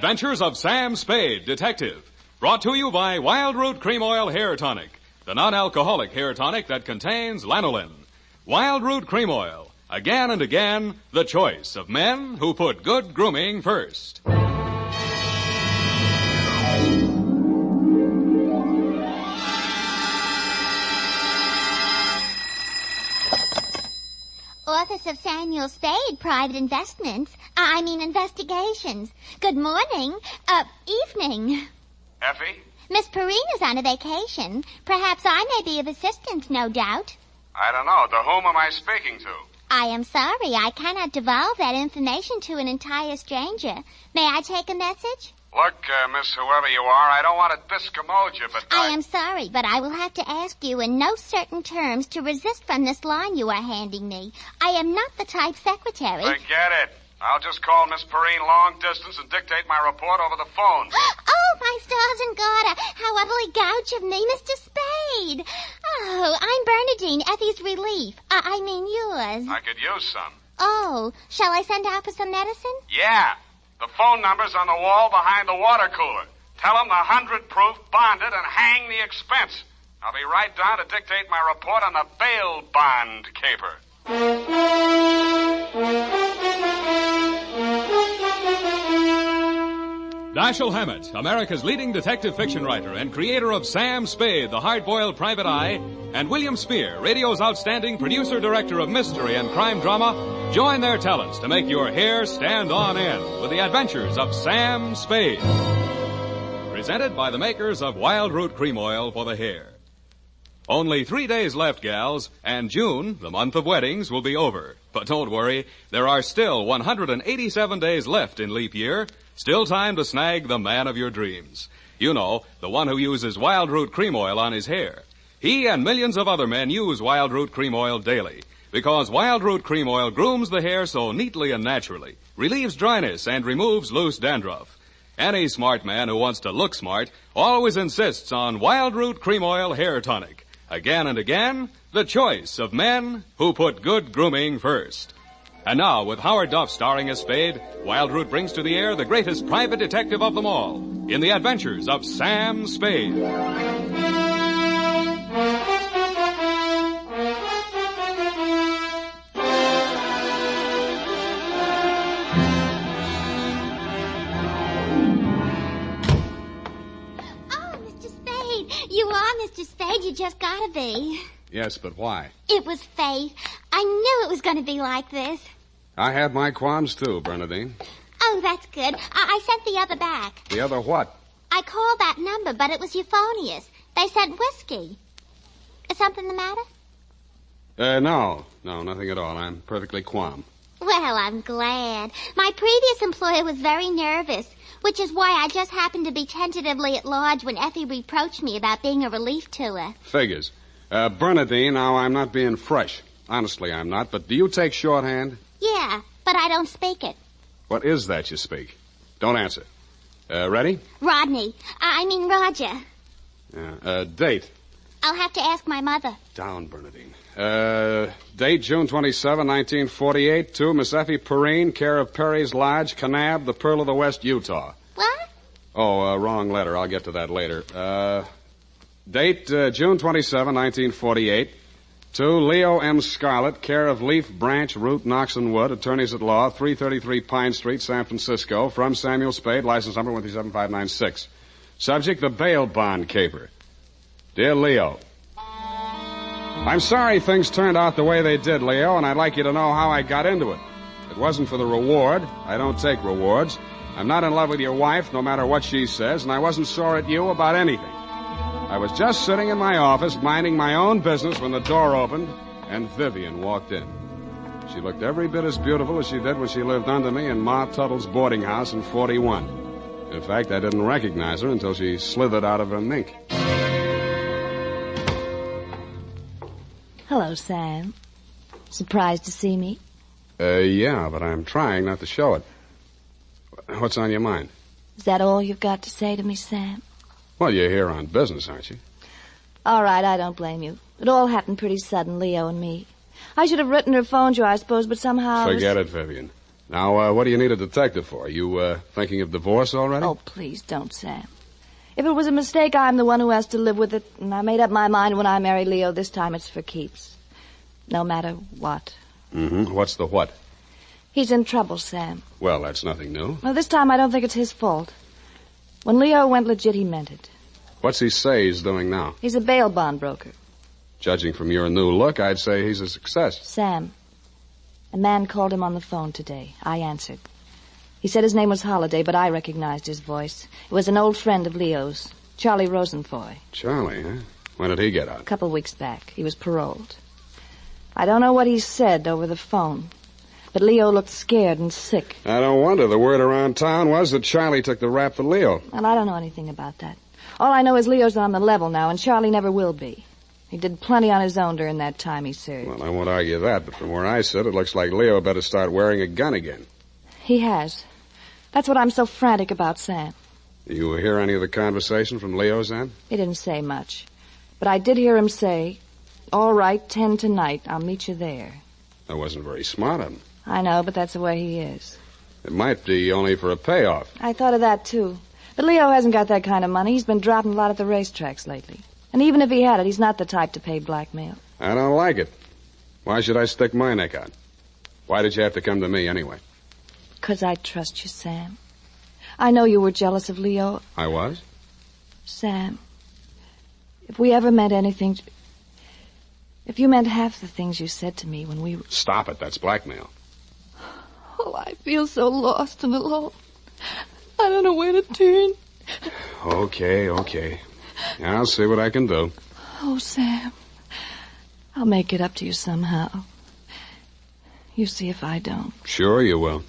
Adventures of Sam Spade, Detective. Brought to you by Wild Root Cream Oil Hair Tonic, the non-alcoholic hair tonic that contains lanolin. Wild Root Cream Oil, again and again, the choice of men who put good grooming first. Office of Samuel Spade, Private Investigations. Good morning. Evening. Effie? Miss Perrine is on a vacation. Perhaps I may be of assistance, no doubt. I don't know. To whom am I speaking to? I am sorry. I cannot divulge that information to an entire stranger. May I take a message? Look, Miss whoever you are, I don't want to discommode you, but I am sorry, but I will have to ask you in no certain terms to resist from this line you are handing me. I am not the type secretary. Forget it. I'll just call Miss Perrine long distance and dictate my report over the phone. Oh, my stars and garter. How utterly gouge of me, Mr. Spade. Oh, I'm Bernadine, Effie's relief. Yours. I could use some. Oh, shall I send out for some medicine? Yeah. The phone number's on the wall behind the water cooler. Tell them the 100 proof, bonded, and hang the expense. I'll be right down to dictate my report on the bail bond caper. Dashiell Hammett, America's leading detective fiction writer and creator of Sam Spade, the hard-boiled private eye, and William Spear, radio's outstanding producer-director of mystery and crime drama, join their talents to make your hair stand on end with the adventures of Sam Spade. Presented by the makers of Wild Root Cream Oil for the hair. Only 3 days left, gals, and June, the month of weddings, will be over. But don't worry, there are still 187 days left in leap year. Still time to snag the man of your dreams. You know, the one who uses Wild Root Cream Oil on his hair. He and millions of other men use Wild Root Cream Oil daily, because Wild Root Cream Oil grooms the hair so neatly and naturally, relieves dryness, and removes loose dandruff. Any smart man who wants to look smart always insists on Wild Root Cream Oil Hair Tonic. Again and again, the choice of men who put good grooming first. And now, with Howard Duff starring as Spade, Wild Root brings to the air the greatest private detective of them all, in the adventures of Sam Spade. You are Mr. Spade. You just gotta be. Yes, but why? It was fate. I knew it was going to be like this. I had my qualms, too, Bernadine. Oh, that's good. I sent the other back. The other what? I called that number, but it was euphonious. They said whiskey. Is something the matter? No, nothing at all. I'm perfectly calm. Well, I'm glad. My previous employer was very nervous, which is why I just happened to be tentatively at large when Effie reproached me about being a relief to her. Figures. Bernadine, now I'm not being fresh. Honestly, I'm not. But do you take shorthand? Yeah, but I don't speak it. What is that you speak? Don't answer. Ready? Rodney. Roger. Date. I'll have to ask my mother. Down, Bernadine. Date June 27, 1948, to Miss Effie Perrine, care of Perry's Lodge, Kanab, the Pearl of the West, Utah. What? Oh, wrong letter. I'll get to that later. Date June 27, 1948, to Leo M. Scarlett, care of Leaf, Branch, Root, Knox and Wood, attorneys at law, 333 Pine Street, San Francisco, from Samuel Spade, license number 137596. Subject, the bail bond caper. Dear Leo, I'm sorry things turned out the way they did, Leo, and I'd like you to know how I got into it. It wasn't for the reward. I don't take rewards. I'm not in love with your wife, no matter what she says, and I wasn't sore at you about anything. I was just sitting in my office, minding my own business, when the door opened, and Vivian walked in. She looked every bit as beautiful as she did when she lived under me in Ma Tuttle's boarding house in 41. In fact, I didn't recognize her until she slithered out of her mink. Hello, Sam. Surprised to see me? Yeah, but I'm trying not to show it. What's on your mind? Is that all you've got to say to me, Sam? Well, you're here on business, aren't you? All right, I don't blame you. It all happened pretty sudden, Leo and me. I should have written or phoned you, I suppose, but somehow... Forget it, Vivian. Now, what do you need a detective for? You, thinking of divorce already? Oh, please don't, Sam. If it was a mistake, I'm the one who has to live with it, and I made up my mind when I married Leo. This time it's for keeps. No matter what. Mm-hmm. What's the what? He's in trouble, Sam. Well, that's nothing new. Well, this time I don't think it's his fault. When Leo went legit, he meant it. What's he say he's doing now? He's a bail bond broker. Judging from your new look, I'd say he's a success. Sam, a man called him on the phone today. I answered. He said his name was Holliday, but I recognized his voice. It was an old friend of Leo's, Charlie Rosenfoy. Charlie, huh? When did he get out? A couple weeks back. He was paroled. I don't know what he said over the phone, but Leo looked scared and sick. I don't wonder. The word around town was that Charlie took the rap for Leo. Well, I don't know anything about that. All I know is Leo's on the level now, and Charlie never will be. He did plenty on his own during that time he served. Well, I won't argue that, but from where I sit, it looks like Leo better start wearing a gun again. He has. That's what I'm so frantic about, Sam. You hear any of the conversation from Leo's end? He didn't say much. But I did hear him say, "All right, 10 tonight. I'll meet you there." That wasn't very smart of him. I know, but that's the way he is. It might be only for a payoff. I thought of that, too. But Leo hasn't got that kind of money. He's been dropping a lot at the racetracks lately. And even if he had it, he's not the type to pay blackmail. I don't like it. Why should I stick my neck out? Why did you have to come to me anyway? 'Cause I trust you, Sam. I know you were jealous of Leo. I was? Sam, if we ever meant anything... If you meant half the things you said to me when we... Stop it. That's blackmail. Oh, I feel so lost and alone. I don't know where to turn. Okay. I'll see what I can do. Oh, Sam, I'll make it up to you somehow. You see if I don't. Sure you will.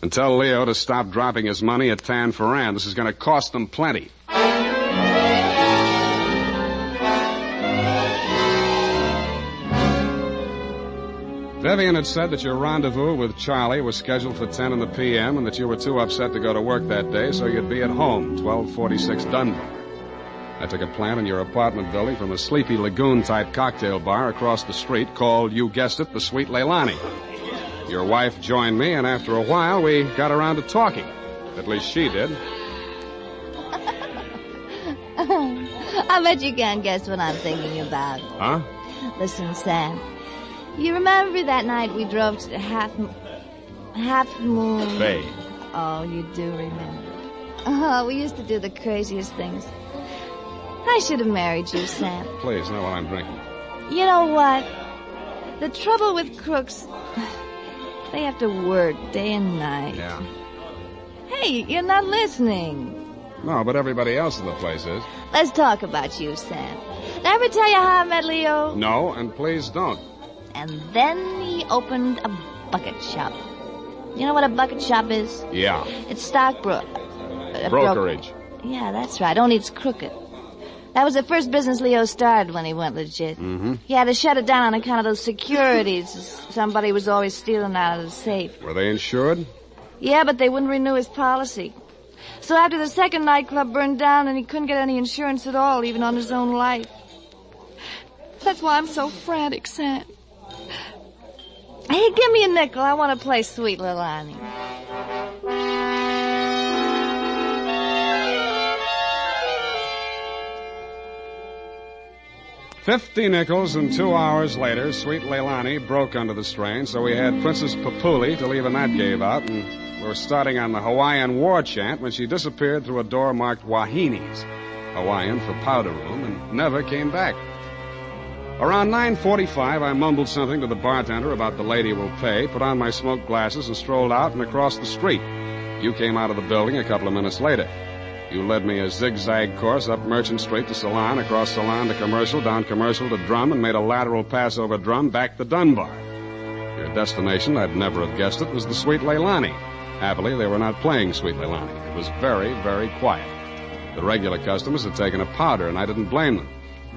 And tell Leo to stop dropping his money at Tan Ferran. This is going to cost them plenty. Vivian had said that your rendezvous with Charlie was scheduled for 10 p.m. and that you were too upset to go to work that day, so you'd be at home, 1246 Dunbar. I took a plant in your apartment building from a Sleepy Lagoon-type cocktail bar across the street called, you guessed it, the Sweet Leilani. Your wife joined me, and after a while, we got around to talking. At least she did. I bet you can't guess what I'm thinking about. Huh? Listen, Sam. You remember that night we drove to the Half Moon... Bay. Oh, you do remember. Oh, we used to do the craziest things. I should have married you, Sam. Please, not while I'm drinking. You know what? The trouble with crooks... They have to work day and night. Yeah. Hey, you're not listening. No, but everybody else in the place is. Let's talk about you, Sam. Did I ever tell you how I met Leo? No, and please don't. And then he opened a bucket shop. You know what a bucket shop is? Yeah. It's stockbrokerage. Yeah, that's right. Only it's crooked. That was the first business Leo started when he went legit. Mm-hmm. He had to shut it down on account of those securities. Somebody was always stealing out of the safe. Were they insured? Yeah, but they wouldn't renew his policy. So after the second nightclub burned down and he couldn't get any insurance at all, even on his own life. That's why I'm so frantic, Sam. Hey, give me a nickel. I want to play Sweet Leilani. $50 nickels, and 2 hours later, Sweet Leilani broke under the strain, so we had Princess Papuli till even that gave out, and we were starting on the Hawaiian war chant when she disappeared through a door marked Wahines, Hawaiian for powder room, and never came back. Around 9:45, I mumbled something to the bartender about the lady will pay, put on my smoked glasses, and strolled out and across the street. You came out of the building a couple of minutes later. You led me a zigzag course up Merchant Street to Salon, across Salon to Commercial, down Commercial to Drum, and made a lateral pass over Drum back to Dunbar. Your destination, I'd never have guessed it, was the Sweet Leilani. Happily, they were not playing Sweet Leilani. It was very, very quiet. The regular customers had taken a powder, and I didn't blame them.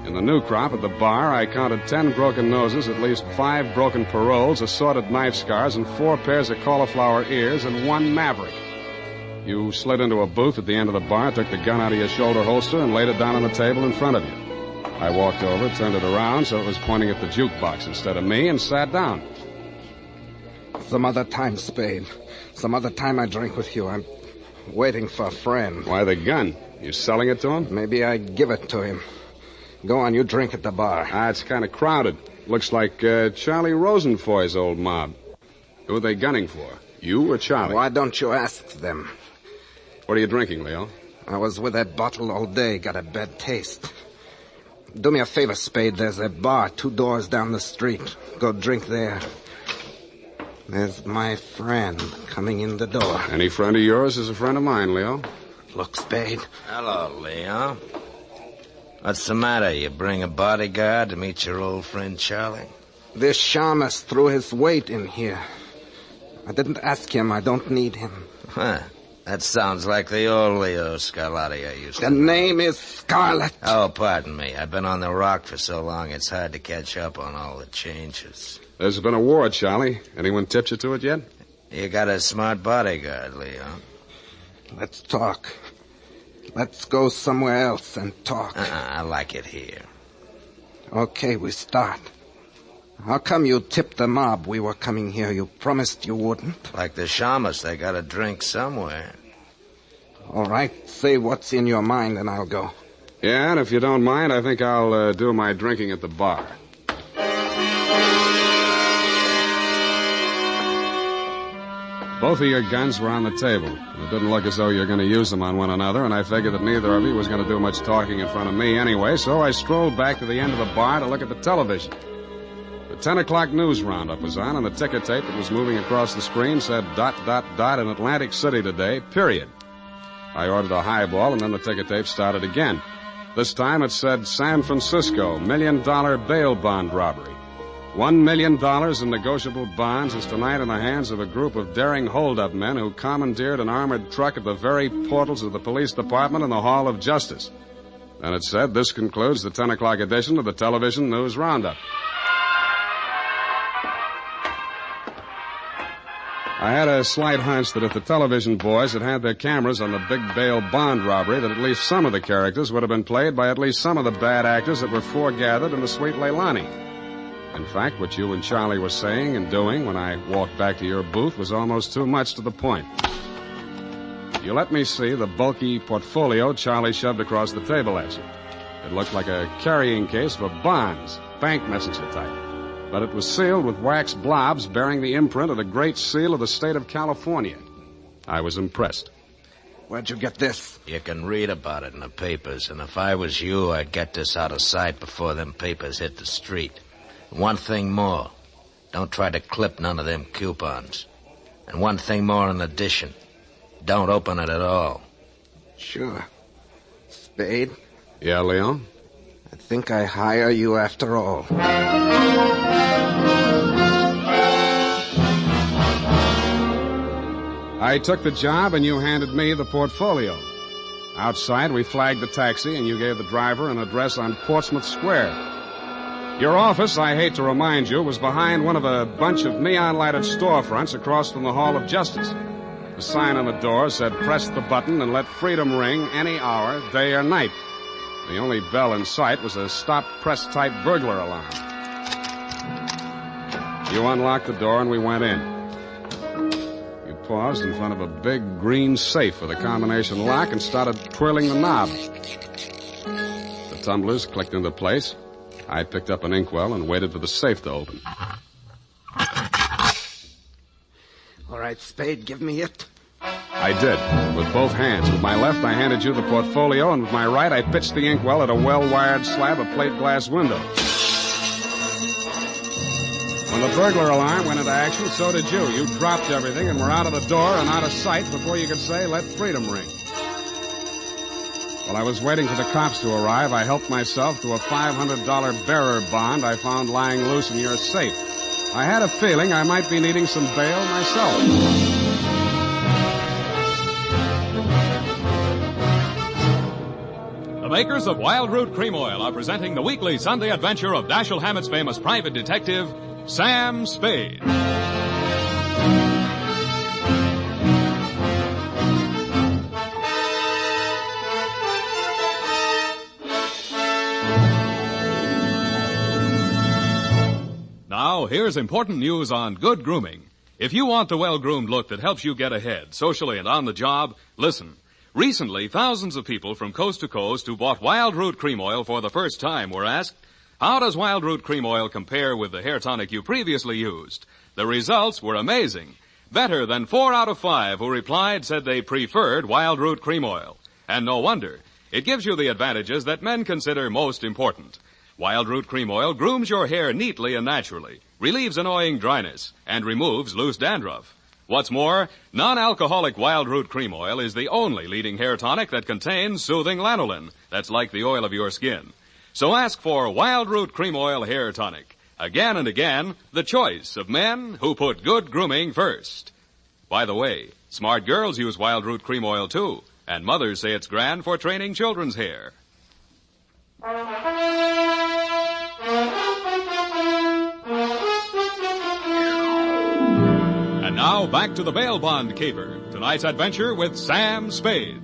In the new crop at the bar, I counted 10 broken noses, at least 5 broken paroles, assorted knife scars, and 4 pairs of cauliflower ears, and 1 maverick. You slid into a booth at the end of the bar, took the gun out of your shoulder holster, and laid it down on the table in front of you. I walked over, turned it around so it was pointing at the jukebox instead of me, and sat down. Some other time, Spade. Some other time I drink with you. I'm waiting for a friend. Why the gun? You selling it to him? Maybe I give it to him. Go on, you drink at the bar. It's kind of crowded. Looks like Charlie Rosenfoy's old mob. Who are they gunning for? You or Charlie? Why don't you ask them? What are you drinking, Leo? I was with that bottle all day. Got a bad taste. Do me a favor, Spade. There's a bar 2 doors down the street. Go drink there. There's my friend coming in the door. Any friend of yours is a friend of mine, Leo. Look, Spade. Hello, Leo. What's the matter? You bring a bodyguard to meet your old friend Charlie? This shamus threw his weight in here. I didn't ask him. I don't need him. Huh. That sounds like the old Leo Scarlatti I used to... The name is Scarlet. Oh, pardon me. I've been on the rock for so long, it's hard to catch up on all the changes. There's been a war, Charlie. Anyone tipped you to it yet? You got a smart bodyguard, Leo. Let's talk. Let's go somewhere else and talk. I like it here. Okay, we start. How come you tipped the mob we were coming here? You promised you wouldn't. Like the shamus, they got to drink somewhere. All right, say what's in your mind and I'll go. Yeah, and if you don't mind, I think I'll do my drinking at the bar. Both of your guns were on the table. It didn't look as though you were going to use them on one another, and I figured that neither of you was going to do much talking in front of me anyway, so I strolled back to the end of the bar to look at the television. The 10 o'clock news roundup was on, and the ticker tape that was moving across the screen said ... in Atlantic City today, period. I ordered a highball, and then the ticker tape started again. This time it said San Francisco, $1 million bail bond robbery. $1 million in negotiable bonds is tonight in the hands of a group of daring hold-up men who commandeered an armored truck at the very portals of the police department and the Hall of Justice. Then it said, this concludes the 10 o'clock edition of the television news roundup. I had a slight hunch that if the television boys had had their cameras on the big bail bond robbery, that at least some of the characters would have been played by at least some of the bad actors that were foregathered in the Sweet Leilani. In fact, what you and Charlie were saying and doing when I walked back to your booth was almost too much to the point. You let me see the bulky portfolio Charlie shoved across the table at you. It looked like a carrying case for bonds, bank messenger type. But it was sealed with wax blobs bearing the imprint of the Great Seal of the state of California. I was impressed. Where'd you get this? You can read about it in the papers, and if I was you, I'd get this out of sight before them papers hit the street. One thing more. Don't try to clip none of them coupons. And one thing more in addition. Don't open it at all. Sure. Spade? Yeah, Leon? I think I hire you after all. I took the job and you handed me the portfolio. Outside, we flagged the taxi and you gave the driver an address on Portsmouth Square. Your office, I hate to remind you, was behind one of a bunch of neon-lighted storefronts across from the Hall of Justice. The sign on the door said, press the button and let freedom ring any hour, day or night. The only bell in sight was a stop-press-type burglar alarm. You unlocked the door and we went in. You paused in front of a big green safe with a combination lock and started twirling the knob. The tumblers clicked into place. I picked up an inkwell and waited for the safe to open. All right, Spade, give me it. I did, with both hands. With my left, I handed you the portfolio, and with my right, I pitched the inkwell at a well-wired slab of plate glass window. When the burglar alarm went into action, so did you. You dropped everything and were out of the door and out of sight before you could say, let freedom ring. While I was waiting for the cops to arrive, I helped myself to a $500 bearer bond I found lying loose in your safe. I had a feeling I might be needing some bail myself. The makers of Wild Root Cream Oil are presenting the weekly Sunday adventure of Dashiell Hammett's famous private detective, Sam Spade. Now, here's important news on good grooming. If you want the well-groomed look that helps you get ahead, socially and on the job, listen. Recently, thousands of people from coast to coast who bought Wild Root Cream Oil for the first time were asked, how does Wild Root Cream Oil compare with the hair tonic you previously used? The results were amazing. Better than 4 out of 5 who replied said they preferred Wild Root Cream Oil. And no wonder. It gives you the advantages that men consider most important. Wild Root Cream Oil grooms your hair neatly and naturally, relieves annoying dryness, and removes loose dandruff. What's more, non-alcoholic Wild Root Cream Oil is the only leading hair tonic that contains soothing lanolin. That's like the oil of your skin. So ask for Wild Root Cream Oil Hair Tonic. Again and again, the choice of men who put good grooming first. By the way, smart girls use Wild Root Cream Oil too, and mothers say it's grand for training children's hair. And now back to the bail bond caper. Tonight's adventure with Sam Spade.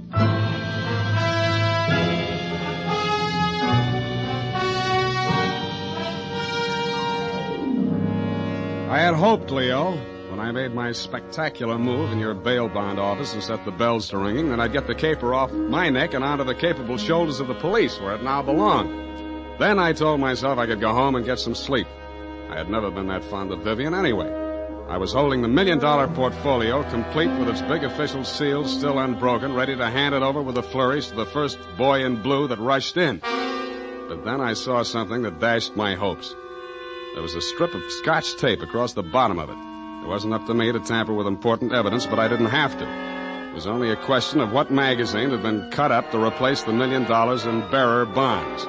I had hoped, Leo, when I made my spectacular move in your bail bond office and set the bells to ringing, that I'd get the caper off my neck and onto the capable shoulders of the police, where it now belonged. Then I told myself I could go home and get some sleep. I had never been that fond of Vivian anyway. I was holding the $1 million portfolio, complete with its big official seals still unbroken, ready to hand it over with a flourish to the first boy in blue that rushed in. But then I saw something that dashed my hopes. There was a strip of scotch tape across the bottom of it. It wasn't up to me to tamper with important evidence, but I didn't have to. It was only a question of what magazine had been cut up to replace the $1 million in bearer bonds.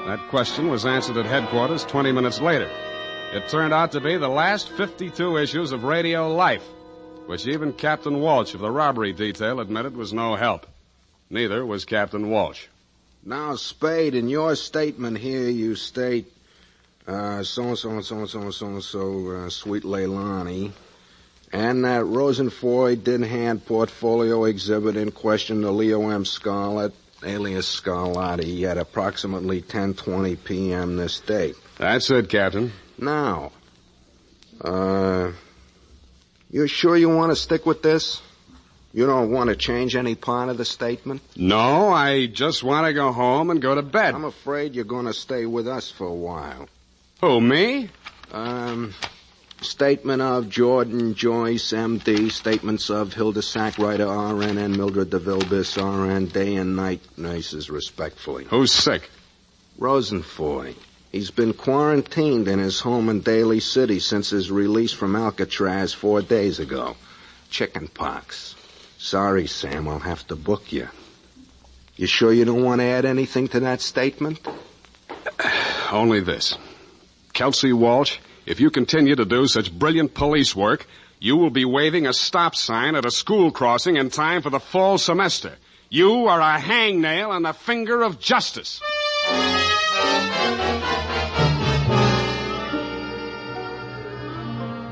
That question was answered at headquarters 20 minutes later. It turned out to be the last 52 issues of Radio Life, which even Captain Walsh of the robbery detail admitted was no help. Neither was Captain Walsh. Now, Spade, in your statement here, you state, so-and-so, Sweet Leilani, and that Rosenfroy did hand portfolio exhibit in question to Leo M. Scarlett, alias Scarlatti, at approximately 10:20 p.m. this date. That's it, Captain. Now, you sure you want to stick with this? You don't want to change any part of the statement? No, I just want to go home and go to bed. I'm afraid you're going to stay with us for a while. Who, me? Statement of Jordan Joyce, M.D., statements of Hilda Sackwriter, R.N., and Mildred DeVille, Bis, R.N., day and night nurses, respectfully. Who's sick? Rosenfoy. He's been quarantined in his home in Daly City since his release from Alcatraz 4 days ago. Chicken pox. Sorry, Sam, I'll have to book you. You sure you don't want to add anything to that statement? Only this. Kelsey Walsh, if you continue to do such brilliant police work, you will be waving a stop sign at a school crossing in time for the fall semester. You are a hangnail on the finger of justice.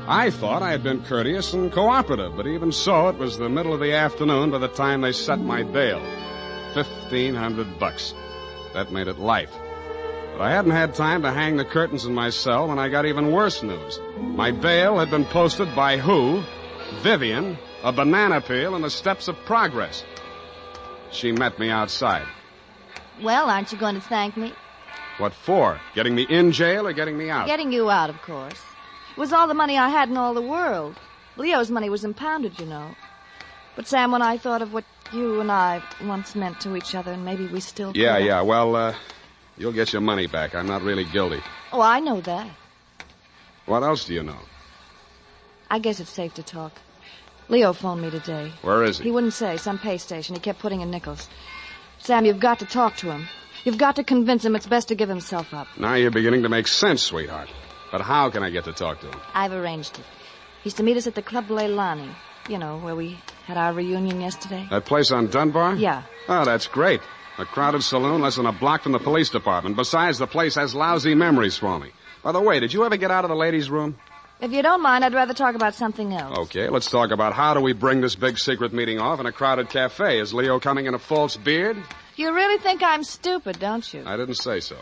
I thought I had been courteous and cooperative, but even so, it was the middle of the afternoon by the time they set my bail. $1,500. That made it life. But I hadn't had time to hang the curtains in my cell when I got even worse news. My bail had been posted by who? Vivian, a banana peel, and the steps of progress. She met me outside. Well, aren't you going to thank me? What for? Getting me in jail or getting me out? Getting you out, of course. It was all the money I had in all the world. Leo's money was impounded, you know. But, Sam, when I thought of what you and I once meant to each other, and maybe we still Yeah. Well, you'll get your money back. I'm not really guilty. Oh, I know that. What else do you know? I guess it's safe to talk. Leo phoned me today. Where is he? He wouldn't say. Some pay station. He kept putting in nickels. Sam, you've got to talk to him. You've got to convince him it's best to give himself up. Now you're beginning to make sense, sweetheart. But how can I get to talk to him? I've arranged it. He's to meet us at the Club Leilani. You know, where we had our reunion yesterday. That place on Dunbar? Yeah. Oh, that's great. A crowded saloon less than a block from the police department. Besides, the place has lousy memories for me. By the way, did you ever get out of the ladies' room? If you don't mind, I'd rather talk about something else. Okay, let's talk about how do we bring this big secret meeting off in a crowded cafe. Is Leo coming in a false beard? You really think I'm stupid, don't you? I didn't say so.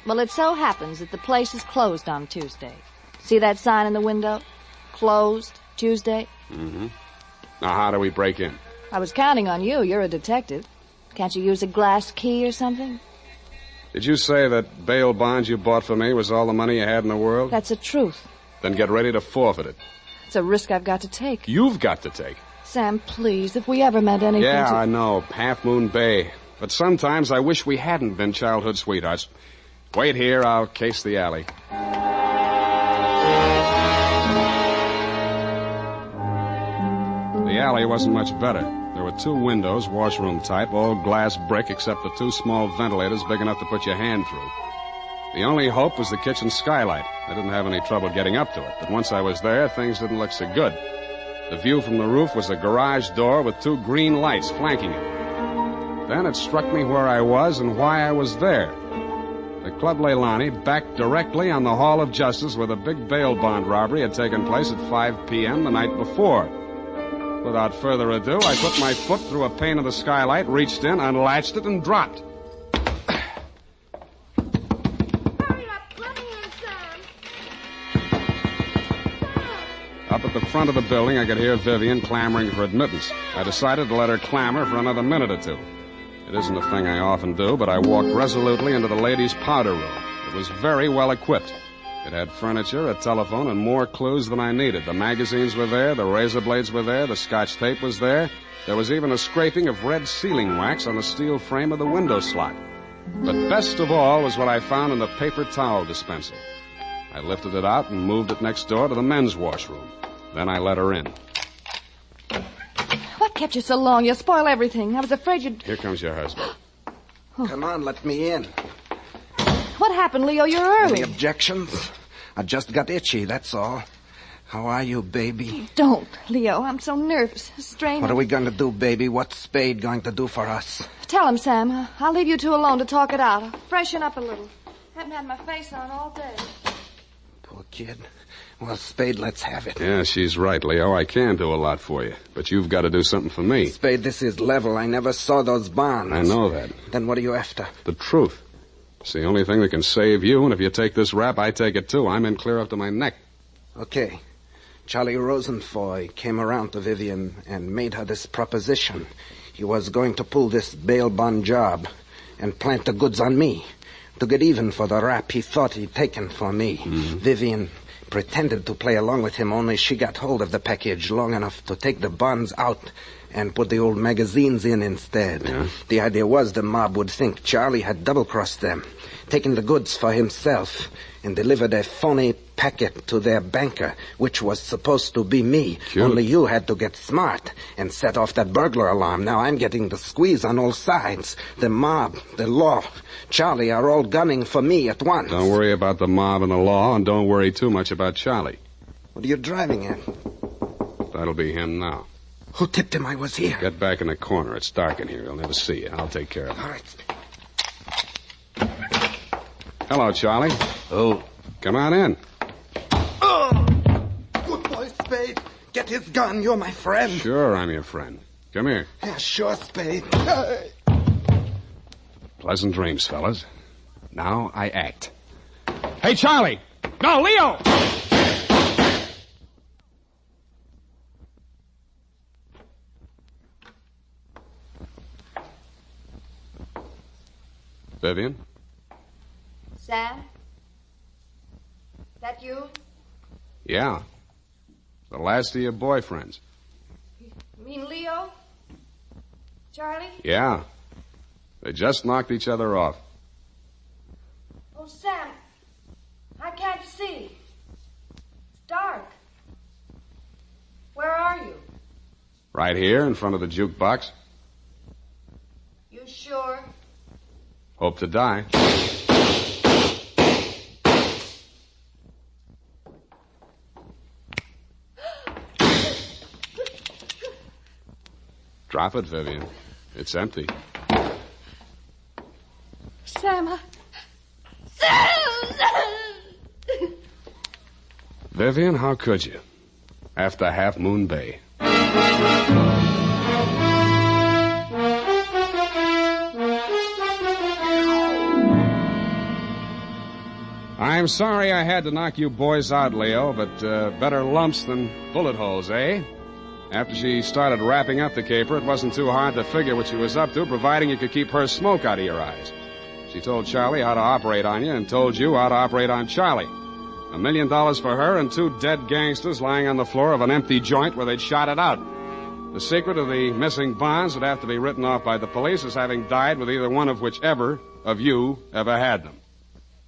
Well, it so happens that the place is closed on Tuesday. See that sign in the window? Closed. Tuesday. Mm-hmm. Now, how do we break in? I was counting on you. You're a detective. Can't you use a glass key or something? Did you say that bail bond you bought for me was all the money you had in the world? That's the truth. Then get ready to forfeit it. It's a risk I've got to take. You've got to take. Sam, please, if we ever meant anything Yeah, to... I know. Half Moon Bay. But sometimes I wish we hadn't been childhood sweethearts. Wait here. I'll case the alley. The alley wasn't much better. There were 2 windows, washroom type, all glass brick except the 2 small ventilators big enough to put your hand through. The only hope was the kitchen skylight. I didn't have any trouble getting up to it, but once I was there, things didn't look so good. The view from the roof was a garage door with 2 green lights flanking it. Then it struck me where I was and why I was there. The Club Leilani backed directly on the Hall of Justice where the big bail bond robbery had taken place at 5 p.m. the night before. Without further ado, I put my foot through a pane of the skylight, reached in, unlatched it, and dropped. Hurry up. Let me in, Sam. Up at the front of the building, I could hear Vivian clamoring for admittance. I decided to let her clamor for another minute or 2. It isn't a thing I often do, but I walked resolutely into the ladies' powder room. It was very well equipped. It had furniture, a telephone, and more clues than I needed. The magazines were there, the razor blades were there, the Scotch tape was there. There was even a scraping of red sealing wax on the steel frame of the window slot. But best of all was what I found in the paper towel dispenser. I lifted it out and moved it next door to the men's washroom. Then I let her in. What kept you so long? You'll spoil everything. I was afraid you'd... Here comes your husband. Come on, let me in. What happened, Leo? You're early. Any objections? I just got itchy, that's all. How are you, baby? Don't, Leo. I'm so nervous. Strained. What are we going to do, baby? What's Spade going to do for us? Tell him, Sam. I'll leave you 2 alone to talk it out. I'll freshen up a little. Haven't had my face on all day. Poor kid. Well, Spade, let's have it. Yeah, she's right, Leo. I can do a lot for you. But you've got to do something for me. Spade, this is level. I never saw those bonds. I know that. Then what are you after? The truth. It's the only thing that can save you, and if you take this rap, I take it too. I'm in clear up to my neck. Okay. Charlie Rosenfoy came around to Vivian and made her this proposition. He was going to pull this bail bond job and plant the goods on me to get even for the rap he thought he'd taken for me. Mm-hmm. Vivian pretended to play along with him, only she got hold of the package long enough to take the bonds out and put the old magazines in instead. Yeah. The idea was the mob would think Charlie had double-crossed them, taken the goods for himself, and delivered a phony packet to their banker, which was supposed to be me. Cute. Only you had to get smart and set off that burglar alarm. Now I'm getting the squeeze on all sides. The mob, the law, Charlie are all gunning for me at once. Don't worry about the mob and the law, and don't worry too much about Charlie. What are you driving at? That'll be him now. Who tipped him I was here? Get back in the corner. It's dark in here. He'll never see you. I'll take care of him. All right. Hello, Charlie. Oh, Come on in. Oh! Good boy, Spade. Get his gun. You're my friend. Sure, I'm your friend. Come here. Yeah, sure, Spade. Pleasant dreams, fellas. Now I act. Hey, Charlie! No, Leo! Vivian? Sam? That you? Yeah. The last of your boyfriends. You mean Leo? Charlie? Yeah. They just knocked each other off. Oh, Sam, I can't see. It's dark. Where are you? Right here in front of the jukebox. You sure? Hope to die. Drop it, Vivian. It's empty. Sam, Sam! Vivian, how could you? After Half Moon Bay. I'm sorry I had to knock you boys out, Leo, but better lumps than bullet holes, eh? After she started wrapping up the caper, it wasn't too hard to figure what she was up to, providing you could keep her smoke out of your eyes. She told Charlie how to operate on you and told you how to operate on Charlie. $1 million for her and 2 dead gangsters lying on the floor of an empty joint where they'd shot it out. The secret of the missing bonds would have to be written off by the police as having died with either one of whichever of you ever had them.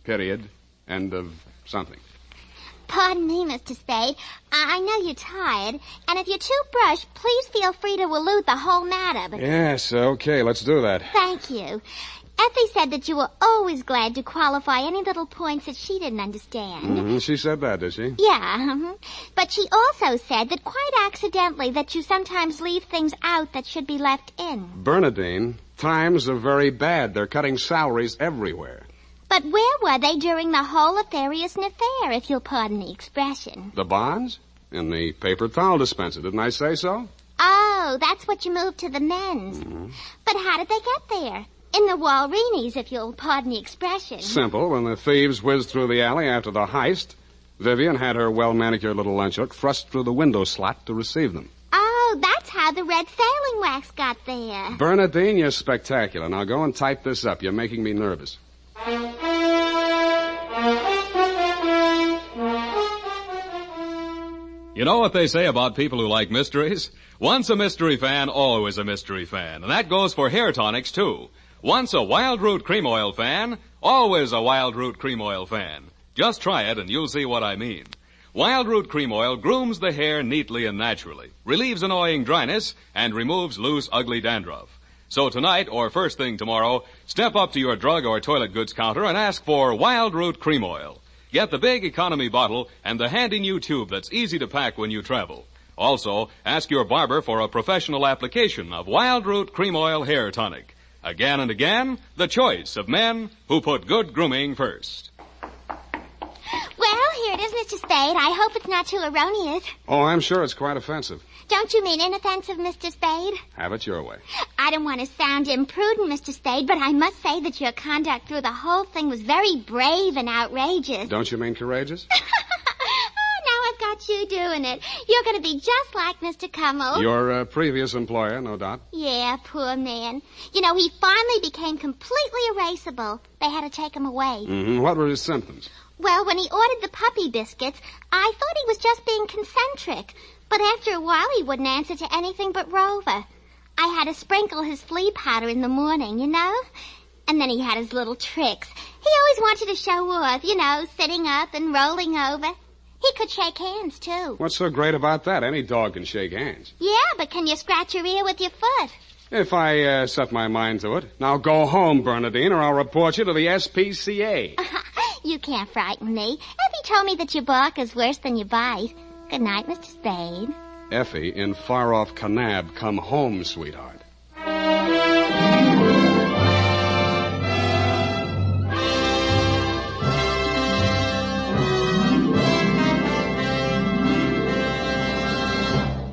Period. End of something. Pardon me, Mr. Spade. I know you're tired, and if you're too brushed, please feel free to allude the whole matter. But... Yes, okay, let's do that. Thank you. Effie said that you were always glad to qualify any little points that she didn't understand. Mm-hmm. She said that, did she? Yeah, but she also said that quite accidentally that you sometimes leave things out that should be left in. Bernadine, times are very bad. They're cutting salaries everywhere. But where were they during the whole affairs and affair, if you'll pardon the expression? The bonds? In the paper towel dispenser, didn't I say so? Oh, that's what you moved to the men's. Mm-hmm. But how did they get there? In the Walreenies, if you'll pardon the expression. Simple. When the thieves whizzed through the alley after the heist, Vivian had her well-manicured little lunch hook thrust through the window slot to receive them. Oh, that's how the red sailing wax got there. Bernadine, you're spectacular. Now go and type this up. You're making me nervous. You know what they say about people who like mysteries? Once a mystery fan, always a mystery fan. And that goes for hair tonics, too. Once a Wild Root Cream Oil fan, always a Wild Root Cream Oil fan. Just try it and you'll see what I mean. Wild Root Cream Oil grooms the hair neatly and naturally, relieves annoying dryness, and removes loose, ugly dandruff. So tonight, or first thing tomorrow, step up to your drug or toilet goods counter and ask for Wild Root Cream Oil. Get the big economy bottle and the handy new tube that's easy to pack when you travel. Also, ask your barber for a professional application of Wild Root Cream Oil Hair Tonic. Again and again, the choice of men who put good grooming first. Well, here it is, Mr. Spade. I hope it's not too erroneous. Oh, I'm sure it's quite offensive. Don't you mean inoffensive, Mr. Spade? Have it your way. I don't want to sound imprudent, Mr. Spade, but I must say that your conduct through the whole thing was very brave and outrageous. Don't you mean courageous? Now I've got you doing it. You're going to be just like Mr. Cummel. Your previous employer, no doubt. Yeah, poor man. You know, he finally became completely erasable. They had to take him away. Mm-hmm. What were his symptoms? Well, when he ordered the puppy biscuits, I thought he was just being concentric. But after a while, he wouldn't answer to anything but Rover. I had to sprinkle his flea powder in the morning, you know? And then he had his little tricks. He always wanted to show off, you know, sitting up and rolling over. He could shake hands, too. What's so great about that? Any dog can shake hands. Yeah, but can you scratch your ear with your foot? If I set my mind to it. Now go home, Bernadine, or I'll report you to the SPCA. You can't frighten me. Effie told me that your bark is worse than your bite. Good night, Mr. Spade. Effie in far-off Kanab, come home, sweetheart.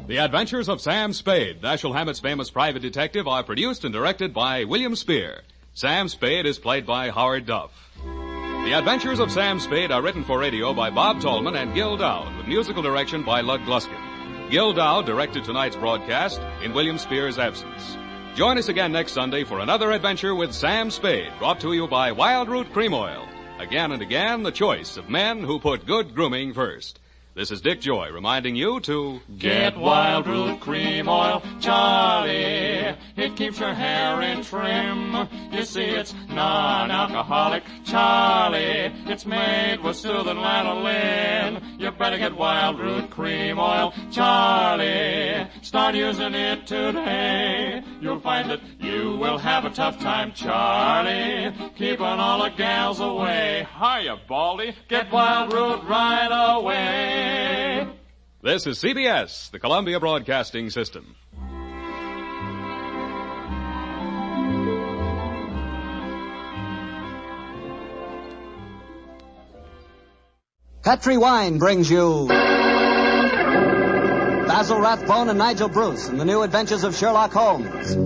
The Adventures of Sam Spade, Dashiell Hammett's famous private detective, are produced and directed by William Spear. Sam Spade is played by Howard Duff. The Adventures of Sam Spade are written for radio by Bob Tallman and Gil Dowd, with musical direction by Lud Gluskin. Gil Dowd directed tonight's broadcast in William Spear's absence. Join us again next Sunday for another adventure with Sam Spade, brought to you by Wild Root Cream Oil. Again and again, the choice of men who put good grooming first. This is Dick Joy reminding you to get Wild Root Cream Oil, Charlie. It keeps your hair in trim. You see, it's non-alcoholic, Charlie. It's made with soothing lanolin. You better get Wild Root Cream Oil, Charlie. Start using it today. You'll find that you will have a tough time, Charlie, keeping all the gals away. Hiya, Baldy. Get Wild Root right away. This is CBS, the Columbia Broadcasting System. Petri Wine brings you Basil Rathbone and Nigel Bruce in the new adventures of Sherlock Holmes.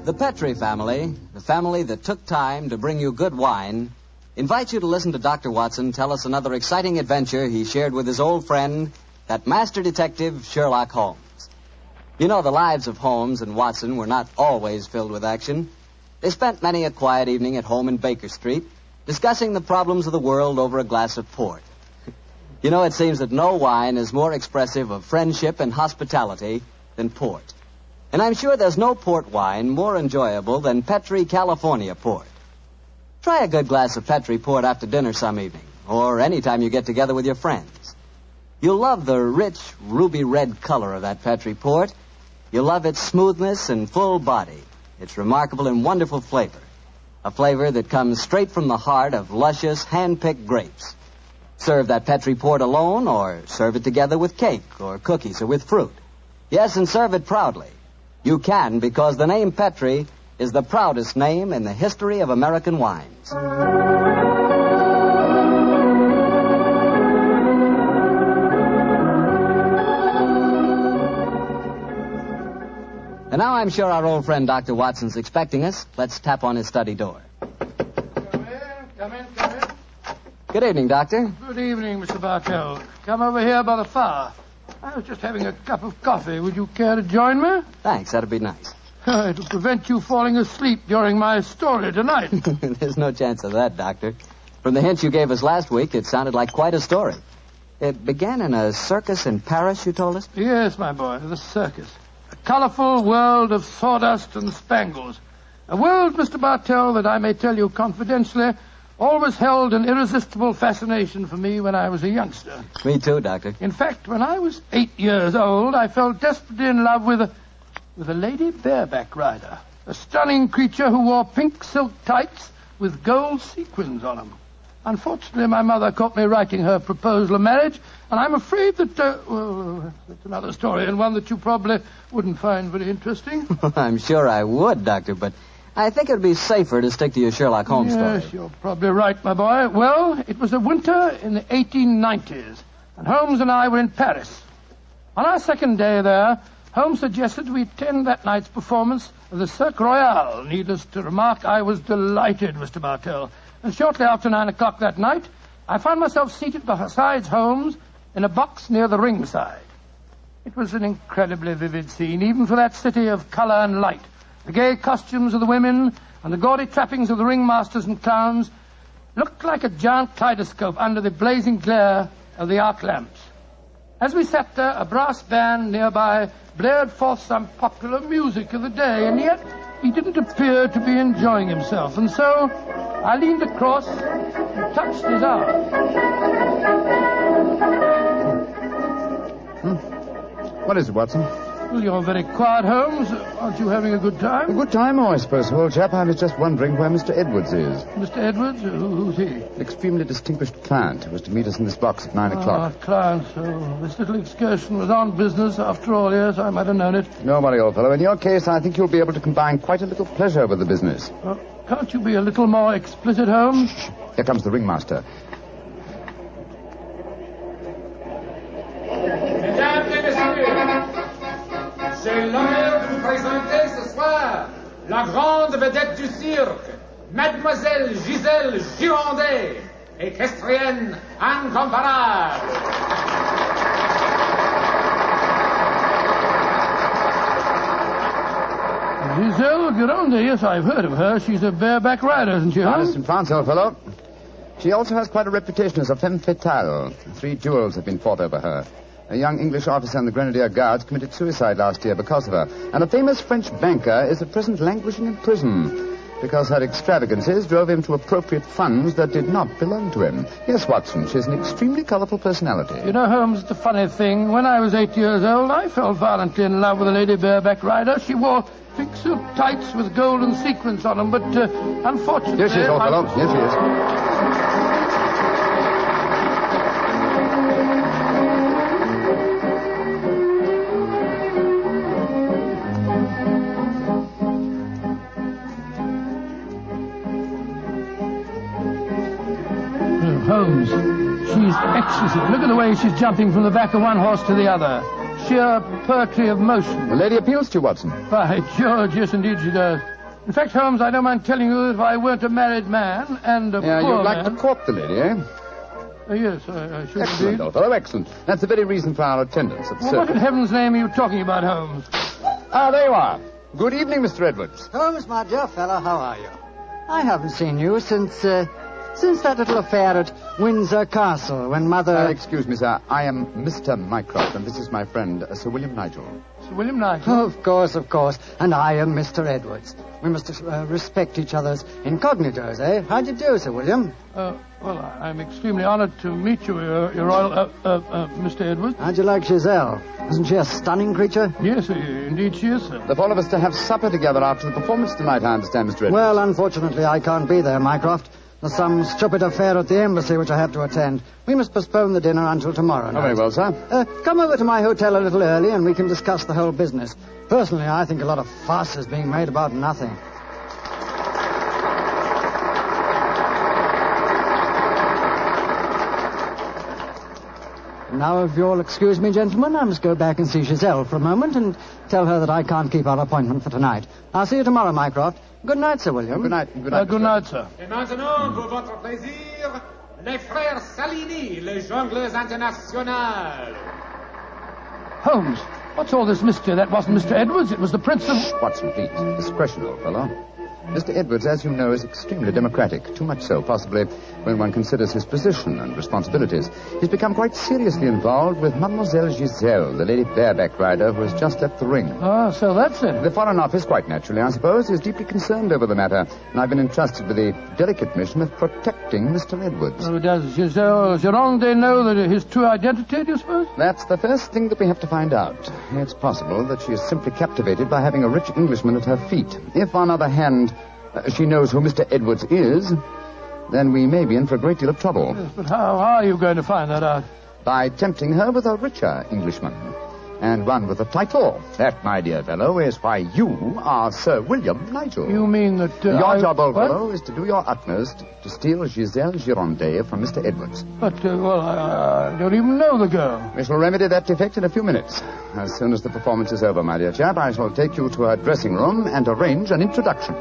The Petrie family, the family that took time to bring you good wine, invites you to listen to Dr. Watson tell us another exciting adventure he shared with his old friend, that master detective, Sherlock Holmes. You know, the lives of Holmes and Watson were not always filled with action. They spent many a quiet evening at home in Baker Street, discussing the problems of the world over a glass of port. You know, it seems that no wine is more expressive of friendship and hospitality than port. And I'm sure there's no port wine more enjoyable than Petrie California port. Try a good glass of Petrie port after dinner some evening, or any time you get together with your friends. You'll love the rich, ruby red color of that Petrie port. You'll love its smoothness and full body, its remarkable and wonderful flavor. A flavor that comes straight from the heart of luscious, hand-picked grapes. Serve that Petrie port alone, or serve it together with cake or cookies or with fruit. Yes, and serve it proudly. You can, because the name Petrie is the proudest name in the history of American wines. And now I'm sure our old friend Dr. Watson's expecting us. Let's tap on his study door. Come in. Good evening, Doctor. Good evening, Mr. Bartell. Come over here by the fire. I was just having a cup of coffee. Would you care to join me? Thanks, that'd be nice. It'll prevent you falling asleep during my story tonight. There's no chance of that, Doctor. From the hints you gave us last week, it sounded like quite a story. It began in a circus in Paris, you told us? Yes, my boy, the circus. A colorful world of sawdust and spangles. A world, Mr. Bartell, that I may tell you confidentially, always held an irresistible fascination for me when I was a youngster. Me too, Doctor. In fact, when I was 8 years old, I fell desperately in love with a lady bareback rider. A stunning creature who wore pink silk tights with gold sequins on them. Unfortunately, my mother caught me writing her proposal of marriage, and I'm afraid that, that's another story, and one that you probably wouldn't find very interesting. I'm sure I would, Doctor, but I think it would be safer to stick to your Sherlock Holmes story. Yes, you're probably right, my boy. Well, it was a winter in the 1890s, and Holmes and I were in Paris. On our second day there, Holmes suggested we attend that night's performance of the Cirque Royale. Needless to remark, I was delighted, Mr. Bartell. And shortly after 9 o'clock that night, I found myself seated beside Holmes in a box near the ringside. It was an incredibly vivid scene, even for that city of color and light. The gay costumes of the women and the gaudy trappings of the ringmasters and clowns looked like a giant kaleidoscope under the blazing glare of the arc lamps. As we sat there, a brass band nearby blared forth some popular music of the day, and yet he didn't appear to be enjoying himself. And so I leaned across and touched his arm. What is it, Watson? Well, you're very quiet, Holmes. Aren't you having a good time? A good time, I suppose, old chap. I was just wondering where Mr. Edwards is. Mr. Edwards? Who's he? An extremely distinguished client who was to meet us in this box at 9 o'clock. Client. So this little excursion was on business. After all, yes, I might have known it. Don't worry, old fellow. In your case, I think you'll be able to combine quite a little pleasure with the business. Well, can't you be a little more explicit, Holmes? Shh. Here comes the ringmaster. J'ai l'honneur de vous présenter ce soir la grande vedette du cirque, Mademoiselle Gisèle Girondet, équestrienne incomparable. Gisèle Girondet, yes, I've heard of her. She's a bareback rider, isn't she? Honest in France, old fellow. She also has quite a reputation as a femme fatale. 3 duels have been fought over her. A young English officer in the Grenadier Guards committed suicide last year because of her. And a famous French banker is at present languishing in prison because her extravagances drove him to appropriate funds that did not belong to him. Yes, Watson, she's an extremely colorful personality. You know, Holmes, the funny thing, when I was 8 years old, I fell violently in love with a lady bareback rider. She wore pink silk tights with golden sequins on them, but unfortunately... Here she is, old fellow. Here she is. Holmes, she's exquisite. Look at the way she's jumping from the back of one horse to the other. Sheer poetry of motion. The lady appeals to you, Watson. By George, yes, indeed she does. In fact, Holmes, I don't mind telling you that if I weren't a married man and a poor man... you'd like to court the lady, eh? Yes, I should Excellent, indeed. old fellow, excellent. That's the very reason for our attendance at the Well, what in circus. heaven's name are you talking about, Holmes? Ah, there you are. Good evening, Mr. Edwards. Holmes, my dear fellow, how are you? I haven't seen you since that little affair at Windsor Castle when Mother... Excuse me, sir. I am Mr. Mycroft, and this is my friend, Sir William Nigel. Sir William Nigel? Of course. And I am Mr. Edwards. We must respect each other's incognitos, eh? How do you do, Sir William? Well, I'm extremely honored to meet you, Your Royal... Mr. Edwards. How'd you like Giselle? Isn't she a stunning creature? Yes, indeed she is, sir. The four of us to have supper together after the performance tonight, I understand, Mr. Edwards. Well, unfortunately, I can't be there, Mycroft. There's some stupid affair at the embassy which I have to attend. We must postpone the dinner until tomorrow night. Oh, very well, sir. Come over to my hotel a little early and we can discuss the whole business. Personally, I think a lot of fuss is being made about nothing. Now, if you'll excuse me, gentlemen, I must go back and see Giselle for a moment and tell her that I can't keep our appointment for tonight. I'll see you tomorrow, Mycroft. Good night, Sir William. Good night. Good night, sir. Et maintenant, pour votre plaisir, les frères Salini, les jongleurs internationaux. Holmes, what's all this mystery? That wasn't Mr. Edwards. It was the Prince of... Watson, please. Discretion, old fellow. Mr. Edwards, as you know, is extremely democratic. Too much so, possibly, when one considers his position and responsibilities. He's become quite seriously involved with Mademoiselle Giselle, the lady bareback rider who has just left the ring. Oh, so that's it. The Foreign Office, quite naturally, I suppose, is deeply concerned over the matter, and I've been entrusted with the delicate mission of protecting Mr. Edwards. Oh, does Giselle Gironde know that his true identity, do you suppose? That's the first thing that we have to find out. It's possible that she is simply captivated by having a rich Englishman at her feet. If, on the other hand, she knows who Mr. Edwards is, then we may be in for a great deal of trouble. Yes, but how are you going to find that out? By tempting her with a richer Englishman. And one with a title. That, my dear fellow, is why you are Sir William Nigel. You mean that... your job, old fellow, is to do your utmost to steal Giselle Gironde from Mr. Edwards. But, I don't even know the girl. We shall remedy that defect in a few minutes. As soon as the performance is over, my dear chap, I shall take you to her dressing room and arrange an introduction.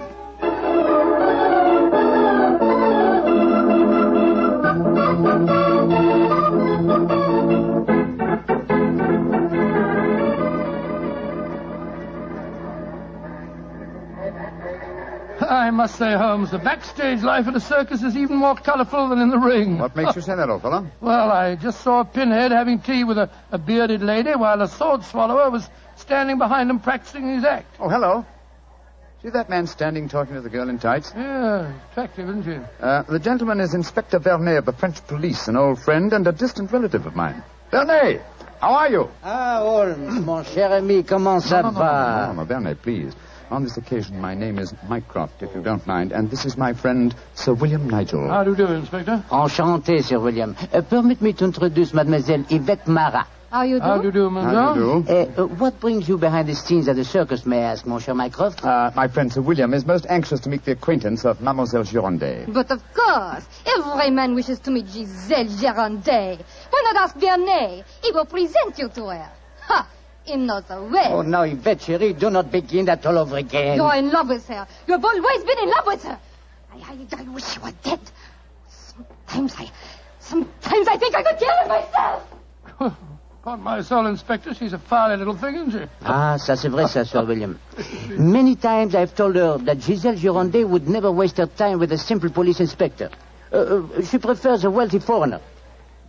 I must say, Holmes, the backstage life at a circus is even more colorful than in the ring. What makes you say that, old fellow? Well, I just saw a pinhead having tea with a bearded lady while a sword swallower was standing behind him practicing his act. Oh, hello. See that man standing talking to the girl in tights? Yeah, attractive, isn't she? The gentleman is Inspector Vernet of the French police, an old friend and a distant relative of mine. Vernet, how are you? Ah, Holmes, mon cher ami, comment ça va? No, Vernet, please. On this occasion, my name is Mycroft, if you don't mind, and this is my friend, Sir William Nigel. How do you do, Inspector? Enchanté, Sir William. Permit me to introduce Mademoiselle Yvette Marat. How you do? How do you do, How do you do? What brings you behind the scenes at the circus, may I ask, Monsieur Mycroft? My friend Sir William is most anxious to make the acquaintance of Mademoiselle Gironde. But of course, every man wishes to meet Giselle Gironde. Why not ask Vernet? He will present you to her. Ha! Him knows the way. Oh, now, Yvette, chérie, do not begin that all over again. You're in love with her. You've always been in love with her. I wish you were dead. Sometimes I think I could kill her myself. Upon my soul, Inspector, she's a fiery little thing, isn't she? Ah, ça c'est vrai, ça, Sir William. Many times I've told her that Giselle Gironde would never waste her time with a simple police inspector. She prefers a wealthy foreigner.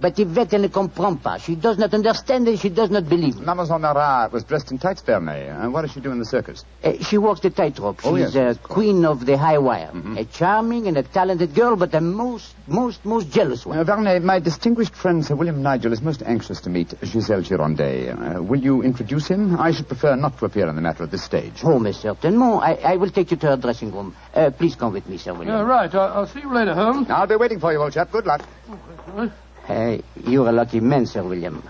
But Yvette ne comprend pas. She does not understand and she does not believe. Mademoiselle Marat was dressed in tights, Vernet. And what does she do in the circus? She walks the tightrope. Oh, She's yes. queen of the high wire. A charming and a talented girl, but a most jealous one. Vernet, my distinguished friend Sir William Nigel is most anxious to meet Giselle Gironde. Will you introduce him? I should prefer not to appear on the matter at this stage. Oh, mais certainement. I will take you to her dressing room. Please come with me, Sir William. Yeah, right. I'll see you later, Holmes. I'll be waiting for you, old chap. Good luck. You're a lucky man, Sir William.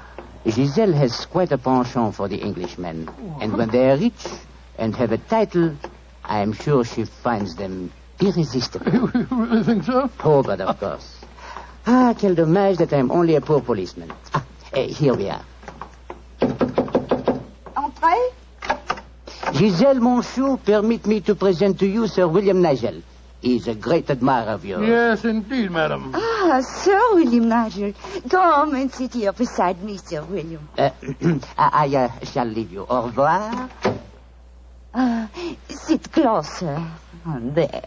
Giselle has quite a penchant for the Englishmen. And when they are rich and have a title, I am sure she finds them irresistible. You really think so? Oh, but of course. Ah, quel dommage that I'm only a poor policeman. Here we are. Entrez. Giselle Monchou, permit me to present to you Sir William Nigel. He's a great admirer of yours. Yes, indeed, madam. Ah, Sir William Nigel. Come and sit here beside me, Sir William. I shall leave you. Au revoir. Sit closer. There.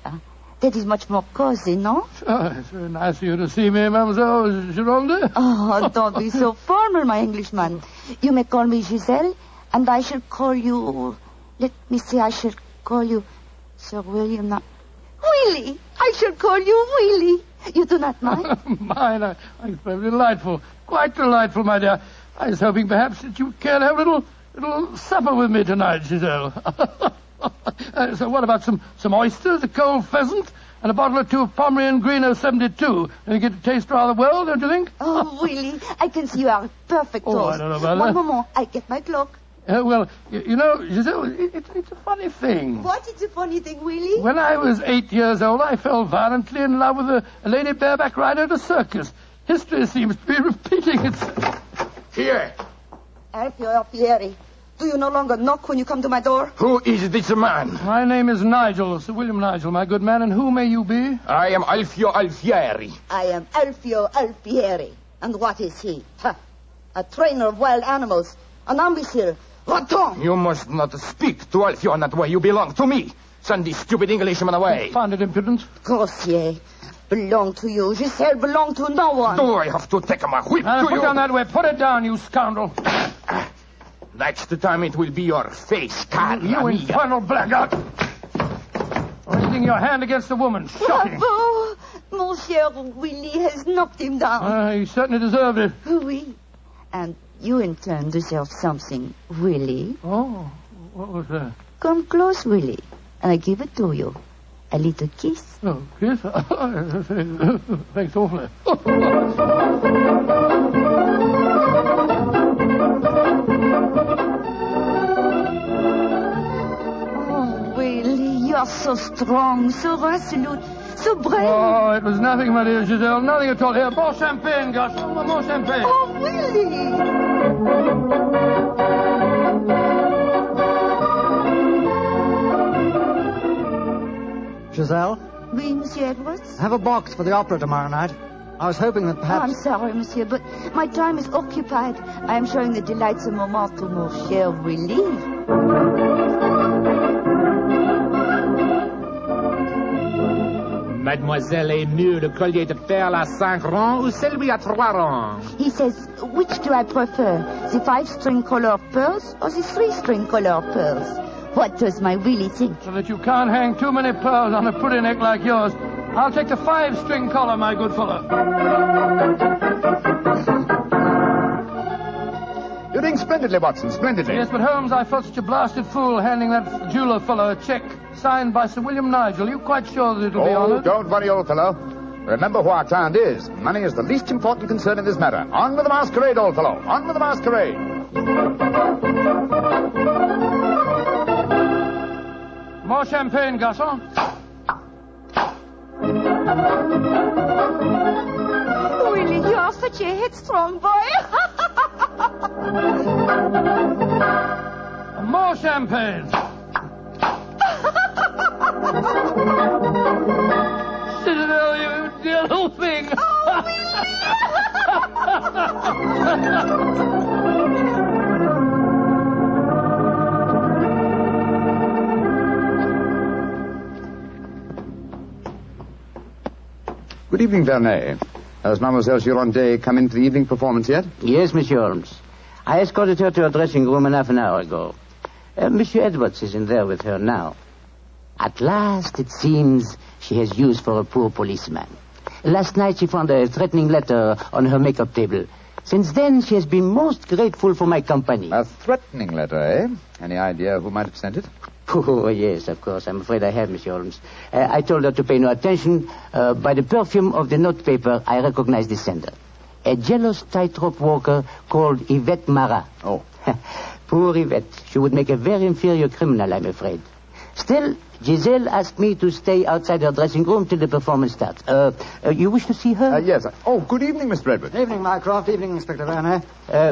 That is much more cozy, no? It's very nice of you to see me, Mademoiselle Gironde. Oh, don't be so formal, my Englishman. You may call me Giselle, and I shall call you... Let me see, I shall call you Sir William... Willie! I shall call you Willie. You do not mind? Mine, it's very delightful. Quite delightful, my dear. I was hoping perhaps that you care to have a little supper with me tonight, Giselle. So what about some oysters, a cold pheasant, and a bottle or two of Pomeranian Green 072? And you get to taste rather well, don't you think? Oh, Willie, I can see you are a perfect host. I don't know about One that. moment, I get my cloak. Well, you know, Giselle, it's a funny thing. What is a funny thing, Willie? When I was 8 years old, I fell violently in love with a lady bareback rider at a circus. History seems to be repeating itself. Here. Alfio Alfieri, do you no longer knock when you come to my door? Who is this man? My name is Nigel, Sir William Nigel, my good man, and who may you be? I am Alfio Alfieri. I am Alfio Alfieri. And what is he? A trainer of wild animals, an imbecile. Va-t'en! You must not speak to Alfio in that way. You belong to me. Send this stupid Englishman away. Founded impudence. Grossier. Belong to you. Giselle belong to no one. Do I have to take my whip to Put you? down that way. Put it down, you scoundrel. Next time it will be your face, Carla. You infernal blackguard. Raising your hand against a woman. Shocking. Bravo! Monsieur Willie has knocked him down. He certainly deserved it. Oui. And you in turn deserve something, Willie. Oh, what was that? Come close, Willie, and I give it to you. A little kiss. Oh, kiss? Thanks awfully. Oh, Willie, you are so strong, so resolute, so brave. Oh, it was nothing, my dear Giselle. Nothing at all. Here, more champagne, Gus. More champagne. Oh, Willie! Giselle? Oui, Monsieur Edwards? Have a box for the opera tomorrow night. I was hoping that perhaps... I'm sorry, Monsieur, but my time is occupied. I am showing the delightsome moment to mon cher Willie. Mademoiselle est mieux le collier de perles à 5 rangs ou celui à 3 rangs? He says, which do I prefer, the 5-string color pearls or the 3-string color pearls? What does my Willie think? So that you can't hang too many pearls on a pretty neck like yours. I'll take the 5-string collar, my good fellow. You're doing splendidly, Watson, splendidly. Yes, but Holmes, I felt such a blasted fool handing that jeweler fellow a check signed by Sir William Nigel. You quite sure that it'll be honored? Don't worry, old fellow. Remember who our client is. Money is the least important concern in this matter. On with the masquerade, old fellow. On with the masquerade. More champagne, garçon. Willie, you are such a headstrong boy. More champagne. Citadel, you dear little thing. Oh, Good evening, Vernet. Has Mademoiselle Gironde come in for the evening performance yet? Yes, Monsieur Holmes. I escorted her to her dressing room half an hour ago. Monsieur Edwards is in there with her now. At last, it seems, she has use for a poor policeman. Last night, she found a threatening letter on her makeup table. Since then, she has been most grateful for my company. A threatening letter, eh? Any idea who might have sent it? Oh, yes, of course. I'm afraid I have, Monsieur Holmes. I told her to pay no attention. By the perfume of the notepaper, I recognized the sender. A jealous tightrope walker called Yvette Marat. Oh. Poor Yvette. She would make a very inferior criminal, I'm afraid. Still, Giselle asked me to stay outside her dressing room till the performance starts. You wish to see her? Yes. Oh, good evening, Mr. Edwards. Evening, Mycroft. Evening, Inspector Vernet.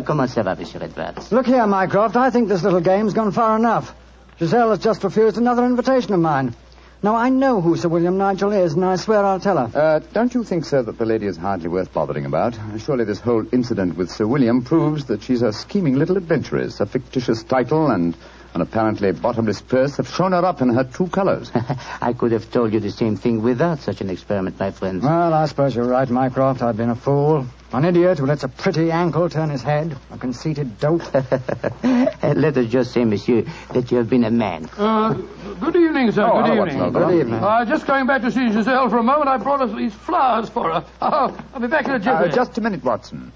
Comment ça va, Monsieur Edwards? Look here, Mycroft. I think this little game's gone far enough. Giselle has just refused another invitation of mine. Now, I know who Sir William Nigel is, and I swear I'll tell her. Don't you think, sir, that the lady is hardly worth bothering about? Surely this whole incident with Sir William proves that she's a scheming little adventuress. A fictitious title and an apparently bottomless purse have shown her up in her true colors. I could have told you the same thing without such an experiment, my friend. Well, I suppose you're right, Mycroft. I've been a fool. An idiot who lets a pretty ankle turn his head. A conceited dope. Let us just say, monsieur, that you have been a man. Good evening, sir. Good evening. Good evening. Just going back to see Giselle for a moment, I brought us these flowers for her. I'll be back in a jiffy. Just a minute, Watson.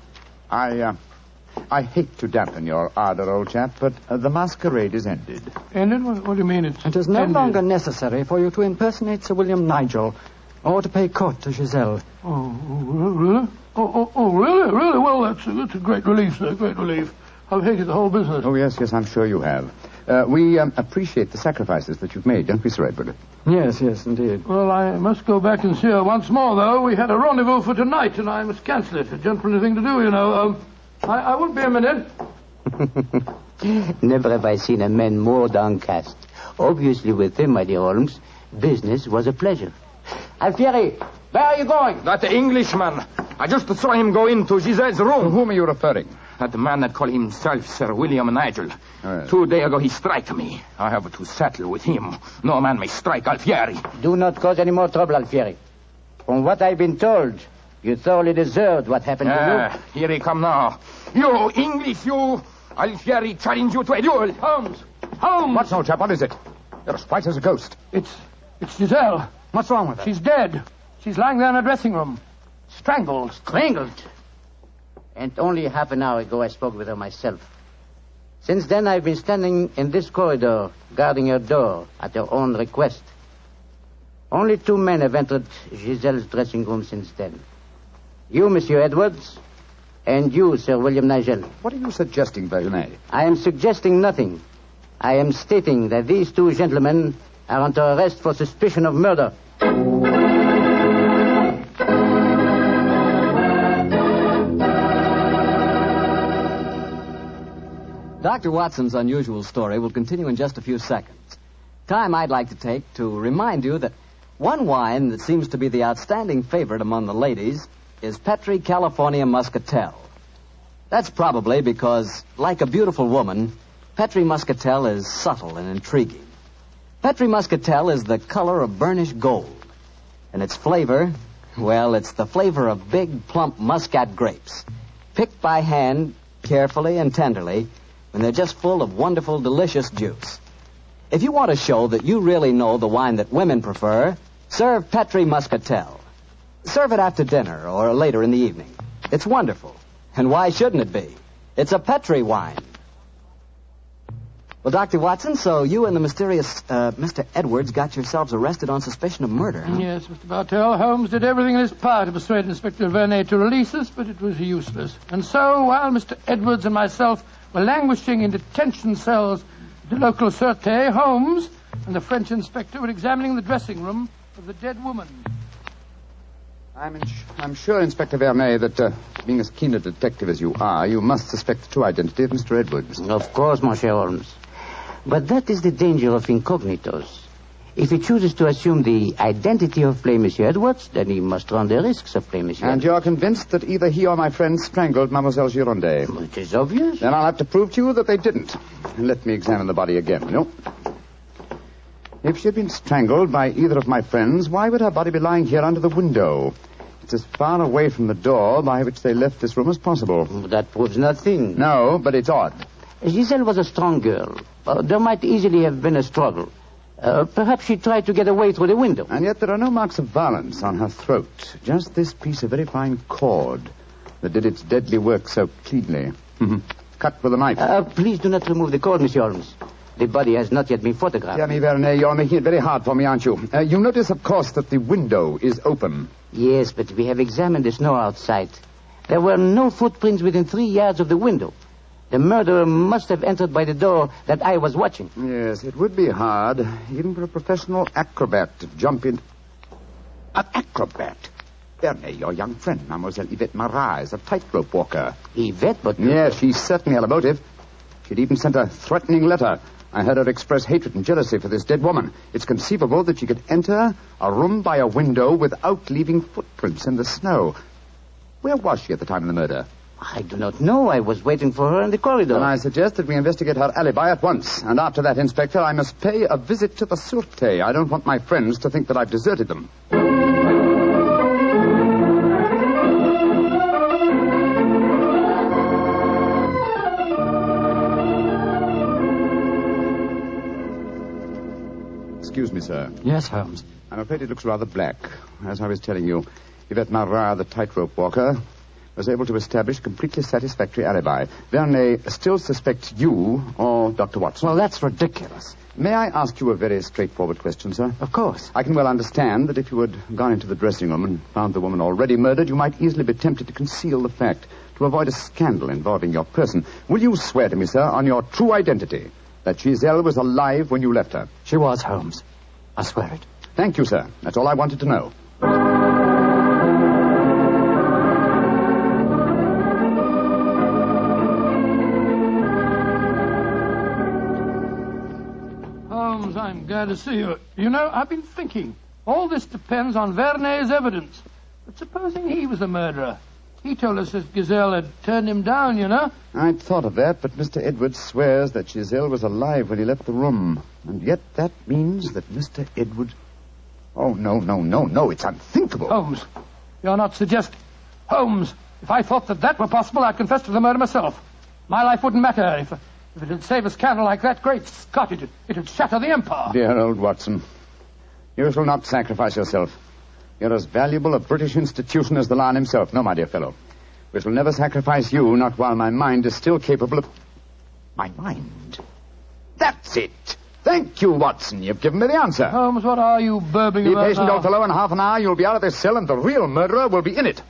I hate to dampen your ardor, old chap, but the masquerade is ended. Ended? What do you mean it's It is no ended? longer necessary for you to impersonate Sir William Nigel or to pay court to Giselle. Oh, really? Really? Really? Well, that's a great relief, sir. Great relief. I've hated the whole business. Oh, yes, I'm sure you have. We appreciate the sacrifices that you've made, don't we, Sir Edward? Yes, indeed. Well, I must go back and see her once more, though. We had a rendezvous for tonight, and I must cancel it. A gentlemanly thing to do, you know. I won't be a minute. Never have I seen a man more downcast. Obviously, with him, my dear Holmes, business was a pleasure. Alfieri, where are you going? That Englishman. I just saw him go into Giselle's room. To whom are you referring? That man that called himself Sir William Nigel. Yes. 2 days ago he struck me. I have to settle with him. No man may strike Alfieri. Do not cause any more trouble, Alfieri. From what I've been told, you thoroughly deserved what happened to you. Here he come now. You, English, you. Alfieri challenge you to a duel. Holmes! What's old chap? What is it? You're as white as a ghost. It's Giselle. What's wrong with her? She's dead. She's lying there in her dressing room. Strangled. Strangled? And only half an hour ago I spoke with her myself. Since then I've been standing in this corridor, guarding her door at her own request. Only 2 men have entered Giselle's dressing room since then. You, Monsieur Edwards, and you, Sir William Nigel. What are you suggesting, Bergenet? I am suggesting nothing. I am stating that these 2 gentlemen are under arrest for suspicion of murder. Dr. Watson's unusual story will continue in just a few seconds. Time I'd like to take to remind you that one wine that seems to be the outstanding favorite among the ladies is Petri California Muscatel. That's probably because, like a beautiful woman, Petri Muscatel is subtle and intriguing. Petri Muscatel is the color of burnished gold. And its flavor, well, it's the flavor of big, plump Muscat grapes, picked by hand, carefully and tenderly, when they're just full of wonderful, delicious juice. If you want to show that you really know the wine that women prefer, serve Petri Muscatel. Serve it after dinner or later in the evening. It's wonderful. And why shouldn't it be? It's a Petri wine. Well, Dr. Watson, so you and the mysterious Mr. Edwards got yourselves arrested on suspicion of murder, huh? Yes, Mr. Bartell. Holmes did everything in his power to persuade Inspector Vernet to release us, but it was useless. And so, while Mr. Edwards and myself were languishing in detention cells at the local Sûreté, Holmes and the French inspector were examining the dressing room of the dead woman. I'm sure, Inspector Vernet, that being as keen a detective as you are, you must suspect the true identity of Mr. Edwards. Of course, Monsieur Holmes. But that is the danger of incognitos. If he chooses to assume the identity of plain Monsieur Edwards, then he must run the risks of plain Monsieur And you're convinced that either he or my friend strangled Mademoiselle Girondet? It is obvious. Then I'll have to prove to you that they didn't. Let me examine the body again, no? If she had been strangled by either of my friends, why would her body be lying here under the window? It's as far away from the door by which they left this room as possible. That proves nothing. No, but it's odd. Giselle was a strong girl. There might easily have been a struggle. Perhaps she tried to get away through the window. And yet there are no marks of violence on her throat. Just this piece of very fine cord that did its deadly work so cleanly. Cut with a knife. Please do not remove the cord, Monsieur Holmes. The body has not yet been photographed. Dear me, Vernet, you're making it very hard for me, aren't you? You notice, of course, that the window is open. Yes, but we have examined the snow outside. There were no footprints within 3 yards of the window. The murderer must have entered by the door that I was watching. Yes, it would be hard, even for a professional acrobat to jump in. An acrobat? Vernet, your young friend, Mademoiselle Yvette Marat, is a tightrope walker. Yvette, but... Yes, she certainly had a motive. She'd even sent a threatening letter. I heard her express hatred and jealousy for this dead woman. It's conceivable that she could enter a room by a window without leaving footprints in the snow. Where was she at the time of the murder? I do not know. I was waiting for her in the corridor. Then I suggest that we investigate her alibi at once. And after that, Inspector, I must pay a visit to the Sûreté. I don't want my friends to think that I've deserted them. Excuse me, sir. Yes, Holmes. I'm afraid it looks rather black. As I was telling you, Yvette Marat, the tightrope walker, was able to establish a completely satisfactory alibi. Vernet still suspects you or Dr. Watson. Well, that's ridiculous. May I ask you a very straightforward question, sir? Of course. I can well understand that if you had gone into the dressing room and found the woman already murdered, you might easily be tempted to conceal the fact, to avoid a scandal involving your person. Will you swear to me, sir, on your true identity, that Giselle was alive when you left her? She was, Holmes. I swear it. Thank you, sir. That's all I wanted to know. Holmes, I'm glad to see you. You know, I've been thinking. All this depends on Vernet's evidence. But supposing he was the murderer? He told us that Giselle had turned him down, you know. I'd thought of that, but Mr. Edwards swears that Giselle was alive when he left the room. And yet that means that Mr. Edwards... Oh, no. It's unthinkable. Holmes, you're not suggesting... Holmes, if I thought that were possible, I'd confess to the murder myself. My life wouldn't matter if it had saved a scandal like that. Great Scott, it'd shatter the empire. Dear old Watson, you shall not sacrifice yourself. You're as valuable a British institution as the Lion himself. No, my dear fellow. We shall never sacrifice you, not while my mind is still capable of... My mind? That's it. Thank you, Watson. You've given me the answer. Holmes, what are you burbling about Be patient, now? old fellow. In half an hour, you'll be out of this cell, and the real murderer will be in it.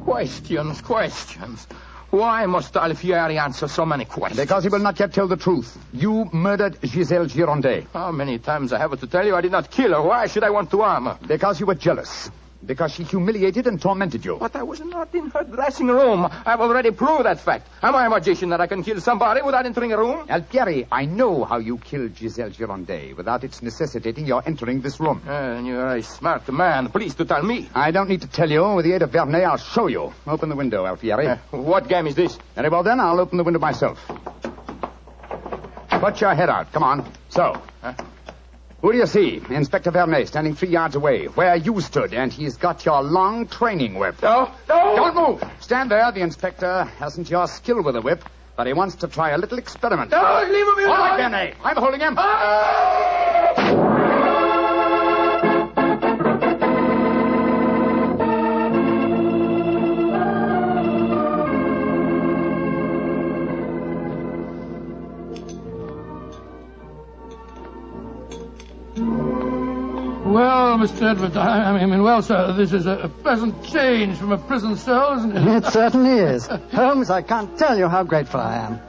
Questions. Why must Alfieri answer so many questions? Because he will not yet tell the truth. You murdered Giselle Girondet. How many times I have to tell you I did not kill her? Why should I want to harm her? Because you were jealous. Because she humiliated and tormented you. But I was not in her dressing room. I've already proved that fact. Am I a magician that I can kill somebody without entering a room? Alfieri, I know how you killed Giselle Girondet without its necessitating your entering this room. You're a smart man. Please to tell me. I don't need to tell you. With the aid of Vernet, I'll show you. Open the window, Alfieri. What game is this? Very well, then. I'll open the window myself. Put your head out. Come on. So. Who do you see? Inspector Vernet standing 3 yards away, where you stood, and he's got your long training whip. No! Don't move! Stand there. The inspector hasn't your skill with a whip, but he wants to try a little experiment. No, leave him alone! All right, Vernet. I'm holding him. Well, Mr. Edwards, I mean, well, sir, this is a pleasant change from a prison cell, isn't it? It certainly is. Holmes, I can't tell you how grateful I am.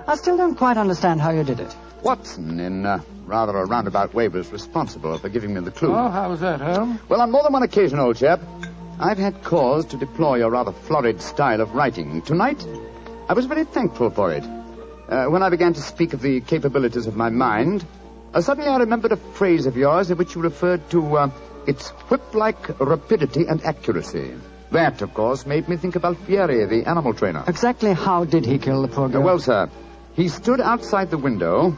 I still don't quite understand how you did it. Watson, in rather a roundabout way, was responsible for giving me the clue. Oh, how was that, Holmes? Well, on more than one occasion, old chap, I've had cause to deplore your rather florid style of writing. Tonight, I was very thankful for it. When I began to speak of the capabilities of my mind... suddenly I remembered a phrase of yours in which you referred to its whip-like rapidity and accuracy. That, of course, made me think of Alfieri, the animal trainer. Exactly how did he kill the poor girl? Well, sir, he stood outside the window,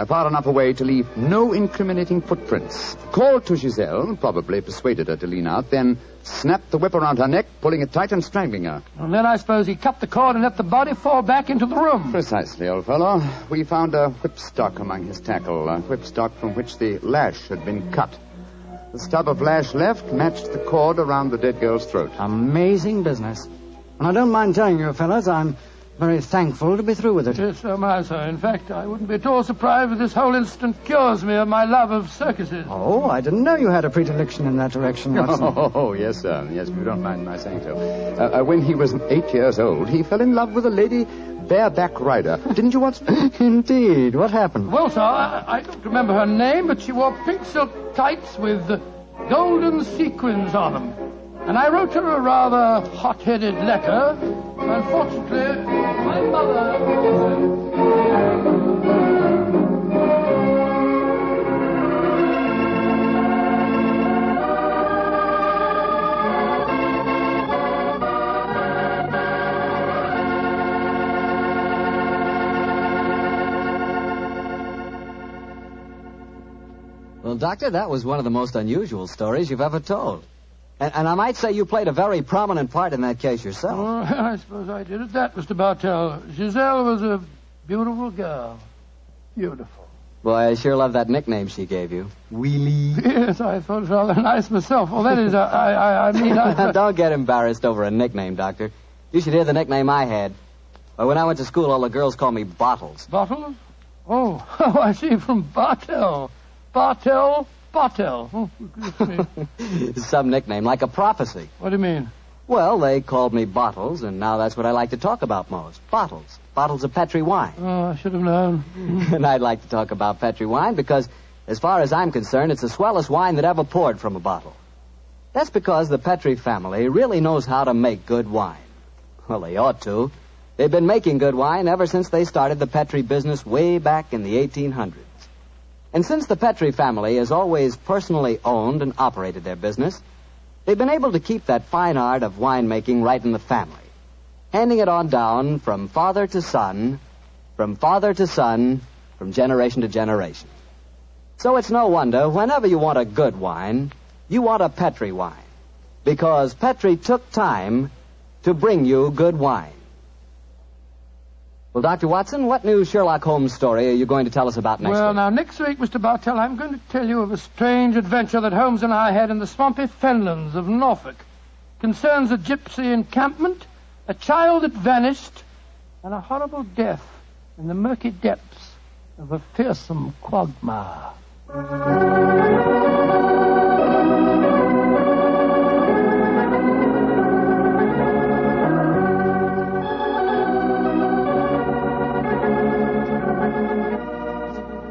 far enough away to leave no incriminating footprints. Called to Giselle, probably persuaded her to lean out, then snapped the whip around her neck, pulling it tight and strangling her. And then I suppose he cut the cord and let the body fall back into the room. Precisely, old fellow. We found a whipstock among his tackle, a whipstock from which the lash had been cut. The stub of lash left matched the cord around the dead girl's throat. Amazing business. And I don't mind telling you, fellas, I'm very thankful to be through with it. Yes, so am I, sir. In fact, I wouldn't be at all surprised if this whole incident cures me of my love of circuses. Oh, I didn't know you had a predilection in that direction, Watson. Oh, yes, sir. Yes, if you don't mind my saying so. When he was 8 years old, he fell in love with a lady bareback rider. Didn't you, Watson? Indeed. What happened? Well, sir, I don't remember her name, but she wore pink silk tights with golden sequins on them. And I wrote her a rather hot-headed letter. Unfortunately, my mother... Well, Doctor, that was one of the most unusual stories you've ever told. And I might say you played a very prominent part in that case yourself. Oh, I suppose I did at that, Mr. Bartell. Giselle was a beautiful girl. Beautiful. Boy, I sure love that nickname she gave you. Wheelie. Yes, I thought it rather nice myself. Well, that is, I mean... Don't get embarrassed over a nickname, Doctor. You should hear the nickname I had. When I went to school, all the girls called me Bottles. Bottles? Oh, I see, from Bartell. Bartell. Oh, some nickname, like a prophecy. What do you mean? Well, they called me Bottles, and now that's what I like to talk about most. Bottles. Bottles of Petri wine. Oh, I should have known. And I'd like to talk about Petri wine because, as far as I'm concerned, it's the swellest wine that ever poured from a bottle. That's because the Petri family really knows how to make good wine. Well, they ought to. They've been making good wine ever since they started the Petri business way back in the 1800s. And since the Petri family has always personally owned and operated their business, they've been able to keep that fine art of winemaking right in the family, handing it on down from father to son, from generation to generation. So it's no wonder, whenever you want a good wine, you want a Petri wine, because Petri took time to bring you good wine. Well, Dr. Watson, what new Sherlock Holmes story are you going to tell us about next week? Well, now, next week, Mr. Bartell, I'm going to tell you of a strange adventure that Holmes and I had in the swampy fenlands of Norfolk. Concerns a gypsy encampment, a child that vanished, and a horrible death in the murky depths of a fearsome quagmire.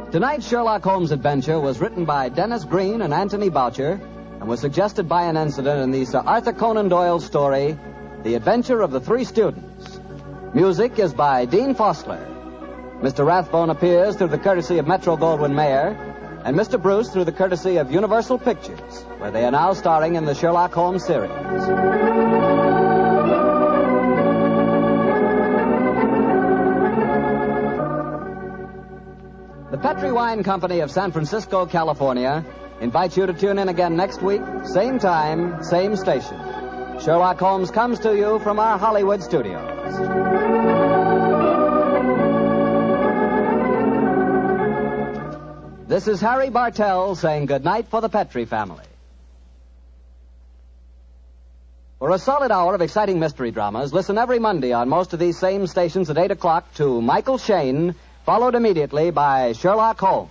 Tonight's Sherlock Holmes adventure was written by Dennis Green and Anthony Boucher and was suggested by an incident in the Sir Arthur Conan Doyle story, The Adventure of the Three Students. Music is by Dean Fosler. Mr. Rathbone appears through the courtesy of Metro-Goldwyn-Mayer, and Mr. Bruce through the courtesy of Universal Pictures, where they are now starring in the Sherlock Holmes series. The Petri Wine Company of San Francisco, California, invites you to tune in again next week, same time, same station. Sherlock Holmes comes to you from our Hollywood studios. This is Harry Bartell saying goodnight for the Petri family. For a solid hour of exciting mystery dramas, listen every Monday on most of these same stations at 8 o'clock to Michael Shayne, followed immediately by Sherlock Holmes.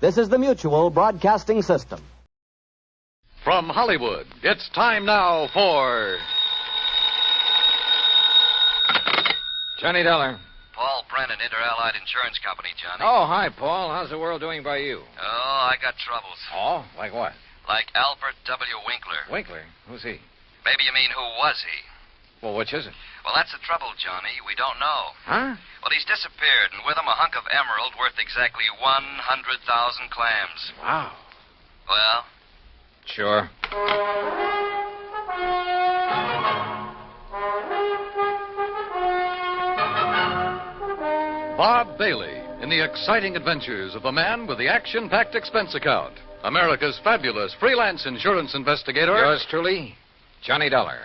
This is the Mutual Broadcasting System. From Hollywood, it's time now for... Johnny Dollar. Paul Brennan, Inter-Allied Insurance Company, Johnny. Oh, hi, Paul. How's the world doing by you? Oh, I got troubles. Oh, like what? Like Albert W. Winkler. Winkler? Who's he? Maybe you mean who was he? Well, which is it? Well, that's the trouble, Johnny. We don't know. Huh? Well, he's disappeared, and with him a hunk of emerald worth exactly 100,000 clams. Wow. Well? Sure. Bob Bailey in the exciting adventures of the man with the action-packed expense account. America's fabulous freelance insurance investigator. Yours truly, Johnny Dollar.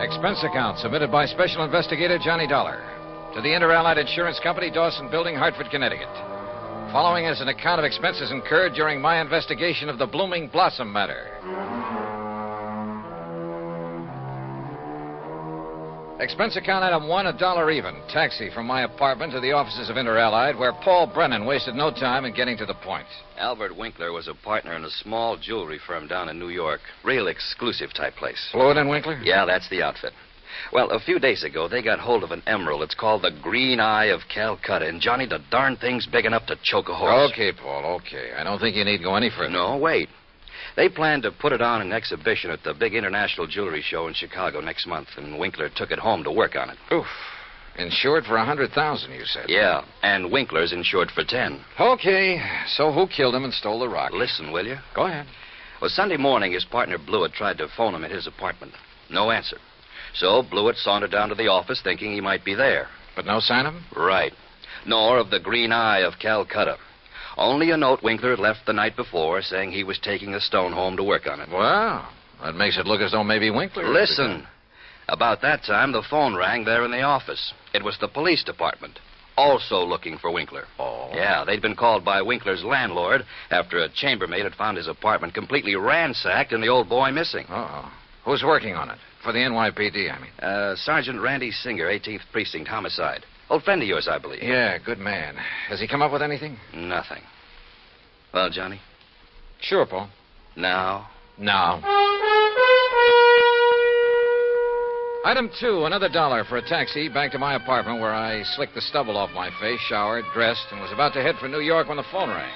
Expense account submitted by Special Investigator Johnny Dollar to the Inter-Allied Insurance Company, Dawson Building, Hartford, Connecticut. Following is an account of expenses incurred during my investigation of the Blooming Blossom matter. Expense account item 1, $1 even. Taxi from my apartment to the offices of Inter-Allied, where Paul Brennan wasted no time in getting to the point. Albert Winkler was a partner in a small jewelry firm down in New York. Real exclusive type place. Fluid and Winkler? Yeah, that's the outfit. Well, a few days ago, they got hold of an emerald. It's called the Green Eye of Calcutta. And, Johnny, the darn thing's big enough to choke a horse. Okay, Paul, okay. I don't think you need to go any further. No, wait. They plan to put it on an exhibition at the big international jewelry show in Chicago next month, and Winkler took it home to work on it. Oof. Insured for $100,000, you said? Yeah, and Winkler's insured for 10. Okay, so who killed him and stole the rock? Listen, will you? Go ahead. Well, Sunday morning, his partner Blewett tried to phone him at his apartment. No answer. So Blewett sauntered down to the office thinking he might be there. But no sign of him? Right. Nor of the Green Eye of Calcutta. Only a note Winkler had left the night before saying he was taking the stone home to work on it. Well, that makes it look as though maybe Winkler... Listen. About that time, the phone rang there in the office. It was the police department, also looking for Winkler. Oh. Yeah, they'd been called by Winkler's landlord after a chambermaid had found his apartment completely ransacked and the old boy missing. Uh-oh. Who's working on it? For the NYPD, I mean. Sergeant Randy Singer, 18th Precinct, homicide. Old friend of yours, I believe. Yeah, good man. Has he come up with anything? Nothing. Well, Johnny? Sure, Paul. Now? Now. Item 2, another $1 for a taxi back to my apartment where I slicked the stubble off my face, showered, dressed, and was about to head for New York when the phone rang.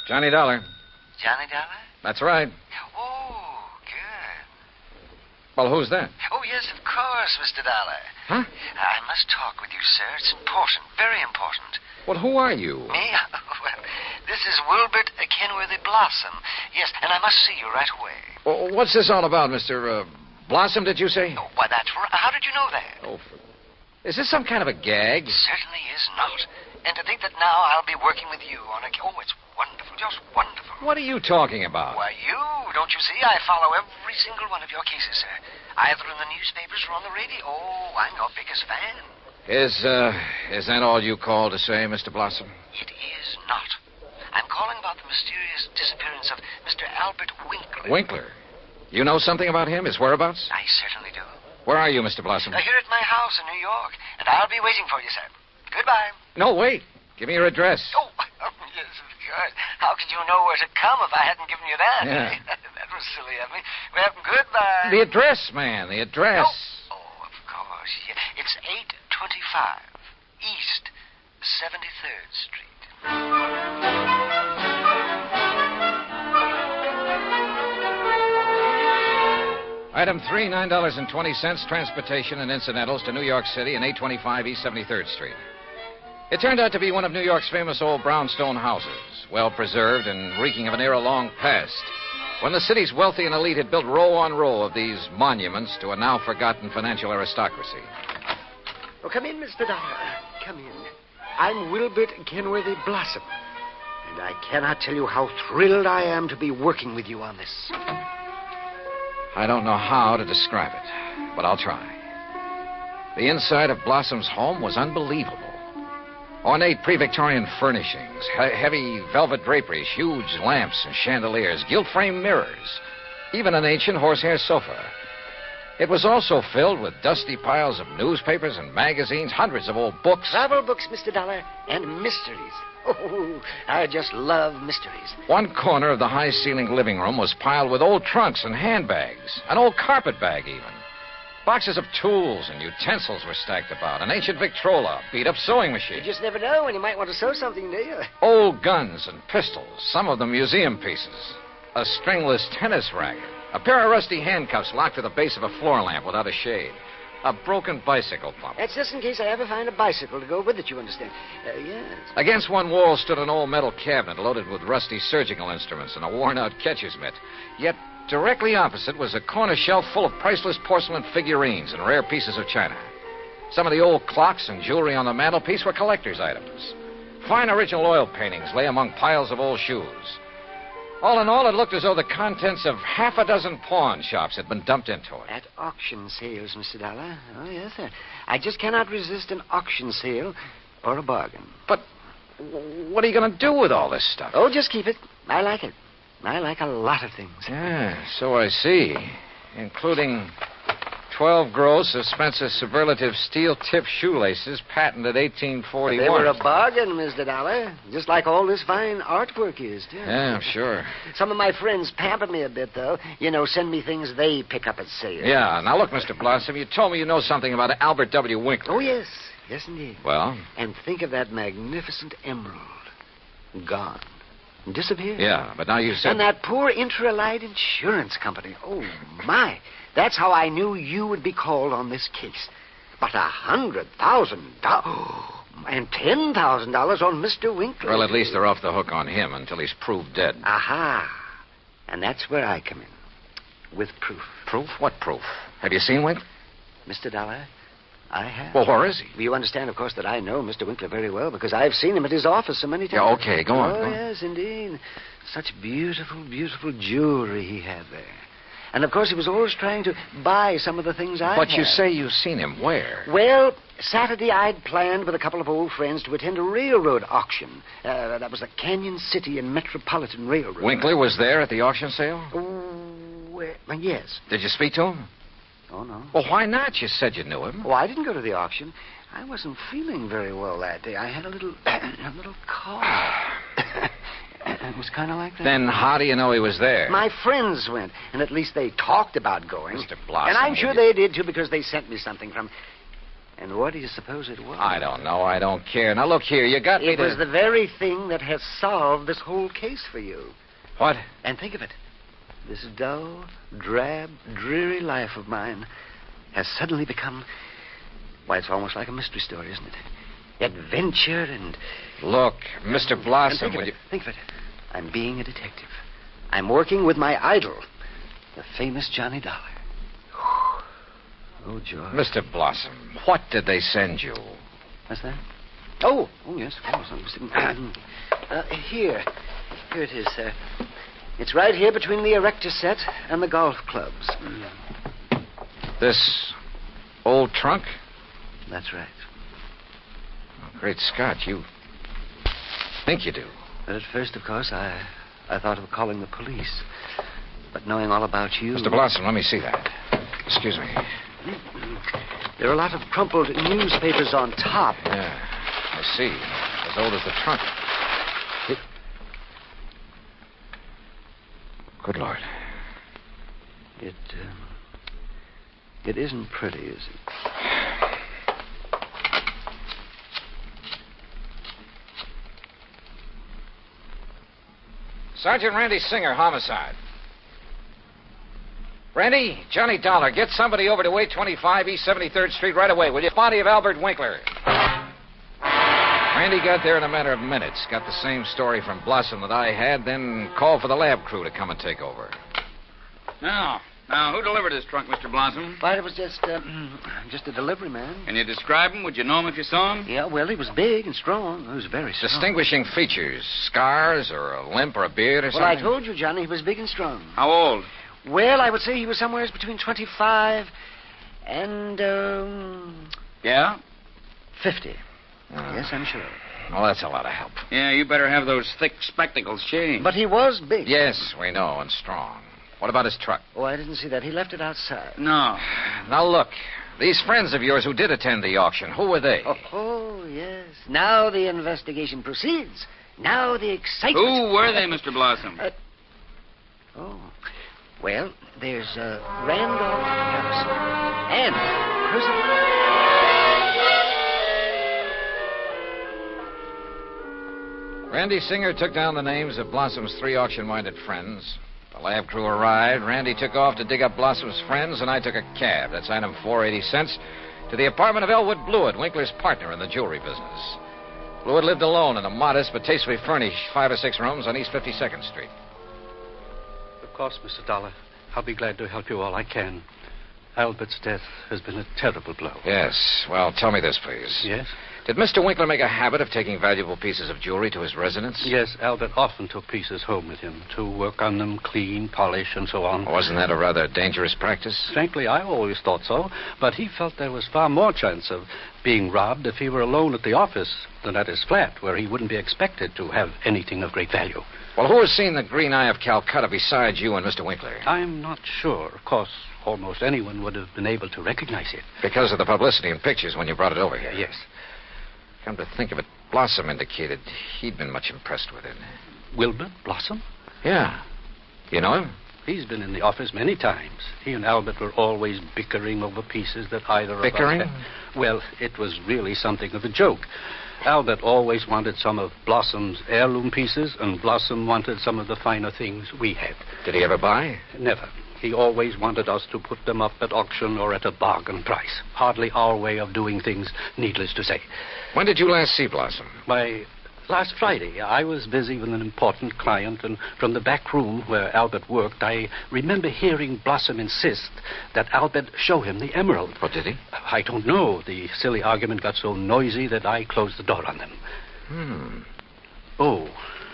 Johnny Dollar. Johnny Dollar? That's right. Oh, good. Well, who's that? Oh, yes, of course, Mr. Dollar. Huh? I must talk with you, sir. It's important, very important. Well, who are you? Me? Well, this is Wilbert Kenworthy Blossom. Yes, and I must see you right away. Well, what's this all about, Mr. Blossom, did you say? Oh, why, that's right. How did you know that? Oh, is this some kind of a gag? Certainly is not. And to think that now I'll be working with you on a... Oh, it's wonderful, just wonderful. What are you talking about? Why, you, don't you see? I follow every single one of your cases, sir. Either in the newspapers or on the radio. Oh, I'm your biggest fan. Is that all you called to say, Mr. Blossom? It is not. I'm calling about the mysterious disappearance of Mr. Albert Winkler. Winkler? You know something about him, his whereabouts? I certainly do. Where are you, Mr. Blossom? Here at my house in New York, and I'll be waiting for you, sir. Goodbye. No, wait. Give me your address. Oh, yes, of course. How could you know where to come if I hadn't given you that? Yeah. That was silly of me. Well, goodbye. The address, man, the address. Oh, of course. Yeah. It's 825 East 73rd Street. Item 3, $9.20, transportation and incidentals to New York City and 825 East 73rd Street. It turned out to be one of New York's famous old brownstone houses, well preserved and reeking of an era long past, when the city's wealthy and elite had built row on row of these monuments to a now forgotten financial aristocracy. Oh, come in, Mr. Dollar. Come in. I'm Wilbert Kenworthy Blossom, and I cannot tell you how thrilled I am to be working with you on this. I don't know how to describe it, but I'll try. The inside of Blossom's home was unbelievable. Ornate pre-Victorian furnishings, heavy velvet draperies, huge lamps and chandeliers, gilt-framed mirrors, even an ancient horsehair sofa. It was also filled with dusty piles of newspapers and magazines, hundreds of old books. Travel books, Mr. Dollar, and mysteries. Oh, I just love mysteries. One corner of the high-ceilinged living room was piled with old trunks and handbags, an old carpet bag even. Boxes of tools and utensils were stacked about, an ancient Victrola, beat-up sewing machine. You just never know when you might want to sew something, do you? Old guns and pistols, some of them museum pieces. A stringless tennis racket. A pair of rusty handcuffs locked to the base of a floor lamp without a shade. A broken bicycle pump. That's just in case I ever find a bicycle to go with it, you understand. Yes. Against one wall stood an old metal cabinet loaded with rusty surgical instruments and a worn-out catcher's mitt. Yet directly opposite was a corner shelf full of priceless porcelain figurines and rare pieces of china. Some of the old clocks and jewelry on the mantelpiece were collector's items. Fine original oil paintings lay among piles of old shoes. All in all, it looked as though the contents of half a dozen pawn shops had been dumped into it. At auction sales, Mr. Dollar. Oh, yes, sir. I just cannot resist an auction sale or a bargain. But what are you going to do with all this stuff? Oh, just keep it. I like it. I like a lot of things. Yeah, so I see. Including 12 gross suspensive superlative steel-tipped shoelaces patented 1841. They were a bargain, Mr. Dollar. Just like all this fine artwork is, too. Yeah, I'm sure. Some of my friends pamper me a bit, though. You know, send me things they pick up at sale. Yeah, now look, Mr. Blossom, you told me you know something about Albert W. Winkler. Oh, yes. Yes, indeed. Well? And think of that magnificent emerald. Gone. Disappeared. Yeah, but now you said... And that poor Intralite Insurance Company. Oh, my. That's how I knew you would be called on this case. But $100,000... and $10,000 on Mr. Winkler. Well, at least they're off the hook on him until he's proved dead. Aha. And that's where I come in. With proof. Proof? What proof? Have you seen Winkler? Mr. Dollar, I have. Well, where is he? You understand, of course, that I know Mr. Winkler very well because I've seen him at his office so many times. Yeah, okay, go on. Oh, go on. Yes, indeed. Such beautiful, beautiful jewelry he had there. And, of course, he was always trying to buy some of the things I But had. you say you've seen him where? Well, Saturday I'd planned with a couple of old friends to attend a railroad auction. That was the Canyon City and Metropolitan Railroad. Winkler was there at the auction sale? Yes. Did you speak to him? Oh, no. Well, why not? You said you knew him. Oh, I didn't go to the auction. I wasn't feeling very well that day. I had a little cough. It was kind of like that. Then how do you know he was there? My friends went, and at least they talked about going. Mr. Blossom. And I'm sure they did, too, because they sent me something from... And what do you suppose it was? I don't know. I don't care. Now, look here. You got me It was the very thing that has solved this whole case for you. What? And think of it. This dull, drab, dreary life of mine has suddenly become... Why, it's almost like a mystery story, isn't it? Adventure and... Look, Mr. Blossom, Think of it. I'm being a detective. I'm working with my idol, the famous Johnny Dollar. Oh, George. Mr. Blossom, what did they send you? What's that? Oh, yes, of course. Here it is, sir. It's right here between the erector set and the golf clubs. This old trunk? That's right. Oh, great Scott, you think you do. But at first, of course, I thought of calling the police. But knowing all about you... Mr. Blossom, let me see that. Excuse me. There are a lot of crumpled newspapers on top. Yeah, I see. As old as the trunk. Good Lord. It isn't pretty, is it? Sergeant Randy Singer, homicide. Randy, Johnny Dollar, get somebody over to 825 East 73rd Street right away, will you? Body of Albert Winkler. Randy got there in a matter of minutes. Got the same story from Blossom that I had, then called for the lab crew to come and take over. Now, who delivered this trunk, Mr. Blossom? Why, it was just a delivery man. Can you describe him? Would you know him if you saw him? Yeah, well, he was big and strong. He was very strong. Distinguishing features, scars or a limp or a beard or something? Well, I told you, Johnny, he was big and strong. How old? Well, I would say he was somewhere between 25 and, Yeah? 50. Yes, I'm sure. Well, that's a lot of help. Yeah, you better have those thick spectacles changed. But he was big. Yes, we know, and strong. What about his truck? Oh, I didn't see that. He left it outside. No. Now, look. These friends of yours who did attend the auction, who were they? Oh, yes. Now the investigation proceeds. Now the excitement... Who were they, Mr. Blossom? Well, there's Randolph Harrison and Prison. Randy Singer took down the names of Blossom's 3 auction-minded friends. The lab crew arrived. Randy took off to dig up Blossom's friends, and I took a cab. That's item 480 cents to the apartment of Elwood Blewett, Winkler's partner in the jewelry business. Blewett lived alone in a modest but tastefully furnished 5 or 6 rooms on East 52nd Street. Of course, Mr. Dollar. I'll be glad to help you all I can. Albert's death has been a terrible blow. Yes. Well, tell me this, please. Yes? Did Mr. Winkler make a habit of taking valuable pieces of jewelry to his residence? Yes, Albert often took pieces home with him to work on them, clean, polish, and so on. Wasn't that a rather dangerous practice? Frankly, I always thought so, but he felt there was far more chance of being robbed if he were alone at the office than at his flat, where he wouldn't be expected to have anything of great value. Well, who has seen the Green Eye of Calcutta besides you and Mr. Winkler? I'm not sure. Of course, almost anyone would have been able to recognize it. Because of the publicity and pictures when you brought it over here. Yes. Come to think of it, Blossom indicated he'd been much impressed with it. Wilbur Blossom? Yeah. You know him? He's been in the office many times. He and Albert were always bickering over pieces that either Bickering? of us had. Well, it was really something of a joke. Albert always wanted some of Blossom's heirloom pieces, and Blossom wanted some of the finer things we had. Did he ever buy? Never. He always wanted us to put them up at auction or at a bargain price. Hardly our way of doing things, needless to say. When did you last see Blossom? Why, last Friday. I was busy with an important client, and from the back room where Albert worked, I remember hearing Blossom insist that Albert show him the emerald. What did he? I don't know. The silly argument got so noisy that I closed the door on them. Oh,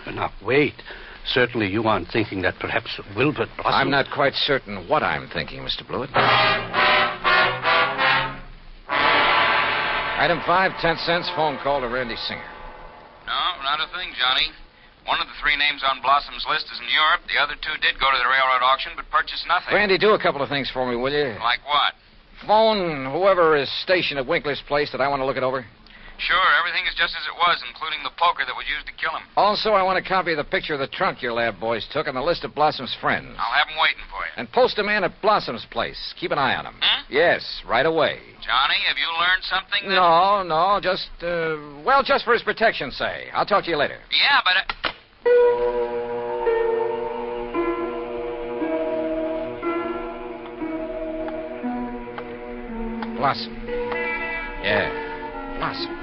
now wait. Certainly you aren't thinking that perhaps Wilbur Blossom... I'm not quite certain what I'm thinking, Mr. Blewett. Item 5, 10 cents, phone call to Randy Singer. No, not a thing, Johnny. One of the 3 names on Blossom's list is in Europe. The other 2 did go to the railroad auction, but purchased nothing. Randy, do a couple of things for me, will you? Like what? Phone whoever is stationed at Winkler's place that I want to look it over. Sure, everything is just as it was, including the poker that was used to kill him. Also, I want a copy of the picture of the trunk your lab boys took and the list of Blossom's friends. I'll have them waiting for you. And post a man at Blossom's place. Keep an eye on him. Yes, right away. Johnny, have you learned something that... No, just, just for his protection, say. I'll talk to you later. Yeah, but... Blossom. Yeah, Blossom.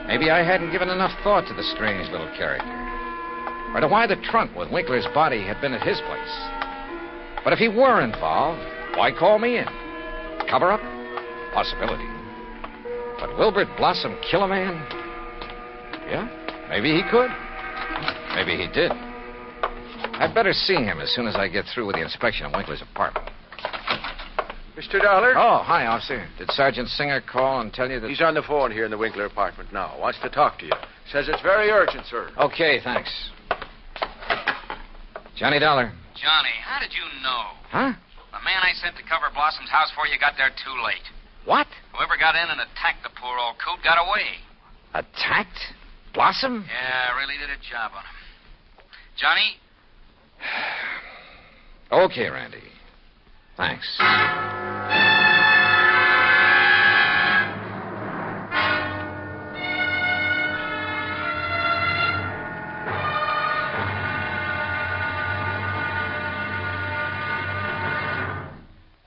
Maybe I hadn't given enough thought to the strange little character. Or to why the trunk with Winkler's body had been at his place. But if he were involved, why call me in? Cover up? Possibility. But Wilbert Blossom kill a man? Yeah, maybe he could. Maybe he did. I'd better see him as soon as I get through with the inspection of Winkler's apartment. Mr. Dollar? Oh, hi, officer. Did Sergeant Singer call and tell you that... He's on the phone here in the Winkler apartment now. Wants to talk to you. Says it's very urgent, sir. Okay, thanks. Johnny Dollar. Johnny, how did you know? Huh? The man I sent to cover Blossom's house for you got there too late. What? Whoever got in and attacked the poor old coot got away. Attacked? Blossom? Yeah, really did a job on him. Johnny? Okay, Randy. Thanks.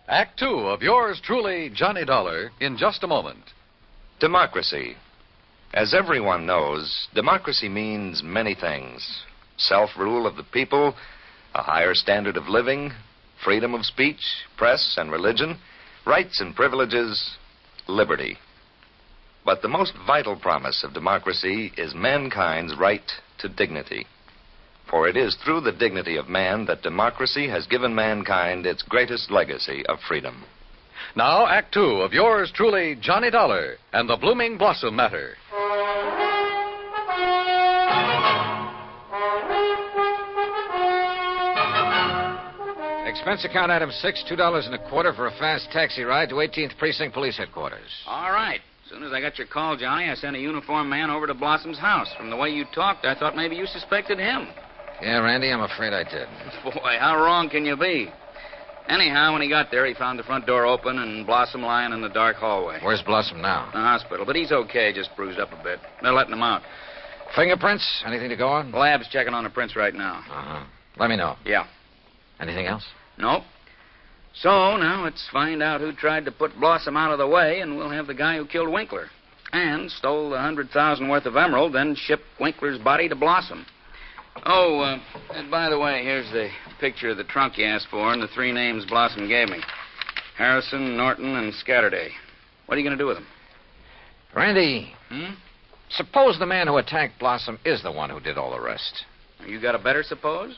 Act 2 of yours truly, Johnny Dollar, in just a moment. Democracy. As everyone knows, democracy means many things. Self-rule of the people, a higher standard of living, freedom of speech, press and religion, rights and privileges, liberty. But the most vital promise of democracy is mankind's right to dignity. For it is through the dignity of man that democracy has given mankind its greatest legacy of freedom. Now, Act 2 of yours truly, Johnny Dollar, and the Blooming Blossom Matter. Expense account item 6, $2.25 for a fast taxi ride to 18th Precinct Police Headquarters. All right. As soon as I got your call, Johnny, I sent a uniformed man over to Blossom's house. From the way you talked, I thought maybe you suspected him. Yeah, Randy, I'm afraid I did. Boy, how wrong can you be? Anyhow, when he got there, he found the front door open and Blossom lying in the dark hallway. Where's Blossom now? The hospital, but he's okay, just bruised up a bit. They're letting him out. Fingerprints? Anything to go on? The lab's checking on the prints right now. Uh-huh. Let me know. Yeah. Anything else? Nope. So, now let's find out who tried to put Blossom out of the way, and we'll have the guy who killed Winkler. And stole the $100,000 worth of emerald, then shipped Winkler's body to Blossom. Oh, and by the way, here's the picture of the trunk you asked for and the 3 names Blossom gave me. Harrison, Norton, and Scatterday. What are you going to do with them? Randy, suppose the man who attacked Blossom is the one who did all the rest. You got a better suppose?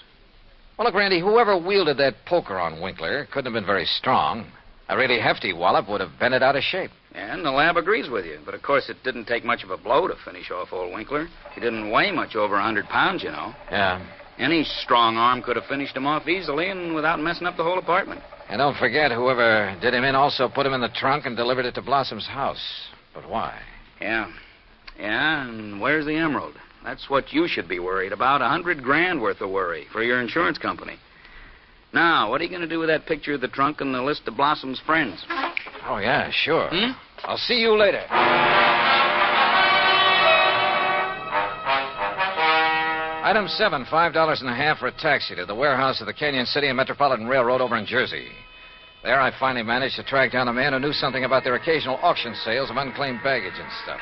Well, look, Randy, whoever wielded that poker on Winkler couldn't have been very strong. A really hefty wallop would have bent it out of shape. And the lab agrees with you. But, of course, it didn't take much of a blow to finish off old Winkler. He didn't weigh much over 100 pounds, you know. Yeah. Any strong arm could have finished him off easily and without messing up the whole apartment. And don't forget, whoever did him in also put him in the trunk and delivered it to Blossom's house. But why? Yeah. Yeah, and where's the emerald? That's what you should be worried about. $100,000 worth of worry for your insurance company. Now, what are you going to do with that picture of the trunk and the list of Blossom's friends? Oh, yeah, sure. I'll see you later. Item 7, $5.50 for a taxi to the warehouse of the Canyon City and Metropolitan Railroad over in Jersey. There I finally managed to track down a man who knew something about their occasional auction sales of unclaimed baggage and stuff.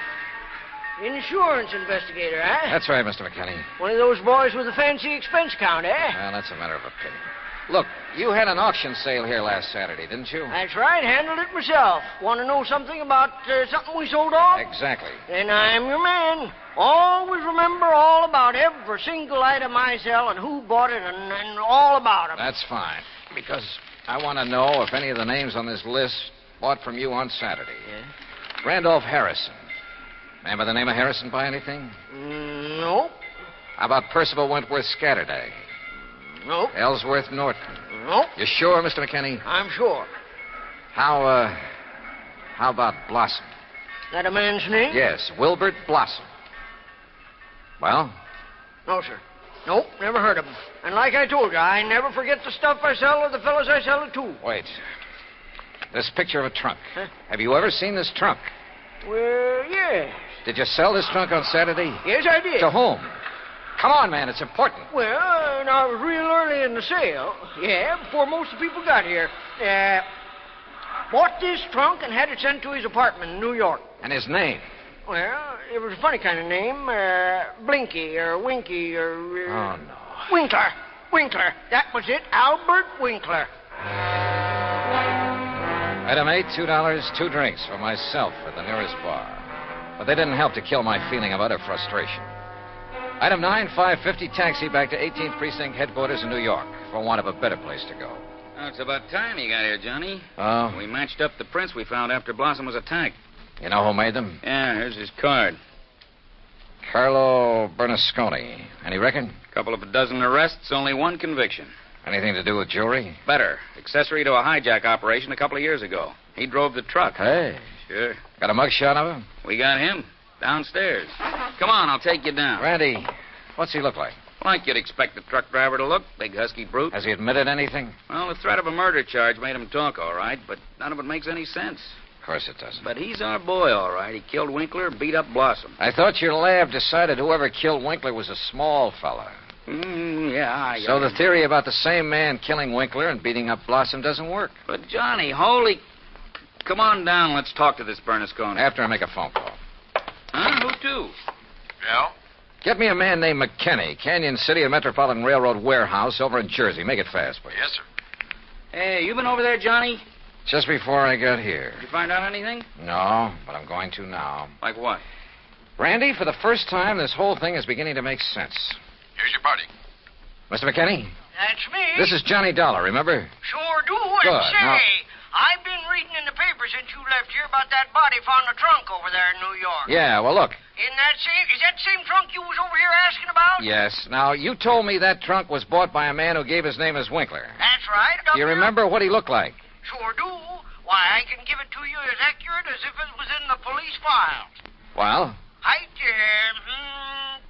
Insurance investigator, eh? That's right, Mr. McKinney. One of those boys with a fancy expense account, eh? Well, that's a matter of opinion. Look, you had an auction sale here last Saturday, didn't you? That's right. Handled it myself. Want to know something about something we sold off? Exactly. Then I'm your man. Always remember all about every single item I sell and who bought it and all about them. That's fine. Because I want to know if any of the names on this list bought from you on Saturday. Yeah? Randolph Harrison. Man by the name of Harrison buy anything? No. How about Percival Wentworth Scatterday? No. Ellsworth Norton? No. You sure, Mr. McKinney? I'm sure. How about Blossom? That a man's name? Yes, Wilbert Blossom. Well? No, sir. Nope, never heard of him. And like I told you, I never forget the stuff I sell or the fellows I sell it to. Wait. This picture of a trunk. Huh? Have you ever seen this trunk? Well, yes. Did you sell this trunk on Saturday? Yes, I did. To whom? Come on, man, it's important. Well, I was real early in the sale. Yeah, before most of the people got here. Bought this trunk and had it sent to his apartment in New York. And his name? Well, it was a funny kind of name. Blinky or Winky or... Oh, no. Winkler. Winkler. That was it. Albert Winkler. Item 8, $2, 2 drinks for myself at the nearest bar. But they didn't help to kill my feeling of utter frustration. Item 9, $5.50 taxi back to 18th Precinct headquarters in New York for want of a better place to go. Oh, it's about time you got here, Johnny. Oh? We matched up the prints we found after Blossom was attacked. You know who made them? Yeah, here's his card. Carlo Bernasconi. Any reckon? Couple of a dozen arrests, only one conviction. Anything to do with jewelry? Better. Accessory to a hijack operation a couple of years ago. He drove the truck. Hey. Sure. Got a mugshot of him? We got him. Downstairs. Come on, I'll take you down. Randy, what's he look like? Like you'd expect the truck driver to look. Big husky brute. Has he admitted anything? Well, the threat of a murder charge made him talk, all right, but none of it makes any sense. Of course it doesn't. But he's our boy, all right. He killed Winkler, beat up Blossom. I thought your lab decided whoever killed Winkler was a small fella. Yeah. So the theory about the same man killing Winkler and beating up Blossom doesn't work. But, Johnny, holy... Come on down. Let's talk to this Bernasconi. After I make a phone call. Huh? Who to? Yeah? Get me a man named McKinney, Canyon City and Metropolitan Railroad warehouse over in Jersey. Make it fast, please. Yes, sir. Hey, you been over there, Johnny? Just before I got here. Did you find out anything? No, but I'm going to now. Like what? Randy, for the first time, this whole thing is beginning to make sense. Here's your party. Mr. McKinney? That's me. This is Johnny Dollar, remember? Sure do. Good. And say, Now... I've been reading in the paper since you left here about that body found in the trunk over there in New York. Yeah, well, look. Is that the same trunk you was over here asking about? Yes. Now, you told me that trunk was bought by a man who gave his name as Winkler. That's right. Do you remember what he looked like? Sure do. Why, I can give it to you as accurate as if it was in the police files. Well? Height, 5'9",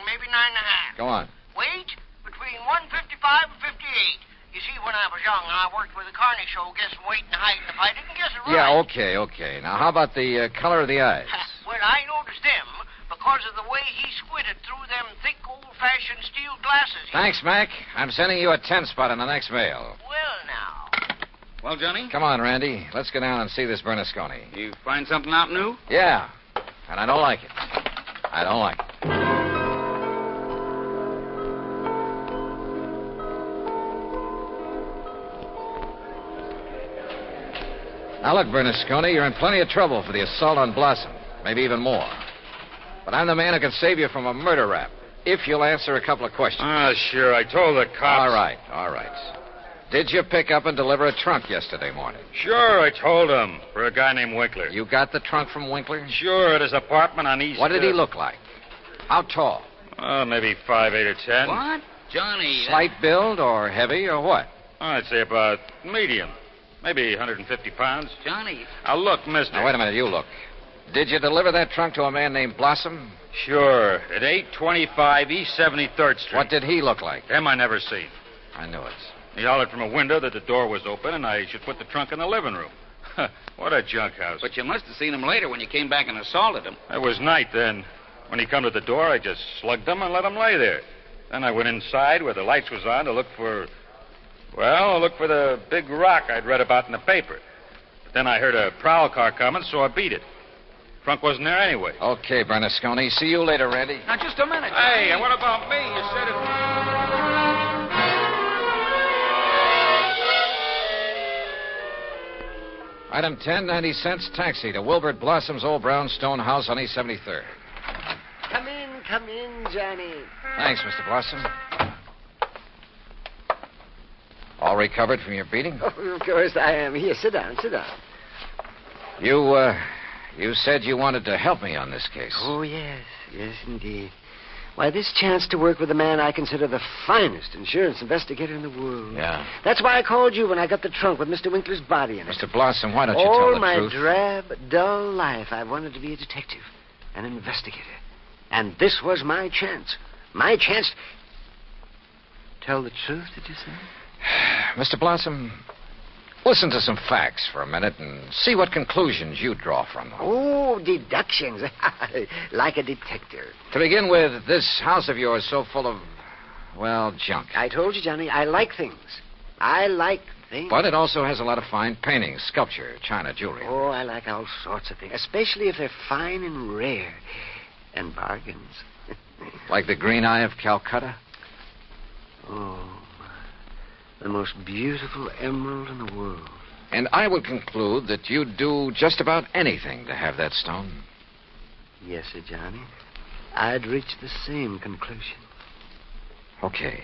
maybe 9.5. Go on. Weight, between 155 and 58. You see, when I was young, I worked with a carny show guessing weight and height, and if I didn't guess it right... Yeah, okay. Now, how about the color of the eyes? Well, I noticed them because of the way he squinted through them thick, old-fashioned steel glasses. Thanks, Mac. I'm sending you a 10-spot in the next mail. Well, now... Well, Johnny? Come on, Randy. Let's go down and see this Bernasconi. You find something out new? Yeah, and I don't like it. I don't like it. Now, look, Bernasconi, you're in plenty of trouble for the assault on Blossom. Maybe even more. But I'm the man who can save you from a murder rap, if you'll answer a couple of questions. Ah, sure. I told the cops. All right. Did you pick up and deliver a trunk yesterday morning? Sure, I told him. For a guy named Winkler. You got the trunk from Winkler? Sure, at his apartment on East... What did he look like? How tall? Maybe 5'8" or 10. What? Johnny... Slight build or heavy or what? I'd say about medium. Maybe 150 pounds. Johnny... Now, look, mister... Now, wait a minute, you look. Did you deliver that trunk to a man named Blossom? Sure, at 825 East 73rd Street. What did he look like? Him I never seen. I knew it. He hollered from a window that the door was open and I should put the trunk in the living room. What a junk house. But you must have seen him later when you came back and assaulted him. It was night then. When he come to the door, I just slugged him and let him lay there. Then I went inside where the lights was on to look for... Well, look for the big rock I'd read about in the paper. But then I heard a prowl car coming, so I beat it. Trunk wasn't there anyway. Okay, Bernasconi. See you later, Randy. Now, just a minute. Hey, and what about me? You said it... Item 10, 90 cents, taxi to Wilbert Blossom's old brownstone house on East 73rd. Come in, Johnny. Thanks, Mr. Blossom. All recovered from your beating? Oh, of course I am. Here, sit down. You said you wanted to help me on this case. Oh, yes, indeed. Why, this chance to work with a man I consider the finest insurance investigator in the world. Yeah. That's why I called you when I got the trunk with Mr. Winkler's body in it. Mr. Blossom, why don't you tell the All truth? my drab, dull life, I wanted to be a detective, an investigator. And this was my chance. My chance... Tell the truth, did you say? Mr. Blossom, listen to some facts for a minute and see what conclusions you draw from them. Oh, deductions. Like a detective. To begin with, this house of yours so full of, well, junk. I told you, Johnny, I like things. I like things. But it also has a lot of fine paintings, sculpture, china, jewelry. Oh, I like all sorts of things, especially if they're fine and rare. And bargains. Like the Green Eye of Calcutta? Oh, the most beautiful emerald in the world. And I would conclude that you'd do just about anything to have that stone. Yes, sir, Johnny. I'd reach the same conclusion. Okay.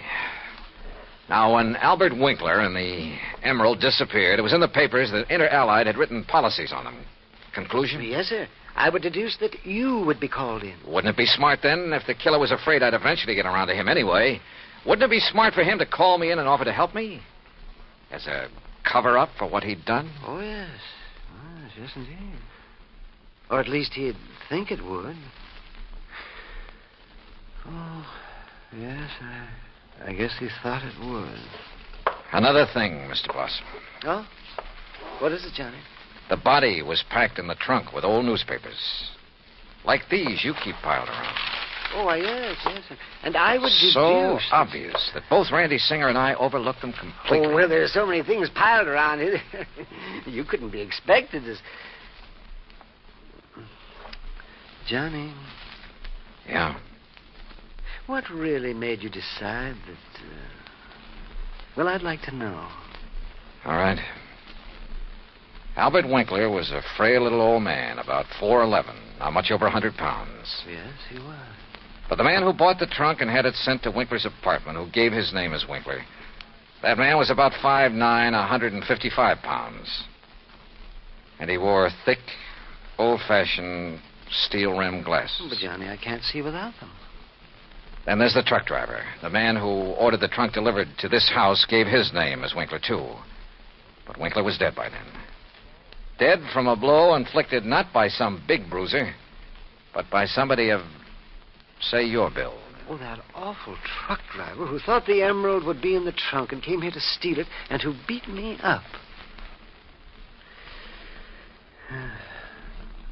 Now, when Albert Winkler and the emerald disappeared, it was in the papers that Inter Allied had written policies on them. Conclusion? Yes, sir. I would deduce that you would be called in. Wouldn't it be smart, then, if the killer was afraid I'd eventually get around to him anyway? Wouldn't it be smart for him to call me in and offer to help me? As a cover-up for what he'd done? Oh, yes. Yes, indeed. Or at least he'd think it would. Oh, yes, I guess he thought it would. Another thing, Mr. Blossom. Oh? What is it, Johnny? The body was packed in the trunk with old newspapers. Like these you keep piled around. Oh, why, yes. And I would deduce... So obvious that both Randy Singer and I overlooked them completely. Oh, well, there's so many things piled around here. You couldn't be expected to... Johnny. Yeah? What really made you decide that... Well, I'd like to know. All right. Albert Winkler was a frail little old man, about 4'11", not much over 100 pounds. Yes, he was. But the man who bought the trunk and had it sent to Winkler's apartment, who gave his name as Winkler, that man was about 5'9", 155 pounds. And he wore thick, old-fashioned steel-rimmed glasses. But, Johnny, I can't see without them. Then there's the truck driver. The man who ordered the trunk delivered to this house gave his name as Winkler, too. But Winkler was dead by then. Dead from a blow inflicted not by some big bruiser, but by somebody of, say, your build. Oh, that awful truck driver who thought the emerald would be in the trunk and came here to steal it and who beat me up.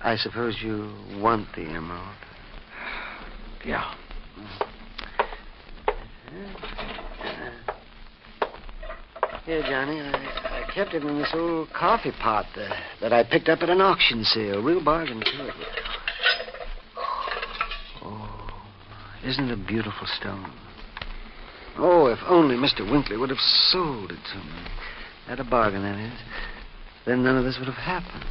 I suppose you want the emerald. Yeah. Here, Johnny, I kept it in this old coffee pot that I picked up at an auction sale. Real bargain, too. Oh, isn't it a beautiful stone? Oh, if only Mr. Winkler would have sold it to me. At a bargain, that is. Then none of this would have happened.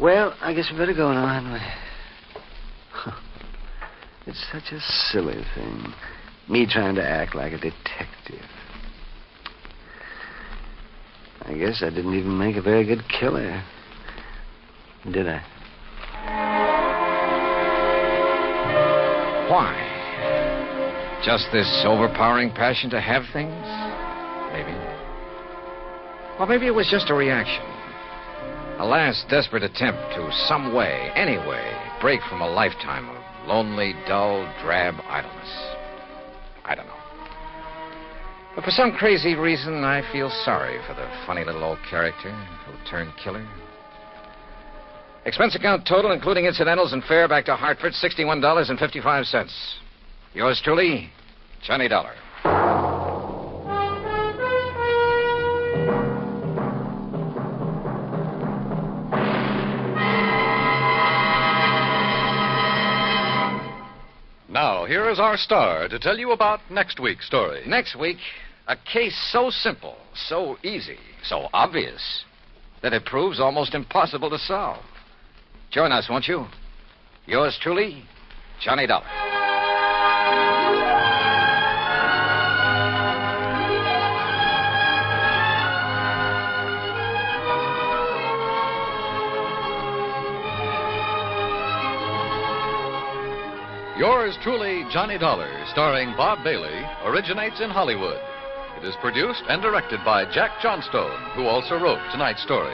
Well, I guess we better go now, hadn't we? It's such a silly thing. Me trying to act like a detective. I guess I didn't even make a very good killer. Did I? Why? Just this overpowering passion to have things? Maybe. Or maybe it was just a reaction. A last desperate attempt to some way, any way, break from a lifetime of lonely, dull, drab idleness. I don't know. But for some crazy reason, I feel sorry for the funny little old character who turned killer. Expense account total, including incidentals and fare back to Hartford, $61.55. Yours truly, Johnny Dollar. Now, here is our star to tell you about next week's story. Next week, a case so simple, so easy, so obvious, that it proves almost impossible to solve. Join us, won't you? Yours truly, Johnny Dollar. Yours truly, Johnny Dollar, starring Bob Bailey, originates in Hollywood. It is produced and directed by Jack Johnstone, who also wrote tonight's story.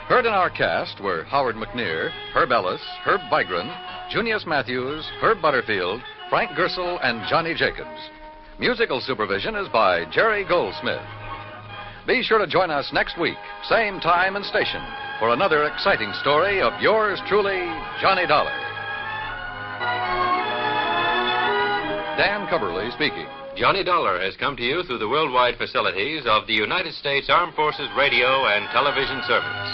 Heard in our cast were Howard McNear, Herb Ellis, Herb Vigran, Junius Matthews, Herb Butterfield, Frank Gersel, and Johnny Jacobs. Musical supervision is by Jerry Goldsmith. Be sure to join us next week, same time and station, for another exciting story of yours truly, Johnny Dollar. Dan Cubberly speaking. Johnny Dollar has come to you through the worldwide facilities of the United States Armed Forces Radio and Television Service.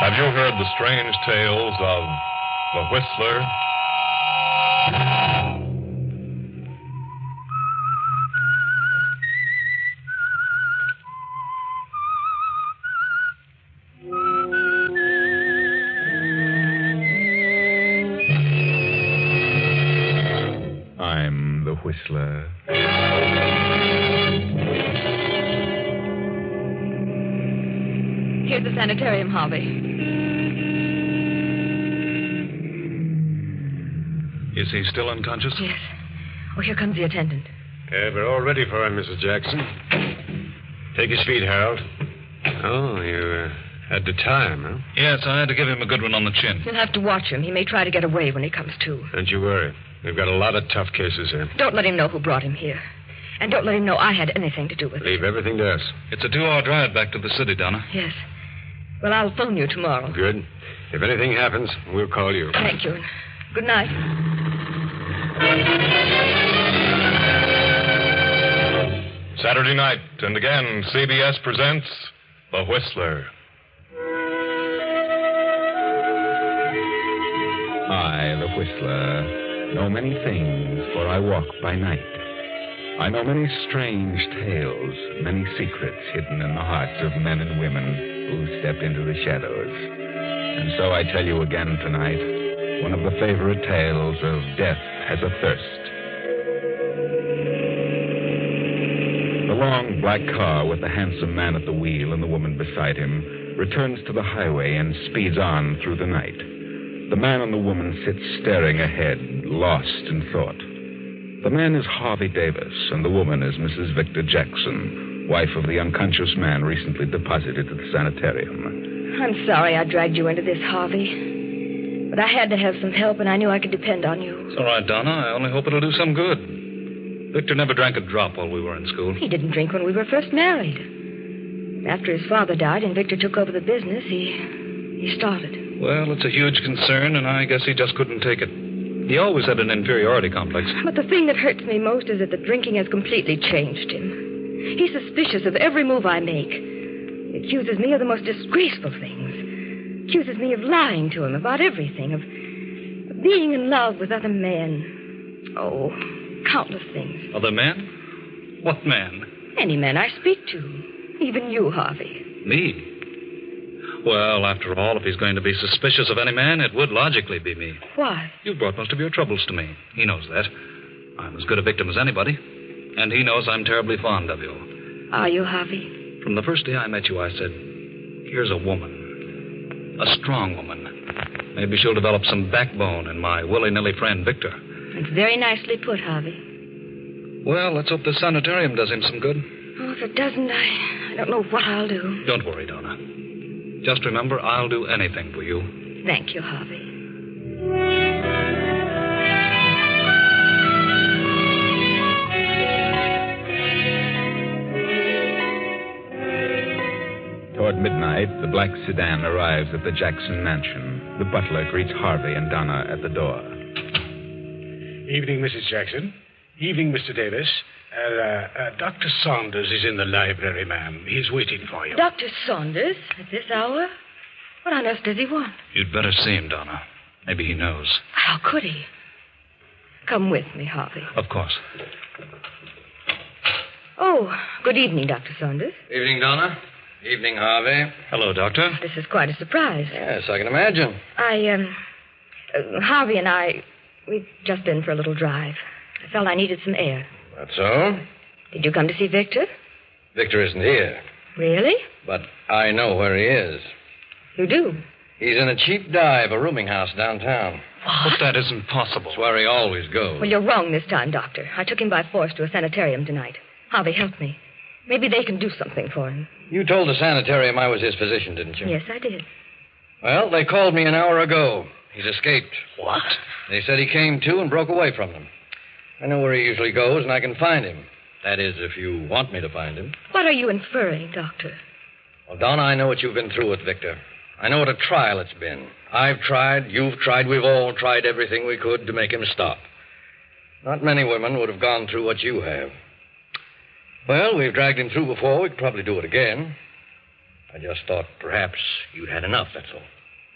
Have you heard the strange tales of the Whistler? I'm the Whistler. Here's the sanitarium, Harvey. Is he still unconscious? Yes. Oh, here comes the attendant. We're all ready for him, Mrs. Jackson. Take his feet, Harold. Oh, you had the time, huh? Yes, I had to give him a good one on the chin. You'll have to watch him. He may try to get away when he comes to. Don't you worry. We've got a lot of tough cases here. Don't let him know who brought him here. And don't let him know I had anything to do with it. Leave everything to us. It's a 2-hour drive back to the city, Donna. Yes. Well, I'll phone you tomorrow. Good. If anything happens, we'll call you. Thank you. Good night. Saturday night, and again, CBS presents The Whistler. I, the Whistler, know many things, for I walk by night. I know many strange tales, many secrets hidden in the hearts of men and women who step into the shadows. And so I tell you again tonight, one of the favorite tales of Death Has a Thirst. The long black car with the handsome man at the wheel and the woman beside him returns to the highway and speeds on through the night. The man and the woman sit staring ahead, lost in thought. The man is Harvey Davis, and the woman is Mrs. Victor Jackson, wife of the unconscious man recently deposited at the sanitarium. I'm sorry I dragged you into this, Harvey. But I had to have some help, and I knew I could depend on you. It's all right, Donna. I only hope it'll do some good. Victor never drank a drop while we were in school. He didn't drink when we were first married. After his father died and Victor took over the business, he started. Well, it's a huge concern, and I guess he just couldn't take it. He always had an inferiority complex. But the thing that hurts me most is that the drinking has completely changed him. He's suspicious of every move I make. He accuses me of the most disgraceful things. Accuses me of lying to him about everything, of being in love with other men. Oh, countless things. Other men? What men? Any men I speak to. Even you, Harvey. Me? Well, after all, if he's going to be suspicious of any man, it would logically be me. Why? You've brought most of your troubles to me. He knows that. I'm as good a victim as anybody. And he knows I'm terribly fond of you. Are you, Harvey? From the first day I met you, I said, here's a woman. A strong woman. Maybe she'll develop some backbone in my willy-nilly friend, Victor. It's very nicely put, Harvey. Well, let's hope the sanitarium does him some good. Oh, if it doesn't, I don't know what I'll do. Don't worry, Donna. Just remember, I'll do anything for you. Thank you, Harvey. Toward midnight, the black sedan arrives at the Jackson mansion. The butler greets Harvey and Donna at the door. Evening, Mrs. Jackson. Evening, Mr. Davis. Dr. Saunders is in the library, ma'am. He's waiting for you. Dr. Saunders? At this hour? What on earth does he want? You'd better see him, Donna. Maybe he knows. How could he? Come with me, Harvey. Of course. Oh, good evening, Dr. Saunders. Evening, Donna. Evening, Harvey. Hello, Doctor. This is quite a surprise. Yes, I can imagine. Harvey and I, we've just been for a little drive. I felt I needed some air. That's so? Did you come to see Victor? Victor isn't here. Really? But I know where he is. You do? He's in a cheap dive, a rooming house downtown. What? But that isn't possible. That's where he always goes. Well, you're wrong this time, Doctor. I took him by force to a sanitarium tonight. Harvey, help me. Maybe they can do something for him. You told the sanitarium I was his physician, didn't you? Yes, I did. Well, they called me an hour ago. He's escaped. What? They said he came to and broke away from them. I know where he usually goes, and I can find him. That is, if you want me to find him. What are you inferring, Doctor? Well, Donna, I know what you've been through with Victor. I know what a trial it's been. I've tried, you've tried, we've all tried everything we could to make him stop. Not many women would have gone through what you have. Well, we've dragged him through before. We could probably do it again. I just thought perhaps you'd had enough, that's all.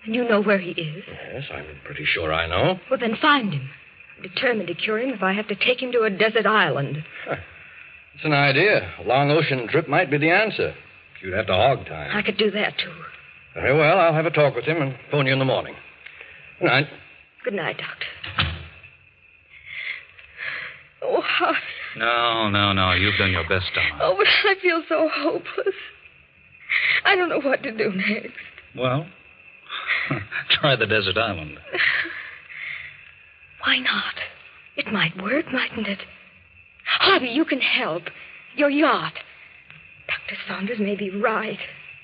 And you know where he is? Yes, I'm pretty sure I know. Well, then find him. I'm determined to cure him if I have to take him to a desert island. It's an idea. A long ocean trip might be the answer. You'd have to hog time. I could do that, too. Very well. I'll have a talk with him and phone you in the morning. Good night. Good night, Doctor. Oh, Harvey. No. You've done your best, Donna. Oh, but I feel so hopeless. I don't know what to do next. Well, try the desert island. Why not? It might work, mightn't it? Harvey, you can help. Your yacht. Dr. Saunders may be right.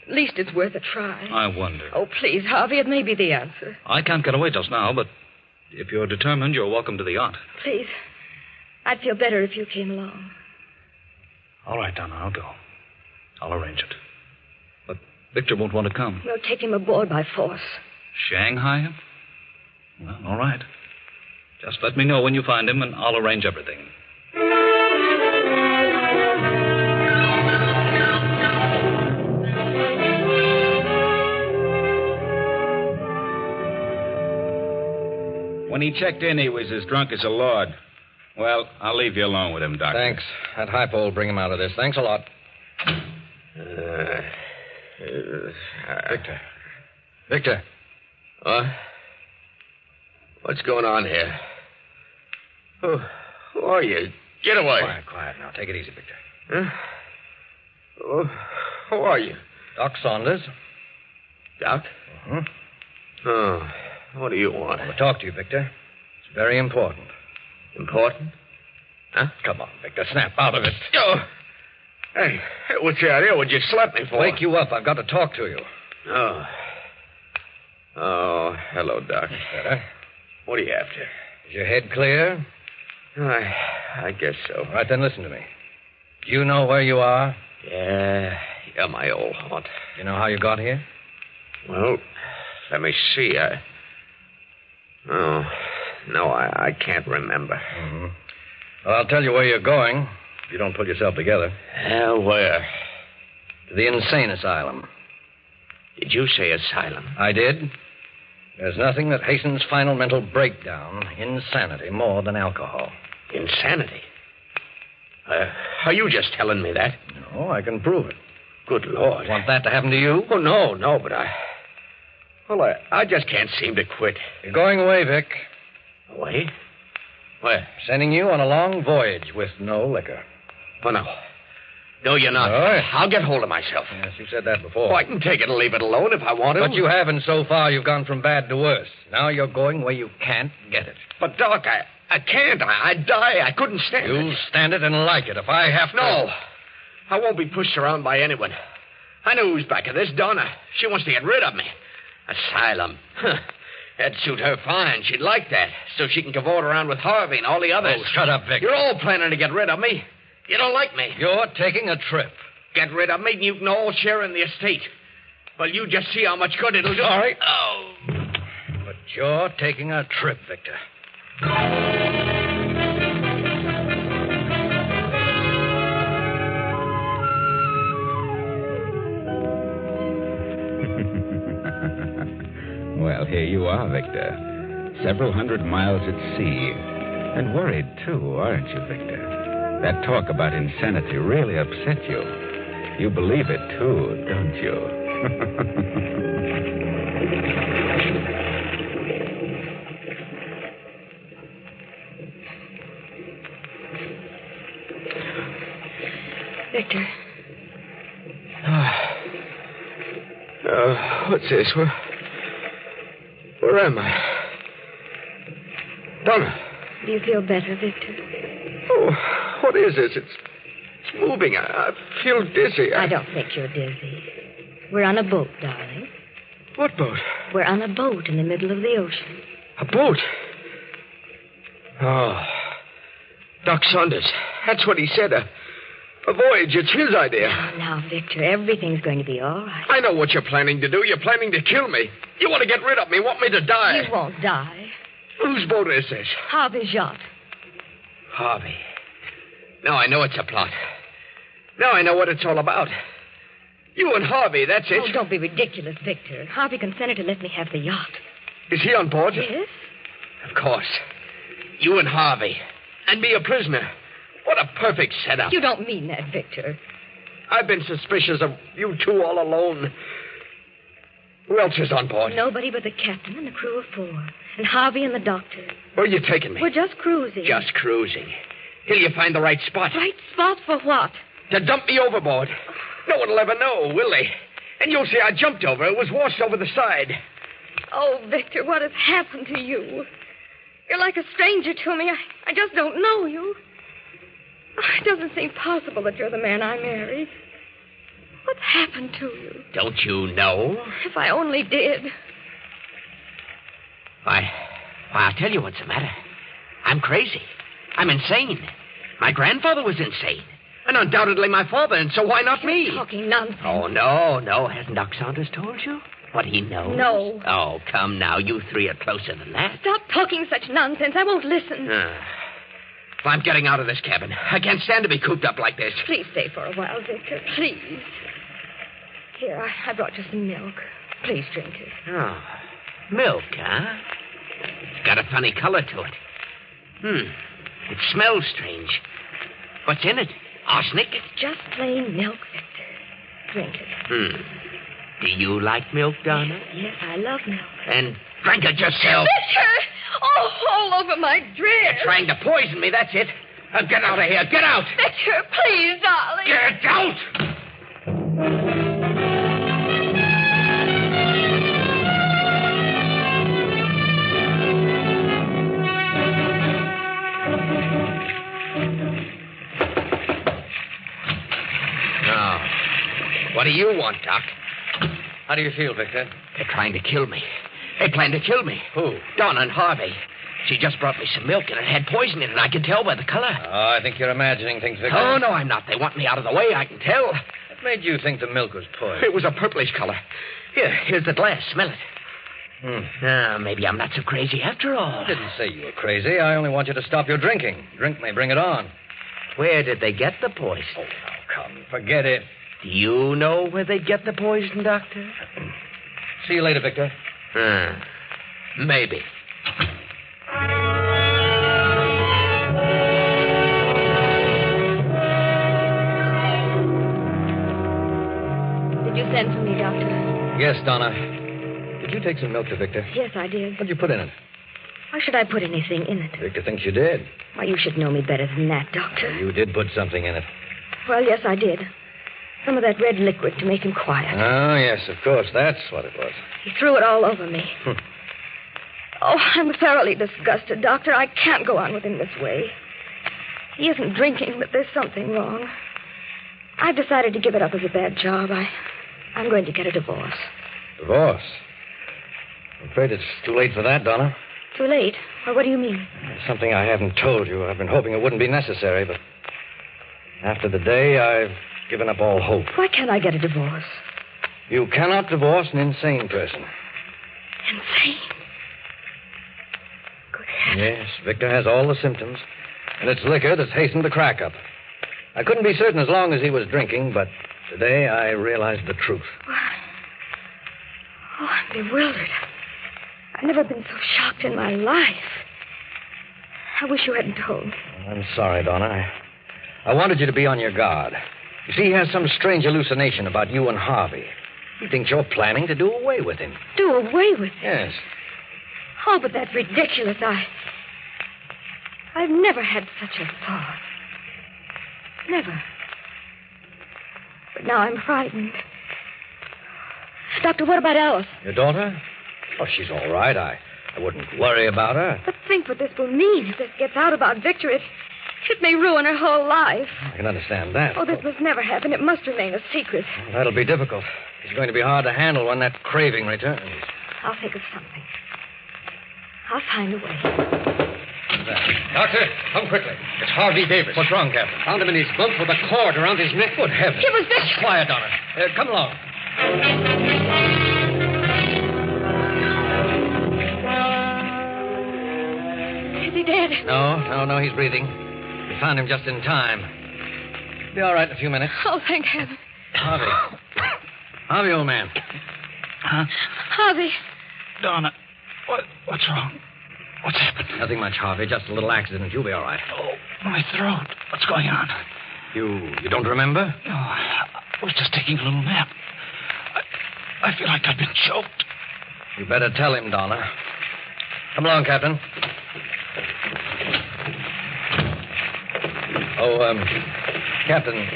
At least it's worth a try. I wonder. Oh, please, Harvey, it may be the answer. I can't get away just now, but if you're determined, you're welcome to the yacht. Please. I'd feel better if you came along. All right, Donna, I'll go. I'll arrange it. But Victor won't want to come. We'll take him aboard by force. Shanghai him? Well, all right. Just let me know when you find him, and I'll arrange everything. When he checked in, he was as drunk as a lord. Well, I'll leave you alone with him, Doctor. Thanks. That hypo will bring him out of this. Thanks a lot. Victor. Victor. What's going on here? Who are you? Get away. Quiet now. Take it easy, Victor. Huh? Who are you? Doc Saunders. Doc? Uh-huh. Oh, what do you want? I want to talk to you, Victor. It's very important. Important? Huh? Come on, Victor. Snap out of it. Oh. Hey, what's the idea? What'd you slap me for? Wake you up. I've got to talk to you. Oh, hello, Doc. Better. What are you after? Is your head clear? I guess so. All right, then listen to me. Do you know where you are? Yeah, my old haunt. You know how you got here? Well, let me see. I can't remember. Mm-hmm. Well, I'll tell you where you're going if you don't pull yourself together. Where? To the insane asylum. Did you say asylum? I did. There's nothing that hastens final mental breakdown, insanity, more than alcohol. Insanity? Are you just telling me that? No, I can prove it. Good Lord. Want that to happen to you? Oh, no, but I just can't seem to quit. You're going away, Vic. Away? Where? Sending you on a long voyage with no liquor. Oh, no. No, you're not. All right. I'll get hold of myself. Yes, you said that before. Oh, I can take it and leave it alone if I want to. But you haven't so far. You've gone from bad to worse. Now you're going where you can't get it. But, Doc, I can't. I'd die. I couldn't stand it. You'll stand it and like it if I have to. No. I won't be pushed around by anyone. I know who's back of this, Donna. She wants to get rid of me. Asylum. That'd suit her fine. She'd like that. So she can cavort around with Harvey and all the others. Oh, shut up, Vic. You're all planning to get rid of me. You don't like me. You're taking a trip. Get rid of me and you can all share in the estate. Well, you just see how much good it'll do. All right. Oh. But you're taking a trip, Victor. Well, here you are, Victor. Several hundred miles at sea. And worried, too, aren't you, Victor? That talk about insanity really upset you. You believe it, too, don't you? Victor. What's this? Where am I? Donna. Do you feel better, Victor? Oh, what is this? It's moving. I feel dizzy. I don't think you're dizzy. We're on a boat, darling. What boat? We're on a boat in the middle of the ocean. A boat? Oh. Doc Saunders. That's what he said. A voyage. It's his idea. Now, Victor, everything's going to be all right. I know what you're planning to do. You're planning to kill me. You want to get rid of me. Want me to die. You won't die. Whose boat is this? Harvey's yacht. Harvey. Now I know it's a plot. Now I know what it's all about. You and Harvey, that's it. Oh, don't be ridiculous, Victor. Harvey consented to let me have the yacht. Is he on board? Yes. Of course. You and Harvey. And me a prisoner. What a perfect setup. You don't mean that, Victor. I've been suspicious of you two all alone. Who else is on board? Nobody but the captain and the crew of 4. And Harvey and the doctor. Where are you taking me? We're just cruising. Just cruising. Till you find the right spot. Right spot for what? To dump me overboard. No one will ever know, will they? And you'll see I jumped over. It was washed over the side. Oh, Victor, what has happened to you? You're like a stranger to me. I just don't know you. It doesn't seem possible that you're the man I married. What's happened to you? Don't you know? If I only did. Why, I'll tell you what's the matter. I'm crazy. I'm insane. My grandfather was insane. And undoubtedly my father, and so why not me? You're talking nonsense. Oh, no. Hasn't Doc Saunders told you what he knows? No. Oh, come now. You three are closer than that. Stop talking such nonsense. I won't listen. Well, I'm getting out of this cabin. I can't stand to be cooped up like this. Please stay for a while, Victor. Please. Here, I brought you some milk. Please drink it. Oh, milk, huh? It's got a funny color to it. It smells strange. What's in it? Arsenic? It's just plain milk, Victor. Drink it. Do you like milk, Donna? Yes, I love milk. And drink it yourself. Victor! Oh, all over my dress. You're trying to poison me, that's it. Get out of here. Get out. Victor, please, darling. Get out! Now, what do you want, Doc? How do you feel, Victor? They're trying to kill me. They plan to kill me. Who? Donna and Harvey. She just brought me some milk, and it had poison in it. I can tell by the color. Oh, I think you're imagining things, Victor. Oh, no, I'm not. They want me out of the way. I can tell. What made you think the milk was poisoned? It was a purplish color. Here's the glass. Smell it. Maybe I'm not so crazy after all. I didn't say you were crazy. I only want you to stop your drinking. Drink may bring it on. Where did they get the poison? Oh, now, come. Forget it. Do you know where they get the poison, Doctor? See you later, Victor. Maybe. Did you send for me, Doctor? Yes, Donna. Did you take some milk to Victor? Yes, I did. What'd you put in it? Why should I put anything in it? Victor thinks you did. Why, you should know me better than that, Doctor. You did put something in it. Well, yes, I did. Some of that red liquid to make him quiet. Oh, yes, of course. That's what it was. He threw it all over me. Oh, I'm thoroughly disgusted, Doctor. I can't go on with him this way. He isn't drinking, but there's something wrong. I've decided to give it up as a bad job. I'm going to get a divorce. Divorce? I'm afraid it's too late for that, Donna. Too late? Well, what do you mean? It's something I haven't told you. I've been hoping it wouldn't be necessary, but after the day, I've given up all hope. Why can't I get a divorce? You cannot divorce an insane person. Insane? Good heavens. Yes, Victor has all the symptoms, and it's liquor that's hastened the crack up. I couldn't be certain as long as he was drinking, but today I realized the truth. Oh, I'm bewildered. I've never been so shocked in my life. I wish you hadn't told me. I'm sorry, Donna. I wanted you to be on your guard. You see, he has some strange hallucination about you and Harvey. He thinks you're planning to do away with him. Do away with him? Yes. Oh, but that's ridiculous. I've never had such a thought. Never. But now I'm frightened. Doctor, what about Alice? Your daughter? Oh, she's all right. I wouldn't worry about her. But think what this will mean if this gets out about Victor. It may ruin her whole life. I can understand that. Oh, this must never happen. It must remain a secret. Well, that'll be difficult. It's going to be hard to handle when that craving returns. I'll think of something. I'll find a way. Doctor, come quickly. It's Harvey Davis. What's wrong, Captain? Found him in his bunk with a cord around his neck. Good heavens. It was Victor. Quiet, Donna. Come along. Is he dead? No, he's breathing. We found him just in time. Be all right in a few minutes. Oh, thank heaven. Harvey, old man. Huh? Harvey. Donna, what's wrong? What's happened? Nothing much, Harvey. Just a little accident. You'll be all right. Oh, my throat. What's going on? You don't remember? No, I was just taking a little nap. I feel like I've been choked. You better tell him, Donna. Come along, Captain. Captain,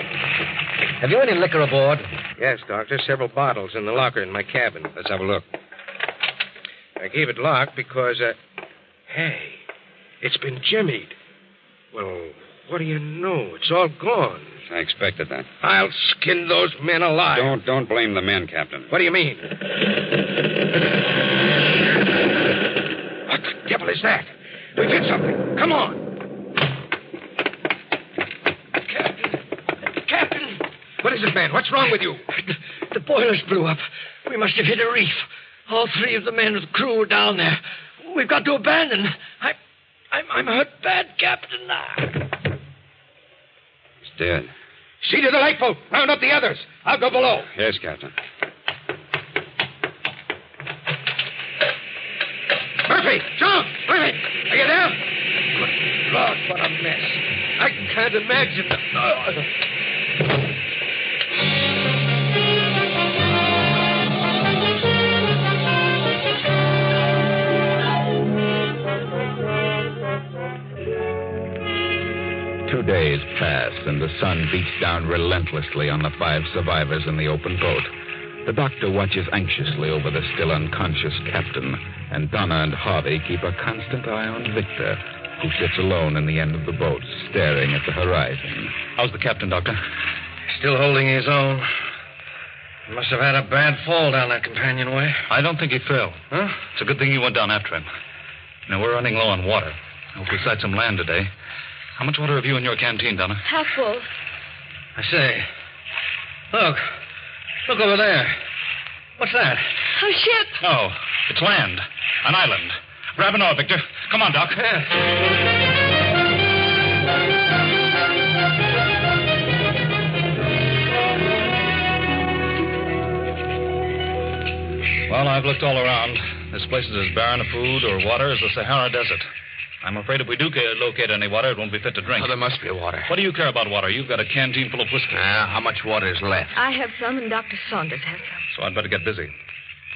have you any liquor aboard? Yes, Doctor. Several bottles in the locker in my cabin. Let's have a look. I gave it locked because, hey, it's been jimmied. Well, what do you know? It's all gone. I expected that. I'll skin those men alive. Don't blame the men, Captain. What do you mean? What the devil is that? We've hit something. Come on. Captain! What is it, man? What's wrong with you? The boilers blew up. We must have hit a reef. All three of the men of the crew were down there. We've got to abandon. I'm hurt bad, Captain. He's dead. See to the lifeboat. Round up the others. I'll go below. Yes, Captain. Murphy! John! Murphy! Are you there? Good Lord, what a mess. I can't imagine. Two days pass, and the sun beats down relentlessly on the 5 survivors in the open boat. The doctor watches anxiously over the still unconscious captain, and Donna and Harvey keep a constant eye on Victor, who sits alone in the end of the boat, staring at the horizon. How's the captain, Doctor? Still holding his own. Must have had a bad fall down that companionway. I don't think he fell. Huh? It's a good thing you went down after him. Now, we're running low on water. I hope we sight some land today. How much water have you in your canteen, Donna? Half full. I say, look over there. What's that? A ship. Oh, it's land. An island. Grab an oar, Victor. Come on, Doc. Well, I've looked all around. This place is as barren of food or water as the Sahara Desert. I'm afraid if we do locate any water, it won't be fit to drink. Oh, there must be water. What do you care about water? You've got a canteen full of whiskey. How much water is left? I have some, and Dr. Saunders has some. So I'd better get busy.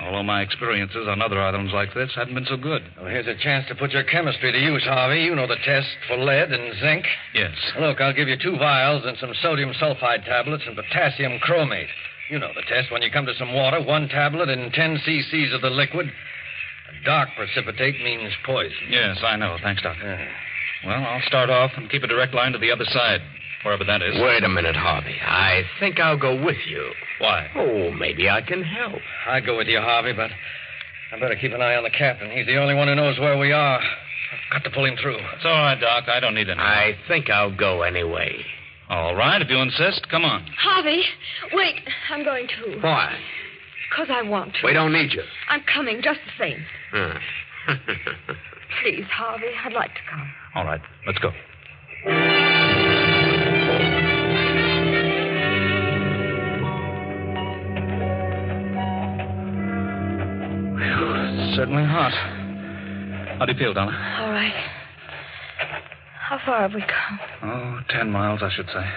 Although my experiences on other islands like this haven't been so good. Well, here's a chance to put your chemistry to use, Harvey. You know the test for lead and zinc. Yes. Look, I'll give you 2 vials and some sodium sulfide tablets and potassium chromate. You know the test. When you come to some water, 1 tablet and 10 cc's of the liquid. A dark precipitate means poison. Yes, I know. Thanks, Doctor. Well, I'll start off and keep a direct line to the other side, wherever that is. Wait a minute, Harvey. I think I'll go with you. Why? Oh, maybe I can help. I'd go with you, Harvey, but I better keep an eye on the captain. He's the only one who knows where we are. I've got to pull him through. It's all right, Doc. I don't need any. I think I'll go anyway. All right, if you insist, come on. Harvey, wait. I'm going to. Why? Because I want to. We don't need you. I'm coming just the same. Please, Harvey, I'd like to come. All right, let's go. It's certainly hot. How do you feel, Donna? All right. How far have we come? Oh, 10 miles, I should say.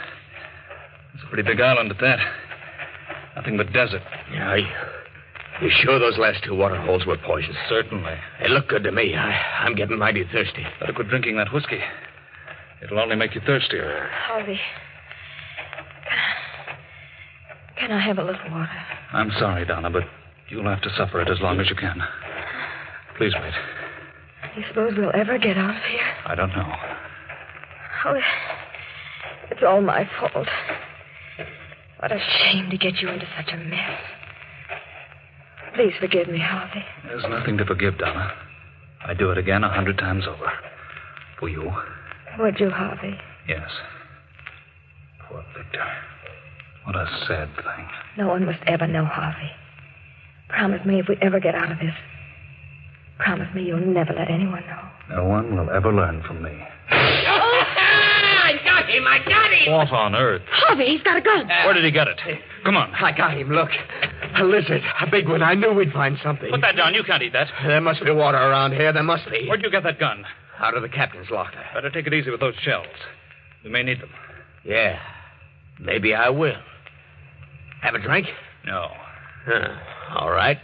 It's a pretty big island at that. Nothing but desert. Yeah, you sure those last 2 water holes were poisoned? Certainly. They look good to me. I'm getting mighty thirsty. Better quit drinking that whiskey. It'll only make you thirstier. Harvey, can I have a little water? I'm sorry, Donna, but you'll have to suffer it as long as you can. Please wait. You suppose we'll ever get out of here? I don't know. Oh, it's all my fault. What a shame to get you into such a mess. Please forgive me, Harvey. There's nothing to forgive, Donna. I'd do it again 100 times over. For you. Would you, Harvey? Yes. Poor Victor. What a sad thing. No one must ever know, Harvey. Promise me if we ever get out of this. Promise me you'll never let anyone know. No one will ever learn from me. I got him! What on earth? Harvey, he's got a gun. Where did he get it? Come on. I got him, look. A lizard, a big one. I knew we'd find something. Put that down. You can't eat that. There must be water around here. There must be. Where'd you get that gun? Out of the captain's locker. Better take it easy with those shells. We may need them. Yeah. Maybe I will. Have a drink? No. All right.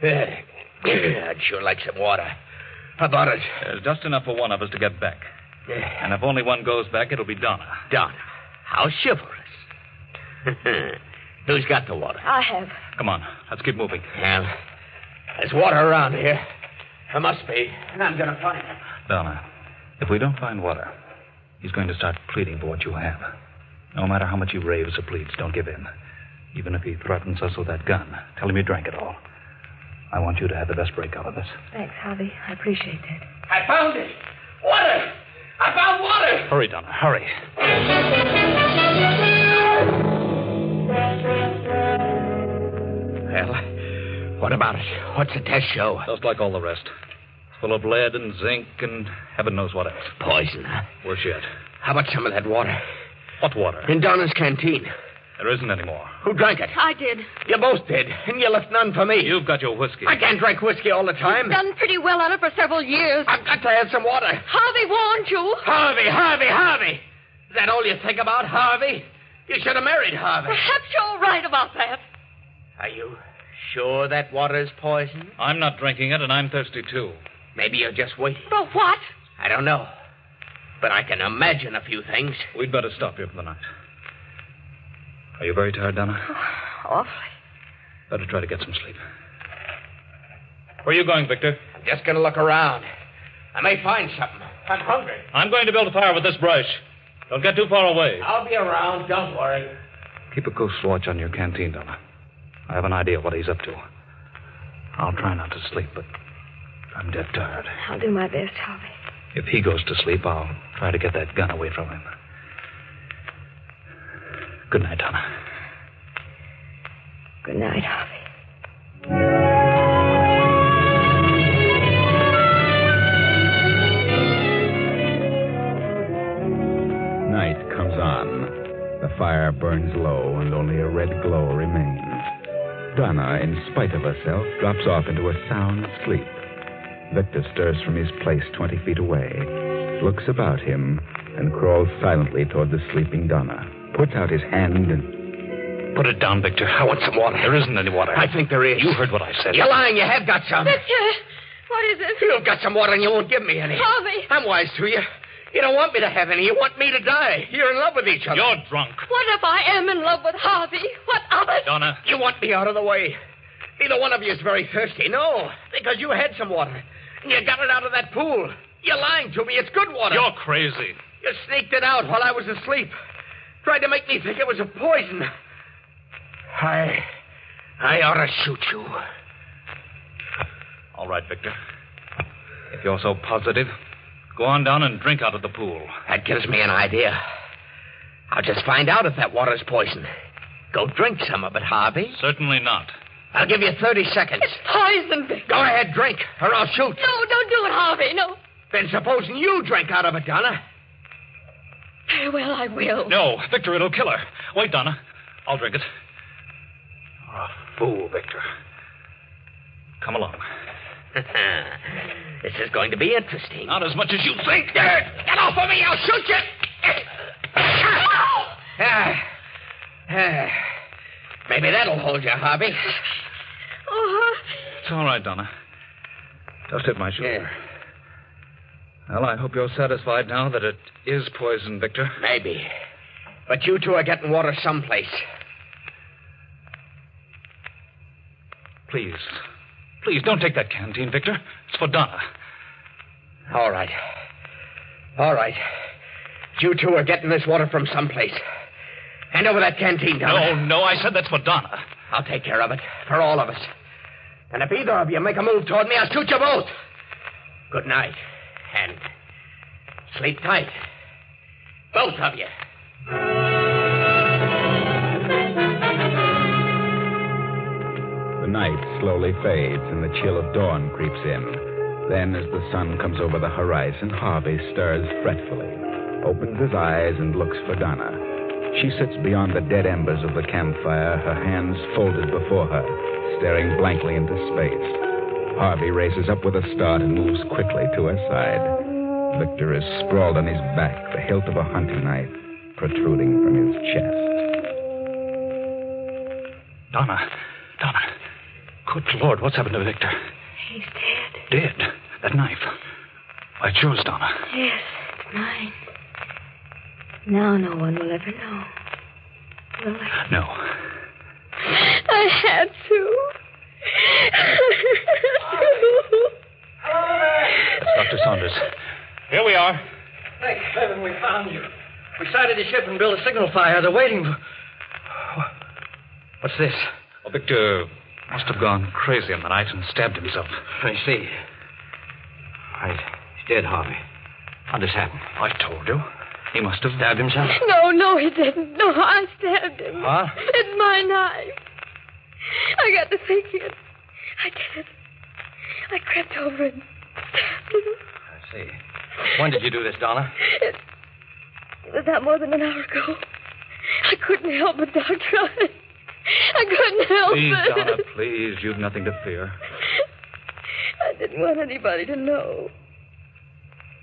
I'd sure like some water. How about it? There's just enough for one of us to get back. And if only one goes back, it'll be Donna. Donna? How chivalrous. Who's got the water? I have. Come on. Let's keep moving. Well, there's water around here. There must be. And I'm going to find it. Donna, if we don't find water, he's going to start pleading for what you have. No matter how much he raves or pleads, don't give in. Even if he threatens us with that gun, tell him you drank it all. I want you to have the best break out of this. Thanks, Harvey. I appreciate that. I found it. Water! I found water! Hurry, Donna, hurry. Well, what about it? What's the test show? Just like all the rest. It's full of lead and zinc and heaven knows what else. Poison, huh? Worse yet. How about some of that water? What water? In Donna's canteen. There isn't any more. Who drank it? I did. You both did, and you left none for me. You've got your whiskey. I can't drink whiskey all the time. You've done pretty well on it for several years. I've got to have some water. Harvey warned you. Harvey. Is that all you think about, Harvey? You should have married Harvey. Perhaps you're right about that. Are you sure that water's poison? I'm not drinking it, and I'm thirsty, too. Maybe you're just waiting. For what? I don't know. But I can imagine a few things. We'd better stop here for the night. Are you very tired, Donna? Awfully. Better try to get some sleep. Where are you going, Victor? I'm just going to look around. I may find something. I'm hungry. I'm going to build a fire with this brush. Don't get too far away. I'll be around. Don't worry. Keep a close watch on your canteen, Donna. I have an idea what he's up to. I'll try not to sleep, but I'm dead tired. I'll do my best, Harvey. If he goes to sleep, I'll try to get that gun away from him. Good night, Donna. Good night, Harvey. Night comes on. The fire burns low, and only a red glow remains. Donna, in spite of herself, drops off into a sound sleep. Victor stirs from his place 20 feet away, looks about him, and crawls silently toward the sleeping Donna. Puts out his hand and... Put it down, Victor. I want some water. There isn't any water. I think there is. You heard what I said. You're lying. You have got some. Victor, what is it? You've got some water and you won't give me any. Harvey. I'm wise to you. You don't want me to have any. You want me to die. You're in love with each other. You're drunk. What if I am in love with Harvey? What of it? Donna. You want me out of the way. Neither one of you is very thirsty. No, because you had some water. And you got it out of that pool. You're lying to me. It's good water. You're crazy. You sneaked it out while I was asleep. Tried to make me think it was a poison. I ought to shoot you. All right, Victor. If you're so positive, go on down and drink out of the pool. That gives me an idea. I'll just find out if that water's poison. Go drink some of it, Harvey. Certainly not. I'll give you 30 seconds. It's poison, Victor. Go ahead, drink, or I'll shoot. No, don't do it, Harvey. No. Then supposing you drink out of it, Donna. Very well, I will. No, Victor, it'll kill her. Wait, Donna. I'll drink it. You're a fool, Victor. Come along. This is going to be interesting. Not as much as you think. Get off of me! I'll shoot you! Maybe that'll hold you, Harvey. Oh, It's all right, Donna. Just hit my shoulder. Well, I hope you're satisfied now that it is poison, Victor. Maybe. But you two are getting water someplace. Please. Please, don't take that canteen, Victor. It's for Donna. All right. You two are getting this water from someplace. Hand over that canteen, Donna. No, I said that's for Donna. I'll take care of it. For all of us. And if either of you make a move toward me, I'll shoot you both. Good night. And sleep tight. Both of you. The night slowly fades and the chill of dawn creeps in. Then, as the sun comes over the horizon, Harvey stirs fretfully, opens his eyes and looks for Donna. She sits beyond the dead embers of the campfire, her hands folded before her, staring blankly into space. Harvey raises up with a start and moves quickly to her side. Victor is sprawled on his back, the hilt of a hunting knife protruding from his chest. Donna. Good Lord, what's happened to Victor? he's dead. Dead? That knife. Why, it's yours, Donna. Yes, it's mine. Now no one will ever know. Will they? No. I had to. It's Dr. Saunders. Here we are. Thank heaven we found you. We sighted the ship and built a signal fire. They're waiting for... What's this? Oh, Victor must have gone crazy in the night and stabbed himself. I see. Right. He's dead, Harvey. How'd this happen? I told you. He must have stabbed himself. No, he didn't. No, I stabbed him. Huh? It's my knife. I got to thinking. I did it. I crept over and stabbed him. I see. When did you do this, Donna? It was not more than an hour ago. I couldn't help it, Doctor. I couldn't help Please, it. Donna, please. You've nothing to fear. I didn't want anybody to know.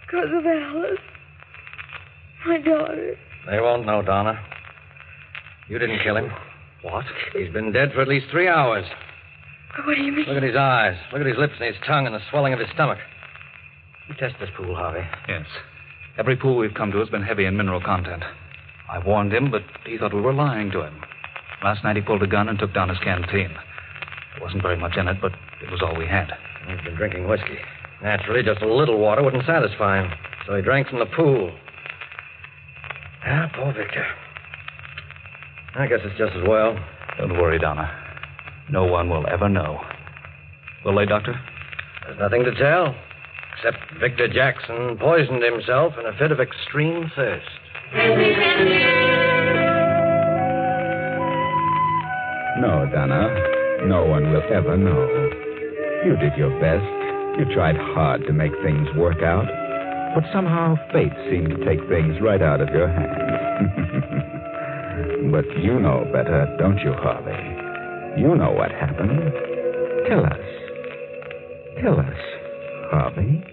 Because of Alice. My daughter. They won't know, Donna. You didn't kill him. What? He's been dead for at least 3 hours. What do you mean? Look at his eyes. Look at his lips and his tongue and the swelling of his stomach. You test this pool, Harvey. Yes. Every pool we've come to has been heavy in mineral content. I warned him, but he thought we were lying to him. Last night he pulled a gun and took down his canteen. There wasn't very much in it, but it was all we had. He's been drinking whiskey. Naturally, just a little water wouldn't satisfy him. So he drank from the pool. Ah, poor Victor. I guess it's just as well. Don't worry, Donna. No one will ever know. Will they, Doctor? There's nothing to tell. Except Victor Jackson poisoned himself in a fit of extreme thirst. No, Donna. No one will ever know. You did your best. You tried hard to make things work out. But somehow fate seemed to take things right out of your hands. But you know better, don't you, Harvey? You know what happened. Tell us. Tell us, Harvey.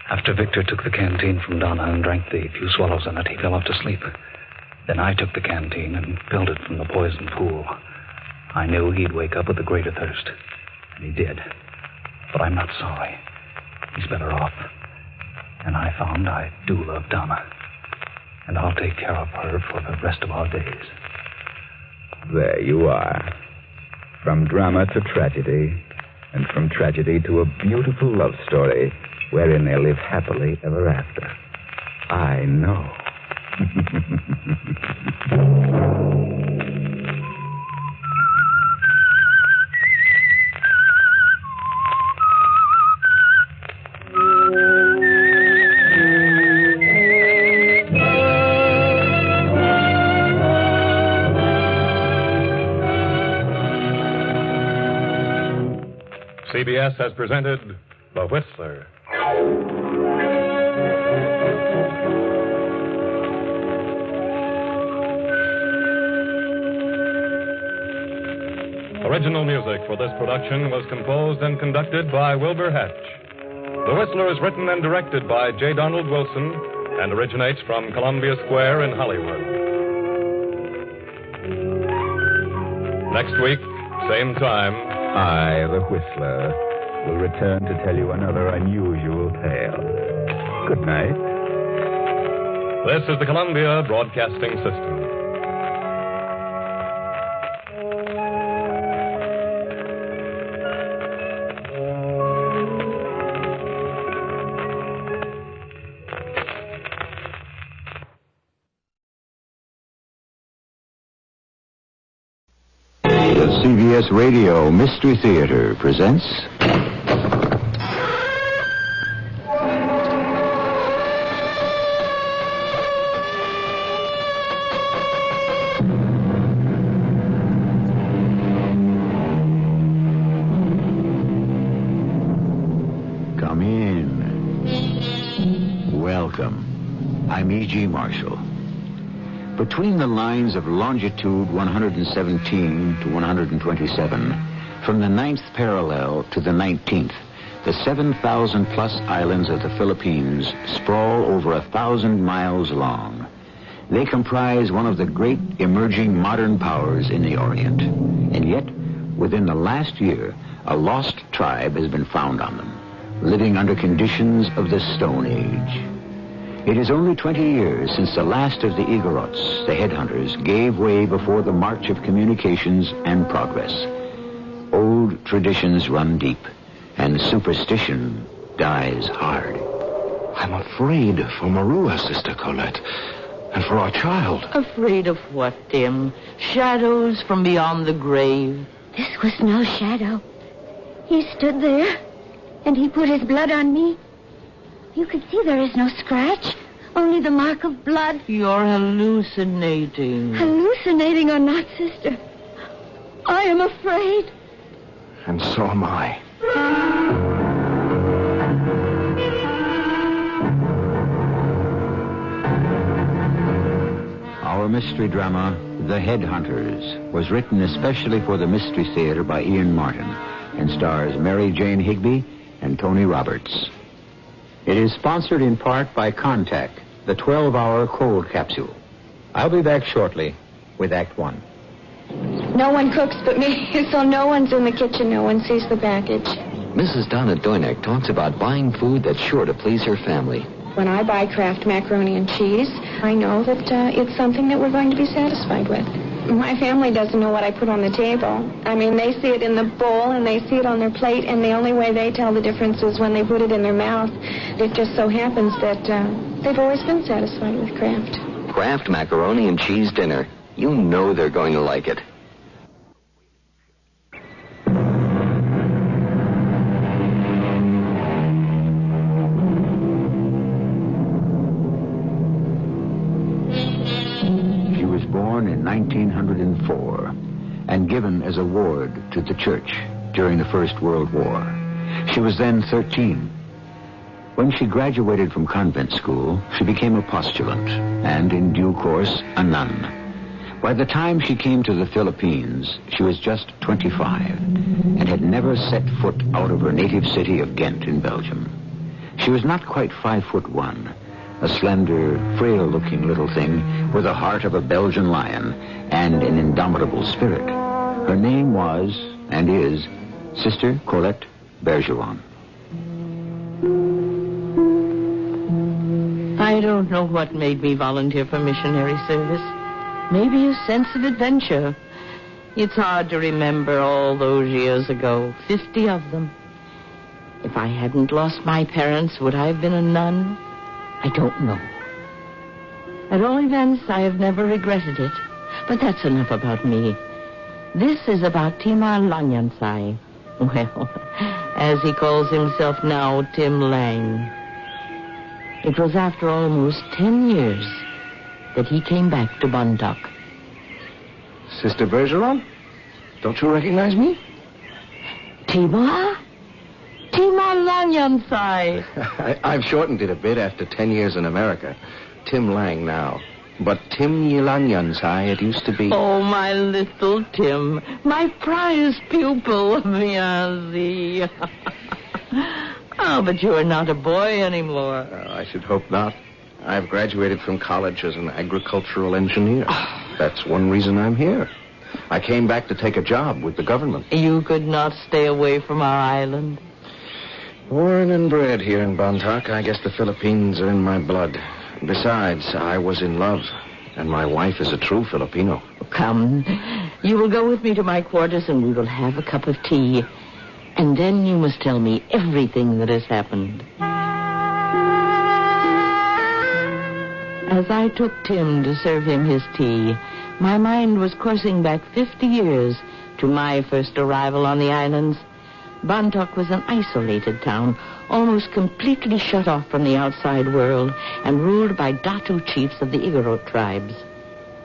After Victor took the canteen from Donna and drank the few swallows in it, he fell off to sleep. Then I took the canteen and filled it from the poison pool. I knew he'd wake up with a greater thirst. And he did. But I'm not sorry. He's better off. And I found I do love Donna. And I'll take care of her for the rest of our days. There you are. From drama to tragedy, and from tragedy to a beautiful love story wherein they live happily ever after. I know. CBS has presented The Whistler. Original music for this production was composed and conducted by Wilbur Hatch. The Whistler is written and directed by J. Donald Wilson and originates from Columbia Square in Hollywood. Next week, same time, I, the Whistler, will return to tell you another unusual tale. Good night. This is the Columbia Broadcasting System. CBS Radio Mystery Theater presents... Come in. Welcome. I'm E.G. Marshall. Between the lines of longitude 117 to 127, from the 9th parallel to the 19th, the 7,000-plus islands of the Philippines sprawl over 1,000 miles long. They comprise one of the great emerging modern powers in the Orient. And yet, within the last year, a lost tribe has been found on them, living under conditions of the Stone Age. It is only 20 years since the last of the Igorots, the headhunters, gave way before the march of communications and progress. Old traditions run deep, and superstition dies hard. I'm afraid for Marua, Sister Colette, and for our child. Afraid of what, Tim? Shadows from beyond the grave? This was no shadow. He stood there, and he put his blood on me. You can see there is no scratch, only the mark of blood. You're hallucinating. Hallucinating or not, sister, I am afraid. And so am I. Our 4-hour mystery drama, The Headhunters, was written especially for the Mystery Theater by Ian Martin and stars Mary Jane Higby and Tony Roberts. It is sponsored in part by Contact, the 12-hour cold capsule. I'll be back shortly with Act 1. No one cooks but me, so no one's in the kitchen. No one sees the package. Mrs. Donna Doynek talks about buying food that's sure to please her family. When I buy Kraft macaroni and cheese, I know that it's something that we're going to be satisfied with. My family doesn't know what I put on the table. I mean, they see it in the bowl and they see it on their plate, and the only way they tell the difference is when they put it in their mouth. It just so happens that they've always been satisfied with Kraft. Kraft macaroni and cheese dinner. You know they're going to like it. She was born in 1904 and given as a ward to the church during the First World War. She was then 13. When she graduated from convent school, she became a postulant and, in due course, a nun. By the time she came to the Philippines, she was just 25 and had never set foot out of her native city of Ghent in Belgium. She was not quite 5'1", a slender, frail-looking little thing with the heart of a Belgian lion and an indomitable spirit. Her name was, and is, Sister Colette Bergeron. I don't know what made me volunteer for missionary service. Maybe a sense of adventure. It's hard to remember all those years ago, 50 of them. If I hadn't lost my parents, would I have been a nun? I don't know. At all events, I have never regretted it. But that's enough about me. This is about Timar Lanyansai. Well, as he calls himself now, Tim Lang. It was after almost 10 years that he came back to Bondoc. Sister Bergeron? Don't you recognize me? Timar? Timar Lanyansai. I've shortened it a bit after 10 years in America. Tim Lang now. But Tim Lanyansai it used to be. Oh, my little Tim. My prized pupil, Miazi. Oh, but you are not a boy anymore. I should hope not. I've graduated from college as an agricultural engineer. That's one reason I'm here. I came back to take a job with the government. You could not stay away from our island. Born and bred here in Bondoc, I guess the Philippines are in my blood. Besides, I was in love, and my wife is a true Filipino. Come, you will go with me to my quarters and we will have a cup of tea. And then you must tell me everything that has happened. As I took Tim to serve him his tea, my mind was coursing back 50 years to my first arrival on the islands. Bondoc was an isolated town, almost completely shut off from the outside world and ruled by Datu chiefs of the Igorot tribes,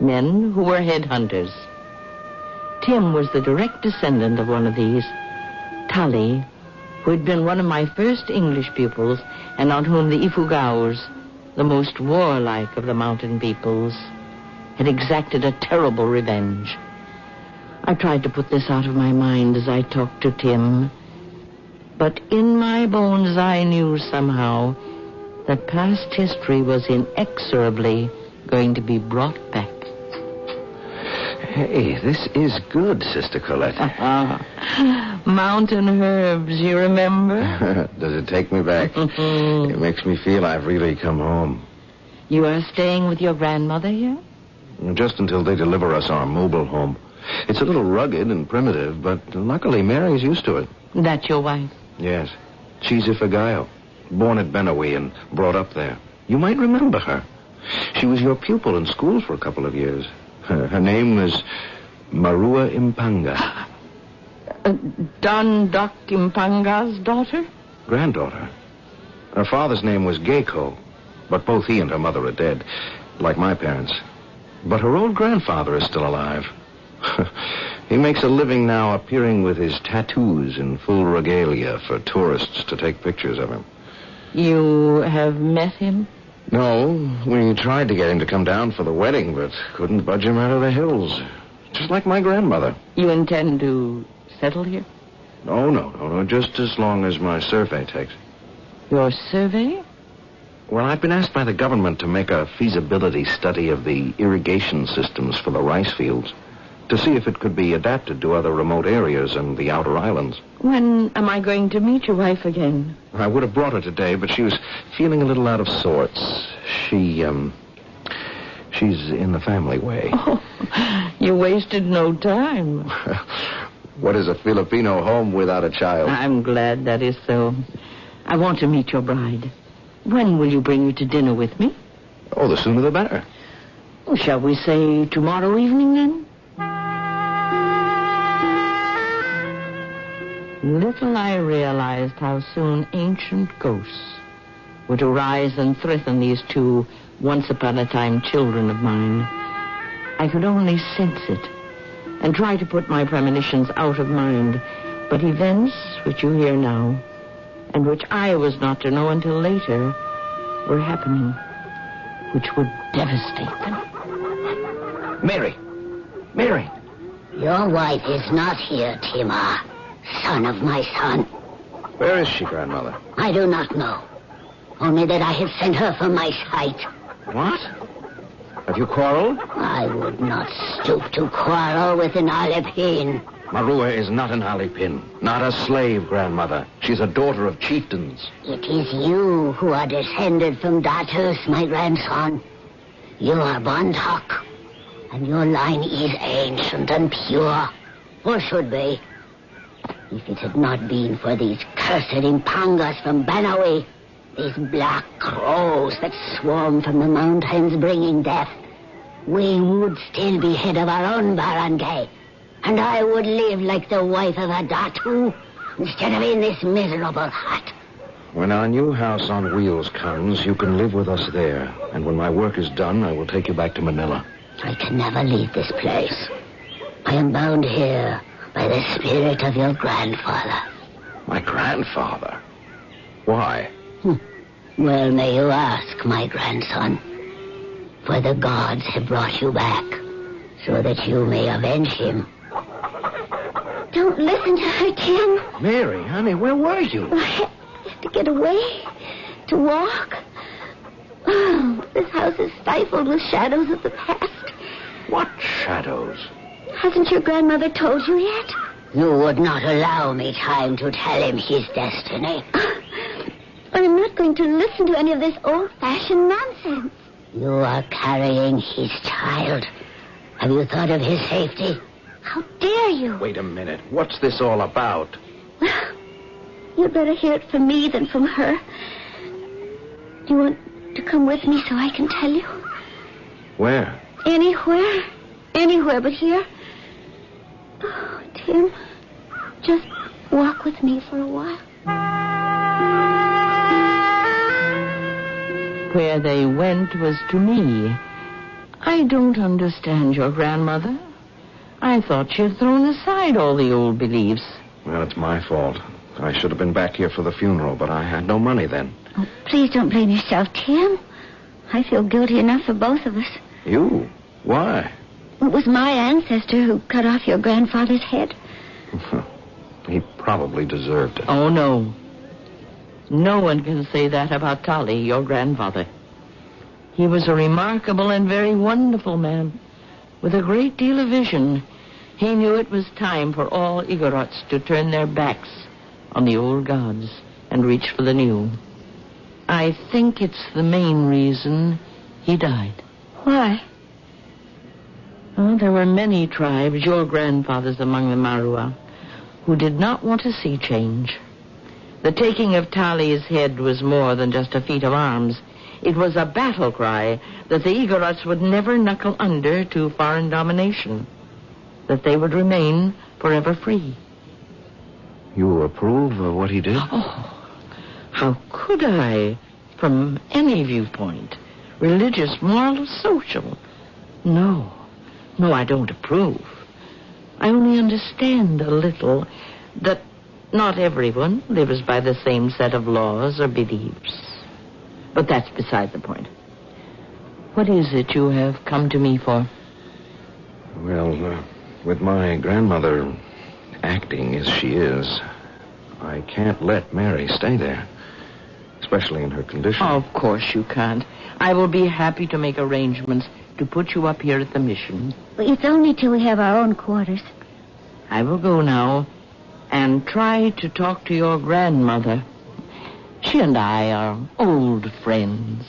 men who were headhunters. Tim was the direct descendant of one of these, Tali, who had been one of my first English pupils and on whom the Ifugaos, the most warlike of the mountain peoples, had exacted a terrible revenge. I tried to put this out of my mind as I talked to Tim, but in my bones I knew somehow that past history was inexorably going to be brought back. Hey, this is good, Sister Colette. Mountain herbs, you remember? Does it take me back? It makes me feel I've really come home. You are staying with your grandmother here? Just until they deliver us our mobile home. It's a little rugged and primitive, but luckily Mary's used to it. That's your wife? Yes. She's Ifagayo, born at Benawi and brought up there. You might remember her. She was your pupil in school for a couple of years. Her name was Marua Impanga. Don Doc Impanga's daughter? Granddaughter. Her father's name was Gecko, but both he and her mother are dead, like my parents. But her old grandfather is still alive. He makes a living now appearing with his tattoos in full regalia for tourists to take pictures of him. You have met him? No, we tried to get him to come down for the wedding, but couldn't budge him out of the hills. Just like my grandmother. You intend to settle here? No, just as long as my survey takes. Your survey? Well, I've been asked by the government to make a feasibility study of the irrigation systems for the rice fields to see if it could be adapted to other remote areas and the outer islands. When am I going to meet your wife again? I would have brought her today, but she was feeling a little out of sorts. She's in the family way. Oh, you wasted no time. What is a Filipino home without a child? I'm glad that is so. I want to meet your bride. When will you bring her to dinner with me? Oh, the sooner the better. Well, shall we say tomorrow evening, then? Little I realized how soon ancient ghosts would arise and threaten these two once-upon-a-time children of mine. I could only sense it and try to put my premonitions out of mind. But events which you hear now, and which I was not to know until later, were happening, which would devastate them. Mary! Your wife is not here, Timar, son of my son. Where is she, Grandmother? I do not know. Only that I have sent her from my sight. What? Have you quarreled? I would not stoop to quarrel with an Alipin. Marua is not an Alipin, not a slave, Grandmother. She's a daughter of chieftains. It is you who are descended from Datus, my grandson. You are Bontok, and your line is ancient and pure, or should be. If it had not been for these cursed Impangas from Banawi, these black crows that swarm from the mountains bringing death, we would still be head of our own barangay, and I would live like the wife of a Datu instead of in this miserable hut. When our new house on wheels comes, you can live with us there, and when my work is done, I will take you back to Manila. I can never leave this place. I am bound here by the spirit of your grandfather. My grandfather? Why? Well, may you ask, my grandson. For the gods have brought you back, so that you may avenge him. Don't listen to her, Tim. Mary, honey, where were you? I had to get away, to walk. Oh, this house is stifled with shadows of the past. What shadows? Hasn't your grandmother told you yet? You would not allow me time to tell him his destiny. I'm not going to listen to any of this old-fashioned nonsense. You are carrying his child. Have you thought of his safety? How dare you? Wait a minute. What's this all about? Well, you'd better hear it from me than from her. Do you want to come with me so I can tell you? Where? Anywhere. Anywhere but here. Oh, Tim, just walk with me for a while. Where they went was to me. I don't understand your grandmother. I thought she had thrown aside all the old beliefs. Well, it's my fault. I should have been back here for the funeral, but I had no money then. Oh, please don't blame yourself, Tim. I feel guilty enough for both of us. You? Why? It was my ancestor who cut off your grandfather's head. He probably deserved it. Oh, no. No one can say that about Tali, your grandfather. He was a remarkable and very wonderful man, with a great deal of vision. He knew it was time for all Igorots to turn their backs on the old gods and reach for the new. I think it's the main reason he died. Why? Well, there were many tribes, your grandfathers among the Marua, who did not want to see change. The taking of Tali's head was more than just a feat of arms. It was a battle cry that the Igorots would never knuckle under to foreign domination, that they would remain forever free. You approve of what he did? Oh, how could I, from any viewpoint, religious, moral, social? No, I don't approve. I only understand a little that not everyone lives by the same set of laws or beliefs. But that's beside the point. What is it you have come to me for? Well, with my grandmother acting as she is, I can't let Mary stay there, especially in her condition. Of course you can't. I will be happy to make arrangements to put you up here at the mission. It's only till we have our own quarters. I will go now and try to talk to your grandmother. She and I are old friends.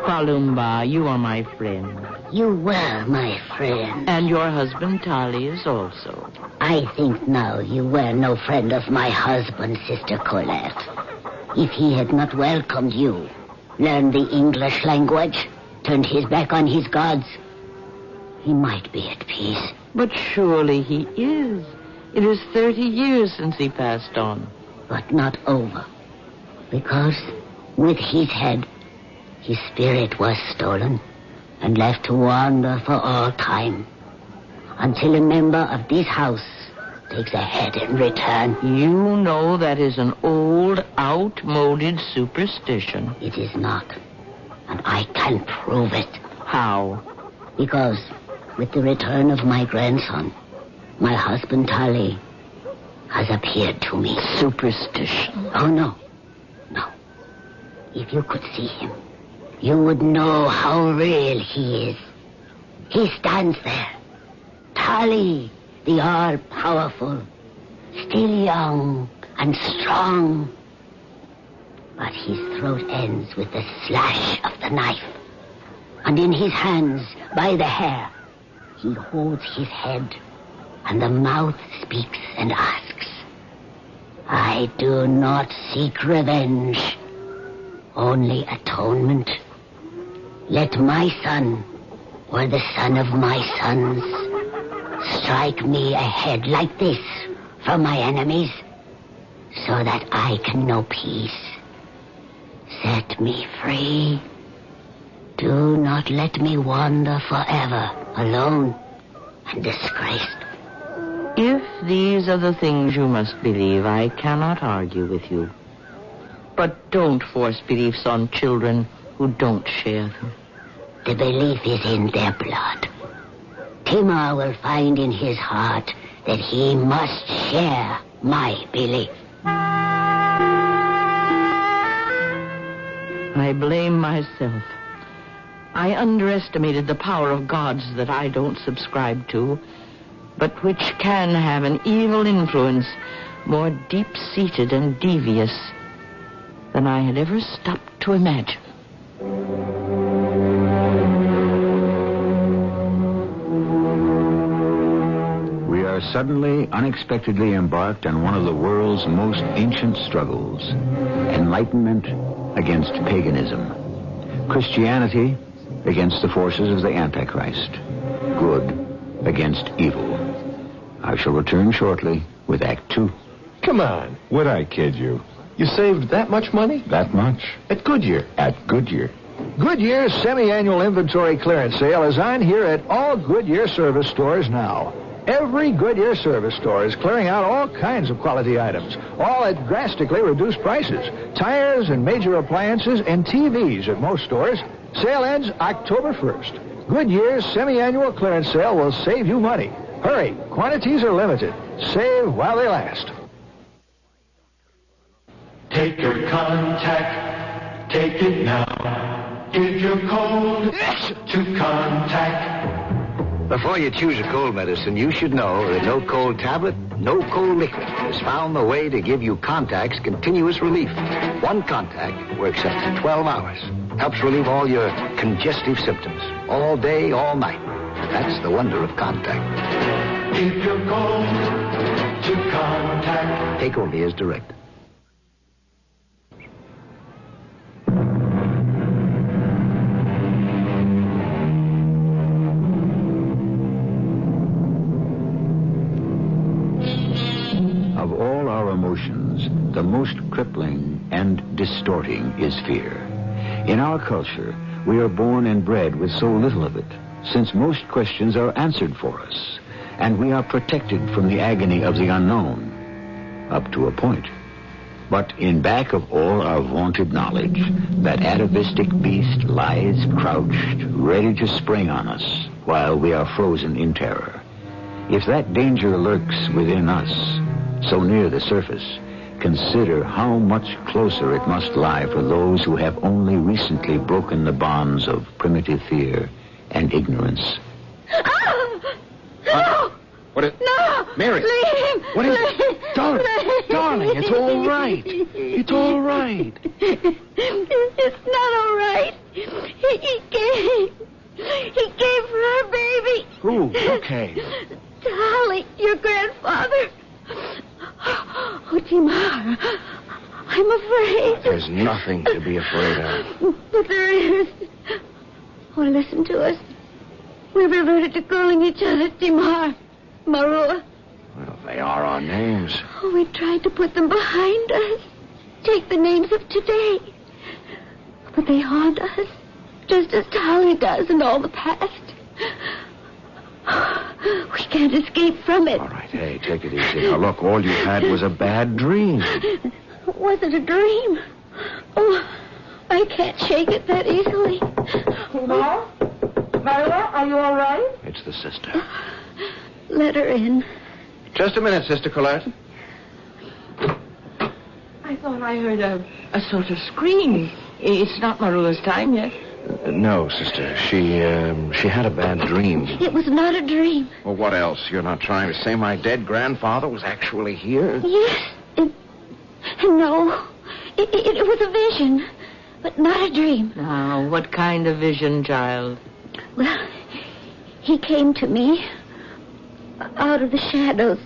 Palumba, you are my friend. You were my friend. And your husband, Tali, is also. I think now you were no friend of my husband, Sister Colette. If he had not welcomed you, learned the English language, turned his back on his gods, he might be at peace. But surely he is. It is 30 years since he passed on. But not over. Because with his head, his spirit was stolen and left to wander for all time until a member of this house takes a head in return. You know that is an old, outmoded superstition. It is not. And I can prove it. How? Because with the return of my grandson, my husband Tali has appeared to me. Superstition? Oh, no. No. If you could see him, you would know how real he is. He stands there. Tali, the all-powerful, still young and strong. But his throat ends with the slash of the knife. And in his hands, by the hair, he holds his head, and the mouth speaks and asks, I do not seek revenge, only atonement. Let my son, or the son of my sons, strike me a head like this from my enemies, so that I can know peace. Set me free. Do not let me wander forever, alone and disgraced. If these are the things you must believe, I cannot argue with you. But don't force beliefs on children who don't share them. The belief is in their blood. Timur will find in his heart that he must share my belief. I blame myself. I underestimated the power of gods that I don't subscribe to, but which can have an evil influence more deep-seated and devious than I had ever stopped to imagine. We are suddenly, unexpectedly embarked on one of the world's most ancient struggles. Enlightenment against paganism. Christianity against the forces of the Antichrist. Good against evil. I shall return shortly with Act 2. Come on. Would I kid you? You saved that much money? That much? At Goodyear. At Goodyear. Goodyear's semi-annual inventory clearance sale is on here at all Goodyear service stores now. Every Goodyear service store is clearing out all kinds of quality items, all at drastically reduced prices. Tires and major appliances and TVs at most stores. Sale ends October 1st. Goodyear's semi-annual clearance sale will save you money. Hurry, quantities are limited. Save while they last. Take your contact, take it now. Give your code to contact. Before you choose a cold medicine, you should know that no cold tablet, no cold liquid has found the way to give you Contact's continuous relief. One Contact works up to 12 hours. Helps relieve all your congestive symptoms. All day, all night. That's the wonder of Contact. Give your code to contact. Take only as directed. Of all our emotions, the most crippling and distorting is fear. In our culture, we are born and bred with so little of it, since most questions are answered for us, and we are protected from the agony of the unknown, up to a point. But in back of all our vaunted knowledge, that atavistic beast lies crouched, ready to spring on us while we are frozen in terror. If that danger lurks within us, so near the surface, consider how much closer it must lie for those who have only recently broken the bonds of primitive fear and ignorance. Oh! No! What is... No! Mary! Leave! What is Leave! it? Darling, it's all right. It's all right. It's not all right. He gave for our baby. Who? Okay. Dolly, your grandfather. Oh, Timar, I'm afraid. There's nothing to be afraid of. But there is. Oh, listen to us. We've reverted to calling each other Timar, Marua. Well, they are our names. Oh, we tried to put them behind us. Take the names of today. But they haunt us, just as Dolly does in all the past. We can't escape from it. All right, hey, take it easy. Now, look, all you had was a bad dream. Was it a dream? Oh, I can't shake it that easily. Timar? Marilla, are you all right? It's the sister. Let her in. Just a minute, Sister Colette. I thought I heard a sort of scream. It's not Marilla's time yet. No, sister. She had a bad dream. It was not a dream. Well, what else? You're not trying to say my dead grandfather was actually here? Yes. No. It was a vision, but not a dream. Now, what kind of vision, child? Well, he came to me out of the shadows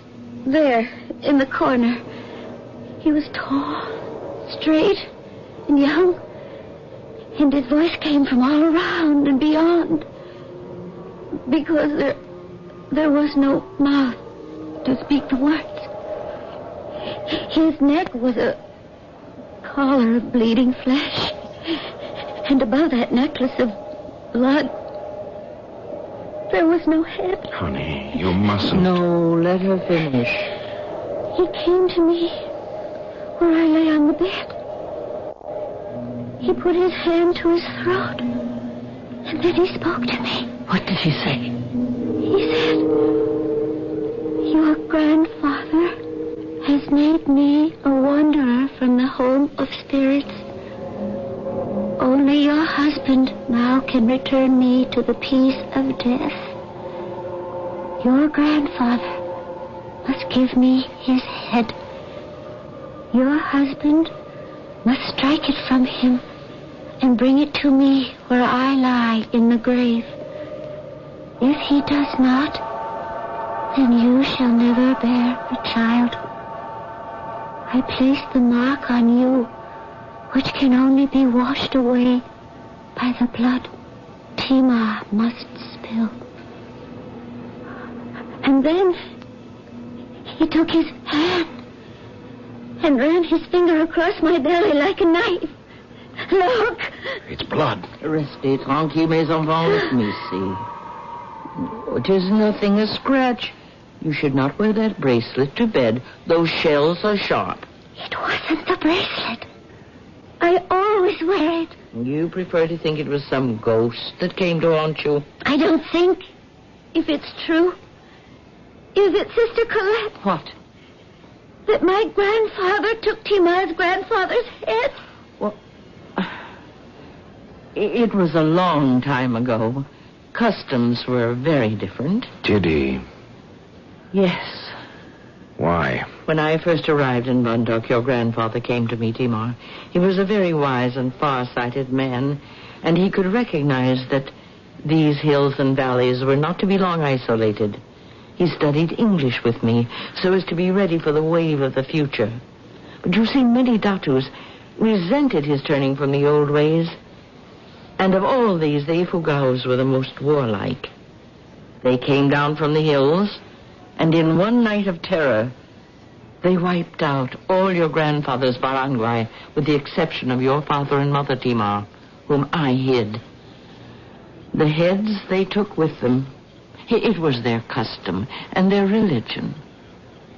there in the corner. He was tall, straight, and young. And his voice came from all around and beyond. Because there was no mouth to speak the words. His neck was a collar of bleeding flesh. And above that necklace of blood, there was no head. Honey, you mustn't. No, let her finish. He came to me where I lay on the bed. He put his hand to his throat, and then he spoke to me. What did he say? He said, "Your grandfather has made me a wanderer from the home of spirits. Only your husband now can return me to the peace of death. Your grandfather must give me his head. Your husband must strike it from him and bring it to me where I lie in the grave. If he does not, then you shall never bear a child. I place the mark on you, which can only be washed away by the blood Timar must spill." And then he took his hand and ran his finger across my belly like a knife. Look! It's blood. Restez tranquille, mes enfants. Let me see. It is nothing, a scratch. You should not wear that bracelet to bed. Those shells are sharp. It wasn't the bracelet. I always wear it. You prefer to think it was some ghost that came to haunt you? I don't think. If it's true. Is it, Sister Colette? What? That my grandfather took Timar's grandfather's head? Well, it was a long time ago. Customs were very different. Did he? Yes. Why? When I first arrived in Bundok, your grandfather came to me, Timar. He was a very wise and far-sighted man, and he could recognize that these hills and valleys were not to be long isolated. He studied English with me so as to be ready for the wave of the future. But you see, many Datus resented his turning from the old ways. And of all these, the Ifugaos were the most warlike. They came down from the hills, and in one night of terror, they wiped out all your grandfather's barangai, with the exception of your father and mother, Timar, whom I hid. The heads they took with them. It was their custom and their religion.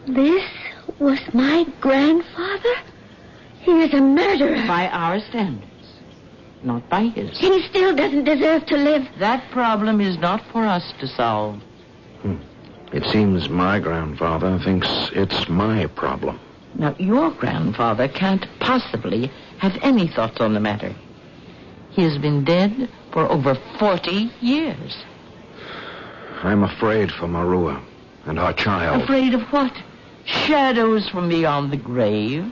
This was my grandfather? He is a murderer. By our standards, not by his. He still doesn't deserve to live. That problem is not for us to solve. It seems my grandfather thinks it's my problem. Now, your grandfather can't possibly have any thoughts on the matter. He has been dead for over 40 years. I'm afraid for Marua and our child. Afraid of what? Shadows from beyond the grave?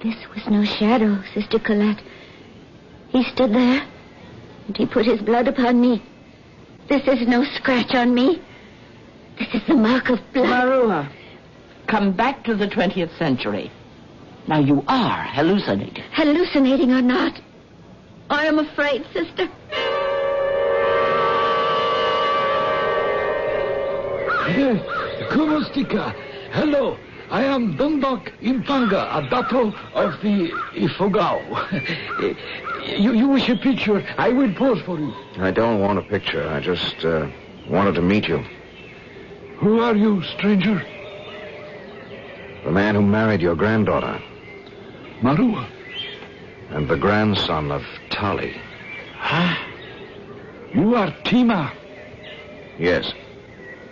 This was no shadow, Sister Colette. He stood there, and he put his blood upon me. This is no scratch on me. This is the mark of blood. Marua, come back to the 20th century. Now, you are hallucinating. Hallucinating or not, I am afraid, Sister. Kumostika. Hello. I am Dundok Impanga, a daughter of the Ifogao. You wish a picture? I will pose for you. I don't want a picture. I just wanted to meet you. Who are you, stranger? The man who married your granddaughter. Marua. And the grandson of Tali. Huh? You are Tima. Yes.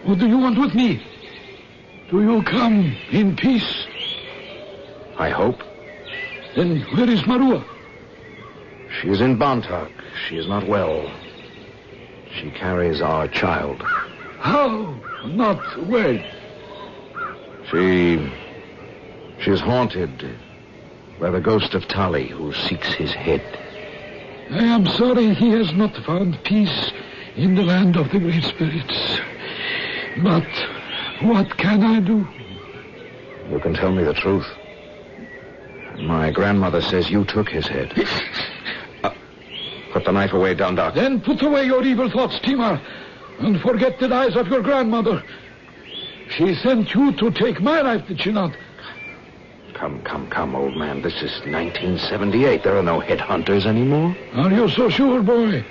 What do you want with me? Do you come in peace? I hope. Then where is Marua? She is in Bontoc. She is not well. She carries our child. How? Not well? She is haunted by the ghost of Tali, who seeks his head. I am sorry he has not found peace in the land of the great spirits. But what can I do? You can tell me the truth. My grandmother says you took his head. Put the knife away, Dundok. Then put away your evil thoughts, Tima, and forget the lies of your grandmother. She sent you to take my life, did she not? Come, old man. This is 1978. There are no headhunters anymore. Are you so sure, boy?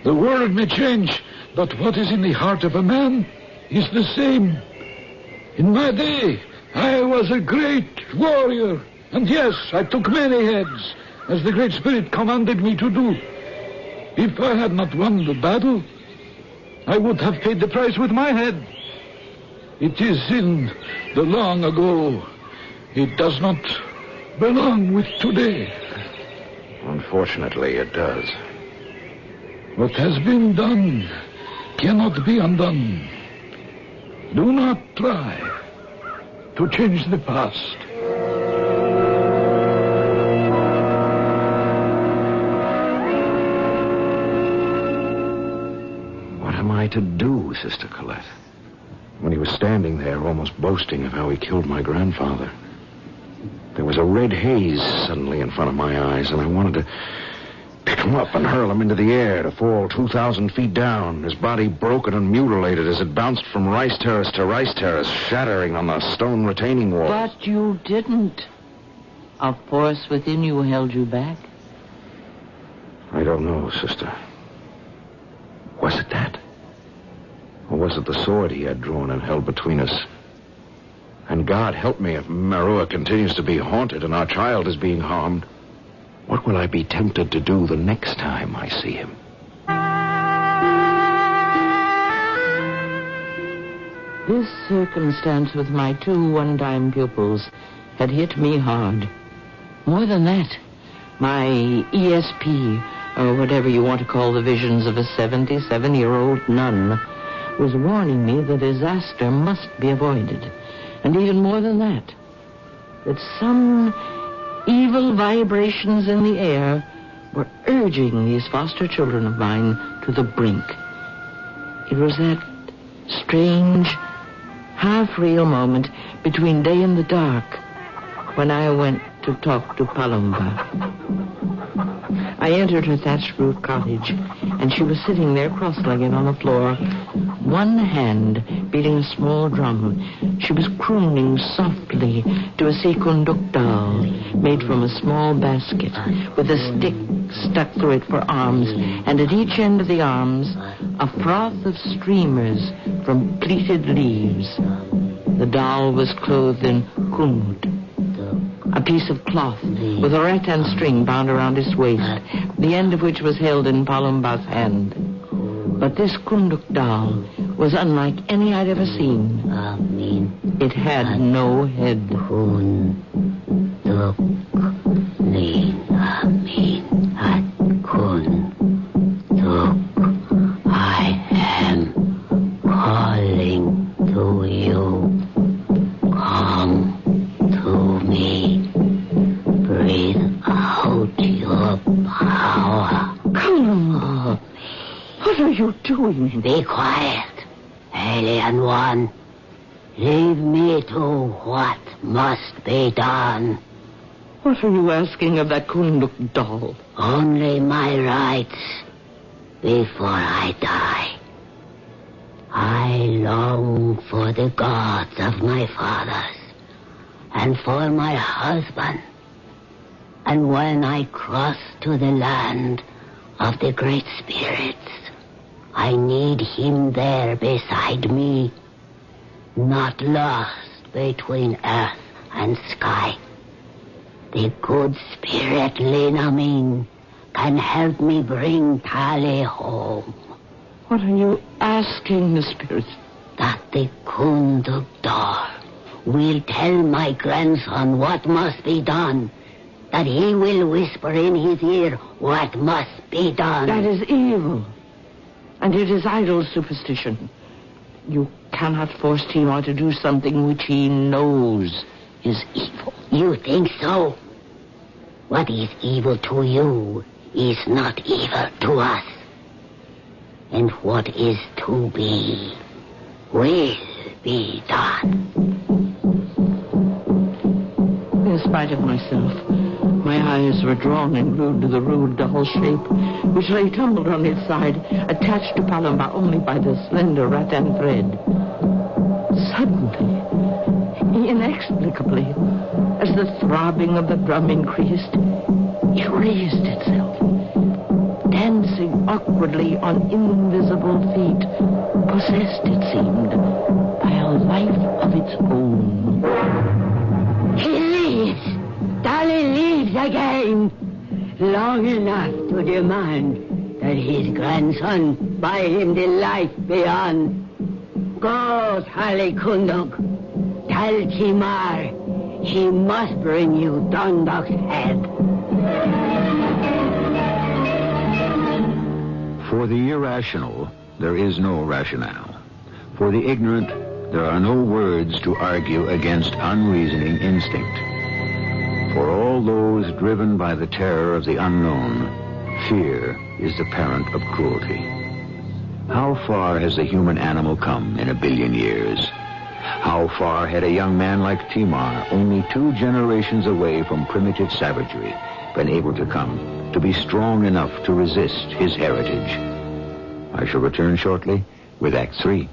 The world may change, but what is in the heart of a man is the same. In my day, I was a great warrior. And yes, I took many heads, as the Great Spirit commanded me to do. If I had not won the battle, I would have paid the price with my head. It is in the long ago. It does not belong with today. Unfortunately, it does. What has been done cannot be undone. Do not try to change the past. What am I to do, Sister Colette? When he was standing there, almost boasting of how he killed my grandfather, there was a red haze suddenly in front of my eyes, and I wanted to pick him up and hurl him into the air to fall 2,000 feet down, his body broken and mutilated as it bounced from rice terrace to rice terrace, shattering on the stone retaining wall. But you didn't. A force within you held you back. I don't know, Sister. Was it that? Or was it the sword he had drawn and held between us? And God help me if Marua continues to be haunted and our child is being harmed. What will I be tempted to do the next time I see him? This circumstance with my 2 one-time pupils had hit me hard. More than that, my ESP, or whatever you want to call the visions of a 77-year-old nun, was warning me that disaster must be avoided. And even more than that some evil vibrations in the air were urging these foster children of mine to the brink. It was that strange, half-real moment between day and the dark when I went to talk to Palumba. I entered her thatched roof cottage, and she was sitting there cross-legged on the floor, one hand beating a small drum. She was crooning softly to a sekunduk doll made from a small basket with a stick stuck through it for arms, and at each end of the arms a froth of streamers from pleated leaves. The doll was clothed in kumut, a piece of cloth with a rattan string bound around his waist, the end of which was held in Palumba's hand. But this Kunduk doll was unlike any I'd ever seen. It had no head. I am calling to you. Come to me. Breathe out your power. Come. What are you doing? Be quiet, Alien One. Leave me to what must be done. What are you asking of that Kunduk doll? Only my rights before I die. I long for the gods of my fathers and for my husband. And when I cross to the land of the great spirits, I need him there beside me, not lost between earth and sky. The good spirit Linamin can help me bring Tali home. What are you asking the spirits? That the Kunduk doll will tell my grandson what must be done. That he will whisper in his ear what must be done. That is evil. And it is idle superstition. You cannot force Timar to do something which he knows is evil. You think so? What is evil to you is not evil to us. And what is to be will be done. In spite of myself, my eyes were drawn and glued to the rude doll shape, which lay tumbled on its side, attached to Palumba only by the slender rattan thread. Suddenly, inexplicably, as the throbbing of the drum increased, it raised itself, dancing awkwardly on invisible feet, possessed, it seemed, by a life of its own. He leaves! Dolly leaves again! Long enough to demand that his grandson buy him the life beyond. Go, Tali Kunduk. Tell Timar he must bring you Dundalk's head. For the irrational, there is no rationale. For the ignorant, there are no words to argue against unreasoning instinct. For all those driven by the terror of the unknown, fear is the parent of cruelty. How far has the human animal come in 1 billion years? How far had a young man like Timar, only 2 generations away from primitive savagery, been able to come, to be strong enough to resist his heritage? I shall return shortly with Act 3.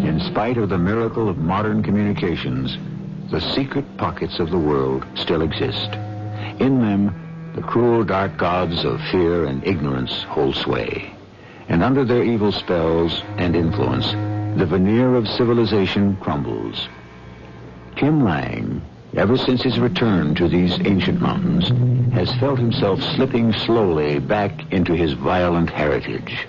In spite of the miracle of modern communications, the secret pockets of the world still exist. In them, the cruel dark gods of fear and ignorance hold sway. And under their evil spells and influence, the veneer of civilization crumbles. Kim Lang, ever since his return to these ancient mountains, has felt himself slipping slowly back into his violent heritage.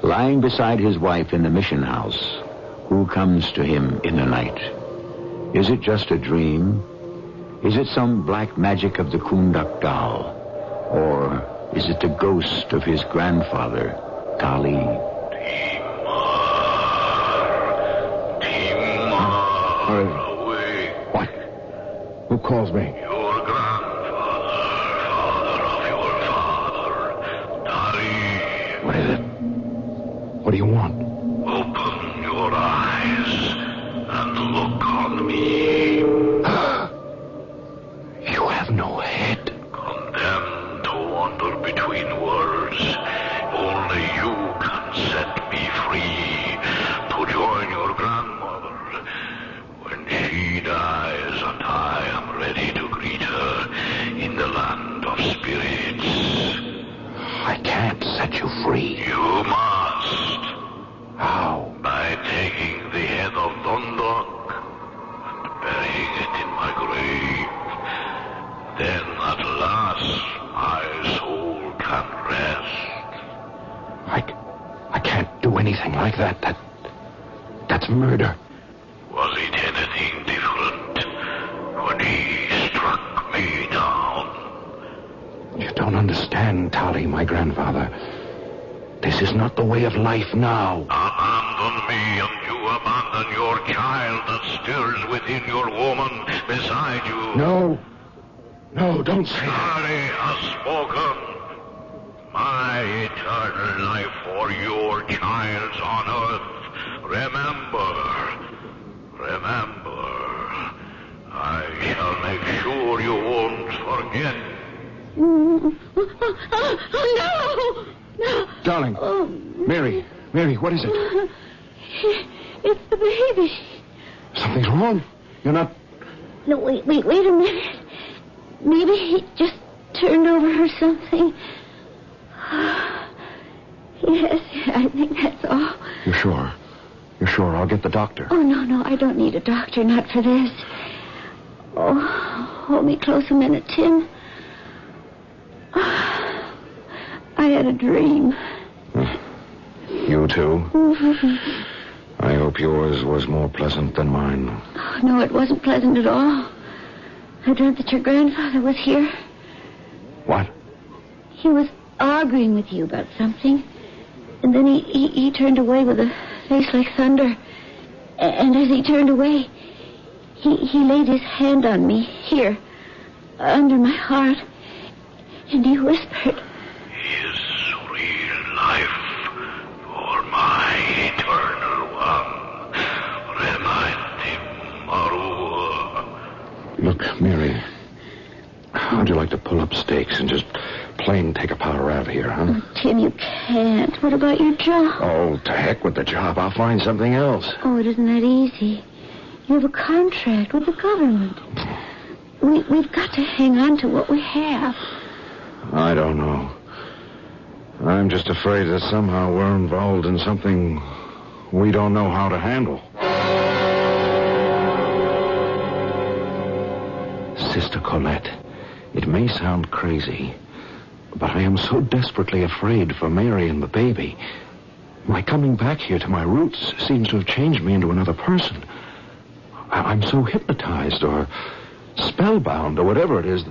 Lying beside his wife in the mission house, who comes to him in the night? Is it just a dream? Is it some black magic of the Kunduk doll? Or is it the ghost of his grandfather, Tali? Away. What? Who calls me? Your grandfather, father of your father, Tali. What is it? What do you want? Open your eyes and look on me. You have no head. Condemned to wander between worlds, only you can set me free to join your grandmother. When she dies and I am ready to greet her in the land of spirits. set you free. You must. How? By taking the head of Dundalk and burying it in my grave. Then at last my soul can rest. I can't do anything like that. That's murder. Was it anything different when he struck me down? You don't understand, Tali, my grandfather. This is not the way of life now. Abandon me and you abandon your child that stirs within your woman beside you. No, don't say that. Tali has spoken. My eternal life for your child's on earth. Remember. I shall make sure you won't forget. No. Darling. Mary, what is it? It's the baby. Something's wrong. You're not... No, wait a minute. Maybe he just turned over or something. Yes, I think that's all. You're sure? I'll get the doctor. Oh, no, I don't need a doctor, not for this. Oh, hold me close a minute, Tim. I had a dream. You too? I hope yours was more pleasant than mine. Oh, no, it wasn't pleasant at all. I dreamt that your grandfather was here. What? He was arguing with you about something. And then he turned away with a face like thunder. And as he turned away, he laid his hand on me, here, under my heart. And he whispered, His real life for my eternal one. Remind him, Marua. Look, Mary, how'd you like to pull up stakes and just plain take a powder out of here, huh? Oh, Tim, you can't. What about your job? Oh, to heck with the job. I'll find something else. Oh, it isn't that easy. You have a contract with the government. We've got to hang on to what we have. I don't know. I'm just afraid that somehow we're involved in something we don't know how to handle. Sister Colette, it may sound crazy, but I am so desperately afraid for Mary and the baby. My coming back here to my roots seems to have changed me into another person. I'm so hypnotized or spellbound or whatever it is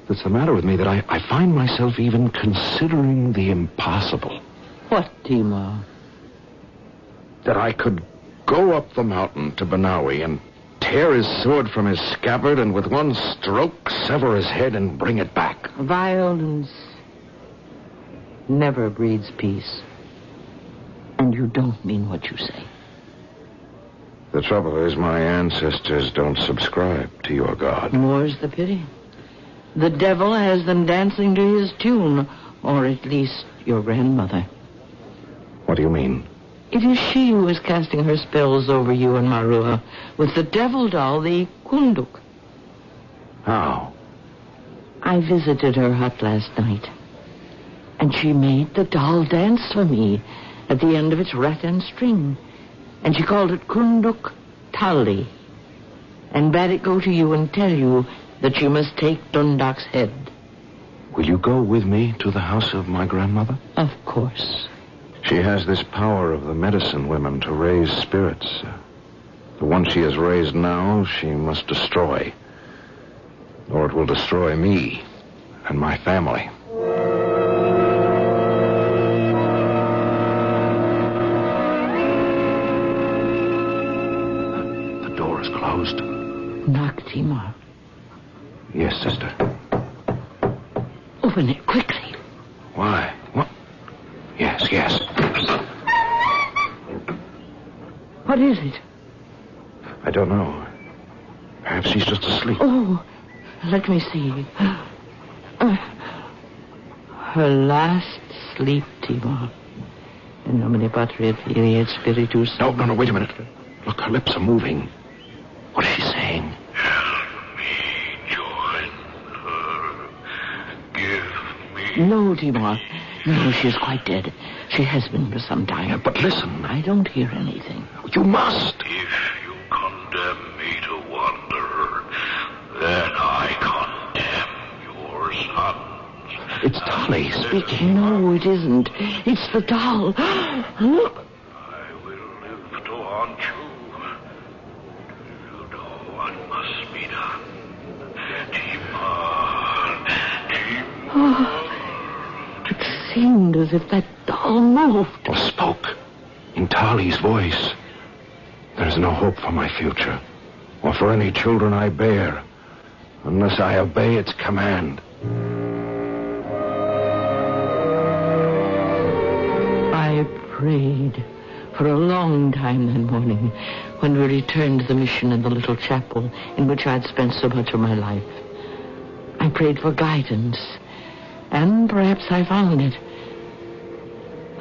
that's the matter with me that I find myself even considering the impossible. What, Timor? That I could go up the mountain to Banawi and tear his sword from his scabbard and with one stroke sever his head and bring it back. Violence never breeds peace. And you don't mean what you say. The trouble is my ancestors don't subscribe to your God. More's the pity. The devil has them dancing to his tune, or at least your grandmother. What do you mean? It is she who is casting her spells over you and Marua with the devil doll, the Kunduk. How? I visited her hut last night, and she made the doll dance for me at the end of its rattan string, and she called it Kunduk Tali, and bade it go to you and tell you that you must take Dundalk's head. Will you go with me to the house of my grandmother? Of course. She has this power of the medicine women to raise spirits. The one she has raised now, she must destroy. Or it will destroy me and my family. The door is closed. Knock, Timor. Yes, sister. Open it quickly. Why? What? Yes. What is it? I don't know. Perhaps she's just asleep. Oh, let me see. Her last sleep, Timor. In nomine Patri et Filii et Spiritus. No, wait a minute. Look, her lips are moving. What is she saying? No, Timor. No, she is quite dead. She has been for some time. But listen. I don't hear anything. You must. If you condemn me to wander, then I condemn your sons. It's Dolly speaking. No, it isn't. It's the doll. Look. I will live to haunt you. You know what must be done. It seemed as if that doll moved. Or spoke in Tali's voice. There's no hope for my future, or for any children I bear, unless I obey its command. I prayed for a long time that morning when we returned to the mission in the little chapel in which I'd spent so much of my life. I prayed for guidance, and perhaps I found it.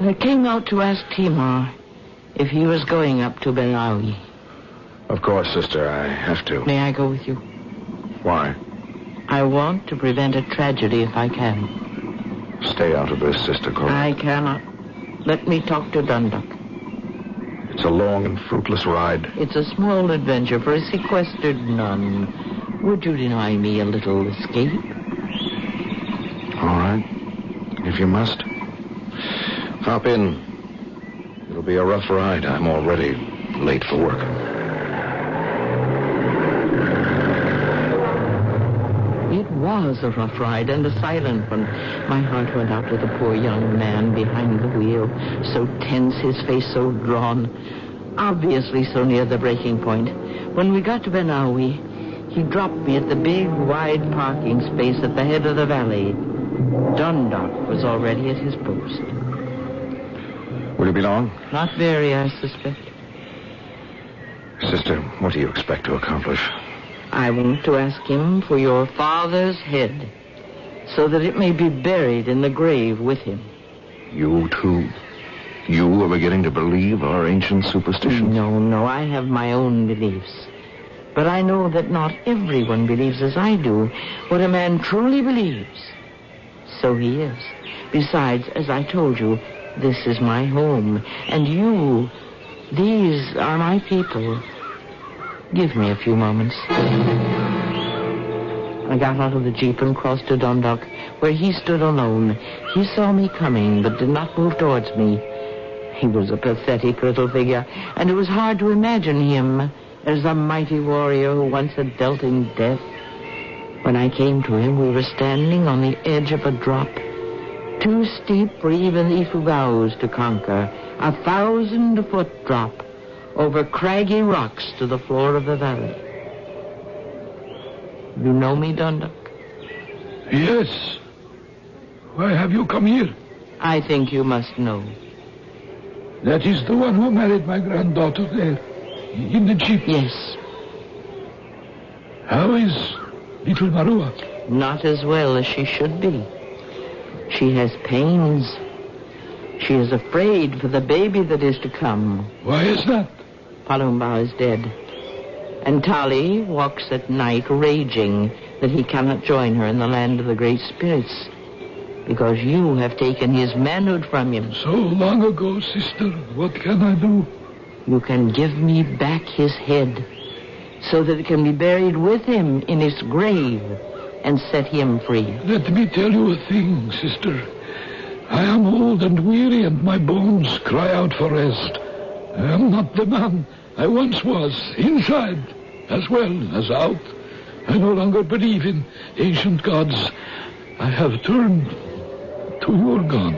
I came out to ask Timar if he was going up to Benawi. Of course, sister, I have to. May I go with you? Why? I want to prevent a tragedy if I can. Stay out of this, Sister Colette. I cannot. Let me talk to Dundalk. It's a long and fruitless ride. It's a small adventure for a sequestered nun. Would you deny me a little escape? All right. If you must. Hop in. It'll be a rough ride. I'm already late for work. It was a rough ride and a silent one. My heart went out to the poor young man behind the wheel, so tense, his face so drawn, obviously so near the breaking point. When we got to Benawi, he dropped me at the big, wide parking space at the head of the valley. Dundalk was already at his post. Will you be long? Not very, I suspect. Sister, what do you expect to accomplish? I want to ask him for your father's head, so that it may be buried in the grave with him. You, too? You are beginning to believe our ancient superstitions? No, I have my own beliefs. But I know that not everyone believes as I do. What a man truly believes, so he is. Besides, as I told you, this is my home. And you, these are my people. Give me a few moments. I got out of the jeep and crossed to Dundalk, where he stood alone. He saw me coming, but did not move towards me. He was a pathetic little figure, and it was hard to imagine him as a mighty warrior who once had dealt in death. When I came to him, we were standing on the edge of a drop, too steep for even Ifugao to conquer, 1,000-foot drop over craggy rocks to the floor of the valley. You know me, Dundalk? Yes. Why have you come here? I think you must know. That is the one who married my granddaughter there, in the jeep. Yes. How is little Marua? Not as well as she should be. She has pains. She is afraid for the baby that is to come. Why is that? Palumba is dead. And Tali walks at night raging that he cannot join her in the land of the great spirits, because you have taken his manhood from him. So long ago, sister. What can I do? You can give me back his head, so that it can be buried with him in his grave and set him free. Let me tell you a thing, sister. I am old and weary, and my bones cry out for rest. I am not the man I once was, inside as well as out. I no longer believe in ancient gods. I have turned to your God.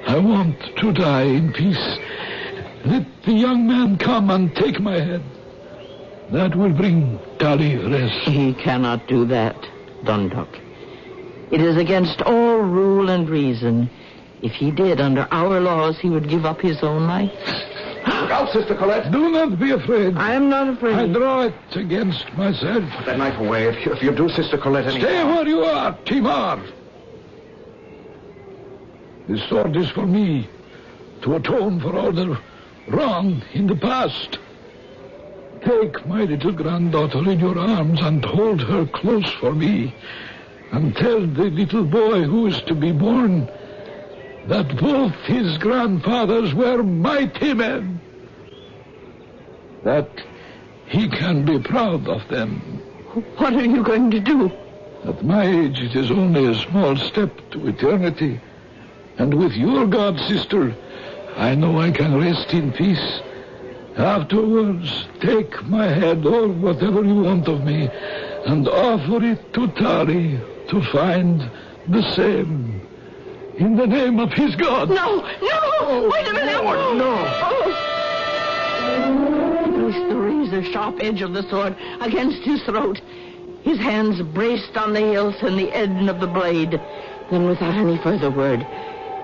I want to die in peace. Let the young man come and take my head. That will bring Tali rest. He cannot do that, Dundalk. It is against all rule and reason. If he did, under our laws, he would give up his own life. Look out, Sister Colette. Do not be afraid. I am not afraid. I draw it against myself. Put that knife away. If you do, Sister Colette, Stay where you are, Timar. This sword is for me, to atone for all the wrong in the past. Take my little granddaughter in your arms and hold her close for me. And tell the little boy who is to be born that both his grandfathers were mighty men, that he can be proud of them. What are you going to do? At my age, it is only a small step to eternity. And with your God, sister, I know I can rest in peace. Afterwards, take my head or whatever you want of me and offer it to Tari to find the same. In the name of his God. No! Wait a minute! No! He placed the razor-sharp edge of the sword against his throat. His hands braced on the hilt and the end of the blade. Then, without any further word,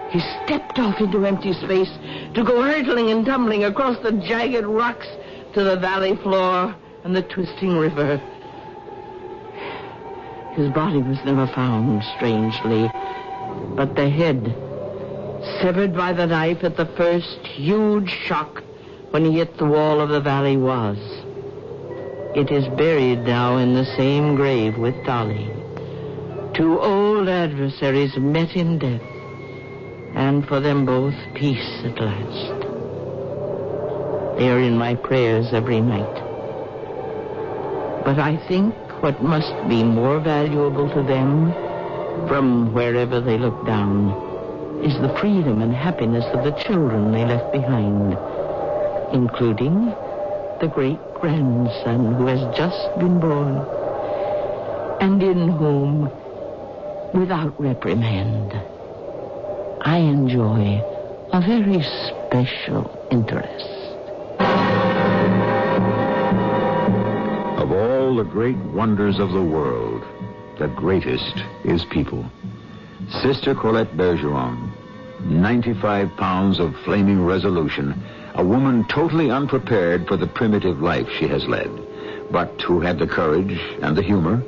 he stepped off into empty space to go hurtling and tumbling across the jagged rocks to the valley floor and the twisting river. His body was never found, strangely, but the head, severed by the knife at the first huge shock when he hit the wall of the valley, was. It is buried now in the same grave with Dolly. Two old adversaries met in death, and for them both, peace at last. They are in my prayers every night. But I think what must be more valuable to them, from wherever they look down, is the freedom and happiness of the children they left behind, including the great-grandson who has just been born, and in whom, without reprimand, I enjoy a very special interest. Of all the great wonders of the world, the greatest is people. Sister Colette Bergeron, 95 pounds of flaming resolution, a woman totally unprepared for the primitive life she has led, but who had the courage and the humor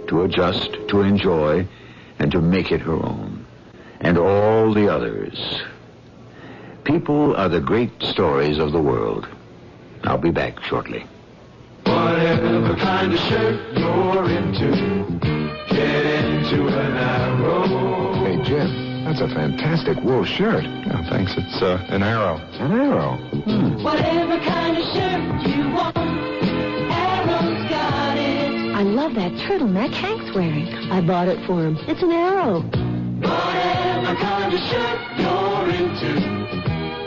to adjust, to enjoy, and to make it her own. And all the others. People are the great stories of the world. I'll be back shortly. Whatever kind of shirt you're into, get into an Arrow. Hey, Jim, that's a fantastic wool shirt. Oh, thanks. It's an Arrow. An Arrow? Whatever kind of shirt you want, Arrow's got it. I love that turtleneck Hank's wearing. I bought it for him. It's an Arrow. Whatever kind of shirt you're into,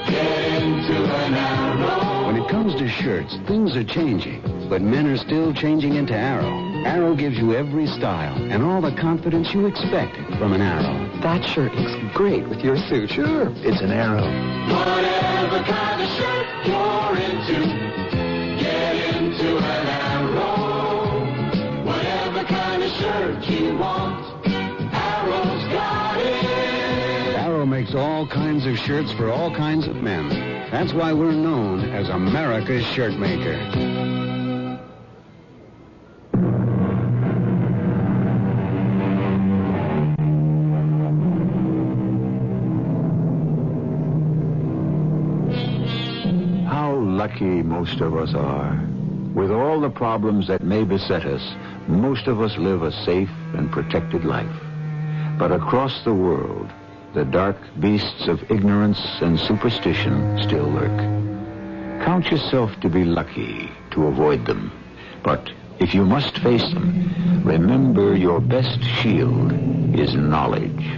get into an Arrow. When it comes to shirts, things are changing, but men are still changing into Arrow. Arrow gives you every style and all the confidence you expect from an Arrow. That shirt looks great with your suit. Sure, it's an Arrow. Whatever kind of shirt you're into, get into an Arrow. Whatever kind of shirt you want, Arrow's got it. Arrow makes all kinds of shirts for all kinds of men. That's why we're known as America's shirt maker. How lucky most of us are. With all the problems that may beset us, most of us live a safe and protected life. But across the world, the dark beasts of ignorance and superstition still lurk. Count yourself to be lucky to avoid them. But if you must face them, remember your best shield is knowledge.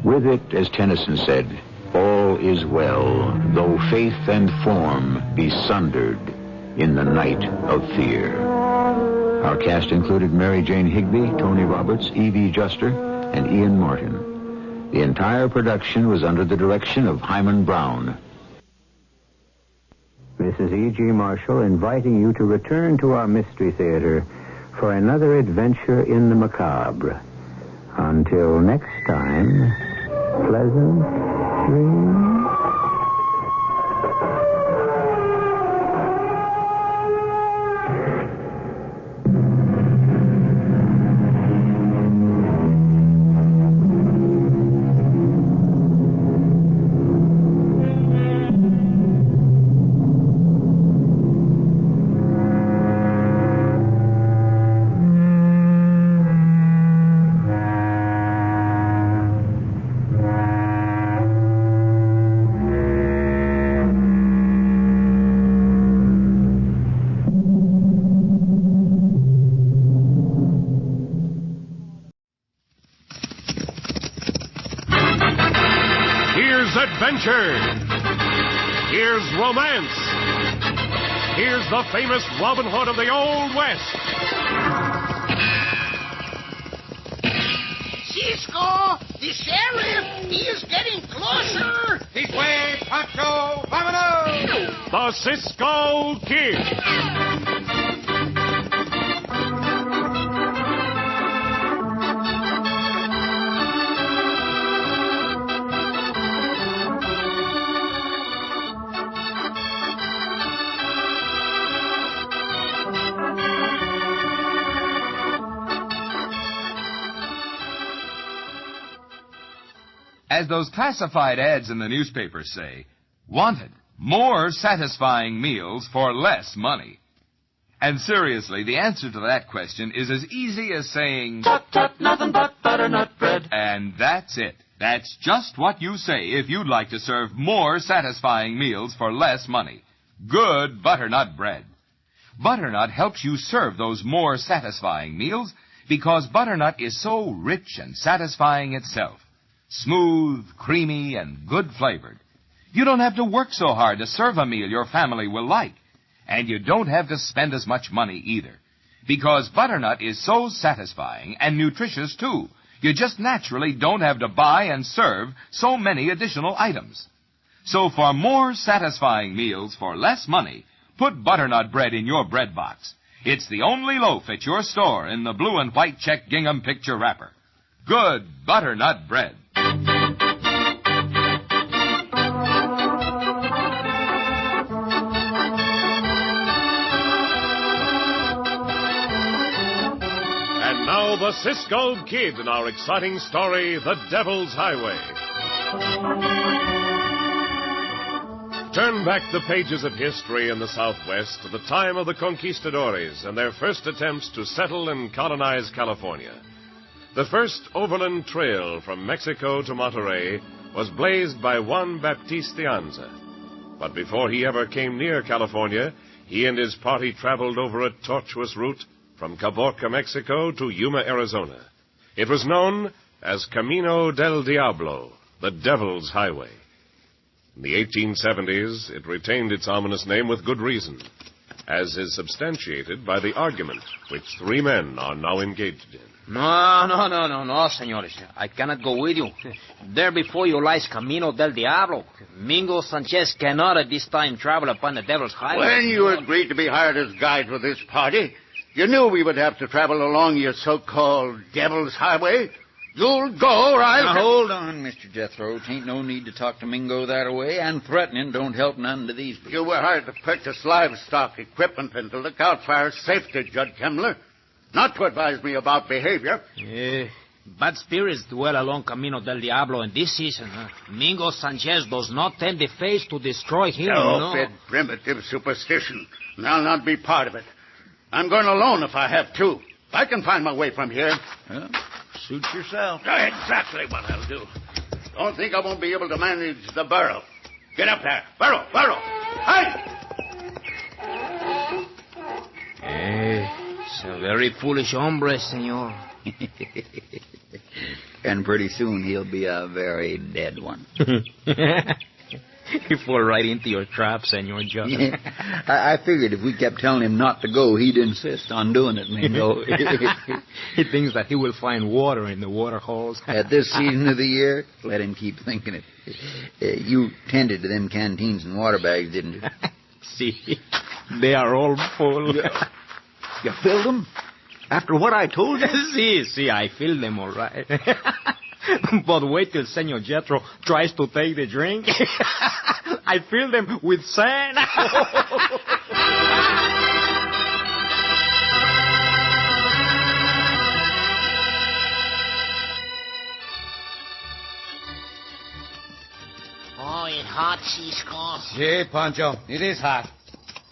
With it, as Tennyson said, all is well, though faith and form be sundered in the night of fear. Our cast included Mary Jane Higby, Tony Roberts, E.V. Juster, and Ian Martin. The entire production was under the direction of Hyman Brown. This is E.G. Marshall inviting you to return to our Mystery Theater for another adventure in the macabre. Until next time, pleasant dreams. adventure. Here's romance. Here's the famous Robin Hood of the Old West. Cisco, the sheriff, he is getting closer. This way, Pancho, vámonos! The Cisco Kid. As those classified ads in the newspapers say, wanted, more satisfying meals for less money. And seriously, the answer to that question is as easy as saying, Tut, tut, nothing but butternut bread. And that's it. That's just what you say if you'd like to serve more satisfying meals for less money. Good butternut bread. Butternut helps you serve those more satisfying meals because butternut is so rich and satisfying itself. Smooth, creamy, and good flavored. You don't have to work so hard to serve a meal your family will like. And you don't have to spend as much money either. Because butternut is so satisfying and nutritious, too. You just naturally don't have to buy and serve so many additional items. So for more satisfying meals for less money, put butternut bread in your bread box. It's the only loaf at your store in the blue and white check gingham picture wrapper. Good butternut bread. And now the Cisco Kid in our exciting story, The Devil's Highway. Turn back the pages of history in the Southwest to the time of the conquistadores and their first attempts to settle and colonize California. The first overland trail from Mexico to Monterey was blazed by Juan Baptiste de Anza. But before he ever came near California, he and his party traveled over a tortuous route from Caborca, Mexico to Yuma, Arizona. It was known as Camino del Diablo, the Devil's Highway. In the 1870s, it retained its ominous name with good reason, as is substantiated by the argument which three men are now engaged in. No, senores. I cannot go with you. There before you lies Camino del Diablo. Mingo Sanchez cannot at this time travel upon the Devil's Highway. When you agreed to be hired as guide for this party, you knew we would have to travel along your so-called Devil's Highway. You'll go, right? Now, hold on, Mr. Jethro. Tain't no need to talk to Mingo that way, and threatening don't help none to these people. You were hired to purchase livestock equipment and to look out for our safety, Judge Kemmler. Not to advise me about behavior. Bad spirits dwell along Camino del Diablo in this season. Mingo Sanchez does not tempt the fates to destroy him. Stupid, primitive superstition. And I'll not be part of it. I'm going alone if I have to. I can find my way from here. Well, suit yourself. Exactly what I'll do. Don't think I won't be able to manage the burro. Get up there. Burro. Hey! It's a very foolish hombre, senor. And pretty soon he'll be a very dead one. He fall right into your trap, Senor John. Yeah. I figured if we kept telling him not to go, he'd insist on doing it, Mingo. He thinks that he will find water in the water holes. At this season of the year, let him keep thinking it. You tended to them canteens and water bags, didn't you? See, they are all full. You filled them? After what I told you? See, I filled them all right. But wait till Senor Jethro tries to take the drink. I fill them with sand. Oh, it's hot, Cisco. Yeah, Pancho, it is hot.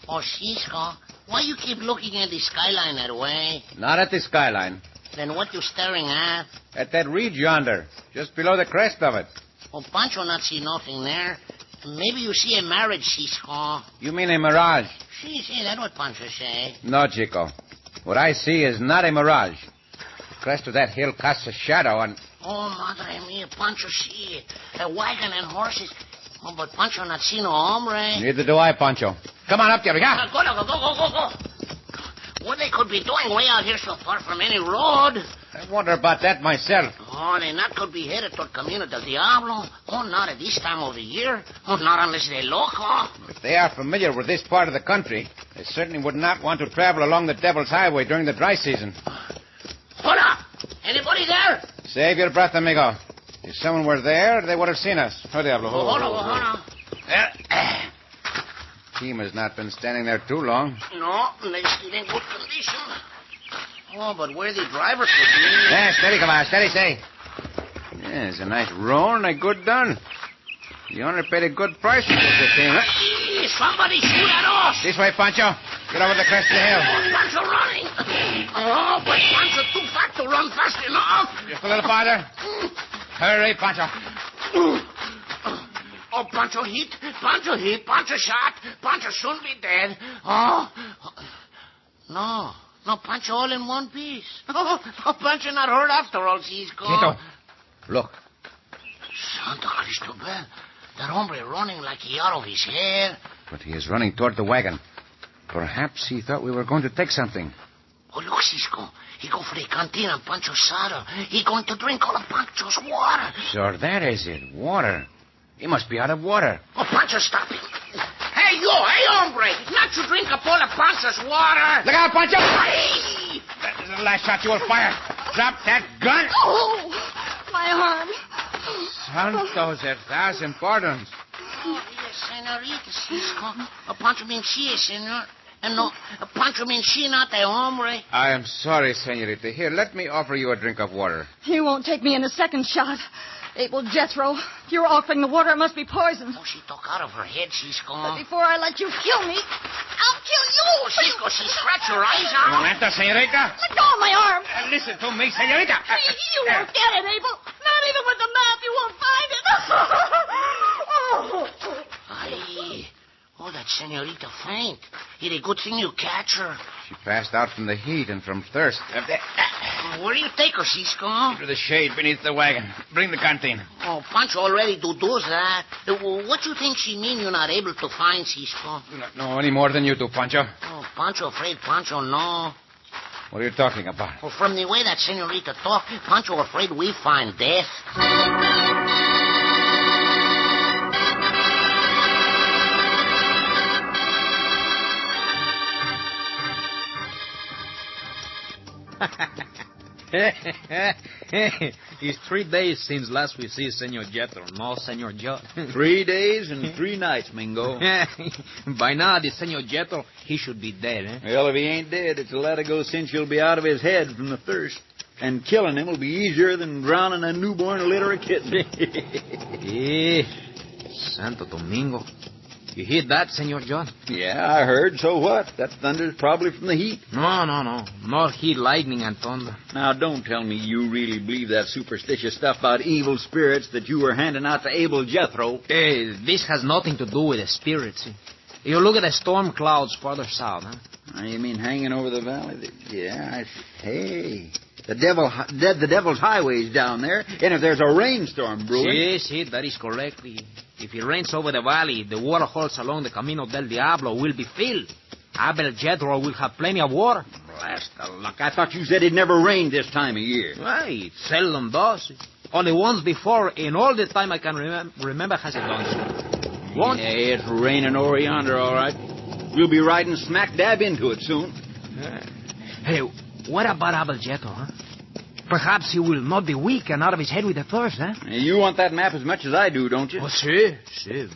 Oh, Cisco, why you keep looking at the skyline that way? Not at the skyline. Then what you staring at? At that ridge yonder, just below the crest of it. Oh, Pancho not see nothing there. Maybe you see a marriage, Cisco. You mean a mirage? See, that's what Pancho say. No, Chico. What I see is not a mirage. The crest of that hill casts a shadow and... Oh, madre mia, Pancho see it. A wagon and horses. Oh, but Pancho not see no hombre. Neither do I, Pancho. Come on up there, Riga. Go. What they could be doing way out here so far from any road? I wonder about that myself. Oh, they not could be headed toward Camino del Diablo. Oh, not at this time of the year. Oh, not unless they loco. If they are familiar with this part of the country, they certainly would not want to travel along the Devil's Highway during the dry season. Hold up! Anybody there? Save your breath, amigo. If someone were there, they would have seen us. Oh, Diablo. Hold on. Team has not been standing there too long. No, they still in good condition. Oh, but where the driver could be... Yeah, steady, come on. Steady, stay. Yeah, it's a nice roll and a good done. You only paid a good price for this team, huh? Somebody shoot at us! This way, Pancho. Get over the crest of the hill. Oh, Pancho running! Oh, but Pancho too fat to run fast enough! Just a little farther. Hurry, Pancho. Oh, Pancho hit, Pancho shot, Pancho soon be dead. Oh, no, Pancho all in one piece. Oh, Pancho not hurt after all, CISCO. Quieto. Look. Santa Cristobal, that hombre running like he out of his head. But he is running toward the wagon. Perhaps he thought we were going to take something. Oh, look, CISCO. He go for the canteen on Pancho's saddle. He going to drink all of Pancho's water. So that is it, water. He must be out of water. Oh, Pancho, stop him. Hey, hombre. Not to drink up all of Pancho's water. Look out, Pancho. Hey! That is the last shot you will fire. Drop that gun. Oh, my arm. Santos, a thousand pardons. Oh, yes, senorita, CISCO. Pancho means she is, senor. And no, Pancho means she, not the hombre. I am sorry, senorita. Here, let me offer you a drink of water. You won't take me in a second shot. Abel Jethro, if you're offering the water, it must be poison. Oh, she took out of her head, CISCO. But before I let you kill me, I'll kill you. Oh, CISCO, she scratched her eyes out. Un momento, senorita. Let go of my arm. Listen to me, senorita. You won't get it, Abel. Not even with the map, you won't find it. Aye. Oh, that senorita faint. It's a good thing you catch her. She passed out from the heat and from thirst. Where do you take her, CISCO? To the shade beneath the wagon. Bring the canteen. Oh, Pancho already does that. What you think she mean you're not able to find, CISCO? Do not know any more than you do, Pancho. Oh, Pancho afraid Pancho no. What are you talking about? Well, from the way that senorita talk, Pancho afraid we find death. It's 3 days since last we see Senor Jethro. No, Senor Joe. 3 days and 3 nights, Mingo. By now, the Senor Jethro, he should be dead, eh? Well, if he ain't dead, it's a lot ago since he'll be out of his head from the thirst. And killing him will be easier than drowning a newborn litter of kittens. Santo Domingo. You hear that, Senor John? Yeah, I heard. So what? That thunder's probably from the heat. No. Not heat, lightning, and thunder. Now, don't tell me you really believe that superstitious stuff about evil spirits that you were handing out to Abel Jethro. Hey, this has nothing to do with the spirits. You look at the storm clouds farther south, huh? You mean hanging over the valley? Yeah, hey... The devil's highway's down there, and if there's a rainstorm brewing... Yes, that is correct. If it rains over the valley, the water holes along the Camino del Diablo will be filled. Abel Jethro will have plenty of water. Blast the luck. I thought you said it never rained this time of year. Well, it seldom does. Only once before, in all the time I can remember has it done so. Once. Yeah, it's raining over yonder, all right. We'll be riding smack dab into it soon. Hey, what about Abel Jethro, huh? Perhaps he will not be weak and out of his head with the thirst, huh? You want that map as much as I do, don't you? Oh, si.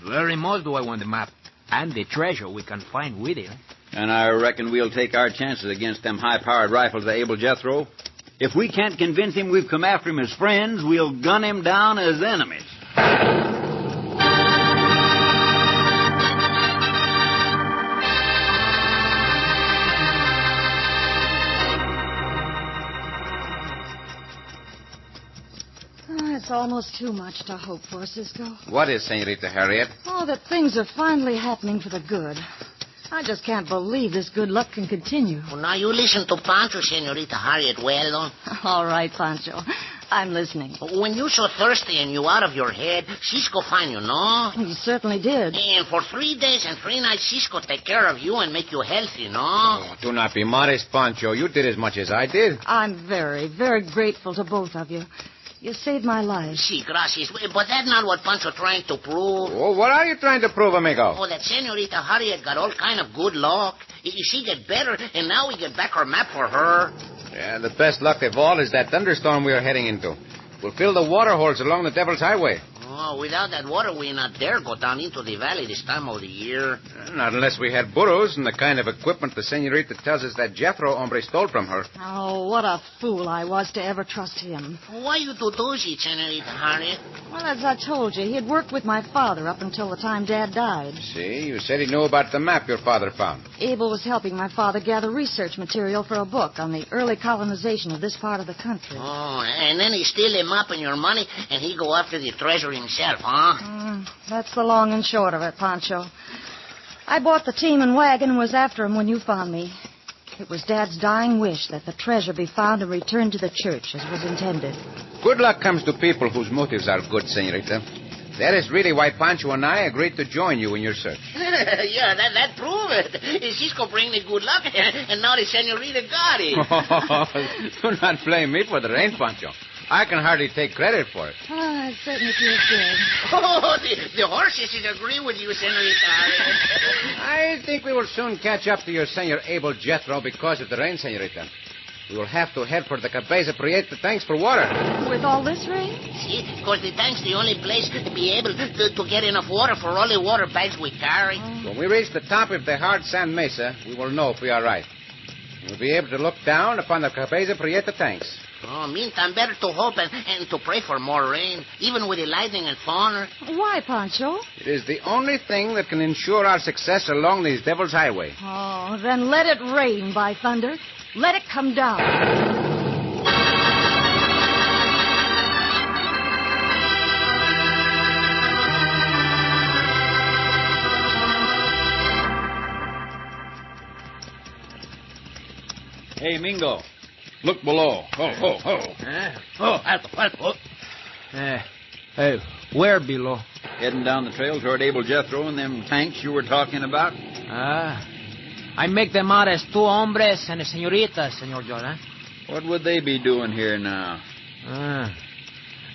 Very much do I want the map. And the treasure we can find with it. Huh? And I reckon we'll take our chances against them high-powered rifles of Abel Jethro. If we can't convince him we've come after him as friends, we'll gun him down as enemies. It's almost too much to hope for, Cisco. What is, Senorita Harriet? Oh, that things are finally happening for the good. I just can't believe this good luck can continue. Well, now you listen to Pancho, Senorita Harriet, well, All right, Pancho. I'm listening. When you so thirsty and you out of your head, Cisco find you, no? You certainly did. And for 3 days and 3 nights, Cisco take care of you and make you healthy, no? Oh, do not be modest, Pancho. You did as much as I did. I'm very, very grateful to both of you. You saved my life. Si, gracias. But that's not what Pancho trying to prove. Oh, what are you trying to prove, amigo? Oh, that Senorita Harriet got all kind of good luck. She get better, and now we get back our map for her. Yeah, the best luck of all is that thunderstorm we are heading into. We'll fill the water holes along the Devil's Highway. Oh, without that water, we not dare go down into the valley this time of the year. Not unless we had burros and the kind of equipment the senorita tells us that Jethro hombre stole from her. Oh, what a fool I was to ever trust him. Why you do it, Senorita Harriet? Well, as I told you, he had worked with my father up until the time Dad died. See, you said he knew about the map your father found. Abel was helping my father gather research material for a book on the early colonization of this part of the country. Oh, and then he steal him up and your money, and he go after the treasure himself, huh? That's the long and short of it, Pancho. I bought the team and wagon and was after him when you found me. It was Dad's dying wish that the treasure be found and returned to the church as was intended. Good luck comes to people whose motives are good, senorita. That is really why Pancho and I agreed to join you in your search. Yeah, that prove it. Cisco bring me good luck, and now the senorita got it. Do not blame me for the rain, Pancho. I can hardly take credit for it. Oh, it certainly feels good. Oh, the horses agree with you, Senorita. I think we will soon catch up to your Senor Abel Jethro because of the rain, senorita. We will have to head for the Cabeza Prieta tanks for water. With all this rain? See, because the tank's the only place to be able to get enough water for all the water bags we carry. When we reach the top of the hard sand mesa, we will know if we are right. We'll be able to look down upon the Cabeza Prieta tanks. Oh, meantime, better to hope and to pray for more rain, even with the lightning and thunder. Why, Pancho? It is the only thing that can ensure our success along this Devil's Highway. Oh, then let it rain, by thunder. Let it come down. Hey, Mingo. Look below. Alto. Hey, where below? Heading down the trail toward Abel Jethro and them tanks you were talking about. I make them out as two hombres and a señorita, Senor John, huh? What would they be doing here now?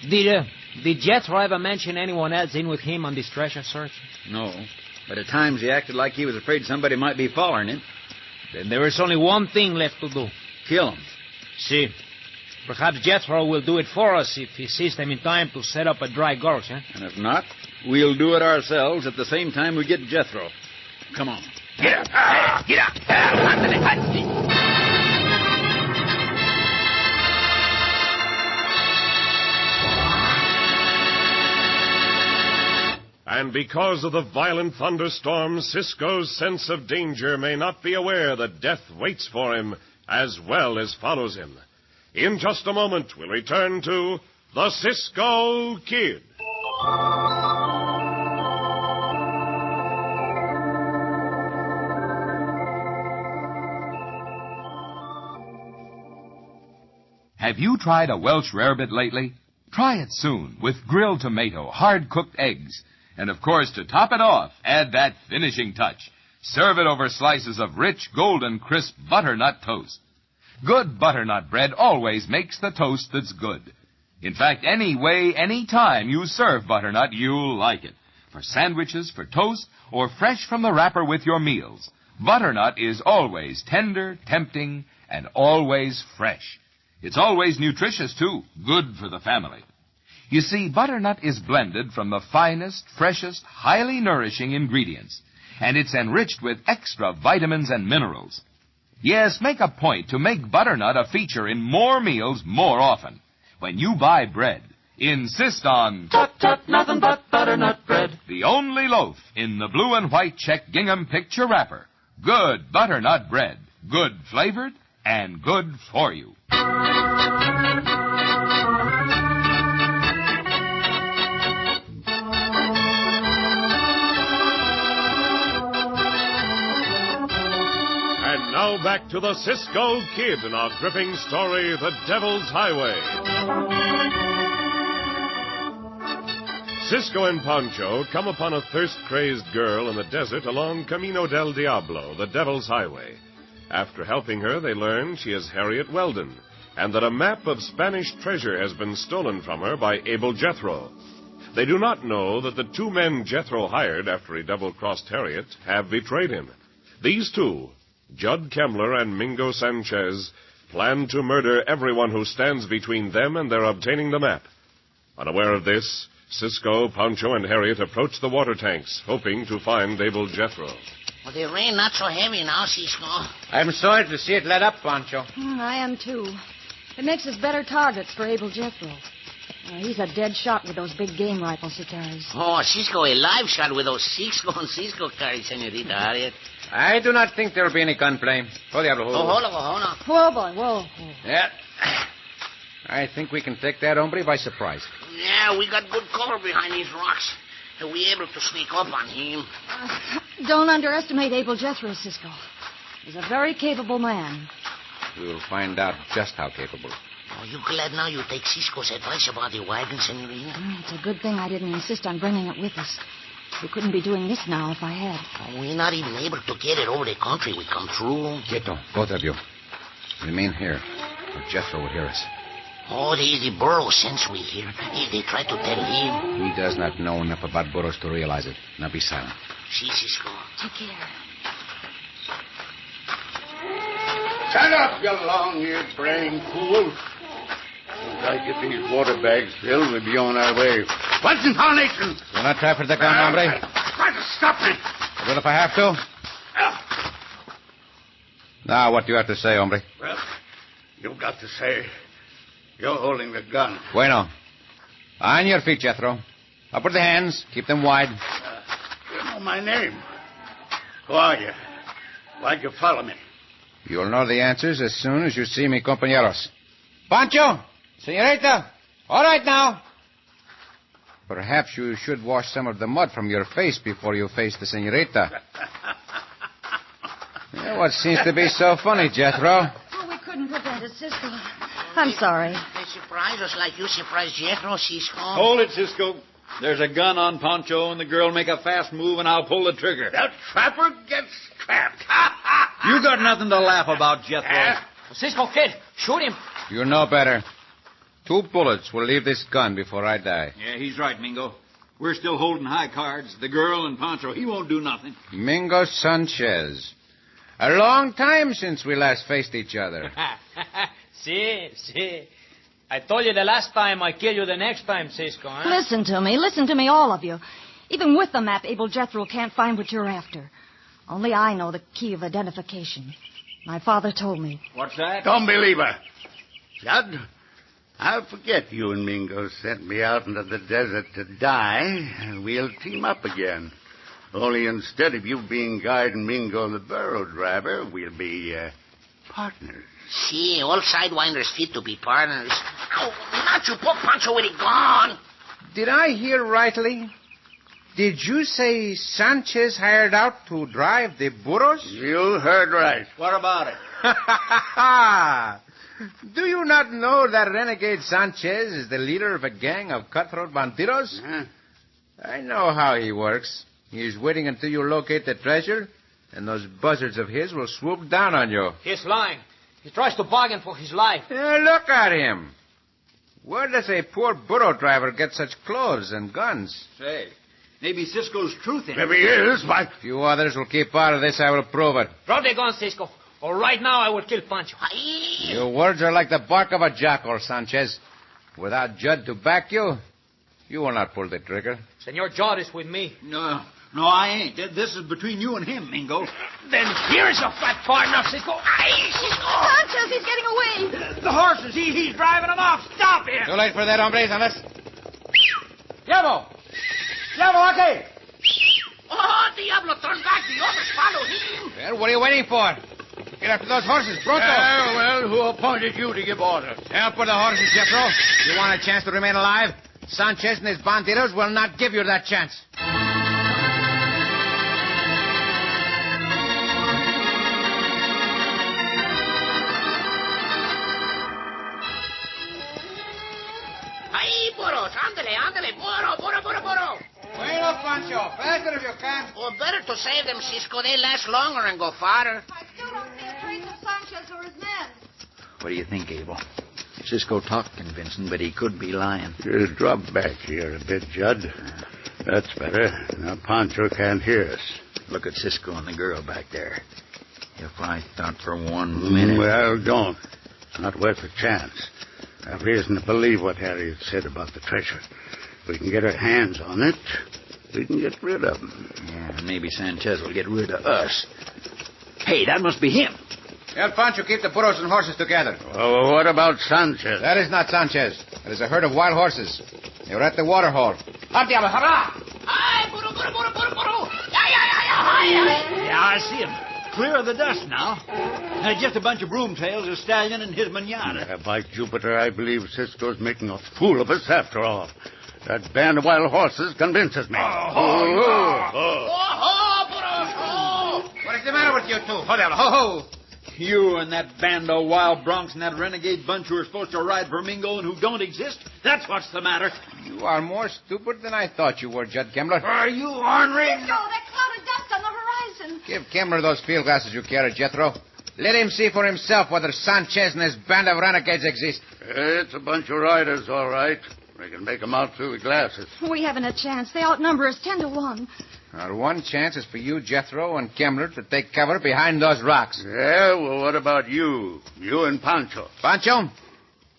Did Jethro ever mention anyone else in with him on this treasure search? No, but at times he acted like he was afraid somebody might be following him. Then there is only one thing left to do. Kill him. See, perhaps Jethro will do it for us if he sees them in time to set up a dry gulch, huh? And if not, we'll do it ourselves at the same time we get Jethro. Come on. Get up. Get up. And because of the violent thunderstorm, Cisco's sense of danger may not be aware that death waits for him as well as follows him. In just a moment, we'll return to the Cisco Kid. Have you tried a Welsh rarebit lately? Try it soon with grilled tomato, hard-cooked eggs. And, of course, to top it off, add that finishing touch. Serve it over slices of rich, golden, crisp butternut toast. Good butternut bread always makes the toast that's good. In fact, any way, any time you serve butternut, you'll like it. For sandwiches, for toast, or fresh from the wrapper with your meals. Butternut is always tender, tempting, and always fresh. It's always nutritious, too. Good for the family. You see, butternut is blended from the finest, freshest, highly nourishing ingredients, and it's enriched with extra vitamins and minerals. Yes, make a point to make butternut a feature in more meals more often. When you buy bread, insist on Tut, tut, nothing but butternut bread. The only loaf in the blue and white check gingham picture wrapper. Good butternut bread. Good flavored and good for you. Now Now back to the Cisco Kid in our gripping story, The Devil's Highway. Cisco and Pancho come upon a thirst-crazed girl in the desert along Camino del Diablo, the Devil's Highway. After helping her, they learn she is Harriet Weldon, and that a map of Spanish treasure has been stolen from her by Abel Jethro. They do not know that the two men Jethro hired after he double-crossed Harriet have betrayed him. These two, Judd Kemmler and Mingo Sanchez, plan to murder everyone who stands between them and their obtaining the map. Unaware of this, Cisco, Pancho, and Harriet approach the water tanks, hoping to find Abel Jethro. Well, the rain not so heavy now, Cisco. I'm sorry to see it let up, Pancho. I am, too. It makes us better targets for Abel Jethro. He's a dead shot with those big game rifles he carries. Oh, Cisco, a live shot with those Cisco and Cisco carry, Senorita Harriet. I do not think there will be any gunplay. Oh, diablo. Hold on. Whoa, boy, whoa. Yeah. I think we can take that hombre by surprise. Yeah, we got good cover behind these rocks. We're able to sneak up on him. Don't underestimate Abel Jethro, Cisco. He's a very capable man. We'll find out just how capable. Oh, you glad now you take Cisco's advice about the wagon, Senorita? It's a good thing I didn't insist on bringing it with us. We couldn't be doing this now if I had. Oh, we're not even able to get it over the country we come through. Quieto, both of you. Remain here, or Jethro will hear us. Oh, the burro sense we hear. They try to tell him. He does not know enough about burros to realize it. Now be silent. See, Cisco. Take care. Shut up, you long-eared brain fool. Once I get these water bags filled, we'll be on our way. What's in tarnation? Do not try for the gun, hombre. Try to stop me. I will if I have to. Now, what do you have to say, hombre? Well, you've got to say you're holding the gun. Bueno. On your feet, Jethro. Up with the hands. Keep them wide. You know my name. Who are you? Why'd you follow me? You'll know the answers as soon as you see me, compañeros. Pancho! Senorita! All right now. Perhaps you should wash some of the mud from your face before you face the senorita. What seems to be so funny, Jethro? Oh, we couldn't prevent it, Cisco. I'm sorry. They surprise us like you surprised Jethro, Cisco. Hold it, Cisco. There's a gun on Pancho, and the girl make a fast move, and I'll pull the trigger. The trapper gets trapped. You got nothing to laugh about, Jethro. Cisco, kid, shoot him. You know better. 2 bullets will leave this gun before I die. Yeah, he's right, Mingo. We're still holding high cards. The girl and Pancho, he won't do nothing. Mingo Sanchez. A long time since we last faced each other. See. I told you the last time, I kill you the next time, Cisco, huh? Listen to me, all of you. Even with the map, Abel Jethro can't find what you're after. Only I know the key of identification. My father told me. What's that? Don't believe her. Judd, I'll forget you and Mingo sent me out into the desert to die, and we'll team up again. Only instead of you being guide and Mingo the burro driver, we'll be partners. See, all sidewinders fit to be partners. Oh, not you poke Pancho with a gun. Did I hear rightly? Did you say Sanchez hired out to drive the burros? You heard right. What about it? Do you not know that renegade Sanchez is the leader of a gang of cutthroat bandidos? Huh? I know how he works. He's waiting until you locate the treasure, and those buzzards of his will swoop down on you. He's lying. He tries to bargain for his life. Look at him. Where does a poor burro driver get such clothes and guns? Say, maybe Cisco's truth in it. If he is, why... If you others will keep out of this, I will prove it. Drop the gun, Cisco. Or right now I will kill Pancho. Your words are like the bark of a jackal, Sanchez. Without Judd to back you, you will not pull the trigger. Senor Judd is with me. No, I ain't. This is between you and him, Mingo. Then here's your fat partner, Cisco. Cisco! Sanchez, he's getting away. The horses, he's driving them off. Stop him. Too late for that, hombres, unless... Llamo, aquí. Oh, Diablo, turn back. The others follow him. Well, what are you waiting for? Get after those horses, pronto. Well, who appointed you to give orders? Help with the horses, Jethro. You want a chance to remain alive? Sanchez and his bandidos will not give you that chance. burros. Ándale. Burro. Bueno, Pancho. Faster if you can. Well, better to save them, Cisco. They last longer and go farther. I still don't see a trace of Sanchez or his men. What do you think, Abel? Cisco talked convincing, but he could be lying. Just drop back here a bit, Judd. That's better. Now Pancho can't hear us. Look at Cisco and the girl back there. If I thought for 1 minute... Well, don't. It's not worth a chance. I have reason to believe what Harriet said about the treasure. If we can get our hands on it, we can get rid of him. Yeah, maybe Sanchez will get rid of us. Hey, that must be him. Tell Pancho keep the burros and horses together. Oh, what about Sanchez? That is not Sanchez. That is a herd of wild horses. They were at the water hole. Up, diablo, hurrah! Ay, burro. Yeah, I see him. Clear of the dust now. Just a bunch of broomtails, a stallion, and his manada. By Jupiter, I believe Cisco's making a fool of us after all. That band of wild horses convinces me. What is the matter with you two? Ho! You and that band of wild broncs and that renegade bunch who are supposed to ride for Mingo and who don't exist? That's what's the matter. You are more stupid than I thought you were, Judd Kemmler. Are you ornery? Cisco, that cloud of dust on the horizon. Give Kemmler those field glasses you carry, Jethro. Let him see for himself whether Sanchez and his band of renegades exist. It's a bunch of riders, all right. We can make them out through the glasses. We haven't a chance. They outnumber us 10-1. Our one chance is for you, Jethro, and Kemmler to take cover behind those rocks. Yeah, well, what about you? You and Pancho. Pancho,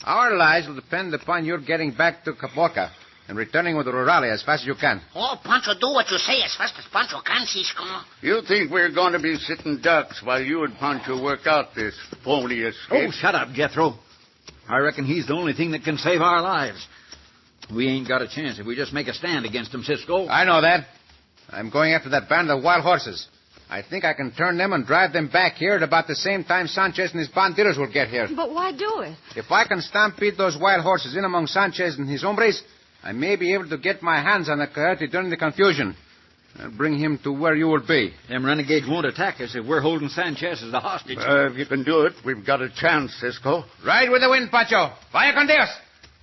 our lives will depend upon your getting back to Caboca and returning with Rurale as fast as you can. Oh, Pancho, do what you say as fast as Pancho can, Cisco. You think we're going to be sitting ducks while you and Pancho work out this phony escape? Oh, shut up, Jethro. I reckon he's the only thing that can save our lives. We ain't got a chance if we just make a stand against him, Cisco. I know that. I'm going after that band of wild horses. I think I can turn them and drive them back here at about the same time Sanchez and his bandidos will get here. But why do it? If I can stampede those wild horses in among Sanchez and his hombres, I may be able to get my hands on the coyote during the confusion. I'll bring him to where you will be. Them renegades won't attack us if we're holding Sanchez as a hostage. If you can do it, we've got a chance, Cisco. Ride with the wind, Pancho. Vaya con Dios.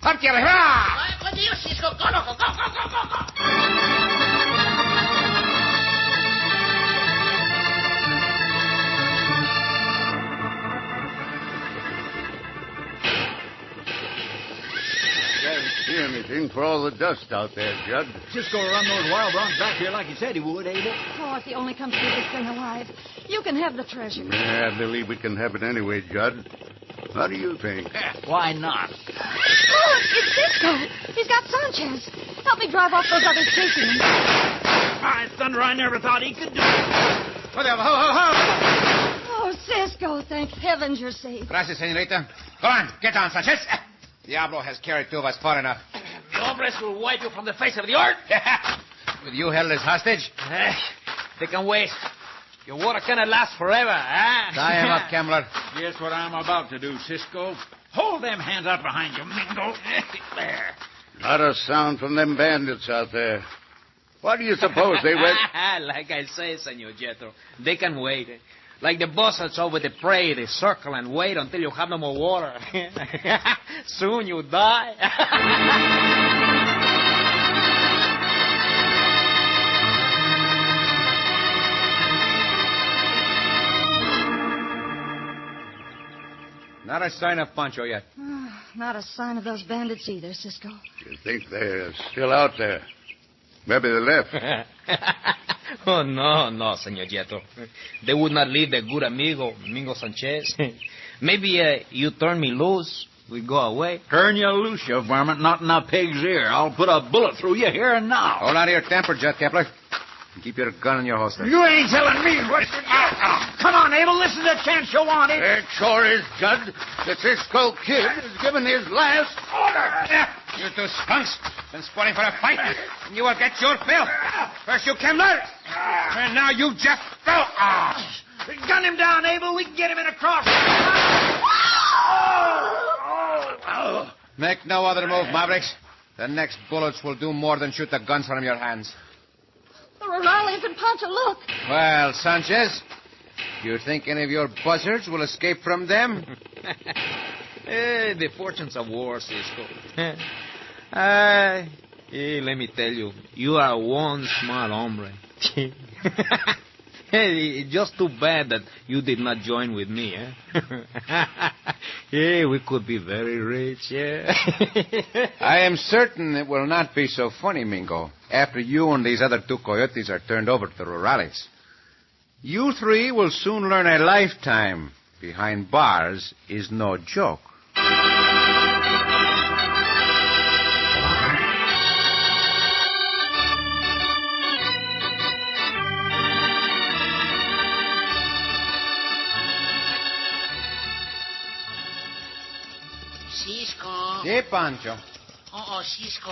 Up, hurrah! Vaya con Dios, Cisco. Go, loco. Go. See anything for all the dust out there, Judd. Cisco will run those wild broncs back here like he said he would, Abel. Oh, if he only comes through this thing alive. You can have the treasure. Yeah, I believe we can have it anyway, Judd. How do you think? Why not? Oh, it's Cisco. He's got Sanchez. Help me drive off those others chasing him. My thunder, I never thought he could do it. Oh, Cisco, thank heavens you're safe. Gracias, senorita. Go on, get on, Sanchez. Diablo has carried two of us far enough. The hombres will wipe you from the face of the earth. With you held as hostage? They can wait. Your water cannot last forever, eh? Tie him up, Kemmler. Guess what I'm about to do, Cisco. Hold them hands out behind you, Mingo. There. Not a sound from them bandits out there. What do you suppose they went? Like I say, Senor Jethro, they can wait. Like the buzzards over the prey, they circle and wait until you have no more water. Soon you die. Not a sign of Pancho yet. Not a sign of those bandits either, Cisco. You think they're still out there? Maybe they left. Oh, no, Senor Jethro. They would not leave their good amigo, Mingo Sanchez. Maybe you turn me loose, we go away. Turn you loose, you varmint, not in a pig's ear. I'll put a bullet through you here and now. Hold on to your temper, Judd Kepler. Keep your gun in your holster. You ain't telling me what to do. Come on, Abel, this is the chance you wanted. It sure is, Judd. The Cisco Kid has given his last order. You two skunks been spotting for a fight, and you will get your fill. First you, Kemmler, and now you, Jeff. Gun him down, Abel. We can get him in a cross. Make no other move, Mavericks. The next bullets will do more than shoot the guns from your hands. The Rurales and Pancho, look. Well, Sanchez, you think any of your buzzards will escape from them? The fortunes of war, Cisco. Hey, let me tell you, you are one smart hombre. Hey, just too bad that you did not join with me, eh? Hey, we could be very rich, yeah. I am certain it will not be so funny, Mingo, after you and these other two coyotes are turned over to the rurales. You three will soon learn a lifetime behind bars is no joke. Cisco. Sí, Pancho. Oh, Cisco,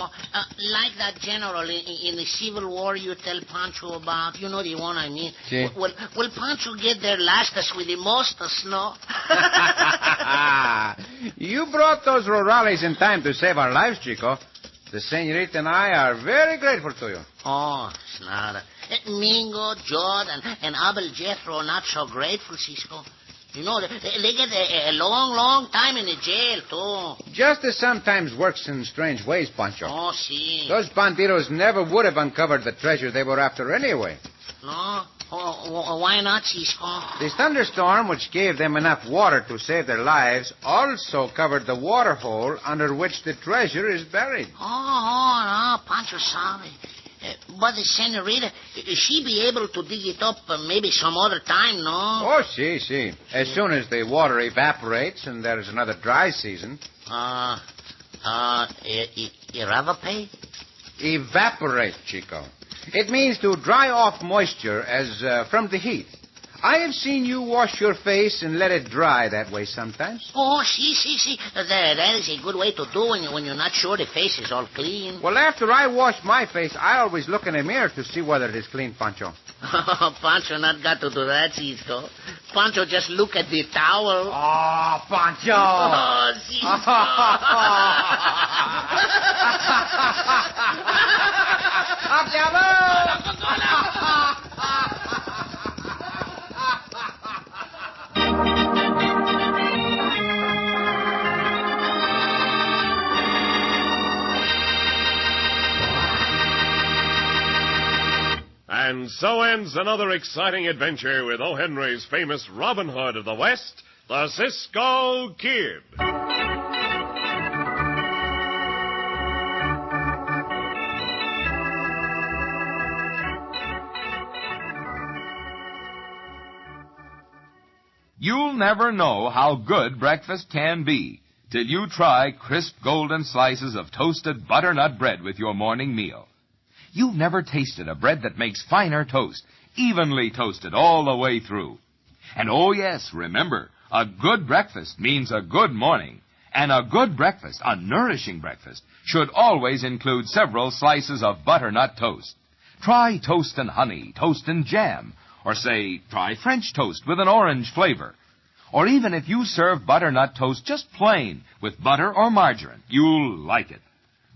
like that general in the Civil War you tell Pancho about, you know the one I mean. Sí. Will Pancho get there lastest with the mostest, no? You brought those rurales in time to save our lives, Chico. The senorita and I are very grateful to you. Oh, it's not. Mingo, Jod, and Abel Jethro are not so grateful, Cisco. You know, they get a long, long time in the jail, too. Justice sometimes works in strange ways, Pancho. Oh, see. Those bandidos never would have uncovered the treasure they were after anyway. No? Oh, why not, Cisco? The thunderstorm, which gave them enough water to save their lives, also covered the water hole under which the treasure is buried. Oh, no, Pancho, sorry. But the senorita, she be able to dig it up maybe some other time, no? Oh, see. As soon as the water evaporates and there's another dry season. Evaporate? Evaporate, Chico. It means to dry off moisture as from the heat. I have seen you wash your face and let it dry that way sometimes. Oh, see. That is a good way to do when you're not sure the face is all clean. Well, after I wash my face, I always look in the mirror to see whether it is clean, Pancho. Pancho not got to do that, Cisco. Pancho just look at the towel. Oh, Pancho. Oh, Cisco. And so ends another exciting adventure with O. Henry's famous Robin Hood of the West, the Cisco Kid. You'll never know how good breakfast can be till you try crisp golden slices of toasted butternut bread with your morning meal. You've never tasted a bread that makes finer toast, evenly toasted all the way through. And oh yes, remember, a good breakfast means a good morning. And a good breakfast, a nourishing breakfast, should always include several slices of butternut toast. Try toast and honey, toast and jam, or say, try French toast with an orange flavor. Or even if you serve butternut toast just plain, with butter or margarine, you'll like it.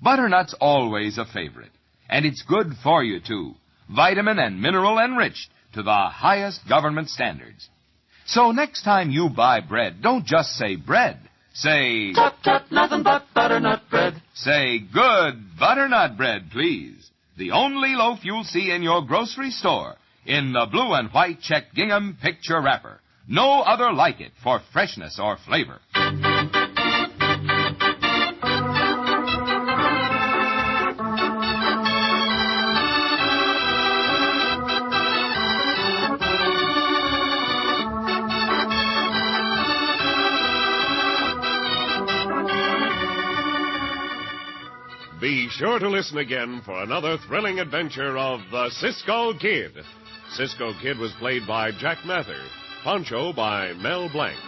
Butternut's always a favorite. And it's good for you, too. Vitamin and mineral enriched to the highest government standards. So next time you buy bread, don't just say bread. Say, Tut, tut, nothing but butternut bread. Say good butternut bread, please. The only loaf you'll see in your grocery store in the blue and white checked gingham picture wrapper. No other like it for freshness or flavor. Be sure to listen again for another thrilling adventure of the Cisco Kid. Cisco Kid was played by Jack Mather, Pancho by Mel Blanc.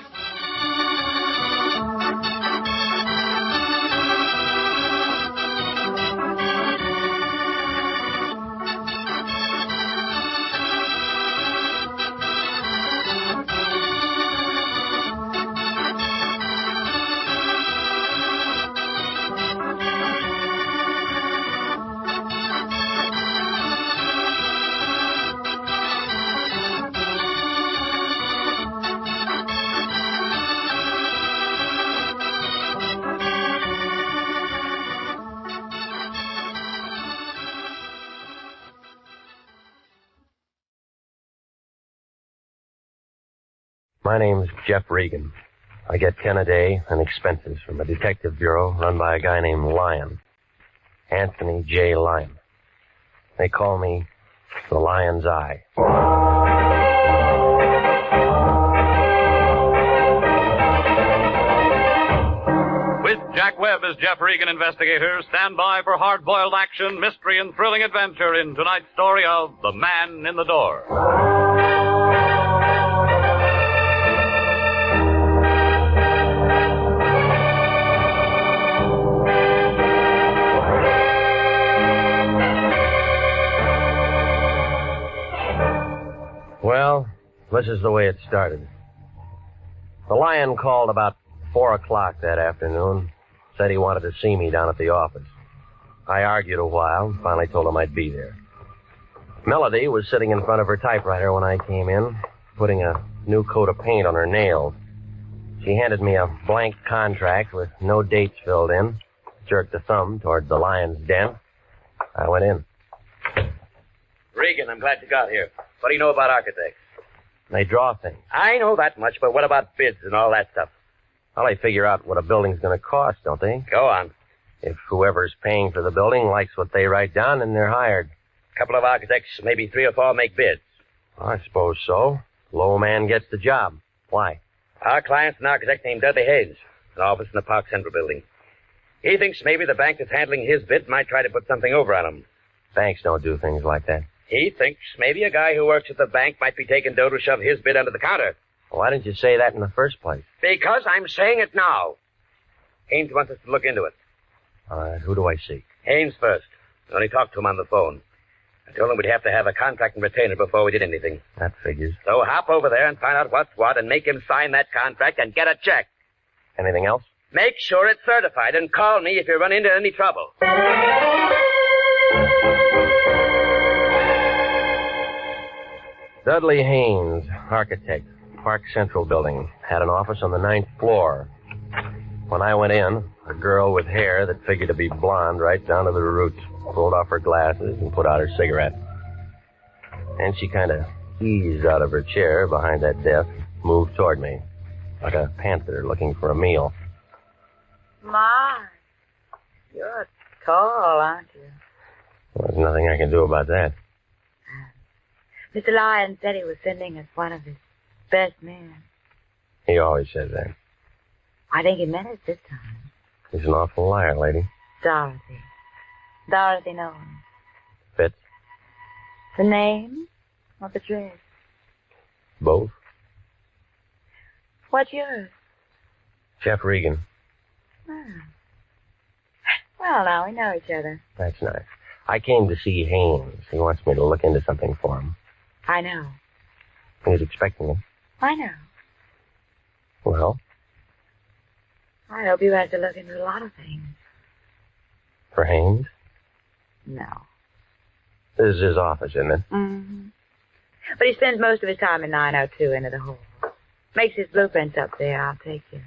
My name's Jeff Regan. I get 10 a day and expenses from a detective bureau run by a guy named Lyon. Anthony J. Lyon. They call me the Lion's Eye. With Jack Webb as Jeff Regan investigator, stand by for hard-boiled action, mystery, and thrilling adventure in tonight's story of The Man in the Door. Well, this is the way it started. The Lion called about 4 o'clock that afternoon. Said he wanted to see me down at the office. I argued a while and finally told him I'd be there. Melody was sitting in front of her typewriter when I came in, putting a new coat of paint on her nails. She handed me a blank contract with no dates filled in, jerked a thumb toward the Lion's den. I went in. Regan, I'm glad you got here. What do you know about architects? They draw things. I know that much, but what about bids and all that stuff? Well, they figure out what a building's going to cost, don't they? Go on. If whoever's paying for the building likes what they write down, then they're hired. A couple of architects, maybe 3 or 4, make bids. I suppose so. Low man gets the job. Why? Our client's an architect named Dudley Hayes, an office in the Park Central building. He thinks maybe the bank that's handling his bid might try to put something over on him. Banks don't do things like that. He thinks maybe a guy who works at the bank might be taking dough to shove his bid under the counter. Why didn't you say that in the first place? Because I'm saying it now. Haynes wants us to look into it. All right, who do I see? Haynes first. I only talked to him on the phone. I told him we'd have to have a contract and retainer before we did anything. That figures. So hop over there and find out what's what and make him sign that contract and get a check. Anything else? Make sure it's certified and call me if you run into any trouble. Dudley Haynes, architect, Park Central building, had an office on the 9th floor. When I went in, a girl with hair that figured to be blonde right down to the roots pulled off her glasses and put out her cigarette. And she kind of eased out of her chair behind that desk, moved toward me, like a panther looking for a meal. My, you're tall, aren't you? Well, there's nothing I can do about that. Mr. Lyon said he was sending us one of his best men. He always says that. I think he meant it this time. He's an awful liar, lady. Dorothy. Dorothy Nolan. Fits? The name or the dress? Both. What's yours? Jeff Regan. Oh. Well, now we know each other. That's nice. I came to see Haynes. He wants me to look into something for him. I know. He's expecting it. I know. Well? I hope you have to look into a lot of things. For Haynes? No. This is his office, isn't it? Mm-hmm. But he spends most of his time in 902 into the hall. Makes his blueprints up there. I'll take you.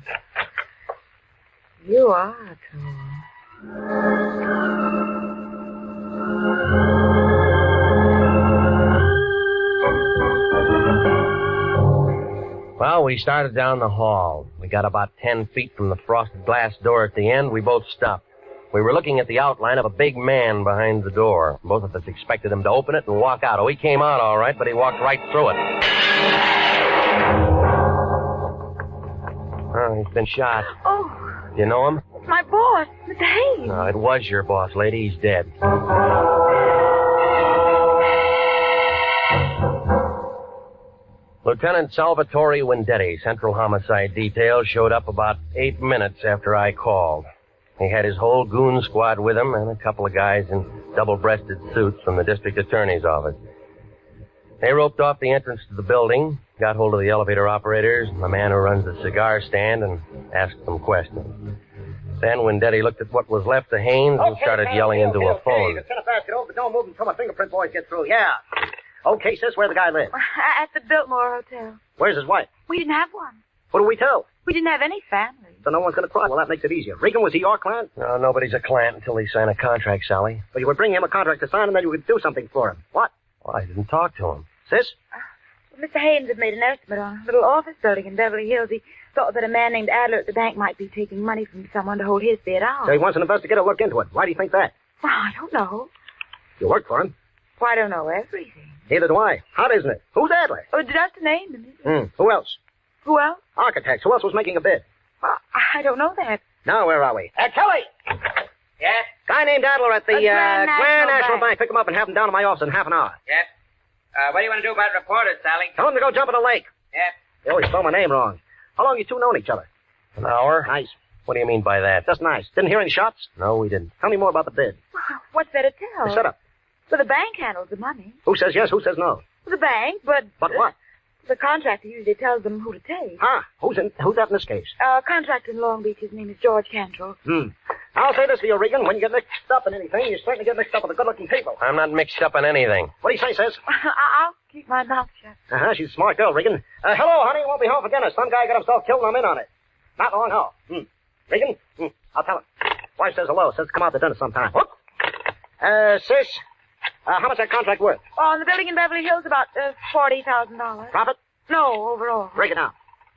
You are tall. Well, we started down the hall. We got about 10 feet from the frosted glass door at the end. We both stopped. We were looking at the outline of a big man behind the door. Both of us expected him to open it and walk out. Oh, he came out all right, but he walked right through it. Oh, he's been shot. Oh. Do you know him? My boss, Mr. Hayes. No, it was your boss, lady. He's dead. Lieutenant Salvatore Vendetti, Central Homicide Detail, showed up about 8 minutes after I called. He had his whole goon squad with him and a couple of guys in double-breasted suits from the district attorney's office. They roped off the entrance to the building, got hold of the elevator operators and the man who runs the cigar stand, and asked them questions. Then Vendetti looked at what was left of Haynes and started yelling into a phone. It's in a basket over, but don't move until my fingerprint boys get through. Yeah. Okay, sis, where the guy lives? At the Biltmore Hotel. Where's his wife? We didn't have one. What do we tell? We didn't have any family. So no one's going to cry. Well, that makes it easier. Regan, was he your client? No, nobody's a client until they sign a contract, Sally. Well, you would bring him a contract to sign, and then you would do something for him. What? Well, I didn't talk to him. Sis? Mr. Haynes had made an estimate on a little office building in Beverly Hills. He thought that a man named Adler at the bank might be taking money from someone to hold his bid out. So he wants an investigator to look into it. Why do you think that? Well, I don't know. You work for him. Well, I don't know everything. Neither do I. Hot, isn't it? Who's Adler? Oh, just a name. Who else? Who else? Architects. Who else was making a bid? Well, I don't know that. Now, where are we? Kelly! Yes? Guy named Adler at the Grand National Bank. Pick him up and have him down to my office in half an hour. Yes? What do you want to do about reporters, Sally? Tell him to go jump in the lake. Yes? They always spell my name wrong. How long you two known each other? An hour? Nice. What do you mean by that? Just nice. Didn't hear any shots? No, we didn't. Tell me more about the bid. Well, what's there to tell? The setup. Well, the bank handles the money. Who says yes, who says no? The bank, but... But what? The contractor usually tells them who to take. Huh? Who's that in this case? Contractor in Long Beach, his name is George Cantrell. I'll say this for you, Regan. When you get mixed up in anything, you certainly get mixed up with the good-looking people. I'm not mixed up in anything. What do you say, sis? I'll keep my mouth shut. She's a smart girl, Regan. Hello, honey. Won't be home for dinner. Some guy got himself killed and I'm in on it. Not long, how? Regan? I'll tell him. Wife says hello. Says come out to dinner sometime. Whoop. Sis, how much that contract worth? On the building in Beverly Hills, about $40,000. Profit? No, overall. Break it down.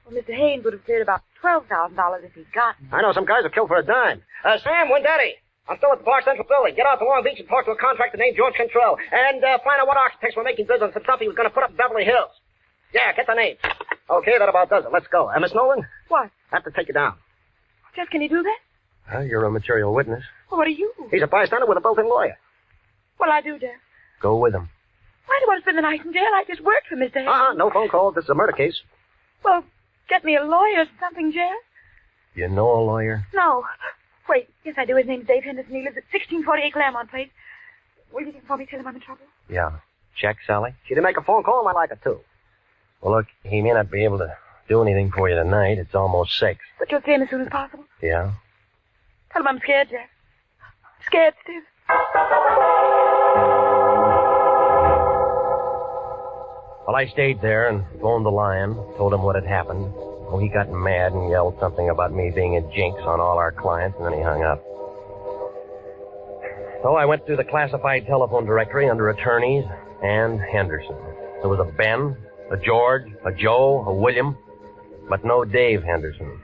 Well, Mr. Haynes would have cleared about $12,000 if he'd gotten it. I know some guys are killed for a dime. Sam, when Daddy? I'm still at the Park Central building. Get out to Long Beach and talk to a contractor named George Cantrell. And find out what architects were making bids on some stuff he was going to put up in Beverly Hills. Yeah, get the name. Okay, that about does it. Let's go. Miss Nolan? What? I have to take you down. Jeff, can you do that? Well, you're a material witness. Well, what are you? He's a bystander with a built-in lawyer. Well, I do, Jeff. Go with him. Why do you want to spend the night in jail? I just worked for Mr. Haynes. No phone call. This is a murder case. Well, get me a lawyer or something, Jeff. You know a lawyer? No. Wait, yes, I do. His name's Dave Henderson. He lives at 1648 Claremont Place. Will you for me tell him I'm in trouble? Yeah. Check, Sally? She didn't make a phone call. I like it, too. Well, look, he may not be able to do anything for you tonight. It's almost 6. But you'll see him as soon as possible. Yeah? Tell him I'm scared, Jeff. Scared stiff. Well, I stayed there and phoned the Lion, told him what had happened. Oh, he got mad and yelled something about me being a jinx on all our clients, and then he hung up. So I went through the classified telephone directory under attorneys and Henderson. There was a Ben, a George, a Joe, a William, but no Dave Henderson.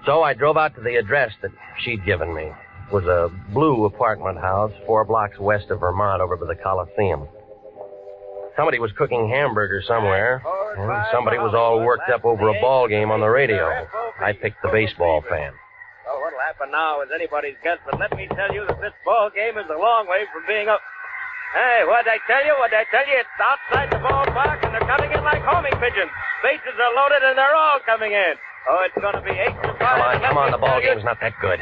So I drove out to the address that she'd given me. It was a blue apartment house 4 blocks west of Vermont over by the Coliseum. Somebody was cooking hamburgers somewhere, and somebody was all worked up over a ball game on the radio. I picked the baseball fan. Oh, what'll happen now is anybody's guess, but let me tell you that this ball game is a long way from being up. Hey, what'd I tell you? It's outside the ballpark, and they're coming in like homing pigeons. Bases are loaded, and they're all coming in. Oh, it's going to be 8-5. Come on, the ball game's not that good.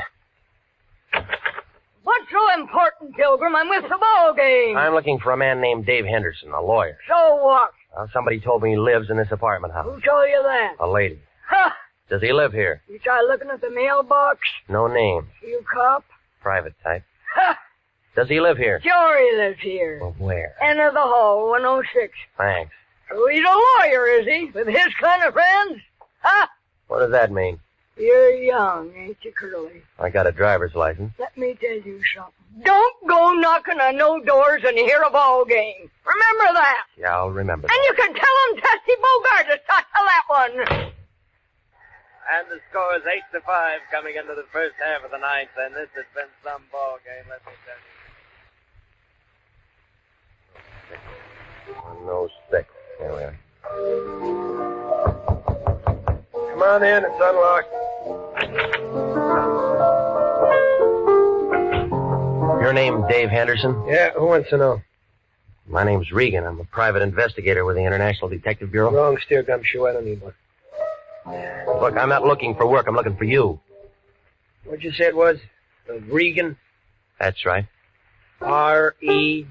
What's so important, Pilgrim? I'm with the ball game. I'm looking for a man named Dave Henderson, a lawyer. So what? Somebody told me he lives in this apartment house. Who told you that? A lady. Huh. Does he live here? You try looking at the mailbox? No name. You cop? Private type. Huh. Does he live here? Sure he lives here. Well, where? Enter the hall, 106. Thanks. Oh, he's a lawyer, is he? With his kind of friends? Huh? What does that mean? You're young, ain't you, Curly? I got a driver's license. Let me tell you something. Don't go knocking on no doors when you hear a ball game. Remember that. Yeah, I'll remember that. And you can tell him Testy Bogart to start to that one. And the score is 8-5 coming into the first half of the ninth, and this has been some ball game, let me tell you. 106. There we are. Come on in, it's unlocked. Your name Dave Henderson? Yeah, who wants to know? My name's Regan. I'm a private investigator with the International Detective Bureau. Wrong steer gumshoe, I don't need one. Look, I'm not looking for work. I'm looking for you. What'd you say it was? Regan? That's right. R-E-G-A-N.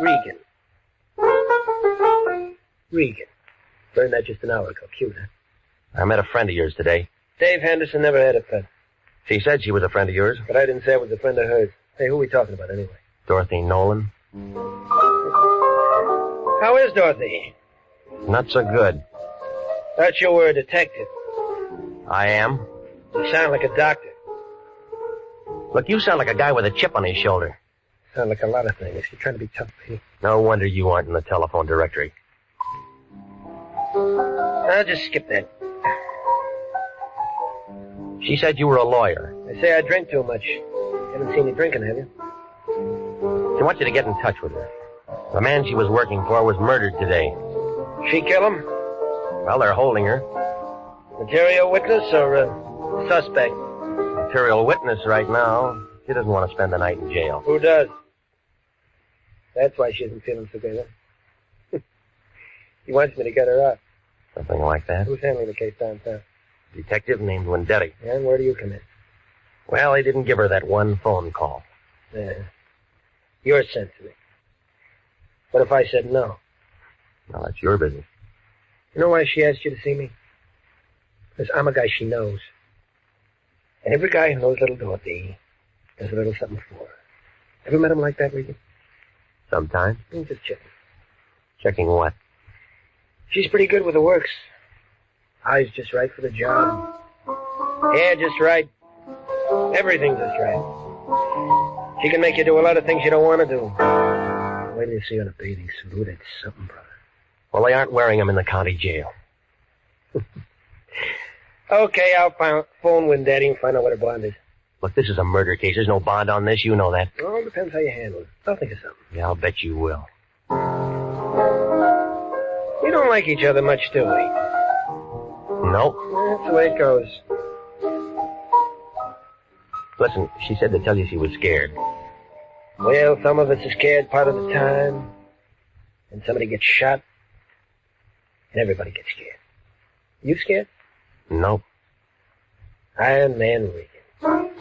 Regan. Regan. Learned that just an hour ago. Cute, huh? I met a friend of yours today. Dave Henderson never had a pet. She said she was a friend of yours. But I didn't say I was a friend of hers. Hey, who are we talking about anyway? Dorothy Nolan. How is Dorothy? Not so good. Thought you were a detective. I am. You sound like a doctor. Look, you sound like a guy with a chip on his shoulder. Sound like a lot of things. You're trying to be tough, baby. No wonder you aren't in the telephone directory. I'll just skip that. She said you were a lawyer. They say I drink too much. Haven't seen you drinking, have you? She wants you to get in touch with her. The man she was working for was murdered today. She kill him? Well, they're holding her. Material witness or suspect? Material witness right now. She doesn't want to spend the night in jail. Who does? That's why she isn't feeling so good, huh? He wants me to get her out. Something like that. Who's handling the case downtown? Detective named Wendetti. And where do you come in? Well, he didn't give her that one phone call. Yeah. You're sensitive. What if I said no? Well, that's your business. You know why she asked you to see me? Because I'm a guy she knows. And every guy who knows little Dorothy does a little something for her. Ever met him like that, Regan? Sometimes. Just checking. Checking what? She's pretty good with the works. Eyes just right for the job. Hair just right. Everything just right. She can make you do a lot of things you don't want to do. Wait till you see her in a bathing suit. Ooh, that's something, brother. Well, they aren't wearing them in the county jail. Okay, I'll phone Wendetti and find out what her bond is. Look, this is a murder case. There's no bond on this. You know that. Well, it depends how you handle it. I'll think of something. Yeah, I'll bet you will. We don't like each other much, do we? Nope. That's the way it goes. Listen, she said to tell you she was scared. Well, some of us are scared part of the time. And somebody gets shot. And everybody gets scared. You scared? Nope. Iron Man Regan.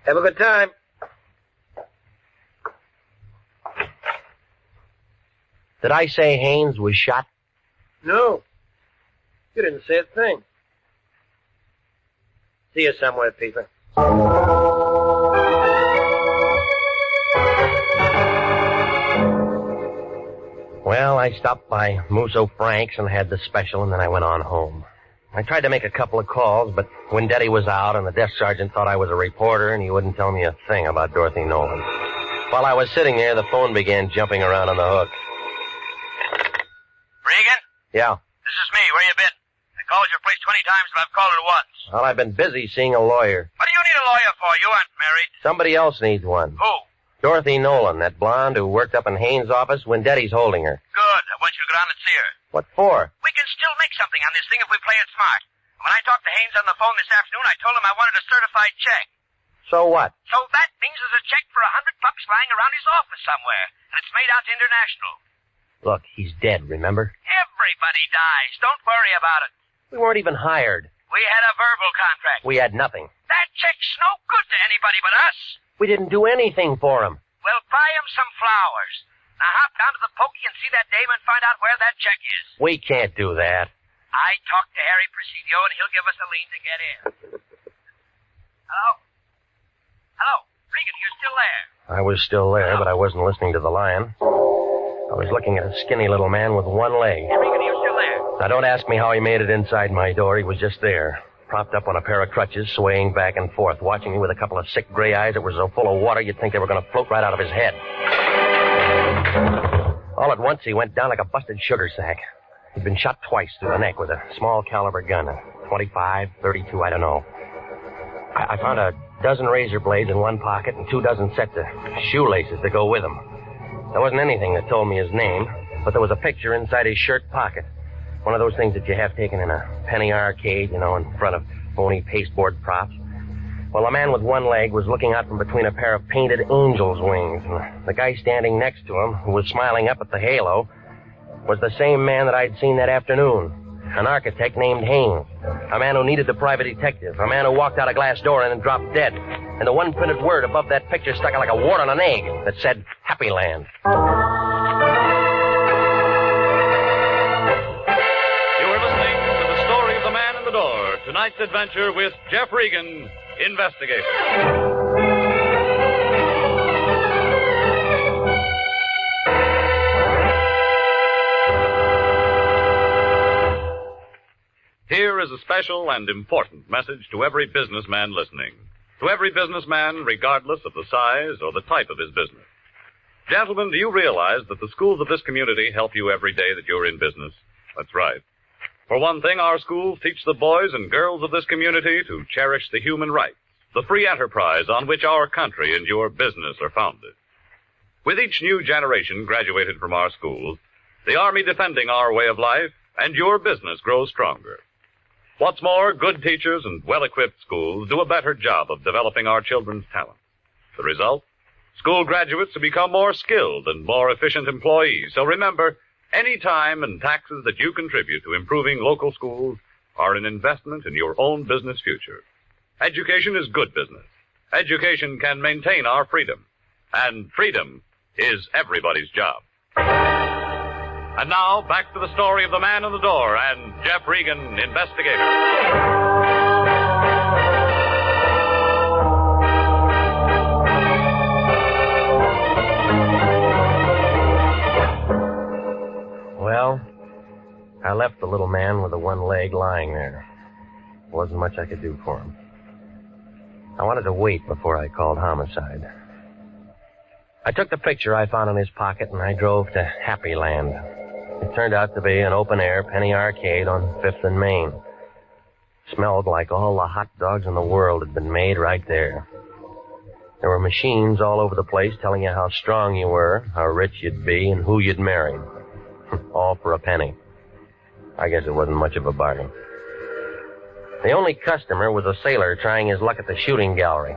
Have a good time. Did I say Haynes was shot? No. You didn't say a thing. See you somewhere, Peter. Well, I stopped by Musso Frank's and had the special, and then I went on home. I tried to make a couple of calls, but Wendetti was out, and the desk sergeant thought I was a reporter, and he wouldn't tell me a thing about Dorothy Nolan. While I was sitting there, the phone began jumping around on the hook. Regan? Yeah. This is me. Where you been? I called your place 20 times, but I've called it once. Well, I've been busy seeing a lawyer. What do you need a lawyer for? You aren't married. Somebody else needs one. Who? Dorothy Nolan, that blonde who worked up in Haynes' office. Wendetti's holding her. Good. I want you to go down and see her. What for? We can still make something on this thing if we play it smart. When I talked to Haynes on the phone this afternoon, I told him I wanted a certified check. So what? So that means there's a check for $100 lying around his office somewhere, and it's made out to International. Look, he's dead, remember? Everybody dies. Don't worry about it. We weren't even hired. We had a verbal contract. We had nothing. That check's no good to anybody but us. We didn't do anything for him. Well, buy him some flowers. Now hop down to the pokey and see that dame and find out where that check is. We can't do that. I talked to Harry Presidio, and he'll give us a lead to get in. Hello? Hello? Regan, you're still there? I was still there, but I wasn't listening to the lion. I was looking at a skinny little man with one leg. Hey, Regan, you're still there? Now, don't ask me how he made it inside my door. He was just there, propped up on a pair of crutches, swaying back and forth, watching me with a couple of sick gray eyes that were so full of water you'd think they were going to float right out of his head. All at once, he went down like a busted sugar sack. He'd been shot twice through the neck with a small caliber gun, a 25, 32, I don't know. I found a dozen razor blades in one pocket and 24 sets of shoelaces to go with them. There wasn't anything that told me his name, but there was a picture inside his shirt pocket. One of those things that you have taken in a penny arcade, you know, in front of phony pasteboard props. Well, a man with one leg was looking out from between a pair of painted angel's wings, and the guy standing next to him, who was smiling up at the halo, was the same man that I'd seen that afternoon. An architect named Haynes. A man who needed the private detective. A man who walked out a glass door and then dropped dead. And the one printed word above that picture stuck out like a wart on an egg that said, Happy Land. You are listening to the story of the man in the door. Tonight's adventure with Jeff Regan, Investigator. Here is a special and important message to every businessman listening. to every businessman, regardless of the size or the type of his business. Gentlemen, do you realize that the schools of this community help you every day that you're in business? That's right. For one thing, our schools teach the boys and girls of this community to cherish the human rights, the free enterprise on which our country and your business are founded. With each new generation graduated from our schools, the Army defending our way of life, and your business grows stronger. What's more, good teachers and well-equipped schools do a better job of developing our children's talent. The result? School graduates have become more skilled and more efficient employees. So remember, any time and taxes that you contribute to improving local schools are an investment in your own business future. Education is good business. Education can maintain our freedom. And freedom is everybody's job. And now, back to the story of the man in the door and Jeff Regan, investigator. Well, I left the little man with the one leg lying there. Wasn't much I could do for him. I wanted to wait before I called homicide. I took the picture I found in his pocket and I drove to Happy Land. It turned out to be an open-air penny arcade on 5th and Main. Smelled like all the hot dogs in the world had been made right there. There were machines all over the place telling you how strong you were, how rich you'd be, and who you'd marry. All for a penny. I guess it wasn't much of a bargain. The only customer was a sailor trying his luck at the shooting gallery.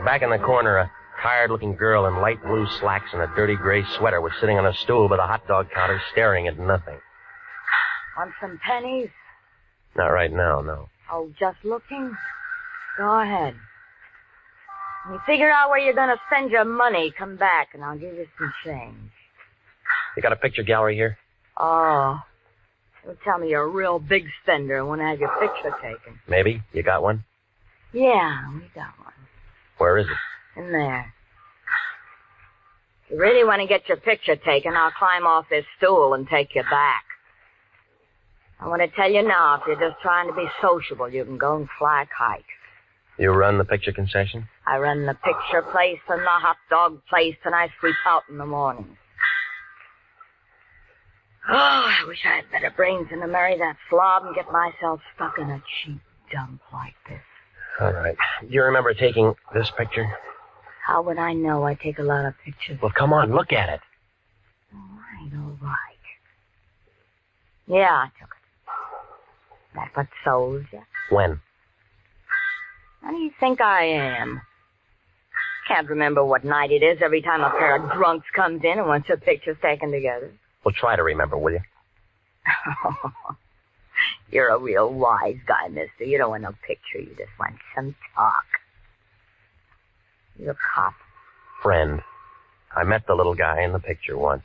Back in the corner, a tired-looking girl in light blue slacks and a dirty gray sweater was sitting on a stool by the hot dog counter staring at nothing. Want some pennies? Not right now, no. Oh, just looking? Go ahead. When you figure out where you're going to spend your money, come back and I'll give you some change. You got a picture gallery here? Oh. You'll tell me you're a real big spender and want to have your picture taken. Maybe. You got one? Yeah, we got one. Where is it? In there. If you really want to get your picture taken, I'll climb off this stool and take you back. I want to tell you now, if you're just trying to be sociable, you can go and fly kites. You run the picture concession? I run the picture place and the hot dog place, and I sweep out in the morning. Oh, I wish I had better brains than to marry that slob and get myself stuck in a cheap dump like this. All right. Do you remember taking this picture? How would I know? I take a lot of pictures. Well, come on, look at it. All right. Yeah, I took it. That what sold you? When? How do you think I am? Can't remember what night it is every time a pair of drunks comes in and wants their pictures taken together. Well, try to remember, will you? You're a real wise guy, mister. You don't want no picture. You just want some talk. You're a cop. Friend. I met the little guy in the picture once.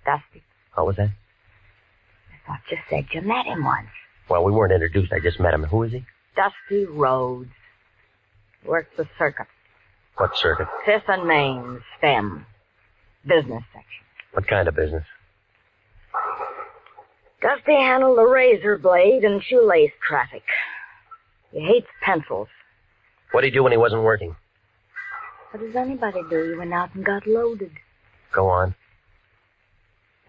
Dusty? What was that? I thought you said you met him once. Well, we weren't introduced. I just met him. Who is he? Dusty Rhodes. Works the circuit. What circuit? 5th and Main, STEM. Business section. What kind of business? Dusty handled the razor blade and shoelace traffic. He hates pencils. What did he do when he wasn't working? What does anybody do? He went out and got loaded. Go on.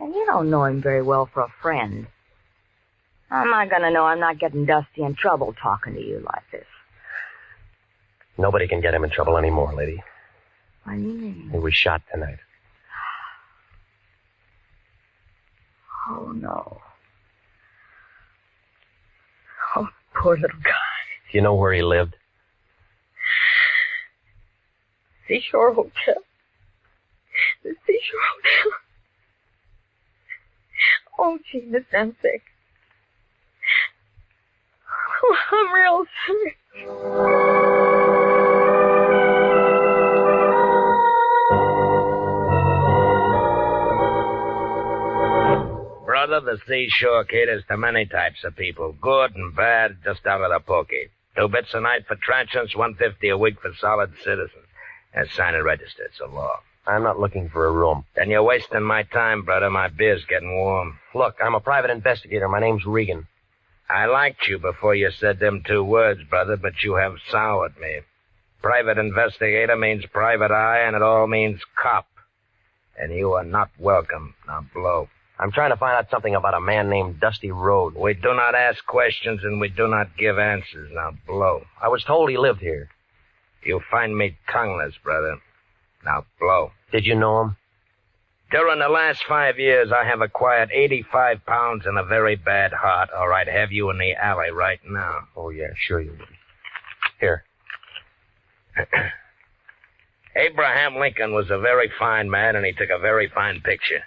And you don't know him very well for a friend. How am I going to know I'm not getting Dusty in trouble talking to you like this? Nobody can get him in trouble anymore, lady. What do you mean? He was shot tonight. Oh, no. Oh, poor little guy. Do you know where he lived? Seashore Hotel. The Seashore Hotel. Oh, gee, Miss, I'm sick. Oh, I'm real sick. Brother, the seashore caters to many types of people, good and bad, just down to the pokey. 2 bits a night for transients, $1.50 a week for solid citizens. And sign and register, it's a law. I'm not looking for a room. Then you're wasting my time, brother. My beer's getting warm. Look, I'm a private investigator. My name's Regan. I liked you before you said them 2 words, brother, but you have soured me. Private investigator means private eye, and it all means cop. And you are not welcome. Now blow. I'm trying to find out something about a man named Dusty Rhodes. We do not ask questions and we do not give answers. Now blow. I was told he lived here. You find me tongueless, brother. Now blow. Did you know him? During the last 5 years, I have acquired 85 pounds and a very bad heart, or I'd have you in the alley right now. Oh, yeah, sure you would. Here. Abraham Lincoln was a very fine man, and he took a very fine picture.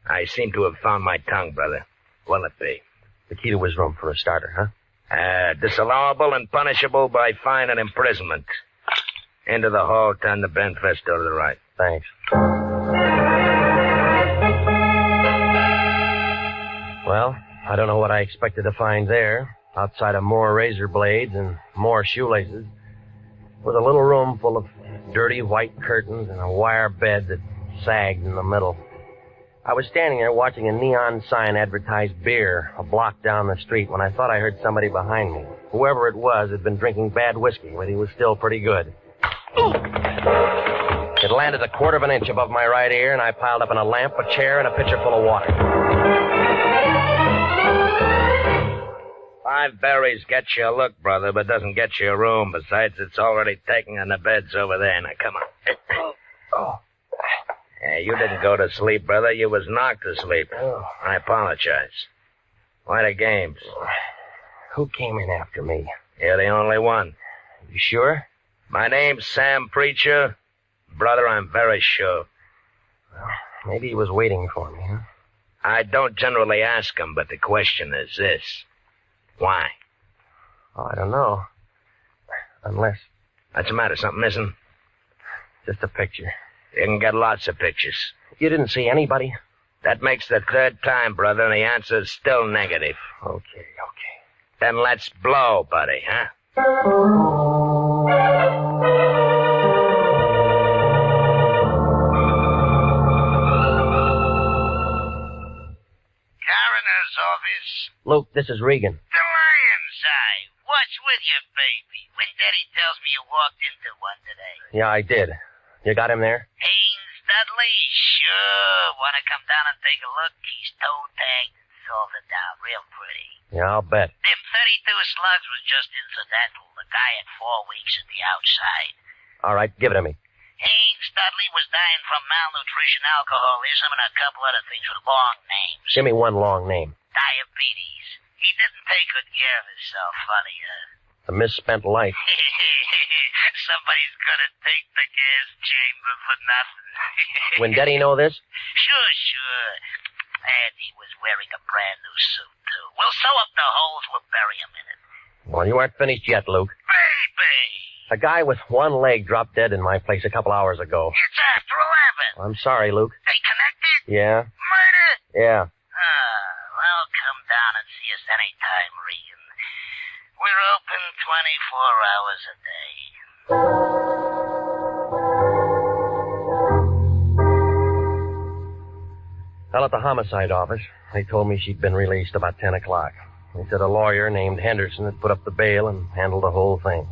I seem to have found my tongue, brother. What'll it be? The key to his room for a starter, huh? Disallowable and punishable by fine and imprisonment. Into the hall, turn the bent fist to the right. Thanks. Well, I don't know what I expected to find there. Outside of more razor blades and more shoelaces was a little room full of dirty white curtains and a wire bed that sagged in the middle. I was standing there watching a neon sign advertise beer a block down the street when I thought I heard somebody behind me. Whoever it was had been drinking bad whiskey, but he was still pretty good. It landed a quarter of an inch above my right ear, and I piled up in a lamp, a chair, and a pitcher full of water. 5 berries gets you a look, brother, but doesn't get you a room. Besides, it's already taken and the bed's over there. Now, come on. Oh. Yeah, you didn't go to sleep, brother. You was knocked to sleep. Oh. I apologize. Why the games? Who came in after me? You're the only one. You sure? My name's Sam Preacher. Brother, I'm very sure. Well, maybe he was waiting for me, huh? I don't generally ask him, but the question is this. Why? Oh, I don't know. Unless... What's the matter? Something missing? Just a picture. You can get lots of pictures. You didn't see anybody? That makes the 3rd time, brother, and the answer's still negative. Okay. Then let's blow, buddy, huh? Coroner's office. Luke, this is Regan. The lion's eye. What's with you, baby? When Daddy tells me you walked into one today. Yeah, I did. You got him there? Haynes Dudley? Sure. Want to come down and take a look? He's toe-tagged and salted down real pretty. Yeah, I'll bet. Them 32 slugs was just incidental. The guy had 4 weeks at the outside. All right, give it to me. Haynes Dudley was dying from malnutrition, alcoholism, and a couple other things with long names. Give me one long name. Diabetes. He didn't take good care of himself. Funny, huh? A misspent life. Somebody's gonna take the gas chamber for nothing. When Daddy know this? Sure. And he was wearing a brand new suit, too. We'll sew up the holes. We'll bury him in it. Well, you aren't finished yet, Luke. Baby! A guy with one leg dropped dead in my place a couple hours ago. It's after 11. I'm sorry, Luke. They connected? Yeah? Murder? Yeah. Well, come down and see us anytime, Regan. We're open 24 hours a day. Well, at the homicide office, they told me she'd been released about 10 o'clock. They said a lawyer named Henderson had put up the bail and handled the whole thing.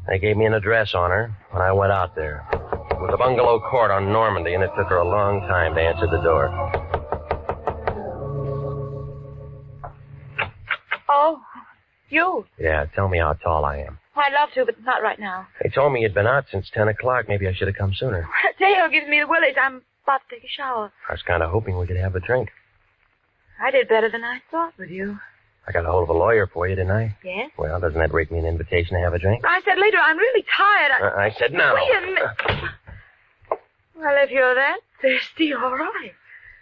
They gave me an address on her when I went out there. It was a bungalow court on Normandy, and it took her a long time to answer the door. Oh, you. Yeah, tell me how tall I am. I'd love to, but not right now. They told me you'd been out since 10 o'clock. Maybe I should have come sooner. Dale gives me the willies. I'm about to take a shower. I was kind of hoping we could have a drink. I did better than I thought with you. I got a hold of a lawyer for you, didn't I? Yes? Well, doesn't that rate me an invitation to have a drink? I said later, I'm really tired. I said no. Wait a minute. Well, if you're that thirsty, all right.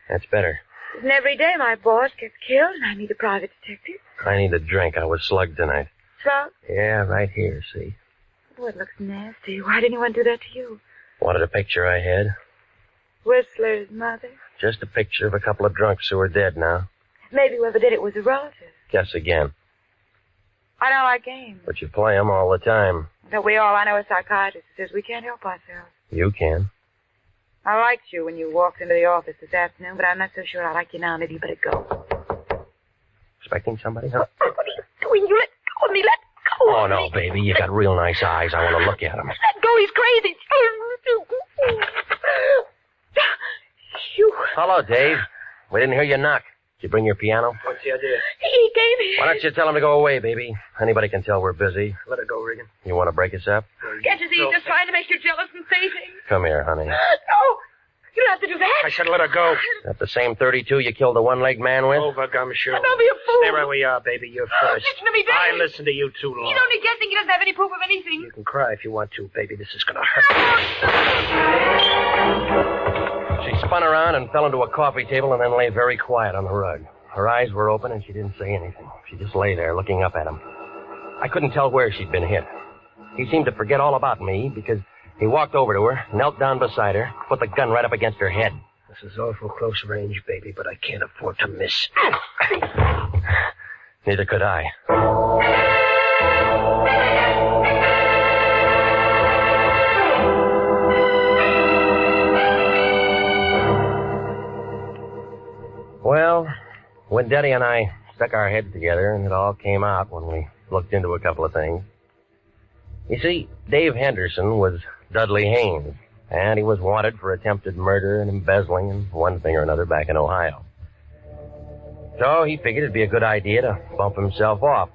That's better. Isn't every day my boss gets killed and I need a private detective? I need a drink. I was slugged tonight. Slugged? Yeah, right here, see? Oh, it looks nasty. Why didn't anyone do that to you? Wanted a picture I had? Whistler's mother? Just a picture of a couple of drunks who are dead now. Maybe whoever did it was a relative. Guess again. I don't like games. But you play 'em all the time. Don't we all? I know a psychiatrist who says we can't help ourselves. You can. I liked you when you walked into the office this afternoon, but I'm not so sure I like you now. Maybe you better go. Expecting somebody, huh? What are you doing? You let go of me. Let go Oh, of no, me. baby. You got real nice eyes. I want to look at them. Let go. He's crazy. You. Hello, Dave. We didn't hear you knock. Did you bring your piano? What's the idea? He gave me. Why don't you tell him to go away, baby? Anybody can tell we're busy. Let it go, Regan. You want to break us up? Can't you see he's just trying to make you jealous and say things? Come here, honey. No. You don't have to do that. I said let her go. That the same 32 you killed the one-legged man with? Over, Gumshoe. Don't be a fool. Stay right where you are, baby. You're first. Listen to me, Daddy. I listened to you too long. He's only guessing. He doesn't have any proof of anything. You can cry if you want to, baby. This is going to hurt. She spun around and fell into a coffee table and then lay very quiet on the rug. Her eyes were open and she didn't say anything. She just lay there looking up at him. I couldn't tell where she'd been hit. He seemed to forget all about me because he walked over to her, knelt down beside her, put the gun right up against her head. This is awful close range, baby, but I can't afford to miss. Neither could I. Well, when Daddy and I stuck our heads together, and it all came out when we looked into a couple of things. You see, Dave Henderson was Dudley Haynes, and he was wanted for attempted murder and embezzling and one thing or another back in Ohio. So he figured it'd be a good idea to bump himself off.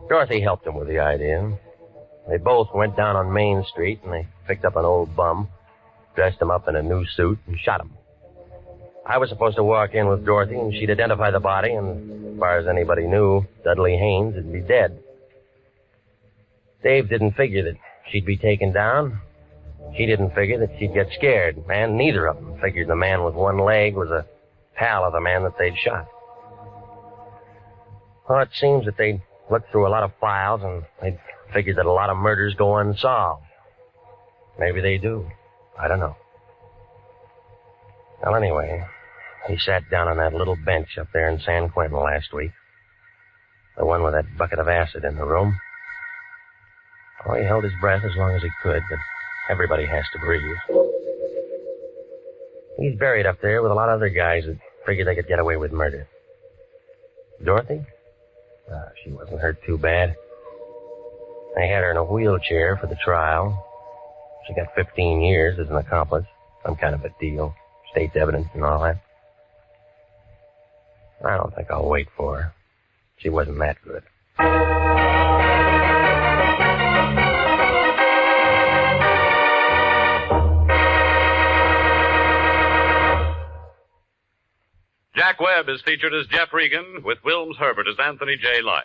Dorothy helped him with the idea. They both went down on Main Street, and they picked up an old bum, dressed him up in a new suit, and shot him. I was supposed to walk in with Dorothy, and she'd identify the body, and as far as anybody knew, Dudley Haynes would be dead. Dave didn't figure that she'd be taken down. She didn't figure that she'd get scared, and neither of them figured the man with one leg was a pal of the man that they'd shot. Well, it seems that they'd looked through a lot of files, and they'd figured that a lot of murders go unsolved. Maybe they do. I don't know. Well, anyway, he sat down on that little bench up there in San Quentin last week. The one with that bucket of acid in the room. Oh, he held his breath as long as he could, but everybody has to breathe. He's buried up there with a lot of other guys that figured they could get away with murder. Dorothy? She wasn't hurt too bad. They had her in a wheelchair for the trial. She got 15 years as an accomplice. Some kind of a deal. State's evidence and all that. I don't think I'll wait for her. She wasn't that good. Jack Webb is featured as Jeff Regan, with Wilms Herbert as Anthony J. Lyon.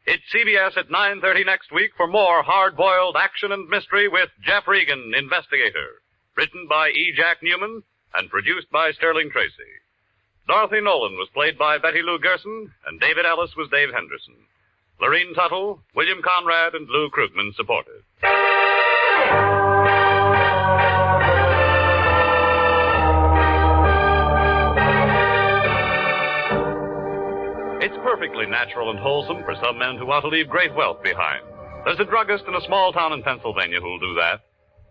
It's CBS at 9:30 next week for more hard-boiled action and mystery with Jeff Regan, Investigator. Written by E. Jack Newman and produced by Sterling Tracy. Dorothy Nolan was played by Betty Lou Gerson, and David Ellis was Dave Henderson. Lorene Tuttle, William Conrad, and Lou Krugman supported. It's perfectly natural and wholesome for some men who want to leave great wealth behind. There's a druggist in a small town in Pennsylvania who'll do that.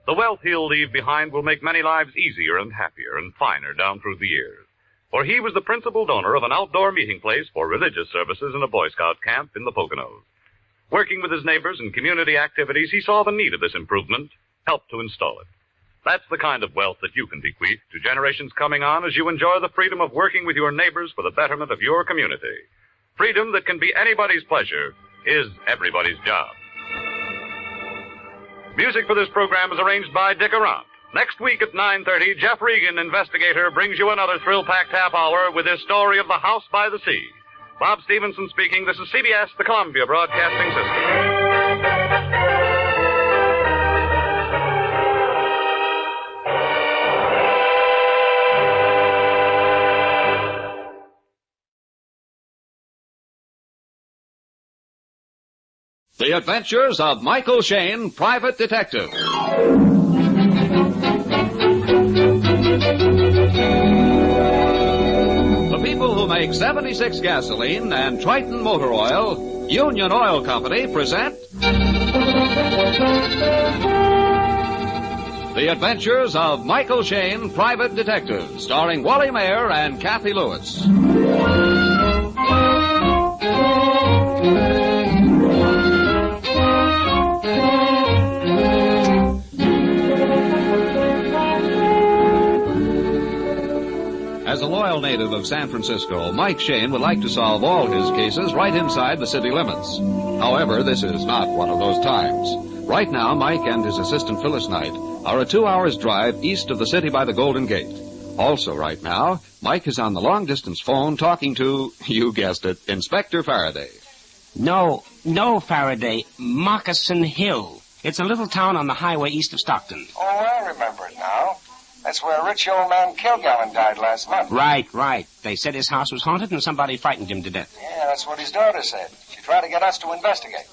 The wealth he'll leave behind will make many lives easier and happier and finer down through the years. For he was the principal donor of an outdoor meeting place for religious services in a Boy Scout camp in the Poconos. Working with his neighbors in community activities, he saw the need of this improvement, helped to install it. That's the kind of wealth that you can bequeath to generations coming on as you enjoy the freedom of working with your neighbors for the betterment of your community. Freedom that can be anybody's pleasure is everybody's job. Music for this program is arranged by Dick Arant. Next week at 9:30, Jeff Regan, Investigator, brings you another thrill-packed half hour with his story of the House by the Sea. Bob Stevenson speaking. This is CBS, the Columbia Broadcasting System. The Adventures of Michael Shayne, Private Detective. The people who make 76 gasoline and Triton motor oil, Union Oil Company, present The Adventures of Michael Shayne, Private Detective, starring Wally Mayer and Kathy Lewis. a loyal native of San Francisco, Mike Shayne would like to solve all his cases right inside the city limits. However, this is not one of those times. Right now, Mike and his assistant Phyllis Knight are a 2 hours drive east of the city by the Golden Gate. Also right now, Mike is on the long-distance phone talking to, you guessed it, Inspector Faraday. No, Faraday. Moccasin Hill. It's a little town on the highway east of Stockton. Oh, I remember it now. That's where a rich old man Kilgallen died last month. Right. They said his house was haunted and somebody frightened him to death. Yeah, that's what his daughter said. She tried to get us to investigate.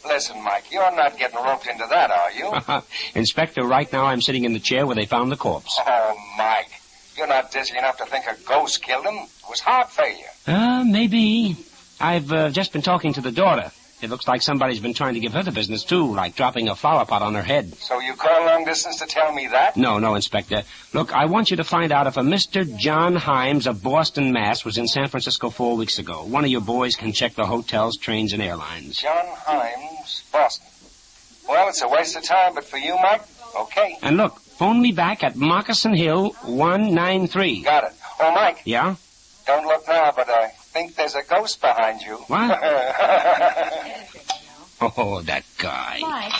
Listen, Mike, you're not getting roped into that, are you? Inspector, right now I'm sitting in the chair where they found the corpse. Oh, Mike, you're not dizzy enough to think a ghost killed him. It was heart failure. Maybe. I've just been talking to the daughter. It looks like somebody's been trying to give her the business, too, like dropping a flower pot on her head. So you call long distance to tell me that? No, Inspector. Look, I want you to find out if a Mr. John Himes of Boston, Mass. was in San Francisco 4 weeks ago. One of your boys can check the hotels, trains, and airlines. John Himes, Boston. Well, it's a waste of time, but for you, Mike, okay. And look, phone me back at Moccasin Hill 193. Got it. Oh, Mike. Yeah? Don't look now, but I think there's a ghost behind you. What? Oh, that guy. Mike,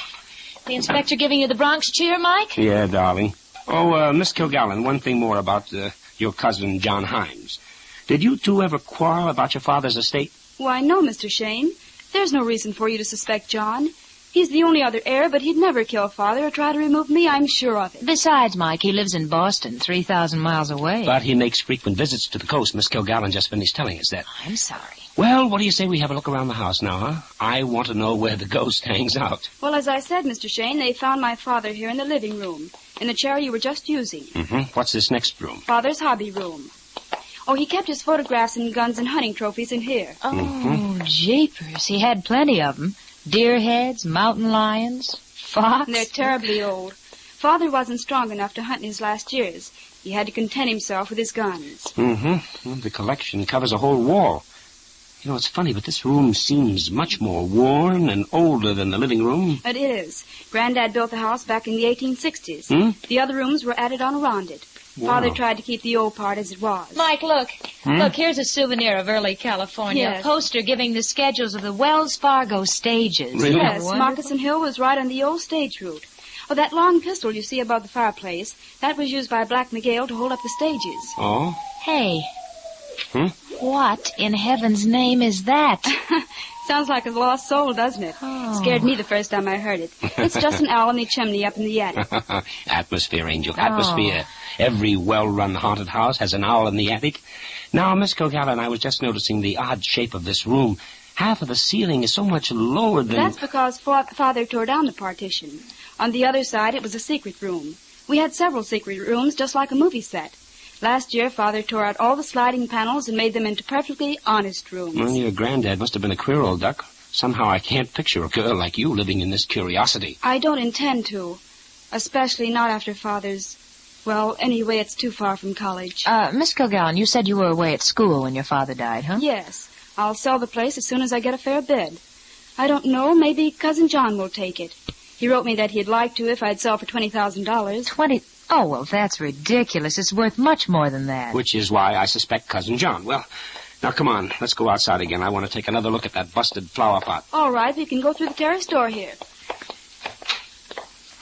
the inspector giving you the Bronx cheer, Mike? Yeah, darling. Oh, Miss Kilgallen, one thing more about your cousin, John Himes. Did you two ever quarrel about your father's estate? Why, no, Mr. Shayne. There's no reason for you to suspect John. He's the only other heir, but he'd never kill Father or try to remove me, I'm sure of it. Besides, Mike, he lives in Boston, 3,000 miles away. But he makes frequent visits to the coast. Miss Kilgallen just finished telling us that. I'm sorry. Well, what do you say we have a look around the house now, huh? I want to know where the ghost hangs out. Well, as I said, Mr. Shayne, they found my father here in the living room, in the chair you were just using. Mm-hmm. What's this next room? Father's hobby room. Oh, he kept his photographs and guns and hunting trophies in here. Oh, jeepers. He had plenty of them. Deer heads, mountain lions, fox. They're terribly old. Father wasn't strong enough to hunt in his last years. He had to content himself with his guns. Mm-hmm. Well, the collection covers a whole wall. You know, it's funny, but this room seems much more worn and older than the living room. It is. Granddad built the house back in the 1860s. Hmm? The other rooms were added on around it. Wow. Father tried to keep the old part as it was. Mike, look. Look, here's a souvenir of early California. Yes. A poster giving the schedules of the Wells Fargo stages. Really? Yes, Moccasin Hill was right on the old stage route. Oh, that long pistol you see above the fireplace, that was used by Black Miguel to hold up the stages. Oh? Hey. What in heaven's name is that? Sounds like a lost soul, doesn't it? Oh. Scared me the first time I heard it. It's just an owl in the chimney up in the attic. Atmosphere, Angel, atmosphere. Every well-run haunted house has an owl in the attic. Now, Miss Kilgallen, I was just noticing the odd shape of this room. Half of the ceiling is so much lower than... That's because Father tore down the partition. On the other side, it was a secret room. We had several secret rooms, just like a movie set. Last year, Father tore out all the sliding panels and made them into perfectly honest rooms. Well, your granddad must have been a queer old duck. Somehow I can't picture a girl like you living in this curiosity. I don't intend to. Especially not after Father's... Well, anyway, it's too far from college. Miss Kilgallen, you said you were away at school when your father died, huh? Yes. I'll sell the place as soon as I get a fair bid. I don't know. Maybe Cousin John will take it. He wrote me that he'd like to if I'd sell for $20,000. 20... Oh, well, that's ridiculous. It's worth much more than that. Which is why I suspect Cousin John. Well, now come on. Let's go outside again. I want to take another look at that busted flower pot. All right. We can go through the terrace door here.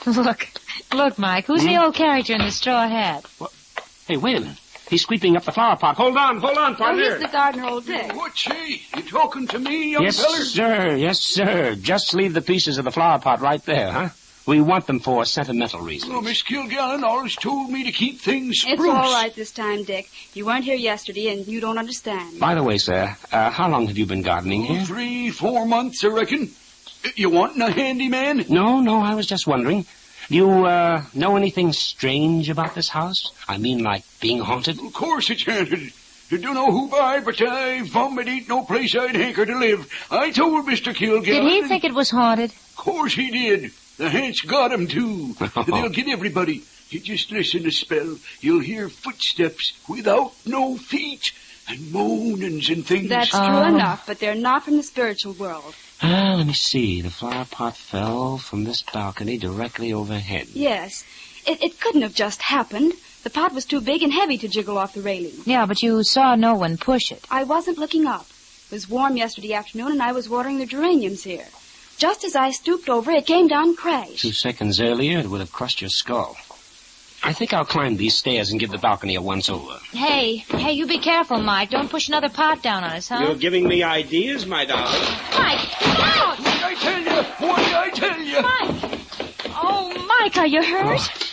Look, Mike. Who's the old character in the straw hat? What? Hey, wait a minute. He's sweeping up the flower pot. Hold on, Oh, partner. he's the gardener, old Dick. What's he? You talking to me, young Yes, feller? Yes, sir. Just leave the pieces of the flower pot right there, huh? We want them for sentimental reasons. Well, Miss Kilgallen always told me to keep things spruce. It's all right this time, Dick. You weren't here yesterday, and you don't understand. By the way, sir, how long have you been gardening here? 3-4 months, I reckon. You wanting a handyman? No, I was just wondering. Do you, know anything strange about this house? I mean, like being haunted? Of course it's haunted. You don't know who by, but I vomit ain't no place I'd hanker to live. I told Mr. Kilgallen. Did he think it was haunted? Of course he did. The hants got him, too. They'll get everybody. You just listen a spell. You'll hear footsteps without no feet and moanings and things. That's true enough, but they're not from the spiritual world. Let me see. The flower pot fell from this balcony directly overhead. Yes. It couldn't have just happened. The pot was too big and heavy to jiggle off the railing. Yeah, but you saw no one push it. I wasn't looking up. It was warm yesterday afternoon, and I was watering the geraniums here. Just as I stooped over, it came down crash. 2 seconds earlier, it would have crushed your skull. I think I'll climb these stairs and give the balcony a once-over. Hey, you be careful, Mike. Don't push another pot down on us, huh? You're giving me ideas, my darling. Mike, ouch! What did I tell you? What did I tell you? Mike! Oh, Mike, are you hurt?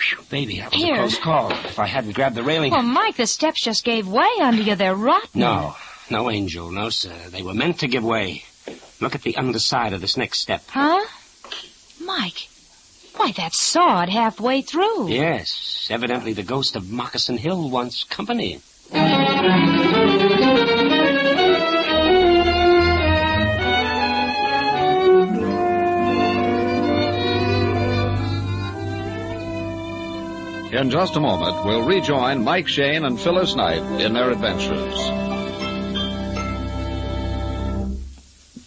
Whew, baby, that was Here. a close call. If I hadn't grabbed the railing... Well, Mike, the steps just gave way under you. They're rotten. No, Angel. No, sir. They were meant to give way. Look at the underside of this next step. Huh? Mike, why, that's sawed halfway through. Yes, evidently the ghost of Moccasin Hill wants company. In just a moment, we'll rejoin Mike Shayne and Phyllis Knight in their adventures.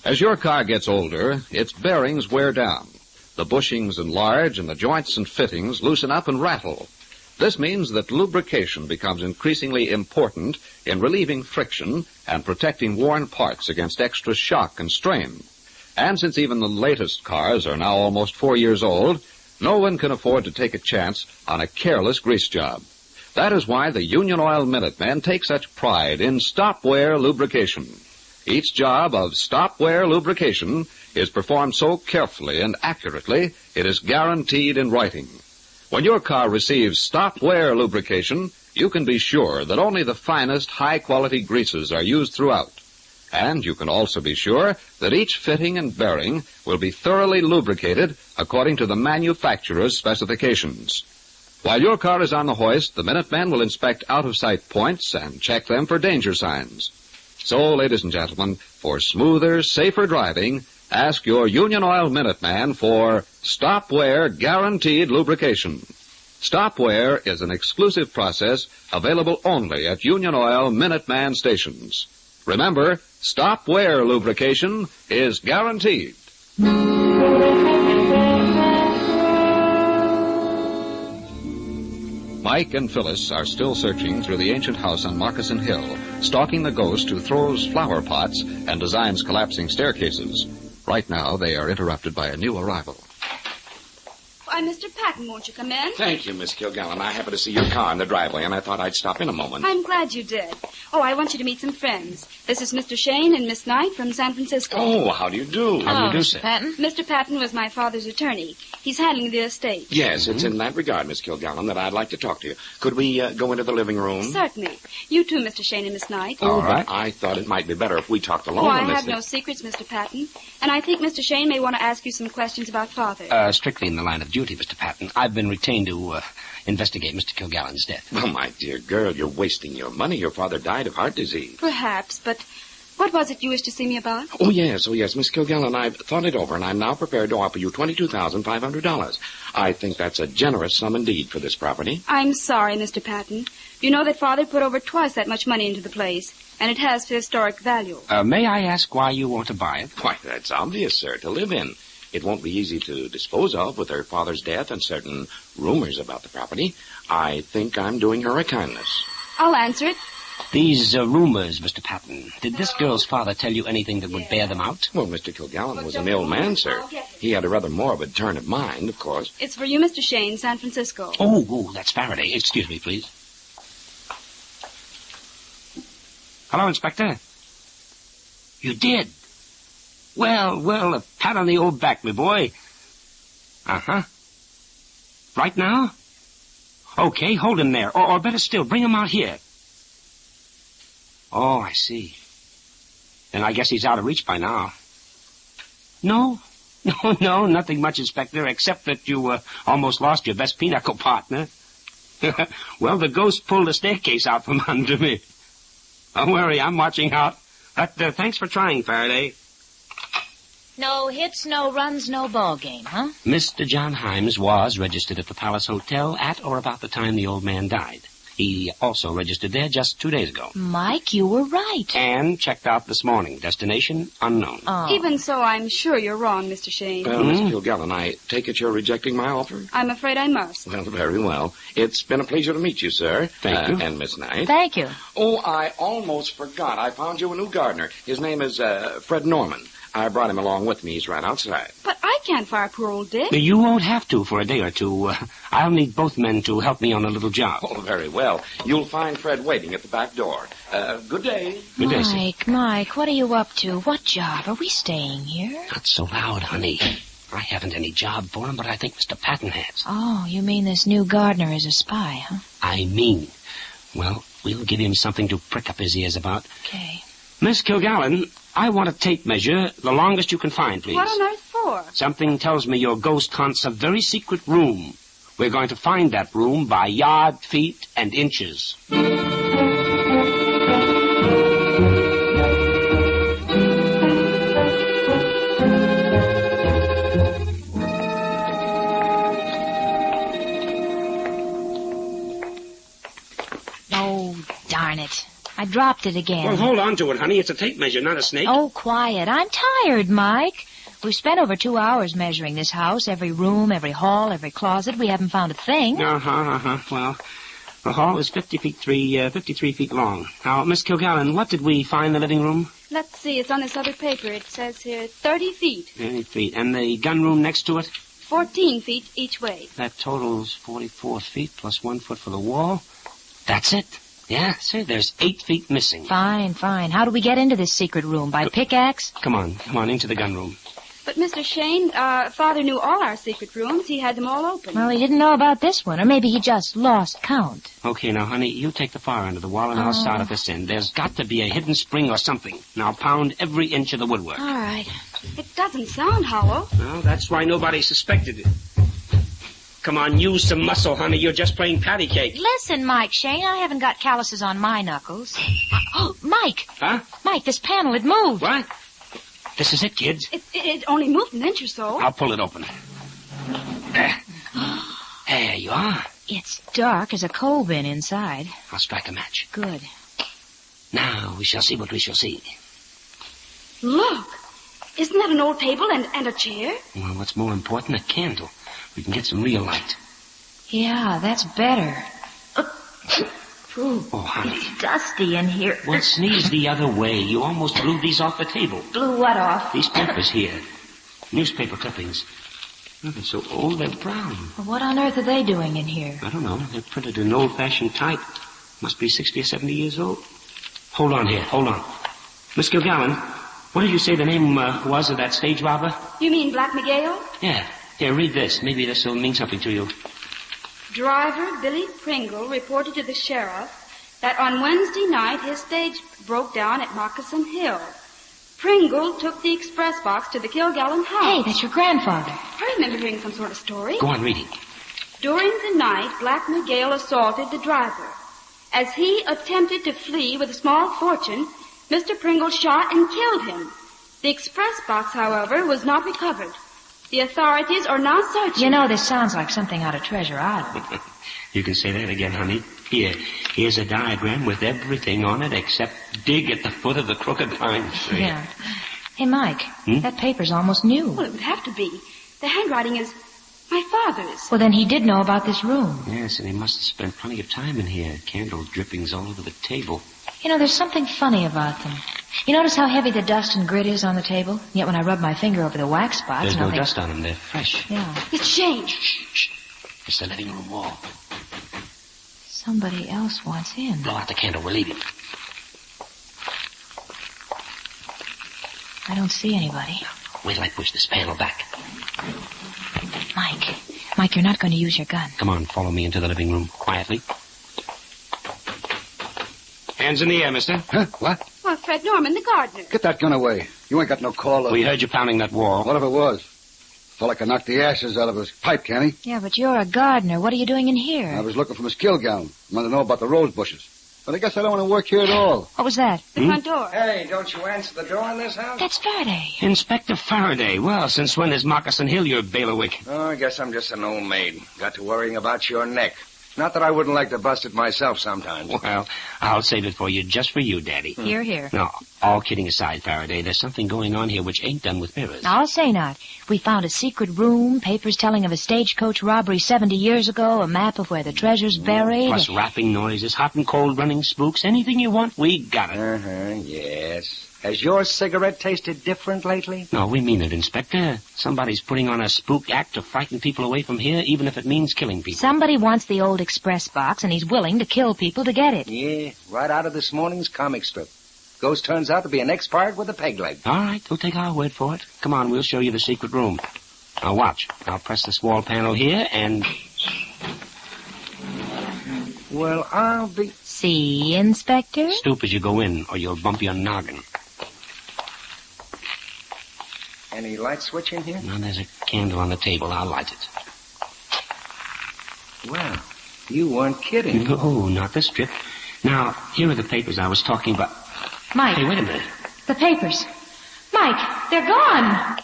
As your car gets older, its bearings wear down. The bushings enlarge and the joints and fittings loosen up and rattle. This means that lubrication becomes increasingly important in relieving friction and protecting worn parts against extra shock and strain. And since even the latest cars are now almost 4 years old, no one can afford to take a chance on a careless grease job. That is why the Union Oil Minutemen take such pride in stop-wear lubrication. Each job of stop-wear lubrication is performed so carefully and accurately, it is guaranteed in writing. When your car receives stop-wear lubrication, you can be sure that only the finest high-quality greases are used throughout. And you can also be sure that each fitting and bearing will be thoroughly lubricated according to the manufacturer's specifications. While your car is on the hoist, the Minutemen will inspect out-of-sight points and check them for danger signs. So, ladies and gentlemen, for smoother, safer driving, ask your Union Oil Minuteman for stop-wear guaranteed lubrication. Stop-wear is an exclusive process available only at Union Oil Minuteman stations. Remember, stop-wear lubrication is guaranteed. Mike and Phyllis are still searching through the ancient house on Moccasin Hill, stalking the ghost who throws flower pots and designs collapsing staircases. Right now, they are interrupted by a new arrival. Why, Mr. Patton, won't you come in? Thank you, Miss Kilgallen. I happened to see your car in the driveway, and I thought I'd stop in a moment. I'm glad you did. Oh, I want you to meet some friends. This is Mr. Shayne and Miss Knight from San Francisco. Oh, how do you do? Hello, How do you do, Mr. sir? Patton. Mr. Patton was my father's attorney. He's handling the estate. Yes, it's in that regard, Miss Kilgallen, that I'd like to talk to you. Could we go into the living room? Certainly. You too, Mr. Shayne and Miss Knight. All right. I thought it might be better if we talked alone Oh, I on this have no secrets, Mr. Patton. And I think Mr. Shayne may want to ask you some questions about Father. Strictly in the line of duty, Mr. Patton. I've been retained to investigate Mr. Kilgallen's death. Oh, my dear girl, you're wasting your money. Your father died of heart disease. Perhaps, but what was it you wished to see me about? Oh, yes, Miss Kilgallen, I've thought it over, and I'm now prepared to offer you $22,500. I think that's a generous sum indeed for this property. I'm sorry, Mr. Patton. You know that Father put over twice that much money into the place, and it has historic value. May I ask why you want to buy it? Why, that's obvious, sir, to live in. It won't be easy to dispose of with her father's death and certain rumors about the property. I think I'm doing her a kindness. I'll answer it. These rumors, Mr. Patton, did this girl's father tell you anything that would bear them out? Well, Mr. Kilgallen was an ill man, sir. He had a rather morbid turn of mind, of course. It's for you, Mr. Shayne, San Francisco. Oh, that's Faraday. Excuse me, please. Hello, Inspector. You did? Well, a pat on the old back, my boy. Uh-huh. Right now? Okay, hold him there. Or better still, bring him out here. Oh, I see. Then I guess he's out of reach by now. No, nothing much, Inspector, except that you almost lost your best pinochle partner. Well, the ghost pulled the staircase out from under me. Don't worry, I'm watching out. But thanks for trying, Faraday. No hits, no runs, no ball game, huh? Mr. John Himes was registered at the Palace Hotel at or about the time the old man died. He also registered there just 2 days ago. Mike, you were right. And checked out this morning. Destination unknown. Oh. Even so, I'm sure you're wrong, Mr. Shayne. Well, Miss Kilgallen, I take it you're rejecting my offer? I'm afraid I must. Well, very well. It's been a pleasure to meet you, sir. Thank you. And Miss Knight. Thank you. Oh, I almost forgot. I found you a new gardener. His name is Fred Norman. I brought him along with me. He's right outside. But I can't fire poor old Dick. You won't have to for a day or two. I'll need both men to help me on a little job. Oh, very well. You'll find Fred waiting at the back door. Good day. Good day, sir. Mike, what are you up to? What job? Are we staying here? Not so loud, honey. I haven't any job for him, but I think Mr. Patton has. Oh, you mean this new gardener is a spy, huh? I mean. Well, we'll give him something to prick up his ears about. Okay. Miss Kilgallen, I want a tape measure, the longest you can find, please. What on earth for? Something tells me your ghost haunts a very secret room. We're going to find that room by yard, feet, and inches. Oh, darn it. I dropped it again. Well, hold on to it, honey. It's a tape measure, not a snake. Oh, quiet. I'm tired, Mike. We've spent over 2 hours measuring this house, every room, every hall, every closet. We haven't found a thing. Well, the hall is 53 feet long. Now, Miss Kilgallen, what did we find in the living room? Let's see. It's on this other paper. It says here 30 feet. 30 feet. And the gun room next to it? 14 feet each way. That totals 44 feet plus 1 foot for the wall. That's it. Yeah, see, there's 8 feet missing. Fine. How do we get into this secret room? By pickaxe? Come on, into the gun room. But, Mr. Shayne, Father knew all our secret rooms. He had them all open. Well, he didn't know about this one, or maybe he just lost count. Okay, now, honey, you take the far end of the wall, and I'll start at this end. There's got to be a hidden spring or something. Now, pound every inch of the woodwork. All right. It doesn't sound hollow. Well, that's why nobody suspected it. Come on, use some muscle, honey. You're just playing patty cake. Listen, Mike Shayne, I haven't got calluses on my knuckles. Oh, Mike. Huh? Mike, this panel, it moved. What? This is it, kids. It only moved an inch or so. I'll pull it open. There you are. It's dark as a coal bin inside. I'll strike a match. Good. Now, we shall see what we shall see. Look. Isn't that an old table and a chair? Well, what's more important, a candle. We can get some real light. Yeah, that's better. Oh, honey. It's dusty in here. Well, sneeze the other way. You almost blew these off the table. Blew what off? These papers here. Newspaper clippings. Oh, they're so old, they're brown. Well, what on earth are they doing in here? I don't know. They're printed in old-fashioned type. Must be 60 or 70 years old. Hold on. Miss Kilgallen, what did you say the name was of that stage robber? You mean Black Miguel? Yeah. Here, read this. Maybe this will mean something to you. Driver Billy Pringle reported to the sheriff that on Wednesday night his stage broke down at Moccasin Hill. Pringle took the express box to the Kilgallen house. Hey, that's your grandfather. I remember hearing some sort of story. Go on reading. During the night, Black Miguel assaulted the driver. As he attempted to flee with a small fortune, Mr. Pringle shot and killed him. The express box, however, was not recovered. The authorities are now searching. You know, this sounds like something out of Treasure Island. You can say that again, honey. Here's a diagram with everything on it except dig at the foot of the crooked pine tree. Yeah. Hey, Mike, that paper's almost new. Well, it would have to be. The handwriting is my father's. Well, then he did know about this room. Yes, and he must have spent plenty of time in here. Candle drippings all over the table. You know, there's something funny about them. You notice how heavy the dust and grit is on the table? Yet when I rub my finger over the wax spots... There's no dust on them. They're fresh. Yeah. It's Shayne. Shh. It's the living room wall. Somebody else wants in. Blow out the candle. We're leaving. I don't see anybody. Wait till I push this panel back. Mike, you're not going to use your gun. Come on, follow me into the living room. Quietly. Hands in the air, mister. Huh? What? Well, Fred Norman, the gardener. Get that gun away. You ain't got no call. We heard you pounding that wall. What if it was? Fella can knock the ashes out of his pipe, can he? Yeah, but you're a gardener. What are you doing in here? I was looking for Miss Kilgallen. Wanted to know about the rose bushes. But I guess I don't want to work here at all. What was that? The front door. Hey, don't you answer the door in this house? That's Faraday. Inspector Faraday. Well, since when is Moccasin Hill your bailiwick? Oh, I guess I'm just an old maid. Got to worrying about your neck. Not that I wouldn't like to bust it myself sometimes. Well, I'll save it for you, just for you, Daddy. Here, here. No, all kidding aside, Faraday, there's something going on here which ain't done with mirrors. I'll say not. We found a secret room, papers telling of a stagecoach robbery 70 years ago, a map of where the treasure's buried. Plus rapping noises, hot and cold running spooks, anything you want, we got it. Yes. Has your cigarette tasted different lately? No, we mean it, Inspector. Somebody's putting on a spook act to frighten people away from here, even if it means killing people. Somebody wants the old express box, and he's willing to kill people to get it. Yeah, right out of this morning's comic strip. Ghost turns out to be an ex-pirate with a peg leg. All right, don't take our word for it. Come on, we'll show you the secret room. Now watch. I'll press this wall panel here, and... Well, I'll be... See, Inspector? Stoop as you go in, or you'll bump your noggin. Any light switch in here? Now, there's a candle on the table. I'll light it. Well, you weren't kidding. No, not the strip. Now, here are the papers I was talking about. Mike. Hey, wait a minute. The papers. Mike, they're gone.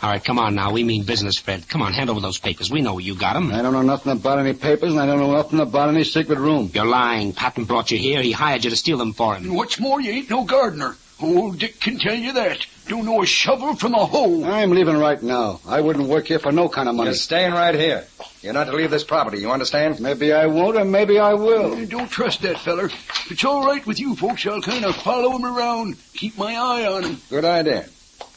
All right, come on now. We mean business, Fred. Come on, hand over those papers. We know you got them. I don't know nothing about any papers, and I don't know nothing about any secret room. You're lying. Patton brought you here. He hired you to steal them for him. And what's more, you ain't no gardener. Old Dick can tell you that. Don't know a shovel from a hole. I'm leaving right now. I wouldn't work here for no kind of money. You're staying right here. You're not to leave this property, you understand? Maybe I won't, or maybe I will. Don't trust that feller. If it's all right with you folks, I'll kind of follow him around, keep my eye on him. Good idea.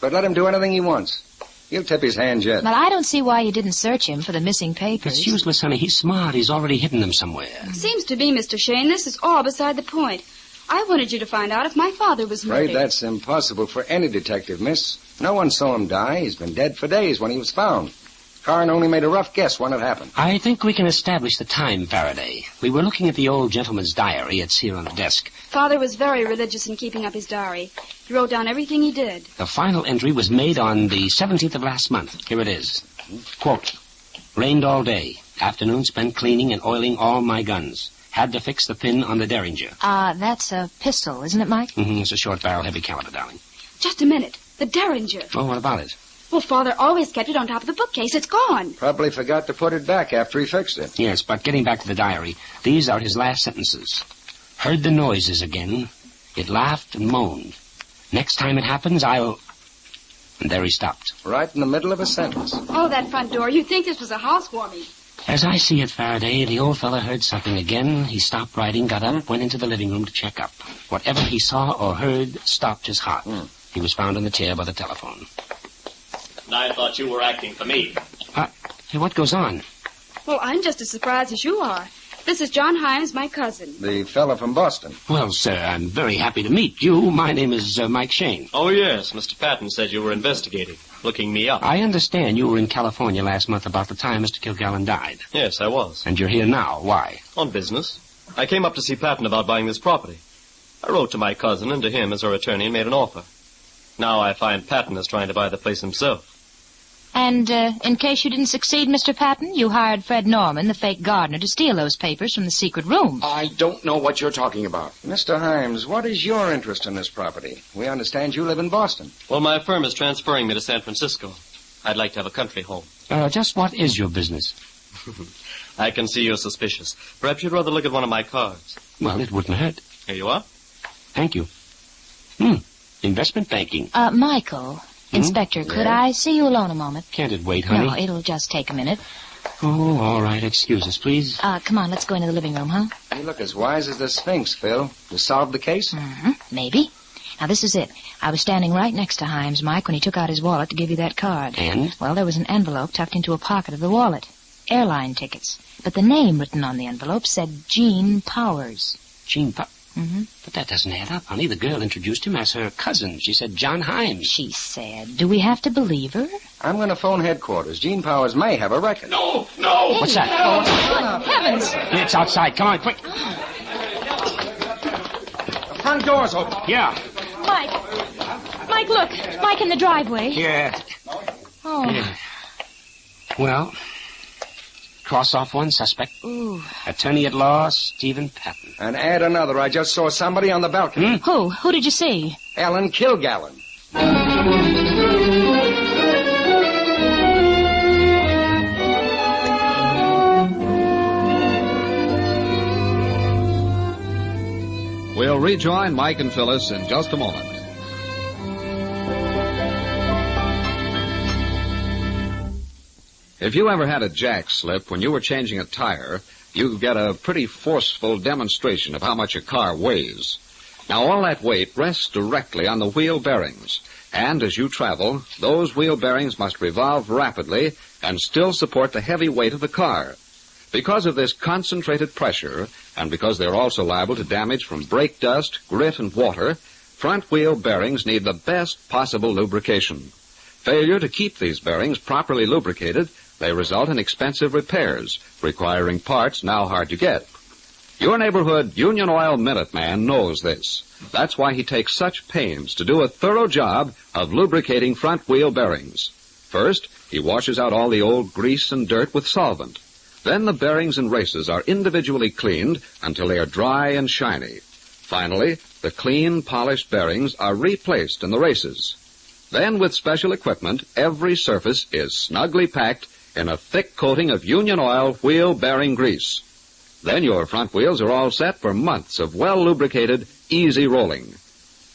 But let him do anything he wants. He'll tip his hand yet. But I don't see why you didn't search him for the missing papers. It's useless, honey. He's smart. He's already hidden them somewhere. Seems to me, Mr. Shayne, this is all beside the point. I wanted you to find out if my father was murdered. Afraid that's impossible for any detective, miss. No one saw him die. He's been dead for days when he was found. Carn only made a rough guess when it happened. I think we can establish the time, Faraday. We were looking at the old gentleman's diary. It's here on the desk. Father was very religious in keeping up his diary. He wrote down everything he did. The final entry was made on the 17th of last month. Here it is. Quote, rained all day. Afternoon spent cleaning and oiling all my guns. Had to fix the pin on the Derringer. That's a pistol, isn't it, Mike? Mm-hmm. It's a short barrel, heavy caliber, darling. Just a minute. The Derringer. Oh, what about it? Well, Father always kept it on top of the bookcase. It's gone. Probably forgot to put it back after he fixed it. Yes, but getting back to the diary, these are his last sentences. Heard the noises again. It laughed and moaned. Next time it happens, I'll... And there he stopped. Right in the middle of a sentence. Oh, that front door. You'd think this was a housewarming. As I see it, Faraday, the old fella heard something again. He stopped writing, got up, went into the living room to check up. Whatever he saw or heard stopped his heart. He was found in the chair by the telephone. And I thought you were acting for me. Hey, what goes on? Well, I'm just as surprised as you are. This is John Himes, my cousin. The fella from Boston. Well, sir, I'm very happy to meet you. My name is Mike Shayne. Oh, yes. Mr. Patton said you were investigating, looking me up. I understand you were in California last month about the time Mr. Kilgallen died. Yes, I was. And you're here now. Why? On business. I came up to see Patton about buying this property. I wrote to my cousin and to him as her attorney and made an offer. Now I find Patton is trying to buy the place himself. And, in case you didn't succeed, Mr. Patton, you hired Fred Norman, the fake gardener, to steal those papers from the secret room. I don't know what you're talking about. Mr. Himes, what is your interest in this property? We understand you live in Boston. Well, my firm is transferring me to San Francisco. I'd like to have a country home. Just what is your business? I can see you're suspicious. Perhaps you'd rather look at one of my cards. Well, it wouldn't hurt. Here you are. Thank you. Investment banking. Michael... Inspector, could I see you alone a moment? Can't it wait, honey? No, it'll just take a minute. Oh, all right. Excuse us, please. Come on, let's go into the living room, huh? You look as wise as the Sphinx, Phil. You solved the case? Maybe. Now, this is it. I was standing right next to Himes, Mike, when he took out his wallet to give you that card. And? Well, there was an envelope tucked into a pocket of the wallet. Airline tickets. But the name written on the envelope said Gene Powers. Gene Powers? But that doesn't add up, honey. The girl introduced him as her cousin. She said John Himes. She said. Do we have to believe her? I'm going to phone headquarters. Gene Powers may have a record. No! What's that? Oh, heavens! It's outside. Come on, quick. The front door's open. Yeah. Mike, look. Mike in the driveway. Yeah. Oh. Yeah. Well, Cross off one suspect. Ooh. Attorney at law, Stephen Patton. And add another. I just saw somebody on the balcony. Who? Who did you see? Ellen Kilgallen. We'll rejoin Mike and Phyllis in just a moment. If you ever had a jack slip when you were changing a tire, you get a pretty forceful demonstration of how much a car weighs. Now, all that weight rests directly on the wheel bearings, and as you travel, those wheel bearings must revolve rapidly and still support the heavy weight of the car. Because of this concentrated pressure, and because they're also liable to damage from brake dust, grit, and water, front wheel bearings need the best possible lubrication. Failure to keep these bearings properly lubricated, they result in expensive repairs, requiring parts now hard to get. Your neighborhood Union Oil Minuteman knows this. That's why he takes such pains to do a thorough job of lubricating front wheel bearings. First, he washes out all the old grease and dirt with solvent. Then the bearings and races are individually cleaned until they are dry and shiny. Finally, the clean, polished bearings are replaced in the races. Then, with special equipment, every surface is snugly packed in a thick coating of Union Oil wheel bearing grease. Then your front wheels are all set for months of well-lubricated, easy rolling.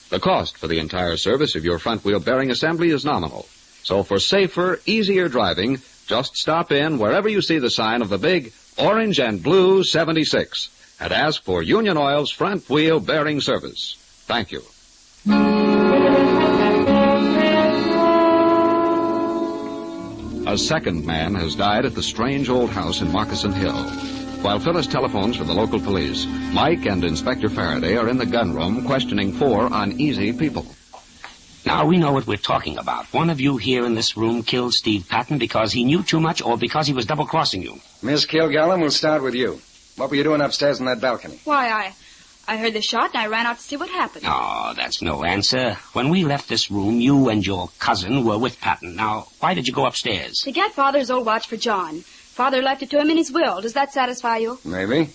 The cost for the entire service of your front wheel bearing assembly is nominal. So for safer, easier driving, just stop in wherever you see the sign of the big orange and blue 76 and ask for Union Oil's front wheel bearing service. Thank you. A second man has died at the strange old house in Moccasin Hill. While Phyllis telephones for the local police, Mike and Inspector Faraday are in the gun room questioning 4 uneasy people. Now, we know what we're talking about. One of you here in this room killed Steve Patton because he knew too much or because he was double-crossing you. Miss Kilgallen, we'll start with you. What were you doing upstairs on that balcony? Why, I heard the shot and I ran out to see what happened. Oh, that's no answer. When we left this room, you and your cousin were with Patton. Now, why did you go upstairs? To get Father's old watch for John. Father left it to him in his will. Does that satisfy you? Maybe.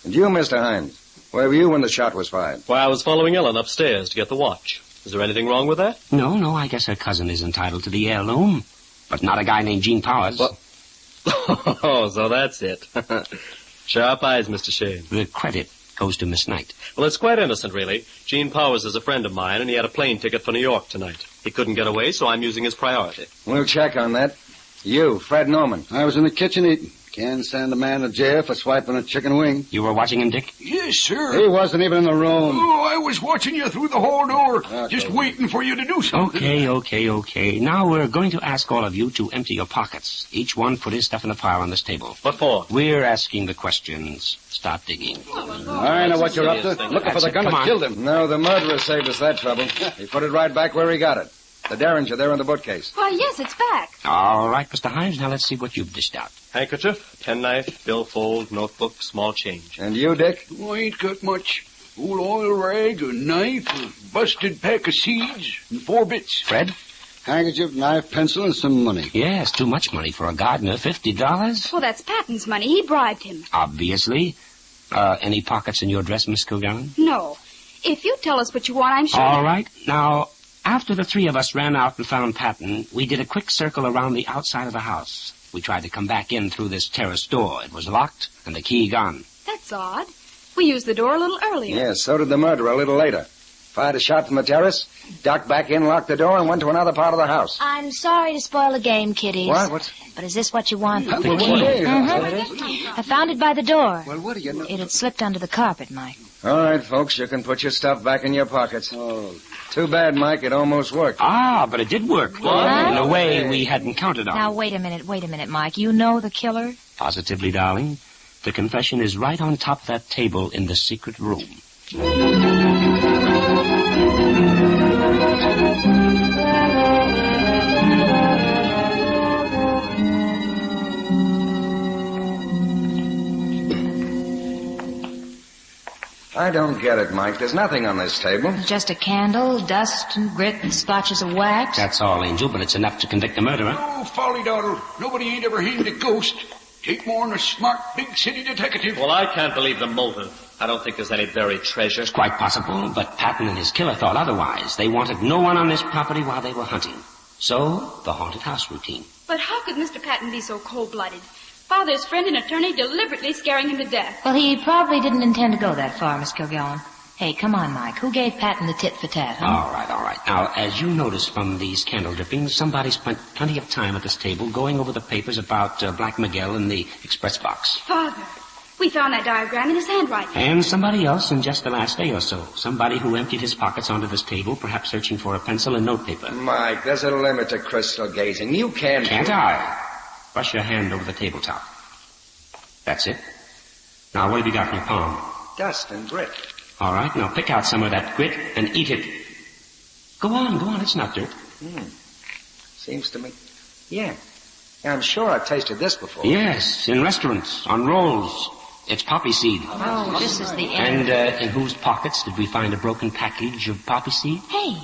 And you, Mr. Himes, where were you when the shot was fired? Why, I was following Ellen upstairs to get the watch. Is there anything wrong with that? No, I guess her cousin is entitled to the heirloom. But not a guy named Gene Powers. What? Oh, so that's it. Sharp eyes, Mr. Shayne. The credit goes to Miss Knight. Well, it's quite innocent, really. Gene Powers is a friend of mine, and he had a plane ticket for New York tonight. He couldn't get away, so I'm using his priority. We'll check on that. You, Fred Norman. I was in the kitchen eating. Can't send a man to jail for swiping a chicken wing. You were watching him, Dick? Yes, sir. He wasn't even in the room. Oh, I was watching you through the hall door. Just waiting for you to do something. Okay. Now we're going to ask all of you to empty your pockets. Each one put his stuff in a pile on this table. What for? We're asking the questions. Start digging. I know what you're up to. Looking for the gun that killed him. No, the murderer saved us that trouble. He put it right back where he got it. The Derringer there in the bookcase. Why, yes, it's back. All right, Mr. Himes, now let's see what you've dished out. Handkerchief, penknife, billfold, notebook, small change. And you, Dick? Oh, I ain't got much. Old oil rag, a knife, a busted pack of seeds, and 4 bits. Fred? Handkerchief, knife, pencil, and some money. Yes, too much money for a gardener. $50? Well, that's Patton's money. He bribed him. Obviously. Any pockets in your dress, Miss Kilgallen? No. If you tell us what you want, I'm sure... All right. Now, after the 3 of us ran out and found Patton, we did a quick circle around the outside of the house. We tried to come back in through this terrace door. It was locked and the key gone. That's odd. We used the door a little earlier. Yes, so did the murderer a little later. Fired a shot from the terrace, ducked back in, locked the door, and went to another part of the house. I'm sorry to spoil the game, kiddies. What? But is this what you want? The key. I found it by the door. Well, what do you know? It had slipped under the carpet, Mike. All right, folks, you can put your stuff back in your pockets. Oh, too bad, Mike. It almost worked. But it did work. In a way we hadn't counted on. Now, wait a minute, Mike. You know the killer? Positively, darling. The confession is right on top of that table in the secret room. I don't get it, Mike. There's nothing on this table. Just a candle, dust and grit and splotches of wax. That's all, Angel, but it's enough to convict the murderer. Oh, folly, daughter. Nobody ain't ever hanged a ghost. Take more than a smart big city detective. Well, I can't believe the motive. I don't think there's any buried treasure. It's quite possible, but Patton and his killer thought otherwise. They wanted no one on this property while they were hunting. So, the haunted house routine. But how could Mr. Patton be so cold-blooded? Father's friend and attorney deliberately scaring him to death. Well, he probably didn't intend to go that far, Miss Kilgallen. Hey, come on, Mike. Who gave Patton the tit for tat, huh? All right. Now, as you notice from these candle drippings, somebody spent plenty of time at this table going over the papers about Black Miguel in the express box. Father, we found that diagram in his handwriting. And somebody else in just the last day or so. Somebody who emptied his pockets onto this table, perhaps searching for a pencil and notepaper. Mike, there's a limit to crystal gazing. You can't... Can't I? Brush your hand over the tabletop. That's it. Now, what have you got in your palm? Dust and grit. All right, now pick out some of that grit and eat it. Go on, it's not dirt. Seems to me... Yeah, I'm sure I've tasted this before. Yes, in restaurants, on rolls. It's poppy seed. Oh, this is the end. And in whose pockets did we find a broken package of poppy seed? Hey,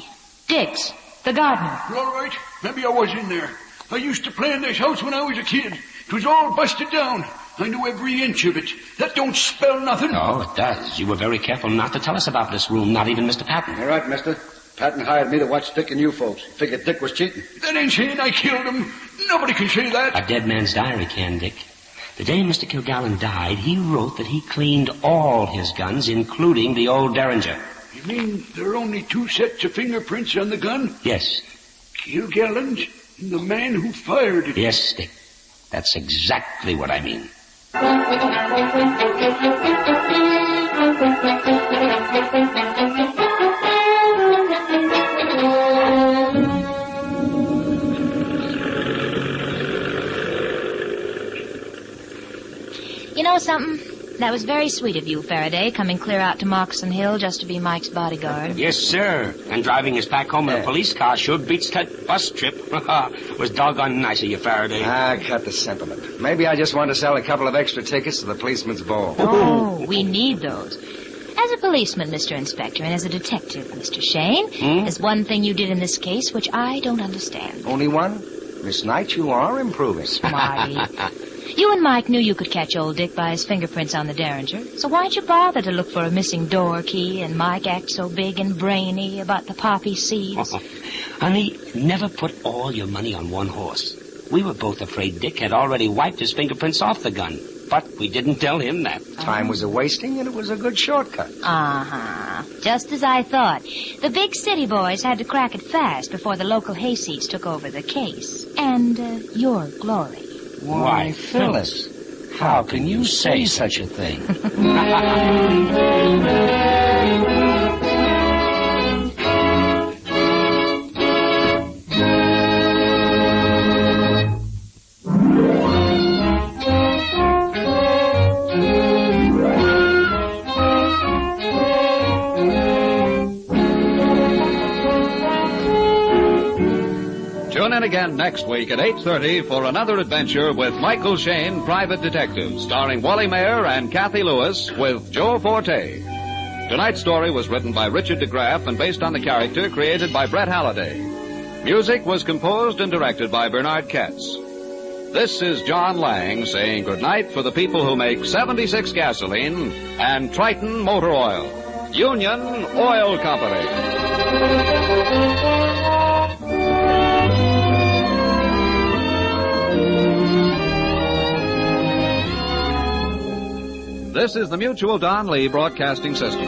Dick's, the gardener. You're all right. Maybe I was in there. I used to play in this house when I was a kid. It was all busted down. I knew every inch of it. That don't spell nothing. Oh, it does. You were very careful not to tell us about this room, not even Mr. Patton. You're right, mister. Patton hired me to watch Dick and you folks. Figured Dick was cheating. That ain't saying I killed him. Nobody can say that. A dead man's diary can, Dick. The day Mr. Kilgallen died, he wrote that he cleaned all his guns, including the old Derringer. You mean there are only 2 sets of fingerprints on the gun? Yes. Kilgallen's and the man who fired it. Yes, Dick. That's exactly what I mean. You know something? That was very sweet of you, Faraday, coming clear out to Moccasin Hill just to be Mike's bodyguard. Yes, sir. And driving his pack home in a police car sure beats that bus trip. Was doggone nice of you, Faraday. Cut the sentiment. Maybe I just wanted to sell a couple of extra tickets to the policeman's ball. Oh, we need those. As a policeman, Mr. Inspector, and as a detective, Mr. Shayne, there's one thing you did in this case which I don't understand. Only one? Miss Knight, you are improving. Smarty. You and Mike knew you could catch old Dick by his fingerprints on the Derringer, so why'd you bother to look for a missing door key and Mike act so big and brainy about the poppy seeds? Honey, never put all your money on one horse. We were both afraid Dick had already wiped his fingerprints off the gun, but we didn't tell him that. Time was a-wasting, and it was a good shortcut. Uh-huh. Just as I thought. The big city boys had to crack it fast before the local hayseeds took over the case. And your glory. Why, Phyllis, how can you say such a thing? Tune in again next week at 8:30 for another adventure with Michael Shayne, Private Detective, starring Wally Mayer and Kathy Lewis with Joe Forte. Tonight's story was written by Richard DeGraff and based on the character created by Brett Halliday. Music was composed and directed by Bernard Katz. This is John Lang saying goodnight for the people who make 76 gasoline and Triton Motor Oil. Union Oil Company. This is the Mutual Don Lee Broadcasting System.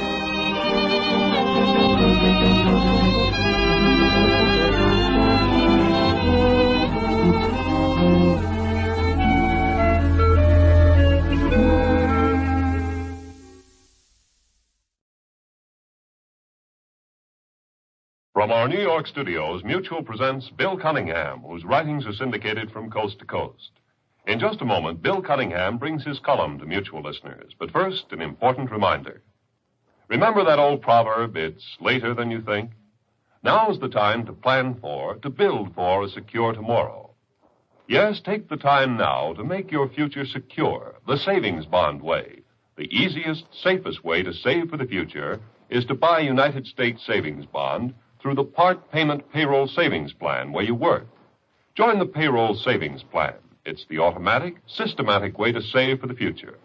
From our New York studios, Mutual presents Bill Cunningham, whose writings are syndicated from coast to coast. In just a moment, Bill Cunningham brings his column to Mutual listeners. But first, an important reminder. Remember that old proverb, it's later than you think? Now's the time to plan for, to build for a secure tomorrow. Yes, take the time now to make your future secure, the savings bond way. The easiest, safest way to save for the future is to buy United States Savings Bond through the Part Payment Payroll Savings Plan where you work. Join the Payroll Savings Plan. It's the automatic, systematic way to save for the future.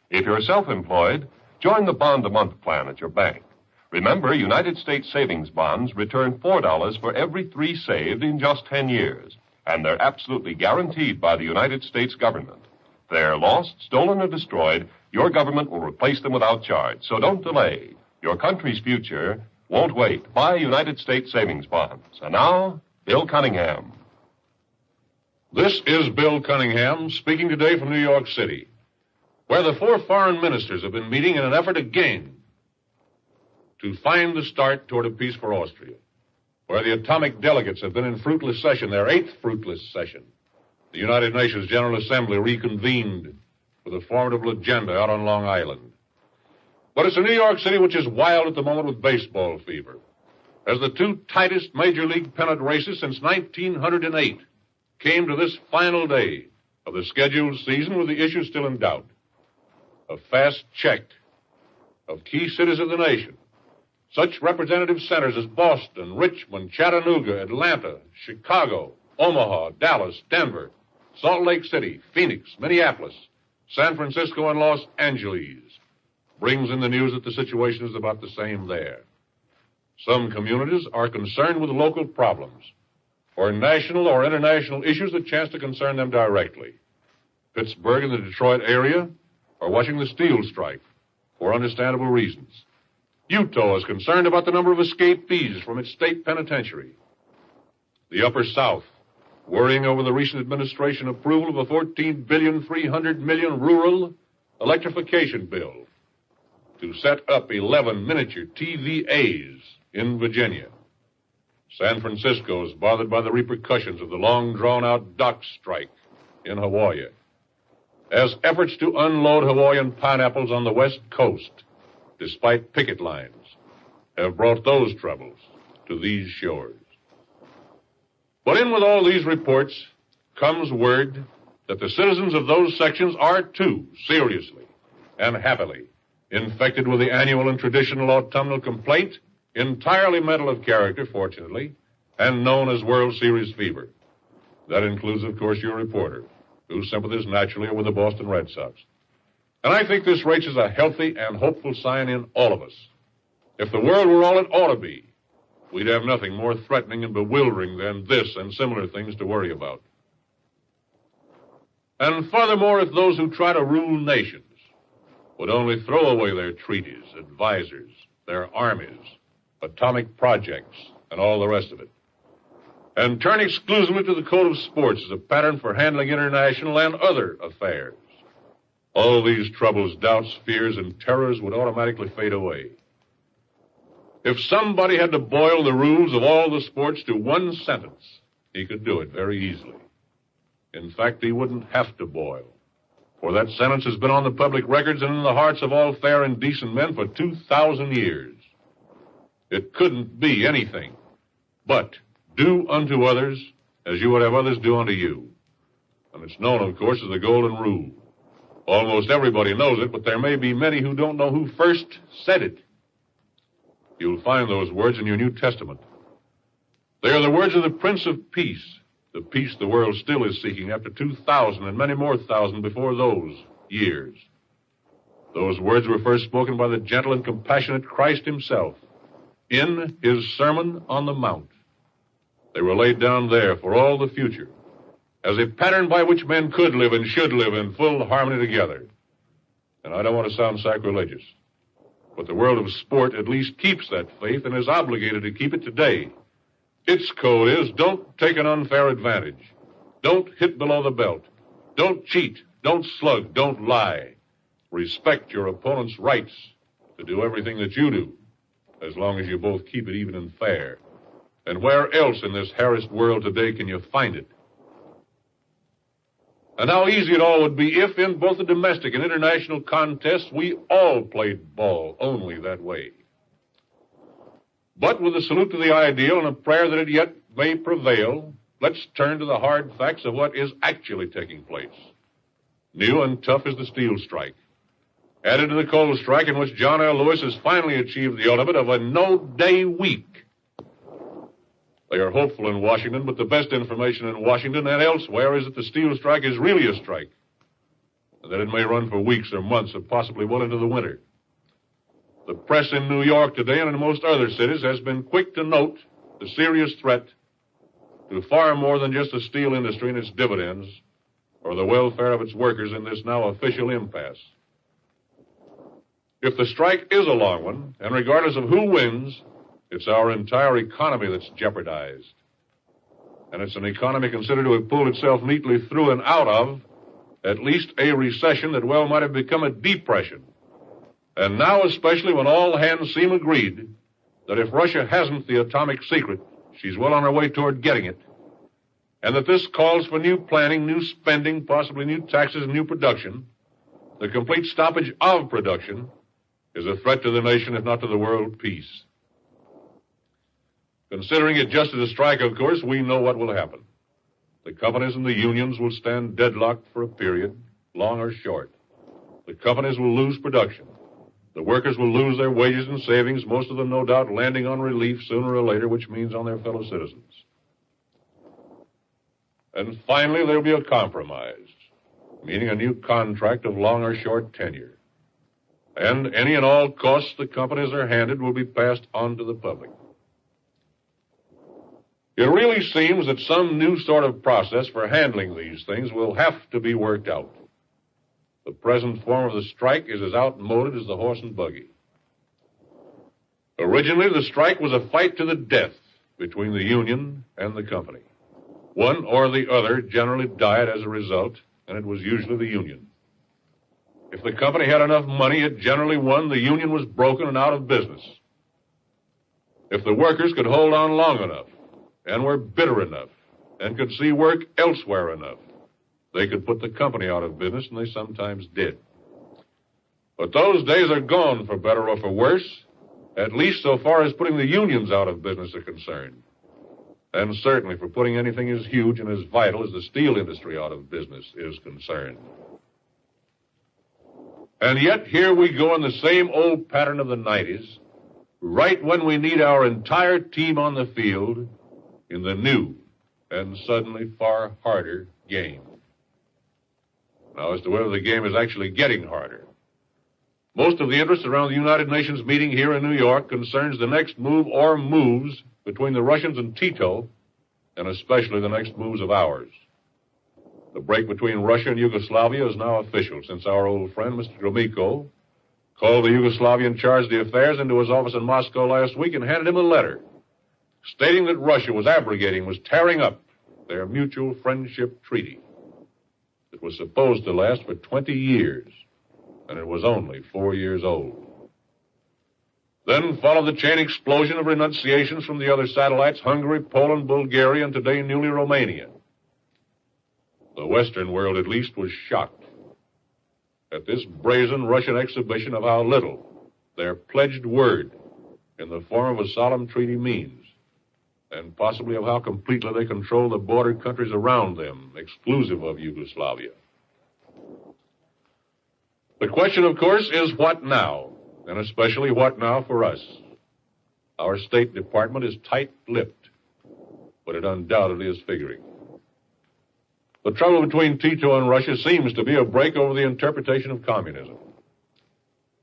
If you're self-employed, join the bond-a-month plan at your bank. Remember, United States savings bonds return $4 for every 3 saved in just 10 years, and they're absolutely guaranteed by the United States government. If they're lost, stolen, or destroyed, your government will replace them without charge. So don't delay. Your country's future won't wait. Buy United States savings bonds. And now, Bill Cunningham. This is Bill Cunningham speaking today from New York City, where the 4 foreign ministers have been meeting in an effort again to find the start toward a peace for Austria, where the atomic delegates have been in fruitless session, their 8th fruitless session. The United Nations General Assembly reconvened with a formidable agenda out on Long Island. But it's a New York City which is wild at the moment with baseball fever, as the 2 tightest major league pennant races since 1908 came to this final day of the scheduled season with the issue still in doubt. A fast check of key cities of the nation, such representative centers as Boston, Richmond, Chattanooga, Atlanta, Chicago, Omaha, Dallas, Denver, Salt Lake City, Phoenix, Minneapolis, San Francisco, and Los Angeles, brings in the news that the situation is about the same there. Some communities are concerned with local problems, or national or international issues that chance to concern them directly. Pittsburgh and the Detroit area are watching the steel strike for understandable reasons. Utah is concerned about the number of escapees from its state penitentiary. The Upper South, worrying over the recent administration approval of a $14.3 billion rural electrification bill to set up 11 miniature TVAs in Virginia. San Francisco is bothered by the repercussions of the long-drawn-out dock strike in Hawaii, as efforts to unload Hawaiian pineapples on the West Coast, despite picket lines, have brought those troubles to these shores. But in with all these reports comes word that the citizens of those sections are, too, seriously and happily infected with the annual and traditional autumnal complaint, entirely mental of character, fortunately, and known as World Series fever. That includes, of course, your reporter, whose sympathies naturally are with the Boston Red Sox. And I think this reaches a healthy and hopeful sign in all of us. If the world were all it ought to be, we'd have nothing more threatening and bewildering than this and similar things to worry about. And furthermore, if those who try to rule nations would only throw away their treaties, advisors, their armies, atomic projects, and all the rest of it, and turn exclusively to the code of sports as a pattern for handling international and other affairs, all these troubles, doubts, fears, and terrors would automatically fade away. If somebody had to boil the rules of all the sports to one sentence, he could do it very easily. In fact, he wouldn't have to boil, for that sentence has been on the public records and in the hearts of all fair and decent men for 2,000 years. It couldn't be anything but do unto others as you would have others do unto you. And it's known, of course, as the Golden Rule. Almost everybody knows it, but there may be many who don't know who first said it. You'll find those words in your New Testament. They are the words of the Prince of Peace, the peace the world still is seeking after 2,000 and many more thousand before those years. Those words were first spoken by the gentle and compassionate Christ himself in his Sermon on the Mount. They were laid down there for all the future as a pattern by which men could live and should live in full harmony together. And I don't want to sound sacrilegious, but the world of sport at least keeps that faith and is obligated to keep it today. Its code is don't take an unfair advantage. Don't hit below the belt. Don't cheat. Don't slug. Don't lie. Respect your opponent's rights to do everything that you do, as long as you both keep it even and fair. And where else in this harassed world today can you find it? And how easy it all would be if, in both the domestic and international contests, we all played ball only that way. But with a salute to the ideal and a prayer that it yet may prevail, let's turn to the hard facts of what is actually taking place. New and tough is the steel strike, added to the coal strike in which John L. Lewis has finally achieved the ultimate of a no-day week. They are hopeful in Washington, but the best information in Washington and elsewhere is that the steel strike is really a strike, and that it may run for weeks or months or possibly well into the winter. The press in New York today and in most other cities has been quick to note the serious threat to far more than just the steel industry and its dividends or the welfare of its workers in this now official impasse. If the strike is a long one, and regardless of who wins, it's our entire economy that's jeopardized. And it's an economy considered to have pulled itself neatly through and out of at least a recession that well might have become a depression. And now, especially when all hands seem agreed that if Russia hasn't the atomic secret, she's well on her way toward getting it, and that this calls for new planning, new spending, possibly new taxes, and new production, the complete stoppage of production is a threat to the nation, if not to the world peace. Considering it just as a strike, of course, we know what will happen. The companies and the unions will stand deadlocked for a period, long or short. The companies will lose production. The workers will lose their wages and savings, most of them no doubt landing on relief sooner or later, which means on their fellow citizens. And finally, there'll be a compromise, meaning a new contract of long or short tenure. And any and all costs the companies are handed will be passed on to the public. It really seems that some new sort of process for handling these things will have to be worked out. The present form of the strike is as outmoded as the horse and buggy. Originally, the strike was a fight to the death between the union and the company. One or the other generally died as a result, and it was usually the union. If the company had enough money, it generally won. The union was broken and out of business. If the workers could hold on long enough, and were bitter enough, and could see work elsewhere enough, they could put the company out of business, and they sometimes did. But those days are gone, for better or for worse, at least so far as putting the unions out of business are concerned. And certainly for putting anything as huge and as vital as the steel industry out of business is concerned. And yet here we go in the same old pattern of the 90s, right when we need our entire team on the field in the new and suddenly far harder game. Now, as to whether the game is actually getting harder, most of the interest around the United Nations meeting here in New York concerns the next move or moves between the Russians and Tito, and especially the next moves of ours. The break between Russia and Yugoslavia is now official, since our old friend, Mr. Gromyko, called the Yugoslavian charge d'affaires into his office in Moscow last week and handed him a letter stating that Russia was abrogating, was tearing up their mutual friendship treaty. It was supposed to last for 20 years, and it was only 4 years old. Then followed the chain explosion of renunciations from the other satellites, Hungary, Poland, Bulgaria, and today newly Romania. The Western world, at least, was shocked at this brazen Russian exhibition of how little their pledged word in the form of a solemn treaty means, and possibly of how completely they control the border countries around them, exclusive of Yugoslavia. The question, of course, is what now, and especially what now for us. Our State Department is tight-lipped, but it undoubtedly is figuring. The trouble between Tito and Russia seems to be a break over the interpretation of communism.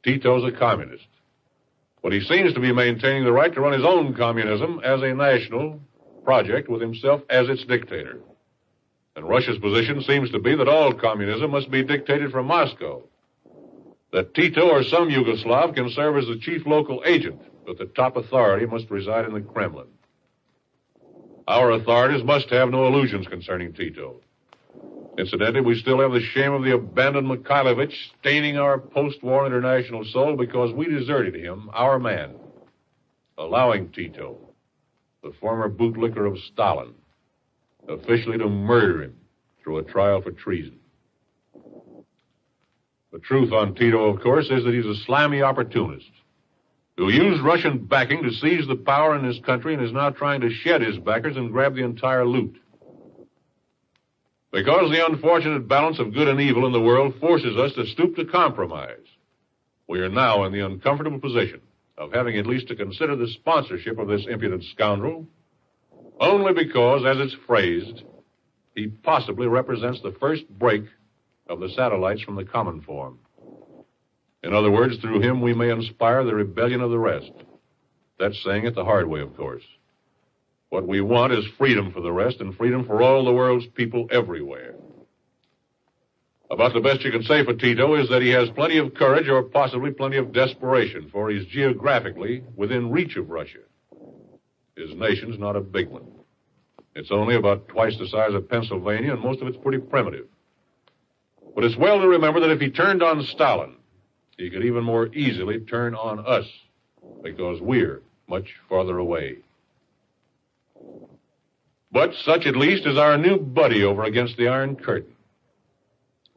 Tito's a communist, but he seems to be maintaining the right to run his own communism as a national project with himself as its dictator. And Russia's position seems to be that all communism must be dictated from Moscow, that Tito or some Yugoslav can serve as the chief local agent, but the top authority must reside in the Kremlin. Our authorities must have no illusions concerning Tito. Incidentally, we still have the shame of the abandoned Mikhailovich staining our post-war international soul because we deserted him, our man, allowing Tito, the former bootlicker of Stalin, officially to murder him through a trial for treason. The truth on Tito, of course, is that he's a slimy opportunist who used Russian backing to seize the power in his country and is now trying to shed his backers and grab the entire loot. Because the unfortunate balance of good and evil in the world forces us to stoop to compromise, we are now in the uncomfortable position of having at least to consider the sponsorship of this impudent scoundrel Only because, as it's phrased, he possibly represents the first break of the satellites from the common form. In other words, through him we may inspire the rebellion of the rest. That's saying it the hard way, of course. What we want is freedom for the rest and freedom for all the world's people everywhere. About the best you can say for Tito is that he has plenty of courage or possibly plenty of desperation, for he's geographically within reach of Russia. His nation's not a big one. It's only about twice the size of Pennsylvania, and most of it's pretty primitive. But it's well to remember that if he turned on Stalin, he could even more easily turn on us, because we're much farther away. But such, at least, is our new buddy over against the Iron Curtain.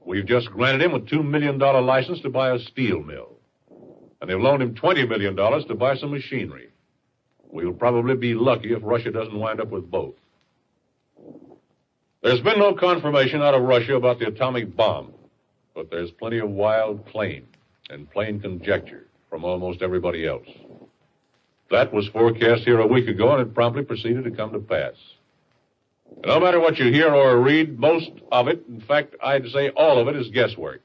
We've just granted him a $2 million license to buy a steel mill. And they've loaned him $20 million to buy some machinery. We'll probably be lucky if Russia doesn't wind up with both. There's been no confirmation out of Russia about the atomic bomb, but there's plenty of wild claim and plain conjecture from almost everybody else. That was forecast here a week ago, and it promptly proceeded to come to pass. No matter what you hear or read, most of it, in fact, I'd say all of it, is guesswork.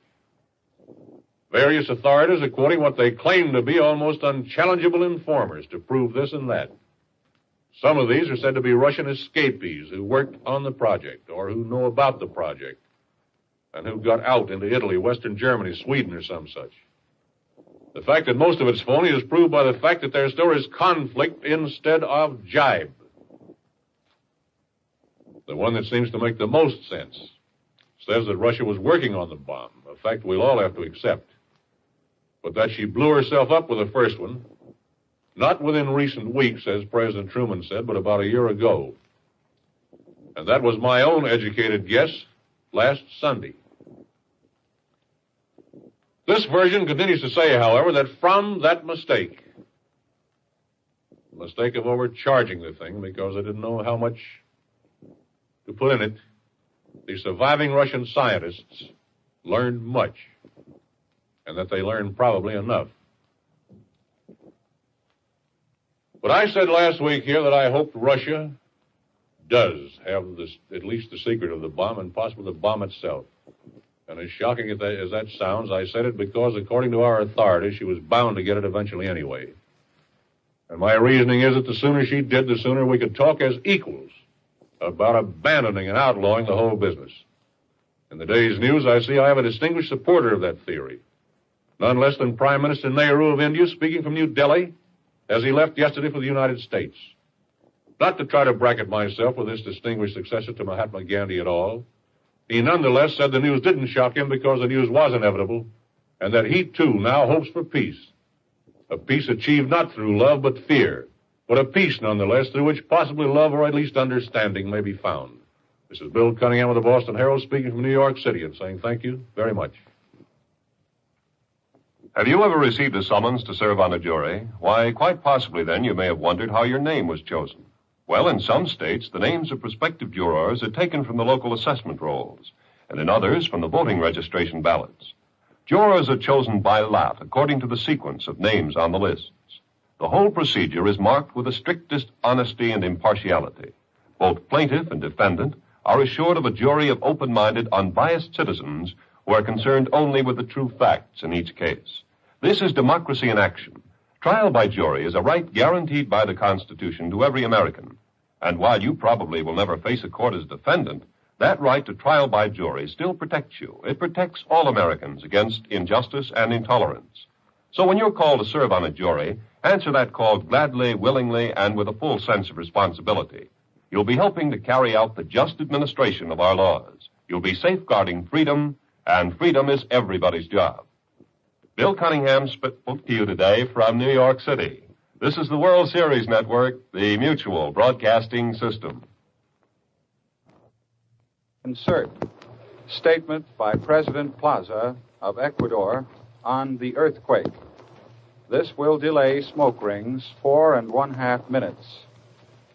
Various authorities are quoting what they claim to be almost unchallengeable informers to prove this and that. Some of these are said to be Russian escapees who worked on the project or who know about the project and who got out into Italy, Western Germany, Sweden, or some such. The fact that most of it's phony is proved by the fact that their story is conflict instead of jibe. The one that seems to make the most sense says that Russia was working on the bomb, a fact we'll all have to accept. But that she blew herself up with the first one, not within recent weeks, as President Truman said, but about a year ago. And that was my own educated guess last Sunday. This version continues to say, however, that from that mistake, the mistake of overcharging the thing because they didn't know how much to put in it, the surviving Russian scientists learned much, and that they learned probably enough. But I said last week here that I hoped Russia does have this, at least the secret of the bomb and possibly the bomb itself. And as shocking as that sounds, I said it because, according to our authorities, she was bound to get it eventually anyway. And my reasoning is that the sooner she did, the sooner we could talk as equals about abandoning and outlawing the whole business. In the day's news, I see I have a distinguished supporter of that theory. None less than Prime Minister Nehru of India, speaking from New Delhi, as he left yesterday for the United States. Not to try to bracket myself with this distinguished successor to Mahatma Gandhi at all. He nonetheless said the news didn't shock him because the news was inevitable, and that he, too, now hopes for peace. A peace achieved not through love, but fear. But a peace, nonetheless, through which possibly love or at least understanding may be found. This is Bill Cunningham of the Boston Herald speaking from New York City and saying thank you very much. Have you ever received a summons to serve on a jury? Why, quite possibly then you may have wondered how your name was chosen. Well, in some states, the names of prospective jurors are taken from the local assessment rolls, and in others from the voting registration ballots. Jurors are chosen by lot according to the sequence of names on the lists. The whole procedure is marked with the strictest honesty and impartiality. Both plaintiff and defendant are assured of a jury of open-minded, unbiased citizens who are concerned only with the true facts in each case. This is democracy in action. Trial by jury is a right guaranteed by the Constitution to every American. And while you probably will never face a court as defendant, that right to trial by jury still protects you. It protects all Americans against injustice and intolerance. So when you're called to serve on a jury, answer that call gladly, willingly, and with a full sense of responsibility. You'll be helping to carry out the just administration of our laws. You'll be safeguarding freedom, and freedom is everybody's job. Bill Cunningham spoke to you today from New York City. This is the World Series Network, the Mutual Broadcasting System. Insert statement by President Plaza of Ecuador on the earthquake. This will delay smoke rings 4.5 minutes.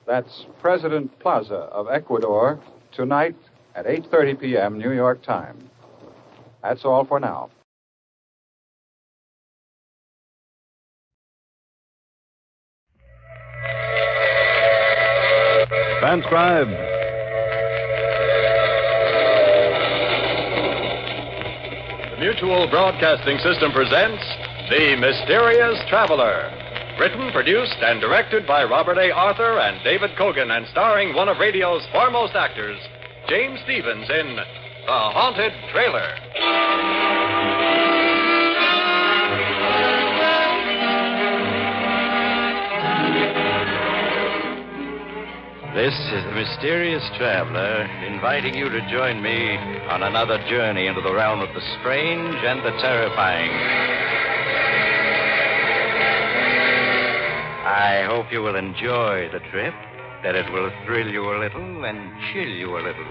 That's President Plaza of Ecuador tonight at 8:30 p.m. New York time. That's all for now. Transcribed. The Mutual Broadcasting System presents The Mysterious Traveler. Written, produced, and directed by Robert A. Arthur and David Cogan, and starring one of radio's foremost actors, James Stevens, in The Haunted Trailer. This is the Mysterious Traveler, inviting you to join me on another journey into the realm of the strange and the terrifying. I hope you will enjoy the trip, that it will thrill you a little and chill you a little.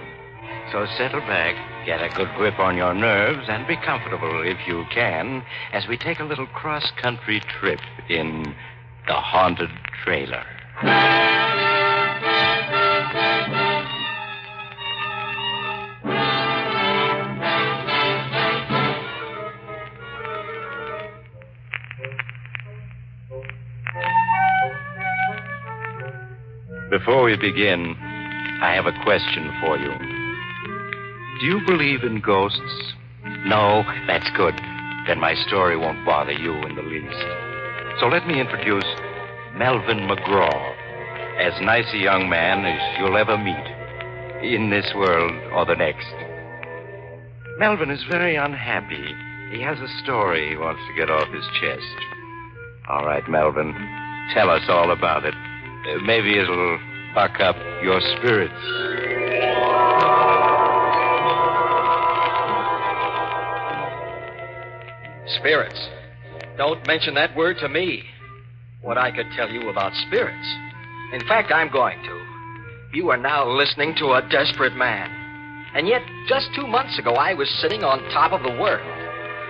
So settle back, get a good grip on your nerves, and be comfortable if you can, as we take a little cross-country trip in the Haunted Trailer. Before we begin, I have a question for you. Do you believe in ghosts? No? That's good. Then my story won't bother you in the least. So let me introduce Melvin McGraw, as nice a young man as you'll ever meet, in this world or the next. Melvin is very unhappy. He has a story he wants to get off his chest. All right, Melvin, tell us all about it. Maybe it'll buck up your spirits. Spirits. Don't mention that word to me. What I could tell you about spirits. In fact, I'm going to. You are now listening to a desperate man. And yet, just 2 months ago, I was sitting on top of the world.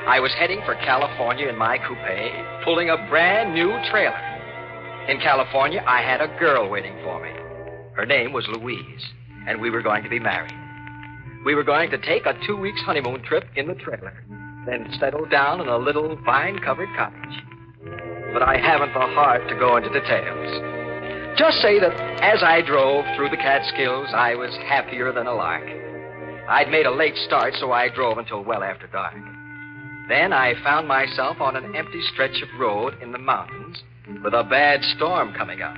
I was heading for California in my coupe, pulling a brand new trailer. In California, I had a girl waiting for me. Her name was Louise, and we were going to be married. We were going to take a 2-week honeymoon trip in the trailer, then settle down in a little vine-covered cottage. But I haven't the heart to go into details. Just say that as I drove through the Catskills, I was happier than a lark. I'd made a late start, so I drove until well after dark. Then I found myself on an empty stretch of road in the mountains, with a bad storm coming up.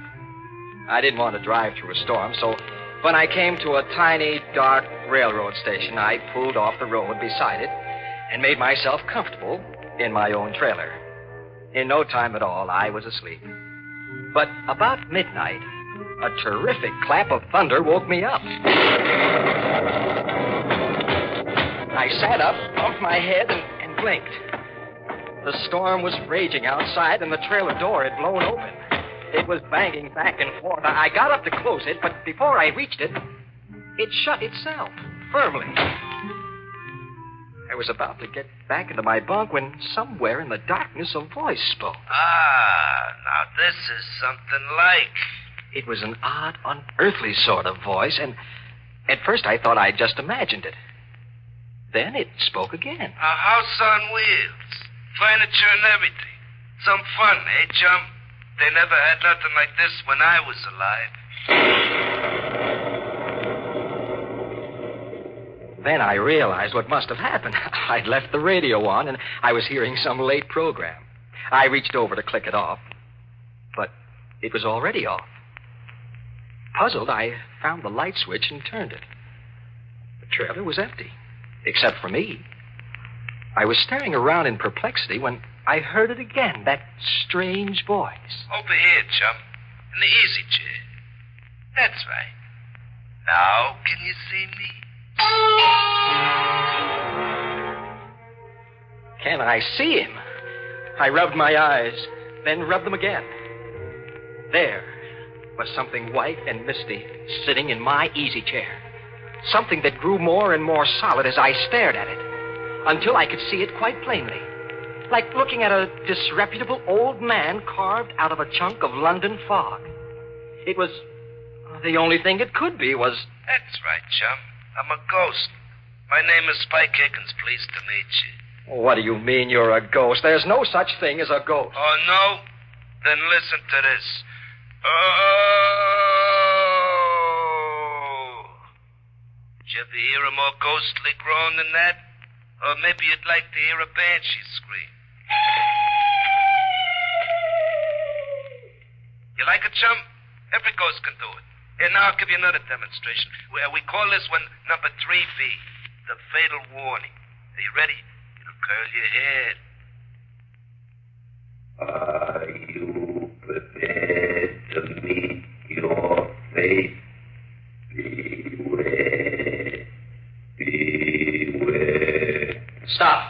I didn't want to drive through a storm, so when I came to a tiny, dark railroad station, I pulled off the road beside it and made myself comfortable in my own trailer. In no time at all, I was asleep. But about midnight, a terrific clap of thunder woke me up. I sat up, bumped my head, and blinked. The storm was raging outside, and the trailer door had blown open. It was banging back and forth. I got up to close it, but before I reached it, it shut itself, firmly. I was about to get back into my bunk when somewhere in the darkness a voice spoke. Now this is something like. It was an odd, unearthly sort of voice, and at first I thought I'd just imagined it. Then it spoke again. A house on wheels. Furniture and everything. Some fun, eh, chum? They never had nothing like this when I was alive. Then I realized what must have happened. I'd left the radio on, and I was hearing some late program. I reached over to click it off, but it was already off. Puzzled, I found the light switch and turned it. The trailer was empty, except for me. I was staring around in perplexity when I heard it again, that strange voice. Over here, chum. In the easy chair. That's right. Now, can you see me? Can I see him? I rubbed my eyes, then rubbed them again. There was something white and misty sitting in my easy chair. Something that grew more and more solid as I stared at it, until I could see it quite plainly. Like looking at a disreputable old man carved out of a chunk of London fog. It was... the only thing it could be was... That's right, chum. I'm a ghost. My name is Spike Higgins. Pleased to meet you. What do you mean you're a ghost? There's no such thing as a ghost. Oh, no? Then listen to this. Did you ever hear a more ghostly groan than that? Or maybe you'd like to hear a banshee scream. You like it, chum? Every ghost can do it. Here, now I'll give you another demonstration. We call this one number 3B, the fatal warning. Are you ready? It'll curl your head. Are you prepared to meet your fate? Beware. Beware. Stop.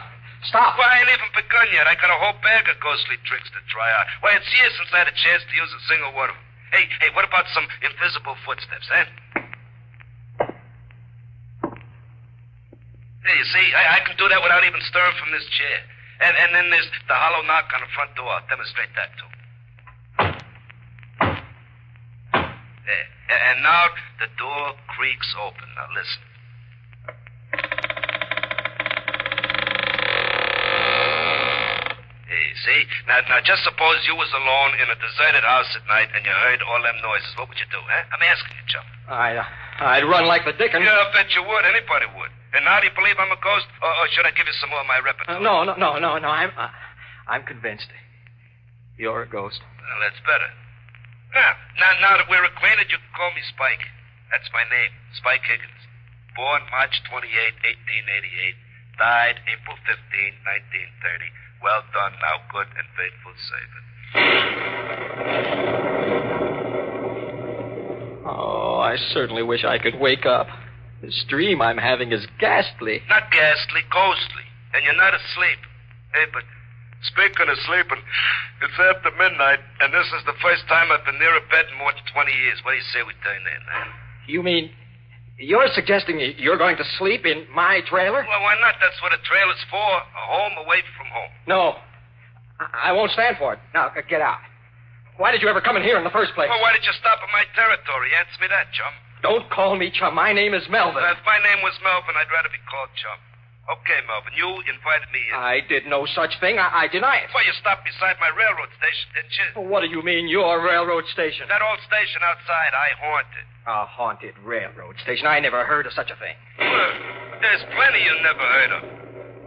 Stop. Well, I ain't even begun yet. I got a whole bag of ghostly tricks to try out. Why, it's years since I had a chance to use a single one of them. Hey, what about some invisible footsteps, eh? Hey, you see, I can do that without even stirring from this chair. And then there's the hollow knock on the front door. I'll demonstrate that, too. There. And now the door creaks open. Now, listen. See? Now, just suppose you was alone in a deserted house at night and you heard all them noises. What would you do, huh? I'm asking you, chum. I'd run like the dickens. Yeah, I bet you would. Anybody would. And now do you believe I'm a ghost? Or should I give you some more of my repertoire? No. I'm convinced. You're a ghost. Well, that's better. Now that we're acquainted, you can call me Spike. That's my name, Spike Higgins. Born March 28, 1888. Died April 15, 1930. Well done, now good and faithful servant. Oh, I certainly wish I could wake up. This dream I'm having is ghastly. Not ghastly, ghostly. And you're not asleep. Hey, but speaking of sleeping, it's after midnight, and this is the first time I've been near a bed in more than 20 years. What do you say we turn in, man? You mean you're suggesting you're going to sleep in my trailer? Well, why not? That's what a trailer's for. A home away from home. No. I won't stand for it. Now, get out. Why did you ever come in here in the first place? Well, why did you stop at my territory? Answer me that, chum. Don't call me chum. My name is Melvin. If my name was Melvin, I'd rather be called chum. Okay, Melvin, you invited me in. I did no such thing. I deny it. Well, you stopped beside my railroad station, didn't you? What do you mean, your railroad station? That old station outside, I haunted. A haunted railroad station? I never heard of such a thing. Well, there's plenty you never heard of.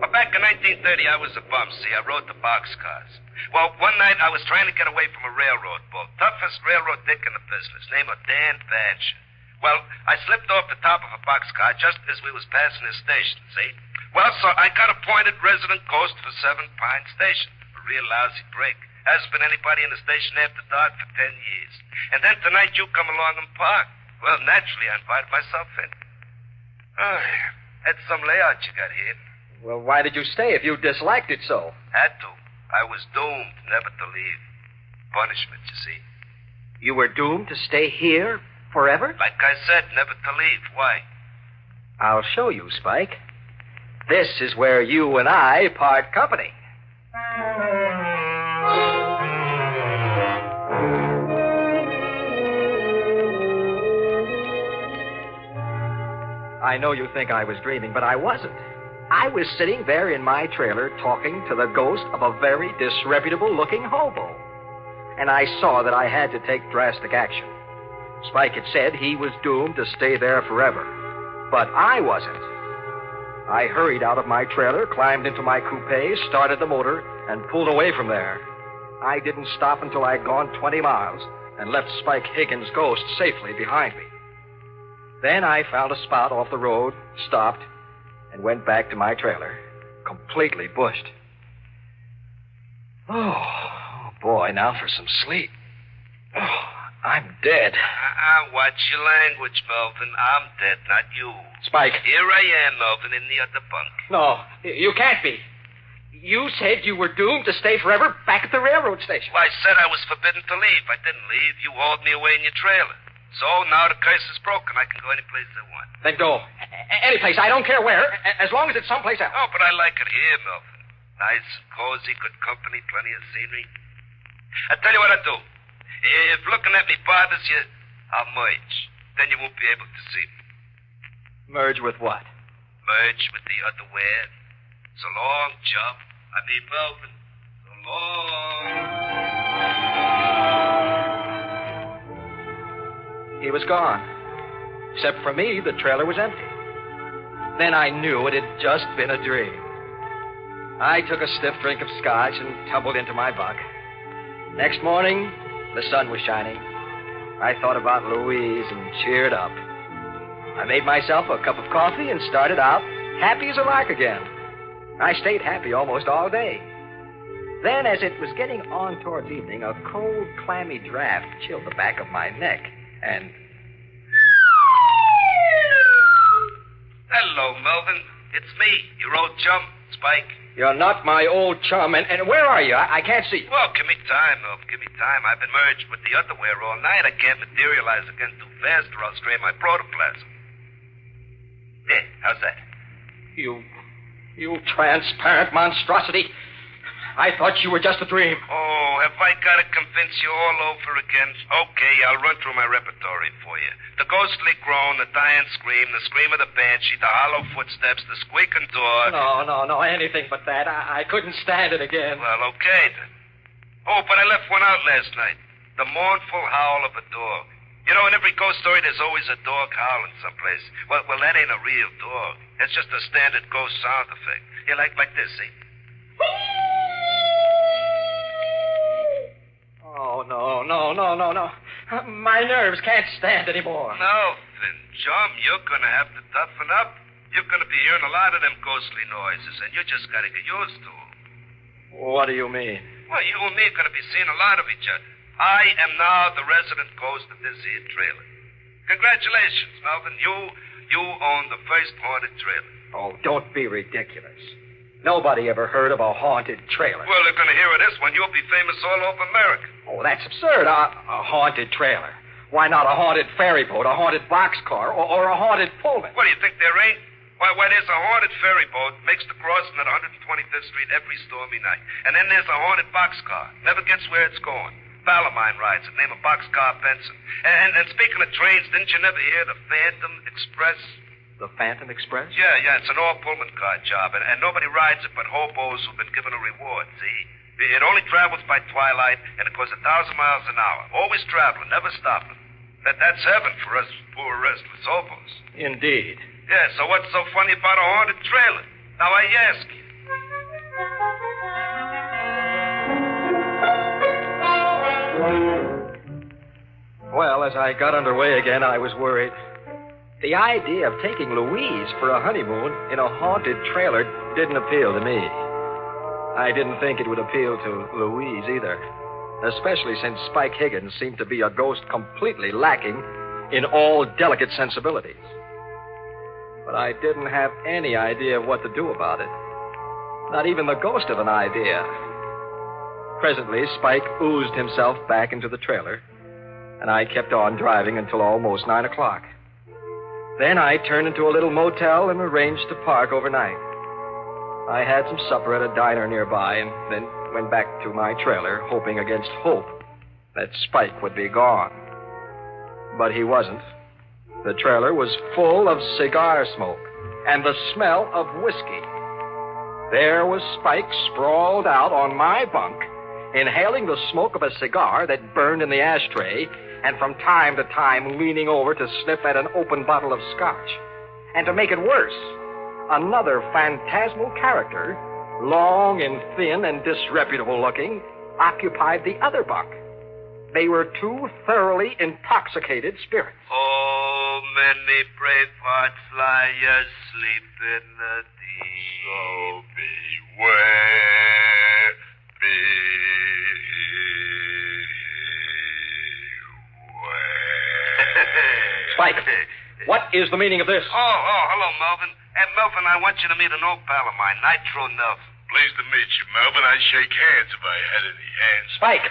Well, back in 1930, I was a bum, see. I rode the boxcars. Well, one night I was trying to get away from a railroad bull. Toughest railroad dick in the business, name of Dan Badger. Well, I slipped off the top of a boxcar just as we was passing his station, see? Well, so I got appointed resident ghost for 7 Pine Station. A real lousy break. Hasn't been anybody in the station after dark for 10 years. And then tonight you come along and park. Well, naturally, I invited myself in. Oh, that's some layout you got here. Well, why did you stay if you disliked it so? Had to. I was doomed never to leave. Punishment, you see. You were doomed to stay here forever? Like I said, never to leave. Why? I'll show you, Spike. This is where you and I part company. I know you think I was dreaming, but I wasn't. I was sitting there in my trailer talking to the ghost of a very disreputable-looking hobo. And I saw that I had to take drastic action. Spike had said he was doomed to stay there forever. But I wasn't. I hurried out of my trailer, climbed into my coupe, started the motor, and pulled away from there. I didn't stop until I'd gone 20 miles and left Spike Higgins' ghost safely behind me. Then I found a spot off the road, stopped, and went back to my trailer, completely bushed. Oh, boy, now for some sleep. Oh, I'm dead. Watch your language, Melvin. I'm dead, not you. Spike. Here I am, Melvin, in the other bunk. No, you can't be. You said you were doomed to stay forever back at the railroad station. Well, I said I was forbidden to leave. I didn't leave. You hauled me away in your trailer. So now the curse is broken. I can go any place I want. Then go. Any place. I don't care where, as long as it's someplace else. Oh, but I like it here, Melvin. Nice and cozy, good company, plenty of scenery. I tell you what I do. If looking at me bothers you, I'll merge. Then you won't be able to see me. Merge with what? Merge with the other world. So long, chum. I mean, Melvin. So long. He was gone. Except for me, the trailer was empty. Then I knew it had just been a dream. I took a stiff drink of scotch and tumbled into my bunk. Next morning, the sun was shining. I thought about Louise and cheered up. I made myself a cup of coffee and started out happy as a lark again. I stayed happy almost all day. Then, as it was getting on towards evening, a cold, clammy draft chilled the back of my neck, and... Hello, Melvin. It's me, your old chum, Spike. You're not my old chum, and where are you? I can't see you. Well, give me time, Melvin, give me time. I've been merged with the underwear all night. I can't materialize again too fast or I'll strain my protoplasm. There, how's that? You transparent monstrosity. I thought you were just a dream. Oh, have I got to convince you all over again? Okay, I'll run through my repertory for you. The ghostly groan, the dying scream, the scream of the banshee, the hollow footsteps, the squeaking door. No, anything but that. I couldn't stand it again. Well, okay then. Oh, but I left one out last night. The mournful howl of a dog. You know, in every ghost story, there's always a dog howling someplace. Well, that ain't a real dog. It's just a standard ghost sound effect. Yeah, like this, see? Oh, no. My nerves can't stand anymore. Melvin, chum, you're going to have to toughen up. You're going to be hearing a lot of them ghostly noises, and you just got to get used to them. What do you mean? Well, you and me are going to be seeing a lot of each other. I am now the resident ghost of this here trailer. Congratulations, Melvin. You own the first haunted trailer. Oh, don't be ridiculous. Nobody ever heard of a haunted trailer. Well, they're going to hear of this one. You'll be famous all over America. Oh, that's absurd. A haunted trailer. Why not a haunted ferry boat, a haunted boxcar, or a haunted Pullman? What, do you think there ain't? Why, there's a haunted ferry boat, makes the crossing at 125th Street every stormy night. And then there's a haunted boxcar. Never gets where it's going. Pal of mine rides it, name of Boxcar Benson. And speaking of trains, didn't you never hear the Phantom Express? The Phantom Express? Yeah, it's an all-Pullman car job, and nobody rides it but hobos who've been given a reward, see? It only travels by twilight, and it goes 1,000 miles an hour. Always traveling, never stopping. That's heaven for us poor restless hobos. Indeed. Yeah, so what's so funny about a haunted trailer? Now I ask you. Well, as I got underway again, I was worried. The idea of taking Louise for a honeymoon in a haunted trailer didn't appeal to me. I didn't think it would appeal to Louise either, especially since Spike Higgins seemed to be a ghost completely lacking in all delicate sensibilities. But I didn't have any idea of what to do about it. Not even the ghost of an idea. Presently, Spike oozed himself back into the trailer, and I kept on driving until almost 9 o'clock. Then I turned into a little motel and arranged to park overnight. I had some supper at a diner nearby and then went back to my trailer, hoping against hope that Spike would be gone. But he wasn't. The trailer was full of cigar smoke and the smell of whiskey. There was Spike sprawled out on my bunk, inhaling the smoke of a cigar that burned in the ashtray, and from time to time leaning over to sniff at an open bottle of scotch. And to make it worse, another phantasmal character, long and thin and disreputable looking, occupied the other bunk. They were two thoroughly intoxicated spirits. Oh, many brave hearts lie asleep in the deep. So beware, Spike, what is the meaning of this? Oh, hello, Melvin. Hey, Melvin, I want you to meet an old pal of mine, Nitro Nelson. Pleased to meet you, Melvin. I'd shake hands if I had any hands. Spike,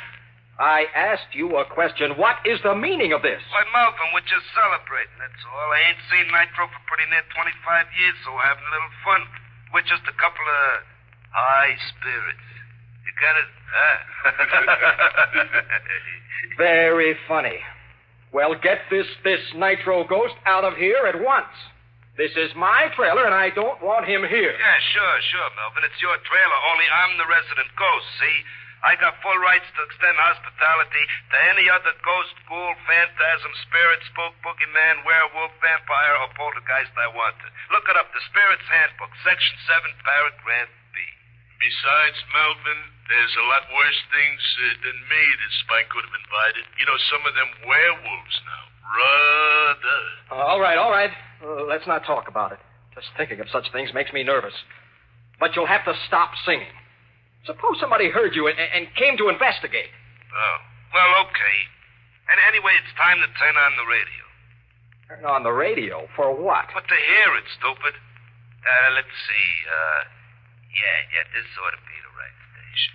I asked you a question. What is the meaning of this? Why, Melvin, we're just celebrating, that's all. I ain't seen Nitro for pretty near 25 years, so we're having a little fun. We're just a couple of high spirits. You got it? Huh? Very funny. Well, get this Nitro ghost out of here at once. This is my trailer, and I don't want him here. Yeah, sure, Melvin. It's your trailer, only I'm the resident ghost, see? I got full rights to extend hospitality to any other ghost, ghoul, phantasm, spirit, spook, boogeyman, werewolf, vampire, or poltergeist I want to. Look it up, the Spirit's Handbook, Section 7, Paragraph B. Besides, Melvin, there's a lot worse things than me that Spike could have invited. You know, some of them werewolves now. Brother. All right. Let's not talk about it. Just thinking of such things makes me nervous. But you'll have to stop singing. Suppose somebody heard you and came to investigate. Oh, well, okay. And anyway, it's time to turn on the radio. Turn on the radio? For what? But to hear it, stupid. Let's see. Yeah, this ought to be the right station.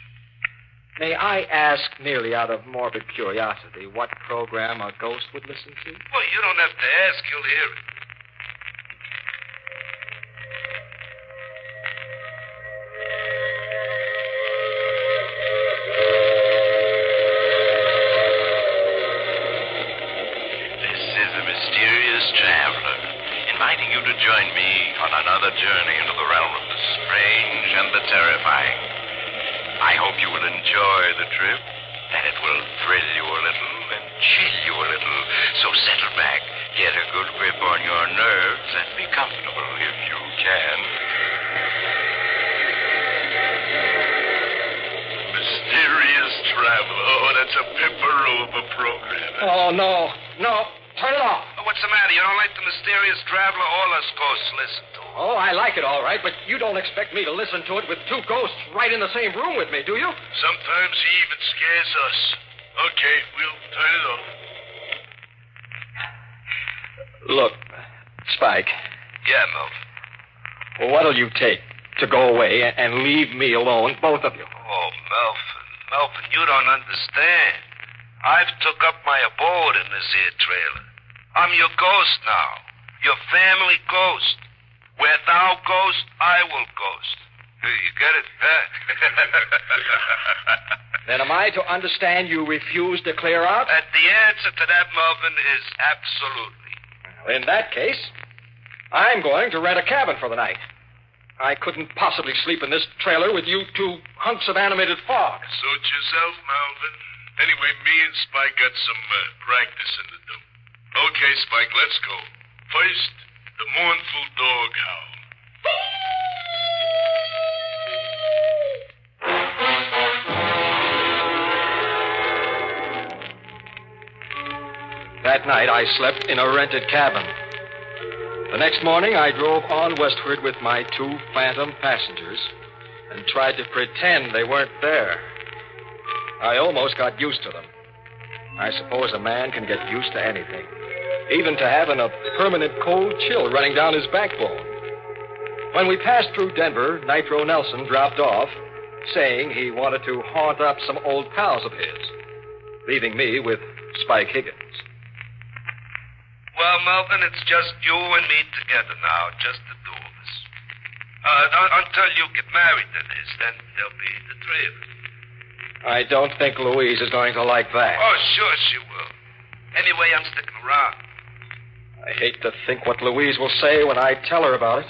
May I ask, merely out of morbid curiosity, what program a ghost would listen to? Well, you don't have to ask. You'll hear it. Inviting you to join me on another journey into the realm of the strange and the terrifying. I hope you will enjoy the trip, that it will thrill you a little and chill you a little. So settle back, get a good grip on your nerves, and be comfortable if you can. Mysterious Traveler. Oh, that's a pipperoo of a program. Oh, no. Turn it off. What's the matter? You don't like the Mysterious Traveler? All us ghosts listen to it. Oh, I like it all right, but you don't expect me to listen to it with two ghosts right in the same room with me, do you? Sometimes he even scares us. Okay, we'll turn it off. Look, Spike. Yeah, Melvin. Well, what'll you take to go away and leave me alone, both of you? Oh, Melvin, you don't understand. I've took up my abode in this here trailer. I'm your ghost now. Your family ghost. Where thou ghost, I will ghost. You get it? Then am I to understand you refuse to clear out? The answer to that, Melvin, is absolutely. Well, in that case, I'm going to rent a cabin for the night. I couldn't possibly sleep in this trailer with you two hunks of animated fog. Suit yourself, Melvin. Anyway, me and Spike got some practice in the dump. Okay, Spike, let's go. First, the mournful dog howl. That night, I slept in a rented cabin. The next morning, I drove on westward with my two phantom passengers and tried to pretend they weren't there. I almost got used to them. I suppose a man can get used to anything, even to having a permanent cold chill running down his backbone. When we passed through Denver, Nitro Nelson dropped off, saying he wanted to haunt up some old pals of his, leaving me with Spike Higgins. Well, Melvin, it's just you and me together now, just the two of us. Until you get married, that is, then there'll be the three of us. I don't think Louise is going to like that. Oh, sure she will. Anyway, I'm sticking around. I hate to think what Louise will say when I tell her about it.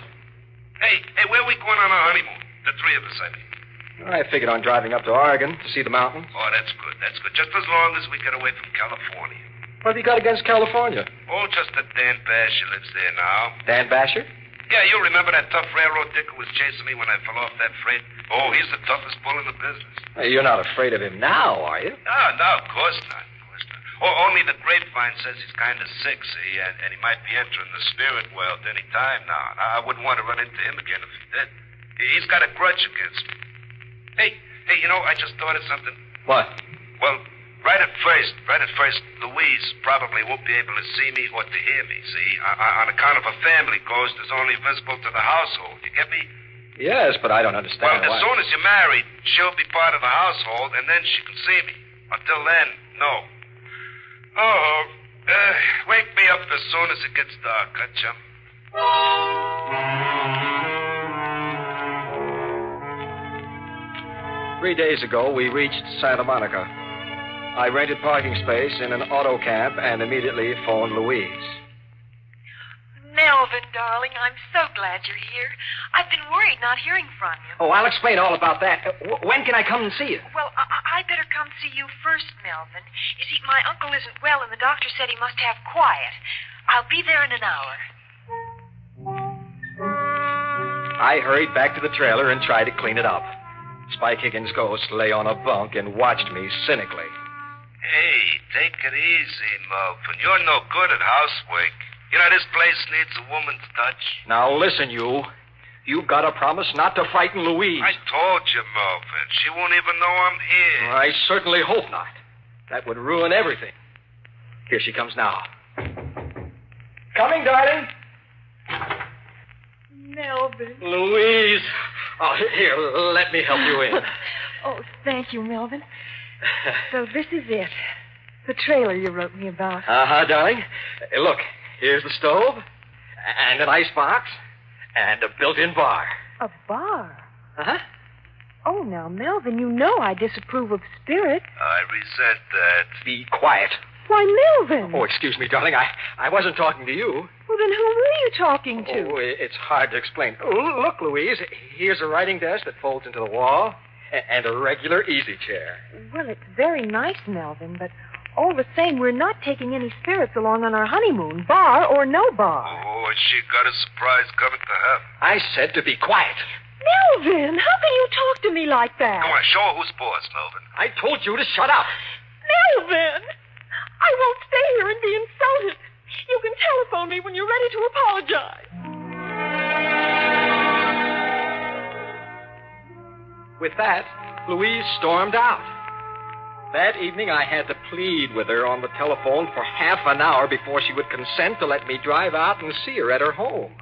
Hey, where are we going on our honeymoon? The three of us, I mean. I figured on driving up to Oregon to see the mountains. Oh, that's good. Just as long as we get away from California. What have you got against California? Oh, just that Dan Basher lives there now. Dan Basher? Yeah, you remember that tough railroad dick who was chasing me when I fell off that freight? Oh, he's the toughest bull in the business. Hey, you're not afraid of him now, are you? No, of course not. Oh, only the grapevine says he's kind of sick, see, and he might be entering the spirit world any time now. I wouldn't want to run into him again if he did. He's got a grudge against me. Hey, I just thought of something. What? Well, right at first, Louise probably won't be able to see me or to hear me, see? On account of a family ghost is only visible to the household. You get me? Yes, but I don't understand why. As soon as you're married, she'll be part of the household, and then she can see me. Until then, no. Oh, wake me up as soon as it gets dark, huh, chum? 3 days ago, we reached Santa Monica. I rented parking space in an auto camp and immediately phoned Louise. Melvin, darling, I'm so glad you're here. I've been worried not hearing from you. Oh, I'll explain all about that. When can I come and see you? Well, I see you first, Melvin. You see, my uncle isn't well, and the doctor said he must have quiet. I'll be there in an hour. I hurried back to the trailer and tried to clean it up. Spike Higgins' ghost lay on a bunk and watched me cynically. Hey, take it easy, Melvin. You're no good at housework. You know, this place needs a woman's touch. Now listen, you. You've got to promise not to frighten Louise. I told you, Melvin. She won't even know I'm here. I certainly hope not. That would ruin everything. Here she comes now. Coming, darling. Melvin. Louise. Oh, here, let me help you in. Oh, thank you, Melvin. So this is it. The trailer you wrote me about. Uh-huh, darling. Look, here's the stove, and an icebox, and a built-in bar. A bar? Uh-huh. Oh, now, Melvin, you know I disapprove of spirits. I resent that. Be quiet. Why, Melvin. Oh, excuse me, darling. I wasn't talking to you. Well, then who were you talking to? Oh, it's hard to explain. Oh, look, Louise, here's a writing desk that folds into the wall, and a regular easy chair. Well, it's very nice, Melvin, but all the same, we're not taking any spirits along on our honeymoon, bar or no bar. Oh, she got a surprise coming to her. I said to be quiet. Melvin, how can you talk to me like that? Come on, show her who's boss, Melvin. I told you to shut up. Melvin! I won't stay here and be insulted. You can telephone me when you're ready to apologize. With that, Louise stormed out. That evening, I had to plead with her on the telephone for half an hour before she would consent to let me drive out and see her at her home.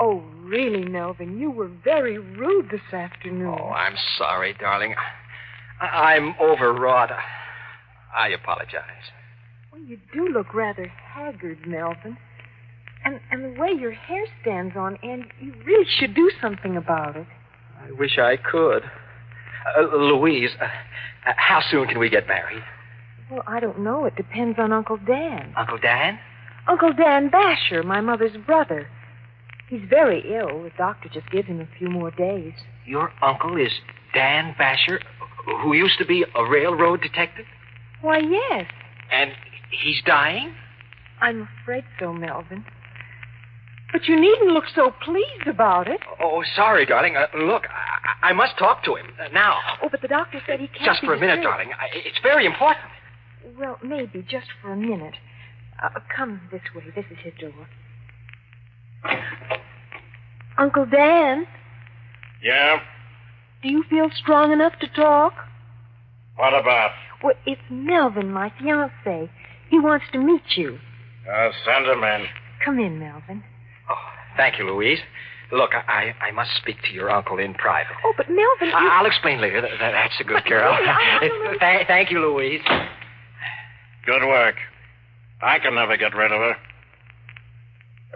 Oh, really, Melvin? You were very rude this afternoon. Oh, I'm sorry, darling. I'm overwrought. I apologize. Well, you do look rather haggard, Melvin. And the way your hair stands on end, you really should do something about it. I wish I could. Louise, how soon can we get married? Well, I don't know. It depends on Uncle Dan. Uncle Dan? Uncle Dan Basher, my mother's brother. He's very ill. The doctor just gives him a few more days. Your uncle is Dan Basher, who used to be a railroad detective? Why, yes. And he's dying? I'm afraid so, Melvin. But you needn't look so pleased about it. Oh, sorry, darling. Look, I must talk to him now. Oh, but the doctor said he can't. Just for a minute, darling. It's very important. Well, maybe just for a minute. Come this way. This is his door. Uncle Dan? Yeah? Do you feel strong enough to talk? What about? Well, it's Melvin, my fiancé. He wants to meet you. Send him in. Come in, Melvin. Oh, thank you, Louise. Look, I must speak to your uncle in private. Oh, but Melvin... I'll explain later. That's a good girl. Thank you, Louise. Good work. I can never get rid of her.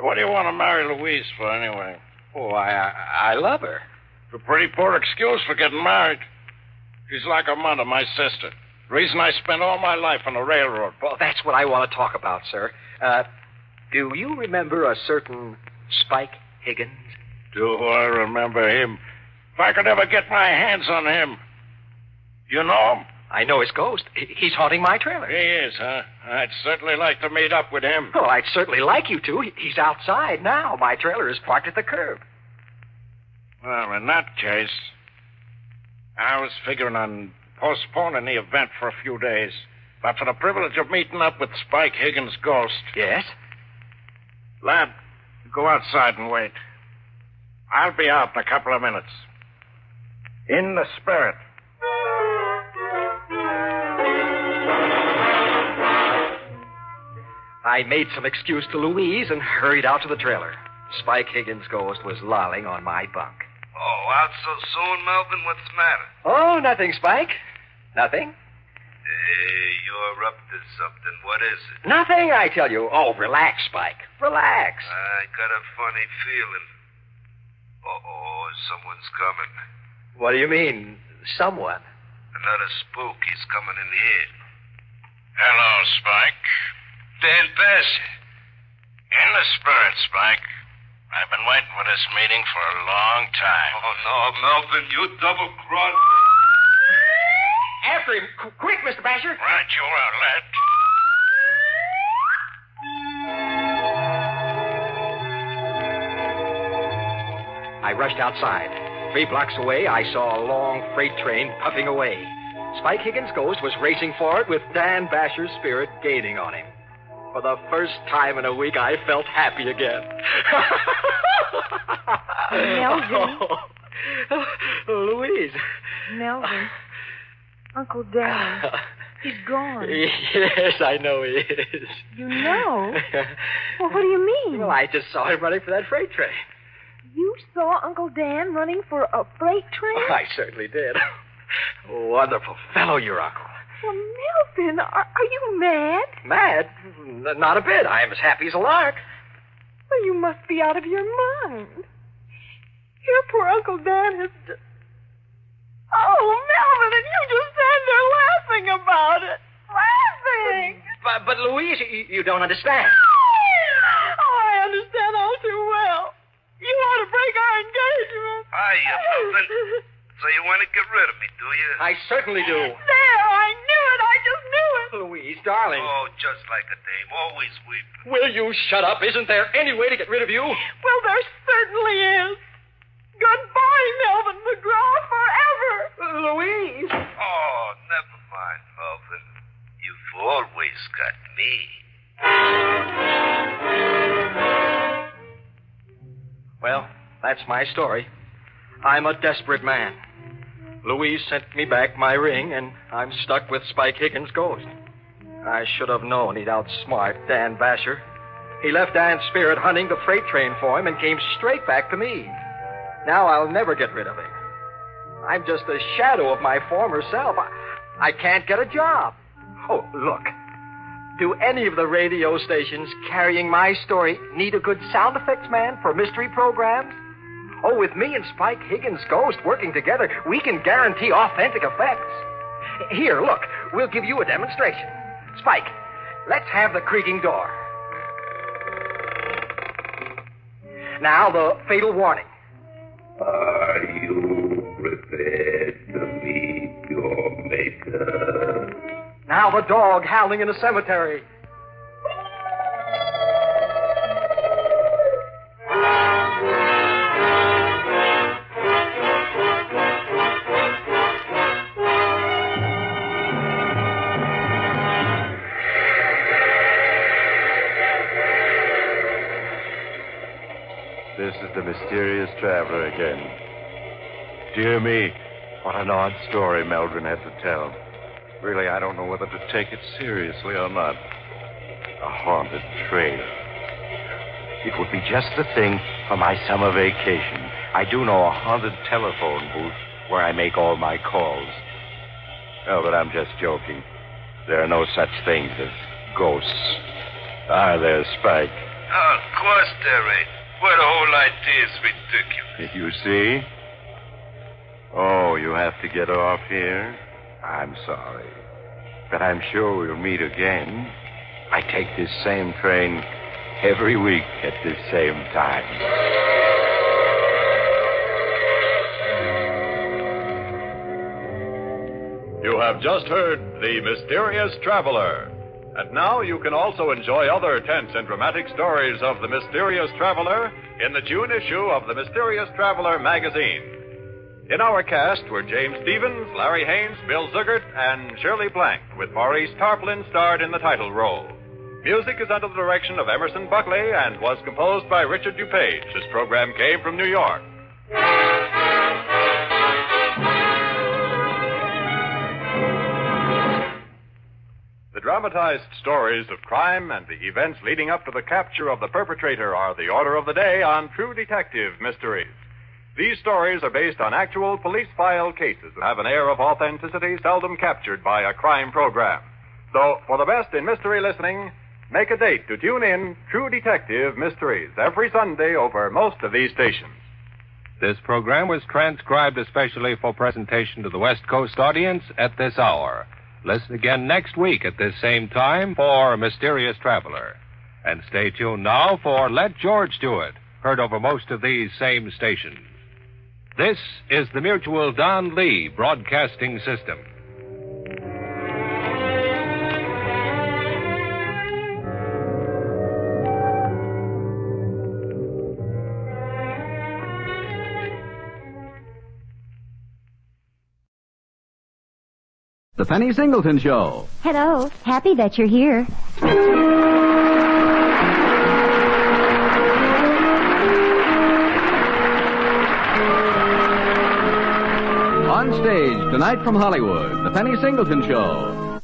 What do you want to marry Louise for, anyway? Oh, I love her. It's a pretty poor excuse for getting married. She's like a mother, my sister. The reason I spent all my life on the railroad. Well, that's what I want to talk about, sir. Do you remember a certain Spike Higgins? Do I remember him? If I could ever get my hands on him. You know him? I know his ghost. He's haunting my trailer. He is, huh? I'd certainly like to meet up with him. Oh, I'd certainly like you to. He's outside now. My trailer is parked at the curb. Well, in that case, I was figuring on postponing the event for a few days. But for the privilege of meeting up with Spike Higgins' ghost. Yes? Lad, go outside and wait. I'll be out in a couple of minutes. In the spirit. I made some excuse to Louise and hurried out to the trailer. Spike Higgins' ghost was lolling on my bunk. Oh, out so soon, Melvin? What's the matter? Oh, nothing, Spike. Nothing. Hey, you're up to something. What is it? Nothing, I tell you. Oh, relax, Spike. Relax. I got a funny feeling. Uh-oh, someone's coming. What do you mean, someone? Another spook. He's coming in here. Hello, Spike. Dan Basher. In the spirit, Spike. I've been waiting for this meeting for a long time. Oh, no, Melvin, you double-crossed. after him. Quick, Mr. Basher. Right, you're out, lad. I rushed outside. 3 blocks away, I saw a long freight train puffing away. Spike Higgins' ghost was racing for it with Dan Basher's spirit gaining on him. For the first time in a week, I felt happy again. Melvin. Louise. Melvin. Uncle Dan. He's gone. Yes, I know he is. You know? Well, what do you mean? Well, I just saw him running for that freight train. You saw Uncle Dan running for a freight train? I certainly did. Wonderful fellow, your uncle. Well, Melvin, are you mad? Mad? Not a bit. I am as happy as a lark. Well, you must be out of your mind. Your poor Uncle Dan has... Oh, Melvin, and you just stand there laughing about it. Laughing! But Louise, you don't understand. Oh, I understand all too well. You want to break our engagement. Hiya, Melvin. So you want to get rid of me, do you? I certainly do. There, I knew it. I just knew it. Louise, darling. Oh, just like a dame. Always weeping. Will you shut up? Isn't there any way to get rid of you? Well, there certainly is. Goodbye, Melvin McGraw, forever. Louise. Oh, never mind, Melvin. You've always got me. Well, that's my story. I'm a desperate man. Louise sent me back my ring, and I'm stuck with Spike Higgins' ghost. I should have known he'd outsmart Dan Basher. He left Dan's spirit hunting the freight train for him and came straight back to me. Now I'll never get rid of him. I'm just a shadow of my former self. I can't get a job. Oh, look. Do any of the radio stations carrying my story need a good sound effects man for mystery programs? Oh, with me and Spike Higgins' ghost working together, we can guarantee authentic effects. Here, look, we'll give you a demonstration. Spike, let's have the creaking door. Now, the fatal warning. Are you prepared to meet your maker? Now, the dog howling in the cemetery. This is the mysterious traveler again. Dear me, what an odd story Meldrum had to tell. Really, I don't know whether to take it seriously or not. A haunted train. It would be just the thing for my summer vacation. I do know a haunted telephone booth where I make all my calls. Oh, but I'm just joking. There are no such things as ghosts. Are there, Spike? Oh, of course there ain't. Well, the whole idea is ridiculous. You see? Oh, you have to get off here? I'm sorry. But I'm sure we'll meet again. I take this same train every week at this same time. You have just heard The Mysterious Traveler. And now you can also enjoy other tense and dramatic stories of The Mysterious Traveler in the June issue of The Mysterious Traveler magazine. In our cast were James Stevens, Larry Haynes, Bill Zugert, and Shirley Blank, with Maurice Tarplin starred in the title role. Music is under the direction of Emerson Buckley and was composed by Richard DuPage. This program came from New York. The dramatized stories of crime and the events leading up to the capture of the perpetrator are the order of the day on True Detective Mysteries. These stories are based on actual police file cases and have an air of authenticity seldom captured by a crime program. So, for the best in mystery listening, make a date to tune in True Detective Mysteries every Sunday over most of these stations. This program was transcribed especially for presentation to the West Coast audience at this hour. Listen again next week at this same time for Mysterious Traveler. And stay tuned now for Let George Do It, heard over most of these same stations. This is the Mutual Don Lee Broadcasting System. The Penny Singleton Show. Hello. Happy that you're here. On stage tonight from Hollywood, The Penny Singleton Show.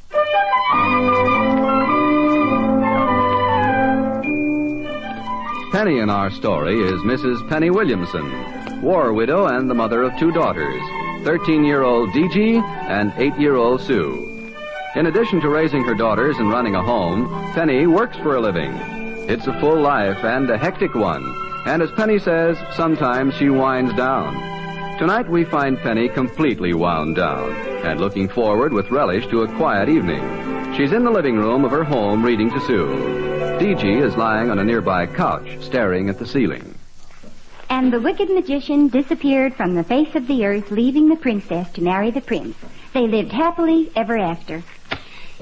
Penny in our story is Mrs. Penny Williamson, war widow and the mother of two daughters, 13-year-old D.G. and 8-year-old Sue. In addition to raising her daughters and running a home, Penny works for a living. It's a full life and a hectic one, and as Penny says, sometimes she winds down. Tonight we find Penny completely wound down and looking forward with relish to a quiet evening. She's in the living room of her home reading to Sue. D.G. is lying on a nearby couch staring at the ceiling. And the wicked magician disappeared from the face of the earth, leaving the princess to marry the prince. They lived happily ever after.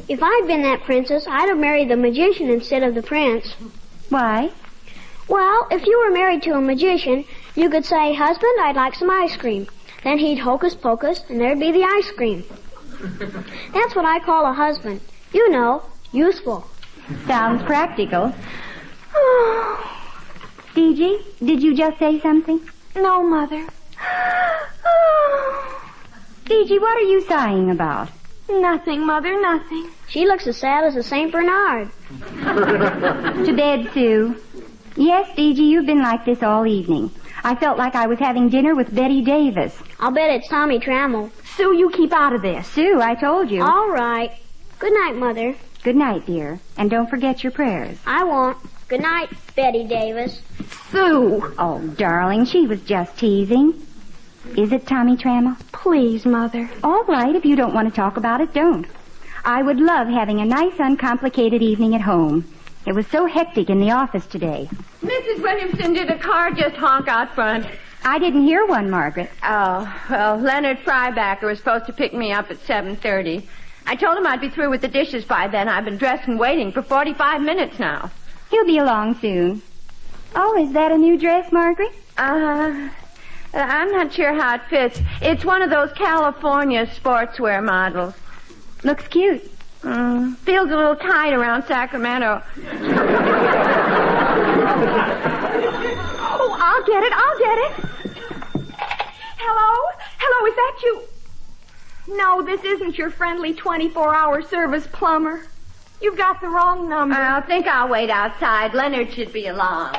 If I'd been that princess, I'd have married the magician instead of the prince. Why? Well, if you were married to a magician, you could say, "Husband, I'd like some ice cream." Then he'd hocus pocus, and there'd be the ice cream. That's what I call a husband. You know, useful. Sounds practical. D.G., did you just say something? No, Mother. D.G., what are you sighing about? Nothing, Mother, nothing. She looks as sad as a St. Bernard. To bed, Sue. Yes, D.G., you've been like this all evening. I felt like I was having dinner with Betty Davis. I'll bet it's Tommy Trammell. Sue, you keep out of this. Sue, I told you. All right. Good night, Mother. Good night, dear. And don't forget your prayers. I won't. Good night, Betty Davis. Sue! Oh, darling, she was just teasing. Is it Tommy Trammell? Please, Mother. All right, if you don't want to talk about it, don't. I would love having a nice, uncomplicated evening at home. It was so hectic in the office today. Mrs. Williamson, did a car just honk out front? I didn't hear one, Margaret. Oh, well, Leonard Frybacker was supposed to pick me up at 7:30. I told him I'd be through with the dishes by then. I've been dressed and waiting for 45 minutes now. He'll be along soon. Oh, is that a new dress, Margaret? I'm not sure how it fits. It's one of those California sportswear models. Looks cute. Feels a little tight around Sacramento. Oh, I'll get it. Hello? Hello, is that you? No, this isn't your friendly 24-hour service plumber. You've got the wrong number. I think I'll wait outside. Leonard should be along.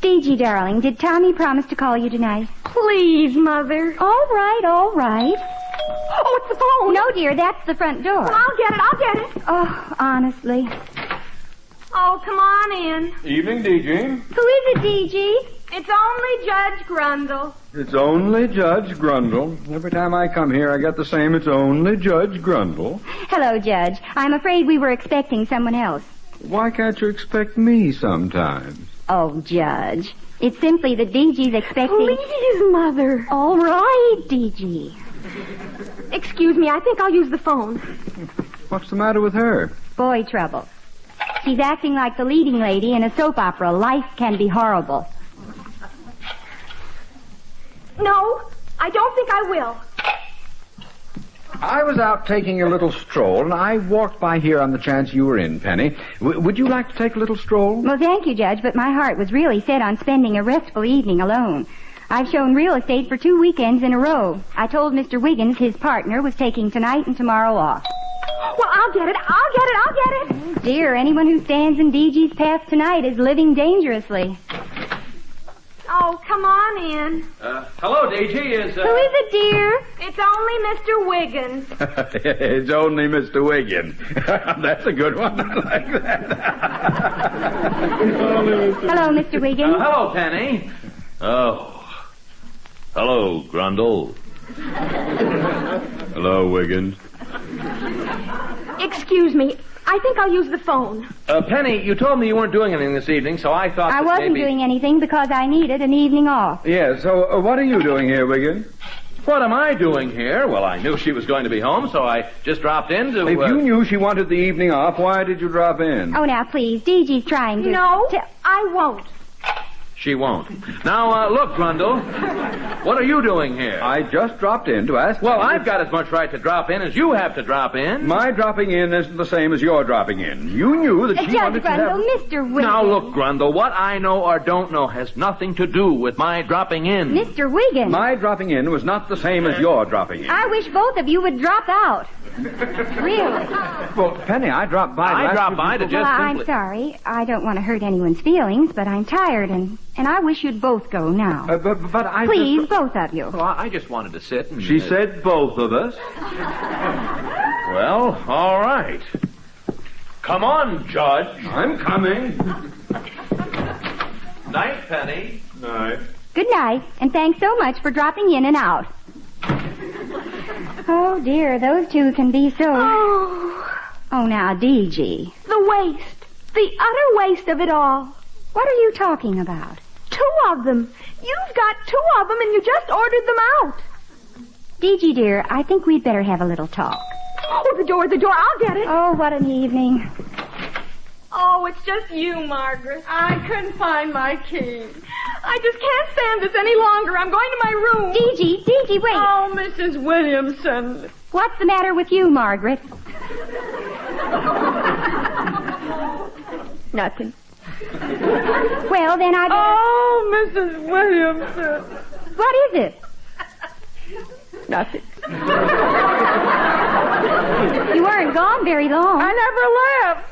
D.G., darling, did Tommy promise to call you tonight? Please, Mother. All right. Oh, it's the phone. No, dear, that's the front door. Well, I'll get it. Oh, honestly. Oh, come on in. Evening, D.G. Who is it, D.G.? It's only Judge Grundle. It's only Judge Grundle. Every time I come here, I get the same, it's only Judge Grundle. Hello, Judge. I'm afraid we were expecting someone else. Why can't you expect me sometimes? Oh, Judge. It's simply that D.G.'s expecting... Please, Mother. All right, D.G. Excuse me, I think I'll use the phone. What's the matter with her? Boy trouble. She's acting like the leading lady in a soap opera. Life can be horrible. No, I don't think I will. I was out taking a little stroll, and I walked by here on the chance you were in, Penny. Would you like to take a little stroll? Well, thank you, Judge, but my heart was really set on spending a restful evening alone. I've shown real estate for 2 weekends in a row. I told Mr. Wiggins his partner was taking tonight and tomorrow off. Well, I'll get it. Dear, anyone who stands in D.G.'s path tonight is living dangerously. Oh, come on in. Hello, D.G. Who is it, dear? It's only Mr. Wiggins. It's only Mr. Wiggins. That's a good one. I like that. Hello, Mr. Wiggins. Hello, Penny. Oh. Hello, Grundle. Hello, Wiggins. Excuse me. I think I'll use the phone. Penny, you told me you weren't doing anything this evening, so I thought I wasn't doing anything because I needed an evening off. Yeah, so what are you doing here, Wiggins? What am I doing here? Well, I knew she was going to be home, so I just dropped in to... If you knew she wanted the evening off, why did you drop in? Oh, now, please. D.G.'s trying to... No, I won't. She won't. Now, look, Grundle. What are you doing here? I just dropped in to ask... Well, I've got as much right to drop in as you have to drop in. My dropping in isn't the same as your dropping in. You knew that she wanted to have... Judge Grundle, Mr. Wiggins. Now, look, Grundle, what I know or don't know has nothing to do with my dropping in. Mr. Wiggins. My dropping in was not the same as your dropping in. I wish both of you would drop out. Really? Well, Penny, I dropped by... I dropped by to just Well, simply... I'm sorry. I don't want to hurt anyone's feelings, but I'm tired, and I wish you'd both go now. But I... Please, both of you. Well, I just wanted to sit and... She said both of us. Well, all right. Come on, Judge. I'm coming. Night, Penny. Night. Good night, and thanks so much for dropping in and out. Oh, dear, those two can be so... Oh, now, D.G. The waste. The utter waste of it all. What are you talking about? 2 of them. You've got 2 of them and you just ordered them out. D.G., dear, I think we'd better have a little talk. Oh, the door, I'll get it. Oh, what an evening. Oh, it's just you, Margaret. I couldn't find my key. I just can't stand this any longer. I'm going to my room. D.G., wait. Oh, Mrs. Williamson. What's the matter with you, Margaret? Nothing. Well, then I... Oh, Mrs. Williamson. What is it? Nothing. You weren't gone very long. I never left.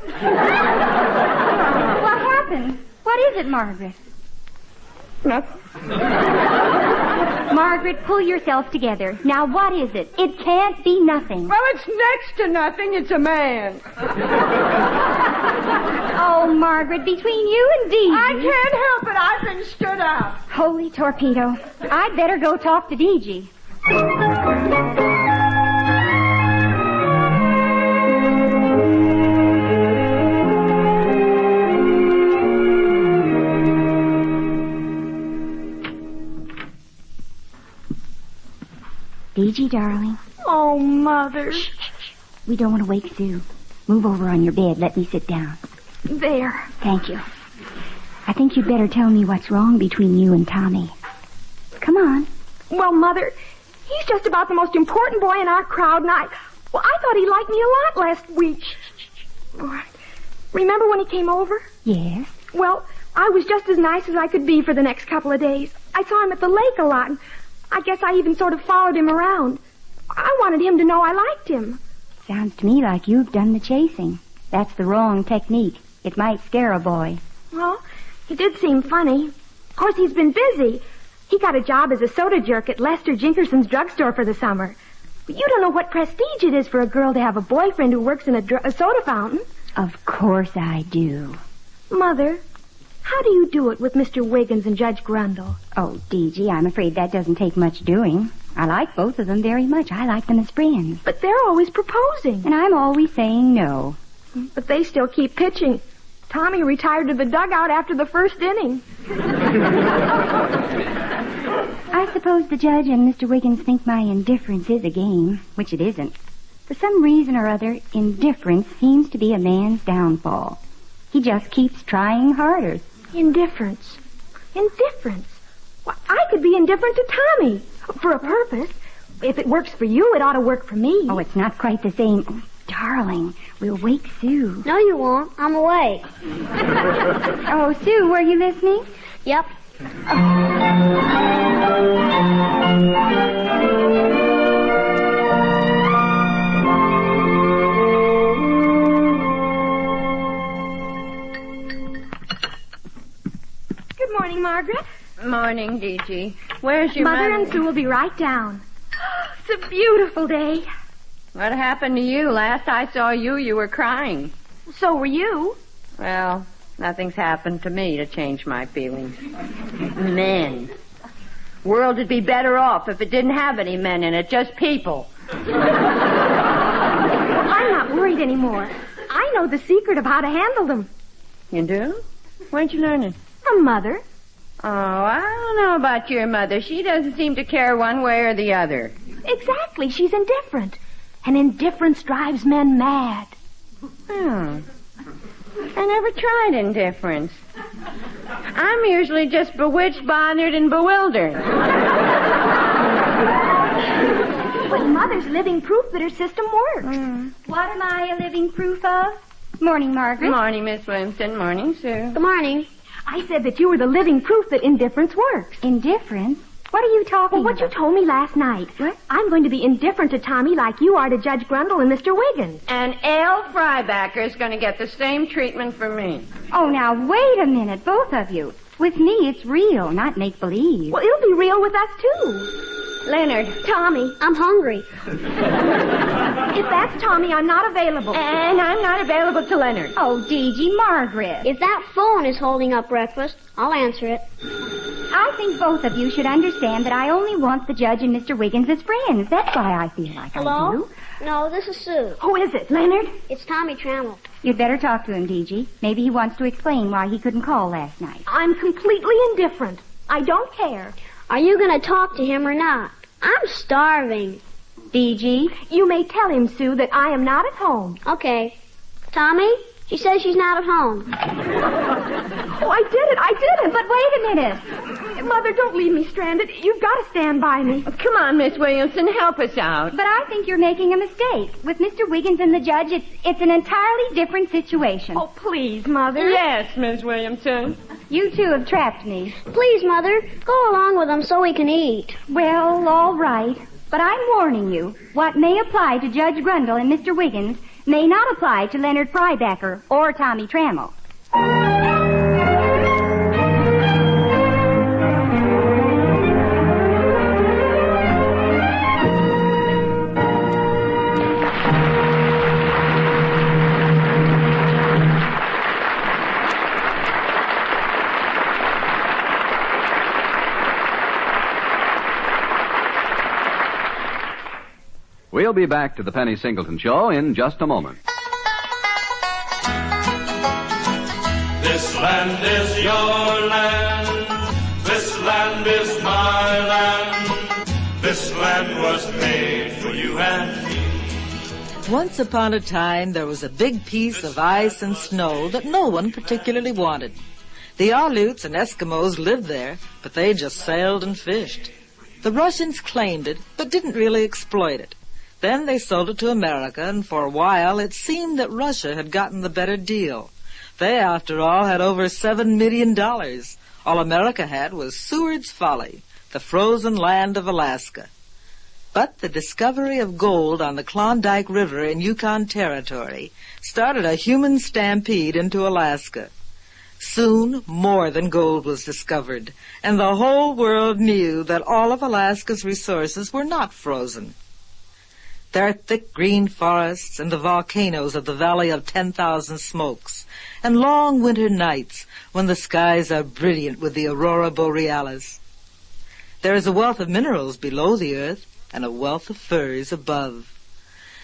What happened? What is it, Margaret? Nothing. Margaret, pull yourself together. Now, what is it? It can't be nothing. Well, it's next to nothing. It's a man. Oh, Margaret, between you and Dee. I can't help it. I've been stood up. Holy torpedo. I'd better go talk to D.G. D.G., darling. Oh, Mother. Shh. We don't want to wake Sue. Move over on your bed. Let me sit down. There. Thank you. I think you'd better tell me what's wrong between you and Tommy. Come on. Well, Mother, he's just about the most important boy in our crowd, and I thought he liked me a lot last week. Remember when he came over? Yes. Well, I was just as nice as I could be for the next couple of days. I saw him at the lake a lot, and I guess I even sort of followed him around. I wanted him to know I liked him. Sounds to me like you've done the chasing. That's the wrong technique. It might scare a boy. Well, he did seem funny. Of course, he's been busy. He got a job as a soda jerk at Lester Jinkerson's drugstore for the summer. But you don't know what prestige it is for a girl to have a boyfriend who works in a soda fountain. Of course I do. Mother, how do you do it with Mr. Wiggins and Judge Grundle? Oh, D.G., I'm afraid that doesn't take much doing. I like both of them very much. I like them as friends. But they're always proposing. And I'm always saying no. But they still keep pitching. Tommy retired to the dugout after the first inning. I suppose the judge and Mr. Wiggins think my indifference is a game, which it isn't. For some reason or other, indifference seems to be a man's downfall. He just keeps trying harder. Indifference. Well, I could be indifferent to Tommy. For a purpose. If it works for you, it ought to work for me. Oh, it's not quite the same. Oh, darling, we'll wake Sue. No, you won't. I'm awake. Oh, Sue, were you listening? Yep. Good morning, Margaret. Morning, D.G. Where's your mother? Mother and Sue will be right down. It's a beautiful day. What happened to you? Last I saw you, you were crying. So were you. Well, nothing's happened to me to change my feelings. Men. World would be better off if it didn't have any men in it, just people. I'm not worried anymore. I know the secret of how to handle them. You do? Where'd you learn it? From Mother. Oh, I don't know about your mother. She doesn't seem to care one way or the other. Exactly. She's indifferent. And indifference drives men mad. Oh. I never tried indifference. I'm usually just bewitched, bothered, and bewildered. But Mother's living proof that her system works. What am I a living proof of? Morning, Margaret. Morning, Miss Williamson. Morning, Sue. Good morning. I said that you were the living proof that indifference works. Indifference? What are you talking about? What you told me last night. What? I'm going to be indifferent to Tommy like you are to Judge Grundle and Mr. Wiggins. And L. Frybacker's going to get the same treatment from me. Oh, now, wait a minute, both of you. With me, it's real, not make-believe. Well, it'll be real with us, too. Leonard. Tommy. I'm hungry. If that's Tommy, I'm not available. And I'm not available to Leonard. Oh, D.G. Margaret. If that phone is holding up breakfast, I'll answer it. I think both of you should understand that I only want the judge and Mr. Wiggins as friends. That's why I feel like I Hello? do. No, this is Sue. Who is it, Leonard? It's Tommy Trammell. You'd better talk to him, D.G. Maybe he wants to explain why he couldn't call last night. I'm completely indifferent. I don't care. Are you going to talk to him or not? I'm starving. D.G.? You may tell him, Sue, that I am not at home. Okay. Tommy? She says she's not at home. Oh, I did it. But wait a minute. Mother, don't leave me stranded. You've got to stand by me. Come on, Miss Williamson, help us out. But I think you're making a mistake. With Mr. Wiggins and the judge, it's an entirely different situation. Oh, please, Mother. Yes, Miss Williamson. You two have trapped me. Please, Mother, go along with them so we can eat. Well, all right. But I'm warning you, what may apply to Judge Grundle and Mr. Wiggins may not apply to Leonard Frybacker or Tommy Trammell. We'll be back to the Penny Singleton Show in just a moment. This land is your land. This land is my land. This land was made for you and me. Once upon a time, there was a big piece of ice and snow that no one particularly wanted. The Aleuts and Eskimos lived there, but they just sailed and fished. The Russians claimed it, but didn't really exploit it. Then they sold it to America, and for a while it seemed that Russia had gotten the better deal. They, after all, had over $7 million. All America had was Seward's Folly, the frozen land of Alaska. But the discovery of gold on the Klondike River in Yukon Territory started a human stampede into Alaska. Soon, more than gold was discovered, and the whole world knew that all of Alaska's resources were not frozen. There are thick green forests and the volcanoes of the Valley of 10,000 Smokes, and long winter nights when the skies are brilliant with the aurora borealis. There is a wealth of minerals below the earth and a wealth of furs above.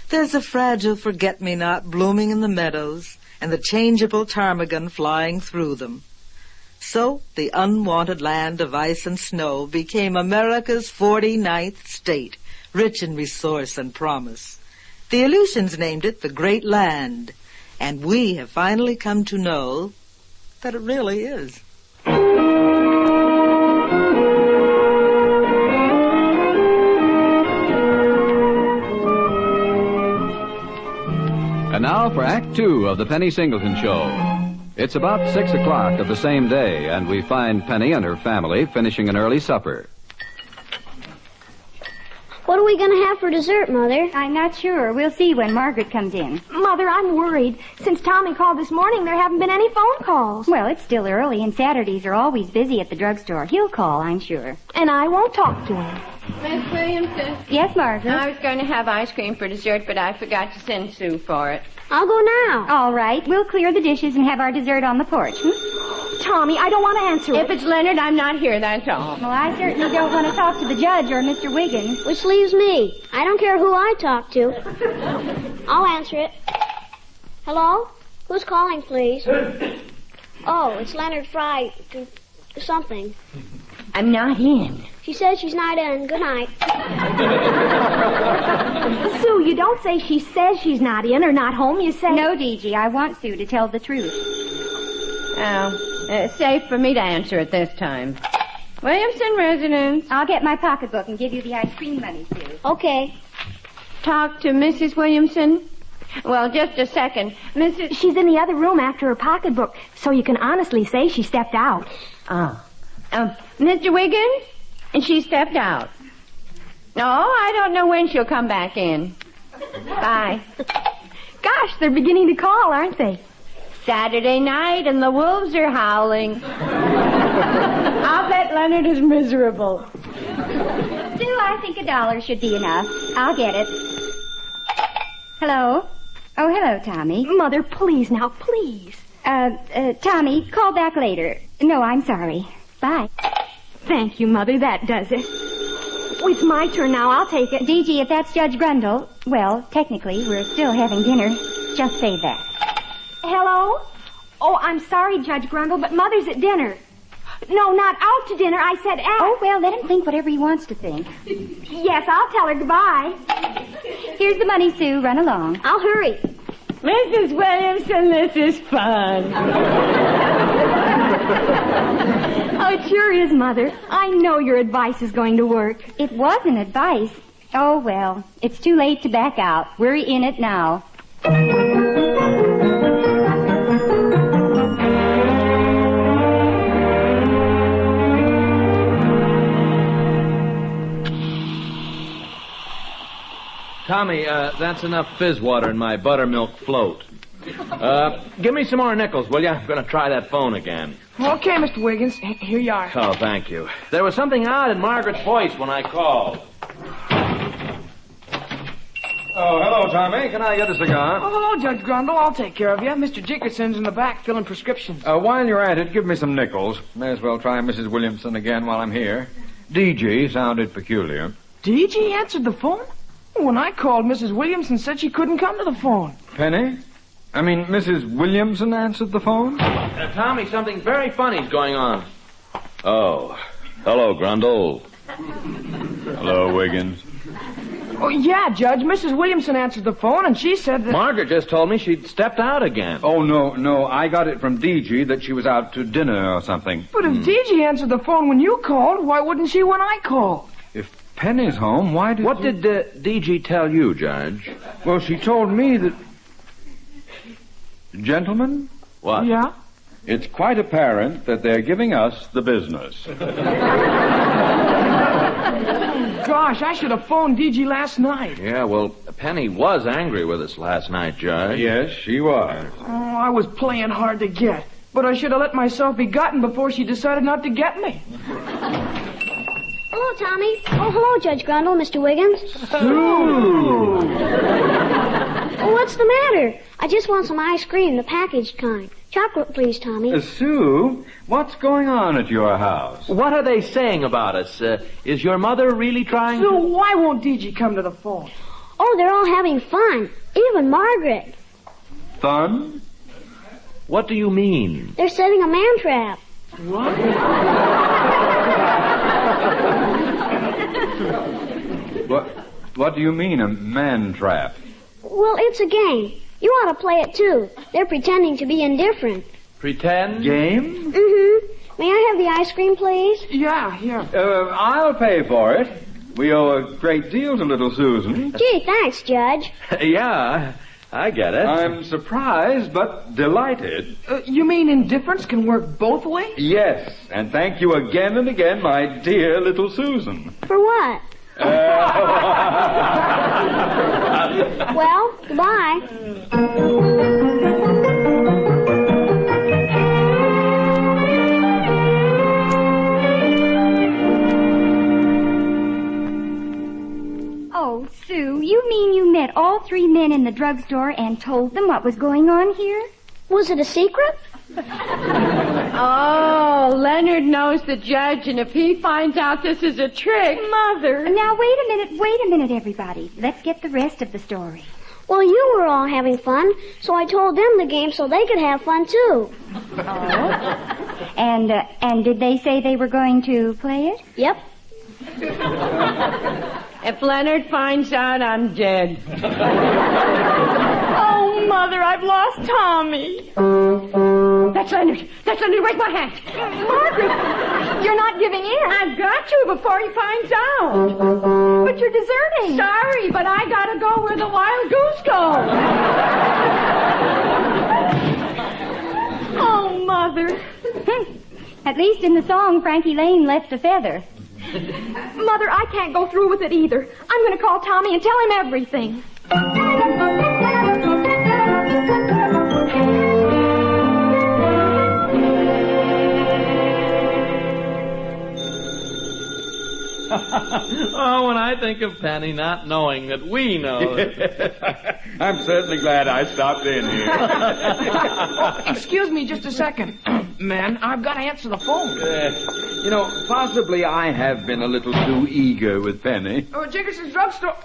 There's a fragile forget-me-not blooming in the meadows and the changeable ptarmigan flying through them. So the unwanted land of ice and snow became America's 49th state, rich in resource and promise. The Aleutians named it the Great Land, and we have finally come to know that it really is. And now for Act Two of the Penny Singleton Show. It's about 6 o'clock of the same day, and we find Penny and her family finishing an early supper. What are we going to have for dessert, Mother? I'm not sure. We'll see when Margaret comes in. Mother, I'm worried. Since Tommy called this morning, there haven't been any phone calls. Well, it's still early, and Saturdays are always busy at the drugstore. He'll call, I'm sure. And I won't talk to him. Miss Williamson? Yes, Margaret? I was going to have ice cream for dessert, but I forgot to send Sue for it. I'll go now. All right. We'll clear the dishes and have our dessert on the porch. Tommy, I don't want to answer If it's Leonard, I'm not here, that's all. Well, I certainly don't want to talk to the judge or Mr. Wiggins. Which leaves me. I don't care who I talk to. I'll answer it. Hello? Who's calling, please? Oh, it's Leonard Fry. Something. I'm not in. She says she's not in. Good night. Sue, you don't say she says she's not in or not home. You say... No, D.G., I want Sue to tell the truth. Safe for me to answer it this time. Williamson residence. I'll get my pocketbook and give you the ice cream money, Sue. Okay. Talk to Mrs. Williamson. Well, just a second. She's in the other room after her pocketbook, so you can honestly say she stepped out. Oh. Mr. Wiggins? And she stepped out. No, I don't know when she'll come back in. Bye. Gosh, they're beginning to call, aren't they? Saturday night and the wolves are howling. I'll bet Leonard is miserable. Sue, I think $1 should be enough. I'll get it. Hello? Oh, hello, Tommy. Mother, please now, please. Tommy, call back later. No, I'm sorry. Bye. Thank you, Mother. That does it. Oh, it's my turn now. I'll take it. DG, if that's Judge Grundle, well, technically, we're still having dinner. Just say that. Hello? Oh, I'm sorry, Judge Grundle, but Mother's at dinner. No, not out to dinner. I said out. Oh, well, let him think whatever he wants to think. Yes, I'll tell her goodbye. Here's the money, Sue. Run along. I'll hurry. Mrs. Williamson, this is fun. Oh, it sure is, Mother. I know your advice is going to work. It wasn't advice. Oh, well, it's too late to back out. We're in it now. Tommy, that's enough fizz water in my buttermilk float. Give me some more nickels, will you? I'm going to try that phone again. Okay, Mr. Wiggins. Here you are. Oh, thank you. There was something odd in Margaret's voice when I called. Oh, hello, Tommy. Can I get a cigar? Oh, hello, Judge Grundle. I'll take care of you. Mr. Jenkinson's in the back filling prescriptions. While you're at it, give me some nickels. May as well try Mrs. Williamson again while I'm here. DG sounded peculiar. DG answered the phone? When I called, Mrs. Williamson said she couldn't come to the phone. Penny? I mean, Mrs. Williamson answered the phone? Tommy, something very funny's going on. Oh, hello, Grundle. Hello, Wiggins. Oh, yeah, Judge. Mrs. Williamson answered the phone, and she said that... Margaret just told me she'd stepped out again. Oh, no. I got it from DG that she was out to dinner or something. But if DG answered the phone when you called, why wouldn't she when I called? If Penny's home, why did... What did DG tell you, Judge? Well, she told me that... Gentlemen? What? Yeah? It's quite apparent that they're giving us the business. Gosh, I should have phoned DG last night. Yeah, well, Penny was angry with us last night, Judge. Yes, she was. Oh, I was playing hard to get. But I should have let myself be gotten before she decided not to get me. Hello, Tommy. Oh, hello, Judge Grundle, Mr. Wiggins. Ooh. Oh, what's the matter? I just want some ice cream, the packaged kind. Chocolate, please, Tommy. Sue, what's going on at your house? What are they saying about us? Is your mother really trying So to... why won't DG come to the phone? Oh, they're all having fun. Even Margaret. Fun? What do you mean? They're setting a man trap. What? What do you mean, a man trap? Well, it's a game. You ought to play it, too. They're pretending to be indifferent. Pretend? Game? Mm-hmm. May I have the ice cream, please? Yeah, here. I'll pay for it. We owe a great deal to little Susan. Gee, thanks, Judge. Yeah, I get it. I'm surprised, but delighted. You mean indifference can work both ways? Yes, and thank you again and again, my dear little Susan. For what? Well, goodbye. Oh, Sue, you mean you met all 3 men in the drugstore and told them what was going on here? Was it a secret? Oh, Leonard knows the judge, and if he finds out this is a trick... Mother! Now, wait a minute, everybody. Let's get the rest of the story. Well, you were all having fun, so I told them the game so they could have fun, too. Oh? And did they say they were going to play it? Yep. If Leonard finds out, I'm dead. Oh, Mother, I've lost Tommy. That's Leonard. That's Leonard. Where's my hat? Margaret, you're not giving in. I've got to before he finds out. But you're deserting. Sorry, but I gotta go where the wild goose goes. Oh, Mother. At least in the song, Frankie Lane left a feather. Mother, I can't go through with it either. I'm going to call Tommy and tell him everything. Oh, when I think of Penny not knowing that we know. I'm certainly glad I stopped in here. Oh, excuse me just a second. Man, I've got to answer the phone. Possibly I have been a little too eager with Penny. Oh, Jiggerson's drugstore.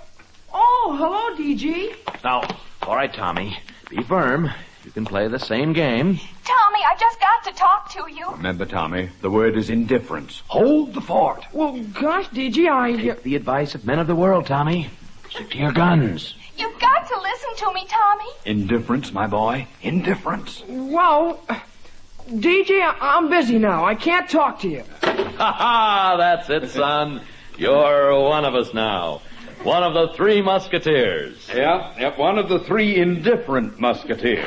Oh, hello, DG. Now, all right, Tommy. Be firm. You can play the same game. Tommy, I just got to talk to you. Remember, Tommy, the word is indifference. Hold the fort. Well, gosh, DG, Take the advice of men of the world, Tommy. Stick to your guns. You've got to listen to me, Tommy. Indifference, my boy. Indifference. Well, DG, I'm busy now. I can't talk to you. Ha-ha! That's it, son. You're one of us now. One of the 3 musketeers. Yep, one of the 3 indifferent musketeers.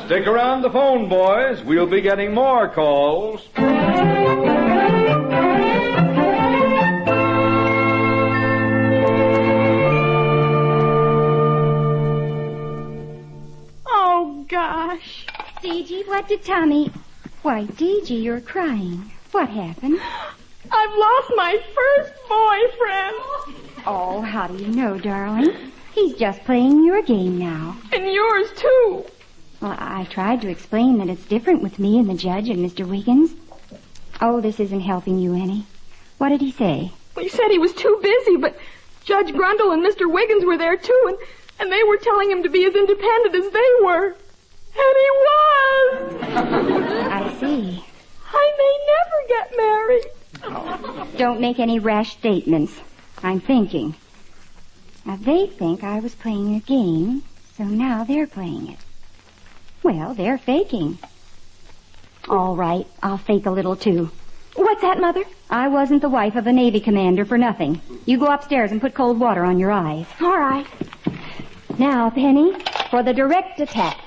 Stick around the phone, boys. We'll be getting more calls. Oh, gosh. DG, what did Tommy... Why, DG, you're crying. What happened? I've lost my first boyfriend. Oh, how do you know, darling? He's just playing your game now. And yours, too. Well, I tried to explain that it's different with me and the judge and Mr. Wiggins. Oh, this isn't helping you any. What did he say? He said he was too busy, but Judge Grundle and Mr. Wiggins were there, too, and they were telling him to be as independent as they were. And he was. I see. I may never get married. Don't make any rash statements. I'm thinking. Now, they think I was playing a game, so now they're playing it. Well, they're faking. All right, I'll fake a little, too. What's that, Mother? I wasn't the wife of a Navy commander for nothing. You go upstairs and put cold water on your eyes. All right. Now, Penny, for the direct attack.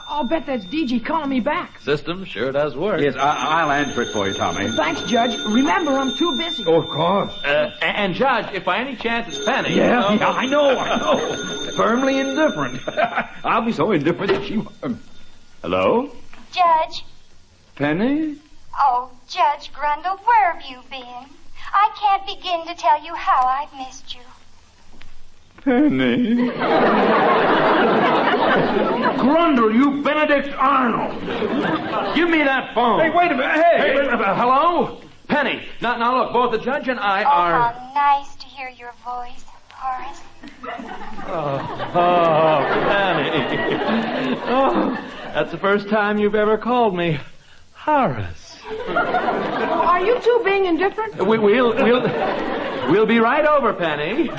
I'll bet that's DG calling me back. System sure does work. Yes, I'll answer it for you, Tommy. Thanks, Judge. Remember, I'm too busy. Oh, of course. And Judge, if by any chance it's Penny... Yeah, I know. Firmly indifferent. I'll be so indifferent that she... Hello? Judge. Penny? Oh, Judge Grundle, where have you been? I can't begin to tell you how I've missed you. Penny? Grundle, you Benedict Arnold. Give me that phone. Hey, wait a minute. Hey. Hello? Penny. Now look, both the judge and I are... Oh, how nice to hear your voice, Horace. Oh, Penny. Oh, that's the first time you've ever called me Horace. Are you two being indifferent? We'll be right over, Penny.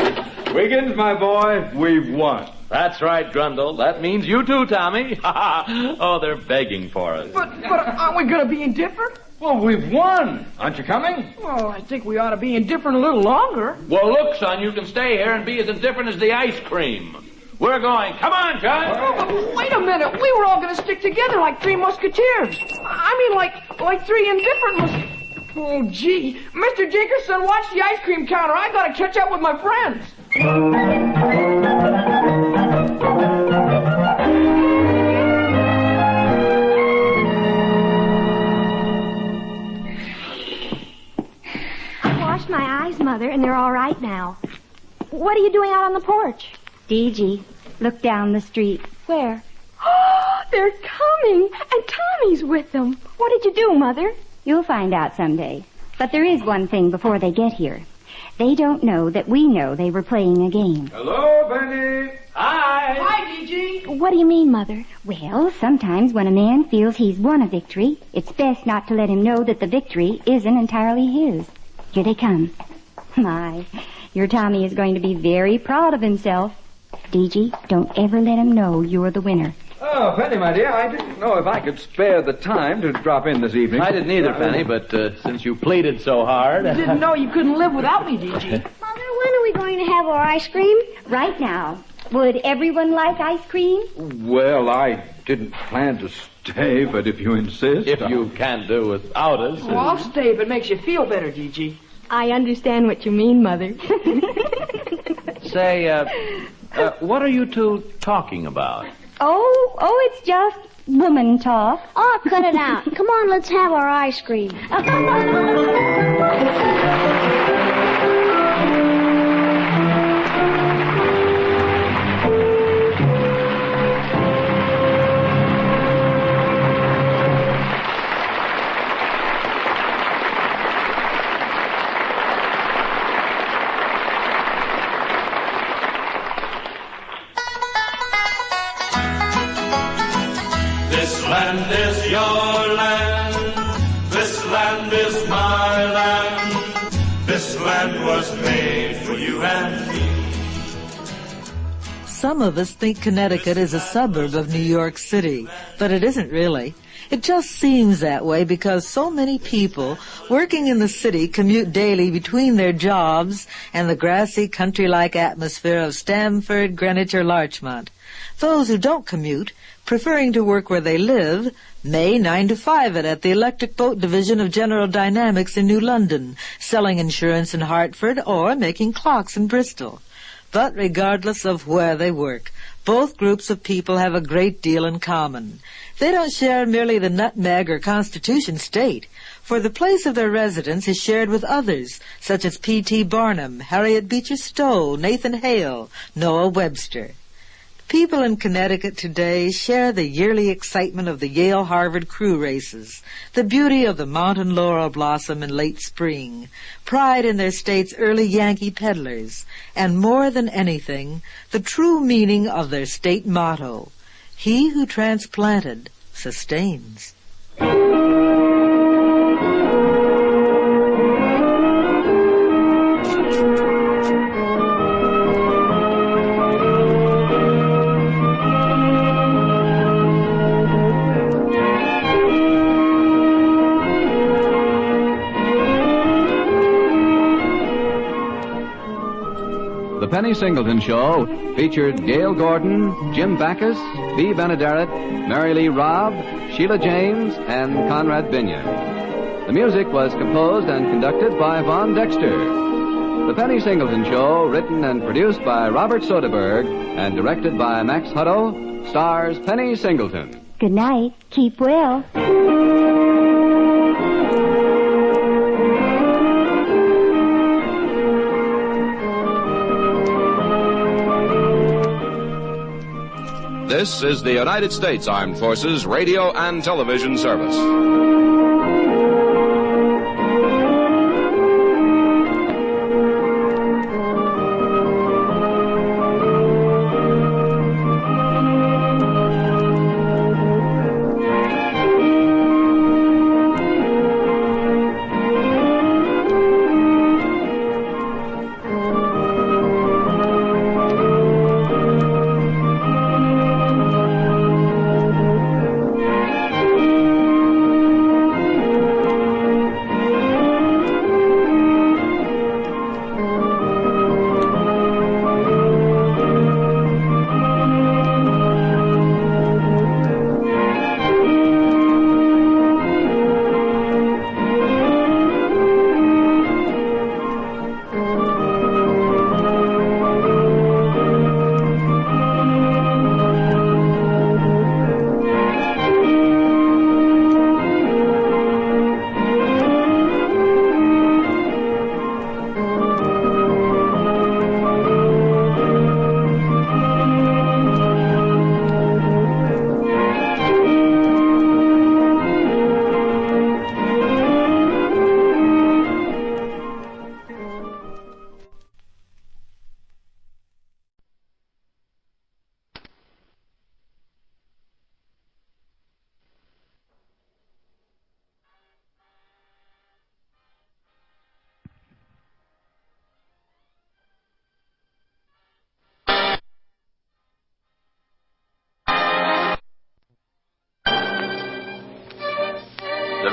Wiggins, my boy, we've won. That's right, Grundle. That means you too, Tommy. Oh, they're begging for us. But aren't we going to be indifferent? Well, we've won. Aren't you coming? Well, I think we ought to be indifferent a little longer. Well, look, son, you can stay here and be as indifferent as the ice cream. We're going. Come on, Judge. Oh, but wait a minute. We were all going to stick together like 3 musketeers. I mean, like 3 indifferent musketeers. Oh, gee. Mr. Jenkinson, watch the ice cream counter. I got to catch up with my friends. I washed my eyes, Mother, and they're all right now. What are you doing out on the porch? DG, look down the street. Where? Oh, they're coming, and Tommy's with them. What did you do, Mother? You'll find out someday. But there is one thing before they get here. They don't know that we know they were playing a game. Hello, Penny. Hi. Hi. Hi, DG. What do you mean, Mother? Well, sometimes when a man feels he's won a victory, it's best not to let him know that the victory isn't entirely his. Here they come. My, your Tommy is going to be very proud of himself. DG, don't ever let him know you're the winner. Oh, Penny, my dear, I didn't know if I could spare the time to drop in this evening. I didn't either, Penny, but since you pleaded so hard... Didn't know you couldn't live without me, DG. Mother, when are we going to have our ice cream? Right now. Would everyone like ice cream? Well, I didn't plan to stay, but if you insist... If you can't do without us... Well, I'll stay if it makes you feel better, DG. I understand what you mean, Mother. Say, what are you two talking about? Oh, it's just woman talk. Oh, cut it out. Come on, let's have our ice cream. This land is your land. This land is my land. This land was made for you and me. Some of us think Connecticut is a suburb of New York City, but it isn't really. It just seems that way because so many people working in the city commute daily between their jobs and the grassy country-like atmosphere of Stamford, Greenwich, or Larchmont. Those who don't commute, preferring to work where they live, may 9 to 5 it at the Electric Boat Division of General Dynamics in New London, selling insurance in Hartford, or making clocks in Bristol. But regardless of where they work, both groups of people have a great deal in common. They don't share merely the nutmeg or Constitution state, for the place of their residence is shared with others, such as P.T. Barnum, Harriet Beecher Stowe, Nathan Hale, Noah Webster. People in Connecticut today share the yearly excitement of the Yale-Harvard crew races, the beauty of the mountain laurel blossom in late spring, pride in their state's early Yankee peddlers, and more than anything, the true meaning of their state motto, "He who transplanted sustains." The Penny Singleton Show featured Gail Gordon, Jim Backus, Bea Benaderet, Mary Lee Robb, Sheila James, and Conrad Binya. The music was composed and conducted by Von Dexter. The Penny Singleton Show, written and produced by Robert Soderberg and directed by Max Hutto, stars Penny Singleton. Good night. Keep well. This is the United States Armed Forces Radio and Television Service.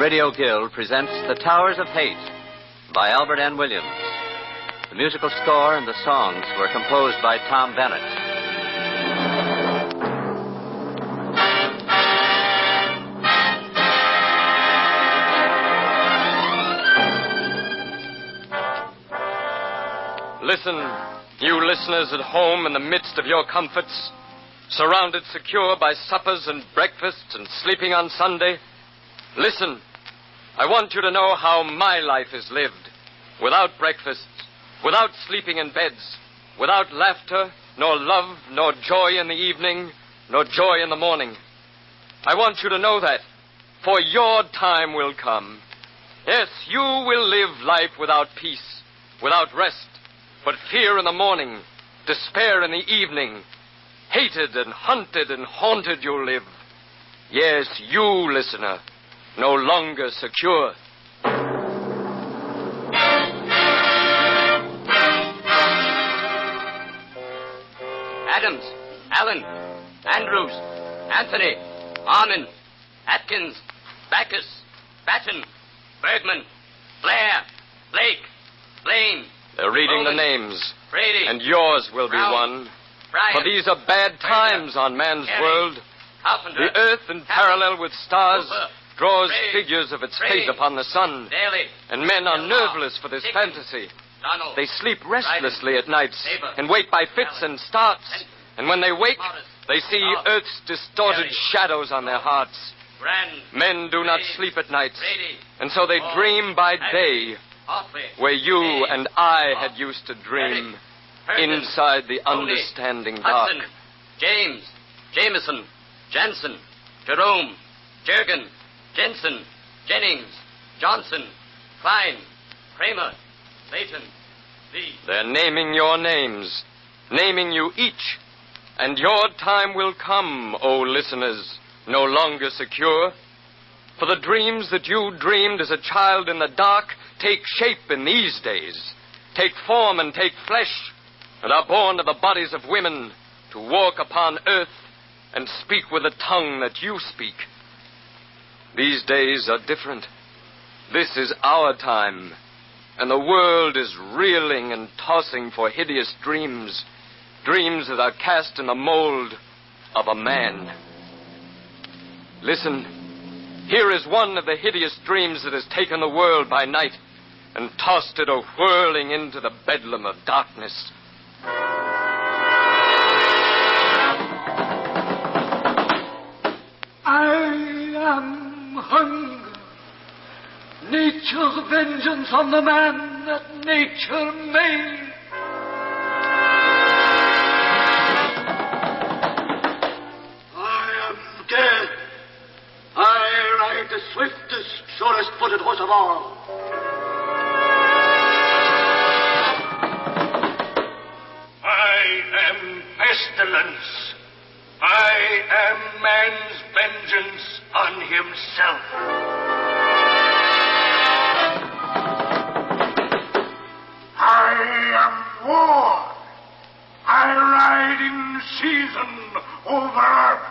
Radio Guild presents The Towers of Hate by Albert N. Williams. The musical score and the songs were composed by Tom Bennett. Listen, you listeners at home in the midst of your comforts, surrounded secure by suppers and breakfasts and sleeping on Sunday. Listen, I want you to know how my life is lived, without breakfasts, without sleeping in beds, without laughter, nor love, nor joy in the evening, nor joy in the morning. I want you to know that, for your time will come. Yes, you will live life without peace, without rest, but fear in the morning, despair in the evening. Hated and hunted and haunted you'll live. Yes, you, listener, no longer secure. Adams, Allen, Andrews, Anthony, Armin, Atkins, Backus, Batten, Bergman, Blair, Blake, Blaine. They're reading Bowman, the names, Brady, and yours will be Brown, one. Bryan, For these are bad times on man's Carey, world. Carpenter, The earth, in parallel with stars, Cooper, draws Gray, figures of its Gray, face upon the sun. Daly, And men are Gilmore, nerveless for this Dickens, fantasy. Donald, They sleep restlessly at nights Saber, and wake by fits Allen, and starts. And when they wake, Morris, they see Love, earth's distorted Gary, shadows on their hearts. Grand, Men do not Brady, sleep at nights, Brady, and so they Hall, dream by Adams, day, Hartley, where you Hayes, and I had used to dream, Herndon, inside the Tony, understanding dark. Hudson, James, Jameson, Jansen, Jerome, Jurgen, Jensen, Jennings, Johnson, Klein, Kramer, Layton, Lee. They're naming your names, naming you each, and your time will come, O listeners, no longer secure. For the dreams that you dreamed as a child in the dark take shape in these days, take form and take flesh, and are born of the bodies of women to walk upon earth and speak with the tongue that you speak. These days are different. This is our time, and the world is reeling and tossing for hideous dreams, dreams that are cast in the mold of a man. Listen, here is one of the hideous dreams that has taken the world by night and tossed it a-whirling into the bedlam of darkness. I am hunger, nature's vengeance on the man that nature made. I am dead. I ride the swiftest, surest-footed horse of all. I am pestilence. I am man's vengeance on himself. I am war. I ride in season over earth.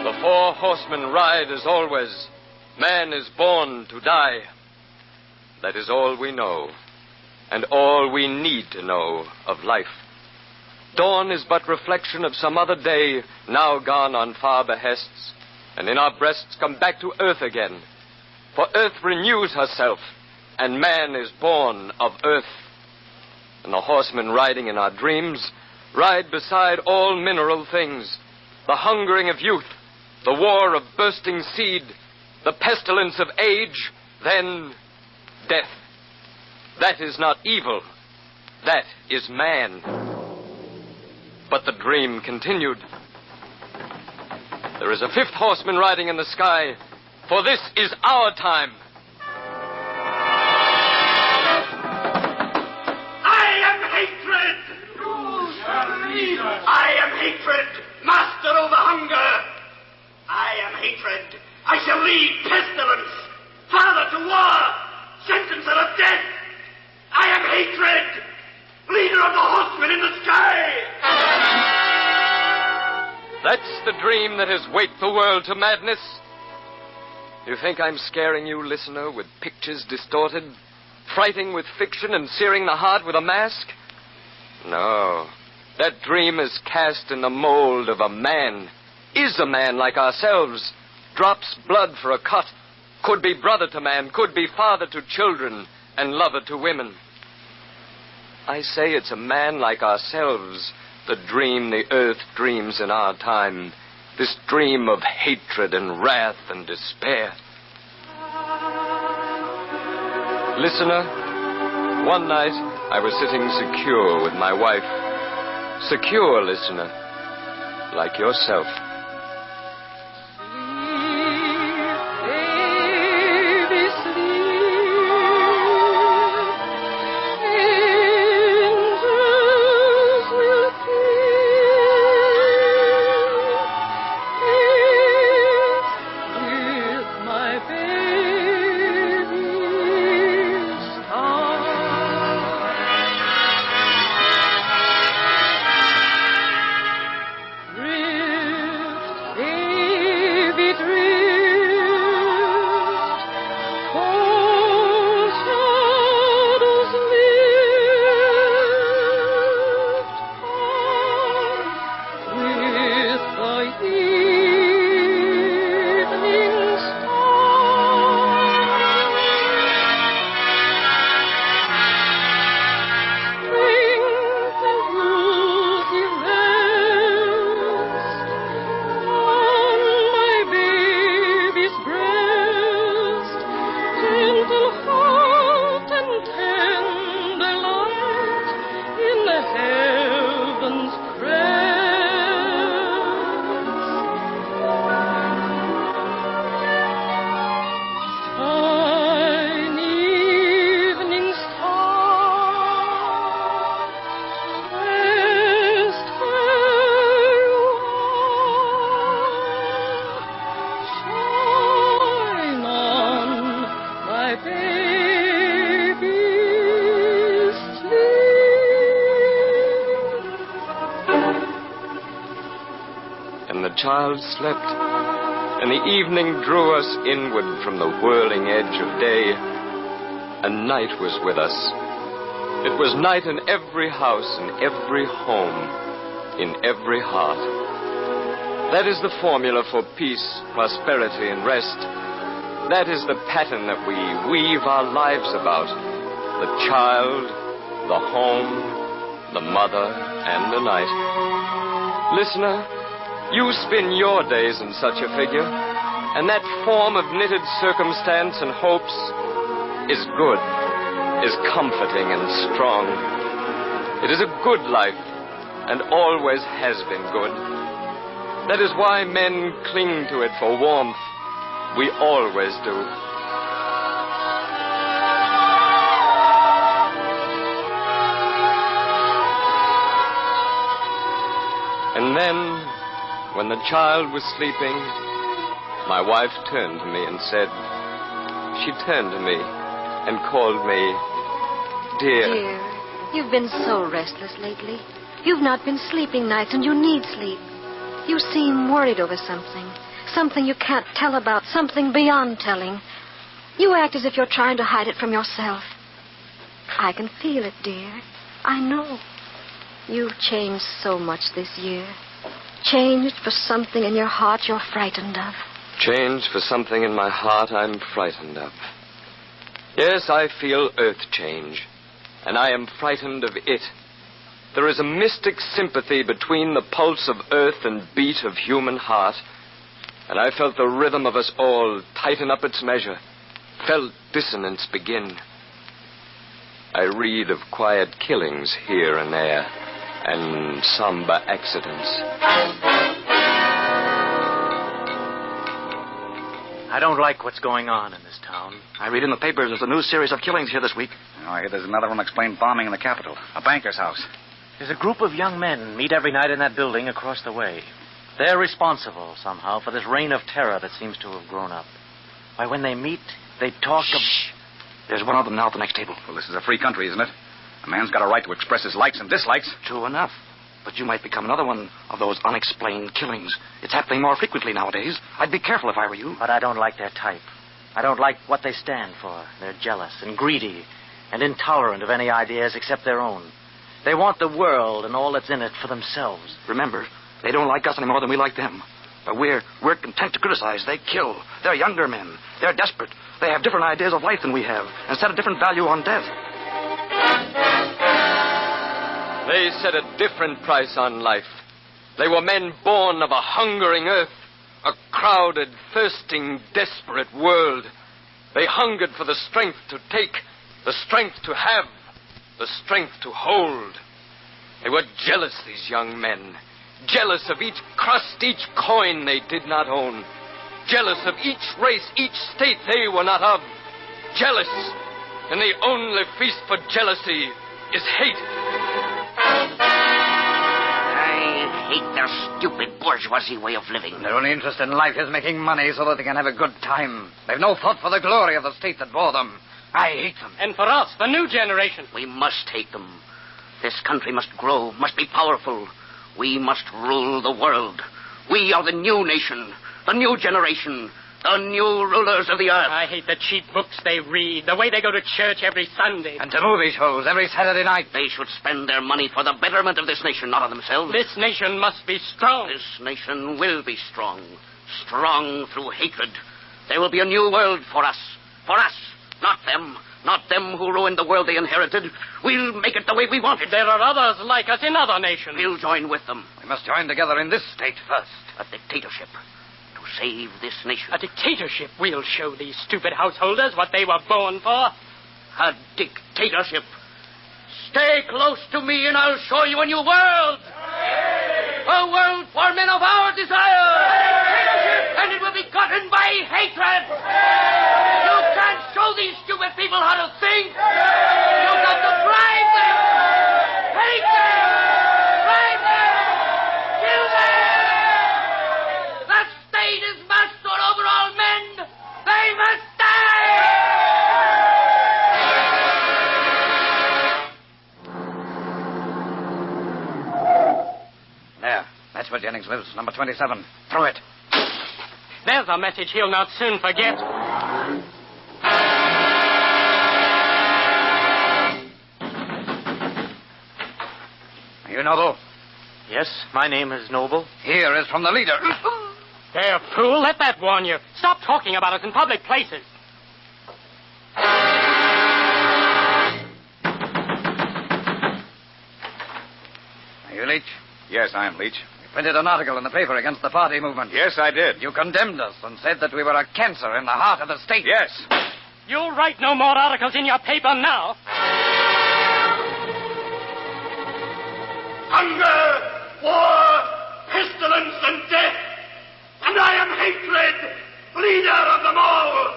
The four horsemen ride as always. Man is born to die. That is all we know, and all we need to know of life. Dawn is but reflection of some other day, now gone on far behests, and in our breasts come back to earth again. For earth renews herself, and man is born of earth. And the horsemen riding in our dreams ride beside all mineral things, the hungering of youth, the war of bursting seed, the pestilence of age, then death. That is not evil. That is man. But the dream continued. There is a fifth horseman riding in the sky, for this is our time. I am hatred. I am hatred, master over hunger. I am hatred. I shall lead pestilence, father to war, sentencer of death. I am hatred, the dream that has waked the world to madness? You think I'm scaring you, listener, with pictures distorted, frighting with fiction and searing the heart with a mask? No. That dream is cast in the mold of a man. Is a man like ourselves. Drops blood for a cut. Could be brother to man, could be father to children, and lover to women. I say it's a man like ourselves, the dream the earth dreams in our time. This dream of hatred and wrath and despair. Listener, one night I was sitting secure with my wife. Secure, listener, like yourself. Child slept, and the evening drew us inward from the whirling edge of day, and night was with us. It was night in every house, in every home, in every heart. That is the formula for peace, prosperity, and rest. That is the pattern that we weave our lives about. The child, the home, the mother, and the night. Listener, you spin your days in such a figure, and that form of knitted circumstance and hopes is good, is comforting and strong. It is a good life, and always has been good. That is why men cling to it for warmth. We always do. And then, when the child was sleeping, my wife turned to me and said, she turned to me and called me, dear. Dear, you've been so restless lately. You've not been sleeping nights and you need sleep. You seem worried over something you can't tell about, something beyond telling. You act as if you're trying to hide it from yourself. I can feel it, dear. I know. You've changed so much this year. Changed for something in your heart you're frightened of. Changed for something in my heart I'm frightened of. Yes, I feel earth change, and I am frightened of it. There is a mystic sympathy between the pulse of earth and beat of human heart, and I felt the rhythm of us all tighten up its measure, felt dissonance begin. I read of quiet killings here and there, and somber accidents. I don't like what's going on in this town. I read in the papers there's a new series of killings here this week. Oh, I hear there's another unexplained bombing in the capital, a banker's house. There's a group of young men meet every night in that building across the way. They're responsible, somehow, for this reign of terror that seems to have grown up. Why, when they meet, they talk of... There's one of them now at the next table. Well, this is a free country, isn't it? A man's got a right to express his likes and dislikes. True enough. But you might become another one of those unexplained killings. It's happening more frequently nowadays. I'd be careful if I were you. But I don't like their type. I don't like what they stand for. They're jealous and greedy and intolerant of any ideas except their own. They want the world and all that's in it for themselves. Remember, they don't like us any more than we like them. But we're content to criticize. They kill. They're younger men. They're desperate. They have different ideas of life than we have and set a different value on death. They set a different price on life. They were men born of a hungering earth, a crowded, thirsting, desperate world. They hungered for the strength to take, the strength to have, the strength to hold. They were jealous, these young men. Jealous of each crust, each coin they did not own. Jealous of each race, each state they were not of. Jealous, and the only feast for jealousy is hate. I hate their stupid bourgeoisie way of living. Their only interest in life is making money so that they can have a good time. They've no thought for the glory of the state that bore them. I hate them. And for us, the new generation. We must hate them. This country must grow, must be powerful. We must rule the world. We are the new nation, the new generation, the new rulers of the earth. I hate the cheap books they read, the way they go to church every Sunday. And to movie shows every Saturday night. They should spend their money for the betterment of this nation, not on themselves. This nation must be strong. This nation will be strong. Strong through hatred. There will be a new world for us. For us, not them. Not them who ruined the world they inherited. We'll make it the way we want it. There are others like us in other nations. We'll join with them. We must join together in this state first. A dictatorship. To save this nation. A dictatorship. We'll show these stupid householders what they were born for. A dictatorship. Stay close to me and I'll show you a new world. A world for men of our desire. And it will be gotten by hatred. You can't show these stupid people how to think. You've got to drive them. Hate them. Drive them. Kill them. The state is master over all men. They must die. There. That's where Jennings lives. Number 27. Through it. There's a message he'll not soon forget. You Noble? Yes, my name is Noble. Here is from the leader. There, fool. Let that warn you. Stop talking about us in public places. Are you Leach? Yes, I am Leach. You printed an article in the paper against the party movement. Yes, I did. You condemned us and said that we were a cancer in the heart of the state. Yes. You'll write no more articles in your paper now. Hunger, war, pestilence, and death. And I am hatred, leader of them all.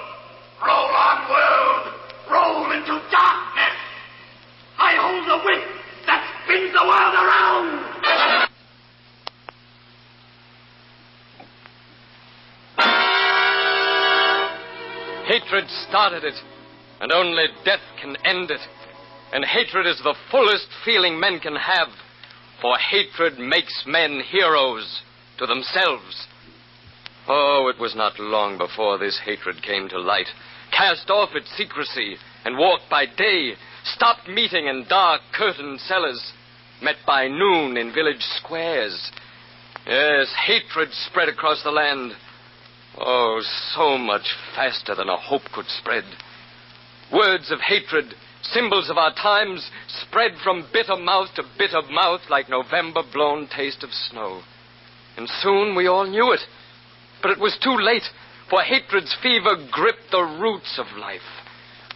Roll on, world. Roll into darkness. I hold the whip that spins the world around. Hatred started it, and only death can end it. And hatred is the fullest feeling men can have, for hatred makes men heroes to themselves. Oh, it was not long before this hatred came to light, cast off its secrecy, and walked by day, stopped meeting in dark curtained cellars, met by noon in village squares. Yes, hatred spread across the land. Oh, so much faster than a hope could spread. Words of hatred, symbols of our times, spread from bitter mouth to bitter mouth like November-blown taste of snow. And soon we all knew it. But it was too late, for hatred's fever gripped the roots of life.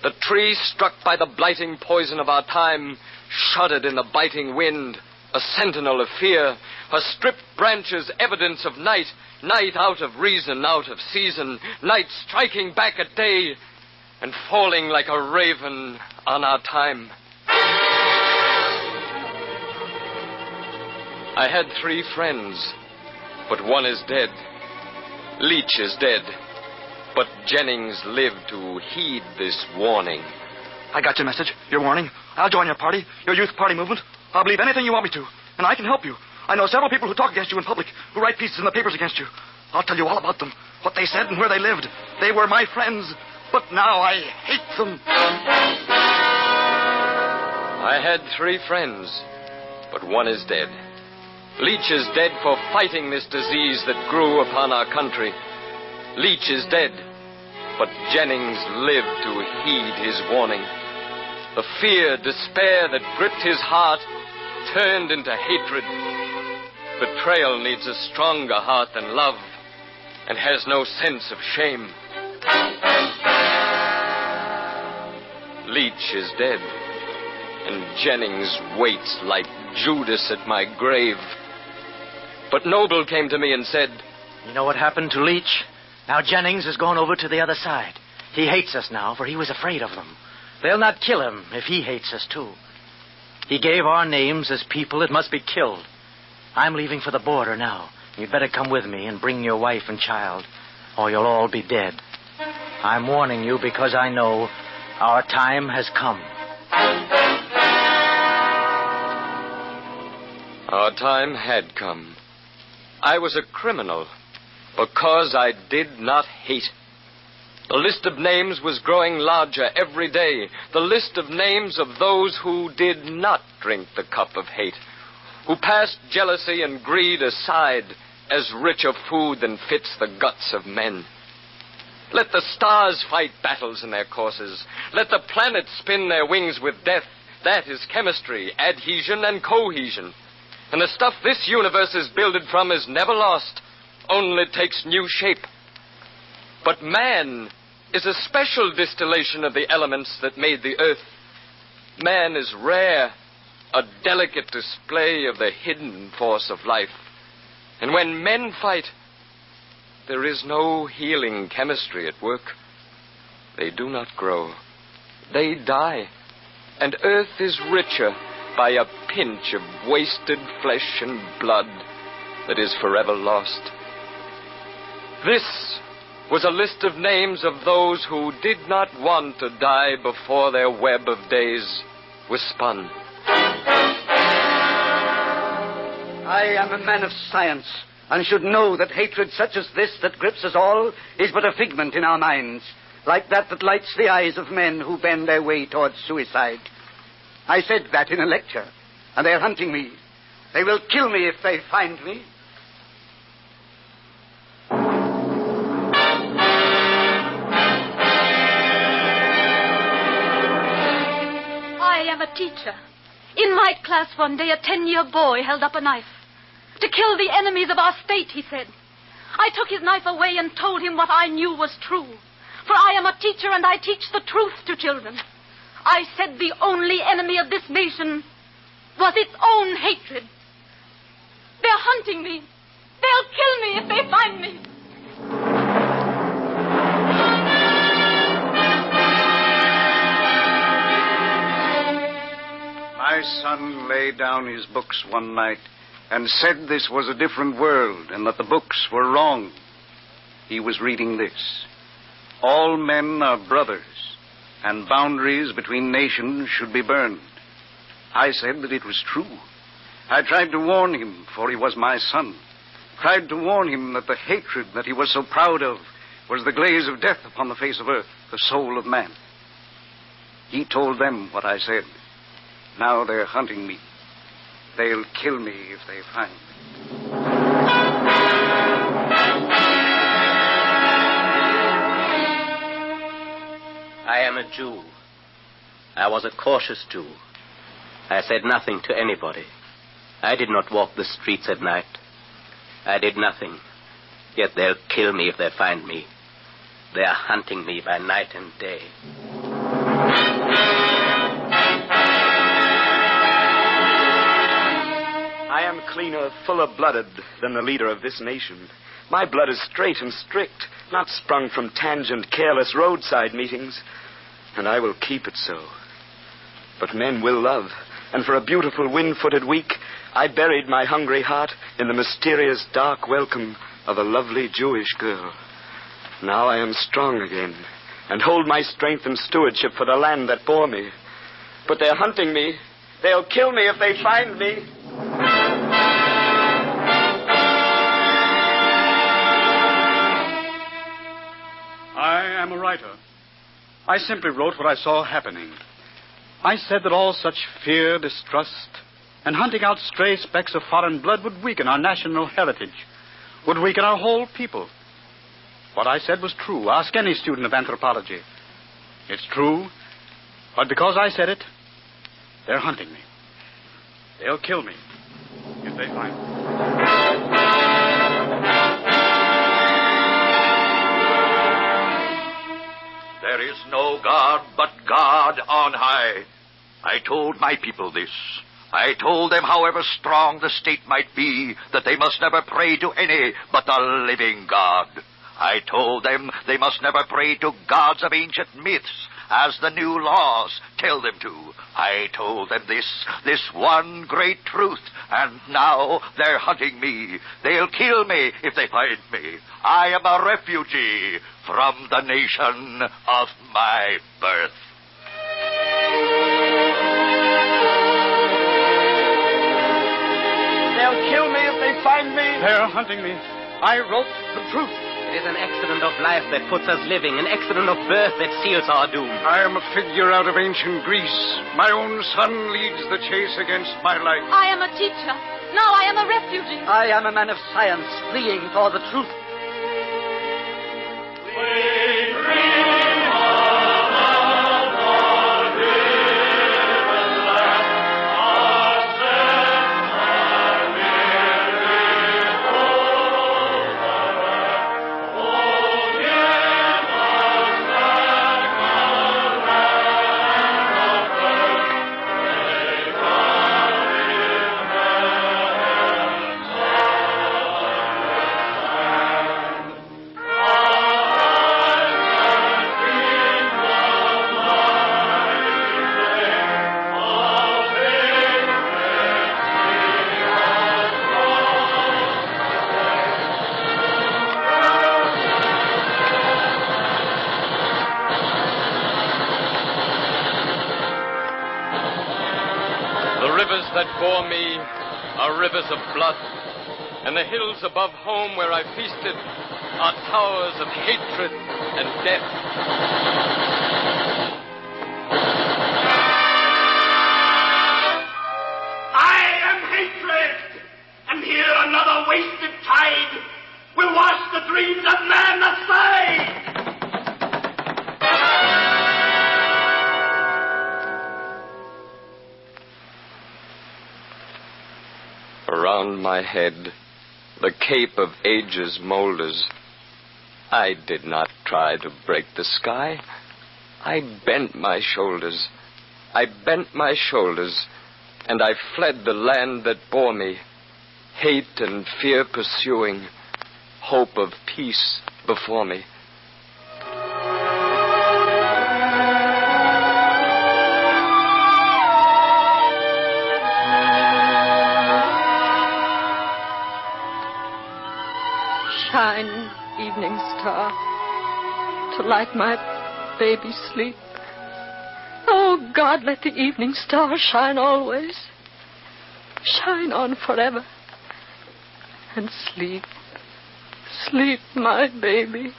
The tree, struck by the blighting poison of our time, shuddered in the biting wind, a sentinel of fear. Her stripped branches evidence of night, night out of reason, out of season, night striking back at day, and falling like a raven on our time. I had 3 friends, but one is dead. Leach is dead, but Jennings lived to heed this warning. I got your message, your warning. I'll join your party, your youth party movement. I'll believe anything you want me to. and I can help you. I know several people who talk against you in public, who write pieces in the papers against you. I'll tell you all about them, what they said and where they lived. They were my friends, but now I hate them. I had 3 friends, but one is dead. Leach is dead for fighting this disease that grew upon our country. Leach is dead, but Jennings lived to heed his warning. The fear, despair that gripped his heart turned into hatred. Betrayal needs a stronger heart than love and has no sense of shame. Leach is dead, and Jennings waits like Judas at my grave. But Noble came to me and said, You know what happened to Leach? Now Jennings has gone over to the other side. He hates us now, for he was afraid of them. They'll not kill him if he hates us, too. He gave our names as people that must be killed. I'm leaving for the border now. You'd better come with me and bring your wife and child, or you'll all be dead. I'm warning you because I know our time has come. Our time had come. I was a criminal because I did not hate. The list of names was growing larger every day. The list of names of those who did not drink the cup of hate, who passed jealousy and greed aside as rich of food than fits the guts of men. Let the stars fight battles in their courses. Let the planets spin their wings with death. That is chemistry, adhesion and cohesion. And the stuff this universe is builded from is never lost, only takes new shape. But man is a special distillation of the elements that made the earth. Man is rare, a delicate display of the hidden force of life. And when men fight, there is no healing chemistry at work. They do not grow. They die. And earth is richer by a pinch of wasted flesh and blood that is forever lost. This was a list of names of those who did not want to die before their web of days was spun. I am a man of science, and should know that hatred such as this that grips us all is but a figment in our minds, like that lights the eyes of men who bend their way towards suicide. I said that in a lecture, and they're hunting me. They will kill me if they find me. I am a teacher. In my class one day, a 10-year boy held up a knife. To kill the enemies of our state, he said. I took his knife away and told him what I knew was true. For I am a teacher and I teach the truth to children. I said the only enemy of this nation was its own hatred. They're hunting me. They'll kill me if they find me. My son laid down his books one night and said this was a different world and that the books were wrong. He was reading this. All men are brothers, and boundaries between nations should be burned. I said that it was true. I tried to warn him, for he was my son. Tried to warn him that the hatred that he was so proud of was the glaze of death upon the face of earth, the soul of man. He told them what I said. Now they're hunting me. They'll kill me if they find me. I am a Jew. I was a cautious Jew. I said nothing to anybody. I did not walk the streets at night. I did nothing. Yet they'll kill me if they find me. They are hunting me by night and day. I am cleaner, fuller-blooded than the leader of this nation. My blood is straight and strict, not sprung from tangent, careless roadside meetings. And I will keep it so. But men will love, and for a beautiful wind-footed week, I buried my hungry heart in the mysterious dark welcome of a lovely Jewish girl. Now I am strong again, and hold my strength and stewardship for the land that bore me. But they're hunting me. They'll kill me if they find me. am a writer. I simply wrote what I saw happening. I said that all such fear, distrust, and hunting out stray specks of foreign blood would weaken our national heritage, would weaken our whole people. What I said was true. Ask any student of anthropology. It's true, but because I said it, they're hunting me. They'll kill me if they find me. There is no God but God on high. I told my people this. I told them, however strong the state might be, that they must never pray to any but the living God. I told them they must never pray to gods of ancient myths, as the new laws tell them to. I told them this one great truth, and now they're hunting me. They'll kill me if they find me. I am a refugee from the nation of my birth. They'll kill me if they find me. They're hunting me. I wrote the truth. It is an accident of life that puts us living, an accident of birth that seals our doom. I am a figure out of ancient Greece. My own son leads the chase against my life. I am a teacher. Now I am a refugee. I am a man of science, fleeing for the truth. That bore me are rivers of blood, and the hills above home where I feasted are towers of hatred and death. I am hatred, and here another wasted tide will wash the dreams of man aside. Around my head, the cape of ages moulders. I did not try to break the sky. I bent my shoulders. I bent my shoulders, and I fled the land that bore me, hate and fear pursuing, hope of peace before me. Shine, evening star, to light my baby's sleep. Oh, God, let the evening star shine always. Shine on forever. And sleep, sleep, my baby,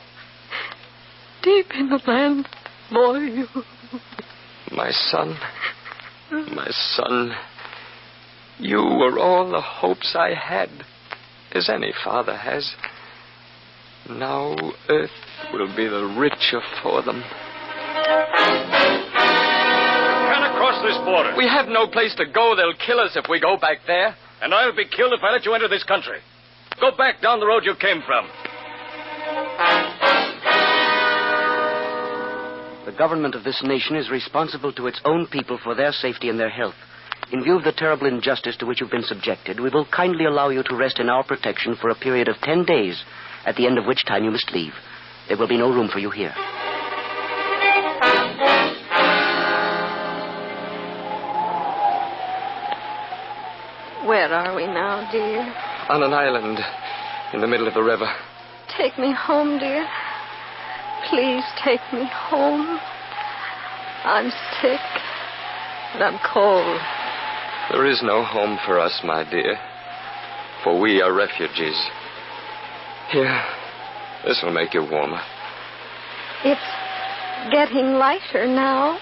deep in the land for you. My son, you were all the hopes I had, as any father has. Now earth will be the richer for them. Can't cross this border. We have no place to go. They'll kill us if we go back there. And I'll be killed if I let you enter this country. Go back down the road you came from. The government of this nation is responsible to its own people for their safety and their health. In view of the terrible injustice to which you've been subjected, we will kindly allow you to rest in our protection for a period of 10 days, at the end of which time you must leave. There will be no room for you here. Where are we now, dear? On an island in the middle of the river. Take me home, dear. Please take me home. I'm sick and I'm cold. There is no home for us, my dear, for we are refugees. Here, this will make you warmer. It's getting lighter now.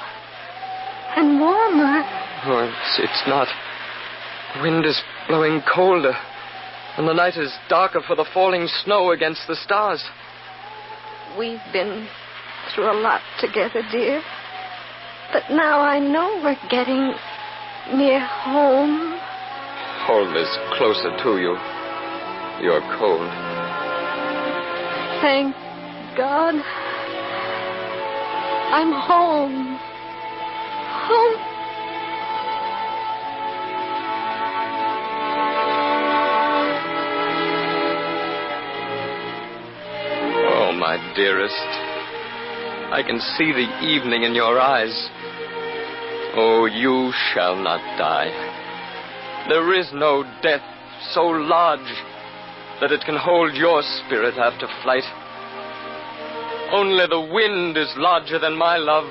And warmer. Oh, it's not. The wind is blowing colder. And the night is darker for the falling snow against the stars. We've been through a lot together, dear. But now I know we're getting near home. Home is closer to you. You're cold. Thank God. I'm home. Home. Oh, my dearest. I can see the evening in your eyes. Oh, you shall not die. There is no death so large that it can hold your spirit after flight. Only the wind is larger than my love.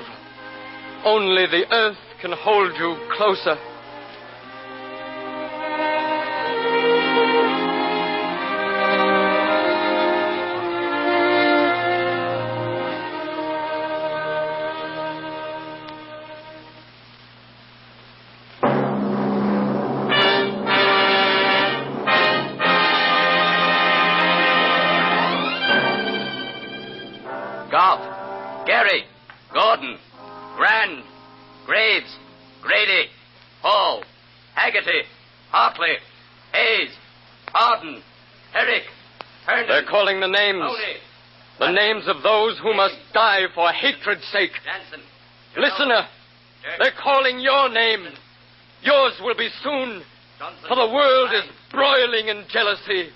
Only the earth can hold you closer. Goff, Gary, Gordon, Grand, Graves, Grady, Hall, Haggerty, Hartley, Hayes, Arden, Herrick, Herndon. They're calling the names. Tony, The names of those who must die for hatred's sake. Jansen. Listener, they're calling your name. Yours will be soon. Johnson, For the world is Klein. broiling in jealousy,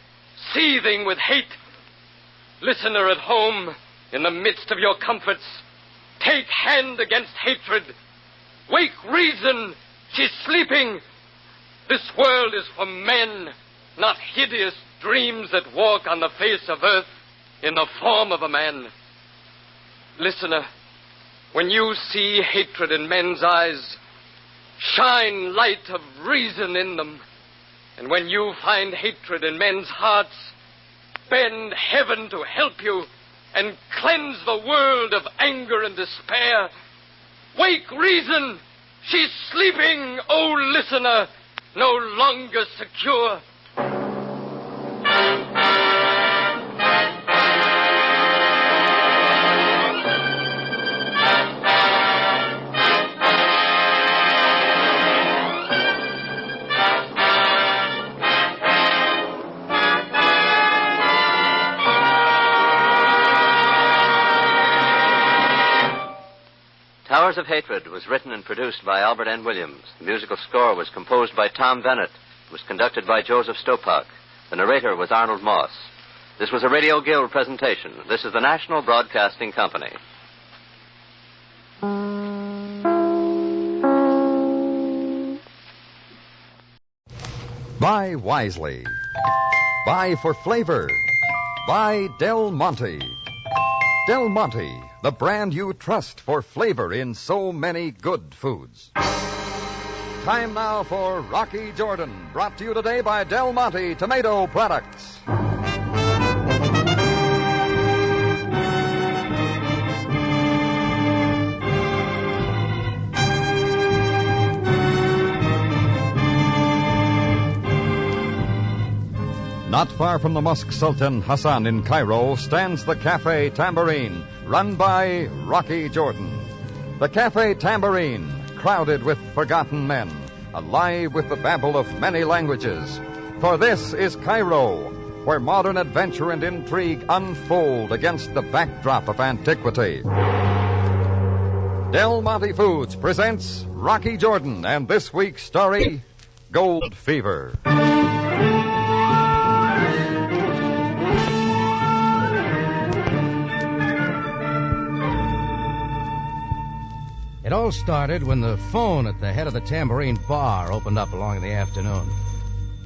seething with hate. Listener at home, in the midst of your comforts, take hand against hatred. Wake reason. She's sleeping. This world is for men, not hideous dreams that walk on the face of earth in the form of a man. Listener, when you see hatred in men's eyes, shine light of reason in them. And when you find hatred in men's hearts, bend heaven to help you and cleanse the world of anger and despair. Wake reason. She's sleeping, O listener, no longer secure. Towers of Hatred was written and produced by Albert N. Williams. The musical score was composed by Tom Bennett. It was conducted by Joseph Stopak. The narrator was Arnold Moss. This was a Radio Guild presentation. This is the National Broadcasting Company. Buy wisely. Buy for flavor. Buy Del Monte. Del Monte, the brand you trust for flavor in so many good foods. Time now for Rocky Jordan, brought to you today by Del Monte Tomato Products. Not far from the Mosque Sultan Hassan in Cairo stands the Cafe Tambourine, run by Rocky Jordan. The Cafe Tambourine, crowded with forgotten men, alive with the babble of many languages. For this is Cairo, where modern adventure and intrigue unfold against the backdrop of antiquity. Del Monte Foods presents Rocky Jordan and this week's story, Gold Fever. It all started when the phone at the head of the Tambourine Bar opened up along in the afternoon.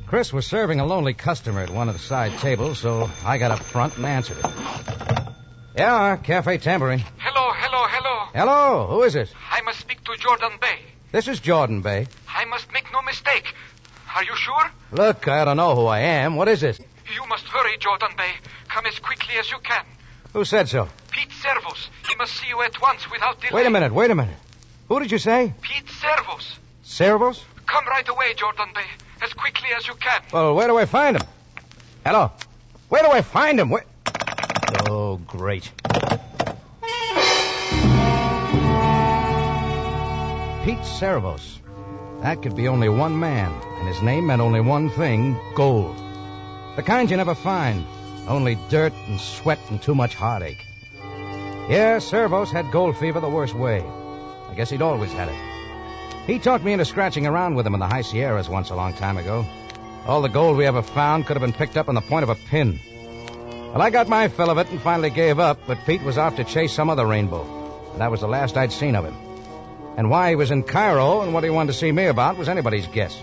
Chris was serving a lonely customer at one of the side tables, so I got up front and answered it. Yeah, Cafe Tambourine. Hello. Hello, who is it? I must speak to Jordan Bay. This is Jordan Bay. I must make no mistake. Are you sure? Look, I don't know who I am. What is it? You must hurry, Jordan Bay. Come as quickly as you can. Who said so? Pete Servos, in must see you at once without delay. Wait a minute. Who did you say? Pete Servos. Servos? Come right away, Jordan Bay, as quickly as you can. Well, where do I find him? Hello? Where do I find him? Oh, great. Pete Servos. That could be only one man, and his name meant only one thing, gold. The kind you never find. Only dirt and sweat and too much heartache. Yeah, Servos had gold fever the worst way. I guess he'd always had it. He talked me into scratching around with him in the high Sierras once a long time ago. All the gold we ever found could have been picked up on the point of a pin. Well, I got my fill of it and finally gave up, but Pete was off to chase some other rainbow. And that was the last I'd seen of him. And why he was in Cairo and what he wanted to see me about was anybody's guess.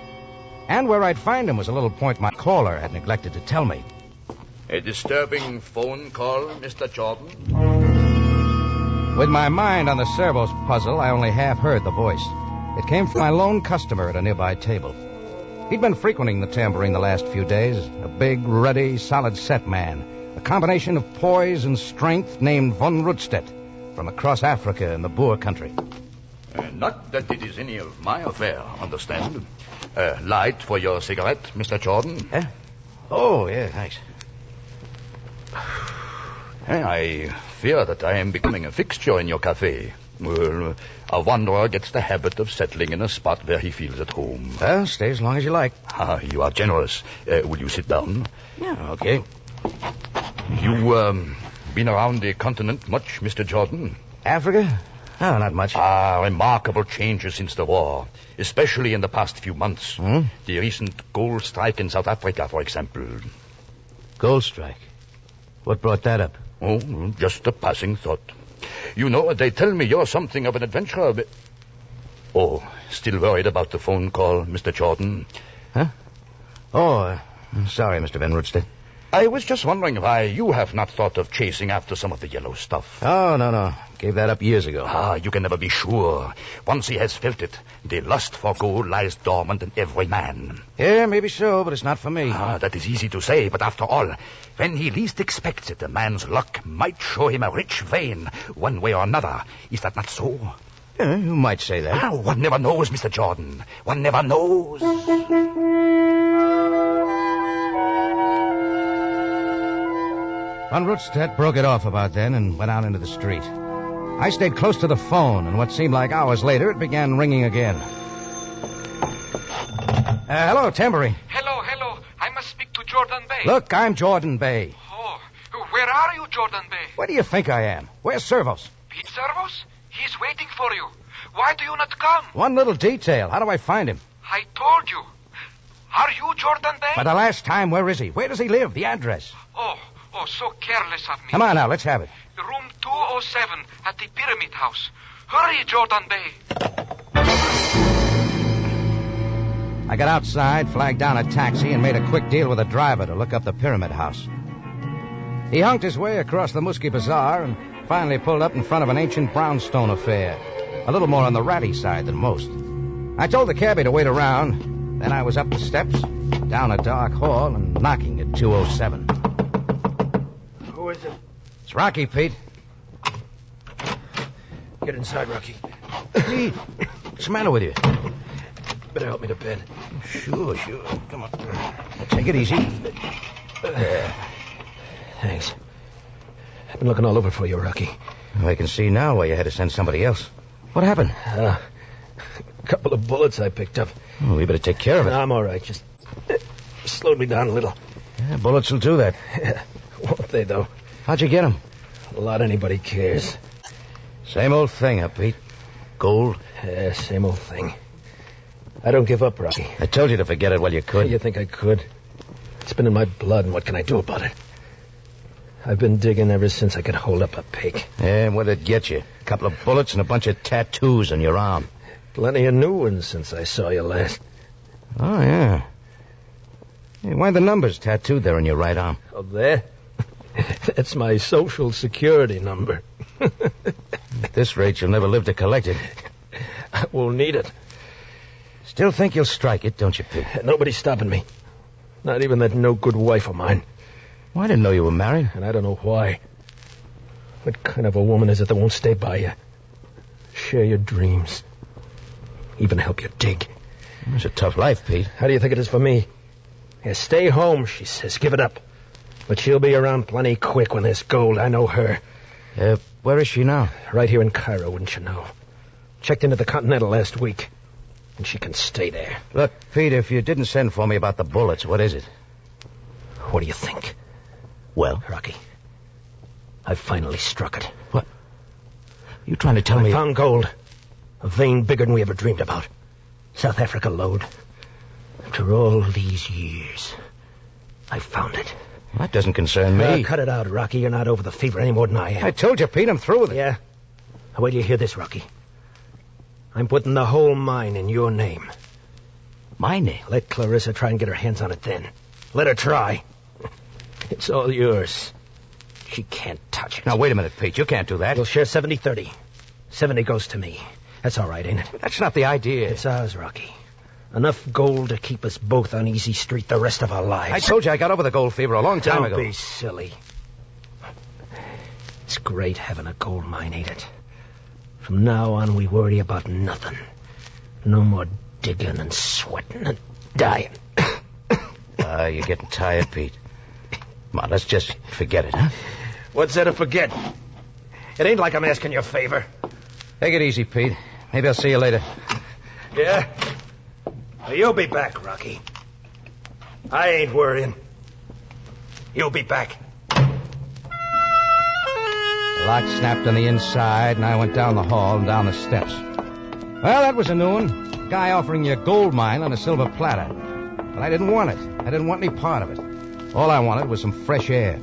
And where I'd find him was a little point my caller had neglected to tell me. A disturbing phone call, Mr. Jordan? With my mind on the Servos puzzle, I only half heard the voice. It came from my lone customer at a nearby table. He'd been frequenting the tambourine the last few days, a big, ruddy, solid-set man, a combination of poise and strength named von Rundstedt, from across Africa in the Boer country. Not that it is any of my affair, understand? Light for your cigarette, Mr. Jordan? Oh, yeah, thanks. I fear that I am becoming a fixture in your cafe. Well, a wanderer gets the habit of settling in a spot where he feels at home. Well, stay as long as you like. You are generous. Will you sit down? Yeah, okay. You, been around the continent much, Mr. Jordan? Africa? Oh, not much. Remarkable changes since the war, especially in the past few months. The recent gold strike in South Africa, for example. Gold strike? What brought that up? Oh, just a passing thought. You know, they tell me you're something of an adventurer, but... Oh, still worried about the phone call, Mr. Jordan? Huh? Oh, sorry, Mr. Van Rundstedt. I was just wondering why you have not thought of chasing after some of the yellow stuff. Oh, no. Gave that up years ago. You can never be sure. Once he has felt it, the lust for gold lies dormant in every man. Yeah, maybe so, but it's not for me. That is easy to say, but after all, when he least expects it, a man's luck might show him a rich vein, one way or another. Is that not so? Yeah, you might say that. One never knows, Mr. Jordan. One never knows. Von Rundstedt broke it off about then and went out into the street. I stayed close to the phone, and what seemed like hours later, it began ringing again. Hello, Tambourine. Hello. I must speak to Jordan Bay. Look, I'm Jordan Bay. Oh, where are you, Jordan Bay? Where do you think I am? Where's Servos? Pete Servos? He's waiting for you. Why do you not come? One little detail. How do I find him? I told you. Are you Jordan Bay? For the last time, where is he? Where does he live? The address. Oh, so careless of me. Come on now, let's have it. Room 207 at the Pyramid House. Hurry, Jordan Bay. I got outside, flagged down a taxi, and made a quick deal with the driver to look up the Pyramid House. He honked his way across the Muskie Bazaar and finally pulled up in front of an ancient brownstone affair, a little more on the ratty side than most. I told the cabbie to wait around. Then I was up the steps, down a dark hall, and knocking at 207. Who is it? It's Rocky, Pete. Get inside, Rocky. Pete, what's the matter with you? Better help me to bed. Sure. Come on. Take it easy. Thanks. I've been looking all over for you, Rocky. Well, I can see now why you had to send somebody else. What happened? A couple of bullets I picked up. Oh, we better take care of it. No, I'm all right. Just slowed me down a little. Yeah, bullets will do that. Yeah, won't they, though? How'd you get them? A lot anybody cares. Same old thing, huh, Pete? Gold? Yeah, same old thing. I don't give up, Rocky. I told you to forget it while you could. You think I could? It's been in my blood, and what can I do about it? I've been digging ever since I could hold up a pick. Yeah, what'd it get you? A couple of bullets and a bunch of tattoos on your arm. Plenty of new ones since I saw you last. Oh, yeah. Hey, why are the numbers tattooed there on your right arm? Oh, there? That's my Social Security number. At this rate, you'll never live to collect it. I won't need it. Still think you'll strike it, don't you, Pete? Nobody's stopping me. Not even that no-good wife of mine. Well, I didn't know you were married. And I don't know why. What kind of a woman is it that won't stay by you? Share your dreams. Even help you dig. It's a tough life, Pete. How do you think it is for me? Yeah, stay home, she says. Give it up. But she'll be around plenty quick when there's gold. I know her. Where is she now? Right here in Cairo, wouldn't you know? Checked into the Continental last week. And she can stay there. Look, Pete, if you didn't send for me about the bullets, what is it? What do you think? Well? Rocky, I've finally struck it. What? You trying to tell me... I found gold. A vein bigger than we ever dreamed about. South Africa lode. After all these years, I found it. That doesn't concern me. Cut it out, Rocky. You're not over the fever any more than I am. I told you, Pete, I'm through with it. Yeah? Now, wait till you hear this, Rocky. I'm putting the whole mine in your name. My name? Let Clarissa try and get her hands on it then. Let her try. It's all yours. She can't touch it. Now, wait a minute, Pete. You can't do that. We'll share 70-30. 70 goes to me. That's all right, ain't it? That's not the idea. It's ours, Rocky. Enough gold to keep us both on easy street the rest of our lives. I told you I got over the gold fever a long time ago. Don't be silly. It's great having a gold mine, ain't it? From now on, we worry about nothing. No more digging and sweating and dying. You're getting tired, Pete. Come on, let's just forget it, huh? What's there to forget? It ain't like I'm asking you a favor. Take it easy, Pete. Maybe I'll see you later. Yeah? Well, you'll be back, Rocky. I ain't worrying. You'll be back. The lock snapped on the inside, and I went down the hall and down the steps. Well, that was a new one. A guy offering you a gold mine on a silver platter. But I didn't want it. I didn't want any part of it. All I wanted was some fresh air.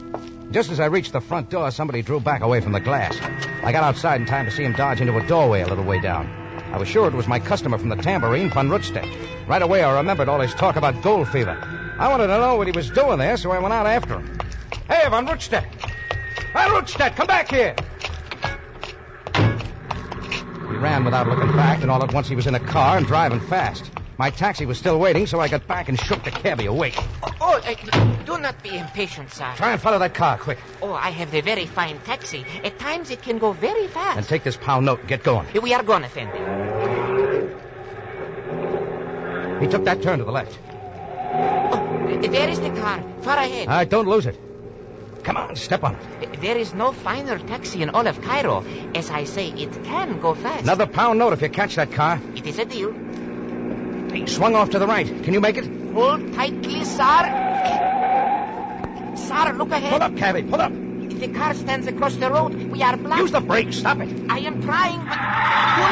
Just as I reached the front door, somebody drew back away from the glass. I got outside in time to see him dodge into a doorway a little way down. I was sure it was my customer from the tambourine, Van Rutstedt. Right away, I remembered all his talk about gold fever. I wanted to know what he was doing there, so I went out after him. Hey, Van Rutstedt! Van Rutstedt, come back here! He ran without looking back, and all at once he was in a car and driving fast. My taxi was still waiting, so I got back and shook the cabbie awake. Do not be impatient, sir. Try and follow that car, quick. Oh, I have the very fine taxi. At times it can go very fast. And take this pound note and get going. We are going, Effendi. He took that turn to the left. Oh, there is the car. Far ahead. All right, don't lose it. Come on, step on it. There is no finer taxi in all of Cairo. As I say, it can go fast. Another pound note if you catch that car. It is a deal. He swung off to the right. Can you make it? Hold tightly, sir. Sir, look ahead. Pull up, cabbie, pull up. If the car stands across the road, we are blocked. Use the brakes. Stop it. I am trying, but too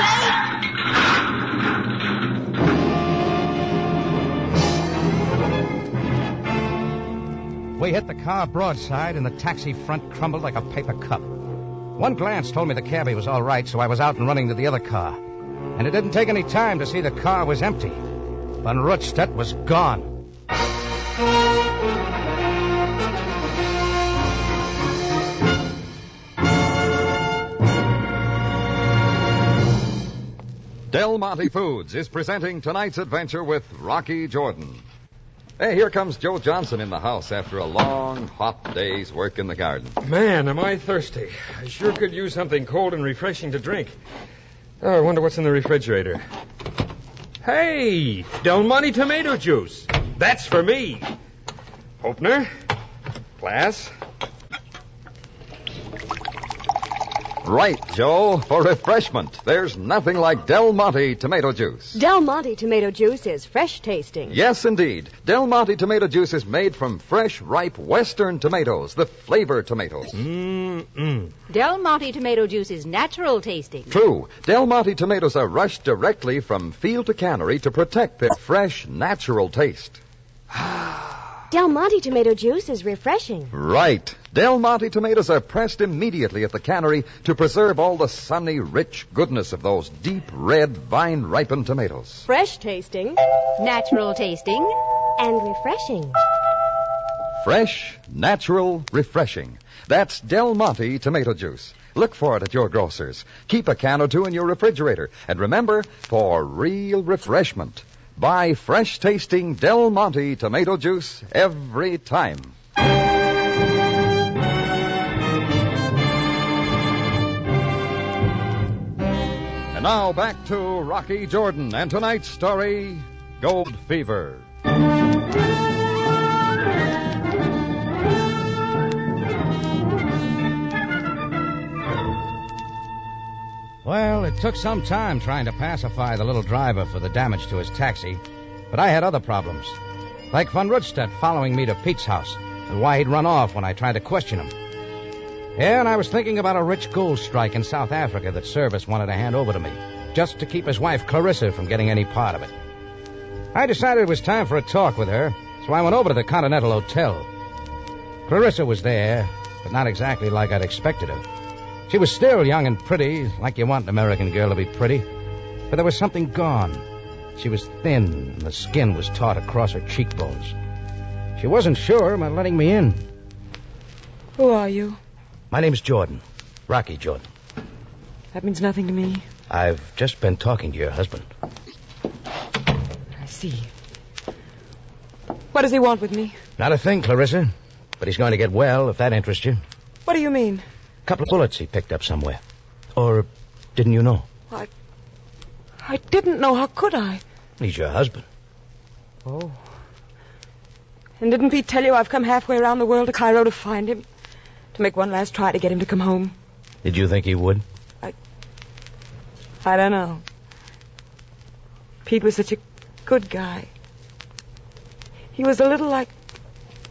late. We hit the car broadside, and the taxi front crumbled like a paper cup. One glance told me the cabbie was all right, so I was out and running to the other car. And it didn't take any time to see the car was empty. Van Rutstedt was gone. Del Monte Foods is presenting tonight's adventure with Rocky Jordan. Hey, here comes Joe Johnson in the house after a long, hot day's work in the garden. Man, am I thirsty. I sure could use something cold and refreshing to drink. Oh, I wonder what's in the refrigerator. Hey, Del Monte tomato juice. That's for me. Opener. Glass. Right, Joe. For refreshment, there's nothing like Del Monte tomato juice. Del Monte tomato juice is fresh tasting. Yes, indeed. Del Monte tomato juice is made from fresh, ripe Western tomatoes, the flavor tomatoes. Del Monte tomato juice is natural tasting. True. Del Monte tomatoes are rushed directly from field to cannery to protect their fresh, natural taste. Del Monte tomato juice is refreshing. Right. Del Monte tomatoes are pressed immediately at the cannery to preserve all the sunny, rich goodness of those deep red, vine-ripened tomatoes. Fresh tasting, natural tasting, and refreshing. Fresh, natural, refreshing. That's Del Monte tomato juice. Look for it at your grocer's. Keep a can or two in your refrigerator. And remember, for real refreshment, buy fresh-tasting Del Monte tomato juice every time. And now back to Rocky Jordan and tonight's story, Gold Fever. Well, it took some time trying to pacify the little driver for the damage to his taxi, but I had other problems. Like von Rudstedt following me to Pete's house, and why he'd run off when I tried to question him. Yeah, and I was thinking about a rich gold strike in South Africa that Service wanted to hand over to me, just to keep his wife Clarissa from getting any part of it. I decided it was time for a talk with her, so I went over to the Continental Hotel. Clarissa was there, but not exactly like I'd expected her. She was still young and pretty, like you want an American girl to be pretty, but there was something gone. She was thin, and the skin was taut across her cheekbones. She wasn't sure about letting me in. Who are you? My name's Jordan. Rocky Jordan. That means nothing to me. I've just been talking to your husband. I see. What does he want with me? Not a thing, Clarissa. But he's going to get well, if that interests you. What do you mean? A couple of bullets he picked up somewhere. Or didn't you know? I didn't know. How could I? He's your husband. Oh. And didn't Pete tell you I've come halfway around the world to Cairo to find him? To make one last try to get him to come home? Did you think he would? I don't know. Pete was such a good guy. He was a little like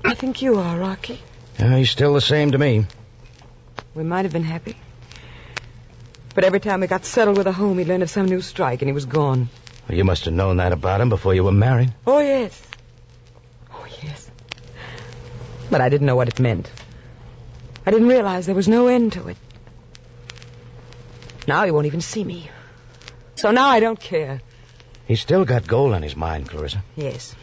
I think you are, Rocky. Yeah, he's still the same to me. We might have been happy. But every time we got settled with a home, he'd learn of some new strike, and he was gone. Well, you must have known that about him before you were married. Oh, yes. Oh, yes. But I didn't know what it meant. I didn't realize there was no end to it. Now he won't even see me. So now I don't care. He's still got gold on his mind, Clarissa. Yes.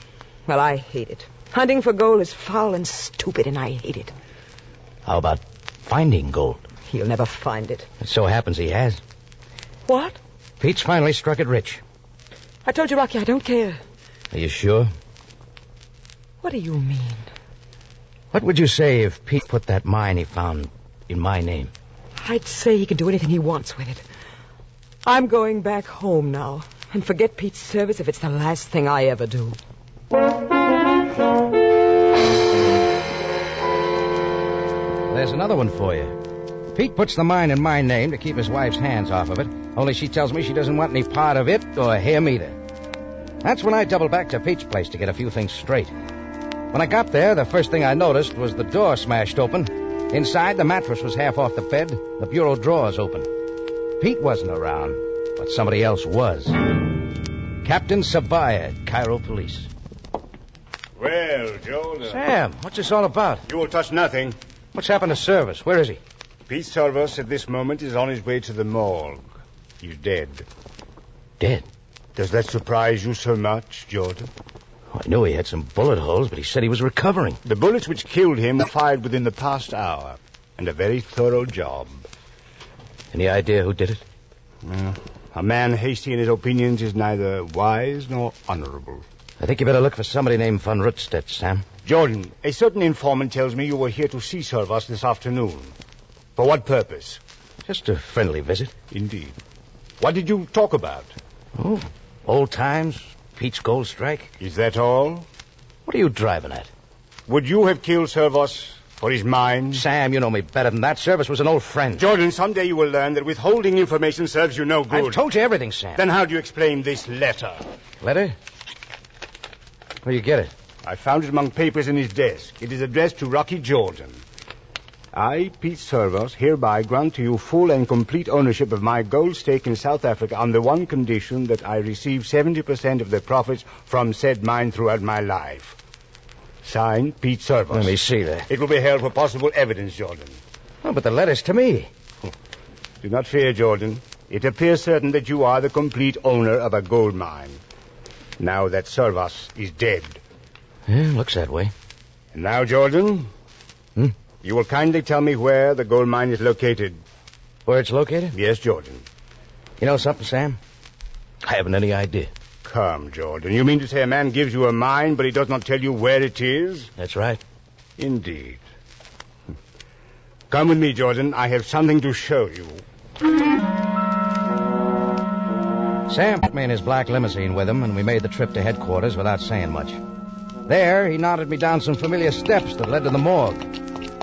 Well, I hate it. Hunting for gold is foul and stupid, and I hate it. How about finding gold? He'll never find it. It so happens he has. What? Pete's finally struck it rich. I told you, Rocky, I don't care. Are you sure? What do you mean? What would you say if Pete put that mine he found in my name? I'd say he can do anything he wants with it. I'm going back home now. And forget Pete's service if it's the last thing I ever do. There's another one for you. Pete puts the mine in my name to keep his wife's hands off of it, only she tells me she doesn't want any part of it or him either. That's when I doubled back to Pete's place to get a few things straight. When I got there, the first thing I noticed was the door smashed open. Inside, the mattress was half off the bed, the bureau drawers open. Pete wasn't around, but somebody else was. Captain Sabaya, Cairo Police. Well, Joe... Sam, what's this all about? You will touch nothing. What's happened to Service? Where is he? Pete Service at this moment is on his way to the morgue. He's dead. Dead? Does that surprise you so much, Jordan? Oh, I knew he had some bullet holes, but he said he was recovering. The bullets which killed him were fired within the past hour, and a very thorough job. Any idea who did it? A man hasty in his opinions is neither wise nor honorable. I think you better look for somebody named von Rudstedt, Sam. Jordan, a certain informant tells me you were here to see Service this afternoon. For what purpose? Just a friendly visit. Indeed. What did you talk about? Oh, old times, Pete's gold strike. Is that all? What are you driving at? Would you have killed Service for his mine? Sam, you know me better than that. Service was an old friend. Jordan, someday you will learn that withholding information serves you no good. I've told you everything, Sam. Then how do you explain this letter? Letter? Where you get it? I found it among papers in his desk. It is addressed to Rocky Jordan. I, Pete Service, hereby grant to you full and complete ownership of my gold stake in South Africa on the one condition that I receive 70% of the profits from said mine throughout my life. Signed, Pete Service. Let me see that. It will be held for possible evidence, Jordan. Oh, but the letter's to me. Do not fear, Jordan. It appears certain that you are the complete owner of a gold mine. Now that Service is dead. Yeah, looks that way. And now, Jordan, you will kindly tell me where the gold mine is located. Where it's located? Yes, Jordan. You know something, Sam? I haven't any idea. Come, Jordan. You mean to say a man gives you a mine, but he does not tell you where it is? That's right. Indeed. Come with me, Jordan. I have something to show you. Sam put me in his black limousine with him, and we made the trip to headquarters without saying much. There, he nodded me down some familiar steps that led to the morgue.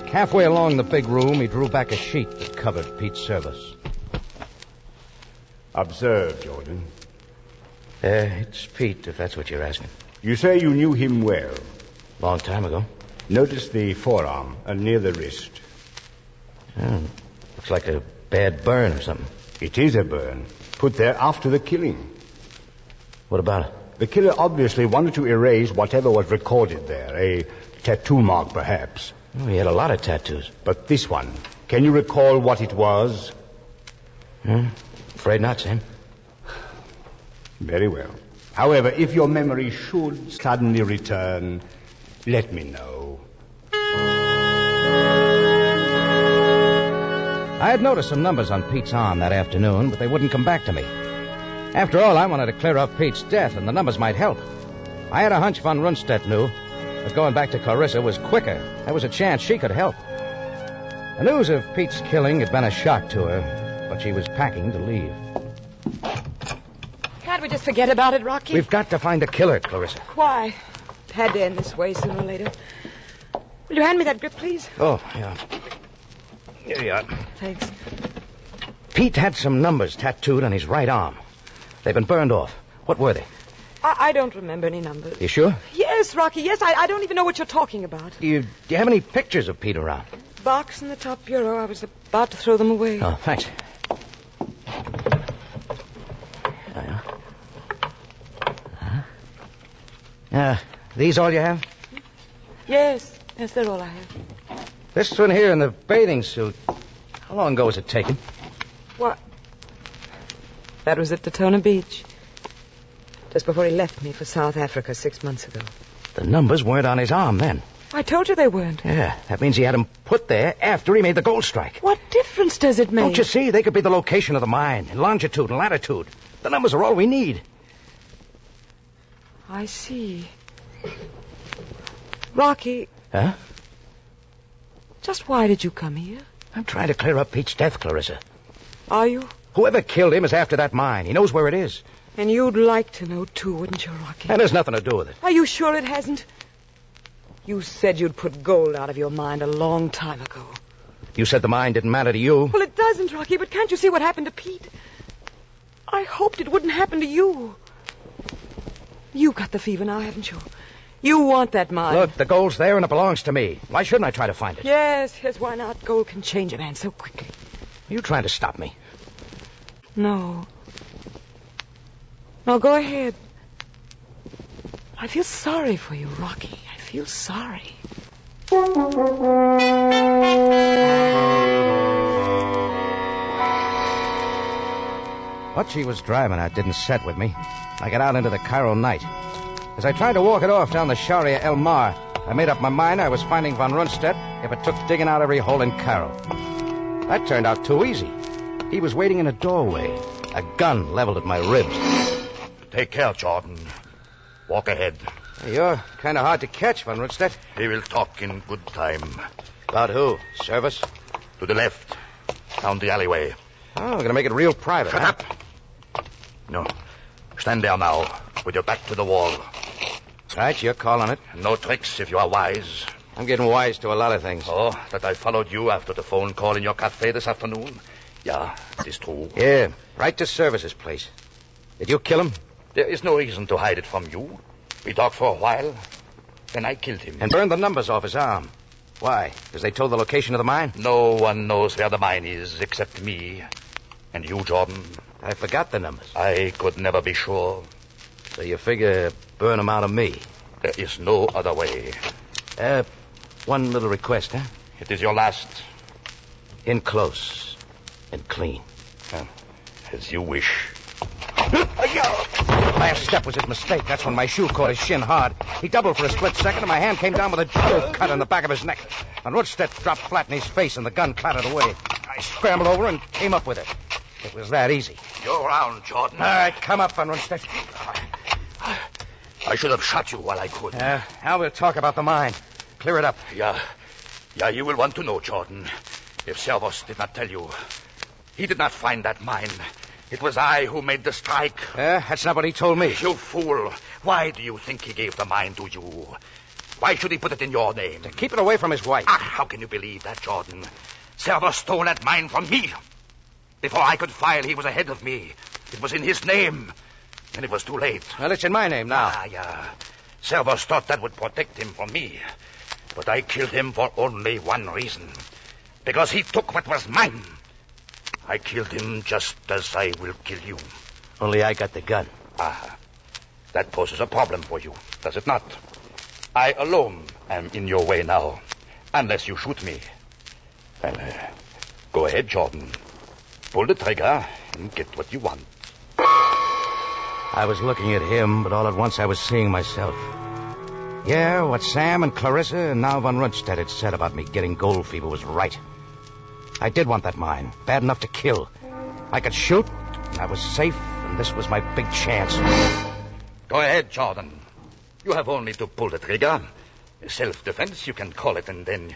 Halfway along the big room, he drew back a sheet that covered Pete's service. Observe, Jordan. It's Pete, if that's what you're asking. You say you knew him well. Long time ago. Notice the forearm and near the wrist. Looks like a bad burn or something. It is a burn. Put there after the killing. What about it? The killer obviously wanted to erase whatever was recorded there. A tattoo mark, perhaps. Oh, he had a lot of tattoos. But this one, can you recall what it was? Afraid not, Sam. Very well. However, if your memory should suddenly return, let me know. I had noticed some numbers on Pete's arm that afternoon, but they wouldn't come back to me. After all, I wanted to clear up Pete's death, and the numbers might help. I had a hunch Von Rundstedt knew, but going back to Clarissa was quicker. There was a chance she could help. The news of Pete's killing had been a shock to her, but she was packing to leave. Can't we just forget about it, Rocky? We've got to find a killer, Clarissa. Why? It had to end this way sooner or later. Will you hand me that grip, please? Oh, yeah. Here you are. Thanks. Pete had some numbers tattooed on his right arm. They've been burned off. What were they? I don't remember any numbers. You sure? Yes, Rocky, yes. I don't even know what you're talking about. Do you have any pictures of Pete around? Box in the top bureau. I was about to throw them away. Oh, thanks. These all you have? Yes, they're all I have. This one here in the bathing suit. How long ago was it taken? What? That was at Daytona Beach. Just before he left me for South Africa 6 months ago. The numbers weren't on his arm then. I told you they weren't. Yeah, that means he had them put there after he made the gold strike. What difference does it make? Don't you see? They could be the location of the mine, and longitude and latitude. The numbers are all we need. I see. Rocky. Huh? Just why did you come here? I'm trying to clear up Pete's death, Clarissa. Are you? Whoever killed him is after that mine. He knows where it is. And you'd like to know, too, wouldn't you, Rocky? And there's nothing to do with it. Are you sure it hasn't? You said you'd put gold out of your mind a long time ago. You said the mine didn't matter to you. Well, it doesn't, Rocky, but can't you see what happened to Pete? I hoped it wouldn't happen to you. You got the fever now, haven't you? You want that mine. Look, the gold's there and it belongs to me. Why shouldn't I try to find it? Yes, why not? Gold can change a man so quickly. Are you trying to stop me? No. No, go ahead. I feel sorry for you, Rocky. I feel sorry. What she was driving at didn't set with me. I got out into the Cairo night. As I tried to walk it off down the Sharia El Mar, I made up my mind I was finding Von Rundstedt if it took digging out every hole in Cairo. That turned out too easy. He was waiting in a doorway, a gun leveled at my ribs. Take care, Jordan. Walk ahead. You're kind of hard to catch, Von Rundstedt. He will talk in good time. About who? Service? To the left. Down the alleyway. Oh, we're going to make it real private. Shut up. No. Stand there now, with your back to the wall. Right, you're calling it. No tricks if you are wise. I'm getting wise to a lot of things. Oh, that I followed you after the phone call in your cafe this afternoon? Yeah, it is true. Yeah, right to Service's place. Did you kill him? There is no reason to hide it from you. We talked for a while. Then I killed him. And burned the numbers off his arm. Why? Because they told the location of the mine? No one knows where the mine is except me. And you, Jordan. I forgot the numbers. I could never be sure. So you figure burn them out of me? There is no other way. One little request, huh? It is your last. In close and clean. As you wish. Last step was his mistake. That's when my shoe caught his shin hard. He doubled for a split second, and my hand came down with a jewel cut in the back of his neck. And Rundstedt dropped flat in his face, and the gun clattered away. I scrambled over and came up with it. It was that easy. You're around, Jordan. All right, come up, Von Rundstedt. I should have shot you while I could. Now we'll talk about the mine. Clear it up. Yeah, you will want to know, Jordan. If Servos did not tell you, he did not find that mine It was I who made the strike. That's not what he told me. You fool. Why do you think he gave the mine to you? Why should he put it in your name? To keep it away from his wife. How can you believe that, Jordan? Servo stole that mine from me. Before I could file, he was ahead of me. It was in his name. And it was too late. Well, it's in my name now. Yeah. Servos thought that would protect him from me. But I killed him for only one reason. Because he took what was mine. I killed him just as I will kill you. Only I got the gun. That poses a problem for you, does it not? I alone am in your way now. Unless you shoot me. Well, go ahead, Jordan. Pull the trigger and get what you want. I was looking at him, but all at once I was seeing myself. Yeah, what Sam and Clarissa and now Von Rundstedt had said about me getting gold fever was right. I did want that mine, bad enough to kill. I could shoot, and I was safe, and this was my big chance. Go ahead, Jordan. You have only to pull the trigger. Self-defense, you can call it, and then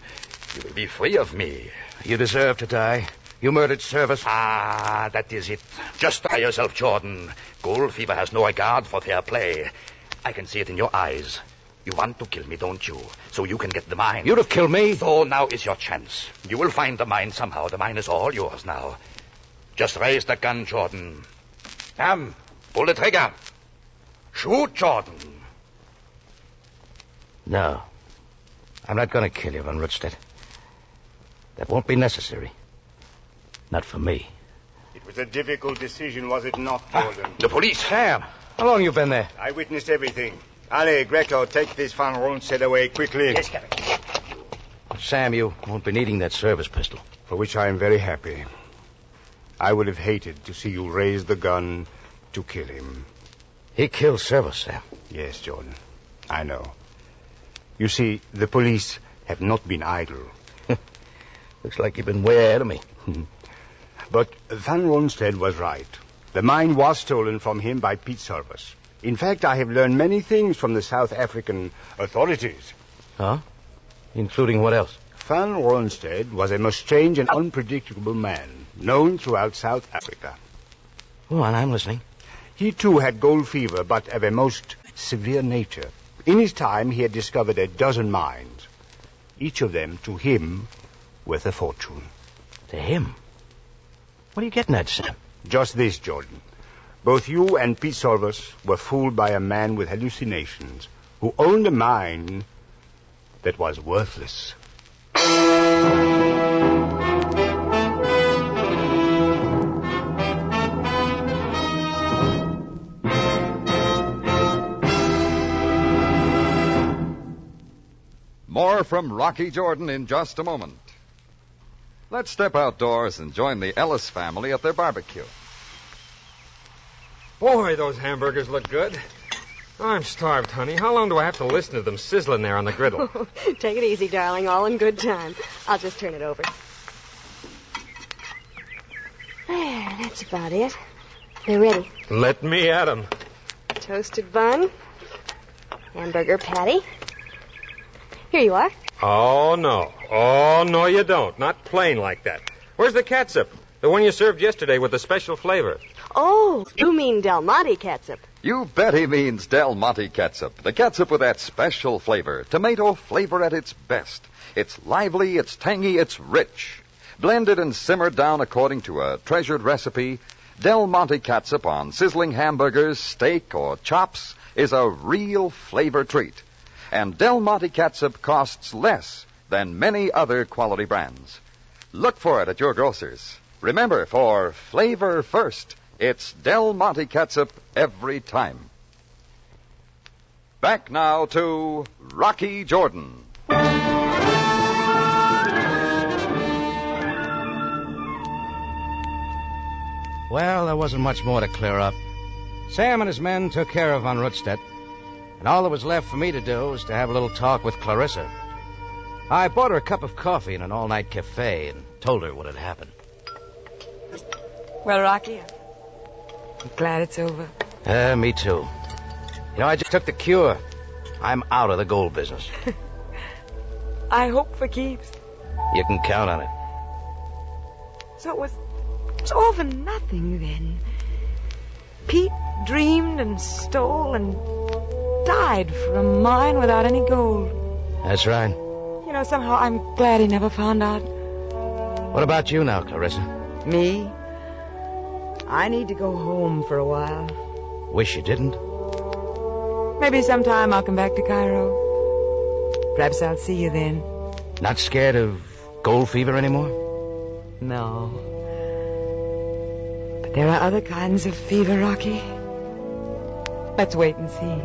you will be free of me. You deserve to die. You murdered Service. That is it. Just try yourself, Jordan. Gold fever has no regard for fair play. I can see it in your eyes. You want to kill me, don't you? So you can get the mine. You'd have killed me. So now is your chance. You will find the mine somehow. The mine is all yours now. Just raise the gun, Jordan. Sam, pull the trigger. Shoot, Jordan. No. I'm not going to kill you, Von Rundstedt. That won't be necessary. Not for me. It was a difficult decision, was it not, Jordan? The police. Sam, how long you been there? I witnessed everything. Ali, Greco, take this Van Rundstedt away quickly. Yes, Captain. Sam, you won't be needing that service pistol. For which I am very happy. I would have hated to see you raise the gun to kill him. He killed Service, Sam. Yes, Jordan. I know. You see, the police have not been idle. Looks like you've been way ahead of me. But Van Rundstedt was right. The mine was stolen from him by Pete Service. In fact, I have learned many things from the South African authorities. Huh? Including what else? Van Rundstedt was a most strange and unpredictable man, known throughout South Africa. Go on, I'm listening. He, too, had gold fever, but of a most severe nature. In his time, he had discovered a dozen mines. Each of them, to him, worth a fortune. To him? What are you getting at, Sam? Just this, Jordan. Both you and Pete Solvers were fooled by a man with hallucinations who owned a mine that was worthless. More from Rocky Jordan in just a moment. Let's step outdoors and join the Ellis family at their barbecue. Boy, those hamburgers look good. I'm starved, honey. How long do I have to listen to them sizzling there on the griddle? Take it easy, darling. All in good time. I'll just turn it over. There, that's about it. They're ready. Let me at 'em. Toasted bun. Hamburger patty. Here you are. Oh, no. Oh, no, you don't. Not plain like that. Where's the catsup? The one you served yesterday with the special flavor. Oh, you mean Del Monte catsup. You bet he means Del Monte catsup. The catsup with that special flavor. Tomato flavor at its best. It's lively, it's tangy, it's rich. Blended and simmered down according to a treasured recipe, Del Monte catsup on sizzling hamburgers, steak, or chops is a real flavor treat. And Del Monte catsup costs less than many other quality brands. Look for it at your grocer's. Remember, for flavor first, it's Del Monte catsup every time. Back now to Rocky Jordan. Well, there wasn't much more to clear up. Sam and his men took care of Von Rundstedt, and all that was left for me to do was to have a little talk with Clarissa. I bought her a cup of coffee in an all-night cafe and told her what had happened. Well, Rocky, I'm glad it's over. Me too. You know, I just took the cure. I'm out of the gold business. I hope for keeps. You can count on it. So it was all for nothing, then. Pete dreamed and stole and died for a mine without any gold. That's right. You know, somehow I'm glad he never found out. What about you now, Clarissa? Me? I need to go home for a while. Wish you didn't. Maybe sometime I'll come back to Cairo. Perhaps I'll see you then. Not scared of gold fever anymore? No. But there are other kinds of fever, Rocky. Let's wait and see.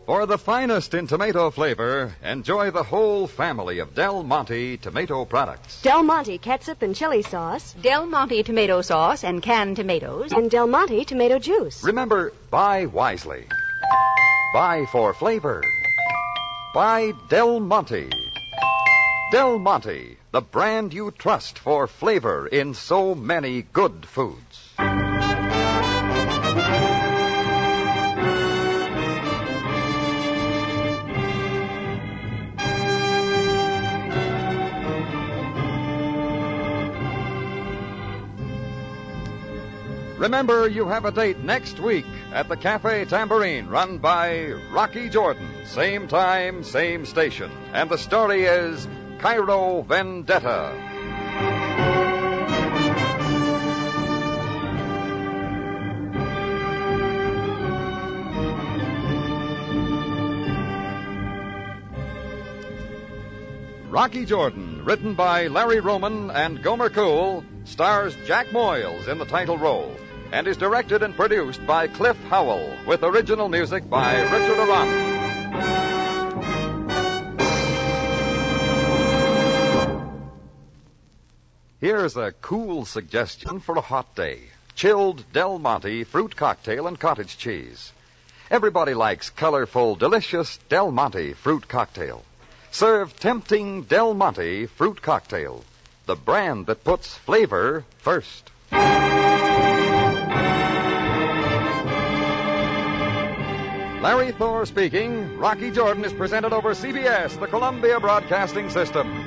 For the finest in tomato flavor, enjoy the whole family of Del Monte tomato products. Del Monte ketchup and chili sauce. Del Monte tomato sauce and canned tomatoes. And Del Monte tomato juice. Remember, buy wisely. Buy for flavor. Buy Del Monte. Del Monte, the brand you trust for flavor in so many good foods. Remember, you have a date next week at the Cafe Tambourine, run by Rocky Jordan. Same time, same station. And the story is Cairo Vendetta. Rocky Jordan, written by Larry Roman and Gomer Cool, stars Jack Moyles in the title role, and is directed and produced by Cliff Howell, with original music by Richard Arant. Here's a cool suggestion for a hot day. Chilled Del Monte fruit cocktail and cottage cheese. Everybody likes colorful, delicious Del Monte fruit cocktail. Serve tempting Del Monte fruit cocktail, the brand that puts flavor first. Larry Thor speaking. Rocky Jordan is presented over CBS, the Columbia Broadcasting System.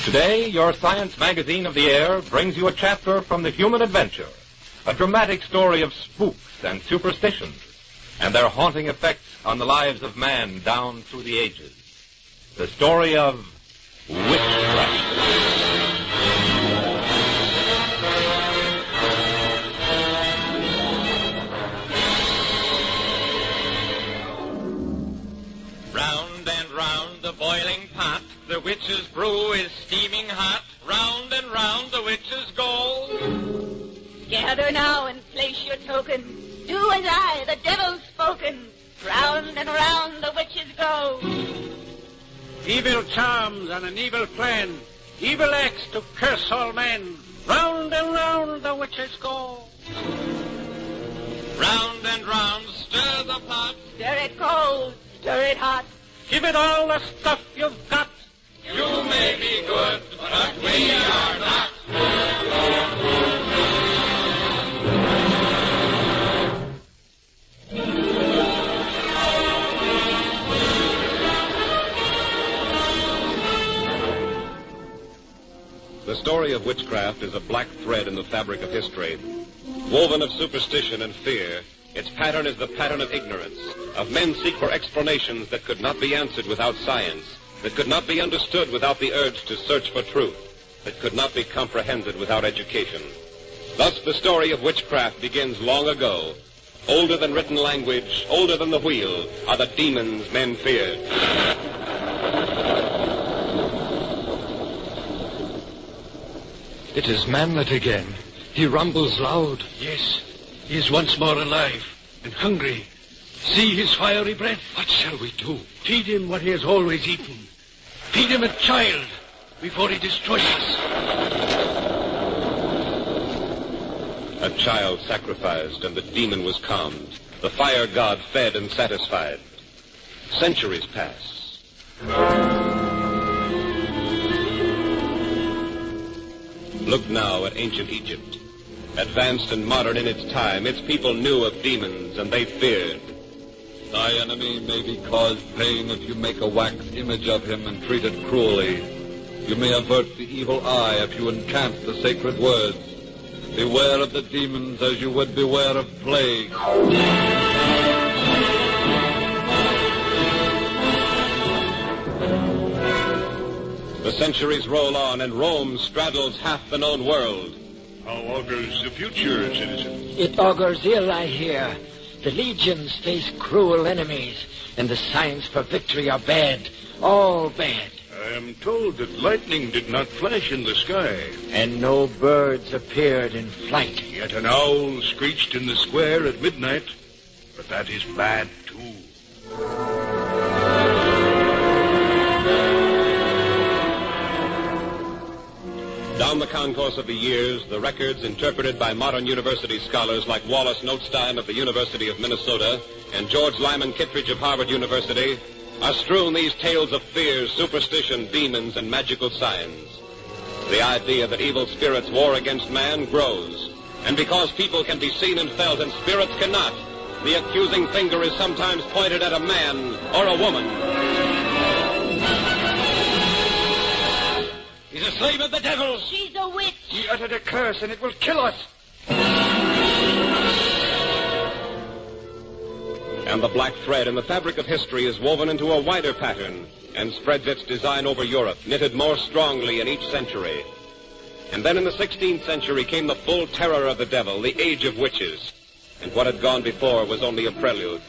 Today, your science magazine of the air brings you a chapter from the human adventure, a dramatic story of spooks and superstitions, and their haunting effects on the lives of man down through the ages. The story of witchcraft. Round and round the boiling pot, the witch's brew is steaming hot. Round and round the witches go. Gather now and place your token. Do as I, the devil's spoken. Round and round the witches go. Evil charms and an evil plan. Evil acts to curse all men. Round and round the witches go. Round and round stir the pot. Stir it cold, stir it hot. Give it all the stuff you've got. You may be good, but we are not. The story of witchcraft is a black thread in the fabric of history. Woven of superstition and fear, its pattern is the pattern of ignorance, of men seek for explanations that could not be answered without science, that could not be understood without the urge to search for truth, that could not be comprehended without education. Thus the story of witchcraft begins long ago. Older than written language, older than the wheel, are the demons men feared. It is Manlet again. He rumbles loud. Yes, he is once more alive and hungry. See his fiery breath. What shall we do? Feed him what he has always eaten. Feed him a child before he destroys us. A child sacrificed, and the demon was calmed. The fire god fed and satisfied. Centuries pass. Look now at ancient Egypt. Advanced and modern in its time, its people knew of demons, and they feared. Thy enemy may be caused pain if you make a wax image of him and treat it cruelly. You may avert the evil eye if you encant the sacred words. Beware of the demons as you would beware of plague. The centuries roll on, and Rome straddles half the known world. How augurs the future, citizen? It augurs ill, I hear. The legions face cruel enemies, and the signs for victory are bad. All bad. I am told that lightning did not flash in the sky. And no birds appeared in flight. Yet an owl screeched in the square at midnight. But that is bad, too. Down the concourse of the years, the records interpreted by modern university scholars like Wallace Notstein of the University of Minnesota and George Lyman Kittredge of Harvard University are strewn these tales of fears, superstition, demons, and magical signs. The idea that evil spirits war against man grows. And because people can be seen and felt and spirits cannot, the accusing finger is sometimes pointed at a man or a woman. He's a slave of the devil. She's a witch. He uttered a curse, and it will kill us. And the black thread in the fabric of history is woven into a wider pattern and spreads its design over Europe, knitted more strongly in each century. And then in the 16th century came the full terror of the devil, the age of witches. And what had gone before was only a prelude.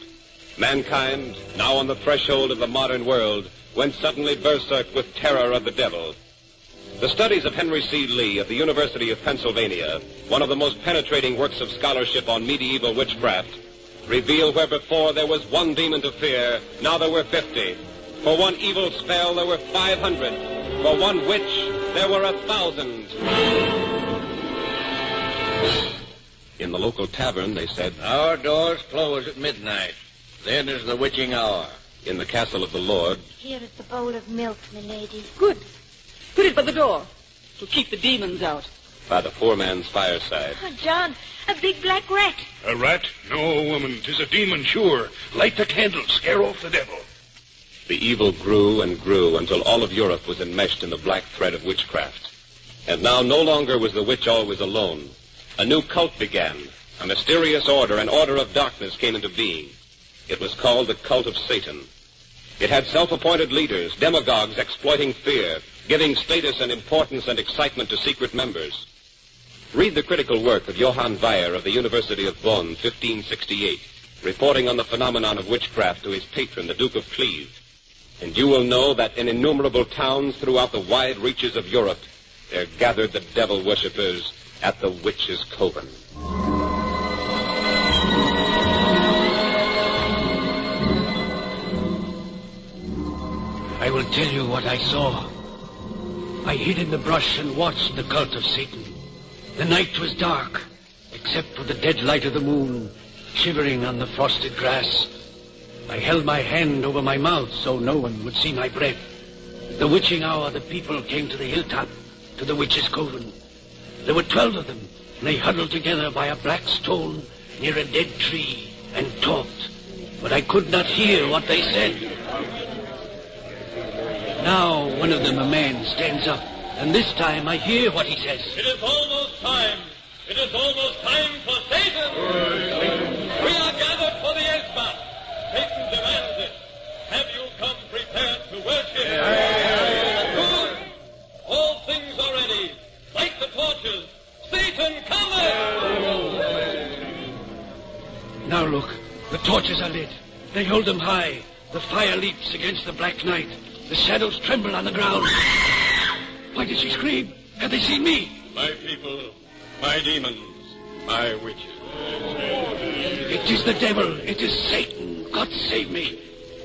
Mankind, now on the threshold of the modern world, went suddenly berserk with terror of the devil. The studies of Henry C. Lee of the University of Pennsylvania, one of the most penetrating works of scholarship on medieval witchcraft, reveal where before there was one demon to fear, now there were 50. For one evil spell, there were 500. For one witch, there were 1,000. In the local tavern, they said, Our doors close at midnight. Then is the witching hour. In the castle of the Lord, Here is the bowl of milk, milady. Good. Put it by the door to keep the demons out. by the poor man's fireside. Oh, John, a big black rat. A rat? No, woman. 'Tis a demon, sure. Light the candle. Scare off the devil. The evil grew and grew until all of Europe was enmeshed in the black thread of witchcraft. And now no longer was the witch always alone. A new cult began. A mysterious order, an order of darkness, came into being. It was called the cult of Satan. It had self-appointed leaders, demagogues exploiting fear, giving status and importance and excitement to secret members. Read the critical work of Johann Weyer of the University of Bonn, 1568, reporting on the phenomenon of witchcraft to his patron, the Duke of Cleves. And you will know that in innumerable towns throughout the wide reaches of Europe, there gathered the devil worshippers at the witch's coven. I will tell you what I saw. I hid in the brush and watched the cult of Satan. The night was dark, except for the dead light of the moon, shivering on the frosted grass. I held my hand over my mouth so no one would see my breath. At the witching hour, the people came to the hilltop, to the witch's coven. There were 12 of them, and they huddled together by a black stone near a dead tree and talked. But I could not hear what they said. Now one of them, a man, stands up, and this time I hear what he says. It is almost time. It is almost time for Satan. We are gathered for the Esbat. Satan demands it. Have you come prepared to worship? Good. All things are ready. Light the torches. Satan cometh. Now look, the torches are lit. They hold them high. The fire leaps against the black night. The shadows tremble on the ground. Why did she scream? Have they seen me? My people, my demons, my witches. It is the devil. It is Satan God save me.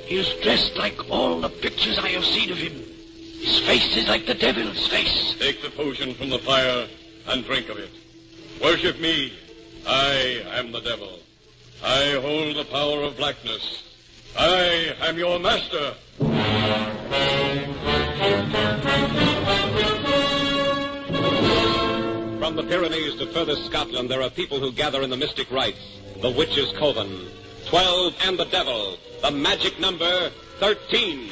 He is dressed like all the pictures I have seen of him. His face is like the devil's face. Take the potion from the fire and drink of it. Worship me. I am the devil. I hold the power of blackness. I am your master. From the Pyrenees to furthest Scotland, there are people who gather in the mystic rites, the witches' coven. 12 and the devil, the magic number 13.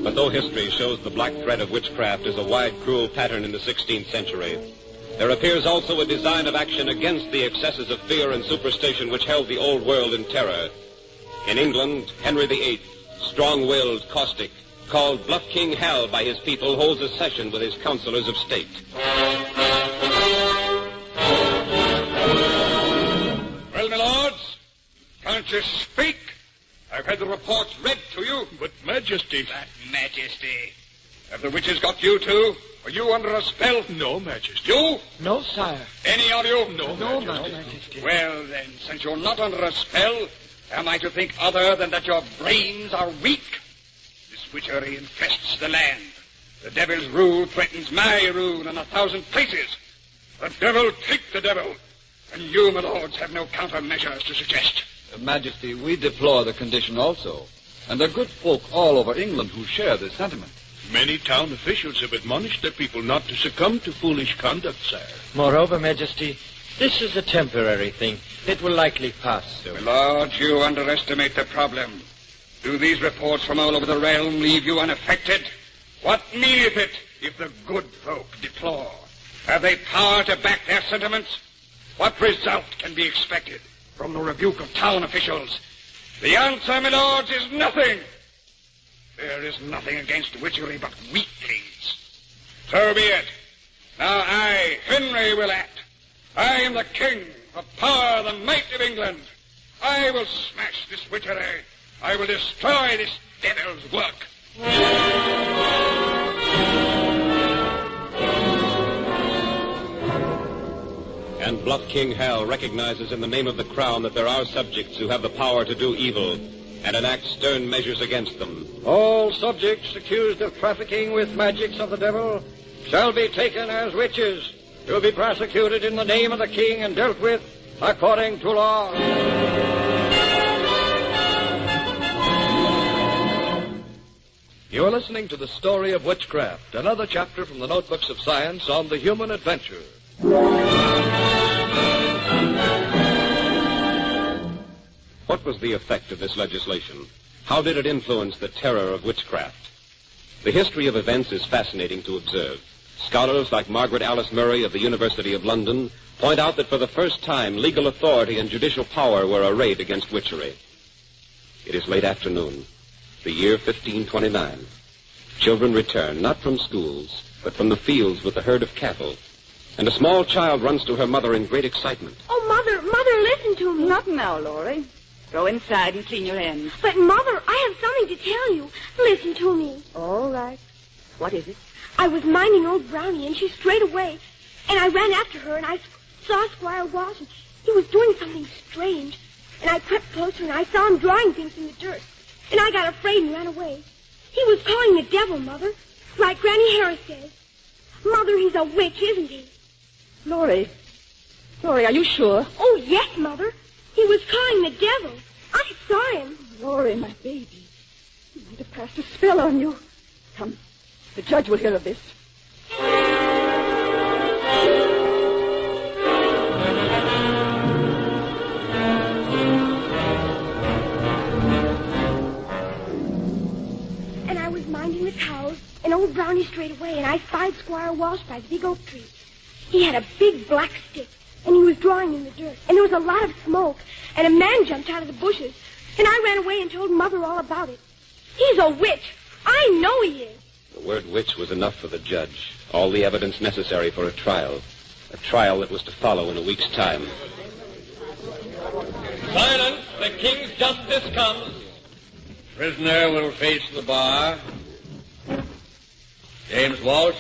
But though history shows the black thread of witchcraft is a wide, cruel pattern in the 16th century, there appears also a design of action against the excesses of fear and superstition which held the old world in terror. In England, Henry VIII, strong-willed, caustic, called Bluff King Hal by his people, holds a session with his counselors of state. Well, my lords, can't you speak? I've had the reports read to you. But, Majesty... That Majesty. Have the witches got you, too? Are you under a spell? No, Majesty. You? No, sire. Any of you? No, Majesty. Well, then, since you're not under a spell, am I to think other than that your brains are weak? This witchery infests the land. The devil's rule threatens my rule in 1,000 places. The devil take the devil. And you, my lords, have no countermeasures to suggest. Majesty, we deplore the condition also. And there are good folk all over England who share this sentiment. Many town officials have admonished their people not to succumb to foolish conduct, sire. Moreover, Majesty, this is a temporary thing. It will likely pass soon. My lords, you underestimate the problem. Do these reports from all over the realm leave you unaffected? What meaneth it if the good folk deplore? Have they power to back their sentiments? What result can be expected from the rebuke of town officials? The answer, my lords, is nothing. There is nothing against witchery but weaklings. So be it. Now I, Henry, will act. I am the king, the power, the might of England. I will smash this witchery. I will destroy this devil's work. And Bluff King Hal recognizes in the name of the crown that there are subjects who have the power to do evil and enact stern measures against them. All subjects accused of trafficking with magics of the devil shall be taken as witches to be prosecuted in the name of the king and dealt with according to law. You are listening to the story of witchcraft, another chapter from the notebooks of science on the human adventure. What was the effect of this legislation? How did it influence the terror of witchcraft? The history of events is fascinating to observe. Scholars like Margaret Alice Murray of the University of London point out that for the first time, legal authority and judicial power were arrayed against witchery. It is late afternoon, the year 1529. Children return, not from schools, but from the fields with the herd of cattle. And a small child runs to her mother in great excitement. Oh, Mother, listen to me. Not now, Laurie. Go inside and clean your hands. But, Mother, I have something to tell you. Listen to me. All right. What is it? I was minding old Brownie, and she strayed away. And I ran after her, and I saw Squire Walsh, and he was doing something strange. And I crept closer, and I saw him drawing things in the dirt. And I got afraid and ran away. He was calling the devil, Mother, like Granny Harris says. Mother, he's a witch, isn't he? Laurie, are you sure? Oh, yes, Mother. He was calling the devil. I saw him. Laurie, my baby. He might have passed a spell on you. Come, the judge will hear of this. And I was minding the cows, and old Brownie strayed away, and I spied Squire Walsh by the big oak tree. He had a big black stick, and he was drawing in the dirt, and there was a lot of smoke, and a man jumped out of the bushes, and I ran away and told Mother all about it. He's a witch. I know he is. The word witch was enough for the judge. All the evidence necessary for a trial that was to follow in a week's time. Silence! The king's justice comes. Prisoner will face the bar. James Walsh,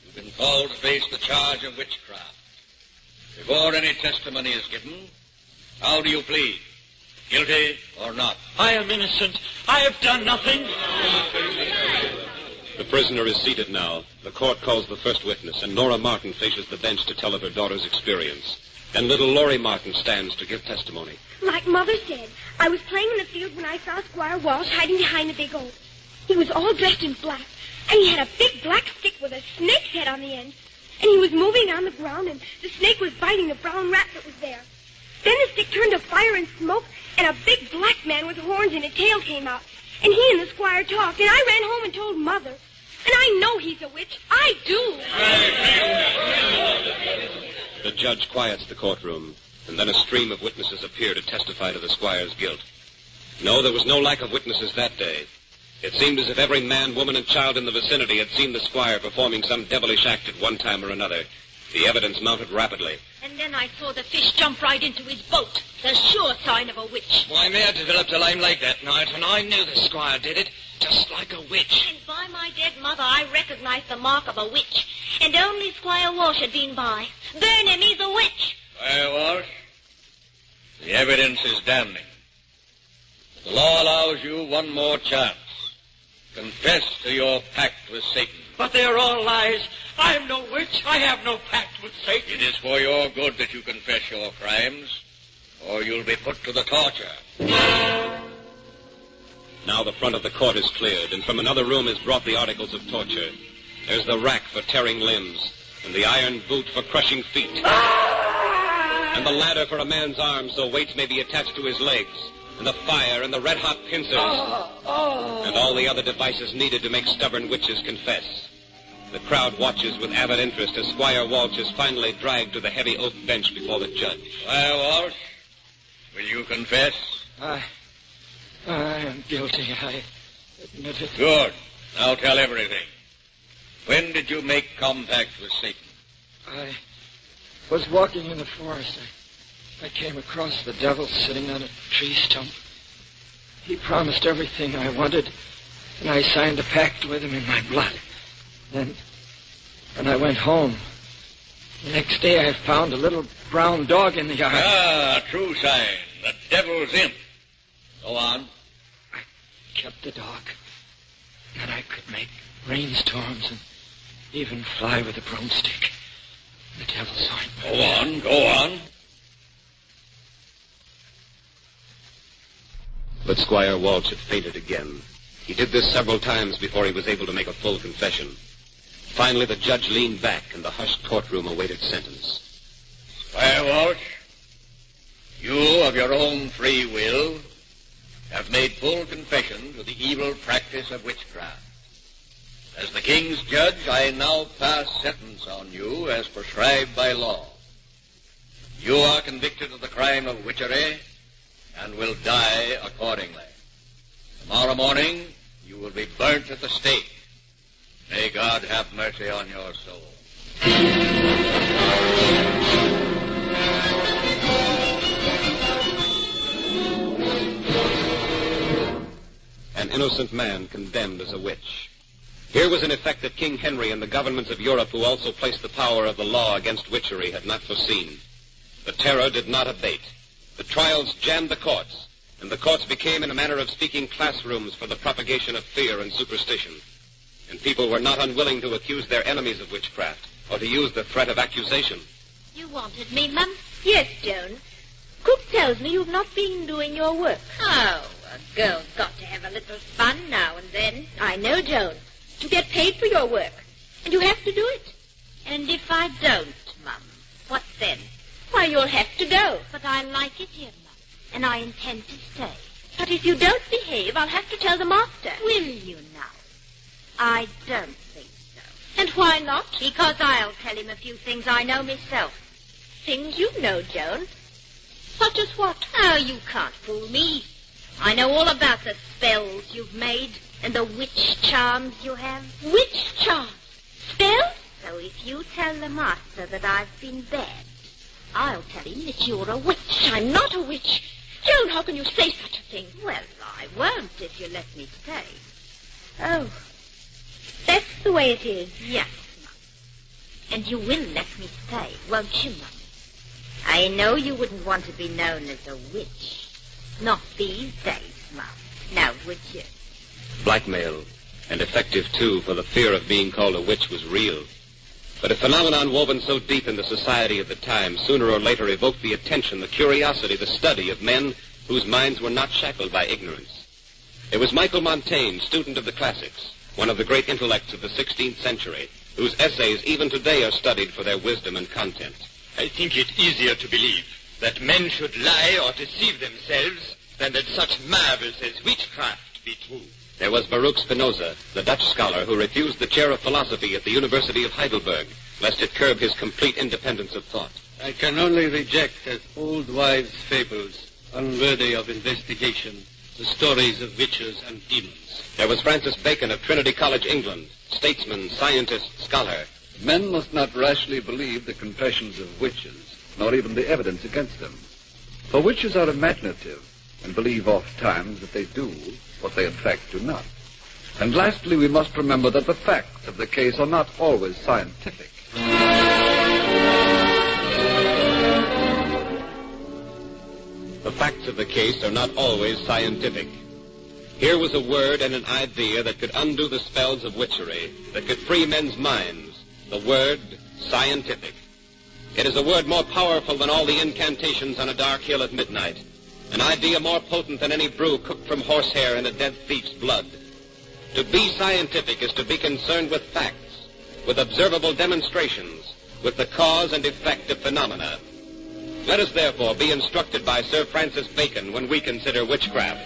you've been called to face the charge of witchcraft. Before any testimony is given, How do you plead? Guilty or not? I am innocent. I have done nothing. The prisoner is seated now. The court calls the first witness, and Nora Martin faces the bench to tell of her daughter's experience. And little Laurie Martin stands to give testimony. Like Mother said, I was playing in the field when I saw Squire Walsh hiding behind a big oak. He was all dressed in black, and he had a big black stick with a snake's head on the end. And he was moving on the ground, and the snake was biting the brown rat that was there. Then the stick turned to fire and smoke, and a big black man with horns and a tail came out. And he and the squire talked, and I ran home and told Mother. And I know he's a witch. I do. The judge quiets the courtroom, and then a stream of witnesses appear to testify to the squire's guilt. No, there was no lack of witnesses that day. It seemed as if every man, woman, and child in the vicinity had seen the squire performing some devilish act at one time or another. The evidence mounted rapidly. And then I saw the fish jump right into his boat. The sure sign of a witch. My mare developed a lame leg that night, and I knew the squire did it, just like a witch. And by my dead mother, I recognized the mark of a witch. And only Squire Walsh had been by. Burn him, he's a witch. Squire Walsh, the evidence is damning. The law allows you one more chance. Confess to your pact with Satan. But they're all lies. I am no witch. I have no pact with Satan. It is for your good that you confess your crimes, or you'll be put to the torture. Now the front of the court is cleared, and from another room is brought the articles of torture. There's the rack for tearing limbs, and the iron boot for crushing feet, and the ladder for a man's arms so weights may be attached to his legs, and the fire and the red-hot pincers, and all the other devices needed to make stubborn witches confess. The crowd watches with avid interest as Squire Walsh is finally dragged to the heavy oak bench before the judge. Squire Walsh, will you confess? I am guilty. I admit it. Good. Now tell everything. When did you make contact with Satan? I was walking in the forest. I came across the devil sitting on a tree stump. He promised everything I wanted, and I signed a pact with him in my blood. Then, when I went home, the next day I found a little brown dog in the yard. Ah, true sign. The devil's imp. Go on. I kept the dog, and I could make rainstorms and even fly with a broomstick. The devil saw it. Go on, go on. But Squire Walsh had fainted again. He did this several times before he was able to make a full confession. Finally, the judge leaned back, and the hushed courtroom awaited sentence. Squire Walsh, you, of your own free will, have made full confession to the evil practice of witchcraft. As the king's judge, I now pass sentence on you as prescribed by law. You are convicted of the crime of witchery and will die accordingly. Tomorrow morning, you will be burnt at the stake. May God have mercy on your soul. An innocent man condemned as a witch. Here was an effect that King Henry and the governments of Europe, who also placed the power of the law against witchery, had not foreseen. The terror did not abate. The trials jammed the courts, and the courts became, in a manner of speaking, classrooms for the propagation of fear and superstition. And people were not unwilling to accuse their enemies of witchcraft, or to use the threat of accusation. You wanted me, Mum? Yes, Joan. Cook tells me you've not been doing your work. Oh, a girl's got to have a little fun now and then. I know, Joan. You get paid for your work, and you have to do it. And if I don't, Mum, what then? Why, you'll have to go. But I like it here, Mum, and I intend to stay. But if you don't behave, I'll have to tell the master. Will you now? I don't think so. And why not? Because I'll tell him a few things I know myself. Things you know, Joan. Such as what? Oh, you can't fool me. I know all about the spells you've made and the witch charms you have. Witch charms? Spells? So if you tell the master that I've been bad, I'll tell him that you're a witch. I'm not a witch. Joan, how can you say such a thing? Well, I won't if you let me stay. Oh, that's the way it is. Yes, Mum. And you will let me stay, won't you, Mum? I know you wouldn't want to be known as a witch. Not these days, Mom. Now, would you? Blackmail, and effective, too, for the fear of being called a witch was real. But a phenomenon woven so deep in the society of the time sooner or later evoked the attention, the curiosity, the study of men whose minds were not shackled by ignorance. It was Michael Montaigne, student of the classics, one of the great intellects of the 16th century, whose essays even today are studied for their wisdom and content. I think it easier to believe that men should lie or deceive themselves than that such marvels as witchcraft be true. There was Baruch Spinoza, the Dutch scholar who refused the chair of philosophy at the University of Heidelberg, lest it curb his complete independence of thought. I can only reject as old wives' fables, unworthy of investigation, the stories of witches and demons. There was Francis Bacon of Trinity College, England, statesman, scientist, scholar. Men must not rashly believe the confessions of witches, nor even the evidence against them. For witches are imaginative, and believe oft times that they do what they in fact do not. And lastly, we must remember that the facts of the case are not always scientific. The facts of the case are not always scientific. Here was a word and an idea that could undo the spells of witchery, that could free men's minds. The word, scientific. It is a word more powerful than all the incantations on a dark hill at midnight. An idea more potent than any brew cooked from horsehair and a dead thief's blood. To be scientific is to be concerned with facts, with observable demonstrations, with the cause and effect of phenomena. Let us therefore be instructed by Sir Francis Bacon when we consider witchcraft.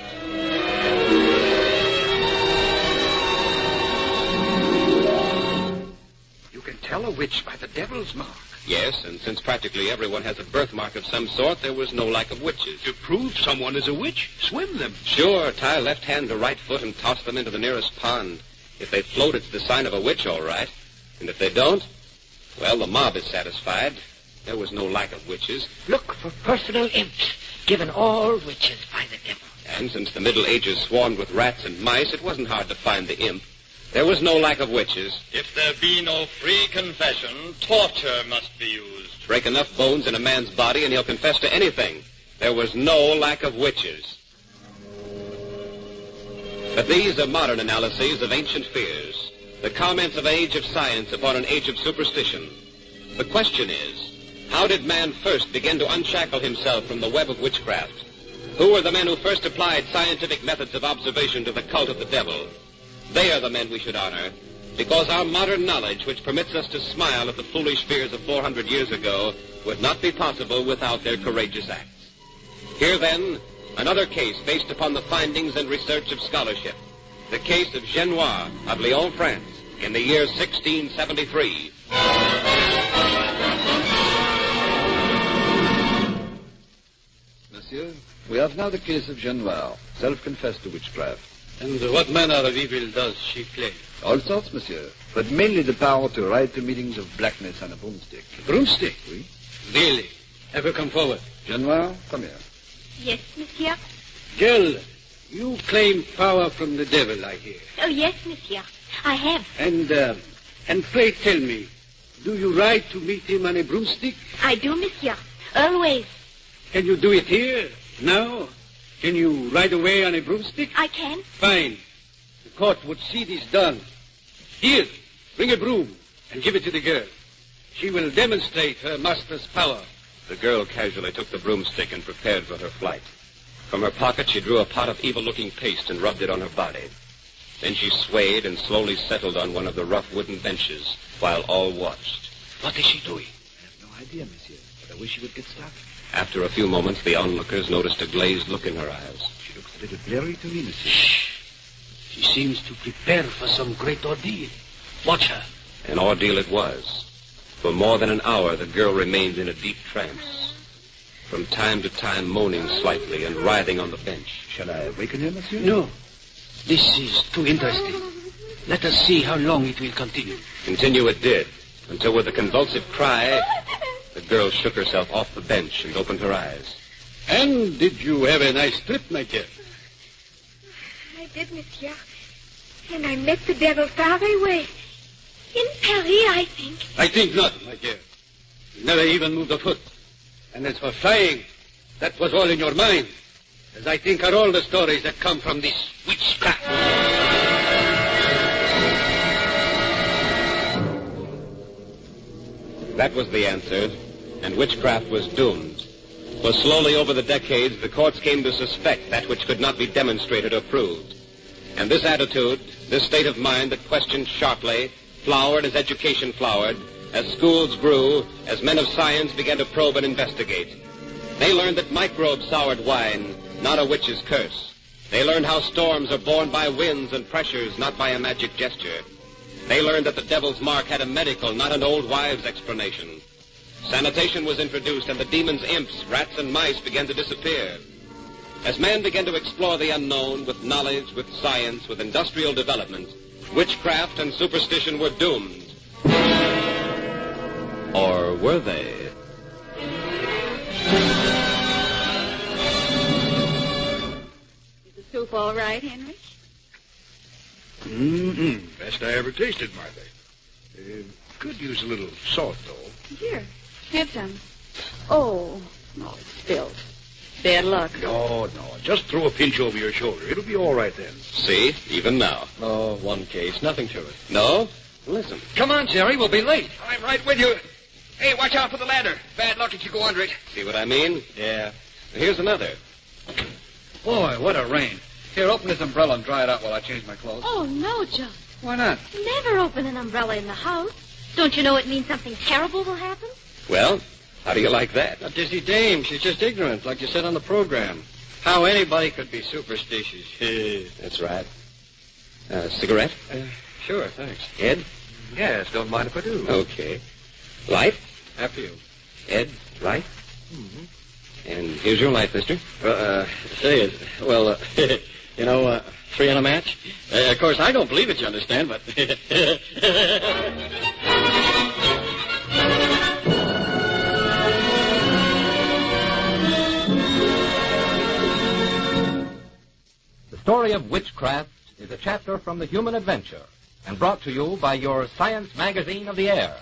You can tell a witch by the devil's mark. Yes, and since practically everyone has a birthmark of some sort, there was no lack of witches. To prove someone is a witch, swim them. Sure, tie left hand to right foot and toss them into the nearest pond. If they float, it's the sign of a witch, all right. And if they don't, well, the mob is satisfied. There was no lack of witches. Look for personal imps, given all witches by the devil. And since the Middle Ages swarmed with rats and mice, it wasn't hard to find the imp. There was no lack of witches. If there be no free confession, torture must be used. Break enough bones in a man's body and he'll confess to anything. There was no lack of witches. But these are modern analyses of ancient fears, the comments of an age of science upon an age of superstition. The question is, how did man first begin to unshackle himself from the web of witchcraft? Who were the men who first applied scientific methods of observation to the cult of the devil? They are the men we should honor, because our modern knowledge, which permits us to smile at the foolish fears of 400 years ago, would not be possible without their courageous acts. Here, then, another case based upon the findings and research of scholarship. The case of Genois of Lyon, France, in the year 1673. Monsieur, we have now the case of Genois, self-confessed to witchcraft. And what manner of evil does she claim? All sorts, monsieur, but mainly the power to ride to meetings of blackness on a broomstick. A broomstick? Oui. Really? Ever come forward? Genois, come here. Yes, monsieur. Girl, you claim power from the devil, I hear. Oh, yes, monsieur. I have. And pray tell me, do you ride to meet him on a broomstick? I do, monsieur. Always. Can you do it here, now? Can you ride away on a broomstick? I can. Fine. The court would see this done. Here, bring a broom and give it to the girl. She will demonstrate her master's power. The girl casually took the broomstick and prepared for her flight. From her pocket, she drew a pot of evil-looking paste and rubbed it on her body. Then she swayed and slowly settled on one of the rough wooden benches, while all watched. What is she doing? I have no idea, monsieur, but I wish she would get started. After a few moments, the onlookers noticed a glazed look in her eyes. She looks a little blurry to me, monsieur. Shh. She seems to prepare for some great ordeal. Watch her. An ordeal it was. For more than an hour, the girl remained in a deep trance, from time to time moaning slightly and writhing on the bench. Shall I awaken her, monsieur? No. This is too interesting. Let us see how long it will continue. Continue it did, until with a convulsive cry, the girl shook herself off the bench and opened her eyes. And did you have a nice trip, my dear? I did, monsieur. And I met the devil far away. In Paris, I think. I think not, my dear. You never even moved a foot. And as for flying, that was all in your mind, as I think are all the stories that come from this witchcraft. That was the answer, and witchcraft was doomed. For slowly over the decades, the courts came to suspect that which could not be demonstrated or proved. And this attitude, this state of mind that questioned sharply, flowered as education flowered, as schools grew, as men of science began to probe and investigate. They learned that microbes soured wine, not a witch's curse. They learned how storms are born by winds and pressures, not by a magic gesture. They learned that the devil's mark had a medical, not an old wives' explanation. Sanitation was introduced, and the demon's imps, rats and mice, began to disappear. As man began to explore the unknown with knowledge, with science, with industrial development, witchcraft and superstition were doomed. Or were they? Is the soup all right, Henry? Best I ever tasted, Martha. Could use a little salt, though. Here, have some. Oh, no, it's spilled. Bad luck. No. Just throw a pinch over your shoulder. It'll be all right then. See, even now. Oh, one case, nothing to it. No? Listen. Come on, Jerry, we'll be late. I'm right with you. Hey, watch out for the ladder. Bad luck if you go under it. See what I mean? Yeah. Here's another. Boy, what a rain. Here, open this umbrella and dry it out while I change my clothes. Oh, no, Joe. Why not? Never open an umbrella in the house. Don't you know it means something terrible will happen? Well, how do you like that? A dizzy dame. She's just ignorant, like you said on the program. How anybody could be superstitious. That's right. Cigarette? Sure, thanks. Ed? Yes, don't mind if I do. Okay. Light? After you. Ed, light? Mm-hmm. And here's your light, mister. You know, 3 on a match? Of course, I don't believe it, you understand, but... The story of witchcraft is a chapter from the human adventure and brought to you by your science magazine of the air.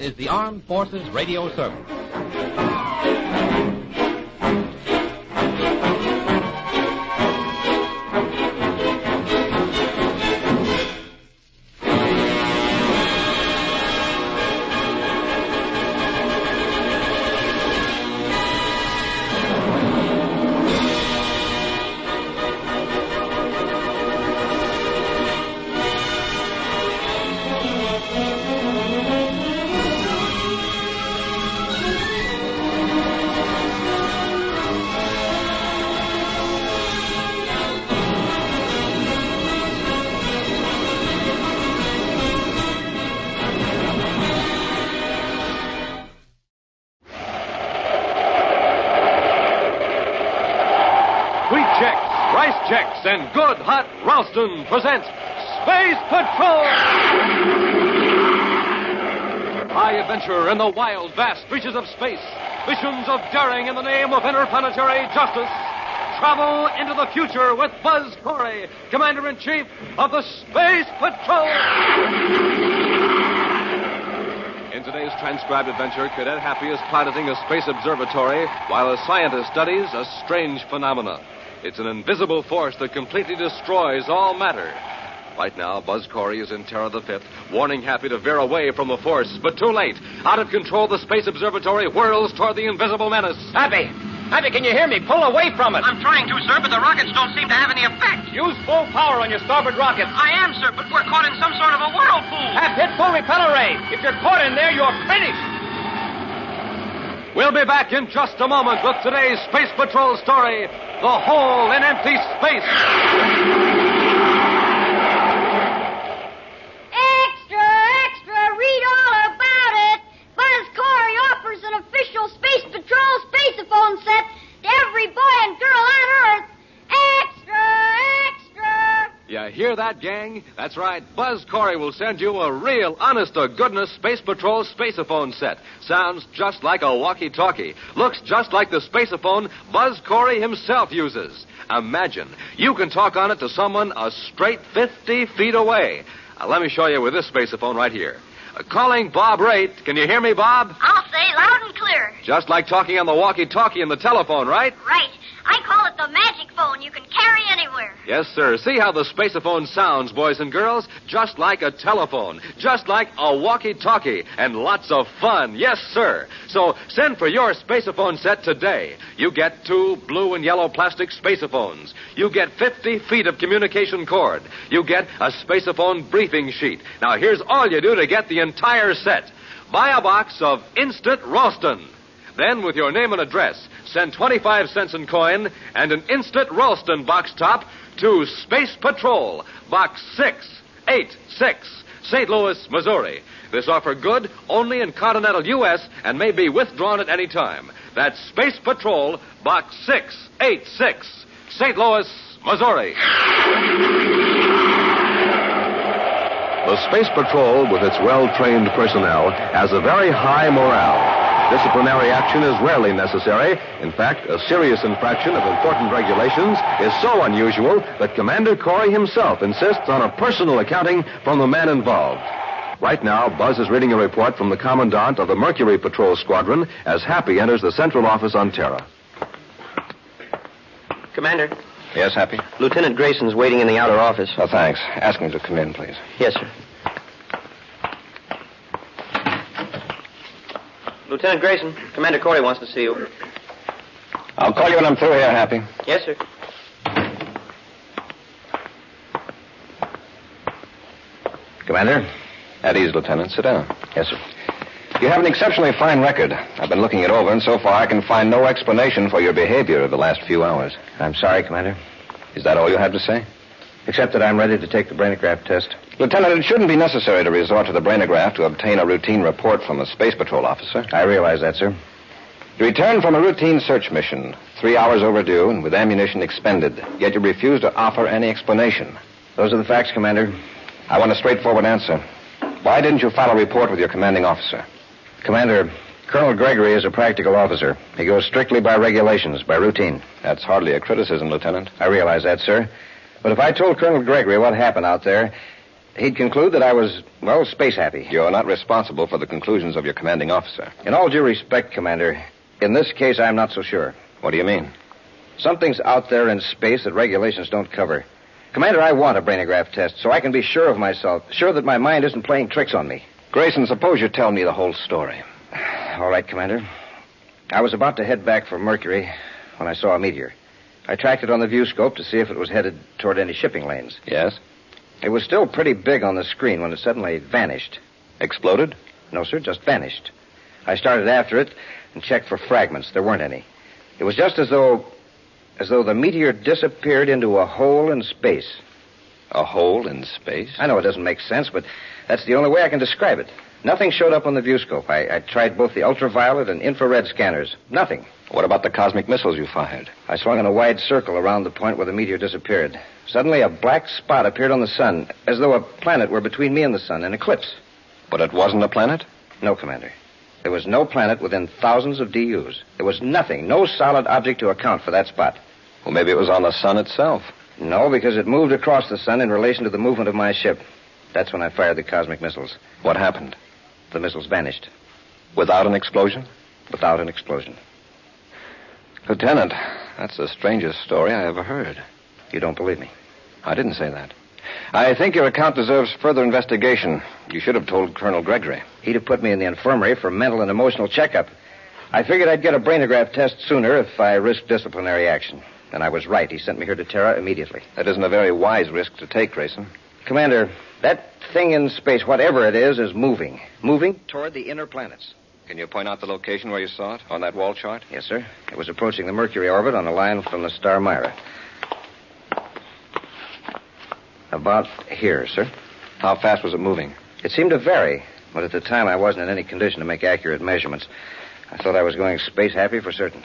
is the Armed Forces Radio Service. And Good Hot Ralston presents Space Patrol! High adventure in the wild, vast reaches of space. Missions of daring in the name of interplanetary justice. Travel into the future with Buzz Corey, Commander-in-Chief of the Space Patrol! In today's transcribed adventure, Cadet Happy is piloting a space observatory while a scientist studies a strange phenomena. It's an invisible force that completely destroys all matter. Right now, Buzz Corey is in Terra the Fifth, warning Happy to veer away from the force, but too late. Out of control, the space observatory whirls toward the invisible menace. Happy! Happy, can you hear me? Pull away from it. I'm trying to, sir, but the rockets don't seem to have any effect. Use full power on your starboard rocket. I am, sir, but we're caught in some sort of a whirlpool. Have hit full repeller ray. If you're caught in there, you're finished. We'll be back in just a moment with today's Space Patrol story, The Hole in Empty Space. Extra, extra, read all about it. Buzz Corey offers an official Space Patrol spaceophone set to every boy and girl on Earth. Extra, extra. You hear that, gang? That's right. Buzz Corey will send you a real, honest-to-goodness Space Patrol spaceophone set. Sounds just like a walkie-talkie. Looks just like the spaceophone Buzz Corey himself uses. Imagine, you can talk on it to someone a straight 50 feet away. Let me show you with this spaceophone right here. Calling Bob Raitt. Can you hear me, Bob? I'll say loud and clear. Just like talking on the walkie-talkie and the telephone, right? Right. I call it the magic phone you can carry anywhere. Yes, sir. See how the spaceophone sounds, boys and girls? Just like a telephone. Just like a walkie-talkie. And lots of fun. Yes, sir. So send for your spaceophone set today. You get 2 blue and yellow plastic spaceophones. You get 50 feet of communication cord. You get a spaceophone briefing sheet. Now, here's all you do to get the entire set. Buy a box of Instant Ralston. Then, with your name and address, send 25 cents in coin and an Instant Ralston box top to Space Patrol, Box 686, St. Louis, Missouri. This offer good only in continental U.S. and may be withdrawn at any time. That's Space Patrol, Box 686, St. Louis, Missouri. The Space Patrol, with its well-trained personnel, has a very high morale. Disciplinary action is rarely necessary. In fact, a serious infraction of important regulations is so unusual that Commander Corey himself insists on a personal accounting from the man involved. Right now, Buzz is reading a report from the Commandant of the Mercury Patrol Squadron as Happy enters the central office on Terra. Commander. Yes, Happy? Lieutenant Grayson's waiting in the outer office. Oh, thanks. Ask him to come in, please. Yes, sir. Lieutenant Grayson, Commander Corey wants to see you. I'll call you when I'm through here, Happy. Yes, sir. Commander? At ease, Lieutenant. Sit down. Yes, sir. You have an exceptionally fine record. I've been looking it over, and so far I can find no explanation for your behavior the last few hours. I'm sorry, Commander. Is that all you have to say? Except that I'm ready to take the brainograph test. Lieutenant, it shouldn't be necessary to resort to the brainograph to obtain a routine report from a Space Patrol officer. I realize that, sir. You returned from a routine search mission, 3 hours overdue and with ammunition expended, yet you refused to offer any explanation. Those are the facts, Commander. I want a straightforward answer. Why didn't you file a report with your commanding officer? Commander, Colonel Gregory is a practical officer. He goes strictly by regulations, by routine. That's hardly a criticism, Lieutenant. I realize that, sir. But if I told Colonel Gregory what happened out there, He'd conclude that I was, well, space happy. You're not responsible for the conclusions of your commanding officer. In all due respect, Commander, in this case, I'm not so sure. What do you mean? Something's out there in space that regulations don't cover. Commander, I want a brainograph test so I can be sure of myself, sure that my mind isn't playing tricks on me. Grayson, suppose you tell me the whole story. All right, Commander. I was about to head back for Mercury when I saw a meteor. I tracked it on the viewscope to see if it was headed toward any shipping lanes. Yes? It was still pretty big on the screen when it suddenly vanished. Exploded? No, sir, just vanished. I started after it and checked for fragments. There weren't any. It was just as though the meteor disappeared into a hole in space. A hole in space? I know it doesn't make sense, but that's the only way I can describe it. Nothing showed up on the viewscope. I tried both the ultraviolet and infrared scanners. Nothing. What about the cosmic missiles you fired? I swung in a wide circle around the point where the meteor disappeared. Suddenly, a black spot appeared on the sun, as though a planet were between me and the sun, an eclipse. But it wasn't a planet? No, Commander. There was no planet within thousands of DUs. There was nothing, no solid object to account for that spot. Well, maybe it was on the sun itself. No, because it moved across the sun in relation to the movement of my ship. That's when I fired the cosmic missiles. What happened? The missiles vanished. Without an explosion? Without an explosion. Lieutenant, that's the strangest story I ever heard. You don't believe me? I didn't say that. I think your account deserves further investigation. You should have told Colonel Gregory. He'd have put me in the infirmary for mental and emotional checkup. I figured I'd get a brainograph test sooner if I risked disciplinary action. And I was right. He sent me here to Terra immediately. That isn't a very wise risk to take, Grayson. Commander, that thing in space, whatever it is moving. Moving toward the inner planets. Can you point out the location where you saw it on that wall chart? Yes, sir. It was approaching the Mercury orbit on a line from the star Myra. About here, sir. How fast was it moving? It seemed to vary, but at the time I wasn't in any condition to make accurate measurements. I thought I was going space happy for certain.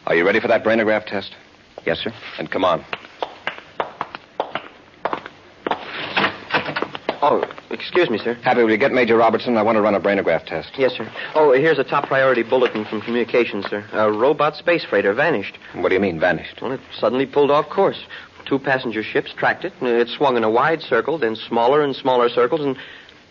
Are you ready for that brainograph test? Yes, sir. Then come on. Oh, excuse me, sir. Happy, will you get Major Robertson? I want to run a brainograph test. Yes, sir. Oh, here's a top priority bulletin from communications, sir. A robot space freighter vanished. What do you mean, vanished? Well, it suddenly pulled off course. 2 passenger ships tracked it. It swung in a wide circle, then smaller and smaller circles, and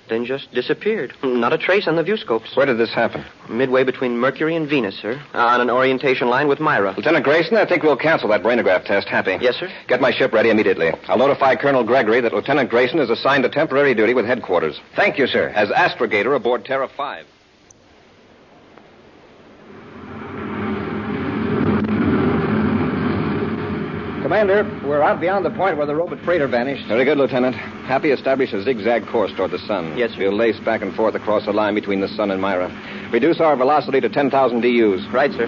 then just disappeared. Not a trace on the viewscopes. Where did this happen? Midway between Mercury and Venus, sir. On an orientation line with Myra. Lieutenant Grayson, I think we'll cancel that brainograph test. Happy. Yes, sir. Get my ship ready immediately. I'll notify Colonel Gregory that Lieutenant Grayson is assigned to temporary duty with headquarters. Thank you, sir. As astrogator aboard Terra 5. Commander, we're out beyond the point where the robot freighter vanished. Very good, Lieutenant. Happy established a zigzag course toward the sun. Yes, sir. We'll lace back and forth across the line between the sun and Myra. Reduce our velocity to 10,000 DUs. Right, sir.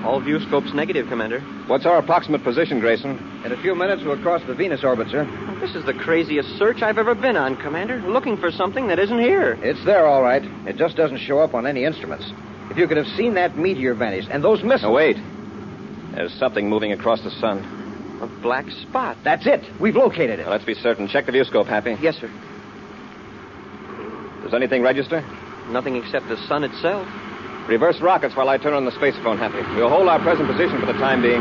All viewscopes negative, Commander. What's our approximate position, Grayson? In a few minutes, we'll cross the Venus orbit, sir. Well, this is the craziest search I've ever been on, Commander. Looking for something that isn't here. It's there, all right. It just doesn't show up on any instruments. If you could have seen that meteor vanish and those missiles... No, wait. There's something moving across the sun. A black spot. That's it. We've located it. Now, let's be certain. Check the viewscope, Happy. Yes, sir. Does anything register? Nothing except the sun itself. Reverse rockets while I turn on the spacephone, Happy. We'll hold our present position for the time being.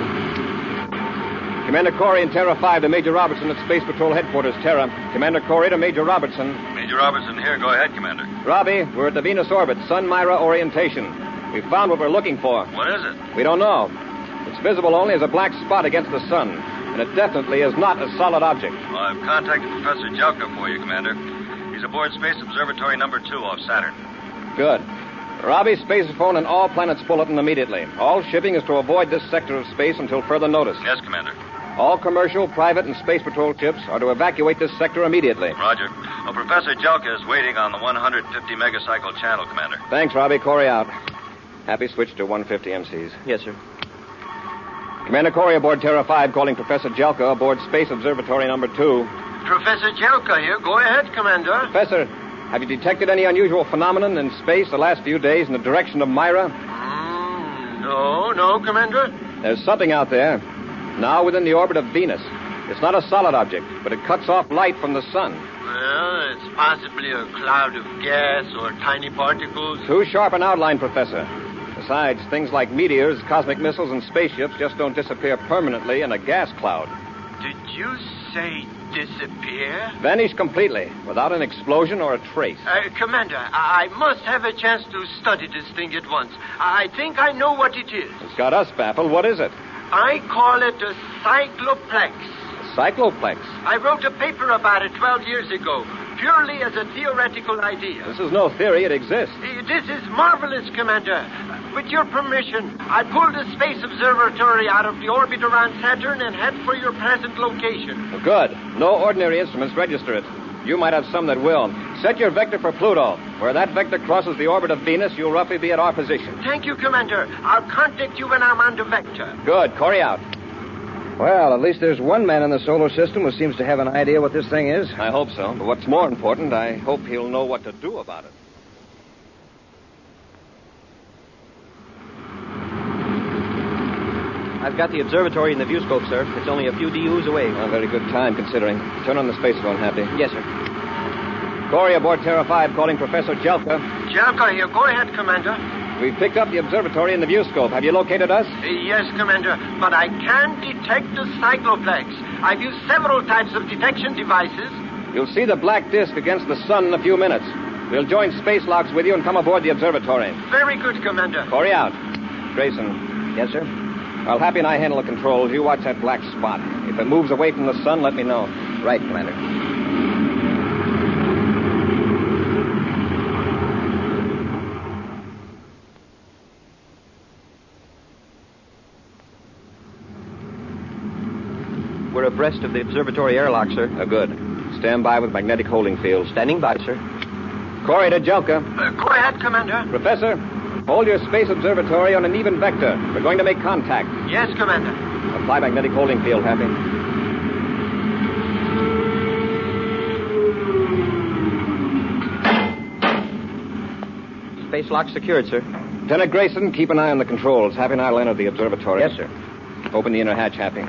Commander Corey in Terra 5 to Major Robertson at Space Patrol Headquarters, Terra. Commander Corey to Major Robertson. Major Robertson here. Go ahead, Commander. Robbie, we're at the Venus orbit, Sun-Myra orientation. We've found what we're looking for. What is it? We don't know. It's visible only as a black spot against the sun, and it definitely is not a solid object. Well, I've contacted Professor Jelka for you, Commander. He's aboard Space Observatory number 2 off Saturn. Good. Robbie, spacephone and all planets bulletin immediately. All shipping is to avoid this sector of space until further notice. Yes, Commander. All commercial, private, and space patrol ships are to evacuate this sector immediately. Roger. Well, Professor Jelka is waiting on the 150 megacycle channel, Commander. Thanks, Robbie. Corey out. Happy switch to 150 MCs. Yes, sir. Commander Corey aboard Terra 5 calling Professor Jelka aboard Space Observatory number 2. Professor Jelka here. Go ahead, Commander. Professor, have you detected any unusual phenomenon in space the last few days in the direction of Myra? No, Commander. There's something out there, now within the orbit of Venus. It's not a solid object, but it cuts off light from the sun. Well, it's possibly a cloud of gas or tiny particles. Too sharp an outline, Professor. The Besides, things like meteors, cosmic missiles, and spaceships just don't disappear permanently in a gas cloud. Did you say disappear? Vanish completely, without an explosion or a trace. Commander, I must have a chance to study this thing at once. I think I know what it is. It's got us baffled. What is it? I call it a cycloplex. A cycloplex? I wrote a paper about it 12 years ago, purely as a theoretical idea. This is no theory. It exists. This is marvelous, Commander. With your permission, I pulled a space observatory out of the orbit around Saturn and head for your present location. Well, good. No ordinary instruments register it. You might have some that will. Set your vector for Pluto. Where that vector crosses the orbit of Venus, you'll roughly be at our position. Thank you, Commander. I'll contact you when I'm on the vector. Good. Corey out. Well, at least there's one man in the solar system who seems to have an idea what this thing is. I hope so. But what's more important, I hope he'll know what to do about it. I've got the observatory and the viewscope, sir. It's only a few DUs away. A very good time, considering. Turn on the space phone, Happy. Yes, sir. Corey aboard Terra 5 calling Professor Jelka. Jelka here. Go ahead, Commander. We've picked up the observatory and the viewscope. Have you located us? Yes, Commander, but I can't detect the cycloplex. I've used several types of detection devices. You'll see the black disk against the sun in a few minutes. We'll join space locks with you and come aboard the observatory. Very good, Commander. Corey out. Grayson. Yes, sir? While Happy and I handle the controls, you watch that black spot. If it moves away from the sun, let me know. Right, Commander. We're abreast of the observatory airlock, sir. Good. Stand by with magnetic holding field. Standing by, sir. Corey to Jelka. Go ahead, Commander. Professor, hold your space observatory on an even vector. We're going to make contact. Yes, Commander. Apply magnetic holding field, Happy. Space lock secured, sir. Lieutenant Grayson, keep an eye on the controls. Happy and I will enter the observatory. Yes, sir. Open the inner hatch, Happy.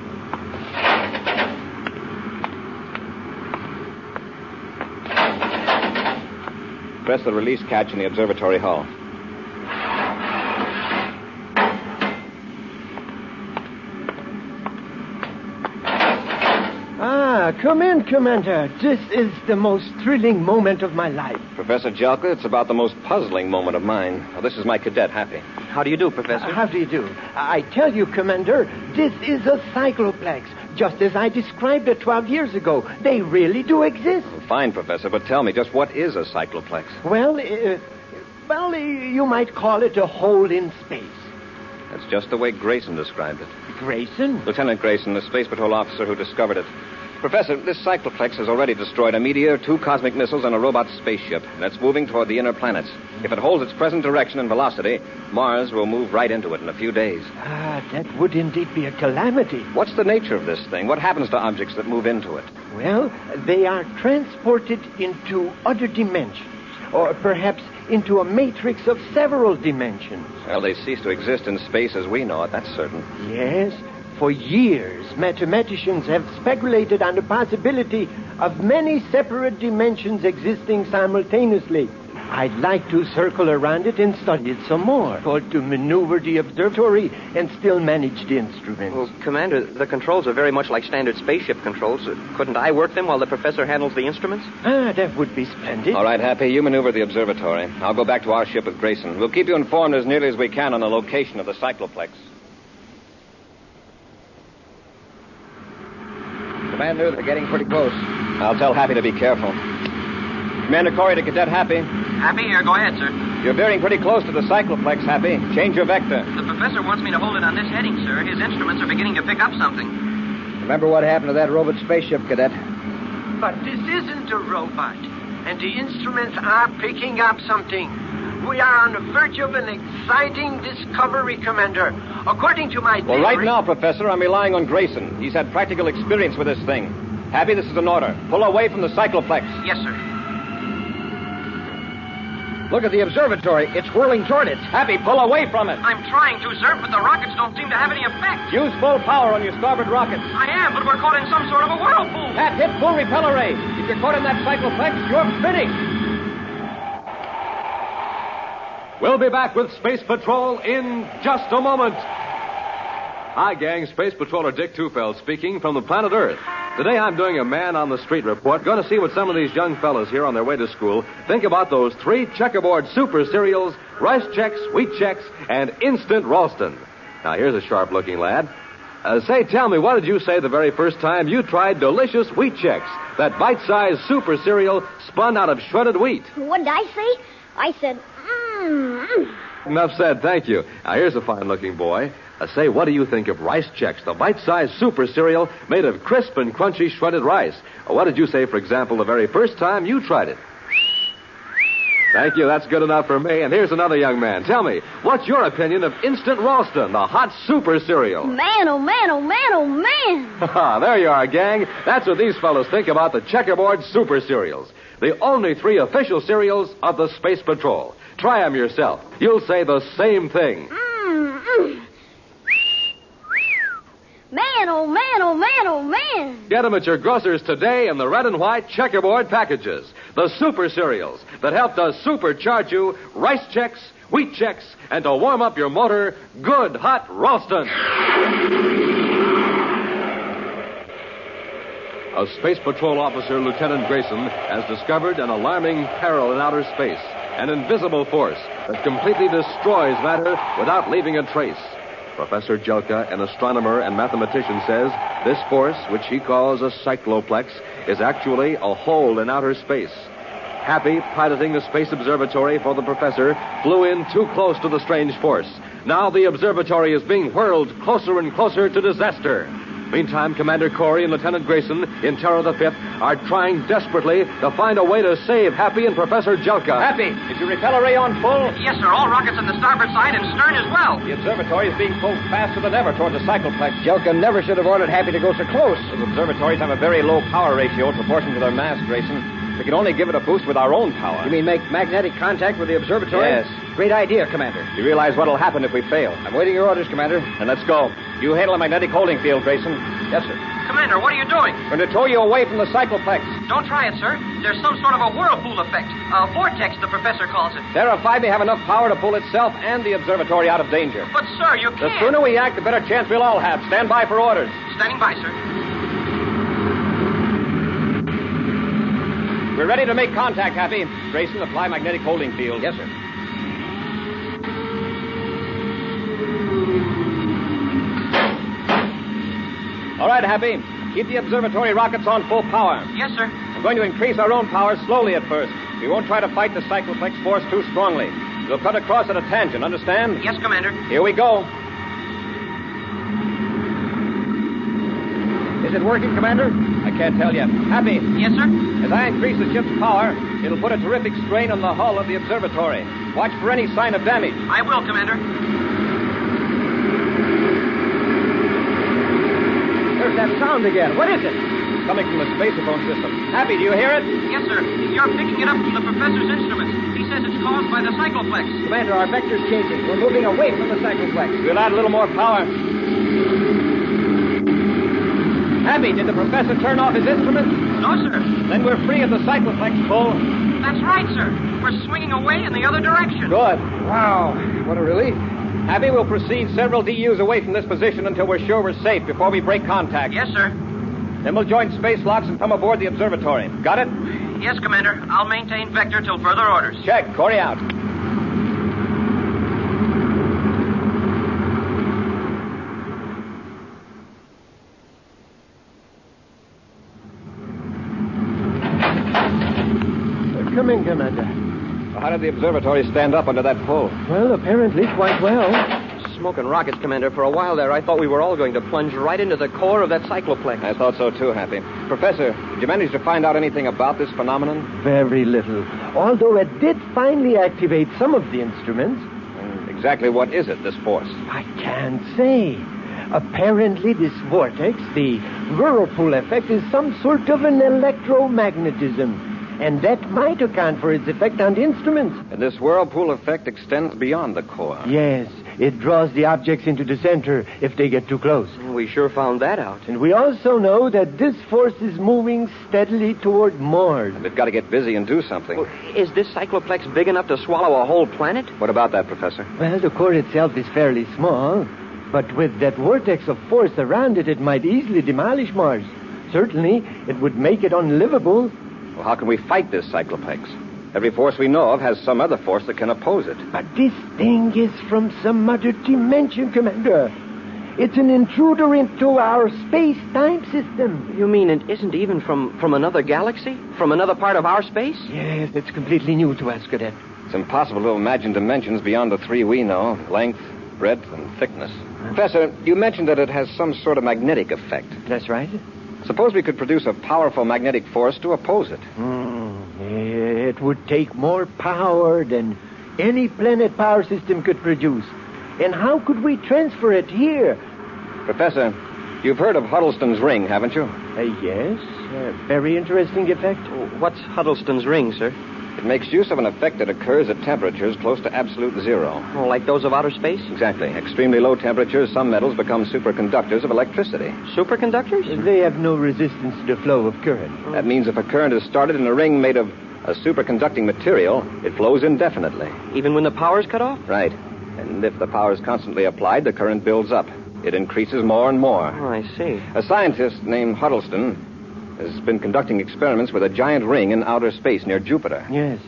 Press the release catch in the observatory hull. Come in, Commander. This is the most thrilling moment of my life. Professor Jelka, it's about the most puzzling moment of mine. Well, this is my cadet, Happy. How do you do, Professor? How do you do? I tell you, Commander, this is a cycloplex, just as I described it 12 years ago. They really do exist. Well, fine, Professor, but tell me, just what is a cycloplex? Well, you might call it a hole in space. That's just the way Grayson described it. Grayson? Lieutenant Grayson, the Space Patrol officer who discovered it. Professor, this cycloplex has already destroyed a meteor, 2 cosmic missiles, and a robot spaceship, and it's moving toward the inner planets. If it holds its present direction and velocity, Mars will move right into it in a few days. That would indeed be a calamity. What's the nature of this thing? What happens to objects that move into it? Well, they are transported into other dimensions, or perhaps into a matrix of several dimensions. Well, they cease to exist in space as we know it, that's certain. Yes. For years, mathematicians have speculated on the possibility of many separate dimensions existing simultaneously. I'd like to circle around it and study it some more, or to maneuver the observatory and still manage the instruments. Well, Commander, the controls are very much like standard spaceship controls. Couldn't I work them while the professor handles the instruments? That would be splendid. All right, Happy, you maneuver the observatory. I'll go back to our ship with Grayson. We'll keep you informed as nearly as we can on the location of the cycloplex. Commander, they're getting pretty close. I'll tell Happy to be careful. Commander Corey to Cadet Happy. Happy here. Go ahead, sir. You're veering pretty close to the cycloplex, Happy. Change your vector. The professor wants me to hold it on this heading, sir. His instruments are beginning to pick up something. Remember what happened to that robot spaceship, Cadet? But this isn't a robot, and the instruments are picking up something. We are on the verge of an exciting discovery, Commander. According to my theory... Well, right now, Professor, I'm relying on Grayson. He's had practical experience with this thing. Happy, this is an order. Pull away from the cycloplex. Yes, sir. Look at the observatory. It's whirling toward it. Happy, pull away from it. I'm trying to, sir, but the rockets don't seem to have any effect. Use full power on your starboard rockets. I am, but we're caught in some sort of a whirlpool. Pat, hit full repeller ray. If you're caught in that cycloplex, you're finished. We'll be back with Space Patrol in just a moment. Hi, gang. Space Patroller Dick Tufeld speaking from the planet Earth. Today I'm doing a man-on-the-street report. Going to see what some of these young fellas here on their way to school think about those 3 checkerboard super cereals, Rice Chex, Wheat Chex, and Instant Ralston. Now, here's a sharp-looking lad. Tell me, what did you say the very first time you tried delicious Wheat Chex, that bite-sized super cereal spun out of shredded wheat? What did I say? I said, Enough said, thank you. Now, here's a fine-looking boy. What do you think of Rice Chex, the bite-sized super cereal made of crisp and crunchy shredded rice? What did you say, for example, the very first time you tried it? Thank you, that's good enough for me. And here's another young man. Tell me, what's your opinion of Instant Ralston, the hot super cereal? Man, oh man, oh man, oh man. There you are, gang. That's what these fellows think about the checkerboard super cereals. The only 3 official cereals of the Space Patrol. Try them yourself. You'll say the same thing. Man, oh man, oh man, oh man. Get them at your grocer's today in the red and white checkerboard packages. The super cereals that help to supercharge you, Rice Chex, Wheat Chex, and to warm up your motor, good hot Ralston. A Space Patrol officer, Lieutenant Grayson, has discovered an alarming peril in outer space. An invisible force that completely destroys matter without leaving a trace. Professor Jelka, an astronomer and mathematician, says this force, which he calls a cycloplex, is actually a hole in outer space. Happy, piloting the space observatory for the professor, flew in too close to the strange force. Now the observatory is being whirled closer and closer to disaster. Meantime, Commander Corey and Lieutenant Grayson in Terror the Fifth are trying desperately to find a way to save Happy and Professor Jelka. Happy, is your repeller ray on full? Yes, sir. All rockets on the starboard side and stern as well. The observatory is being pulled faster than ever toward the cycloplex. Jelka never should have ordered Happy to go so close. Those observatories have a very low power ratio in proportion to their mass, Grayson. We can only give it a boost with our own power. You mean make magnetic contact with the observatory? Yes. Great idea, Commander. You realize what'll happen if we fail? I'm waiting your orders, Commander. Then let's go. You handle a magnetic holding field, Grayson. Yes, sir. Commander, what are you doing? Going to tow you away from the cycloplex. Don't try it, sir. There's some sort of a whirlpool effect. A vortex, the professor calls it. Terra 5 may have enough power to pull itself and the observatory out of danger. But, sir, you can't. The sooner we act, the better chance we'll all have. Stand by for orders. Standing by, sir. We're ready to make contact, Happy. Grayson, apply magnetic holding field. Yes, sir. All right, Happy. Keep the observatory rockets on full power. Yes, sir. I'm going to increase our own power slowly at first. We won't try to fight the cycloplex force too strongly. We'll cut across at a tangent, understand? Yes, Commander. Here we go. Is it working, Commander? I can't tell yet. Happy? Yes, sir? As I increase the ship's power, it'll put a terrific strain on the hull of the observatory. Watch for any sign of damage. I will, Commander. There's that sound again. What is it? It's coming from the spaceophone system. Happy, do you hear it? Yes, sir. You're picking it up from the professor's instruments. He says it's caused by the cycloplex. Commander, our vector's changing. We're moving away from the cycloplex. We'll add a little more power. Happy, did the professor turn off his instruments? No, sir. Then we're free of the cycloplex pull. That's right, sir. We're swinging away in the other direction. Good. Wow. What a relief. Happy, we'll proceed several DUs away from this position until we're sure we're safe before we break contact. Yes, sir. Then we'll join space locks and come aboard the observatory. Got it? Yes, Commander. I'll maintain vector till further orders. Check. Corey out. Come in, Commander. How did the observatory stand up under that pull? Well, apparently quite well. Smoking rockets, Commander. For a while there, I thought we were all going to plunge right into the core of that cycloplex. I thought so, too, Happy. Professor, did you manage to find out anything about this phenomenon? Very little. Although it did finally activate some of the instruments. Exactly what is it, this force? I can't say. Apparently, this vortex, the whirlpool effect, is some sort of an electromagnetism. And that might account for its effect on the instruments. And this whirlpool effect extends beyond the core. Yes. It draws the objects into the center if they get too close. We sure found that out. And we also know that this force is moving steadily toward Mars. They've got to get busy and do something. Well, is this cycloplex big enough to swallow a whole planet? What about that, Professor? Well, the core itself is fairly small, but with that vortex of force around it, it might easily demolish Mars. Certainly, it would make it unlivable. Well, how can we fight this cycloplex? Every force we know of has some other force that can oppose it. But this thing is from some other dimension, Commander. It's an intruder into our space-time system. You mean it isn't even from another galaxy? From another part of our space? Yes, it's completely new to us, Cadet. It's impossible to imagine dimensions beyond the three we know: length, breadth, and thickness. Professor, you mentioned that it has some sort of magnetic effect. That's right. Suppose we could produce a powerful magnetic force to oppose it. It would take more power than any planet power system could produce. And how could we transfer it here? Professor, you've heard of Huddleston's ring, haven't you? Yes. Very interesting effect. What's Huddleston's ring, sir? It makes use of an effect that occurs at temperatures close to absolute zero. Oh, like those of outer space? Exactly. Extremely low temperatures, some metals become superconductors of electricity. Superconductors? They have no resistance to the flow of current. That means if a current is started in a ring made of a superconducting material, it flows indefinitely. Even when the power's cut off? Right. And if the power is constantly applied, the current builds up. It increases more and more. Oh, I see. A scientist named Huddleston has been conducting experiments with a giant ring in outer space near Jupiter. Yes.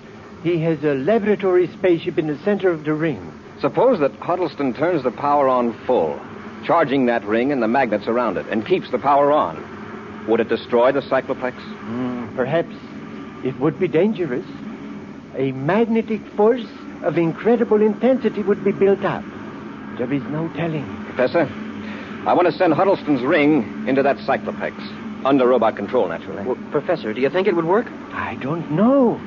He has a laboratory spaceship in the center of the ring. Suppose that Huddleston turns the power on full, charging that ring and the magnets around it, and keeps the power on. Would it destroy the cycloplex? Perhaps it would be dangerous. A magnetic force of incredible intensity would be built up. There is no telling. Professor, I want to send Huddleston's ring into that cycloplex. Under robot control, naturally. Well, Professor, do you think it would work? I don't know.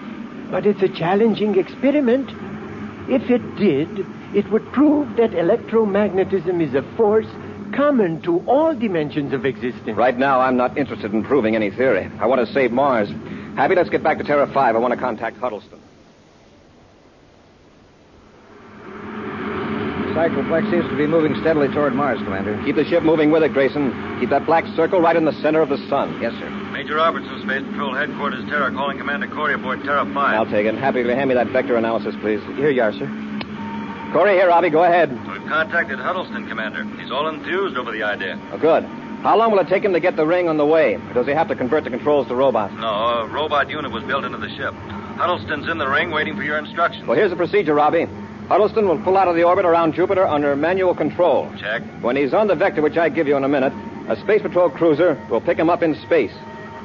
But it's a challenging experiment. If it did, it would prove that electromagnetism is a force common to all dimensions of existence. Right now, I'm not interested in proving any theory. I want to save Mars. Happy, let's get back to Terra 5. I want to contact Huddleston. The cycloplex seems to be moving steadily toward Mars, Commander. Keep the ship moving with it, Grayson. Keep that black circle right in the center of the sun. Yes, sir. Major Robertson, Space Patrol Headquarters, Terra, calling Commander Corey aboard Terra 5. I'll take it. Happy to hand me that vector analysis, please. Here you are, sir. Corey, here, Robbie. Go ahead. We've contacted Huddleston, Commander. He's all enthused over the idea. Oh, good. How long will it take him to get the ring on the way? Or does he have to convert the controls to robots? No, a robot unit was built into the ship. Huddleston's in the ring waiting for your instructions. Well, here's the procedure, Robbie. Huddleston will pull out of the orbit around Jupiter under manual control. Check. When he's on the vector, which I give you in a minute, a Space Patrol cruiser will pick him up in space.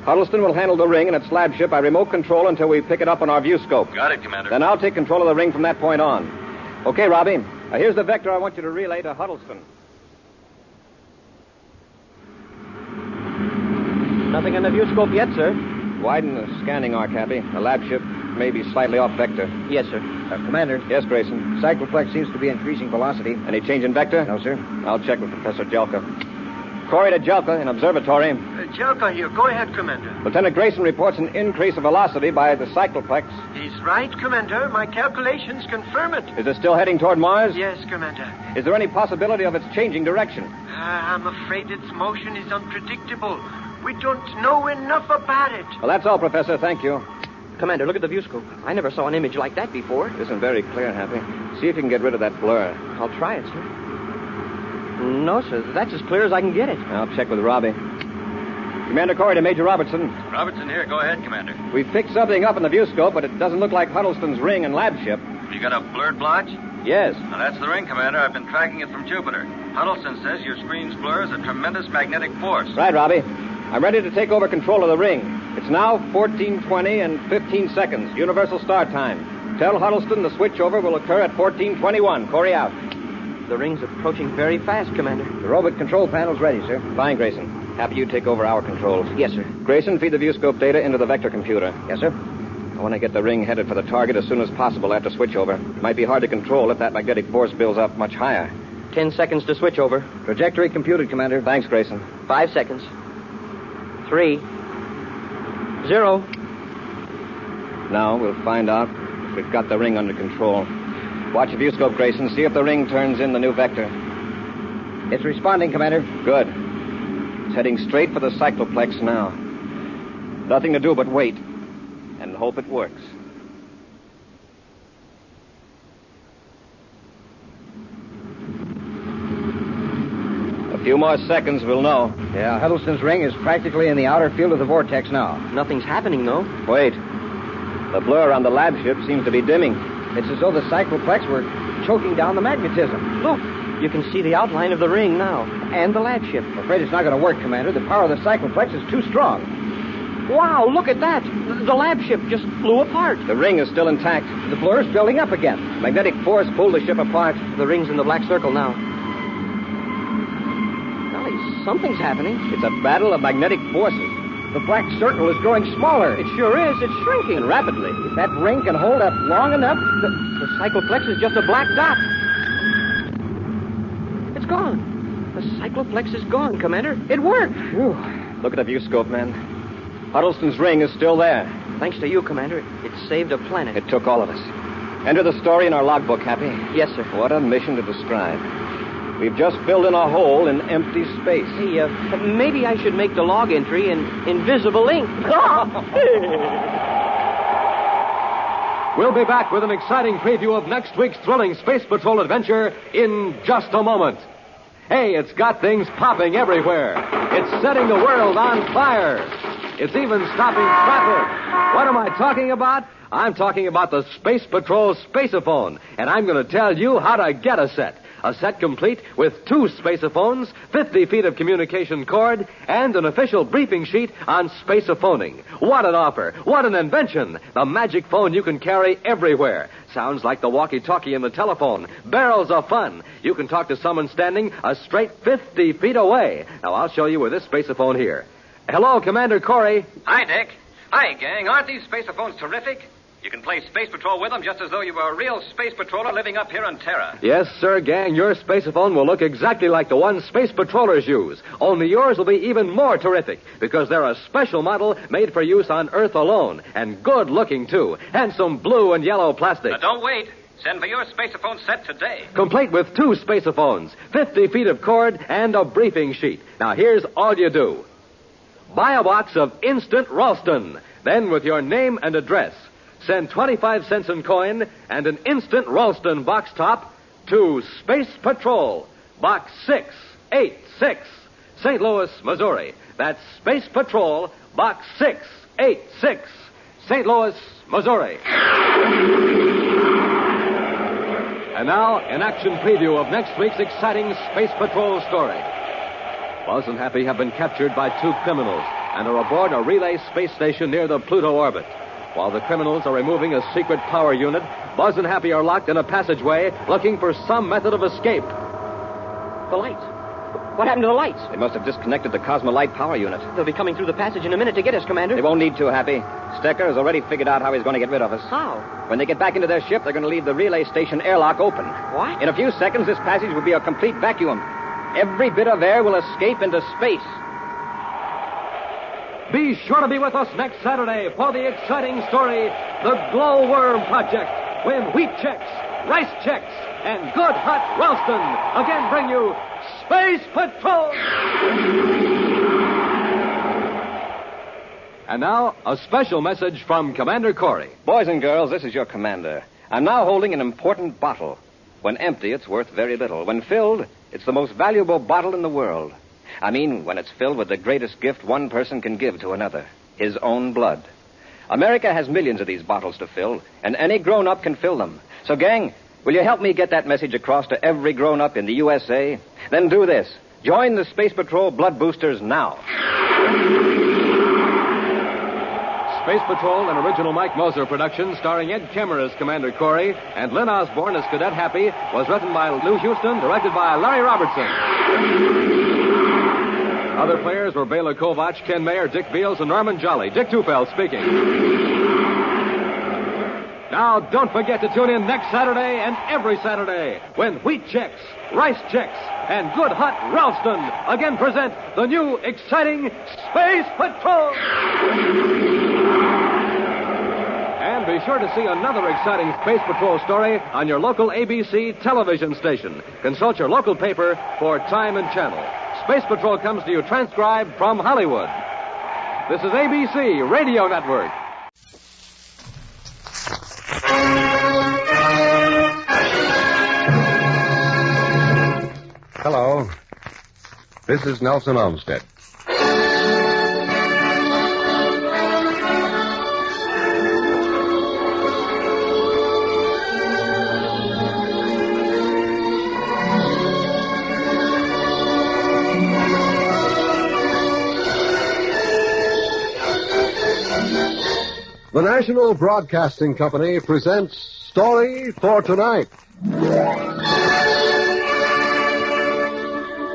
Huddleston will handle the ring and its lab ship by remote control until we pick it up on our view scope. Got it, Commander. Then I'll take control of the ring from that point on. Okay, Robbie. Now, here's the vector I want you to relay to Huddleston. Nothing on the view scope yet, sir. Widen the scanning arc, Happy. The lab ship may be slightly off vector. Yes, sir. Commander. Yes, Grayson. Cycloplex seems to be increasing velocity. Any change in vector? No, sir. I'll check with Professor Jelka. Corey to Jelka in observatory. Jelka here. Go ahead, Commander. Lieutenant Grayson reports an increase of velocity by the cycloplex. He's right, Commander. My calculations confirm it. Is it still heading toward Mars? Yes, Commander. Is there any possibility of its changing direction? I'm afraid its motion is unpredictable. We don't know enough about it. Well, that's all, Professor. Thank you. Commander, look at the view scope. I never saw an image like that before. It isn't very clear, Happy. See if you can get rid of that blur. I'll try it, sir. No, sir. That's as clear as I can get it. I'll check with Robbie. Commander Corey to Major Robertson. Robertson here. Go ahead, Commander. We've picked something up in the view scope, but it doesn't look like Huddleston's ring and lab ship. You got a blurred blotch? Yes. Now, that's the ring, Commander. I've been tracking it from Jupiter. Huddleston says your screen's blur is a tremendous magnetic force. Right, Robbie. I'm ready to take over control of the ring. It's now 14:20 and 15 seconds, universal start time. Tell Huddleston the switchover will occur at 14:21. Corey out. The ring's approaching very fast, Commander. The robot control panel's ready, sir. Fine, Grayson. Happy you take over our controls. Yes, sir. Grayson, feed the viewscope data into the vector computer. Yes, sir. I want to get the ring headed for the target as soon as possible after switchover. It might be hard to control if that magnetic force builds up much higher. 10 seconds to switch over. Trajectory computed, Commander. Thanks, Grayson. 5 seconds. 3, 0. Now we'll find out if we've got the ring under control. Watch the viewscope, Grayson. See if the ring turns in the new vector. It's responding, Commander. Good. It's heading straight for the cycloplex now. Nothing to do but wait and hope it works. A few more seconds, we'll know. Yeah, Huddleston's ring is practically in the outer field of the vortex now. Nothing's happening, though. Wait. The blur on the lab ship seems to be dimming. It's as though the cycloplex were choking down the magnetism. Look, you can see the outline of the ring now, and the lab ship. I'm afraid it's not going to work, Commander. The power of the cycloplex is too strong. Wow, look at that. The lab ship just flew apart. The ring is still intact. The blur's building up again. Magnetic force pulled the ship apart. The ring's in the black circle now. Golly, something's happening. It's a battle of magnetic forces. The black circle is growing smaller. It sure is. It's shrinking. And rapidly. If that ring can hold up long enough... The cycloplex is just a black dot. It's gone. The cycloplex is gone, Commander. It worked. Whew. Look at the viewscope, man. Huddleston's ring is still there. Thanks to you, Commander. It saved a planet. It took all of us. Enter the story in our logbook, Happy. Yes, sir. What a mission to describe. We've just filled in a hole in empty space. Hey, maybe I should make the log entry in invisible ink. We'll be back with an exciting preview of next week's thrilling Space Patrol adventure in just a moment. Hey, it's got things popping everywhere. It's setting the world on fire. It's even stopping traffic. What am I talking about? I'm talking about the Space Patrol Spaceophone, and I'm going to tell you how to get a set. A set complete with 2 spacephones, 50 feet of communication cord, and an official briefing sheet on spacephoning. What an offer! What an invention! The magic phone you can carry everywhere. Sounds like the walkie-talkie in the telephone. Barrels of fun. You can talk to someone standing a straight 50 feet away. Now, I'll show you with this spaceophone here. Hello, Commander Corey. Hi, Dick. Hi, gang. Aren't these spacephones terrific? You can play Space Patrol with them just as though you were a real space patroller living up here on Terra. Yes, sir, gang. Your spaceophone will look exactly like the one space patrollers use. Only yours will be even more terrific because they're a special model made for use on Earth alone. And good-looking, too. Handsome blue and yellow plastic. Now, don't wait. Send for your spaceophone set today. Complete with 2 spacephones, 50 feet of cord, and a briefing sheet. Now, here's all you do. Buy a box of Instant Ralston. Then, with your name and address, send 25 cents in coin and an Instant Ralston box top to Space Patrol, Box 686, St. Louis, Missouri. That's Space Patrol, Box 686, St. Louis, Missouri. And now, an action preview of next week's exciting Space Patrol story. Buzz and Happy have been captured by 2 criminals and are aboard a relay space station near the Pluto orbit. While the criminals are removing a secret power unit, Buzz and Happy are locked in a passageway looking for some method of escape. The lights. What happened to the lights? They must have disconnected the Cosmolite power unit. They'll be coming through the passage in a minute to get us, Commander. They won't need to, Happy. Stecker has already figured out how he's going to get rid of us. How? When they get back into their ship, they're going to leave the relay station airlock open. What? In a few seconds, this passage will be a complete vacuum. Every bit of air will escape into space. Be sure to be with us next Saturday for the exciting story, The Glowworm Project, when Wheat Checks, Rice Checks, and Good Hot Ralston again bring you Space Patrol! And now, a special message from Commander Corey. Boys and girls, this is your commander. I'm now holding an important bottle. When empty, it's worth very little. When filled, it's the most valuable bottle in the world. I mean, when it's filled with the greatest gift one person can give to another, his own blood. America has millions of these bottles to fill, and any grown-up can fill them. So, gang, will you help me get that message across to every grown-up in the USA? Then do this. Join the Space Patrol Blood Boosters now. Space Patrol, an original Mike Moser production starring Ed Kemmer as Commander Corey and Lynn Osborne as Cadet Happy, was written by Lou Houston, directed by Larry Robertson. Other players were Bela Kovac, Ken Mayer, Dick Beals, and Norman Jolly. Dick Tufeld speaking. Now, don't forget to tune in next Saturday and every Saturday when Wheat Checks, Rice Checks, and Good Hot Ralston again present the new exciting Space Patrol. And be sure to see another exciting Space Patrol story on your local ABC television station. Consult your local paper for time and channel. Space Patrol comes to you transcribed from Hollywood. This is ABC Radio Network. Hello. This is Nelson Olmsted. The National Broadcasting Company presents Story for Tonight.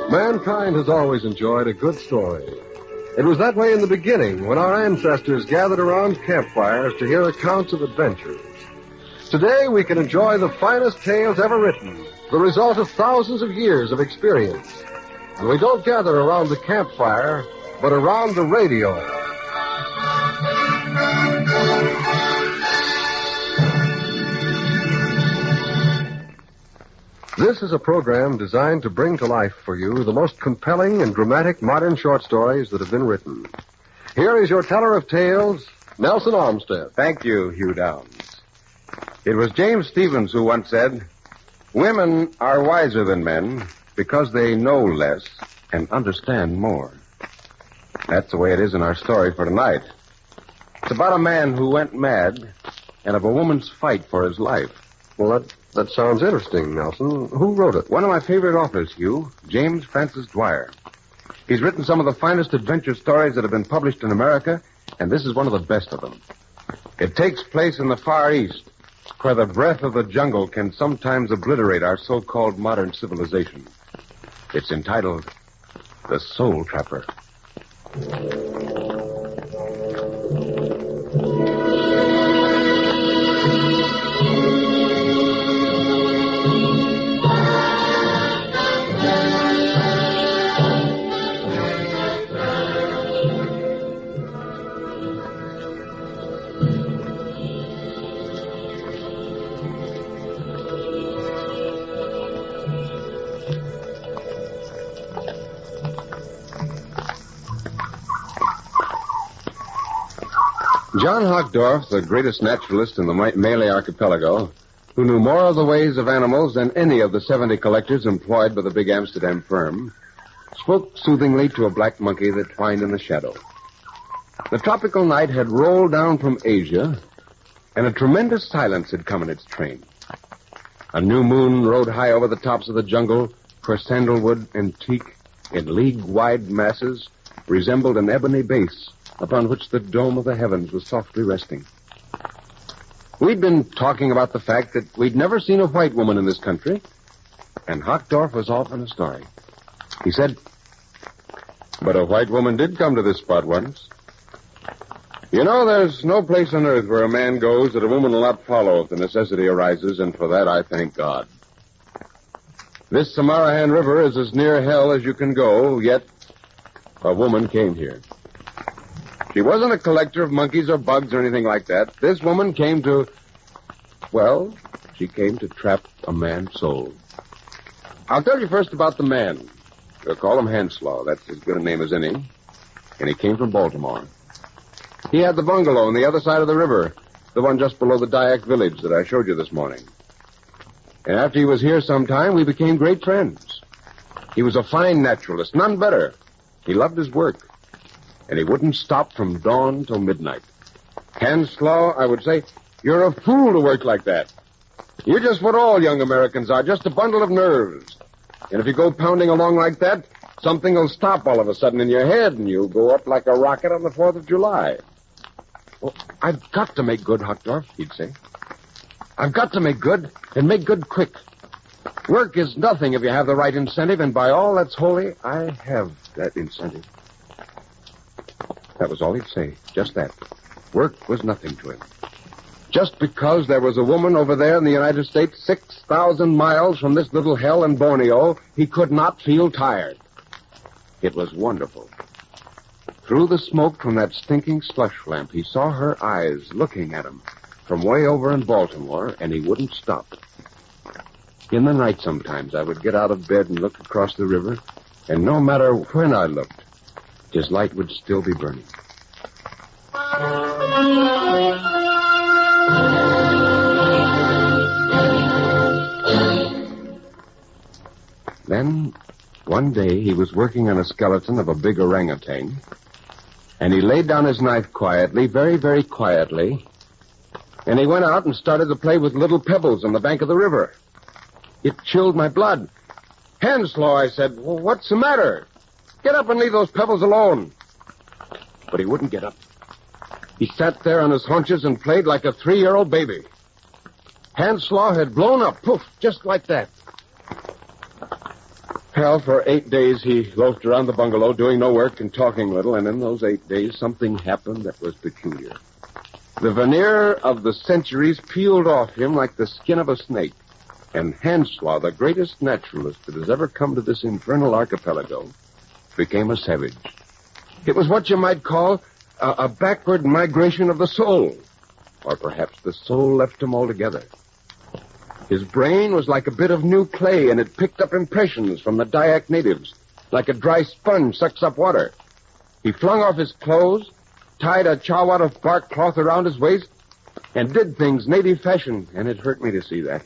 Mankind has always enjoyed a good story. It was that way in the beginning when our ancestors gathered around campfires to hear accounts of adventures. Today we can enjoy the finest tales ever written, the result of thousands of years of experience. And we don't gather around the campfire, but around the radio. This is a program designed to bring to life for you the most compelling and dramatic modern short stories that have been written. Here is your teller of tales, Nelson Olmsted. Thank you, Hugh Downs. It was James Stevens who once said, "Women are wiser than men because they know less and understand more." That's the way it is in our story for tonight. It's about a man who went mad and of a woman's fight for his life. Well, that sounds interesting, Nelson. Who wrote it? One of my favorite authors, Hugh, James Francis Dwyer. He's written some of the finest adventure stories that have been published in America, and this is one of the best of them. It takes place in the Far East, where the breath of the jungle can sometimes obliterate our so-called modern civilization. It's entitled The Soul Trapper. John Hockdorf, the greatest naturalist in the Malay archipelago, who knew more of the ways of animals than any of the 70 collectors employed by the big Amsterdam firm, spoke soothingly to a black monkey that twined in the shadow. The tropical night had rolled down from Asia, and a tremendous silence had come in its train. A new moon rode high over the tops of the jungle, where sandalwood and teak, in league-wide masses, resembled an ebony base upon which the dome of the heavens was softly resting. We'd been talking about the fact that we'd never seen a white woman in this country, and Hockdorf was off on a story. He said, "But a white woman did come to this spot once. You know, there's no place on earth where a man goes that a woman will not follow if the necessity arises, and for that I thank God. This Samarahan River is as near hell as you can go, yet a woman came here. She wasn't a collector of monkeys or bugs or anything like that. This woman came to... well, she came to trap a man's soul. I'll tell you first about the man. We'll call him Hanslaw. That's as good a name as any. And he came from Baltimore. He had the bungalow on the other side of the river, the one just below the Dyak village that I showed you this morning. And after he was here some time, we became great friends. He was a fine naturalist, none better. He loved his work. And he wouldn't stop from dawn till midnight. Hanslaw, I would say, you're a fool to work like that. You're just what all young Americans are, just a bundle of nerves. And if you go pounding along like that, something will stop all of a sudden in your head, and you'll go up like a rocket on the 4th of July. Well, I've got to make good, Hockdorf, he'd say. I've got to make good, and make good quick. Work is nothing if you have the right incentive, and by all that's holy, I have that incentive. That was all he'd say, just that. Work was nothing to him. Just because there was a woman over there in the United States 6,000 miles from this little hell in Borneo, he could not feel tired. It was wonderful. Through the smoke from that stinking slush lamp, he saw her eyes looking at him, from way over in Baltimore, and he wouldn't stop. In the night sometimes, I would get out of bed and look across the river, and no matter when I looked, his light would still be burning. Then, one day, he was working on a skeleton of a big orangutan, and he laid down his knife quietly, very, very quietly, and he went out and started to play with little pebbles on the bank of the river. It chilled my blood. "Henslow," I said, "Well, what's the matter? Get up and leave those pebbles alone." But he wouldn't get up. He sat there on his haunches and played like a 3-year-old baby. Henslow had blown up, poof, just like that. Well, for 8 days he loafed around the bungalow doing no work and talking little, and in those 8 days something happened that was peculiar. The veneer of the centuries peeled off him like the skin of a snake, and Henslow, the greatest naturalist that has ever come to this infernal archipelago, became a savage. It was what you might call a backward migration of the soul, or perhaps the soul left him altogether. His brain was like a bit of new clay, and it picked up impressions from the Dayak natives, like a dry sponge sucks up water. He flung off his clothes, tied a chawat of bark cloth around his waist, and did things native fashion, and it hurt me to see that.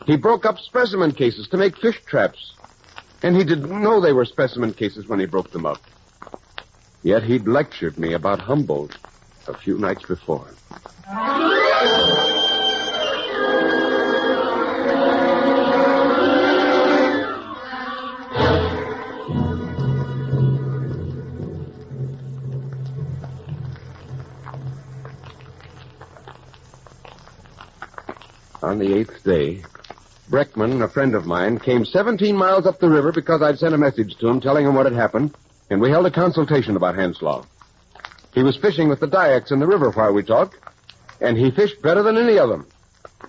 He broke up specimen cases to make fish traps, and he didn't know they were specimen cases when he broke them up. Yet he'd lectured me about Humboldt a few nights before. On the 8th day, Breckman, a friend of mine, came 17 miles up the river because I'd sent a message to him telling him what had happened, and we held a consultation about Henslow. He was fishing with the Dayaks in the river while we talked, and he fished better than any of them,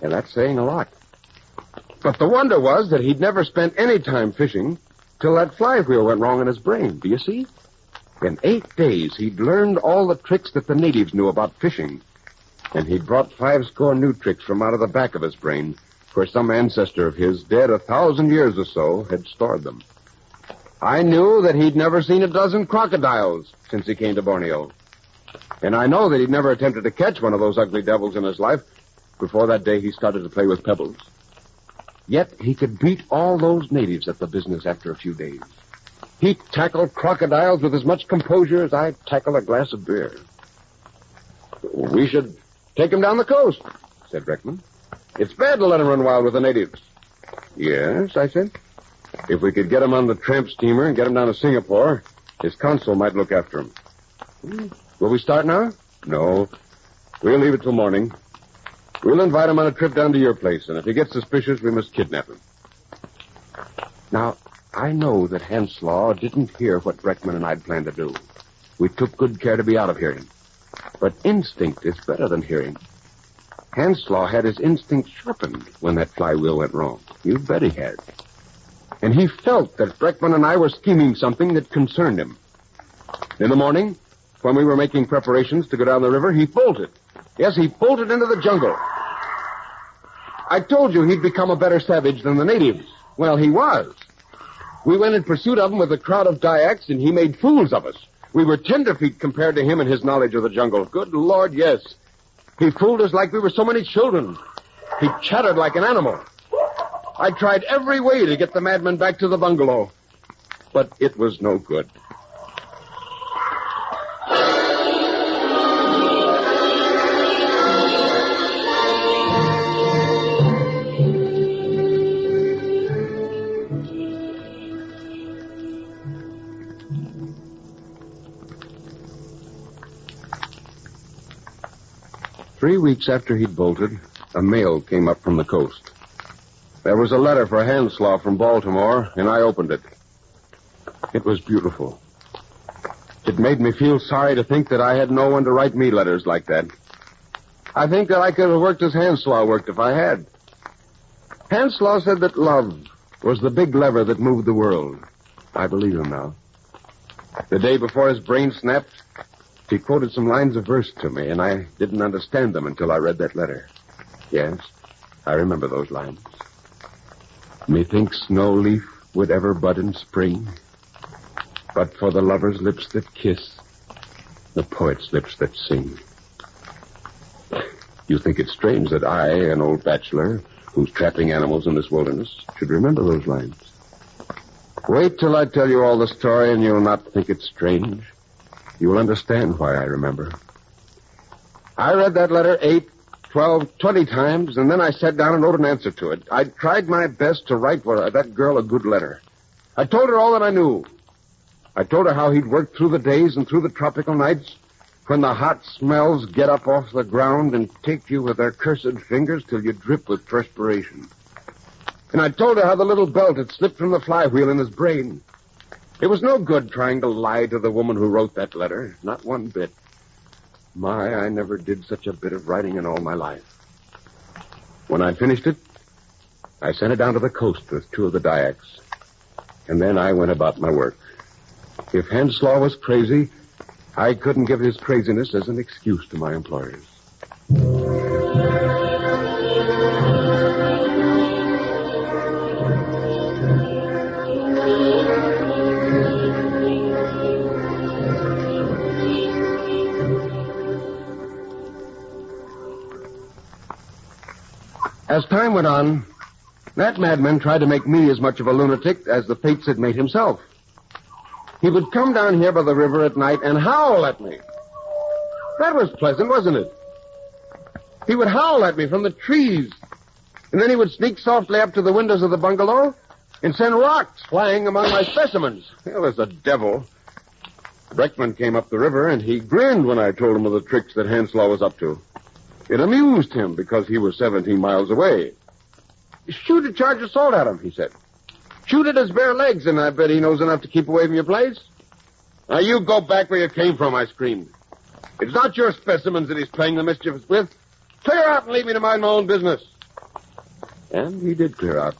and that's saying a lot. But the wonder was that he'd never spent any time fishing till that flywheel went wrong in his brain, do you see? In 8 days, he'd learned all the tricks that the natives knew about fishing, and he'd brought 50 new tricks from out of the back of his brain, where some ancestor of his, dead 1,000 years or so, had stored them. I knew that he'd never seen a dozen crocodiles since he came to Borneo. And I know that he'd never attempted to catch one of those ugly devils in his life before that day he started to play with pebbles. Yet he could beat all those natives at the business after a few days. He tackled crocodiles with as much composure as I'd tackle a glass of beer. "We should take him down the coast," said Breckman. "It's bad to let him run wild with the natives." "Yes," I said. "If we could get him on the tramp steamer and get him down to Singapore, his consul might look after him." "Will we start now?" "No. We'll leave it till morning. We'll invite him on a trip down to your place, and if he gets suspicious, we must kidnap him." Now, I know that Henslow didn't hear what Breckman and I'd planned to do. We took good care to be out of hearing. But instinct is better than hearing. Henslow had his instinct sharpened when that flywheel went wrong. You bet he had. And he felt that Breckman and I were scheming something that concerned him. In the morning, when we were making preparations to go down the river, he bolted. Yes, he bolted into the jungle. I told you he'd become a better savage than the natives. Well, he was. We went in pursuit of him with a crowd of Dayaks, and he made fools of us. We were tenderfeet compared to him and his knowledge of the jungle. Good Lord, yes. He fooled us like we were so many children. He chattered like an animal. I tried every way to get the madman back to the bungalow, but it was no good. Three weeks after he'd bolted, a mail came up from the coast. There was a letter for Henslow from Baltimore, and I opened it. It was beautiful. It made me feel sorry to think that I had no one to write me letters like that. I think that I could have worked as Henslow worked if I had. Henslow said that love was the big lever that moved the world. I believe him now. The day before his brain snapped, She quoted some lines of verse to me, and I didn't understand them until I read that letter. Yes, I remember those lines. Methinks no leaf would ever bud in spring, but for the lover's lips that kiss, the poet's lips that sing. You think it's strange that I, an old bachelor who's trapping animals in this wilderness, should remember those lines. Wait till I tell you all the story, and you'll not think it's strange. You will understand why I remember. I read that letter 8, 12, 20 times, and then I sat down and wrote an answer to it. I tried my best to write that girl a good letter. I told her all that I knew. I told her how he'd worked through the days and through the tropical nights when the hot smells get up off the ground and take you with their cursed fingers till you drip with perspiration. And I told her how the little belt had slipped from the flywheel in his brain. It was no good trying to lie to the woman who wrote that letter. Not one bit. My, I never did such a bit of writing in all my life. When I'd finished it, I sent it down to the coast with 2 of the Dyaks. And then I went about my work. If Henslaw was crazy, I couldn't give his craziness as an excuse to my employers. As time went on, that madman tried to make me as much of a lunatic as the Fates had made himself. He would come down here by the river at night and howl at me. That was pleasant, wasn't it? He would howl at me from the trees, and then he would sneak softly up to the windows of the bungalow and send rocks flying among my specimens. Well, there's a devil. Breckman came up the river, and he grinned when I told him of the tricks that Henslaw was up to. It amused him because he was 17 miles away. Shoot a charge of salt at him, he said. Shoot at his bare legs, and I bet he knows enough to keep away from your place. Now, you go back where you came from, I screamed. It's not your specimens that he's playing the mischief with. Clear out and leave me to mind my own business. And he did clear out,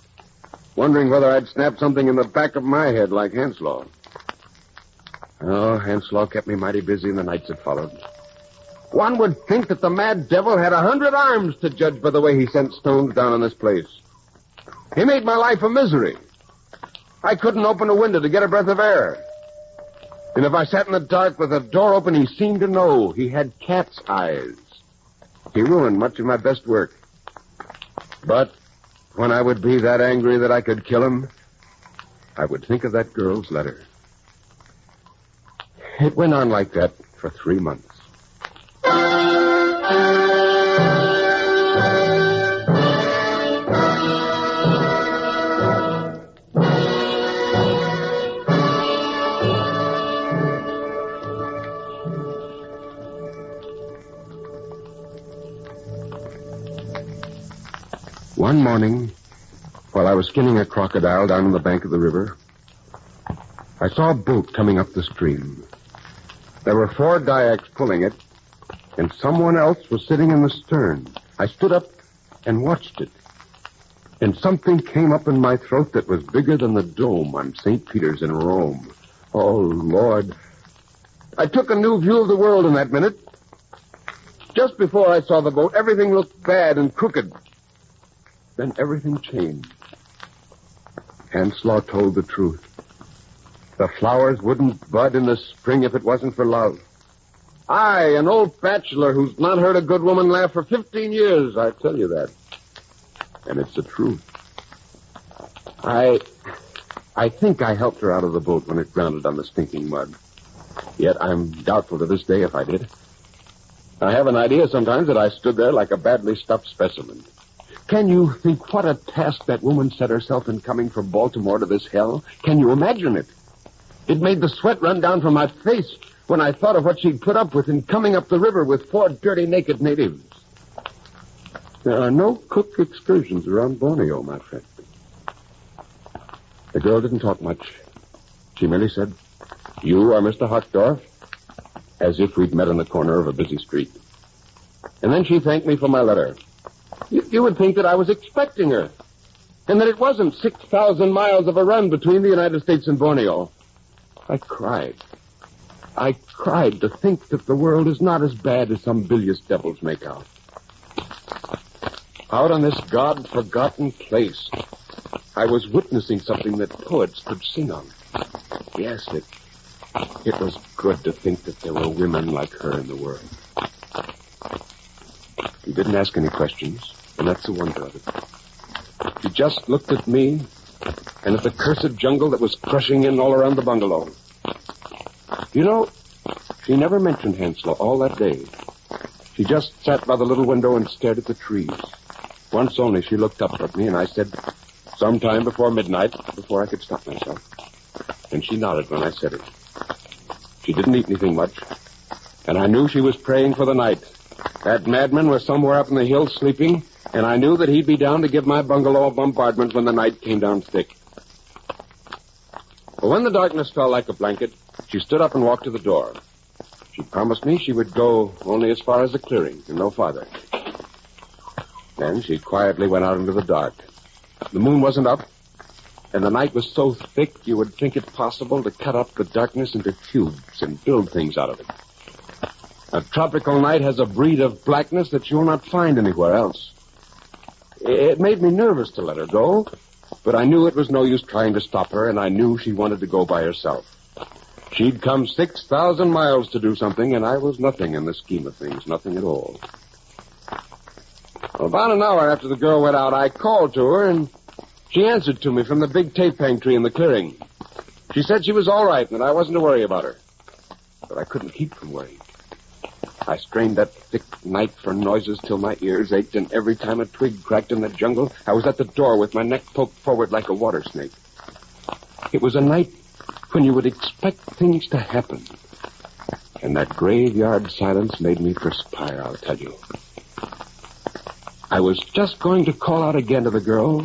wondering whether I'd snapped something in the back of my head like Henslaw. Oh, Henslaw kept me mighty busy in the nights that followed. One would think that the mad devil had 100 arms to judge by the way he sent stones down on this place. He made my life a misery. I couldn't open a window to get a breath of air. And if I sat in the dark with a door open, he seemed to know. He had cat's eyes. He ruined much of my best work. But when I would be that angry that I could kill him, I would think of that girl's letter. It went on like that for 3 months. One morning, while I was skinning a crocodile down on the bank of the river, I saw a boat coming up the stream. There were 4 Dyaks pulling it, and someone else was sitting in the stern. I stood up and watched it, and something came up in my throat that was bigger than the dome on St. Peter's in Rome. Oh, Lord. I took a new view of the world in that minute. Just before I saw the boat, everything looked bad and crooked. Then everything changed. Henslaw told the truth. The flowers wouldn't bud in the spring if it wasn't for love. I, an old bachelor who's not heard a good woman laugh for 15 years, I tell you that. And it's the truth. I think I helped her out of the boat when it grounded on the stinking mud. Yet I'm doubtful to this day if I did. I have an idea sometimes that I stood there like a badly stuffed specimen. Can you think what a task that woman set herself in coming from Baltimore to this hell? Can you imagine it? It made the sweat run down from my face when I thought of what she'd put up with in coming up the river with 4 dirty, naked natives. There are no Cook excursions around Borneo, my friend. The girl didn't talk much. She merely said, "You are Mr. Hockdorf," as if we'd met on the corner of a busy street. And then she thanked me for my letter. You would think that I was expecting her, and that it wasn't 6,000 miles of a run between the United States and Borneo. I cried. I cried to think that the world is not as bad as some bilious devils make out. Out on this God-forgotten place, I was witnessing something that poets could sing on. Yes, it was good to think that there were women like her in the world. He didn't ask any questions, and that's the wonder of it. He just looked at me and at the cursed jungle that was crushing in all around the bungalow. You know, she never mentioned Hansel all that day. She just sat by the little window and stared at the trees. Once only she looked up at me, and I said, sometime before midnight, before I could stop myself. And she nodded when I said it. She didn't eat anything much, and I knew she was praying for the night. That madman was somewhere up in the hills sleeping, and I knew that he'd be down to give my bungalow a bombardment when the night came down thick. But when the darkness fell like a blanket, she stood up and walked to the door. She promised me she would go only as far as the clearing and no farther. Then she quietly went out into the dark. The moon wasn't up, and the night was so thick you would think it possible to cut up the darkness into cubes and build things out of it. A tropical night has a breed of blackness that you'll not find anywhere else. It made me nervous to let her go, but I knew it was no use trying to stop her, and I knew she wanted to go by herself. She'd come 6,000 miles to do something, and I was nothing in the scheme of things, nothing at all. About an hour after the girl went out, I called to her, and she answered to me from the big tapang tree in the clearing. She said she was all right, and I wasn't to worry about her. But I couldn't keep from worrying. I strained that thick night for noises till my ears ached, and every time a twig cracked in the jungle, I was at the door with my neck poked forward like a water snake. It was a night when you would expect things to happen. And that graveyard silence made me perspire, I'll tell you. I was just going to call out again to the girl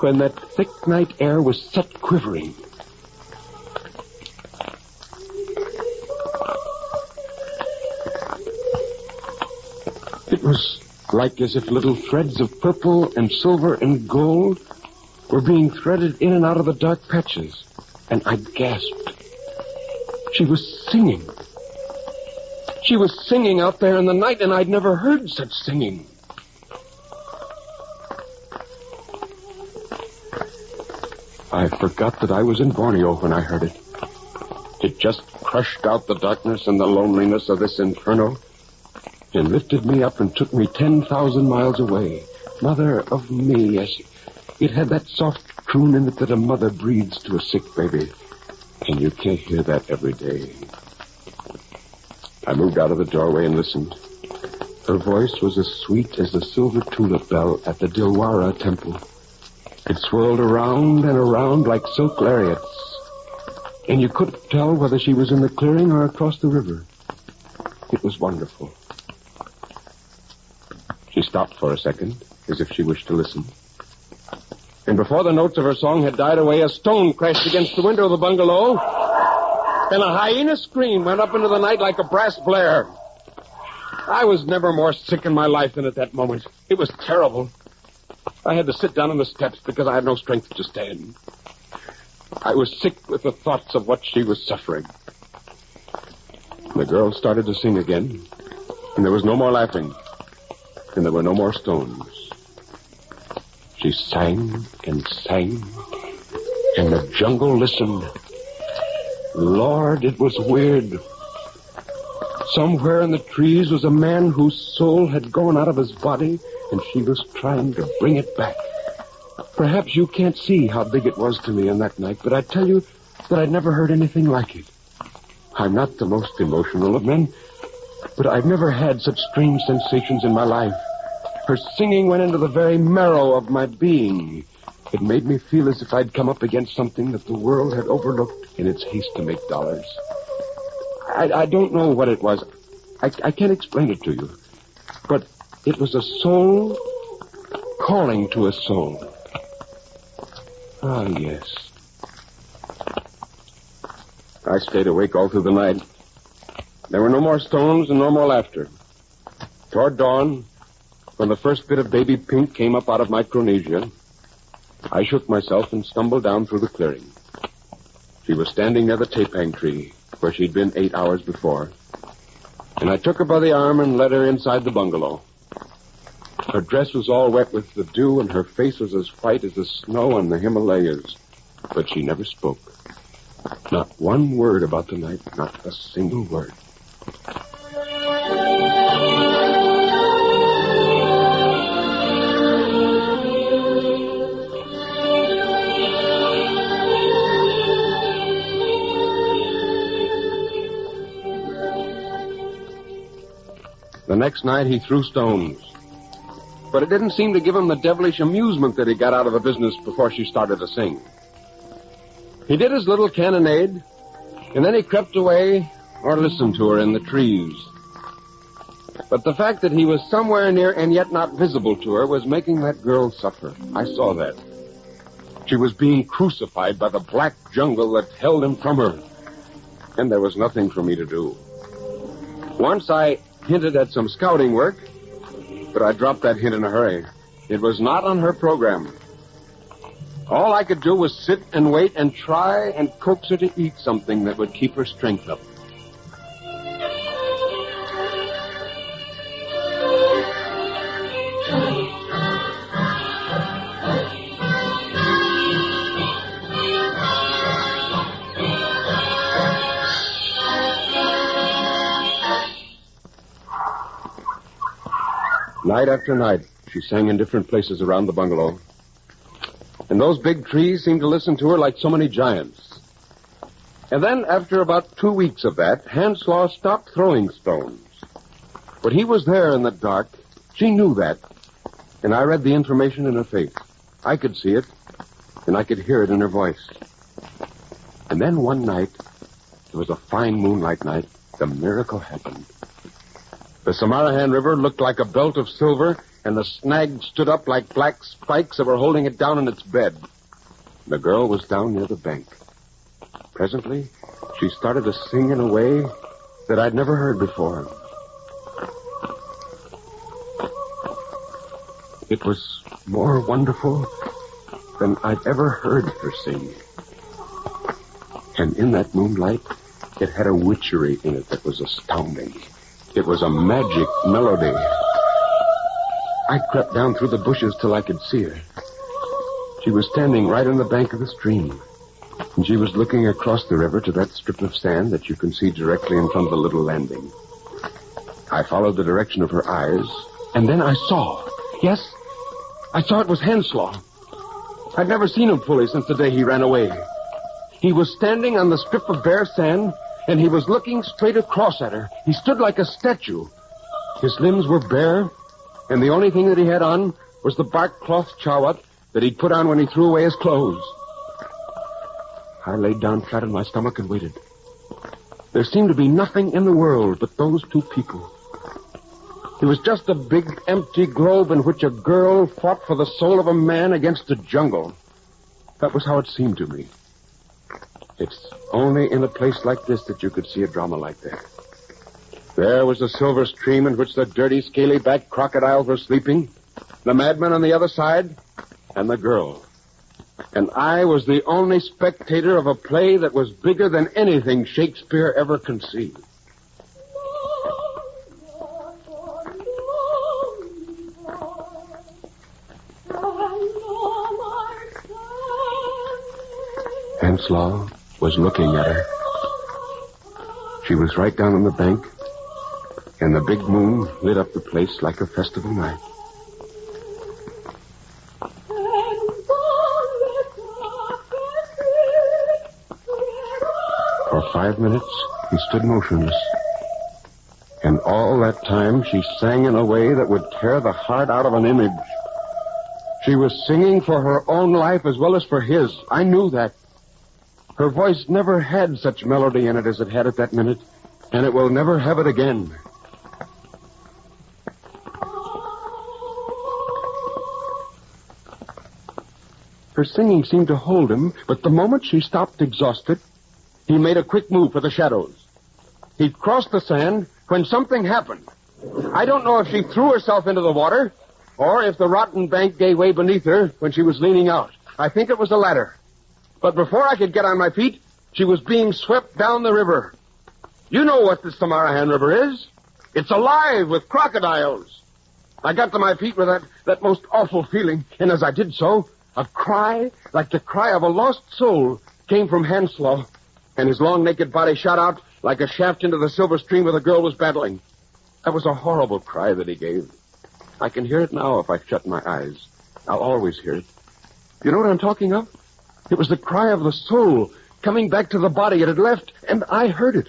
when that thick night air was set quivering. It was like as if little threads of purple and silver and gold were being threaded in and out of the dark patches, and I gasped. She was singing. She was singing out there in the night, and I'd never heard such singing. I forgot that I was in Borneo when I heard it. It just crushed out the darkness and the loneliness of this inferno and lifted me up and took me 10,000 miles away. Mother of me, yes. It had that soft croon in it that a mother breathes to a sick baby. And you can't hear that every day. I moved out of the doorway and listened. Her voice was as sweet as the silver tulip bell at the Dilwara temple. It swirled around and around like silk lariats. And you couldn't tell whether she was in the clearing or across the river. It was wonderful. She stopped for a second, as if she wished to listen. And before the notes of her song had died away, a stone crashed against the window of the bungalow, and a hyena scream went up into the night like a brass blare. I was never more sick in my life than at that moment. It was terrible. I had to sit down on the steps because I had no strength to stand. I was sick with the thoughts of what she was suffering. The girl started to sing again, and there was no more laughing. And there were no more stones. She sang and sang, and the jungle listened. Lord, it was weird. Somewhere in the trees was a man whose soul had gone out of his body, and she was trying to bring it back. Perhaps you can't see how big it was to me on that night, but I tell you that I'd never heard anything like it. I'm not the most emotional of men, but I've never had such strange sensations in my life. Her singing went into the very marrow of my being. It made me feel as if I'd come up against something that the world had overlooked in its haste to make dollars. I don't know what it was. I can't explain it to you. But it was a soul calling to a soul. Ah, yes. I stayed awake all through the night. There were no more stones and no more laughter. Toward dawn, when the first bit of baby pink came up out of Micronesia, I shook myself and stumbled down through the clearing. She was standing near the tapang tree, where she'd been 8 hours before. And I took her by the arm and led her inside the bungalow. Her dress was all wet with the dew, and her face was as white as the snow on the Himalayas. But she never spoke. Not one word about the night, not a single word. The next night he threw stones. But it didn't seem to give him the devilish amusement that he got out of the business before she started to sing. He did his little cannonade, and then he crept away or listened to her in the trees. But the fact that he was somewhere near and yet not visible to her was making that girl suffer. I saw that. She was being crucified by the black jungle that held him from her. And there was nothing for me to do. Once I hinted at some scouting work, but I dropped that hint in a hurry. It was not on her program. All I could do was sit and wait and try and coax her to eat something that would keep her strength up. Night after night, she sang in different places around the bungalow. And those big trees seemed to listen to her like so many giants. And then, after about 2 weeks of that, Hanslaw stopped throwing stones. But he was there in the dark. She knew that. And I read the information in her face. I could see it, and I could hear it in her voice. And then one night, it was a fine moonlight night, the miracle happened. The Samarahan River looked like a belt of silver, and the snags stood up like black spikes that were holding it down in its bed. The girl was down near the bank. Presently, she started to sing in a way that I'd never heard before. It was more wonderful than I'd ever heard her sing. And in that moonlight, it had a witchery in it that was astounding. It was a magic melody. I crept down through the bushes till I could see her. She was standing right on the bank of the stream, and she was looking across the river to that strip of sand that you can see directly in front of the little landing. I followed the direction of her eyes, and then I saw. Yes, I saw it was Hanslaw. I'd never seen him fully since the day he ran away. He was standing on the strip of bare sand, and he was looking straight across at her. He stood like a statue. His limbs were bare, and the only thing that he had on was the bark cloth chawat that he'd put on when he threw away his clothes. I laid down flat on my stomach and waited. There seemed to be nothing in the world but those two people. It was just a big, empty globe in which a girl fought for the soul of a man against the jungle. That was how it seemed to me. It's only in a place like this that you could see a drama like that. There was the silver stream in which the dirty, scaly-backed crocodiles were sleeping, the madman on the other side, and the girl. And I was the only spectator of a play that was bigger than anything Shakespeare ever conceived. Hanslaw was looking at her. She was right down on the bank, and the big moon lit up the place like a festival night. For 5 minutes, he stood motionless. And all that time, she sang in a way that would tear the heart out of an image. She was singing for her own life as well as for his. I knew that. Her voice never had such melody in it as it had at that minute, and it will never have it again. Her singing seemed to hold him, but the moment she stopped exhausted, he made a quick move for the shadows. He'd crossed the sand when something happened. I don't know if she threw herself into the water or if the rotten bank gave way beneath her when she was leaning out. I think it was the latter. But before I could get on my feet, she was being swept down the river. You know what the Samarahan River is. It's alive with crocodiles. I got to my feet with that most awful feeling, and as I did so, a cry, like the cry of a lost soul, came from Hanslow, and his long naked body shot out like a shaft into the silver stream where the girl was battling. That was a horrible cry that he gave. I can hear it now if I shut my eyes. I'll always hear it. You know what I'm talking of? It was the cry of the soul coming back to the body it had left, and I heard it.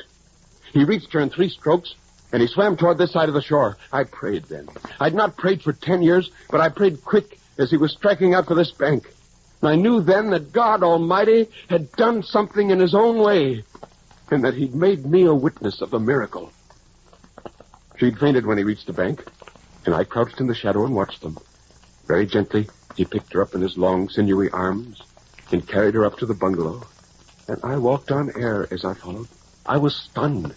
He reached her in 3 strokes, and he swam toward this side of the shore. I prayed then. I'd not prayed for 10 years, but I prayed quick as he was striking out for this bank. And I knew then that God Almighty had done something in his own way, and that he'd made me a witness of the miracle. She'd fainted when he reached the bank, and I crouched in the shadow and watched them. Very gently, he picked her up in his long, sinewy arms and carried her up to the bungalow. And I walked on air as I followed. I was stunned.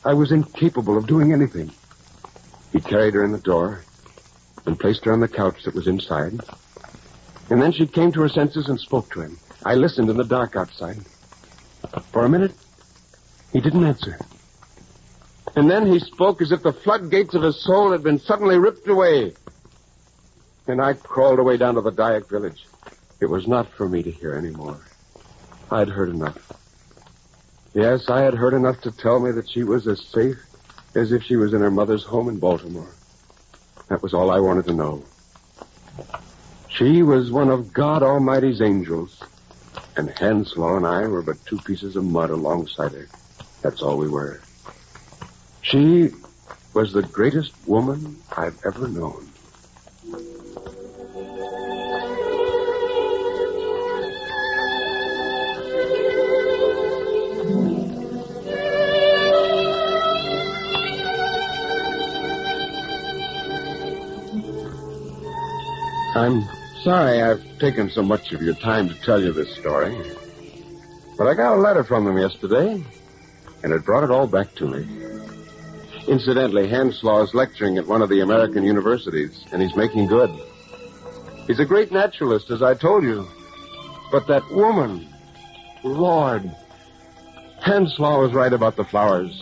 I was incapable of doing anything. He carried her in the door and placed her on the couch that was inside. And then she came to her senses and spoke to him. I listened in the dark outside. For a minute, he didn't answer. And then he spoke as if the floodgates of his soul had been suddenly ripped away. And I crawled away down to the Dyak village. It was not for me to hear anymore. I'd heard enough. Yes, I had heard enough to tell me that she was as safe as if she was in her mother's home in Baltimore. That was all I wanted to know. She was one of God Almighty's angels, and Hanslow and I were but 2 pieces of mud alongside her. That's all we were. She was the greatest woman I've ever known. I'm sorry I've taken so much of your time to tell you this story. But I got a letter from them yesterday, and it brought it all back to me. Incidentally, Hanslow is lecturing at one of the American universities, and he's making good. He's a great naturalist, as I told you. But that woman, Lord, Hanslow was right about the flowers.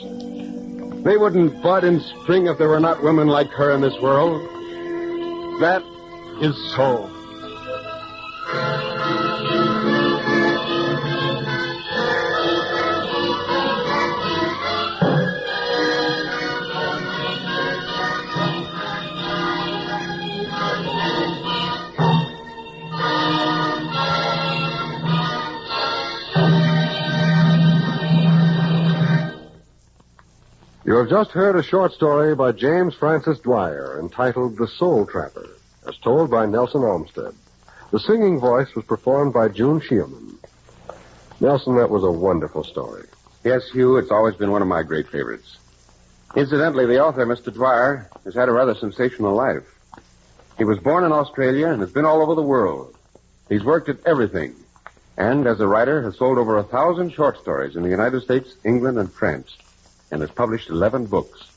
They wouldn't bud in spring if there were not women like her in this world. That is so. You have just heard a short story by James Francis Dwyer entitled The Soul Trapper, as told by Nelson Olmsted. The singing voice was performed by June Shielman. Nelson, that was a wonderful story. Yes, Hugh, it's always been one of my great favorites. Incidentally, the author, Mr. Dwyer, has had a rather sensational life. He was born in Australia and has been all over the world. He's worked at everything, and as a writer has sold over 1,000 short stories in the United States, England, and France, and has published 11 books.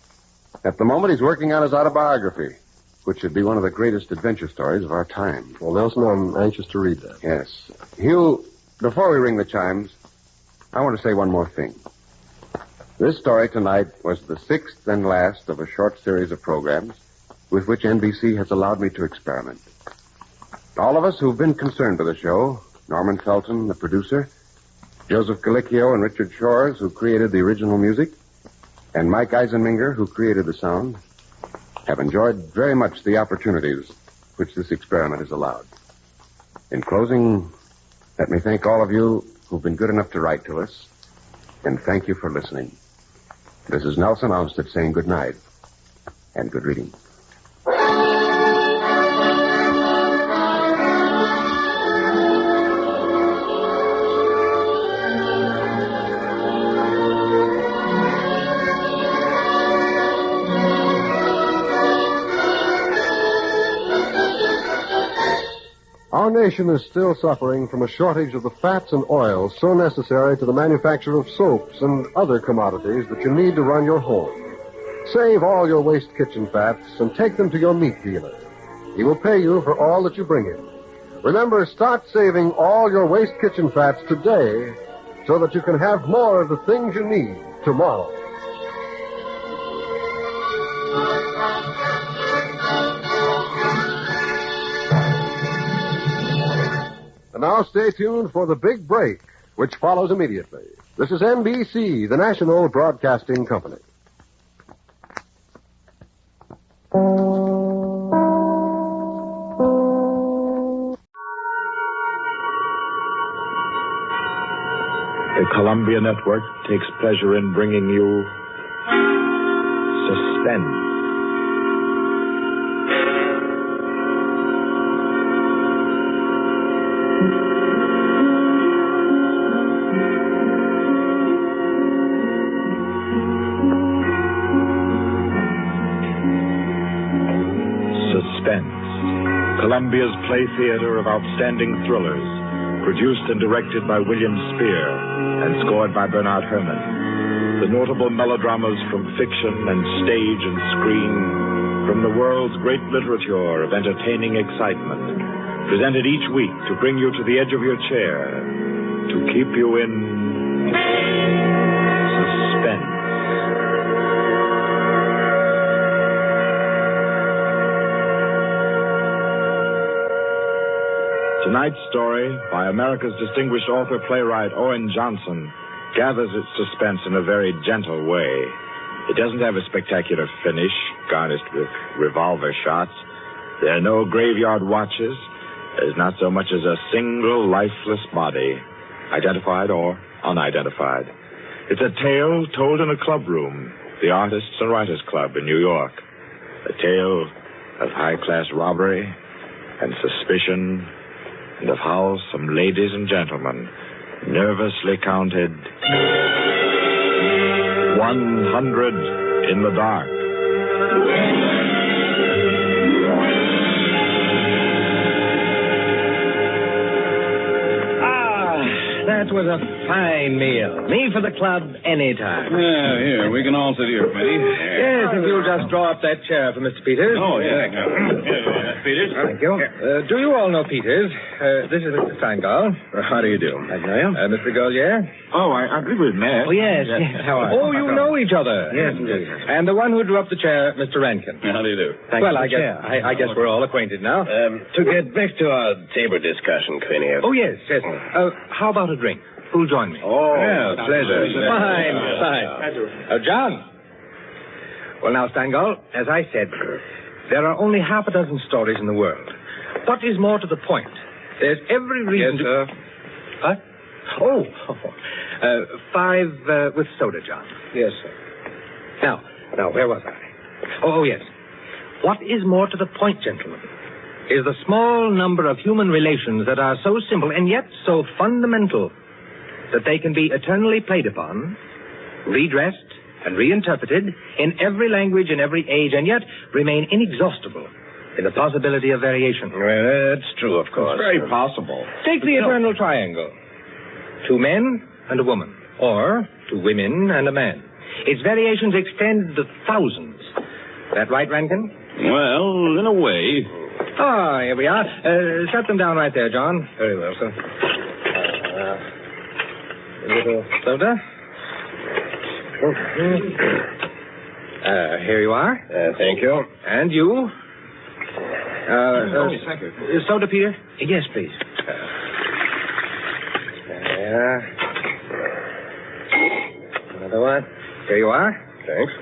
At the moment, he's working on his autobiography, which should be one of the greatest adventure stories of our time. Well, Nelson, I'm anxious to read that. Yes. Hugh, before we ring the chimes, I want to say one more thing. This story tonight was the 6th and last of a short series of programs with which NBC has allowed me to experiment. All of us who've been concerned with the show, Norman Felton, the producer, Joseph Colicchio and Richard Shores, who created the original music, and Mike Eisenminger, who created the sound, have enjoyed very much the opportunities which this experiment has allowed. In closing, let me thank all of you who've been good enough to write to us, and thank you for listening. This is Nelson Olmsted saying good night and good reading. Our nation is still suffering from a shortage of the fats and oils so necessary to the manufacture of soaps and other commodities that you need to run your home. Save all your waste kitchen fats and take them to your meat dealer. He will pay you for all that you bring him. Remember, start saving all your waste kitchen fats today so that you can have more of the things you need tomorrow. And now stay tuned for the big break, which follows immediately. This is NBC, the National Broadcasting Company. The Columbia Network takes pleasure in bringing you Suspense. Suspense, Columbia's play theater of outstanding thrillers, produced and directed by William Spear and scored by Bernard Herrmann. The notable melodramas from fiction and stage and screen, from the world's great literature of entertaining excitement, presented each week to bring you to the edge of your chair, to keep you in suspense. Tonight's story, by America's distinguished author-playwright Owen Johnson, gathers its suspense in a very gentle way. It doesn't have a spectacular finish, garnished with revolver shots. There are no graveyard watches. There's not so much as a single lifeless body, identified or unidentified. It's a tale told in a club room, the Artists and Writers Club in New York. A tale of high-class robbery and suspicion, and of how some ladies and gentlemen nervously counted 100 in the dark. That was a fine meal. Me for the club anytime. Yeah, here, we can all sit here, Smitty. Yes, if you'll just draw up that chair for Mr. Peters. Oh, yeah. Peters. Thank you. Do you all know Peters? This is Mr. Steingall. How do you do? I know you. Mr. Golier. Oh, I believe we've met. Oh, yes. How are you? Oh, you know each other. Yes, indeed. And the one who drew up the chair, Mr. Rankin. How do you do? I guess we're all acquainted now. To get back to our tabor discussion, Quinny. Oh, yes. How about a drink? Who'll join me? Oh, yeah, pleasure. Fine. John. Well, now, Steingall, as I said, there are only half a dozen stories in the world. What is more to the point? There's every reason Yes, sir. What? Oh. 5 with soda, John. Yes, sir. Now, where was I? Oh, yes. What is more to the point, gentlemen, is the small number of human relations that are so simple and yet so fundamental that they can be eternally played upon, redressed, and reinterpreted in every language, in every age, and yet remain inexhaustible in the possibility of variation. Well, that's true, of course. It's very possible. Take the eternal triangle. 2 men and a woman, or 2 women and a man. Its variations extend to thousands. That right, Rankin? Well, in a way. Ah, here we are. Set them down right there, John. Very well, sir. A little soda. Here you are. Thank you. And you? Thank you. Soda, Peter? Yes, please. Another one. Here you are. Thanks.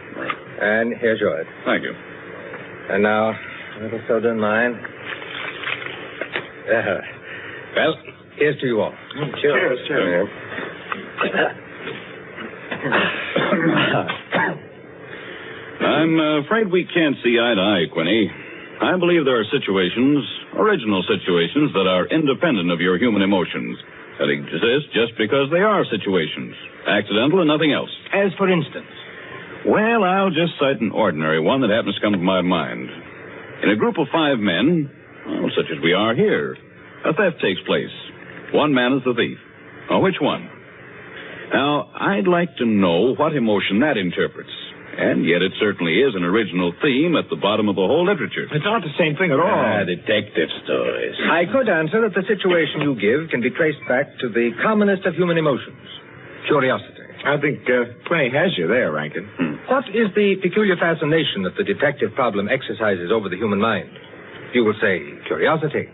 And here's yours. Thank you. And now, a little soda in mine. Well, here's to you all. Cheers. Cheers. I'm afraid we can't see eye to eye, Quinny. I believe there are situations, original situations, that are independent of your human emotions, that exist just because they are situations, accidental and nothing else. As for instance? Well, I'll just cite an ordinary one that happens to come to my mind. In a group of 5 men, well, such as we are here, a theft takes place. One man is the thief. Now, which one? Now, I'd like to know what emotion that interprets. And yet it certainly is an original theme at the bottom of the whole literature. It's not the same thing at all. Detective stories. I could answer that the situation you give can be traced back to the commonest of human emotions, curiosity. I think Quinny has you there, Rankin. What is the peculiar fascination that the detective problem exercises over the human mind? You will say curiosity.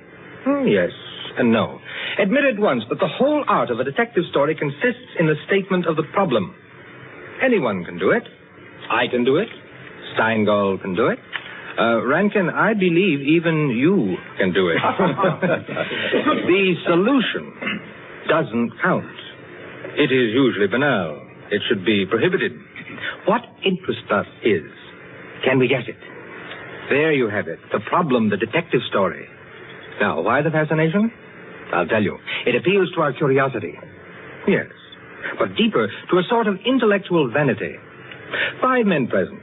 Yes and no. Admit at once that the whole art of a detective story consists in the statement of the problem. Anyone can do it. I can do it. Steingall can do it. Rankin, I believe even you can do it. The solution doesn't count. It is usually banal. It should be prohibited. What interests us is, can we guess it? There you have it. The problem, the detective story. Now, why the fascination? I'll tell you. It appeals to our curiosity. Yes. But deeper, to a sort of intellectual vanity. 5 men present.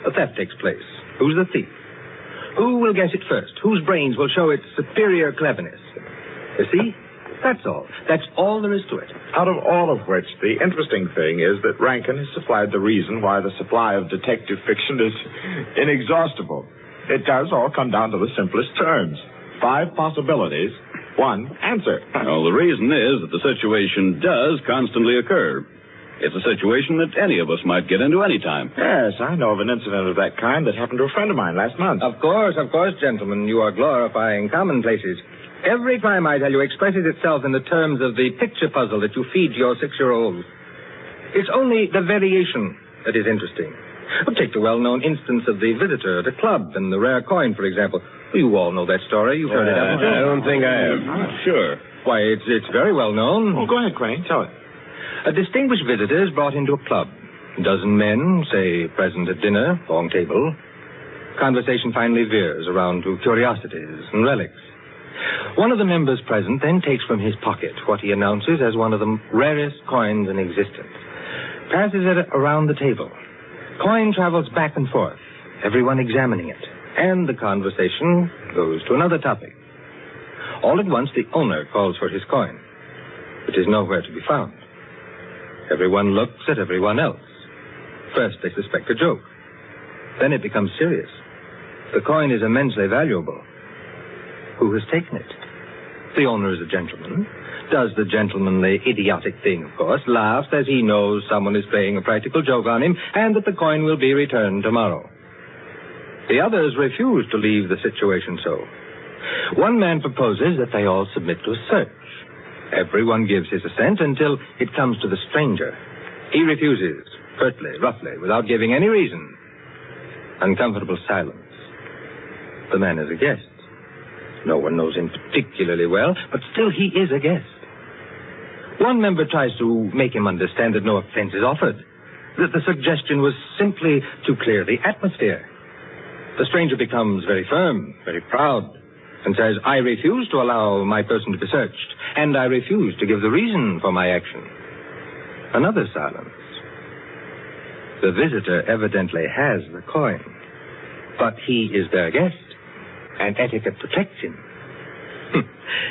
A theft takes place. Who's the thief? Who will guess it first? Whose brains will show its superior cleverness? You see? That's all. That's all there is to it. Out of all of which, the interesting thing is that Rankin has supplied the reason why the supply of detective fiction is inexhaustible. It does all come down to the simplest terms. 5 possibilities, 1 answer. Well, the reason is that the situation does constantly occur. It's a situation that any of us might get into any time. Yes, I know of an incident of that kind that happened to a friend of mine last month. Of course, gentlemen. You are glorifying commonplaces. Every crime, I tell you, expresses itself in the terms of the picture puzzle that you feed to your 6-year-old. It's only the variation that is interesting. Well, take the well-known instance of the visitor at a club and the rare coin, for example. You all know that story. You've heard it, haven't you? I don't think I have. Sure. Why, it's very well known. Oh, go ahead, Crane. Tell it. A distinguished visitor is brought into a club. A dozen men, say, present at dinner, long table. Conversation finally veers around to curiosities and relics. One of the members present then takes from his pocket what he announces as one of the rarest coins in existence. Passes it around the table. Coin travels back and forth, everyone examining it. And the conversation goes to another topic. All at once, the owner calls for his coin. It is nowhere to be found. Everyone looks at everyone else. First, they suspect a joke. Then it becomes serious. The coin is immensely valuable. Who has taken it? The owner is a gentleman. Does the gentlemanly, idiotic thing, of course. Laughs as he knows someone is playing a practical joke on him and that the coin will be returned tomorrow. The others refuse to leave the situation so. One man proposes that they all submit to a search. Everyone gives his assent until it comes to the stranger. He refuses, curtly, roughly, without giving any reason. Uncomfortable silence. The man is a guest. No one knows him particularly well, but still he is a guest. One member tries to make him understand that no offense is offered, that the suggestion was simply to clear the atmosphere. The stranger becomes very firm, very proud, and says, I refuse to allow my person to be searched, and I refuse to give the reason for my action. Another silence. The visitor evidently has the coin, but he is their guest, and etiquette protects him.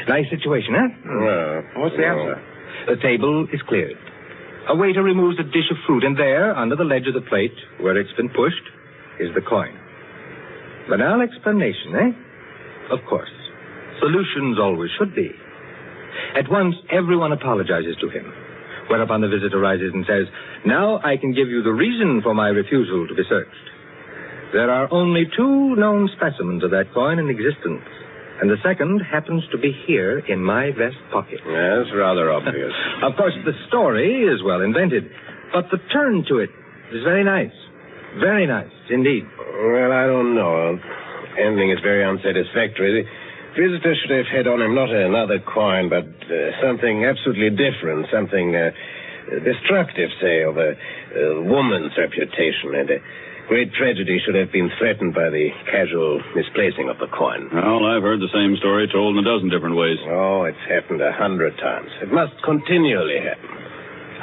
Nice situation, huh? What's the answer? The table is cleared. A waiter removes a dish of fruit, and there, under the ledge of the plate, where it's been pushed, is the coin. Banal explanation, eh? Of course. Solutions always should be. At once, everyone apologizes to him, whereupon the visitor rises and says, now I can give you the reason for my refusal to be searched. There are only 2 known specimens of that coin in existence, and the second happens to be here in my vest pocket. Yes, rather obvious. Of course, the story is well invented, but the turn to it is very nice. Very nice, indeed. Well, I don't know. Ending is very unsatisfactory. The visitor should have had on him not another coin, but something absolutely different, something destructive, say, of a woman's reputation. And a great tragedy should have been threatened by the casual misplacing of the coin. Well, I've heard the same story told in a dozen different ways. Oh, it's happened 100 times. It must continually happen.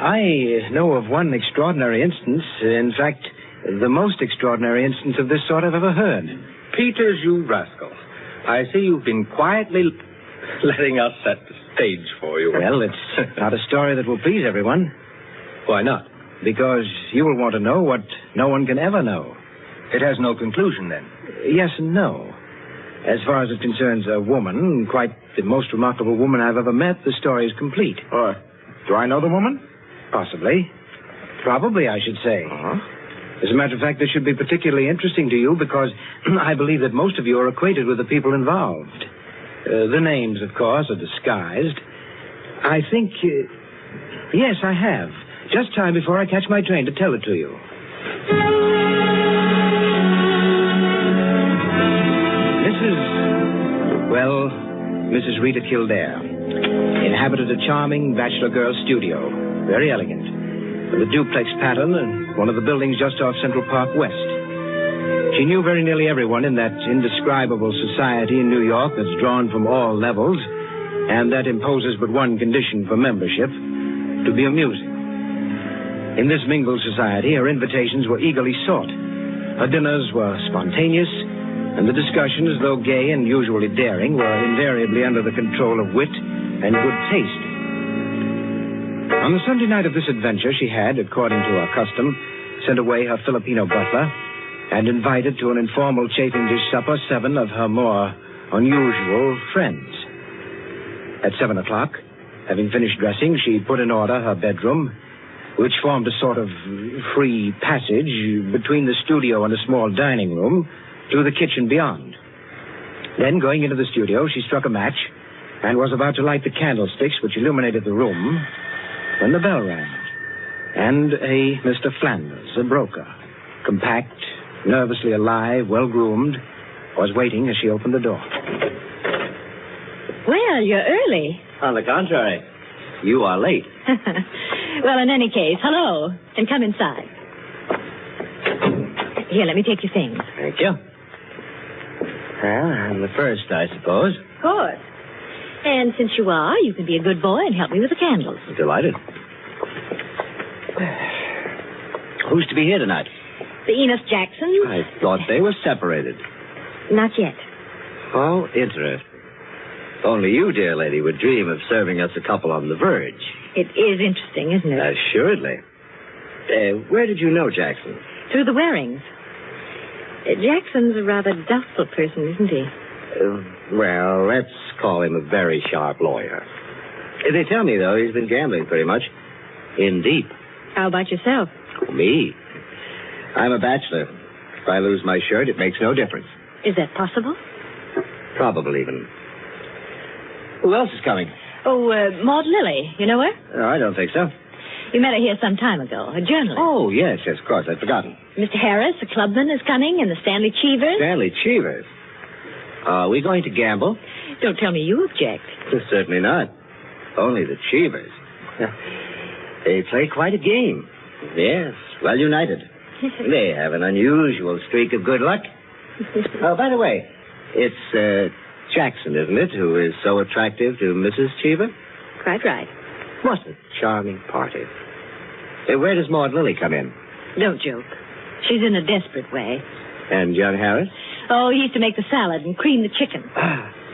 I know of one extraordinary instance. In fact, the most extraordinary instance of this sort I've ever heard. Peters, you rascal. I see you've been quietly letting us set the stage for you. Well, it's not a story that will please everyone. Why not? Because you will want to know what no one can ever know. It has no conclusion, then? Yes and no. As far as it concerns a woman, quite the most remarkable woman I've ever met, the story is complete. Do I know the woman? Possibly. Probably, I should say. Uh-huh. As a matter of fact, this should be particularly interesting to you because I believe that most of you are acquainted with the people involved. The names, of course, are disguised, I think... yes, I have. Just time before I catch my train to tell it to you. Mrs. Rita Kildare inhabited a charming bachelor girl studio. Very elegant. With a duplex pattern and one of the buildings just off Central Park West. She knew very nearly everyone in that indescribable society in New York that's drawn from all levels and that imposes but one condition for membership, to be amusing. In this mingled society, her invitations were eagerly sought. Her dinners were spontaneous, and the discussions, though gay and usually daring, were invariably under the control of wit and good taste. On the Sunday night of this adventure, she had, according to her custom, sent away her Filipino butler and invited to an informal chafing dish supper 7 of her more unusual friends. At 7 o'clock, having finished dressing, she put in order her bedroom, which formed a sort of free passage between the studio and a small dining room, to the kitchen beyond. Then, going into the studio, she struck a match and was about to light the candlesticks which illuminated the room when the bell rang. And a Mr. Flanders, a broker, compact, nervously alive, well-groomed, was waiting as she opened the door. Well, you're early. On the contrary, you are late. Well, in any case, hello, and come inside. Here, let me take your things. Thank you. Well, I'm the first, I suppose. Of course. And since you are, you can be a good boy and help me with the candles. Delighted. Who's to be here tonight? The Enos Jacksons. I thought they were separated. Not yet. Oh, interesting. Only you, dear lady, would dream of serving us a couple on the verge. It is interesting, isn't it? Assuredly. Where did you know Jackson? Through the Warings. Jackson's a rather doubtful person, isn't he? Well, let's call him a very sharp lawyer. They tell me, though, he's been gambling pretty much in deep. How about yourself? Me? I'm a bachelor. If I lose my shirt, it makes no difference. Is that possible? Probable, even. Who else is coming? Oh, Maud Lily. You know her? No, I don't think so. You met her here some time ago, a journalist. Oh, yes, of course. I'd forgotten. Mr. Harris, a clubman, is coming, and the Stanley Cheevers. Stanley Cheevers? Are we going to gamble? Don't tell me you object. Certainly not. Only the Cheevers. They play quite a game. Yes, well united. They have an unusual streak of good luck. Oh, by the way, it's Jackson, isn't it, who is so attractive to Mrs. Cheever? Quite right. What a charming party. Where does Maud Lily come in? Don't joke. She's in a desperate way. And young Harris? Oh, he used to make the salad and cream the chicken.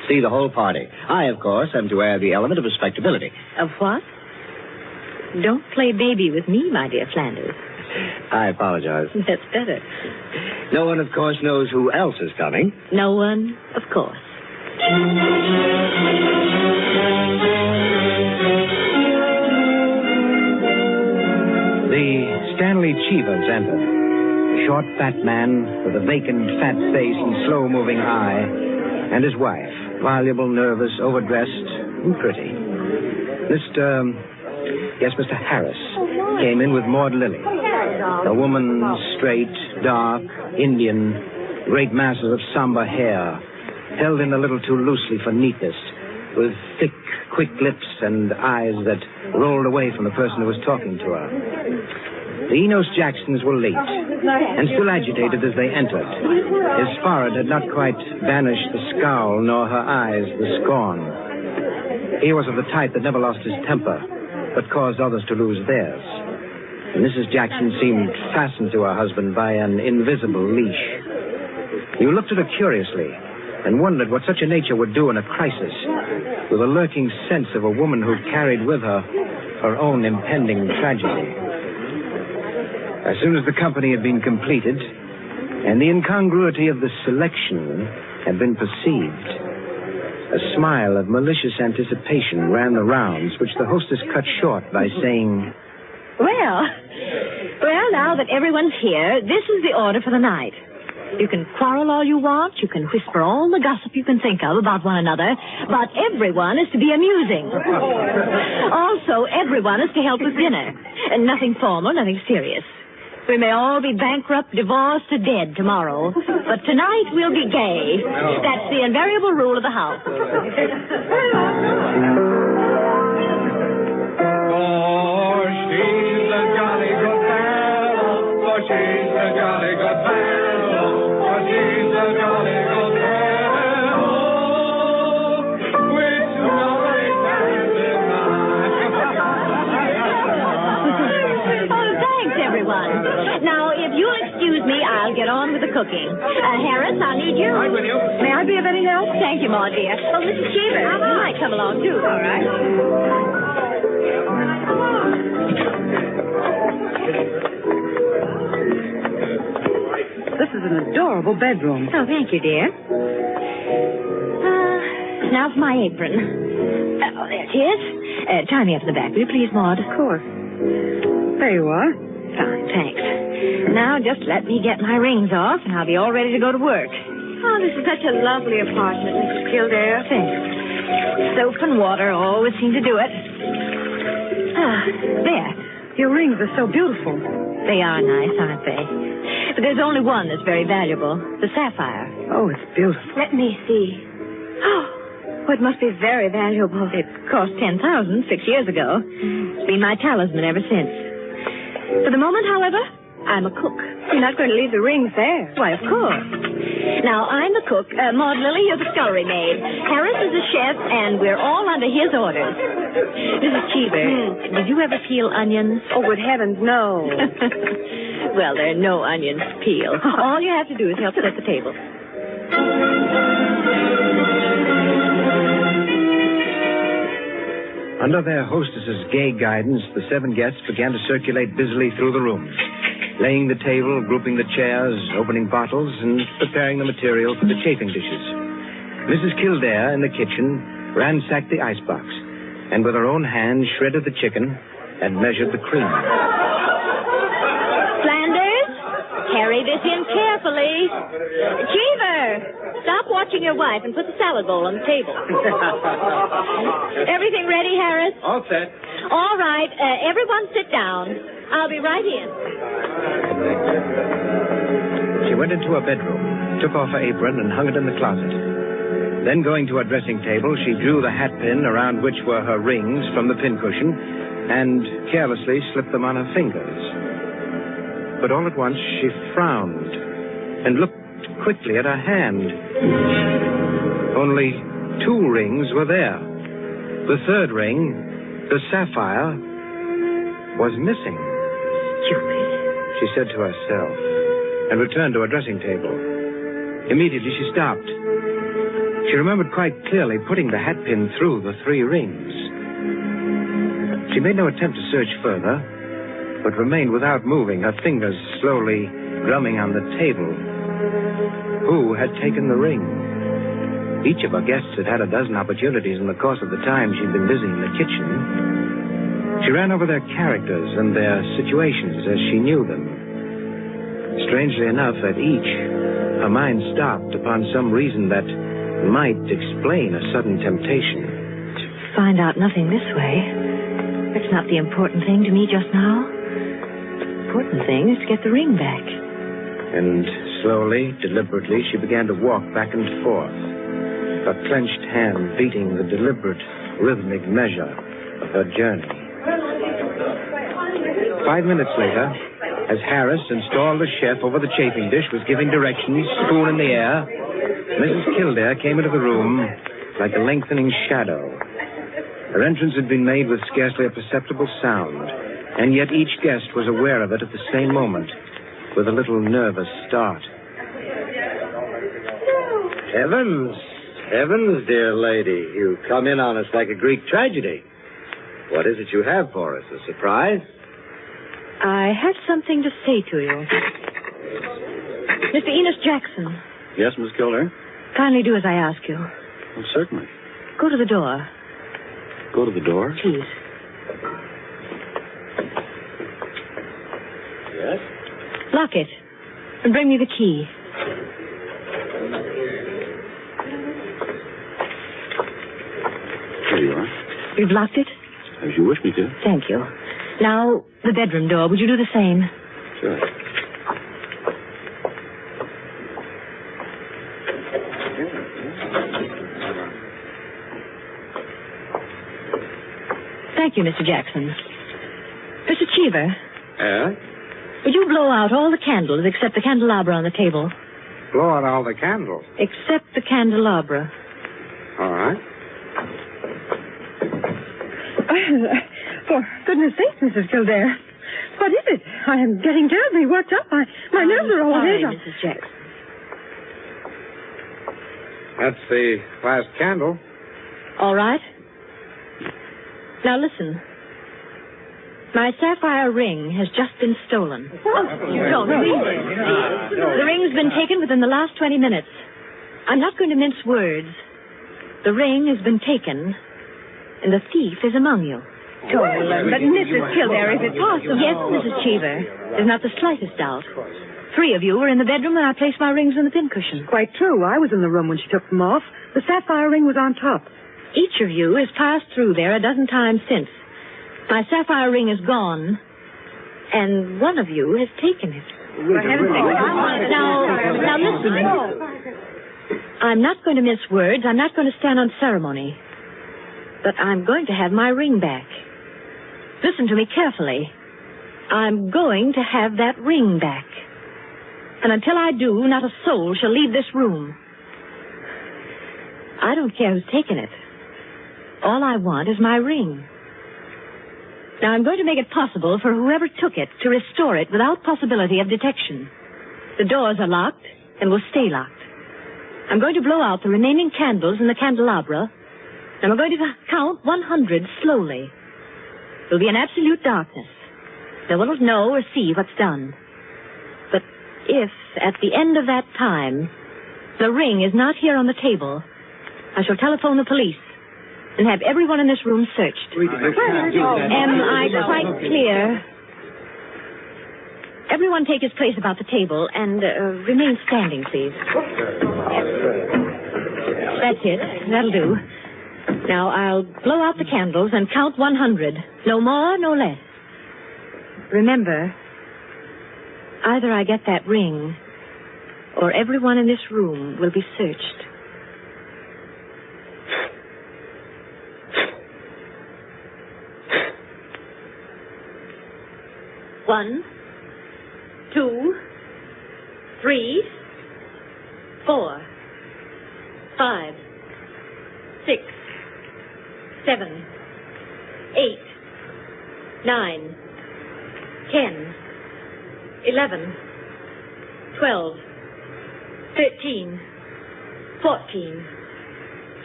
See the whole party. I, of course, am to add the element of respectability. Of what? Don't play baby with me, my dear Flanders. I apologize. That's better. No one, of course, knows who else is coming. No one, of course. The Stanley Cheevers entered. A short, fat man with a vacant, fat face and slow-moving eye. And his wife, voluble, nervous, overdressed, and pretty. Mr. Harris came in with Maud Lily. A woman, straight, dark, Indian, great masses of somber hair, held in a little too loosely for neatness, with thick, quick lips and eyes that rolled away from the person who was talking to her. The Enos Jacksons were late, and still agitated as they entered. His forehead had not quite banished the scowl, nor her eyes the scorn. He was of the type that never lost his temper, but caused others to lose theirs. Mrs. Jackson seemed fastened to her husband by an invisible leash. You looked at her curiously and wondered what such a nature would do in a crisis, with a lurking sense of a woman who carried with her her own impending tragedy. As soon as the company had been completed and the incongruity of the selection had been perceived, a smile of malicious anticipation ran the rounds, which the hostess cut short by saying, Well, now that everyone's here, this is the order for the night. You can quarrel all you want. You can whisper all the gossip you can think of about one another. But everyone is to be amusing. Also, everyone is to help with dinner. And nothing formal, nothing serious. We may all be bankrupt, divorced, or dead tomorrow. But tonight we'll be gay. That's the invariable rule of the house. For she's a jolly good fellow. For she's a jolly good fellow. For she's a jolly good fellow. Which nobody can deny. Oh, thanks, everyone. Now, if you'll excuse me, I'll get on with the cooking. Harris, I'll need you. Right with you. May I be of any help? Thank you, Ma, dear. Oh, Mrs. Cheever, you might come along, too. All right. This is an adorable bedroom. Oh, thank you, dear. Now for my apron. Oh, there it is. Tie me up in the back, will you please, Maud? Of course. There you are. Fine, thanks. Now just let me get my rings off, and I'll be all ready to go to work. Oh, this is such a lovely apartment, Mrs. Kildare. Thanks. Soap and water always seem to do it. There. Your rings are so beautiful. They are nice, aren't they? But there's only one that's very valuable, the sapphire. Oh, it's beautiful. Let me see. Oh, it must be very valuable. It cost $10,000 6 years ago. It's been my talisman ever since. For the moment, however, I'm a cook. You're not going to leave the rings there. Why, of course. Now, I'm the cook. Maud Lily, you're the scullery maid. Harris is the chef, and we're all under his orders. Mrs. Cheever, did you ever peel onions? Oh, good heavens, no. Well, there are no onions to peel. All you have to do is help set the table. Under their hostess's gay guidance, the 7 guests began to circulate busily through the rooms, laying the table, grouping the chairs, opening bottles, and preparing the material for the chafing dishes. Mrs. Kildare, in the kitchen, ransacked the icebox, and with her own hand shredded the chicken and measured the cream. Flanders, carry this in carefully. Cheever, stop watching your wife and put the salad bowl on the table. Everything ready, Harris? All set. All right. Everyone sit down. I'll be right in. She went into her bedroom, took off her apron, and hung it in the closet. Then, going to her dressing table, she drew the hat pin around which were her rings from the pincushion and carelessly slipped them on her fingers. But all at once, she frowned and looked quickly at her hand. Only 2 rings were there. The 3rd ring, the sapphire, was missing. Stupid, she said to herself, and returned to her dressing table. Immediately, she stopped. She remembered quite clearly putting the hat pin through the 3 rings. She made no attempt to search further, but remained without moving, her fingers slowly drumming on the table. Who had taken the ring? Each of her guests had had a dozen opportunities in the course of the time she'd been busy in the kitchen. She ran over their characters and their situations as she knew them. Strangely enough, at each, her mind stopped upon some reason that might explain a sudden temptation. To find out nothing this way. That's not the important thing to me just now. The important thing is to get the ring back. And slowly, deliberately, she began to walk back and forth, her clenched hand beating the deliberate, rhythmic measure of her journey. 5 minutes later, as Harris, installed as chef over the chafing dish, was giving directions, spoon in the air, Mrs. Kildare came into the room like a lengthening shadow. Her entrance had been made with scarcely a perceptible sound, and yet each guest was aware of it at the same moment, with a little nervous start. Heavens, heavens, dear lady. You come in on us like a Greek tragedy. What is it you have for us? A surprise? I have something to say to you. Mr. Enos Jackson. Yes, Miss Kildare? Kindly do as I ask you. Well, certainly. Go to the door. Go to the door? Please. Yes? Lock it. And bring me the key. you are. You've locked it? As you wish me to. Thank you. Now, the bedroom door. Would you do the same? Sure. Thank you, Mr. Jackson. Mr. Cheever, Yeah? would you blow out all the candles except the candelabra on the table? Blow out all the candles. Except the candelabra. All right. For goodness sake, Mrs. Kildare. What is it? I am getting terribly worked up. My nerves are all Sorry, red. Mrs. Jackson. That's the last candle. All right. Now listen. My sapphire ring has just been stolen. You don't mean it. The ring's been taken within the last 20 minutes. I'm not going to mince words. The ring has been taken, and the thief is among you. But Mrs. Kildare, is it possible? Yes, Mrs. Cheever. There's not the slightest doubt. 3 of you were in the bedroom when I placed my rings on the pincushion. Quite true. I was in the room when she took them off. The sapphire ring was on top. Each of you has passed through there a dozen times since. My sapphire ring is gone, and one of you has taken it. Now listen. I'm not going to mince words. I'm not going to stand on ceremony. But I'm going to have my ring back. Listen to me carefully. I'm going to have that ring back. And until I do, not a soul shall leave this room. I don't care who's taken it. All I want is my ring. Now, I'm going to make it possible for whoever took it to restore it without possibility of detection. The doors are locked and will stay locked. I'm going to blow out the remaining candles in the candelabra, and I'm going to count 100 slowly. There'll be an absolute darkness. No one will know or see what's done. But if, at the end of that time, the ring is not here on the table, I shall telephone the police and have everyone in this room searched. Am I quite clear? Everyone take his place about the table and remain standing, please. That's it. That'll do. Now, I'll blow out the candles and count 100. No more, no less. Remember, either I get that ring, or everyone in this room will be searched. One, 2, 3, 4, 5, 6, 7, 8, 9, 10, 11, 12, 13, 14,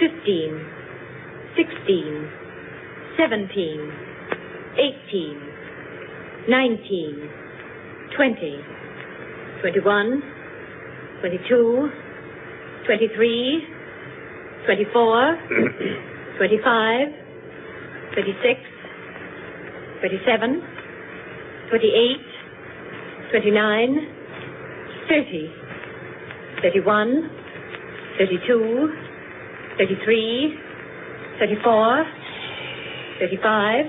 15, 16, 17, 18, 19, 20, 21, 22, 23, 24, 25, 26, 27, 28, 29, 30, 31, 32, 33, 34, 35,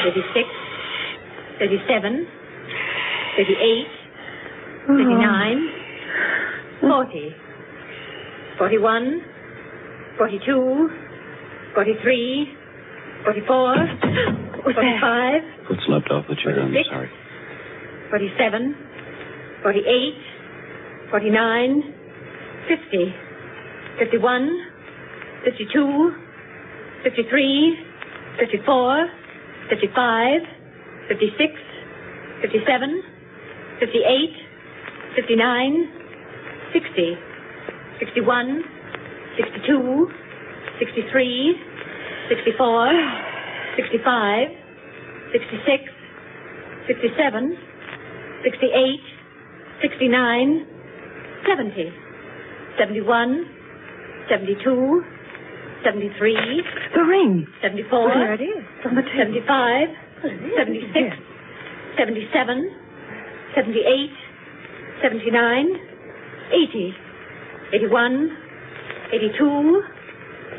36, 37, 38, 39, 40, 41, 42, 43, 44, 45. Foot slipped off the chair. I'm 46, sorry. 47, 48, 49, 50, 51, 52, 53, 54, 55, 56, 57, 58, 59, 60, 61, 62, 63, 64, 65, 66, 67, 68, 69, 70, 71, 72, 73. The ring. 74. There it is. From the table. 75, 76, 77, 78, 79, 80, 81, 82,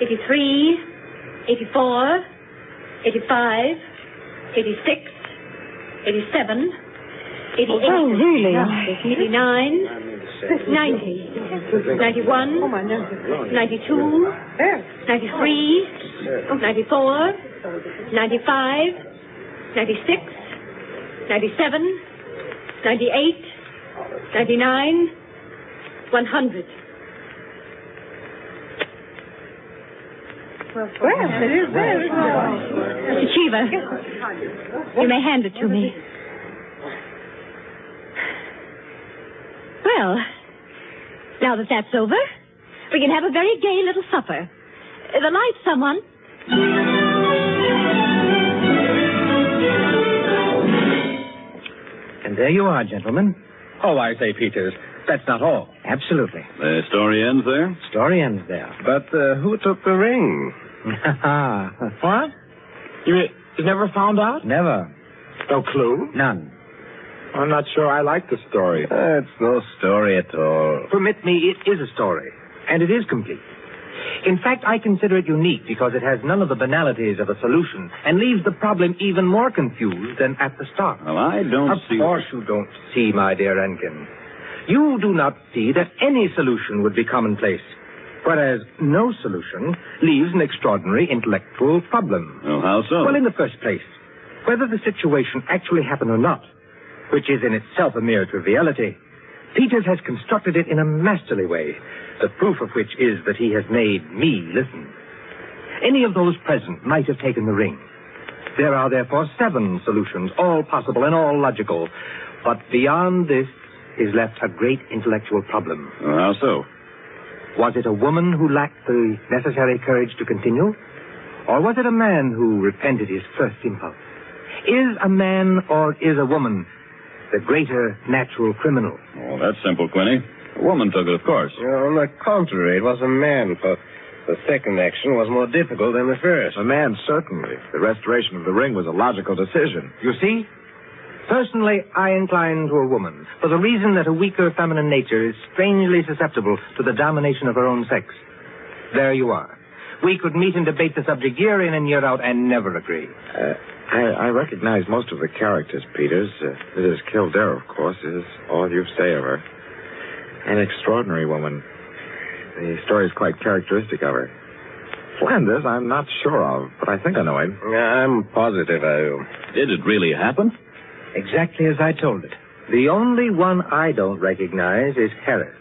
83, 84, 85, 86, 87, 88, Oh, really? 89, 90, 91, 92, 93, 94, 95, 96, 97, 98, 99, 100. Well, it is very Mr. Cheever, you may hand it to me. Well, now that that's over, we can have a very gay little supper. The lights, someone. And there you are, gentlemen. Oh, I say, Peters, that's not all. Absolutely. The story ends there? Story ends there. But who took the ring? What? You never found out? Never. No clue? None. I'm not sure I like the story. It's no story at all. Permit me, it is a story. And it is complete. In fact, I consider it unique because it has none of the banalities of a solution and leaves the problem even more confused than at the start. Well, I don't see... Of course you don't see, my dear Rankin. You do not see that any solution would be commonplace, whereas no solution leaves an extraordinary intellectual problem. Well, how so? Well, in the first place, whether the situation actually happened or not, which is in itself a mere triviality, Peters has constructed it in a masterly way, the proof of which is that he has made me listen. Any of those present might have taken the ring. There are, therefore, 7 solutions, all possible and all logical. But beyond this is left a great intellectual problem. How so? Was it a woman who lacked the necessary courage to continue? Or was it a man who repented his first impulse? Is a man or is a woman the greater natural criminal? Oh, that's simple, Quinny. A woman took it, of course. On the contrary, it was a man, for the second action was more difficult than the first. A man, certainly. The restoration of the ring was a logical decision. You see? Personally, I incline to a woman, for the reason that a weaker feminine nature is strangely susceptible to the domination of her own sex. There you are. We could meet and debate the subject year in and year out and never agree. I recognize most of the characters, Peters. Mrs. Kildare, of course, is all you say of her. An extraordinary woman. The story is quite characteristic of her. Flanders, I'm not sure of, but I think I know him. I'm positive I do. Did it really happen? Exactly as I told it. The only one I don't recognize is Harris,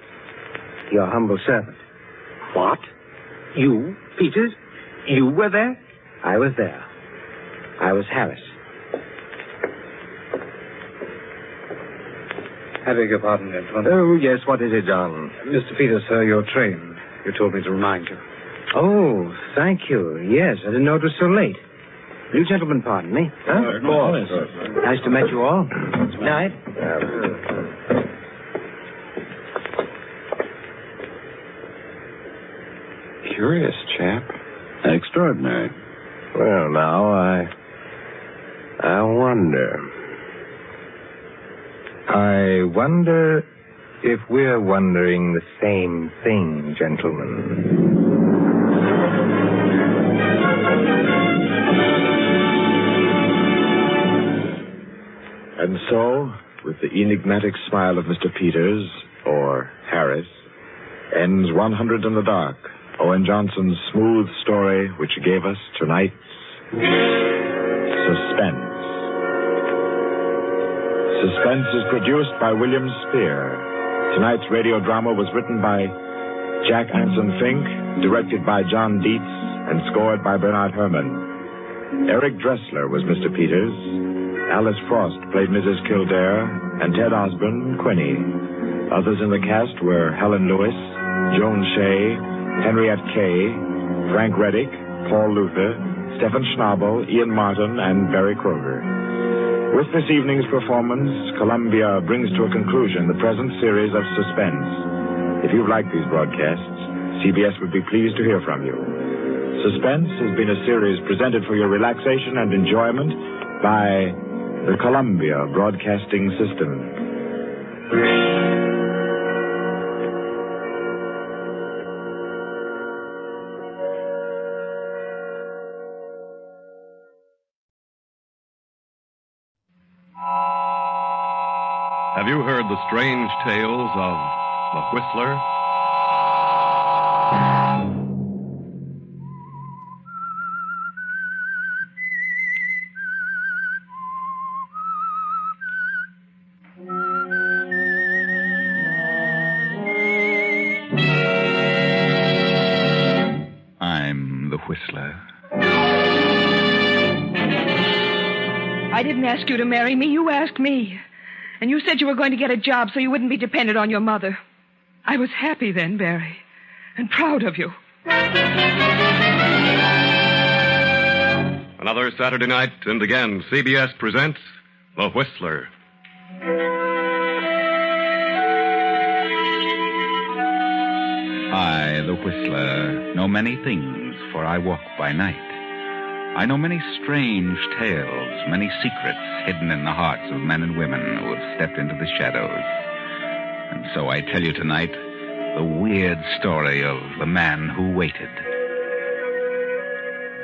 your humble servant. What? You, Peters? You were there? I was there. I was Harris. I beg your pardon, gentlemen. Oh, yes, what is it, John? Mr. Peters, sir, your train. You told me to remind you. Oh, thank you. Yes, I didn't know it was so late. You gentlemen pardon me. Huh? Of course. Nice to meet you all. Good night. Curious chap. Extraordinary. Well, now, I wonder. I wonder if we're wondering the same thing, gentlemen. And so, with the enigmatic smile of Mr. Peters, or Harris, ends 100 in the Dark, Owen Johnson's smooth story which gave us tonight's Suspense. Suspense is produced by William Spear. Tonight's radio drama was written by Jack Anson Fink, directed by John Dietz, and scored by Bernard Herrmann. Eric Dressler was Mr. Peters. Alice Frost played Mrs. Kildare, and Ted Osborne, Quinny. Others in the cast were Helen Lewis, Joan Shea, Henriette Kay, Frank Reddick, Paul Luther, Stephen Schnabel, Ian Martin, and Barry Kroger. With this evening's performance, Columbia brings to a conclusion the present series of Suspense. If you've liked these broadcasts, CBS would be pleased to hear from you. Suspense has been a series presented for your relaxation and enjoyment by the Columbia Broadcasting System. Have you heard the strange tales of the Whistler? I'm the Whistler. I didn't ask you to marry me. You asked me. And you said you were going to get a job so you wouldn't be dependent on your mother. I was happy then, Barry, and proud of you. Another Saturday night, and again, CBS presents The Whistler. I, the Whistler, know many things, for I walk by night. I know many strange tales, many secrets hidden in the hearts of men and women who have stepped into the shadows. And so I tell you tonight the weird story of the man who waited.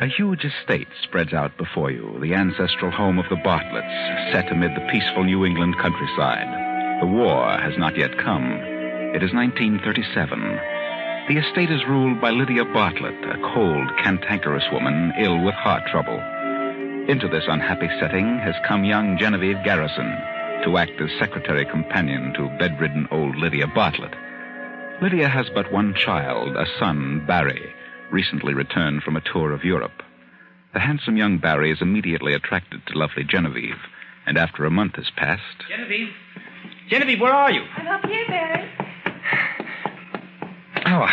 A huge estate spreads out before you, the ancestral home of the Bartletts, set amid the peaceful New England countryside. The war has not yet come. It is 1937. The estate is ruled by Lydia Bartlett, a cold, cantankerous woman ill with heart trouble. Into this unhappy setting has come young Genevieve Garrison to act as secretary companion to bedridden old Lydia Bartlett. Lydia has but one child, a son, Barry, recently returned from a tour of Europe. The handsome young Barry is immediately attracted to lovely Genevieve, and after a month has passed... Genevieve, where are you? I'm up here, Barry. Oh,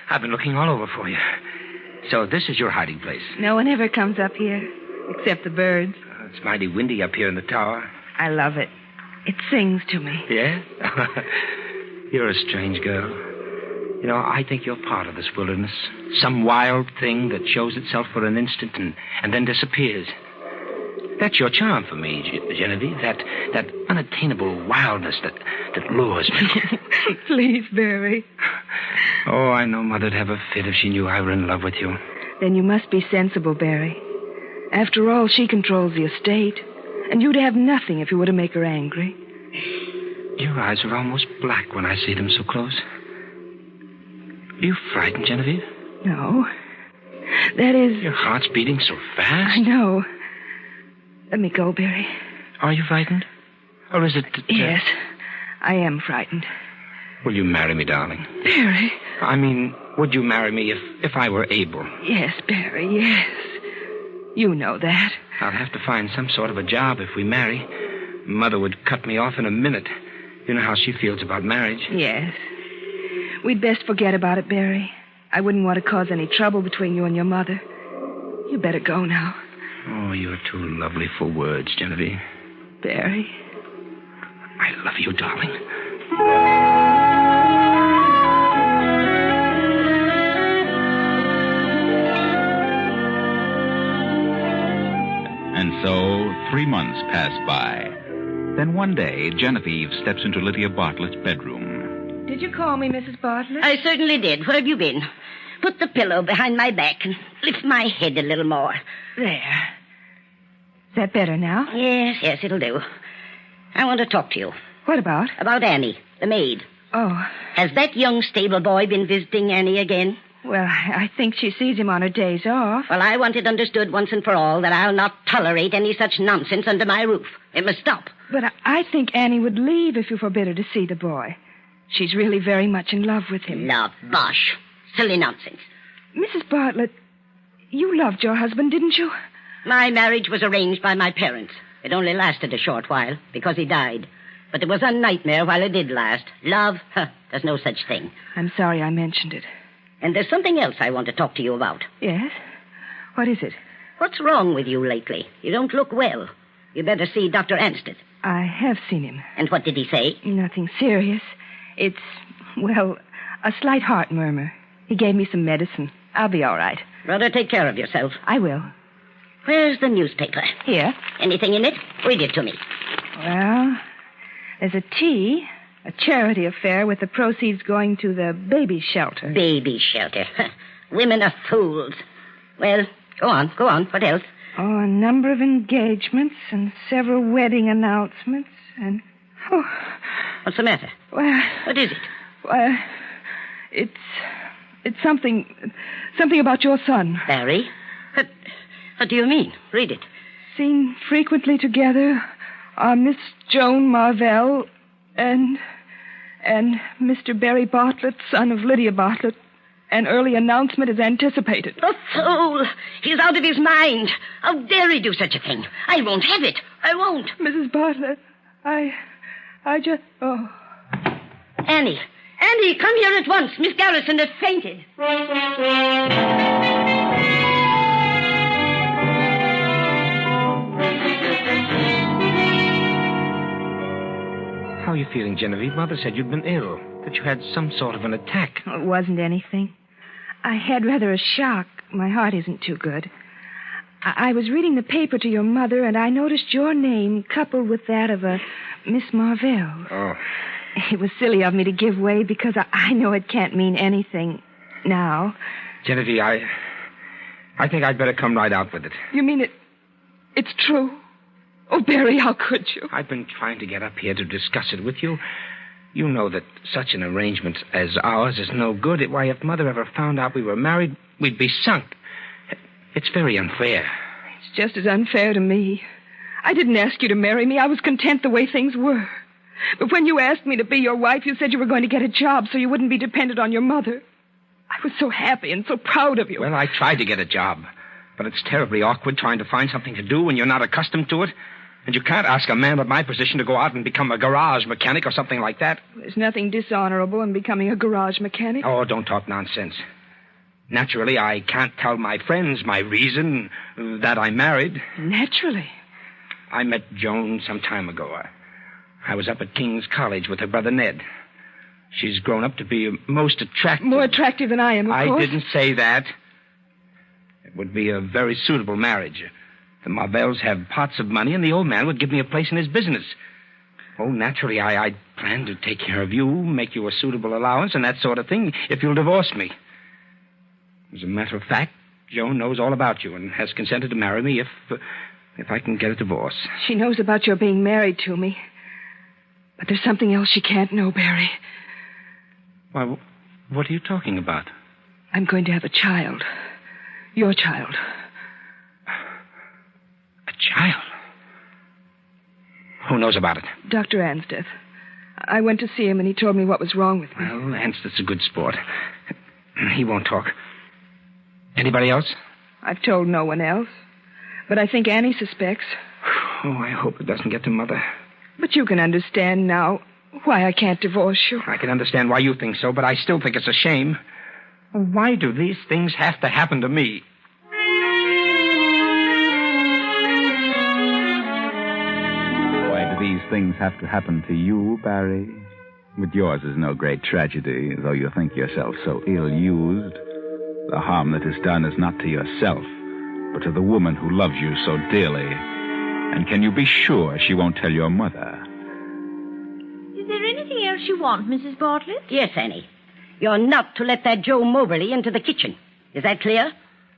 I've been looking all over for you. So this is your hiding place. No one ever comes up here, except the birds. It's mighty windy up here in the tower. I love it. It sings to me. Yeah? You're a strange girl. You know, I think you're part of this wilderness. Some wild thing that shows itself for an instant and then disappears. That's your charm for me, Genevieve. That unattainable wildness that lures me. Please, Barry. Oh, I know Mother'd have a fit if she knew I were in love with you. Then you must be sensible, Barry. After all, she controls the estate. And you'd have nothing if you were to make her angry. Your eyes are almost black when I see them so close. Are you frightened, Genevieve? No. That is... Your heart's beating so fast. I know. Let me go, Barry. Are you frightened? Or is it that... Yes, I am frightened. Will you marry me, darling? Barry. I mean, would you marry me if I were able? Yes, Barry, yes. You know that. I'll have to find some sort of a job if we marry. Mother would cut me off in a minute. You know how she feels about marriage. Yes. We'd best forget about it, Barry. I wouldn't want to cause any trouble between you and your mother. You better go now. Oh, you're too lovely for words, Genevieve. Barry. I love you, darling. And so 3 months pass by. Then one day, Genevieve steps into Lydia Bartlett's bedroom. Did you call me, Mrs. Bartlett? I certainly did. Where have you been? Put the pillow behind my back and lift my head a little more. There. Is that better now? Yes, it'll do. I want to talk to you. What about? About Annie, the maid. Oh. Has that young stable boy been visiting Annie again? Well, I think she sees him on her days off. Well, I want it understood once and for all that I'll not tolerate any such nonsense under my roof. It must stop. But I think Annie would leave if you forbid her to see the boy. She's really very much in love with him. Love, bosh. Silly nonsense. Mrs. Bartlett, you loved your husband, didn't you? My marriage was arranged by my parents. It only lasted a short while, because he died. But it was a nightmare while it did last. Love? There's no such thing. I'm sorry I mentioned it. And there's something else I want to talk to you about. Yes? What is it? What's wrong with you lately? You don't look well. You better see Dr. Ansted. I have seen him. And what did he say? Nothing serious. It's, well, a slight heart murmur. He gave me some medicine. I'll be all right. Rather take care of yourself. I will. Where's the newspaper? Here. Anything in it? Read it to me. Well, there's a tea, a charity affair with the proceeds going to the baby shelter. Baby shelter. Women are fools. Well, go on. What else? Oh, a number of engagements and several wedding announcements and... Oh, What's the matter? Well... What is it? Well, it's something about your son. Barry? What do you mean? Read it. Seen frequently together are Miss Joan Marvell and Mr. Barry Bartlett, son of Lydia Bartlett. An early announcement is anticipated. The fool! He's out of his mind. How dare he do such a thing? I won't have it. I won't. Mrs. Bartlett, I just... Oh. Annie, come here at once. Miss Garrison has fainted. How are you feeling, Genevieve? Mother said you'd been ill, that you had some sort of an attack. It wasn't anything. I had rather a shock. My heart isn't too good. I was reading the paper to your mother, and I noticed your name coupled with that of a Miss Marvell. Oh. It was silly of me to give way because I know it can't mean anything now. Genevieve, I think I'd better come right out with it. You mean it's true? Oh, Barry, how could you? I've been trying to get up here to discuss it with you. You know that such an arrangement as ours is no good. Why, if Mother ever found out we were married, we'd be sunk. It's very unfair. It's just as unfair to me. I didn't ask you to marry me. I was content the way things were. But when you asked me to be your wife, you said you were going to get a job so you wouldn't be dependent on your mother. I was so happy and so proud of you. Well, I tried to get a job, but it's terribly awkward trying to find something to do when you're not accustomed to it. And you can't ask a man of my position to go out and become a garage mechanic or something like that. There's nothing dishonorable in becoming a garage mechanic. Oh, don't talk nonsense. Naturally, I can't tell my friends my reason that I'm married. Naturally. I met Joan some time ago. I was up at King's College with her brother Ned. She's grown up to be most attractive. More attractive than I am, of course. I didn't say that. It would be a very suitable marriage. The Marvells have pots of money, and the old man would give me a place in his business. Oh, naturally, I plan to take care of you, make you a suitable allowance, and that sort of thing, if you'll divorce me. As a matter of fact, Joan knows all about you and has consented to marry me if I can get a divorce. She knows about your being married to me. But there's something else she can't know, Barry. Why, what are you talking about? I'm going to have a child. Your child. A child? Who knows about it? Dr. Ansdeth. I went to see him, and he told me what was wrong with me. Well, Ansdeth's a good sport. He won't talk. Anybody else? I've told no one else. But I think Annie suspects. Oh, I hope it doesn't get to Mother. But you can understand now why I can't divorce you. I can understand why you think so, but I still think it's a shame. Why do these things have to happen to me? Why do these things have to happen to you, Barry? But yours is no great tragedy, though you think yourself so ill-used. The harm that is done is not to yourself, but to the woman who loves you so dearly. And can you be sure she won't tell your mother? Is there anything else you want, Mrs. Bartlett? Yes, Annie. You're not to let that Joe Moberly into the kitchen. Is that clear?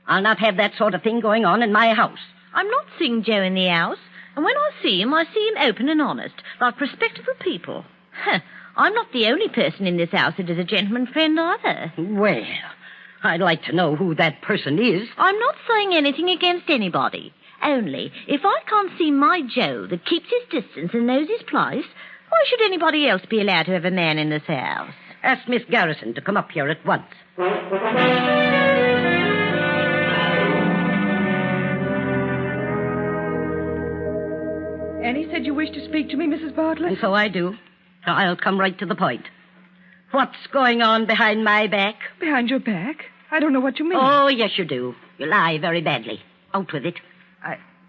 I'll not have that sort of thing going on in my house. I'm not seeing Joe in the house. And when I see him open and honest, like respectable people. I'm not the only person in this house that is a gentleman friend either. Well, I'd like to know who that person is. I'm not saying anything against anybody. Only, if I can't see my Joe that keeps his distance and knows his place, why should anybody else be allowed to have a man in this house? Ask Miss Garrison to come up here at once. Annie said you wished to speak to me, Mrs. Bartlett? And so I do. I'll come right to the point. What's going on behind my back? Behind your back? I don't know what you mean. Oh, yes, you do. You lie very badly. Out with it.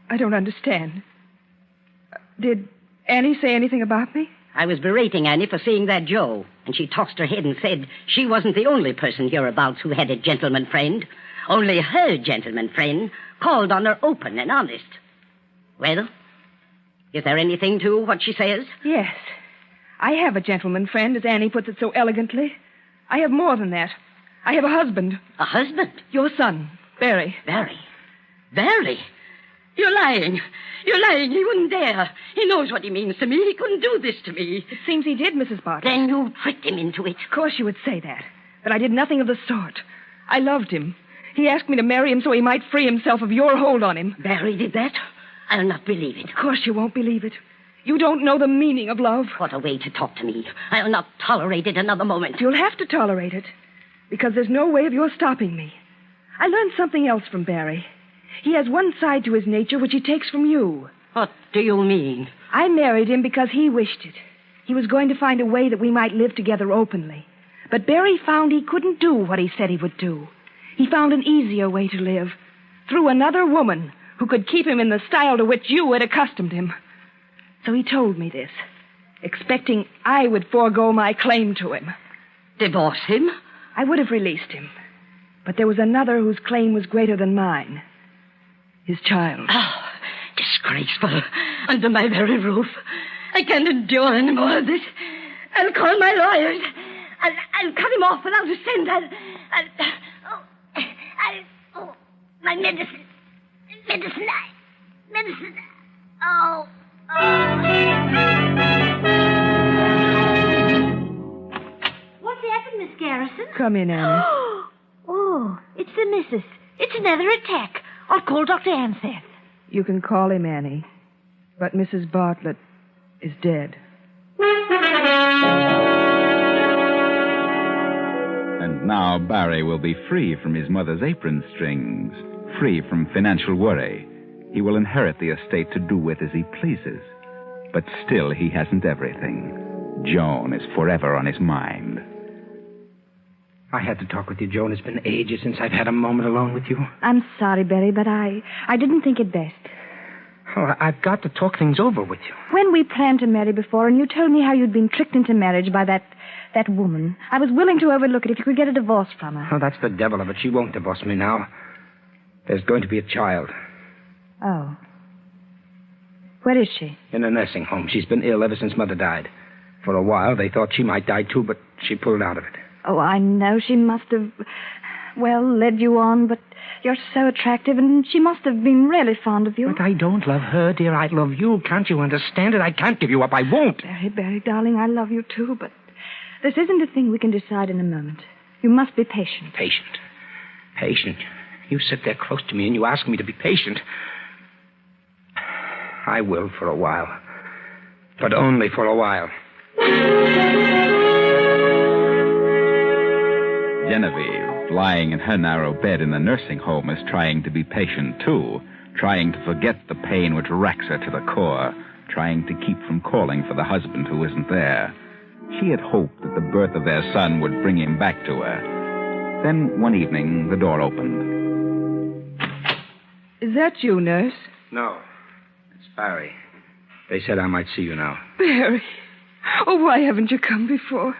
I don't understand. Did Annie say anything about me? I was berating Annie for seeing that Joe, and she tossed her head and said she wasn't the only person hereabouts who had a gentleman friend. Only her gentleman friend called on her open and honest. Well, is there anything to what she says? Yes. I have a gentleman friend, as Annie puts it so elegantly. I have more than that. I have a husband. A husband? Your son, Barry. Barry? Barry? You're lying. You're lying. He wouldn't dare. He knows what he means to me. He couldn't do this to me. It seems he did, Mrs. Bartlett. Then you tricked him into it. Of course you would say that. But I did nothing of the sort. I loved him. He asked me to marry him so he might free himself of your hold on him. Barry did that? I'll not believe it. Of course you won't believe it. You don't know the meaning of love. What a way to talk to me. I'll not tolerate it another moment. You'll have to tolerate it. Because there's no way of your stopping me. I learned something else from Barry. He has one side to his nature which he takes from you. What do you mean? I married him because he wished it. He was going to find a way that we might live together openly. But Barry found he couldn't do what he said he would do. He found an easier way to live. Through another woman who could keep him in the style to which you had accustomed him. So he told me this, expecting I would forego my claim to him. Divorce him? I would have released him. But there was another whose claim was greater than mine. His child. Oh, disgraceful. Under my very roof. I can't endure any more of this. I'll call my lawyers. I'll cut him off without a cent. My medicine. Medicine. Oh. What's happened, Miss Garrison? Come in, Annie. Oh, it's the missus. It's another attack. I'll call Dr. Anseth. You can call him Annie. But Mrs. Bartlett is dead. And now Barry will be free from his mother's apron strings, free from financial worry. He will inherit the estate to do with as he pleases. But still he hasn't everything. Joan is forever on his mind. I had to talk with you, Joan. It's been ages since I've had a moment alone with you. I'm sorry, Barry, but I didn't think it best. Oh, I've got to talk things over with you. When we planned to marry before, and you told me how you'd been tricked into marriage by that woman, I was willing to overlook it if you could get a divorce from her. Oh, that's the devil of it. She won't divorce me now. There's going to be a child. Oh. Where is she? In a nursing home. She's been ill ever since Mother died. For a while, they thought she might die, too, but she pulled out of it. Oh, I know she must have, led you on, but you're so attractive, and she must have been really fond of you. But I don't love her, dear. I love you. Can't you understand it? I can't give you up. I won't. Barry, darling, I love you, too, but this isn't a thing we can decide in a moment. You must be patient. Patient. You sit there close to me, and you ask me to be patient. I will for a while. But only for a while. Genevieve, lying in her narrow bed in the nursing home, is trying to be patient, too, trying to forget the pain which racks her to the core, trying to keep from calling for the husband who isn't there. She had hoped that the birth of their son would bring him back to her. Then, one evening, the door opened. Is that you, nurse? No, it's Barry. They said I might see you now. Barry. Oh, why haven't you come before?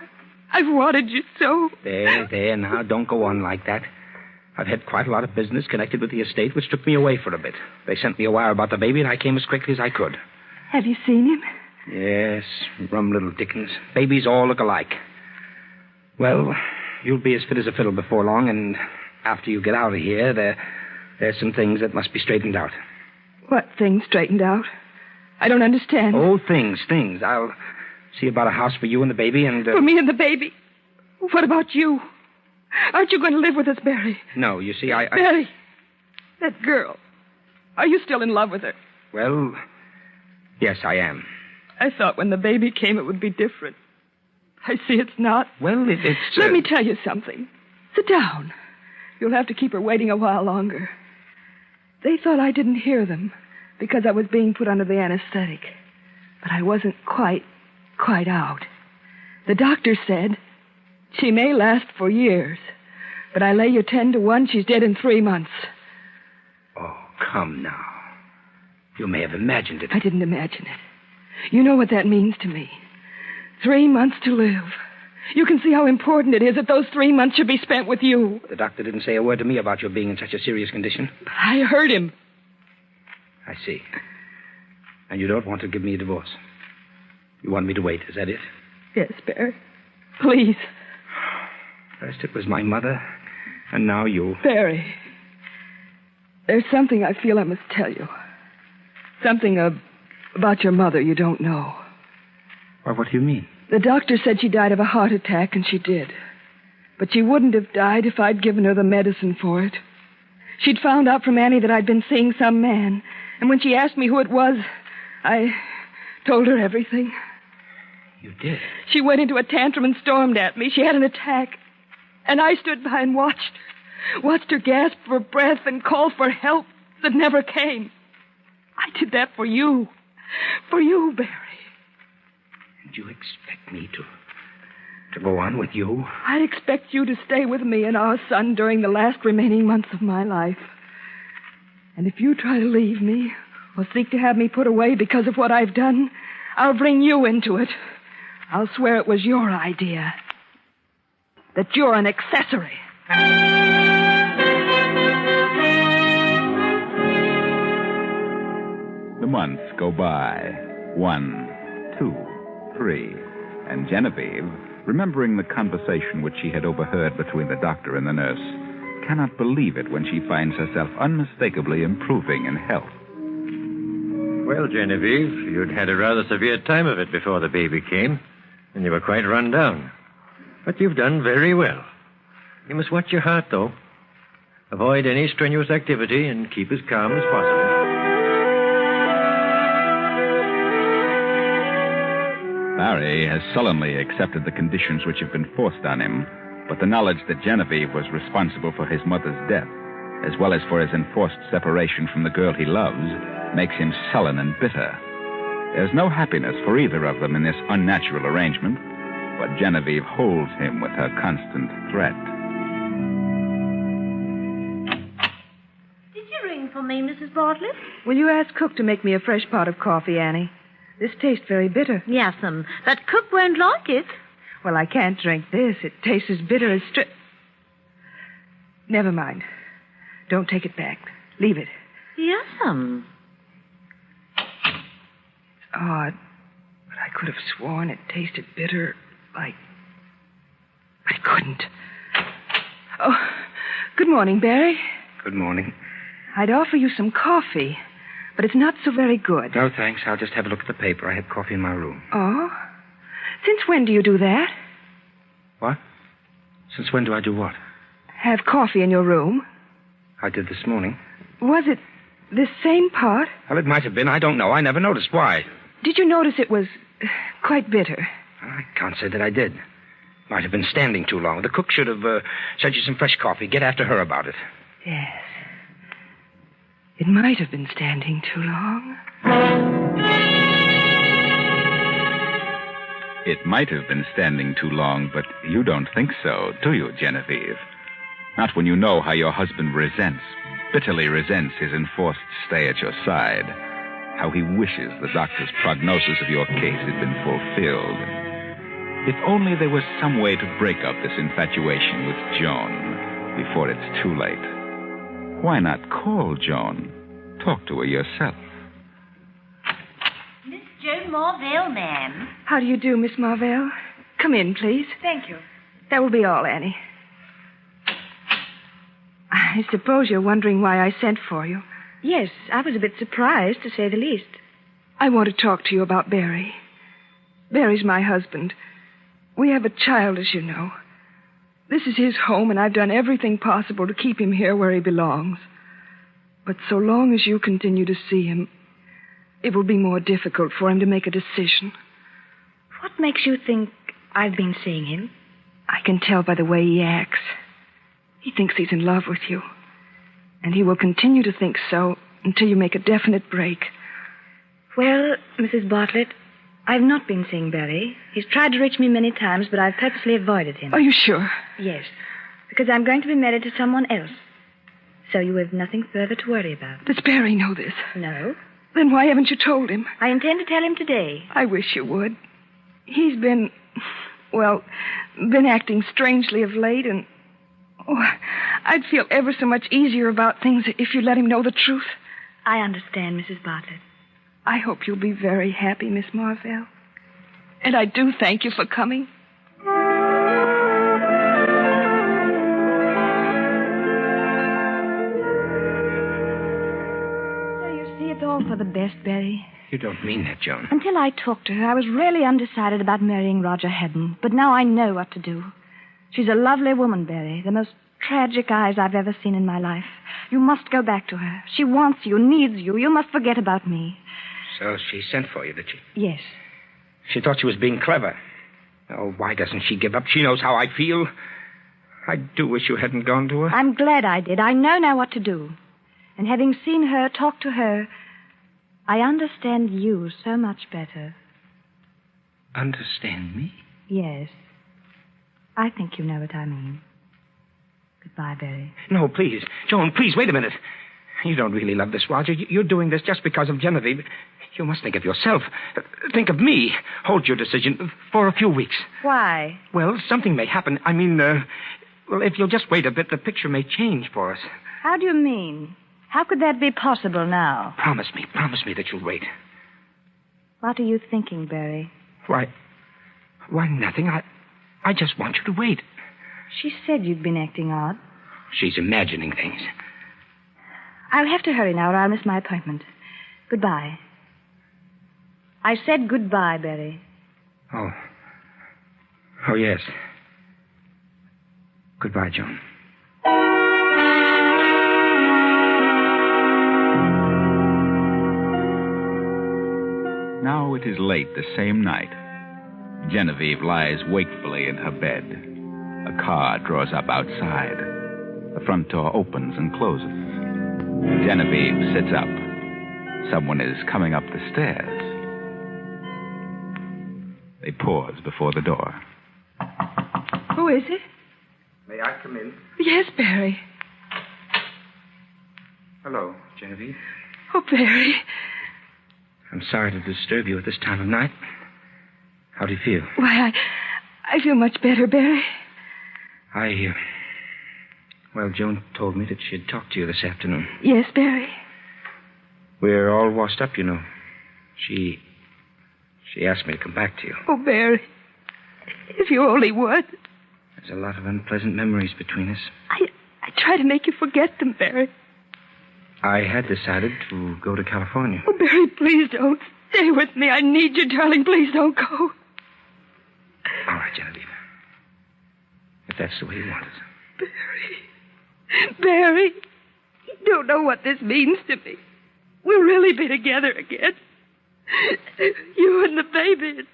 I've wanted you so. There, now, don't go on like that. I've had quite a lot of business connected with the estate, which took me away for a bit. They sent me a wire about the baby, and I came as quickly as I could. Have you seen him? Yes, rum little Dickens. Babies all look alike. Well, you'll be as fit as a fiddle before long, and after you get out of here, there's some things that must be straightened out. What things straightened out? I don't understand. Oh, things. I'll see about a house for you and the baby, and... For me and the baby? What about you? Aren't you going to live with us, Barry? No, you see, I... Barry, that girl. Are you still in love with her? Well, yes, I am. I thought when the baby came it would be different. I see it's not. Well, it's... Let me tell you something. Sit down. You'll have to keep her waiting a while longer. They thought I didn't hear them because I was being put under the anesthetic. But I wasn't quite out. The doctor said she may last for years, but I lay you 10-1 she's dead in 3 months. Oh, come now. You may have imagined it. I didn't imagine it. You know what that means to me. 3 months to live. You can see how important it is that those 3 months should be spent with you. The doctor didn't say a word to me about your being in such a serious condition. I heard him. I see. And you don't want to give me a divorce? You want me to wait, is that it? Yes, Barry. Please. First it was my mother, and now you. Barry. There's something I feel I must tell you. Something about your mother you don't know. Well, what do you mean? The doctor said she died of a heart attack, and she did. But she wouldn't have died if I'd given her the medicine for it. She'd found out from Annie that I'd been seeing some man. And when she asked me who it was, I told her everything. You did? She went into a tantrum and stormed at me. She had an attack. And I stood by and watched her. Watched her gasp for breath and call for help that never came. I did that for you. For you, Barry. And you expect me to go on with you? I'd expect you to stay with me and our son during the last remaining months of my life. And if you try to leave me or seek to have me put away because of what I've done, I'll bring you into it. I'll swear it was your idea. That you're an accessory. The months go by. 1, 2, 3. And Genevieve, remembering the conversation which she had overheard between the doctor and the nurse, cannot believe it when she finds herself unmistakably improving in health. Well, Genevieve, you'd had a rather severe time of it before the baby came, and you were quite run down. But you've done very well. You must watch your heart, though. Avoid any strenuous activity and keep as calm as possible. Barry has sullenly accepted the conditions which have been forced on him, but the knowledge that Genevieve was responsible for his mother's death, as well as for his enforced separation from the girl he loves, makes him sullen and bitter. There's no happiness for either of them in this unnatural arrangement, but Genevieve holds him with her constant threat. Did you ring for me, Mrs. Bartlett? Will you ask Cook to make me a fresh pot of coffee, Annie? This tastes very bitter. Yes'm. But Cook won't like it. Well, I can't drink this. It tastes as bitter as Never mind. Don't take it back. Leave it. Yes'm. It's odd, but I could have sworn it tasted bitter like... I couldn't. Oh, good morning, Barry. Good morning. I'd offer you some coffee, but it's not so very good. No, thanks. I'll just have a look at the paper. I have coffee in my room. Oh? Since when do you do that? What? Since when do I do what? Have coffee in your room? I did this morning. Was it this same pot? Well, it might have been. I don't know. I never noticed. Why? Did you notice it was quite bitter? I can't say that I did. Might have been standing too long. The cook should have sent you some fresh coffee. Get after her about it. Yes. It might have been standing too long. It might have been standing too long, but you don't think so, do you, Genevieve? Not when you know how your husband bitterly resents his enforced stay at your side, how he wishes the doctor's prognosis of your case had been fulfilled. If only there was some way to break up this infatuation with Joan before it's too late. Why not call Joan? Talk to her yourself. Miss Joan Marvell, ma'am. How do you do, Miss Marvell? Come in, please. Thank you. That will be all, Annie. I suppose you're wondering why I sent for you. Yes, I was a bit surprised, to say the least. I want to talk to you about Barry. Barry's my husband. We have a child, as you know. This is his home, and I've done everything possible to keep him here where he belongs. But so long as you continue to see him, it will be more difficult for him to make a decision. What makes you think I've been seeing him? I can tell by the way he acts. He thinks he's in love with you. And he will continue to think so until you make a definite break. Well, Mrs. Bartlett, I've not been seeing Barry. He's tried to reach me many times, but I've purposely avoided him. Are you sure? Yes, because I'm going to be married to someone else. So you have nothing further to worry about. Does Barry know this? No. Then why haven't you told him? I intend to tell him today. I wish you would. He's been acting strangely of late, and I'd feel ever so much easier about things if you let him know the truth. I understand, Mrs. Bartlett. I hope you'll be very happy, Miss Marvell. And I do thank you for coming. So you see, it's all for for the best, Barry. You don't mean that, Joan. Until I talked to her, I was really undecided about marrying Roger Hedden. But now I know what to do. She's a lovely woman, Barry. The most tragic eyes I've ever seen in my life. You must go back to her. She wants you, needs you. You must forget about me. So she sent for you, did she? Yes. She thought she was being clever. Oh, why doesn't she give up? She knows how I feel. I do wish you hadn't gone to her. I'm glad I did. I know now what to do. And having seen her, talked to her, I understand you so much better. Understand me? Yes. I think you know what I mean. Goodbye, Barry. No, please. Joan, please, wait a minute. You don't really love this, Roger. You're doing this just because of Genevieve. You must think of yourself. Think of me. Hold your decision for a few weeks. Why? Well, something may happen. I mean, well, if you'll just wait a bit, the picture may change for us. How do you mean? How could that be possible now? Promise me that you'll wait. What are you thinking, Barry? Why, nothing. I just want you to wait. She said you'd been acting odd. She's imagining things. I'll have to hurry now or I'll miss my appointment. Goodbye. I said goodbye, Barry. Oh, yes. Goodbye, Joan. Now it is late the same night. Genevieve lies wakefully in her bed. A car draws up outside. The front door opens and closes. Genevieve sits up. Someone is coming up the stairs. They pause before the door. Who is it? May I come in? Yes, Barry. Hello, Genevieve. Oh, Barry. I'm sorry to disturb you at this time of night. How do you feel? Why, I feel much better, Barry. Well, Joan told me that she'd talk to you this afternoon. Yes, Barry. We're all washed up, you know. She asked me to come back to you. Oh, Barry. If you only would. There's a lot of unpleasant memories between us. I try to make you forget them, Barry. I had decided to go to California. Oh, Barry, please don't. Stay with me. I need you, darling. Please don't go. All right, Genevieve. If that's the way you want it. Barry, you don't know what this means to me. We'll really be together again. You and the baby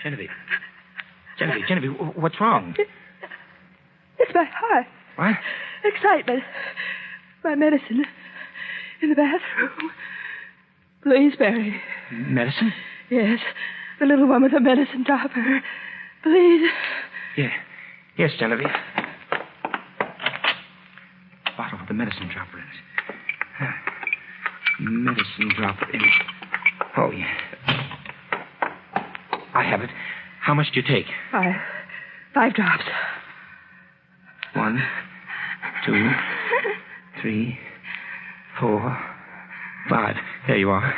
and me. Genevieve, what's wrong? It's my heart. What? Excitement. My medicine in the bathroom. Please, Barry. Medicine? Yes. The little one with the medicine dropper. Please. Yeah. Yes, Genevieve. Bottle with the medicine dropper in it. Medicine dropper in it. Oh, yeah. I have it. How much do you take? 5 drops. 1, 2, 3, 4, 5. There you are.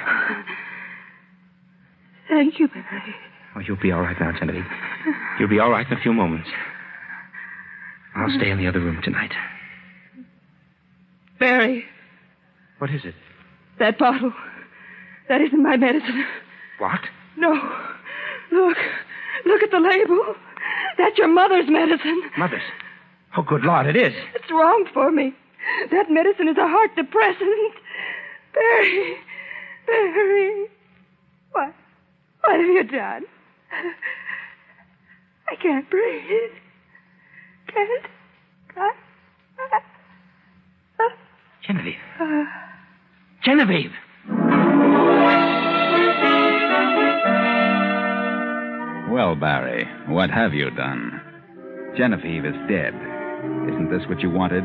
Thank you, Barry. Oh, you'll be all right now, Genevieve. You'll be all right in a few moments. I'll stay in the other room tonight. Barry. What is it? That bottle. That isn't my medicine. What? No. Look. Look at the label. That's your mother's medicine. Mother's? Oh, good Lord, it is. It's wrong for me. That medicine is a heart depressant. Barry. Barry. What have you done? I can't breathe. Can't. Genevieve. Genevieve! Well, Barry, what have you done? Genevieve is dead. Isn't this what you wanted?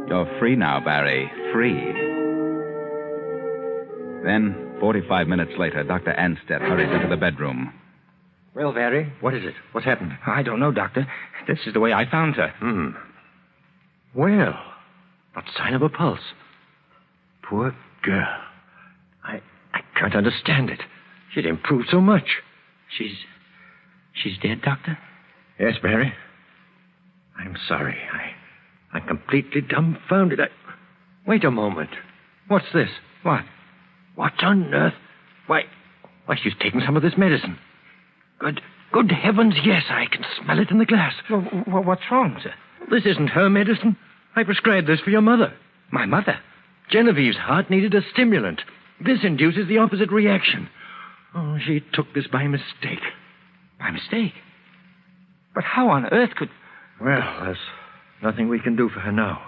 You're free now, Barry. Free. Then, 45 minutes later, Dr. Anstead hurries into the bedroom. Well, Barry, what is it? What's happened? I don't know, Doctor. This is the way I found her. Well, not sign of a pulse. Poor girl. I can't understand it. She'd improved so much. She's dead, Doctor? Yes, Barry. I'm sorry. I'm completely dumbfounded. Wait a moment. What's this? What? What on earth? Why, she's taken some of this medicine. Good heavens, yes, I can smell it in the glass. Well, what's wrong, sir? This isn't her medicine. I prescribed this for your mother. My mother? Genevieve's heart needed a stimulant. This induces the opposite reaction. Oh, she took this by mistake. By mistake? But how on earth could... Well, there's nothing we can do for her now.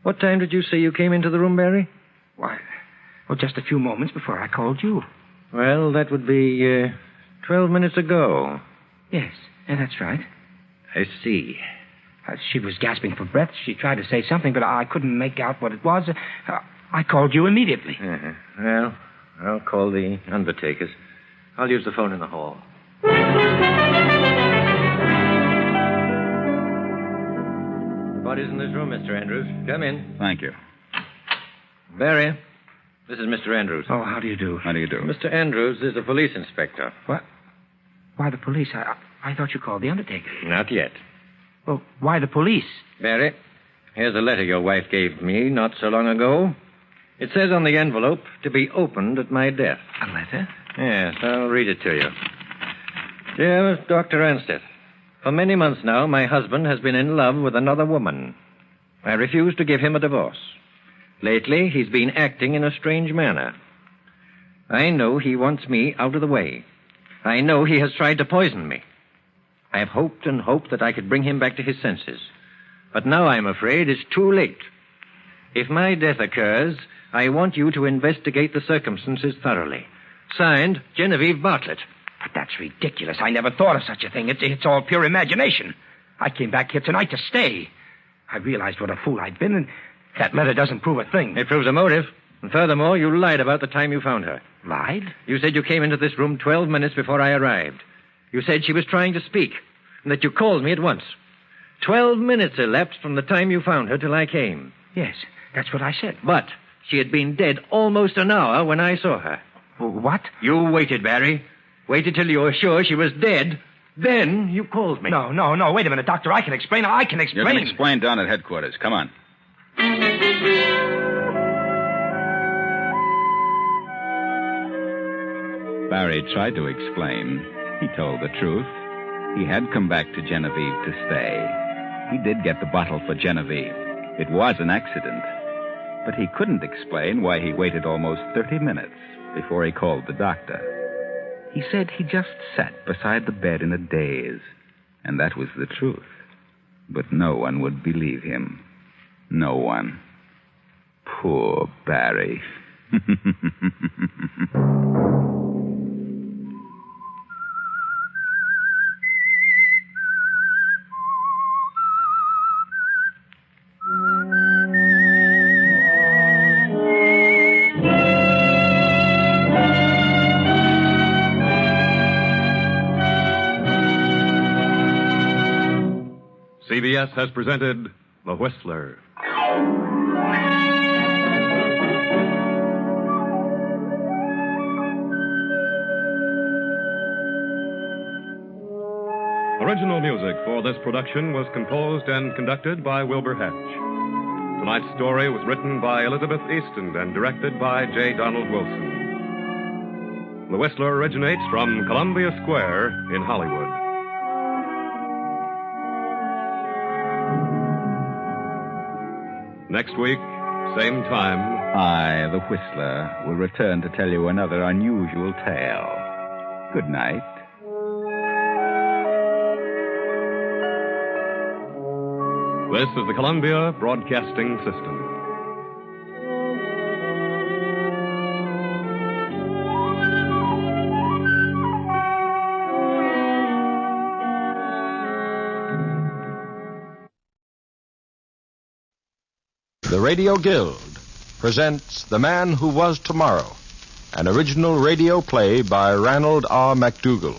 What time did you say you came into the room, Barry? Why, just a few moments before I called you. Well, that would be 12 minutes ago. Yes, that's right. I see. She was gasping for breath. She tried to say something, but I couldn't make out what it was. I called you immediately. Well, I'll call the undertakers. I'll use the phone in the hall. The body's in this room, Mr. Andrews. Come in. Thank you. Barry, this is Mr. Andrews. Oh, how do you do? How do you do? Mr. Andrews is a police inspector. What? Why the police? I thought you called the undertaker. Not yet. Well, why the police? Barry, here's a letter your wife gave me not so long ago. It says on the envelope, to be opened at my death. A letter? Yes, I'll read it to you. Dear Dr. Ansteth, for many months now, my husband has been in love with another woman. I refuse to give him a divorce. Lately, he's been acting in a strange manner. I know he wants me out of the way. I know he has tried to poison me. I have hoped and hoped that I could bring him back to his senses. But now I'm afraid it's too late. If my death occurs, I want you to investigate the circumstances thoroughly. Signed, Genevieve Bartlett. But that's ridiculous. I never thought of such a thing. It's all pure imagination. I came back here tonight to stay. I realized what a fool I'd been, and that letter doesn't prove a thing. It proves a motive. And furthermore, you lied about the time you found her. Lied? You said you came into this room 12 minutes before I arrived. You said she was trying to speak, and that you called me at once. 12 minutes elapsed from the time you found her till I came. Yes, that's what I said. But she had been dead almost an hour when I saw her. What? You waited, Barry. Waited till you were sure she was dead. Then you called me. No. Wait a minute, Doctor. I can explain. You can explain down at headquarters. Come on. Barry tried to explain. He told the truth. He had come back to Genevieve to stay. He did get the bottle for Genevieve. It was an accident. But he couldn't explain why he waited almost 30 minutes before he called the doctor. He said he just sat beside the bed in a daze, and that was the truth. But no one would believe him. No one. Poor Barry. CBS has presented The Whistler. Original music for this production was composed and conducted by Wilbur Hatch. Tonight's story was written by Elizabeth Easton and directed by J. Donald Wilson. The Whistler originates from Columbia Square in Hollywood. Next week, same time. I, the Whistler, will return to tell you another unusual tale. Good night. This is the Columbia Broadcasting System. The Radio Guild presents The Man Who Was Tomorrow, an original radio play by Ranald R. MacDougall.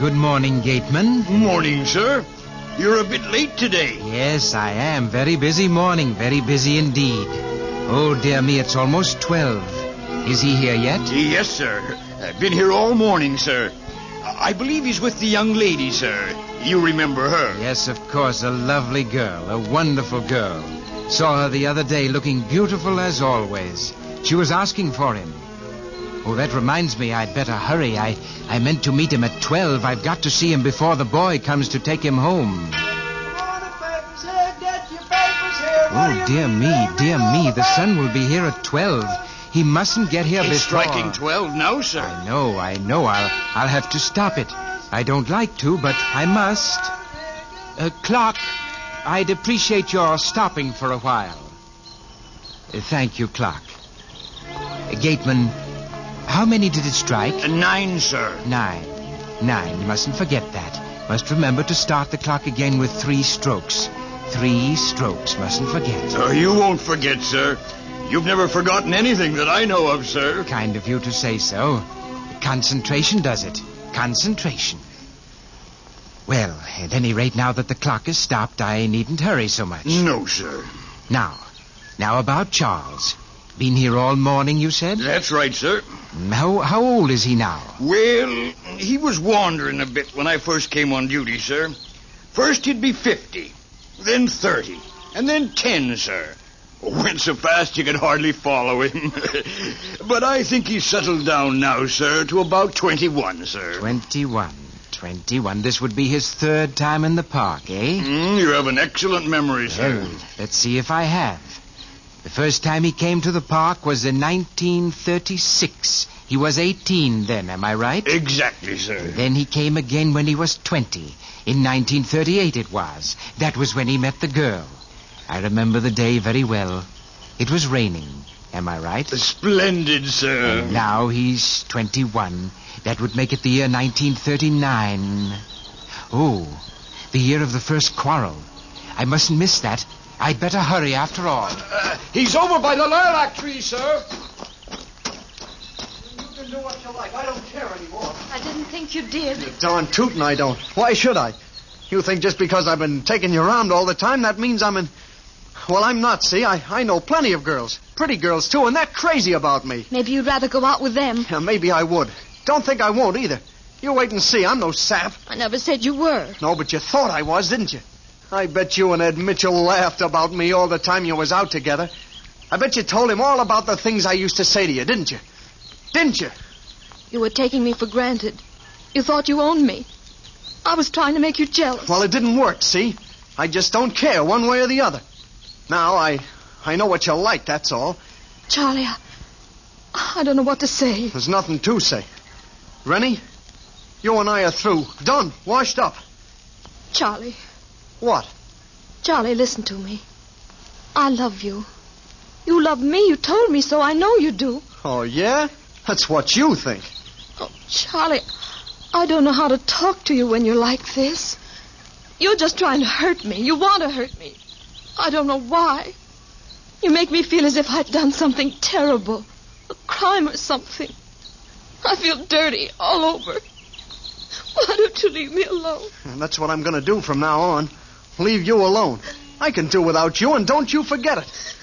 Good morning, gateman. Morning, sir. You're a bit late today. Yes, I am. Very busy morning. Very busy indeed. Oh, dear me, it's almost 12. Is he here yet? Yes, sir. I've been here all morning, sir. I believe he's with the young lady, sir. You remember her? Yes, of course. A lovely girl. A wonderful girl. Saw her the other day looking beautiful as always. She was asking for him. Oh, that reminds me, I'd better hurry. I meant to meet him at 12. I've got to see him before the boy comes to take him home. Oh, dear me. The son will be here at 12. He mustn't get here It's before... striking 12 now, sir. I know. I'll have to stop it. I don't like to, but I must. Clock, I'd appreciate your stopping for a while. Thank you, Clock. Gateman, how many did it strike? 9, sir. 9. You mustn't forget that. Must remember to start the clock again with 3 strokes. 3 strokes, mustn't forget. You won't forget, sir. You've never forgotten anything that I know of, sir. Kind of you to say so. Concentration does it. Concentration. Well, at any rate, now that the clock is stopped, I needn't hurry so much. No, sir. Now about Charles. Been here all morning, you said? That's right, sir. How old is he now? Well, he was wandering a bit when I first came on duty, sir. First he'd be 50, then 30, and then 10, sir. Went so fast you could hardly follow him. But I think he's settled down now, sir, to about 21, sir. 21. This would be his 3rd time in the park, eh? You have an excellent memory, sir. Well, let's see if I have. The first time he came to the park was in 1936. He was 18 then, am I right? Exactly, sir. Then he came again when he was 20. In 1938 it was. That was when he met the girl. I remember the day very well. It was raining, am I right? Splendid, sir. And now he's 21. That would make it the year 1939. Oh, the year of the first quarrel. I mustn't miss that. I'd better hurry after all. He's over by the lilac tree, sir. You can do what you like. I don't care anymore. I didn't think you did. Darn tootin' I don't. Why should I? You think just because I've been taking you around all the time, that means I'm in... Well, I'm not, see? I know plenty of girls. Pretty girls, too, and they're crazy about me. Maybe you'd rather go out with them. Yeah, maybe I would. Don't think I won't, either. You wait and see. I'm no sap. I never said you were. No, but you thought I was, didn't you? I bet you and Ed Mitchell laughed about me all the time you was out together. I bet you told him all about the things I used to say to you, didn't you? Didn't you? You were taking me for granted. You thought you owned me. I was trying to make you jealous. Well, it didn't work, see? I just don't care one way or the other. Now, I know what you like, that's all. Charlie, I don't know what to say. There's nothing to say. Rennie, you and I are through. Done. Washed up. Charlie. What? Charlie, listen to me. I love you. You love me. You told me so. I know you do. Oh, yeah? That's what you think. Oh, Charlie, I don't know how to talk to you when you're like this. You're just trying to hurt me. You want to hurt me. I don't know why. You make me feel as if I'd done something terrible. A crime or something. I feel dirty all over. Why don't you leave me alone? And that's what I'm going to do from now on. Leave you alone. I can do without you, and don't you forget it.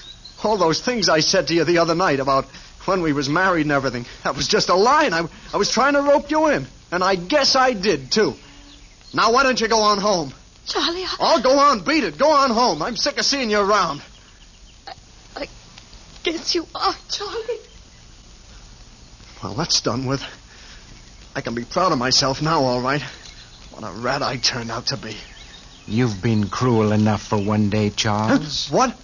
All those things I said to you the other night about when we was married and everything, that was just a line. I was trying to rope you in, and I guess I did, too. Now, why don't you go on home? Charlie, Oh, go on, beat it. Go on home. I'm sick of seeing you around. I guess you are, Charlie. Well, that's done with. I can be proud of myself now, all right. What a rat I turned out to be. You've been cruel enough for one day, Charles. Huh? What?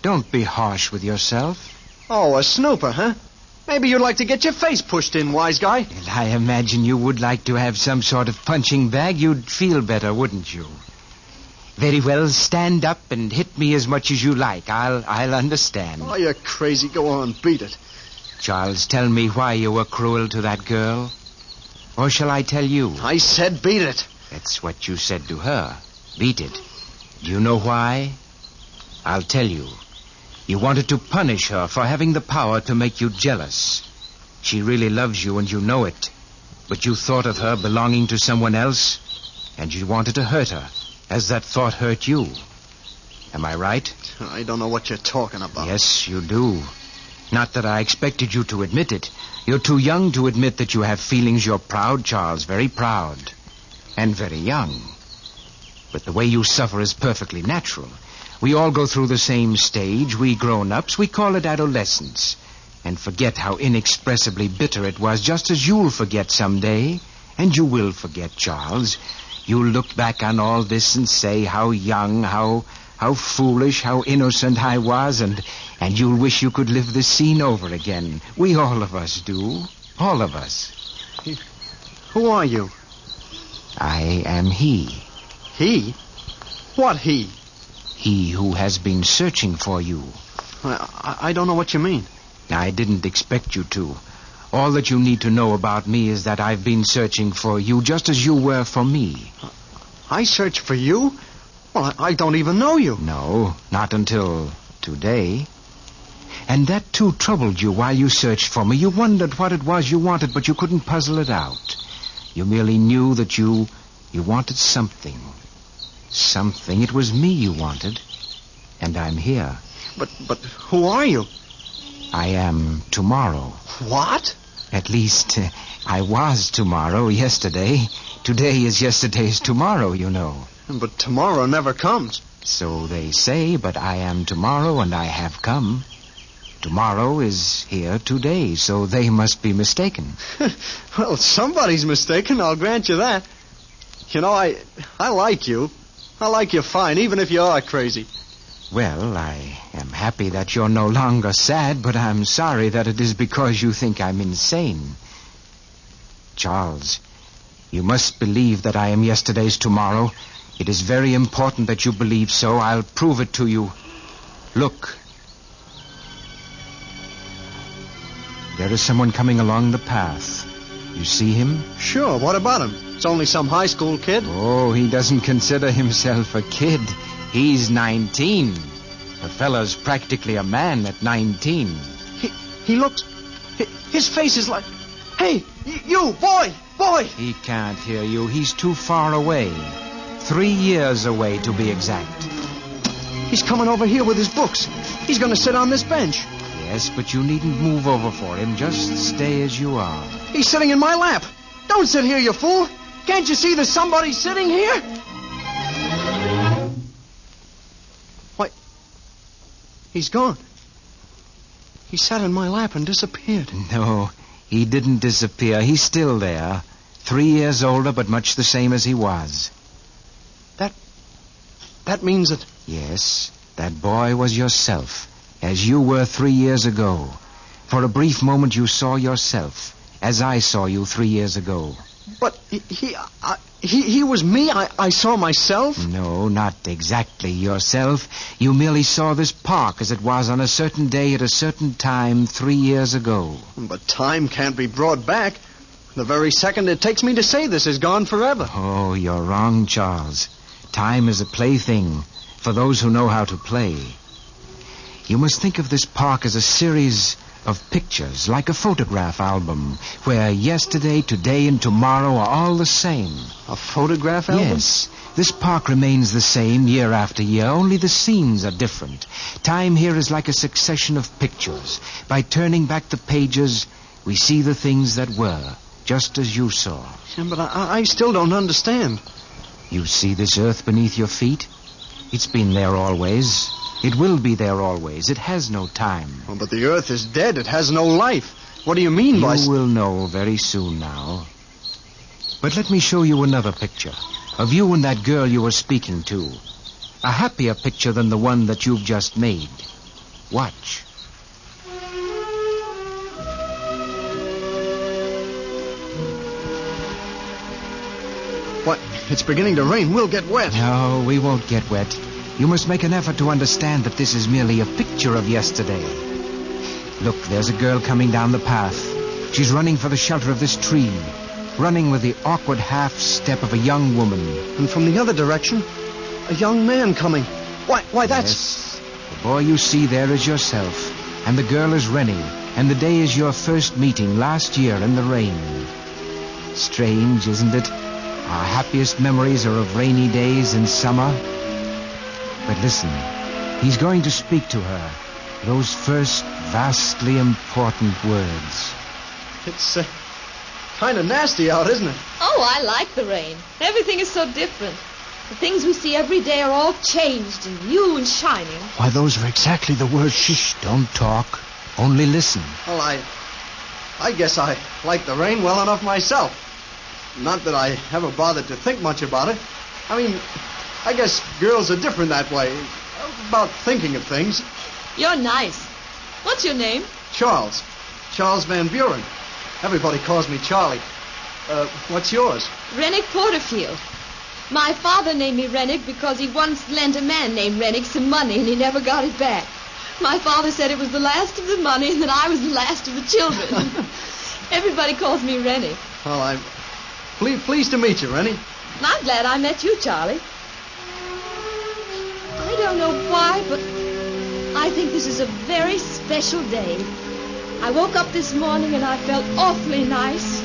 Don't be harsh with yourself. Oh, a snooper, huh? Maybe you'd like to get your face pushed in, wise guy. Well, I imagine you would like to have some sort of punching bag. You'd feel better, wouldn't you? Very well, stand up and hit me as much as you like. I'll understand. Oh, you're crazy. Go on, beat it. Charles, tell me why you were cruel to that girl. Or shall I tell you? I said beat it. That's what you said to her. Beat it. Do you know why? I'll tell you. You wanted to punish her for having the power to make you jealous. She really loves you, and you know it. But you thought of her belonging to someone else, and you wanted to hurt her, as that thought hurt you. Am I right? I don't know what you're talking about. Yes, you do. Not that I expected you to admit it. You're too young to admit that you have feelings. You're proud, Charles, very proud. And very young. But the way you suffer is perfectly natural. We all go through the same stage. We grown-ups, we call it adolescence. And forget how inexpressibly bitter it was, just as you'll forget someday. And you will forget, Charles. You'll look back on all this and say how young, how foolish, how innocent I was, and you'll wish you could live this scene over again. We all of us do. All of us. Who are you? I am he. He? What he? He who has been searching for you. I don't know what you mean. I didn't expect you to. All that you need to know about me is that I've been searching for you just as you were for me. I searched for you? Well, I don't even know you. No, not until today. And that, too, troubled you while you searched for me. You wondered what it was you wanted, but you couldn't puzzle it out. You merely knew that you wanted something. Something. It was me you wanted. And I'm here. But who are you? I am tomorrow. What? At least, I was tomorrow, yesterday. Today is yesterday's tomorrow, you know. But tomorrow never comes. So they say, but I am tomorrow and I have come. Tomorrow is here today, so they must be mistaken. Well, somebody's mistaken, I'll grant you that. You know, I like you. I like you fine, even if you are crazy. Well, I am happy that you're no longer sad, but I'm sorry that it is because you think I'm insane. Charles, you must believe that I am yesterday's tomorrow. It is very important that you believe so. I'll prove it to you. Look. There is someone coming along the path. You see him? Sure, what about him? It's only some high school kid. Oh, he doesn't consider himself a kid. He's 19. The fellow's practically a man at 19. He looks... His face is like... Hey, you, boy! He can't hear you. He's too far away. 3 years away, to be exact. He's coming over here with his books. He's going to sit on this bench. Yes, but you needn't move over for him. Just stay as you are. He's sitting in my lap. Don't sit here, you fool. Can't you see there's somebody sitting here? Why, he's gone. He sat in my lap and disappeared. No, he didn't disappear. He's still there. 3 years older, but much the same as he was. That means that... Yes, that boy was yourself, as you were 3 years ago. For a brief moment you saw yourself, as I saw you 3 years ago. But he was me? I saw myself? No, not exactly yourself. You merely saw this park as it was on a certain day at a certain time 3 years ago. But time can't be brought back. The very second it takes me to say this is gone forever. Oh, you're wrong, Charles. Time is a plaything for those who know how to play. You must think of this park as a series of pictures, like a photograph album, where yesterday, today, and tomorrow are all the same. A photograph album? Yes. This park remains the same year after year, only the scenes are different. Time here is like a succession of pictures. By turning back the pages, we see the things that were, just as you saw. Yeah, but I still don't understand. You see this earth beneath your feet? It's been there always. It will be there always. It has no time. Oh, but the earth is dead. It has no life. What do you mean by... You will know very soon now. But let me show you another picture of you and that girl you were speaking to. A happier picture than the one that you've just made. Watch. What? It's beginning to rain. We'll get wet. No, we won't get wet. You must make an effort to understand that this is merely a picture of yesterday. Look, there's a girl coming down the path. She's running for the shelter of this tree. Running with the awkward half-step of a young woman. And from the other direction, a young man coming. Why, that's... Yes. The boy you see there is yourself. And the girl is Rennie. And the day is your first meeting last year in the rain. Strange, isn't it? Our happiest memories are of rainy days in summer. But listen, he's going to speak to her. Those first vastly important words. It's kind of nasty out, isn't it? Oh, I like the rain. Everything is so different. The things we see every day are all changed and new and shining. Why, those are exactly the words Shh, don't talk. Only listen. Well, I guess I like the rain well enough myself. Not that I ever bothered to think much about it. I mean, I guess girls are different that way. About thinking of things. You're nice. What's your name? Charles. Charles Van Buren. Everybody calls me Charlie. What's yours? Rennick Porterfield. My father named me Rennick because he once lent a man named Rennick some money and he never got it back. My father said it was the last of the money and that I was the last of the children. Everybody calls me Rennick. Well, I'm pleased to meet you, Rennie. I'm glad I met you, Charlie. I don't know why, but I think this is a very special day. I woke up this morning and I felt awfully nice.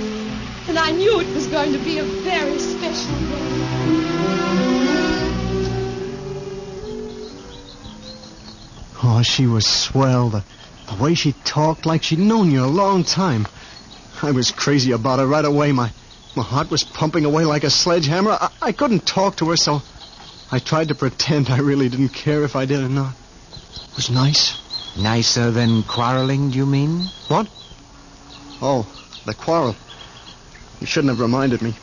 And I knew it was going to be a very special day. Oh, she was swell. The way she talked like she'd known you a long time. I was crazy about her right away. My heart was pumping away like a sledgehammer. I couldn't talk to her, so I tried to pretend I really didn't care if I did or not. It was nice. Nicer than quarreling, do you mean? What? Oh, the quarrel. You shouldn't have reminded me.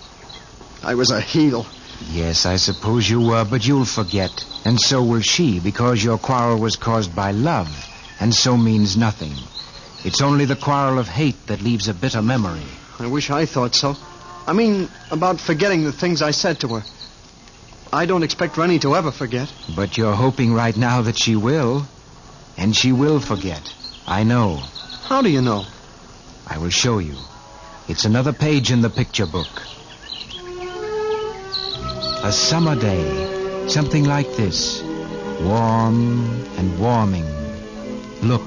I was a heel. Yes, I suppose you were, but you'll forget. And so will she, because your quarrel was caused by love, and so means nothing. It's only the quarrel of hate that leaves a bitter memory. I wish I thought so. I mean, about forgetting the things I said to her. I don't expect Rennie to ever forget. But you're hoping right now that she will. And she will forget. I know. How do you know? I will show you. It's another page in the picture book. A summer day. Something like this. Warm and warming. Look.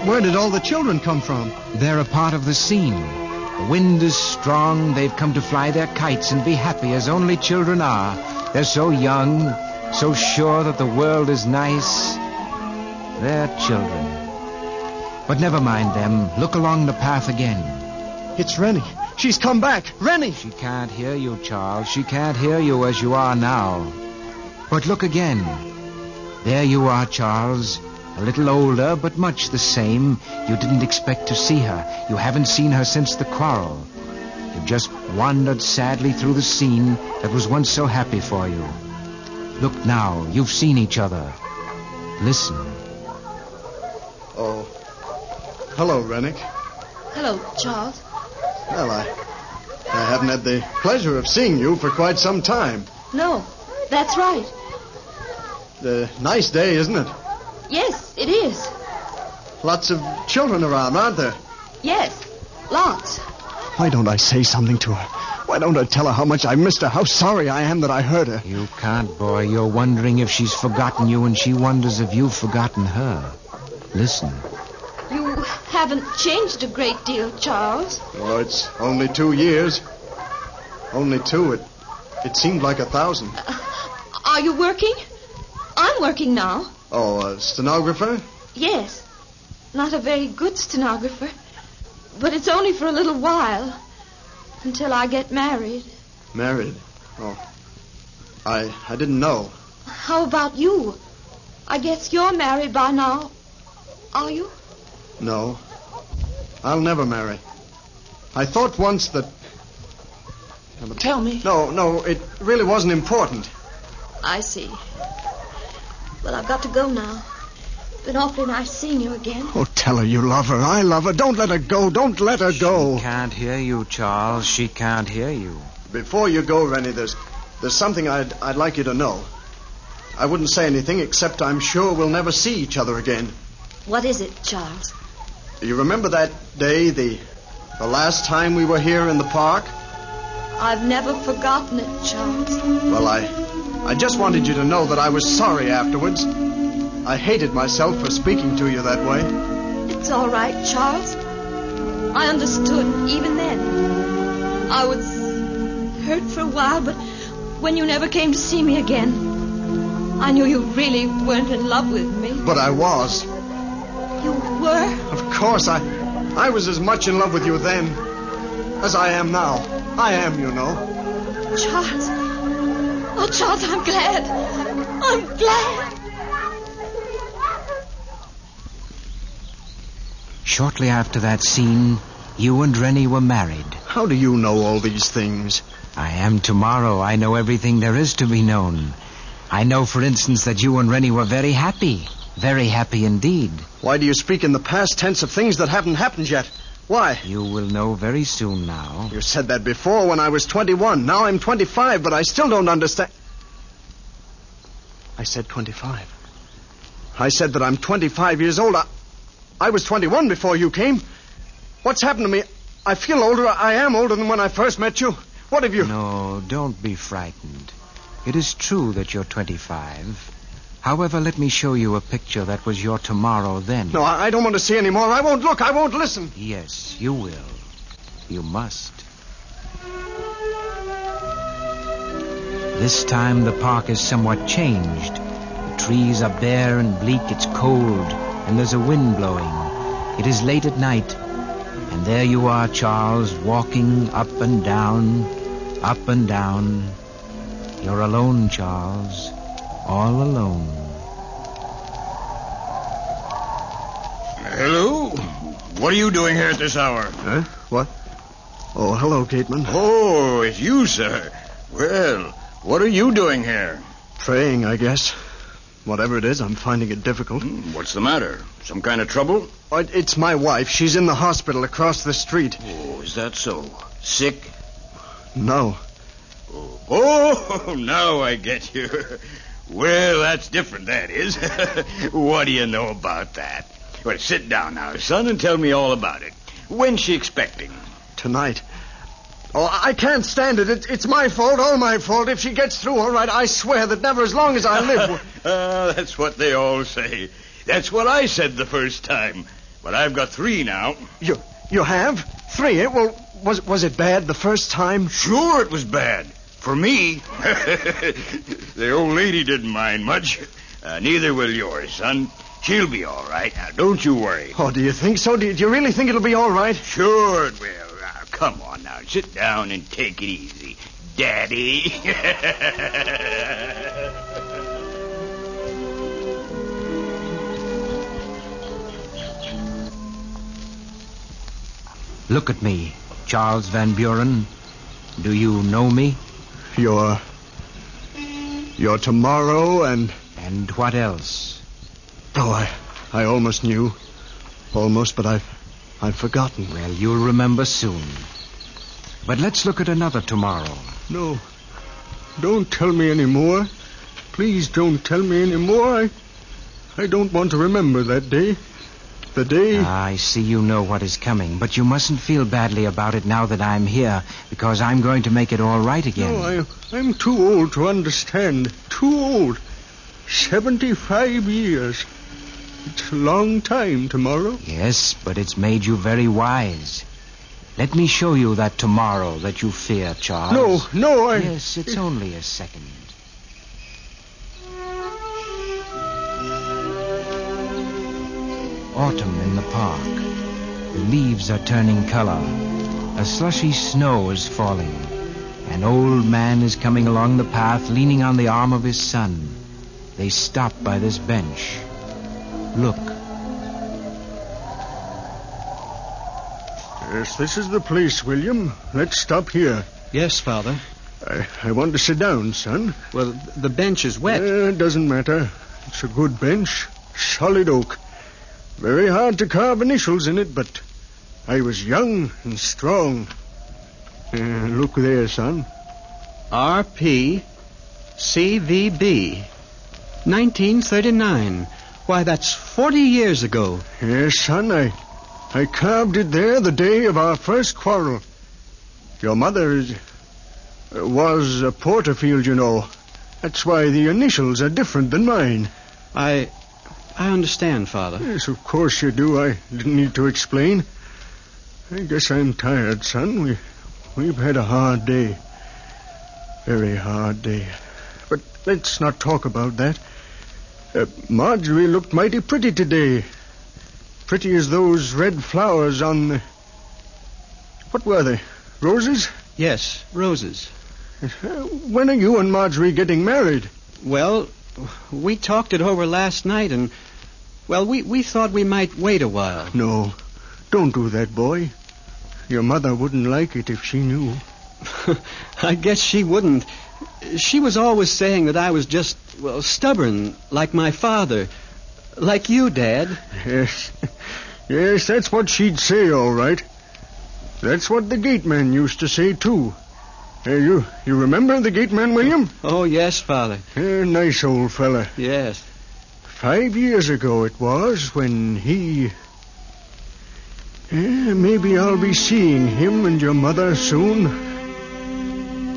Where did all the children come from? They're a part of the scene. The wind is strong. They've come to fly their kites and be happy as only children are. They're so young, so sure that the world is nice. They're children. But never mind them. Look along the path again. It's Rennie. She's come back. Rennie! She can't hear you, Charles. She can't hear you as you are now. But look again. There you are, Charles. A little older, but much the same. You didn't expect to see her. You haven't seen her since the quarrel. You've just wandered sadly through the scene that was once so happy for you. Look now. You've seen each other. Listen. Oh. Hello, Rennick. Hello, Charles. Well, I haven't had the pleasure of seeing you for quite some time. No, that's right. A nice day, isn't it? Yes, it is. Lots of children around, aren't there? Yes, lots. Why don't I say something to her? Why don't I tell her how much I missed her, how sorry I am that I hurt her? You can't, boy. You're wondering if she's forgotten you, and she wonders if you've forgotten her. Listen. You haven't changed a great deal, Charles. Oh, it's only 2 years. Only 2. It seemed like 1,000. Are you working? I'm working now. Oh, a stenographer? Yes. Not a very good stenographer. But it's only for a little while. Until I get married. Married? Oh. I didn't know. How about you? I guess you're married by now. Are you? No. I'll never marry. I thought once that... Tell me. No, it really wasn't important. I see. Well, I've got to go now. Been awfully nice seeing you again. Oh, tell her you love her. I love her. Don't let her go. Don't let her go. She can't hear you, Charles. She can't hear you. Before you go, Rennie, there's something I'd like you to know. I wouldn't say anything, except I'm sure we'll never see each other again. What is it, Charles? You remember that day, the last time we were here in the park? I've never forgotten it, Charles. Well, I just wanted you to know that I was sorry afterwards. I hated myself for speaking to you that way. It's all right, Charles. I understood even then. I was hurt for a while, but when you never came to see me again, I knew you really weren't in love with me. But I was. You were? Of course, I was as much in love with you then as I am now. I am, you know. Charles. Oh, Charles, I'm glad. I'm glad. Shortly after that scene, you and Rennie were married. How do you know all these things? I am tomorrow. I know everything there is to be known. I know, for instance, that you and Rennie were very happy. Very happy indeed. Why do you speak in the past tense of things that haven't happened yet? Why? You will know very soon now. You said that before when I was 21. Now I'm 25, but I still don't understand. I said 25. I said that I'm 25 years old. I was 21 before you came. What's happened to me? I feel older. I am older than when I first met you. What have you... No, don't be frightened. It is true that you're 25. However, let me show you a picture that was your tomorrow then. No, I don't want to see any more. I won't look. I won't listen. Yes, you will. You must. This time the park is somewhat changed. The trees are bare and bleak. It's cold, and there's a wind blowing. It is late at night, and there you are, Charles, walking up and down, up and down. You're alone, Charles. All alone. Hello? What are you doing here at this hour? Huh? What? Oh, hello, Gateman. Oh, it's you, sir. Well, what are you doing here? Praying, I guess. Whatever it is, I'm finding it difficult. What's the matter? Some kind of trouble? It's my wife. She's in the hospital across the street. Oh, is that so? Sick? No. Oh, now I get you. Well, that's different, that is. What do you know about that? Well, sit down now, son, and tell me all about it. When's she expecting? Tonight. Oh, I can't stand it. It's my fault, all my fault. If she gets through all right, I swear that never as long as I live... That's what they all say. That's what I said the first time. But I've got 3 now. You have? 3, eh? Well, was it bad the first time? Sure it was bad. For me. The old lady didn't mind much. Neither will yours, son. She'll be all right. Now, don't you worry. Oh, do you think so? Do you really think it'll be all right? Sure it will. Now, come on now. Sit down and take it easy, Daddy. Look at me, Charles Van Buren. Do you know me? You're tomorrow and... And what else? Oh, I almost knew. Almost, but I've forgotten. Well, you'll remember soon. But let's look at another tomorrow. No. Don't tell me any more. Please don't tell me any more. I don't want to remember that day. The day... I see you know what is coming, but you mustn't feel badly about it now that I'm here, because I'm going to make it all right again. No, I'm too old to understand. Too old. 75 years. It's a long time tomorrow. Yes, but it's made you very wise. Let me show you that tomorrow that you fear, Charles. No, Yes, it's only a second. Autumn in the park. The leaves are turning color. A slushy snow is falling. An old man is coming along the path, leaning on the arm of his son. They stop by this bench. Look. Yes, this is the place, William. Let's stop here. Yes, Father. I want to sit down, son. Well, the bench is wet. It doesn't matter. It's a good bench. Solid oak. Very hard to carve initials in it, but I was young and strong. Look there, son. R.P. C.V.B. 1939. Why, that's 40 years ago. Yes, son, I carved it there the day of our first quarrel. Your mother was a Porterfield, you know. That's why the initials are different than mine. I understand, Father. Yes, of course you do. I didn't need to explain. I guess I'm tired, son. We've had a hard day. Very hard day. But let's not talk about that. Marjorie looked mighty pretty today. Pretty as those red flowers on the... What were they? Roses? Yes, roses. When are you and Marjorie getting married? Well, we talked it over last night, and... Well, we thought we might wait a while. No, don't do that, boy. Your mother wouldn't like it if she knew. I guess she wouldn't. She was always saying that I was just, well, stubborn, like my father. Like you, Dad. Yes. Yes, that's what she'd say, all right. That's what the gateman used to say, too. You remember the gateman, William? Oh, yes, Father. Nice old fella. Yes. 5 years ago it was when he... maybe I'll be seeing him and your mother soon.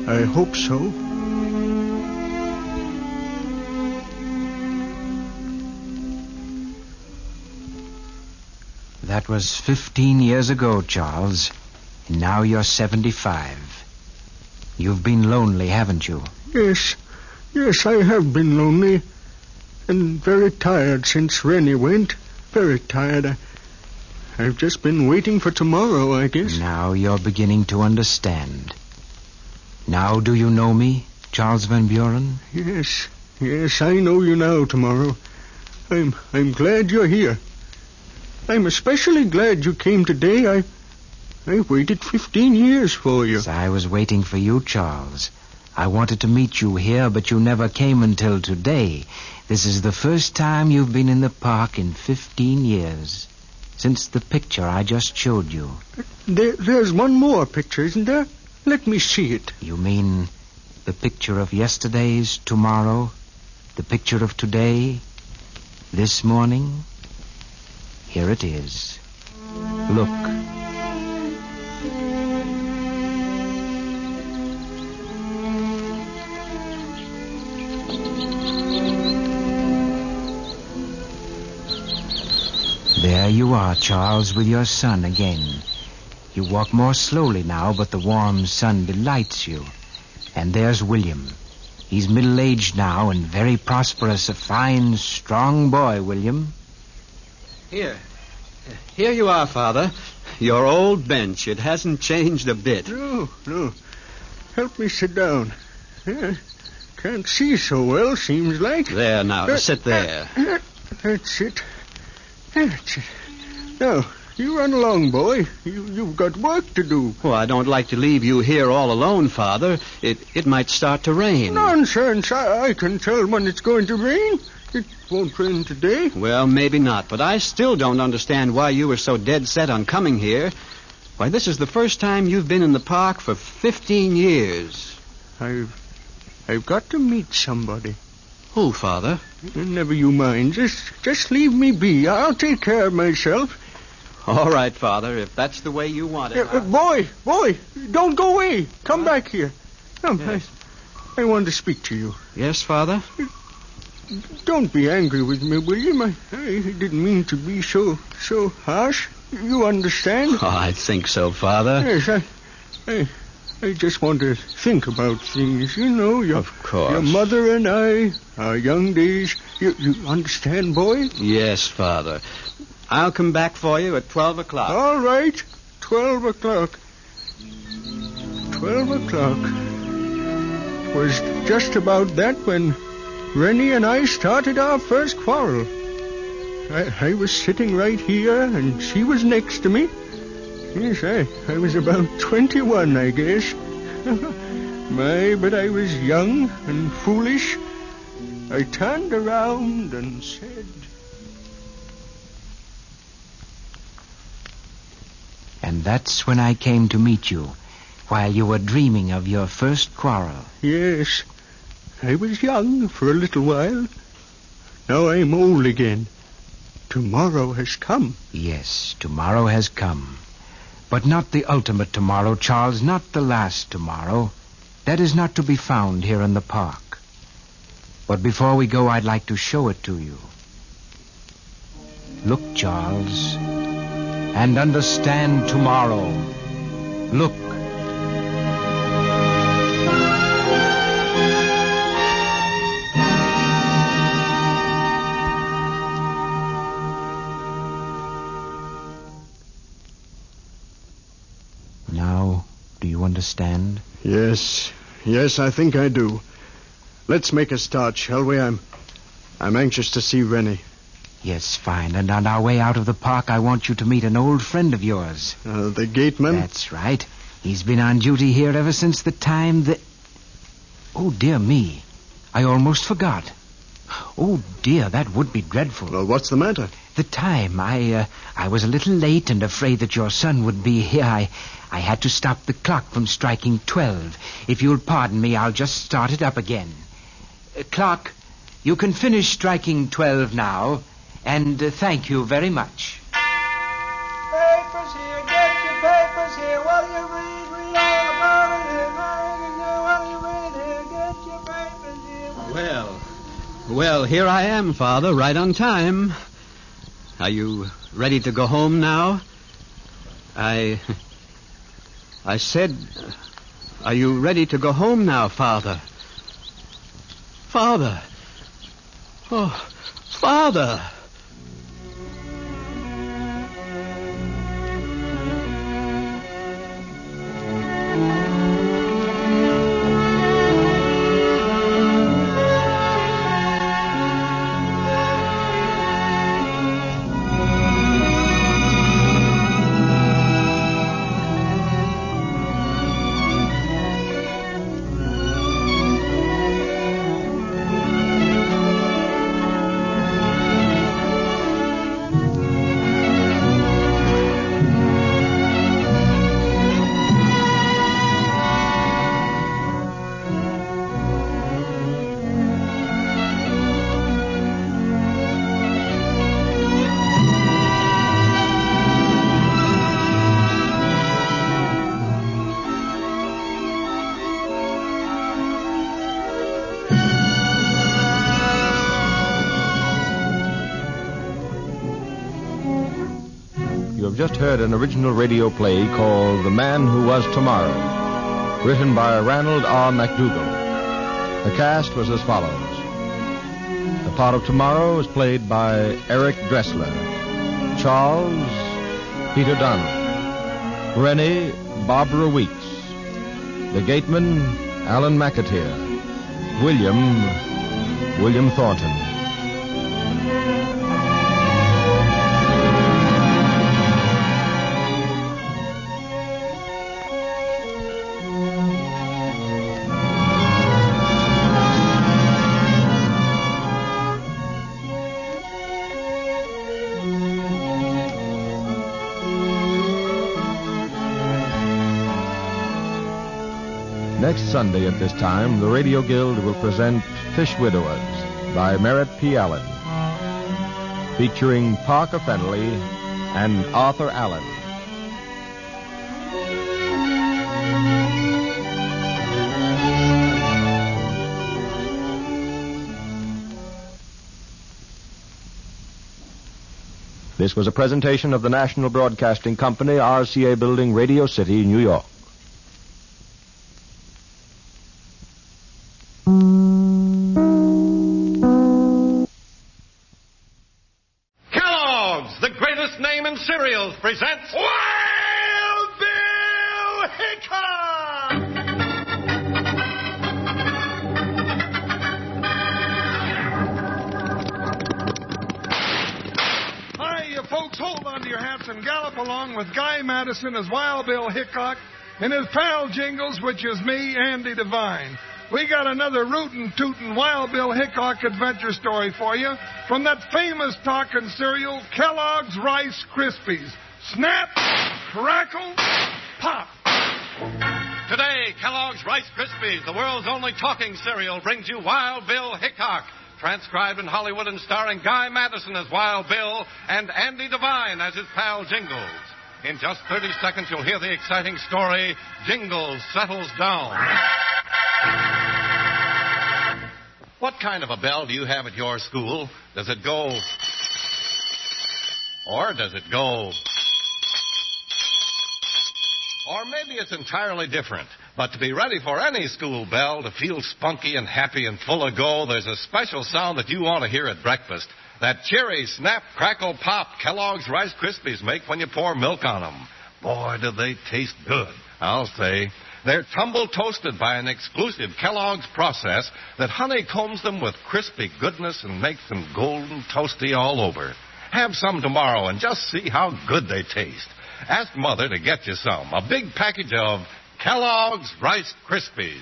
I hope so. That was 15 years ago, Charles. And now you're 75. You've been lonely, haven't you? Yes. Yes, I have been lonely. And very tired since Rennie went. Very tired. I've just been waiting for tomorrow, I guess. Now you're beginning to understand. Now do you know me, Charles Van Buren? Yes. Yes, I know you now, Tomorrow. I'm glad you're here. I'm especially glad you came today. I waited 15 years for you. Yes, I was waiting for you, Charles. I wanted to meet you here, but you never came until today. This is the first time you've been in the park in 15 years. Since the picture I just showed you. There's one more picture, isn't there? Let me see it. You mean the picture of yesterday's tomorrow? The picture of today? This morning? Here it is. Look. There you are, Charles, with your son again. You walk more slowly now, but the warm sun delights you. And there's William. He's middle-aged now and very prosperous, a fine, strong boy, William. Here you are, Father. Your old bench. It hasn't changed a bit. No. Help me sit down. Can't see so well, seems like. There now, sit there. That's it. Now, you run along, boy. You've got work to do. Well, I don't like to leave you here all alone, Father. It might start to rain. Nonsense. I can tell when it's going to rain. It won't rain today. Well, maybe not, but I still don't understand why you were so dead set on coming here. Why, this is the first time you've been in the park for 15 years. I've got to meet somebody. Who, Father? Never you mind. Just leave me be. I'll take care of myself. All right, Father, if that's the way you want it. Boy, don't go away. Come back here. Come, yes. I want to speak to you. Yes, Father? Don't be angry with me, William. I didn't mean to be so harsh. You understand? Oh, I think so, Father. Yes, I just want to think about things, you know. Of course. Your mother and I, our young days. You understand, boy? Yes, Father. I'll come back for you at 12 o'clock. All right. 12 o'clock. 12 o'clock. It was just about that when Rennie and I started our first quarrel. I was sitting right here, and she was next to me. Yes, I was about 21, I guess. But I was young and foolish. I turned around and said... And that's when I came to meet you, while you were dreaming of your first quarrel. Yes, I was young for a little while. Now I'm old again. Tomorrow has come. Yes, tomorrow has come. But not the ultimate tomorrow, Charles, not the last tomorrow. That is not to be found here in the park. But before we go, I'd like to show it to you. Look, Charles. and understand tomorrow. Look. Now, do you understand? Yes, I think I do. Let's make a start, shall we? I'm anxious to see Rennie. Yes, fine. And on our way out of the park, I want you to meet an old friend of yours. The gateman? That's right. He's been on duty here ever since the time that... Oh, dear me. I almost forgot. Oh, dear, that would be dreadful. Well, what's the matter? The time. I was a little late and afraid that your son would be here. I had to stop the clock from striking 12. If you'll pardon me, I'll just start it up again. Clock, you can finish striking 12 now, and thank you very much. Papers here, get your papers here. What do you read? Read all about it here. What do you read here? Get your papers here. Well, here I am, Father, right on time. Are you ready to go home now? I said, are you ready to go home now, Father? Father. Oh, Father. Just heard an original radio play called The Man Who Was Tomorrow, written by Ranald R. MacDougall. The cast was as follows. The part of Tomorrow was played by Eric Dressler, Charles, Peter Donald, Rennie, Barbara Weeks, the gateman, Alan McAteer, William Thornton. Next Sunday at this time, the Radio Guild will present Fish Widowers by Merritt P. Allen, featuring Parker Fennelly and Arthur Allen. This was a presentation of the National Broadcasting Company, RCA Building, Radio City, New York. Kellogg's, the greatest name in cereals, presents Wild Bill Hickok! Hi, you folks, hold on to your hats and gallop along with Guy Madison as Wild Bill Hickok and his pal Jingles, which is me, Andy Devine. We got another rootin' tootin' Wild Bill Hickok adventure story for you from that famous talking cereal, Kellogg's Rice Krispies. Snap, crackle, pop. Today, Kellogg's Rice Krispies, the world's only talking cereal, brings you Wild Bill Hickok, transcribed in Hollywood and starring Guy Madison as Wild Bill and Andy Devine as his pal Jingles. In just 30 seconds, you'll hear the exciting story, Jingles Settles Down. What kind of a bell do you have at your school? Does it go... or does it go... Or maybe it's entirely different. But to be ready for any school bell, to feel spunky and happy and full of go, there's a special sound that you want to hear at breakfast. That cheery, snap, crackle, pop Kellogg's Rice Krispies make when you pour milk on them. Boy, do they taste good, I'll say. They're tumble toasted by an exclusive Kellogg's process that honeycombs them with crispy goodness and makes them golden toasty all over. Have some tomorrow and just see how good they taste. Ask Mother to get you some. A big package of Kellogg's Rice Krispies.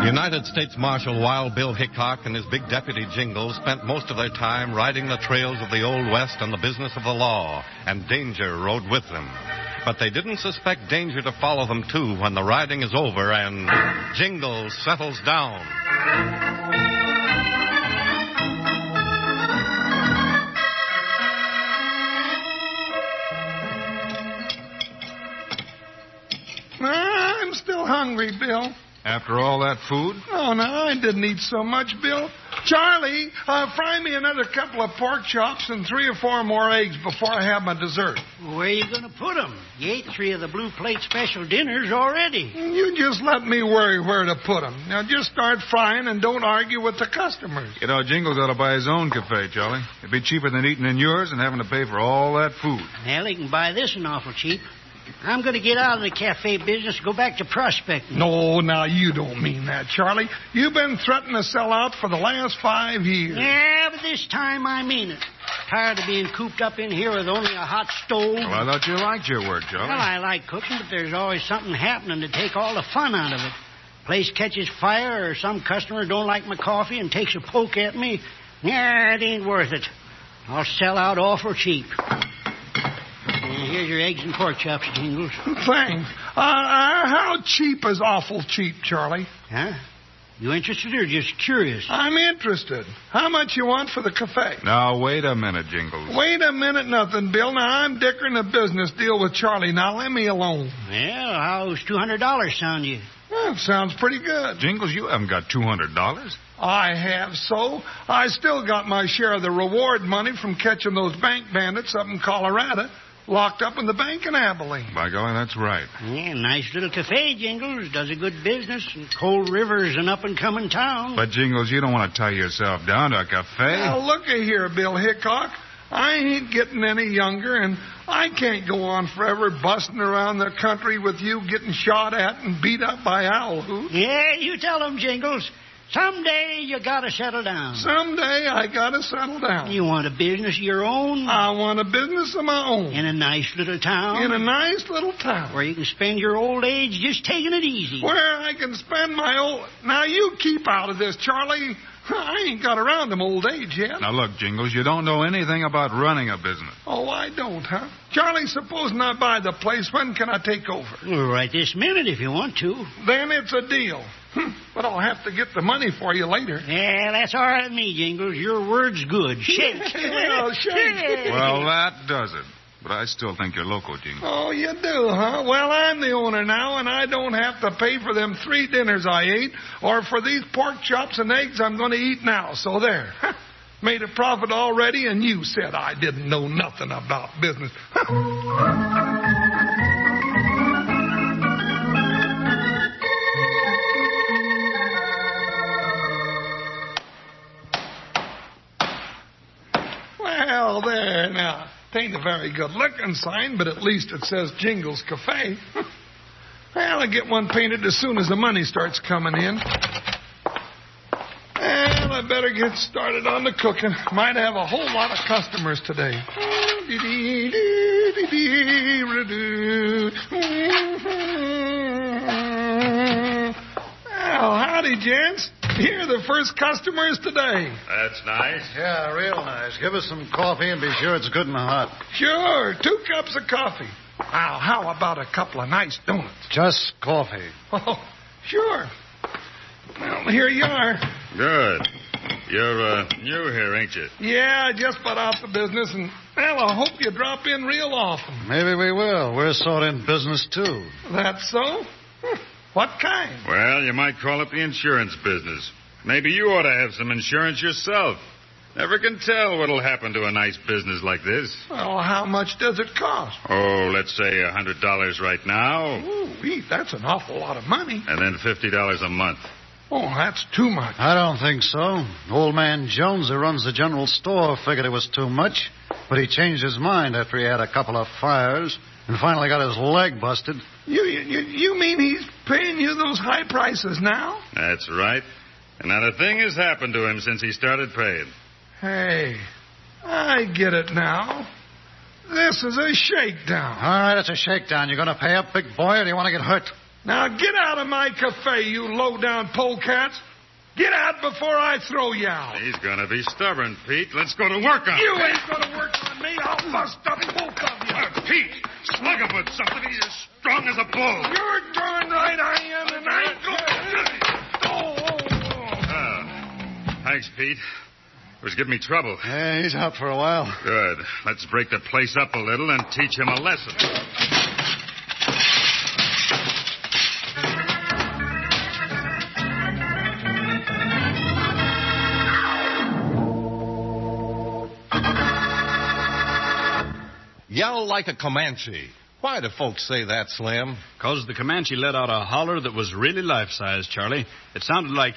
United States Marshal Wild Bill Hickok and his big deputy Jingles spent most of their time riding the trails of the Old West and the business of the law, and danger rode with them. But they didn't suspect danger to follow them, too, when the riding is over and Jingles settles down. I'm still hungry, Bill. After all that food? Oh, no, I didn't eat so much, Bill. Charlie, fry me another couple of pork chops and 3 or 4 more eggs before I have my dessert. Where are you going to put them? You ate 3 of the Blue Plate special dinners already. You just let me worry where to put them. Now, just start frying and don't argue with the customers. You know, Jingles ought to buy his own cafe, Charlie. It'd be cheaper than eating in yours and having to pay for all that food. Well, he can buy this an awful cheap. I'm going to get out of the cafe business and go back to prospecting. No, now you don't mean that, Charlie. You've been threatening to sell out for the last 5 years. Yeah, but this time I mean it. Tired of being cooped up in here with only a hot stove. Well, I thought you liked your work, Charlie. Well, I like cooking, but there's always something happening to take all the fun out of it. Place catches fire or some customer don't like my coffee and takes a poke at me. Yeah, it ain't worth it. I'll sell out awful cheap. Here's your eggs and pork chops, Jingles. Thanks. How cheap is awful cheap, Charlie? Huh? You interested or just curious? I'm interested. How much you want for the cafe? Now, wait a minute, Jingles. Wait a minute, nothing, Bill. Now, I'm dickering a business deal with Charlie. Now, let me alone. Well, how's $200 sound you? Well, sounds pretty good. Jingles, you haven't got $200. I have so. I still got my share of the reward money from catching those bank bandits up in Colorado. Locked up in the bank in Abilene. By golly, that's right. Yeah, nice little cafe, Jingles. Does a good business. And Cold River's an up-and-coming town. But, Jingles, you don't want to tie yourself down to a cafe. Now, looky here, Bill Hickok. I ain't getting any younger, and I can't go on forever busting around the country with you getting shot at and beat up by owl hoots. Yeah, you tell them, Jingles. Someday you gotta settle down. Someday I gotta settle down. You want a business of your own? I want a business of my own. In a nice little town? In a nice little town. Where you can spend your old age just taking it easy. Where I can spend my old... Now, you keep out of this, Charlie. I ain't got around them old age yet. Now, look, Jingles, you don't know anything about running a business. Oh, I don't, huh? Charlie, supposing I buy the place, when can I take over? Well, right this minute if you want to. Then it's a deal. But I'll have to get the money for you later. Yeah, that's all right with me, Jingles. Your word's good. Shake. Well, shake. Well, that does it. But I still think you're loco, Jingles. Oh, you do, huh? Well, I'm the owner now, and I don't have to pay for them 3 dinners I ate or for these pork chops and eggs I'm going to eat now. So there. Made a profit already, and you said I didn't know nothing about business. Well, there now. It ain't a very good-looking sign, but at least it says Jingles Cafe. Well, I'll get one painted as soon as the money starts coming in. Well, I better get started on the cooking. Might have a whole lot of customers today. Well, howdy, gents. You're the first customers today. That's nice. Yeah, real nice. Give us some coffee and be sure it's good and hot. Sure. 2 cups of coffee. Now, how about a couple of nice donuts? Just coffee. Oh, sure. Well, here you are. Good. You're new here, ain't you? Yeah, I just bought out the business, and, well, I hope you drop in real often. Maybe we will. We're sort of in business, too. That's so? What kind? Well, you might call it the insurance business. Maybe you ought to have some insurance yourself. Never can tell what'll happen to a nice business like this. Well, how much does it cost? Oh, let's say $100 right now. Ooh, Pete, that's an awful lot of money. And then $50 a month. Oh, that's too much. I don't think so. Old man Jones, who runs the general store, figured it was too much, but he changed his mind after he had a couple of fires and finally got his leg busted. You mean he's paying you those high prices now? That's right. And not a thing has happened to him since he started paying. Hey, I get it now. This is a shakedown. All right, it's a shakedown. You going to pay up, big boy, or do you want to get hurt? Now get out of my cafe, you low-down polecats. Get out before I throw you out. He's going to be stubborn, Pete. Let's go to work on him. You ain't going to work on me. I'll bust up both of you. Pete, slug him with something. He's as strong as a bull. You're darn right I am, and I ain't going to... Thanks, Pete. It was giving me trouble. Yeah, he's out for a while. Good. Let's break the place up a little and teach him a lesson. Yell like a Comanche. Why do folks say that, Slim? 'Cause the Comanche let out a holler that was really life-size, Charlie. It sounded like...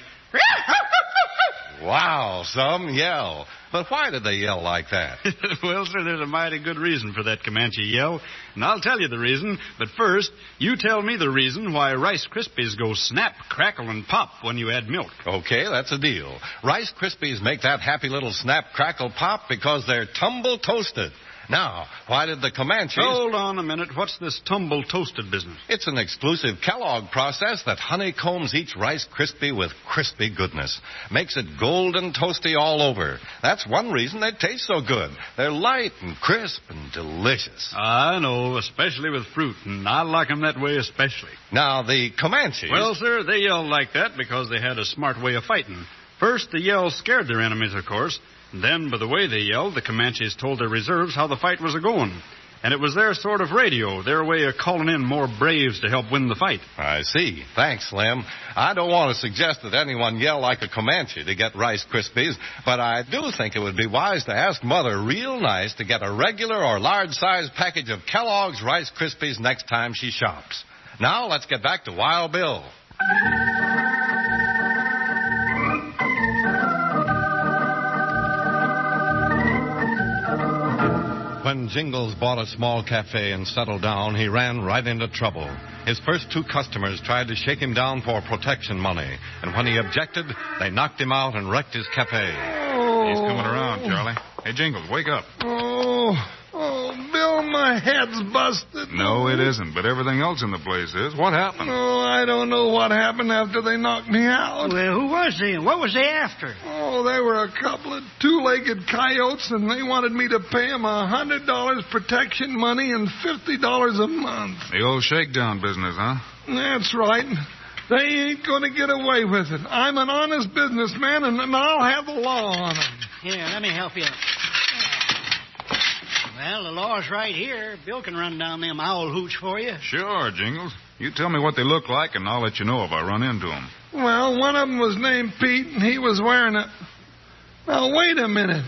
Wow, some yell. But why did they yell like that? Well, sir, there's a mighty good reason for that Comanche yell. And I'll tell you the reason. But first, you tell me the reason why Rice Krispies go snap, crackle, and pop when you add milk. Okay, that's a deal. Rice Krispies make that happy little snap, crackle, pop because they're tumble toasted. Now, why did the Comanches... Hold on a minute. What's this tumble toasted business? It's an exclusive Kellogg process that honeycombs each Rice Krispie with crispy goodness. Makes it golden toasty all over. That's one reason they taste so good. They're light and crisp and delicious. I know, especially with fruit, and I like 'em that way especially. Now, the Comanches... Well, sir, they yelled like that because they had a smart way of fighting. First, the yell scared their enemies, of course. Then, by the way they yelled, the Comanches told their reserves how the fight was a-going. And it was their sort of radio, their way of calling in more braves to help win the fight. I see. Thanks, Slim. I don't want to suggest that anyone yell like a Comanche to get Rice Krispies, but I do think it would be wise to ask Mother real nice to get a regular or large-size package of Kellogg's Rice Krispies next time she shops. Now, let's get back to Wild Bill. When Jingles bought a small cafe and settled down, he ran right into trouble. His first two customers tried to shake him down for protection money, and when he objected, they knocked him out and wrecked his cafe. He's coming around, Charlie. Hey, Jingles, wake up. Oh, Bill, my head's busted. No, it isn't, but everything else in the place is. What happened? Oh, I don't know what happened after they knocked me out. Well, who was they? What was they after? Oh, they were a couple of two-legged coyotes, and they wanted me to pay them $100 protection money and $50 a month. The old shakedown business, huh? That's right. They ain't going to get away with it. I'm an honest businessman, and I'll have the law on them. Here, let me help you. Well, the law's right here. Bill can run down them owl hooch for you. Sure, Jingles. You tell me what they look like, and I'll let you know if I run into them. Well, one of them was named Pete, and he was wearing a... Now, wait a minute.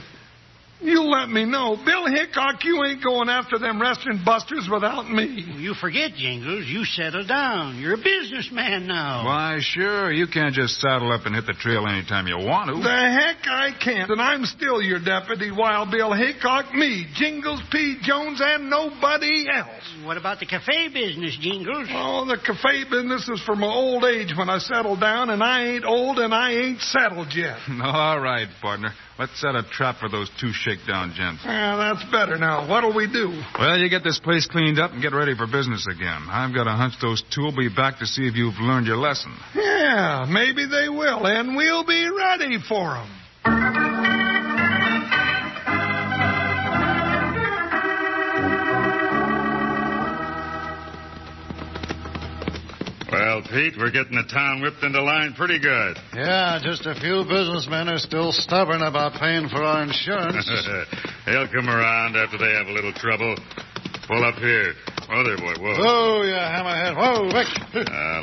You let me know. Bill Hickok, you ain't going after them restaurant busters without me. You forget, Jingles. You settle down. You're a businessman now. Why, sure. You can't just saddle up and hit the trail anytime you want to. The heck I can't, and I'm still your deputy, Wild Bill Hickok. Me, Jingles P. Jones, and nobody else. What about the cafe business, Jingles? Oh, the cafe business is for my old age when I settle down, and I ain't old and I ain't settled yet. All right, partner. Let's set a trap for those two shakedown gents. Yeah, that's better now. What'll we do? Well, you get this place cleaned up and get ready for business again. I've got a hunch those two will be back to see if you've learned your lesson. Yeah, maybe they will, and we'll be ready for them. Well, Pete, we're getting the town whipped into line pretty good. Yeah, just a few businessmen are still stubborn about paying for our insurance. They'll come around after they have a little trouble. Pull up here. Oh, there, boy. Whoa. Oh, yeah, hammerhead. Whoa, Vic.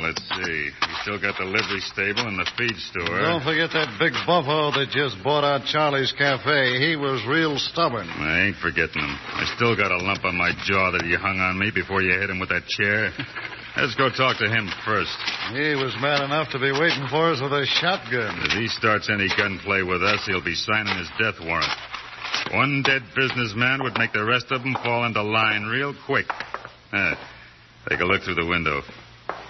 Let's see. You still got the livery stable and the feed store. Don't forget that big buffalo that just bought out Charlie's Cafe. He was real stubborn. I ain't forgetting him. I still got a lump on my jaw that he hung on me before you hit him with that chair. Let's go talk to him first. He was mad enough to be waiting for us with a shotgun. If he starts any gunplay with us, he'll be signing his death warrant. One dead businessman would make the rest of them fall into line real quick. Take a look through the window.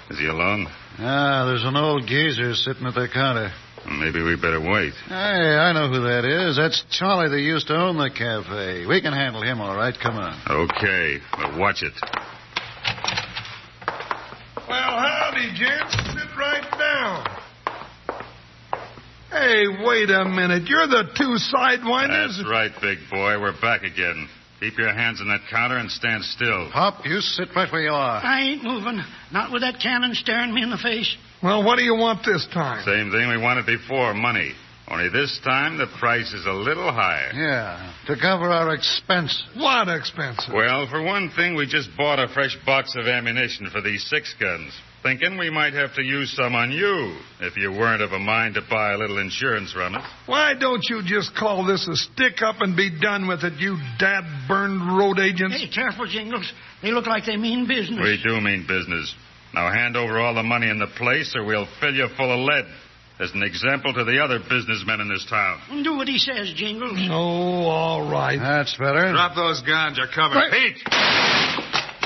Is he alone? There's an old geezer sitting at the counter. Maybe we better wait. Hey, I know who that is. That's Charlie that used to own the cafe. We can handle him all right. Come on. Okay, but watch it. Well, howdy, gents. Sit right down. Hey, wait a minute. You're the two sidewinders? That's right, big boy. We're back again. Keep your hands on that counter and stand still. Pop, you sit right where you are. I ain't moving. Not with that cannon staring me in the face. Well, what do you want this time? Same thing we wanted before, money. Only this time the price is a little higher. Yeah, to cover our expenses. What expenses? Well, for one thing, we just bought a fresh box of ammunition for these 6 guns. Thinking we might have to use some on you if you weren't of a mind to buy a little insurance from us. Why don't you just call this a stick-up and be done with it, you dad-burned road agents? Hey, careful, Jingles. They look like they mean business. We do mean business. Now hand over all the money in the place or we'll fill you full of lead. As an example to the other businessmen in this town. Do what he says, Jingles. Oh, all right. That's better. Drop those guns. You're covered. Right. Pete!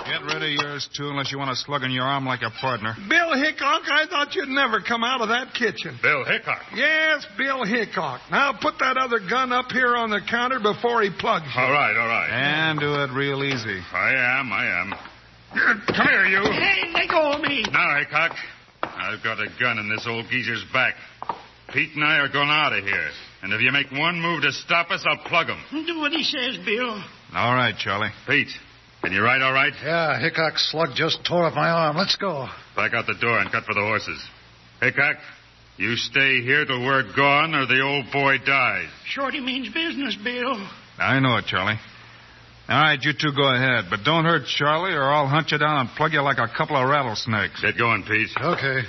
Get rid of yours, too, unless you want a slug in your arm like a partner. Bill Hickok, I thought you'd never come out of that kitchen. Bill Hickok? Yes, Bill Hickok. Now put that other gun up here on the counter before he plugs you. All right. And do it real easy. I am. Come here, you. Hey, let go of me. Now, Hickok. I've got a gun in this old geezer's back. Pete and I are going out of here. And if you make one move to stop us, I'll plug him. Do what he says, Bill. All right, Charlie. Pete, can you ride all right? Yeah, Hickok's slug just tore up my arm. Let's go. Back out the door and cut for the horses. Hickok, you stay here till we're gone or the old boy dies. Shorty means business, Bill. I know it, Charlie. All right, you two go ahead, but don't hurt Charlie or I'll hunt you down and plug you like a couple of rattlesnakes. Get going, Pete. Okay.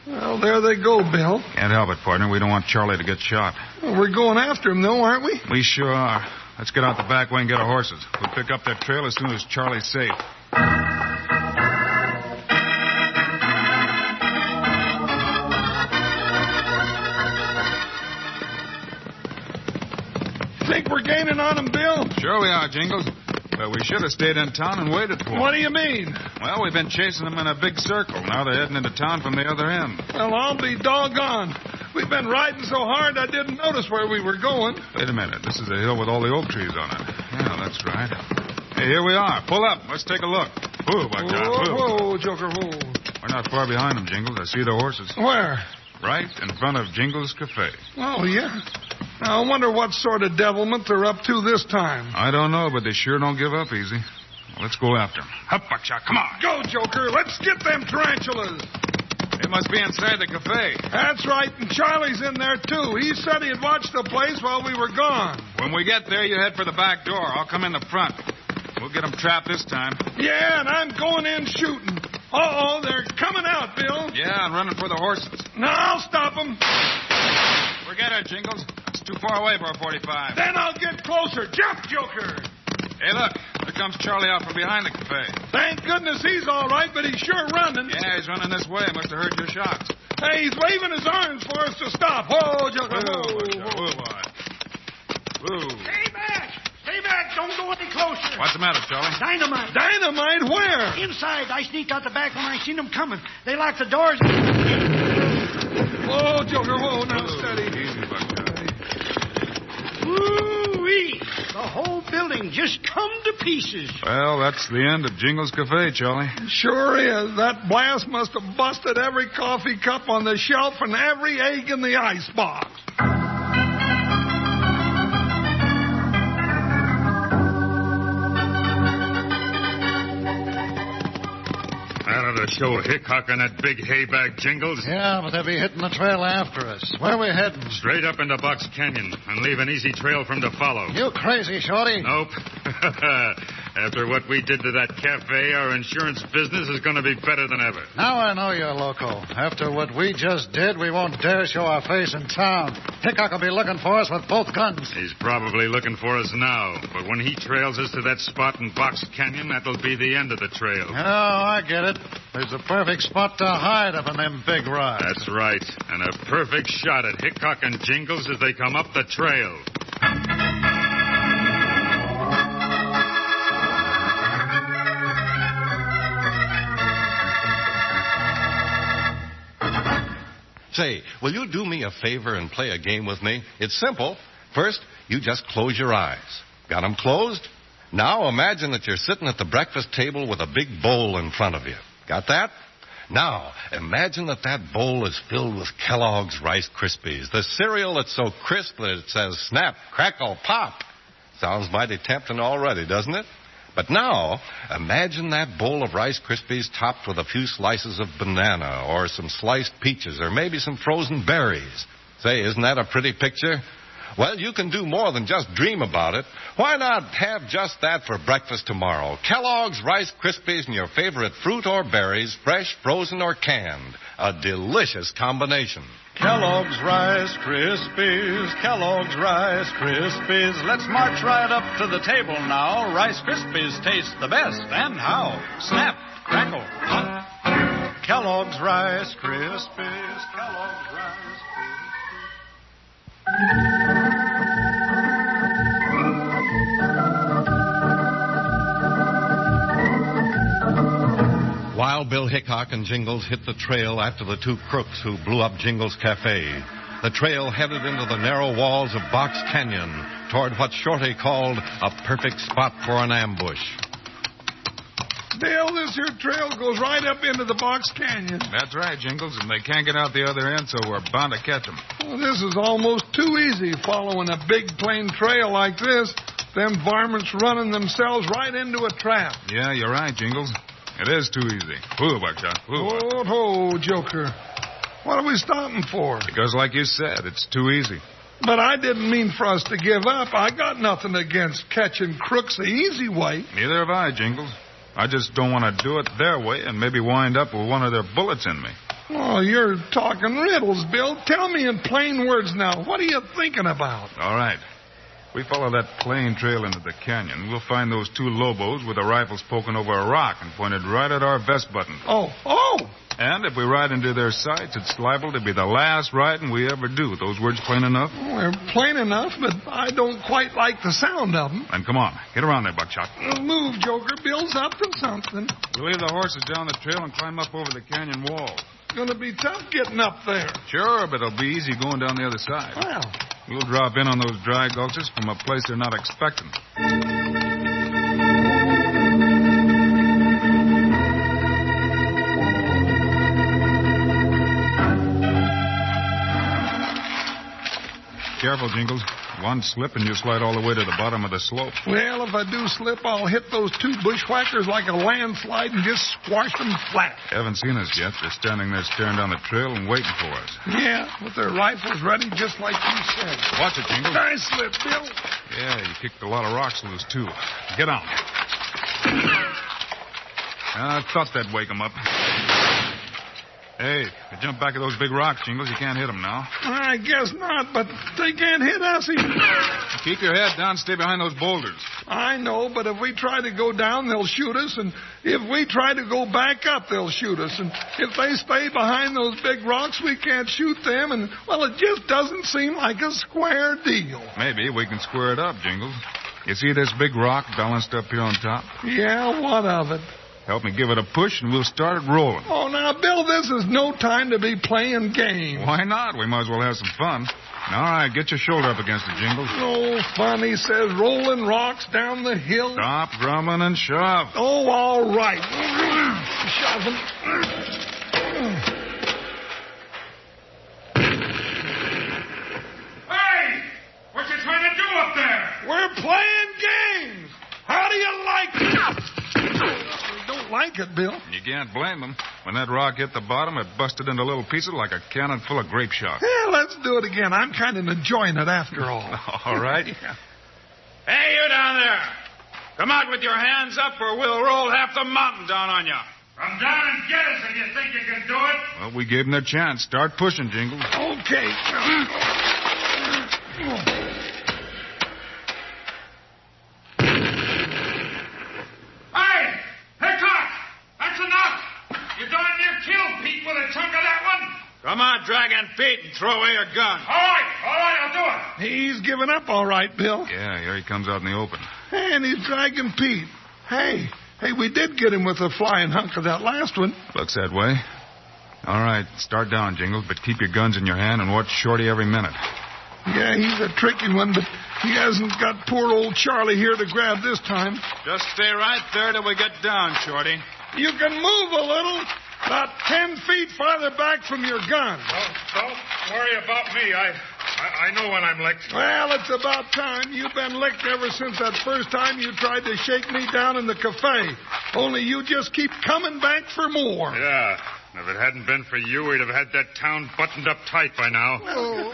Well, there they go, Bill. Can't help it, partner. We don't want Charlie to get shot. Well, we're going after him, though, aren't we? We sure are. Let's get out the back way and get our horses. We'll pick up that trail as soon as Charlie's safe. Think we're gaining on him, Bill? Sure we are, Jingles. But we should have stayed in town and waited for him. What do you mean? Well, we've been chasing them in a big circle. Now they're heading into town from the other end. Well, I'll be doggone. We've been riding so hard I didn't notice where we were going. Wait a minute. This is the hill with all the oak trees on it. Yeah, that's right. Hey, here we are. Pull up. Let's take a look. Whoa, Buckshot. Whoa, Joker, whoa. We're not far behind them, Jingles. I see the horses. Where? Right in front of Jingles' Cafe. Oh, yeah? Now, I wonder what sort of devilment they're up to this time. I don't know, but they sure don't give up easy. Well, let's go after them. Up, Buckshot. Come on. Go, Joker. Let's get them tarantulas. They must be inside the cafe. That's right, and Charlie's in there, too. He said he'd watch the place while we were gone. When we get there, you head for the back door. I'll come in the front. We'll get them trapped this time. Yeah, and I'm going in shooting. Uh-oh, they're coming out, Bill. Yeah, and running for the horses. No, I'll stop them. Forget it, Jingles. It's too far away for a 45. Then I'll get closer. Jump, Joker. Hey, look. There comes Charlie out from behind the cafe. Thank goodness he's all right, but he's sure running. Yeah, he's running this way. Must have heard your shots. Hey, he's waving his arms for us to stop. Whoa, Joker. Whoa, boy. Whoa. Stay back. Stay back. Don't go any closer. What's the matter, Charlie? Dynamite. Dynamite where? Inside. I sneaked out the back when I seen them coming. They locked the doors. Whoa, Joker. Whoa, now steady. Easy, Buckshot. Woo-wee. The whole building just come to pieces. Well, that's the end of Jingles' Cafe, Charlie. Sure is. That blast must have busted every coffee cup on the shelf and every egg in the icebox. Out of gotta show Hickok and that big hay bag, Jingles. Yeah, but they'll be hitting the trail after us. Where are we heading? Straight up into Box Canyon and leave an easy trail for 'em to follow. You crazy, Shorty? Nope. After what we did to that cafe, our insurance business is going to be better than ever. Now I know you're loco. After what we just did, we won't dare show our face in town. Hickok will be looking for us with both guns. He's probably looking for us now, but when he trails us to that spot in Box Canyon, that'll be the end of the trail. Oh, I get it. There's a perfect spot to hide up in them big rocks. That's right, and a perfect shot at Hickok and Jingles as they come up the trail. Say, will you do me a favor and play a game with me? It's simple. First, you just close your eyes. Got them closed? Now imagine that you're sitting at the breakfast table with a big bowl in front of you. Got that? Now, imagine that bowl is filled with Kellogg's Rice Krispies, the cereal that's so crisp that it says snap, crackle, pop. Sounds mighty tempting already, doesn't it? But now, imagine that bowl of Rice Krispies topped with a few slices of banana or some sliced peaches or maybe some frozen berries. Say, isn't that a pretty picture? Well, you can do more than just dream about it. Why not have just that for breakfast tomorrow? Kellogg's Rice Krispies and your favorite fruit or berries, fresh, frozen, or canned. A delicious combination. Kellogg's Rice Krispies, Kellogg's Rice Krispies. Let's march right up to the table now. Rice Krispies taste the best. And how? Snap, crackle, pop. Kellogg's Rice Krispies, Kellogg's Rice Krispies. Wild Bill Hickok and Jingles hit the trail after the two crooks who blew up Jingles' Cafe. The trail headed into the narrow walls of Box Canyon toward what Shorty called a perfect spot for an ambush. Bill, this here trail goes right up into the Box Canyon. That's right, Jingles, and they can't get out the other end, so we're bound to catch them. Well, this is almost too easy following a big plain trail like this. Them varmints running themselves right into a trap. Yeah, you're right, Jingles. It is too easy. Ooh, Buckshot. Oh, Joker. What are we stopping for? Because, like you said, it's too easy. But I didn't mean for us to give up. I got nothing against catching crooks the easy way. Neither have I, Jingles. I just don't want to do it their way and maybe wind up with one of their bullets in me. Oh, you're talking riddles, Bill. Tell me in plain words now. What are you thinking about? All right. We follow that plain trail into the canyon. We'll find those two Lobos with their rifles poking over a rock and pointed right at our vest buttons. Oh! And if we ride into their sights, it's liable to be the last riding we ever do. Those words plain enough? Oh, they're plain enough, but I don't quite like the sound of them. Then come on. Get around there, Buckshot. Move, Joker. Bill's up to something. We'll leave the horses down the trail and climb up over the canyon wall. It's going to be tough getting up there. Sure, but it'll be easy going down the other side. Well, we'll drop in on those dry gulches from a place they're not expecting. Careful, Jingles. One slip and you slide all the way to the bottom of the slope. Well, if I do slip, I'll hit those two bushwhackers like a landslide and just squash them flat. They haven't seen us yet. They're standing there staring down the trail and waiting for us. Yeah, with their rifles ready just like you said. Watch it, Jingles. Nice slip, Bill. Yeah, you kicked a lot of rocks loose, too. Get on. I thought that'd wake them up. Hey, they jump back at those big rocks, Jingles. You can't hit them now. I guess not, but they can't hit us either. Keep your head down. Stay behind those boulders. I know, but if we try to go down, they'll shoot us. And if we try to go back up, they'll shoot us. And if they stay behind those big rocks, we can't shoot them. And, well, it just doesn't seem like a square deal. Maybe we can square it up, Jingles. You see this big rock balanced up here on top? Yeah, what of it? Help me give it a push, and we'll start it rolling. Oh, now, Bill, this is no time to be playing games. Why not? We might as well have some fun. All right, get your shoulder up against it, Jingles. No fun, he says, rolling rocks down the hill. Stop drumming and shove. Oh, all right. Shoving. Hey! What you trying to do up there? We're playing games. How do you like it? Don't like it, Bill. You can't can't blame them. When that rock hit the bottom, it busted into little pieces like a cannon full of grape shot. Yeah, let's do it again. I'm kind of enjoying it after all. All right. Yeah. Hey, you down there. Come out with your hands up or we'll roll half the mountain down on you. Come down and get us if you think you can do it. Well, we gave them their chance. Start pushing, Jingles. Okay. Hey, Hickok! That's enough! You darn near killed Pete with a chunk of that one. Come on, Dragon Pete, and throw away your gun. All right, I'll do it. He's giving up all right, Bill. Yeah, here he comes out in the open. And he's dragging Pete. Hey, we did get him with a flying hunk of that last one. Looks that way. All right, start down, Jingles, but keep your guns in your hand and watch Shorty every minute. Yeah, he's a tricky one, but he hasn't got poor old Charlie here to grab this time. Just stay right there till we get down, Shorty. You can move a little, about 10 feet farther back from your gun. Don't worry about me. I know when I'm licked. Well, it's about time. You've been licked ever since that first time you tried to shake me down in the cafe. Only you just keep coming back for more. Yeah. If it hadn't been for you, we'd have had that town buttoned up tight by now. Well,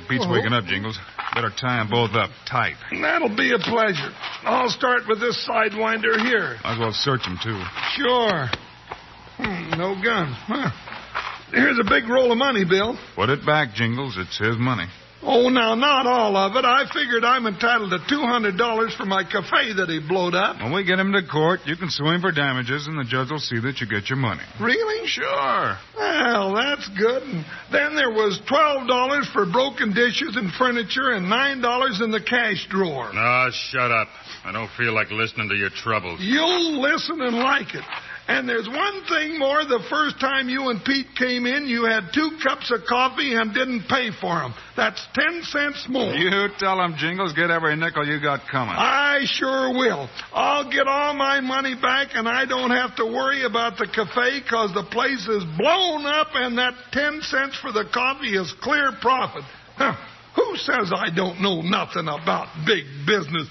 Pete's waking up, Jingles. Better tie them both up tight. That'll be a pleasure. I'll start with this sidewinder here. Might as well search him, too. Sure. No guns. Huh. Here's a big roll of money, Bill. Put it back, Jingles. It's his money. Oh, now, not all of it. I figured I'm entitled to $200 for my cafe that he blowed up. When we get him to court, you can sue him for damages, and the judge will see that you get your money. Really? Sure. Well, that's good. And then there was $12 for broken dishes and furniture and $9 in the cash drawer. No, shut up. I don't feel like listening to your troubles. You'll listen and like it. And there's one thing more. The first time you and Pete came in, you had 2 cups of coffee and didn't pay for them. That's 10 cents more. You tell him, Jingles, get every nickel you got coming. I sure will. I'll get all my money back, and I don't have to worry about the cafe because the place is blown up, and that 10 cents for the coffee is clear profit. Huh. Who says I don't know nothing about big business?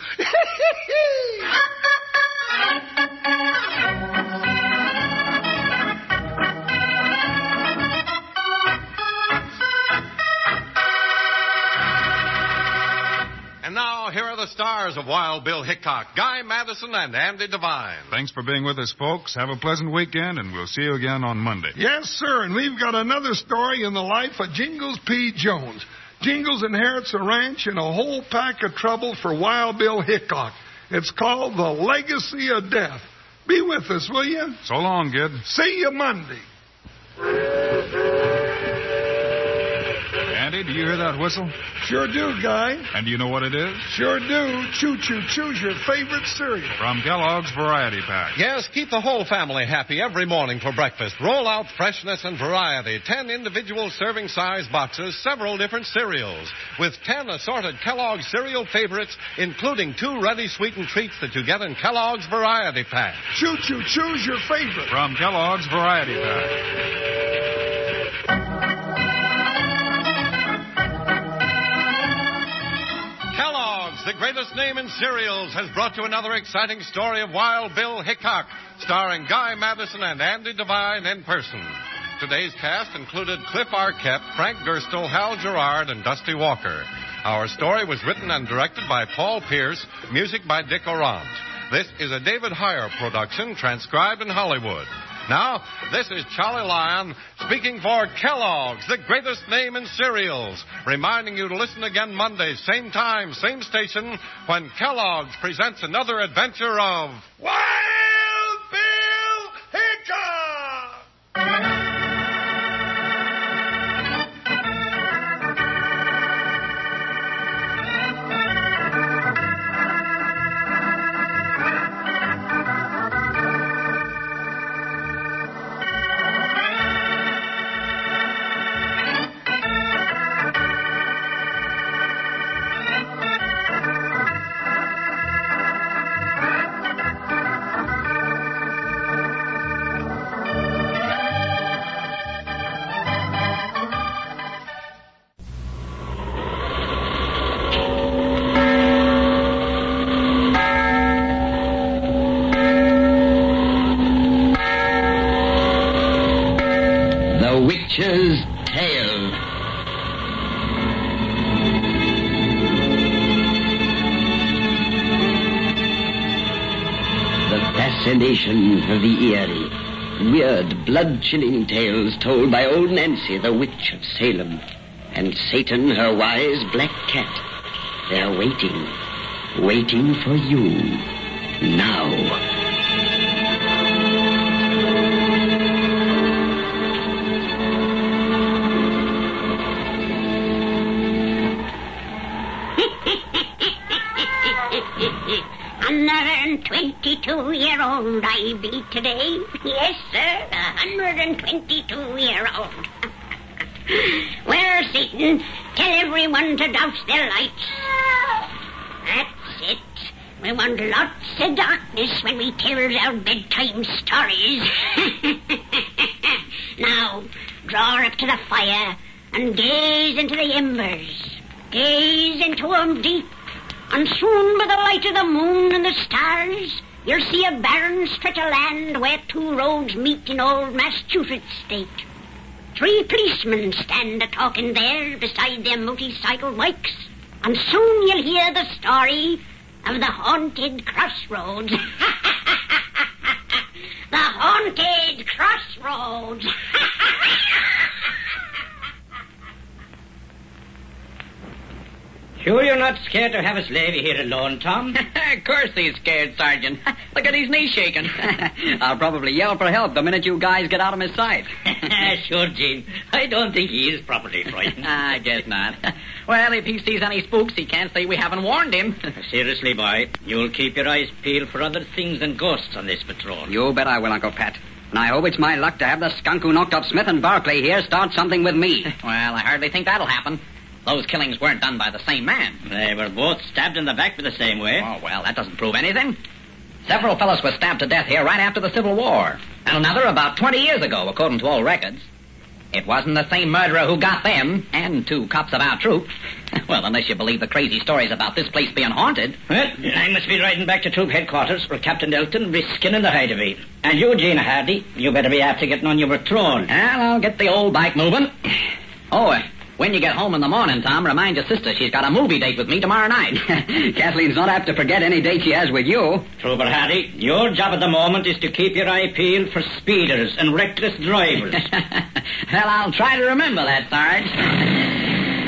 And now, here are the stars of Wild Bill Hickok, Guy Madison and Andy Devine. Thanks for being with us, folks. Have a pleasant weekend, and we'll see you again on Monday. Yes, sir, and we've got another story in the life of Jingles P. Jones. Jingles inherits a ranch and a whole pack of trouble for Wild Bill Hickok. It's called The Legacy of Death. Be with us, will you? So long, kid. See you Monday. Andy, do you hear that whistle? Sure do, Guy. And do you know what it is? Sure do. Choo-choo, choose your favorite cereal. From Kellogg's Variety Pack. Yes, keep the whole family happy every morning for breakfast. Roll out freshness and variety. 10 individual serving size boxes, several different cereals. With 10 assorted Kellogg's cereal favorites, including 2 ready sweetened treats that you get in Kellogg's Variety Pack. Choo-choo, choose your favorite. From Kellogg's Variety Pack. Kellogg's, the greatest name in cereals, has brought you another exciting story of Wild Bill Hickok, starring Guy Madison and Andy Devine in person. Today's cast included Cliff Arquette, Frank Gerstle, Hal Gerard, and Dusty Walker. Our story was written and directed by Paul Pierce, music by Dick Orant. This is a David Heyer production, transcribed in Hollywood. Now, this is Charlie Lyon speaking for Kellogg's, the greatest name in cereals, reminding you to listen again Monday, same time, same station, when Kellogg's presents another adventure of Wild Bill Hickok! The Witch's Tale. The fascination of the eerie, weird, blood-chilling tales told by old Nancy, the witch of Salem, and Satan, her wise black cat. They're waiting for you now. Another 22-year-old I be today. Yes, sir, 122-year-old. Well, Satan, tell everyone to douse their lights. That's it. We want lots of darkness when we tell our bedtime stories. Now, draw up to the fire and gaze into the embers. Gaze into 'em deep. And soon, by the light of the moon and the stars, you'll see a barren stretch of land where two roads meet in old Massachusetts state. 3 policemen stand a-talking there beside their motorcycle bikes. And soon you'll hear the story of the haunted crossroads. The haunted crossroads. Sure you're not scared to have us lady here alone, Tom? Of course he's scared, Sergeant. Look at his knees shaking. I'll probably yell for help the minute you guys get out of my sight. Sure, Gene. I don't think he is properly frightened. I guess not. Well, if he sees any spooks, he can't say we haven't warned him. Seriously, boy, you'll keep your eyes peeled for other things than ghosts on this patrol. You bet I will, Uncle Pat. And I hope it's my luck to have the skunk who knocked up Smith and Barclay here start something with me. Well, I hardly think that'll happen. Those killings weren't done by the same man. They were both stabbed in the back the same way. Oh, well, that doesn't prove anything. Several fellows were stabbed to death here right after the Civil War. And another about 20 years ago, according to all records. It wasn't the same murderer who got them, and 2 cops of our troop. Well, unless you believe the crazy stories about this place being haunted. Well, I must be riding back to troop headquarters where Captain Elton will be skinning the hide of it. And you, Gina Hardy, you better be after getting on your patrol. Well, I'll get the old bike moving. Oh, when you get home in the morning, Tom, remind your sister she's got a movie date with me tomorrow night. Kathleen's not apt to forget any date she has with you. Trooper Hardy, your job at the moment is to keep your eye peeled for speeders and reckless drivers. Well, I'll try to remember that, Sarge.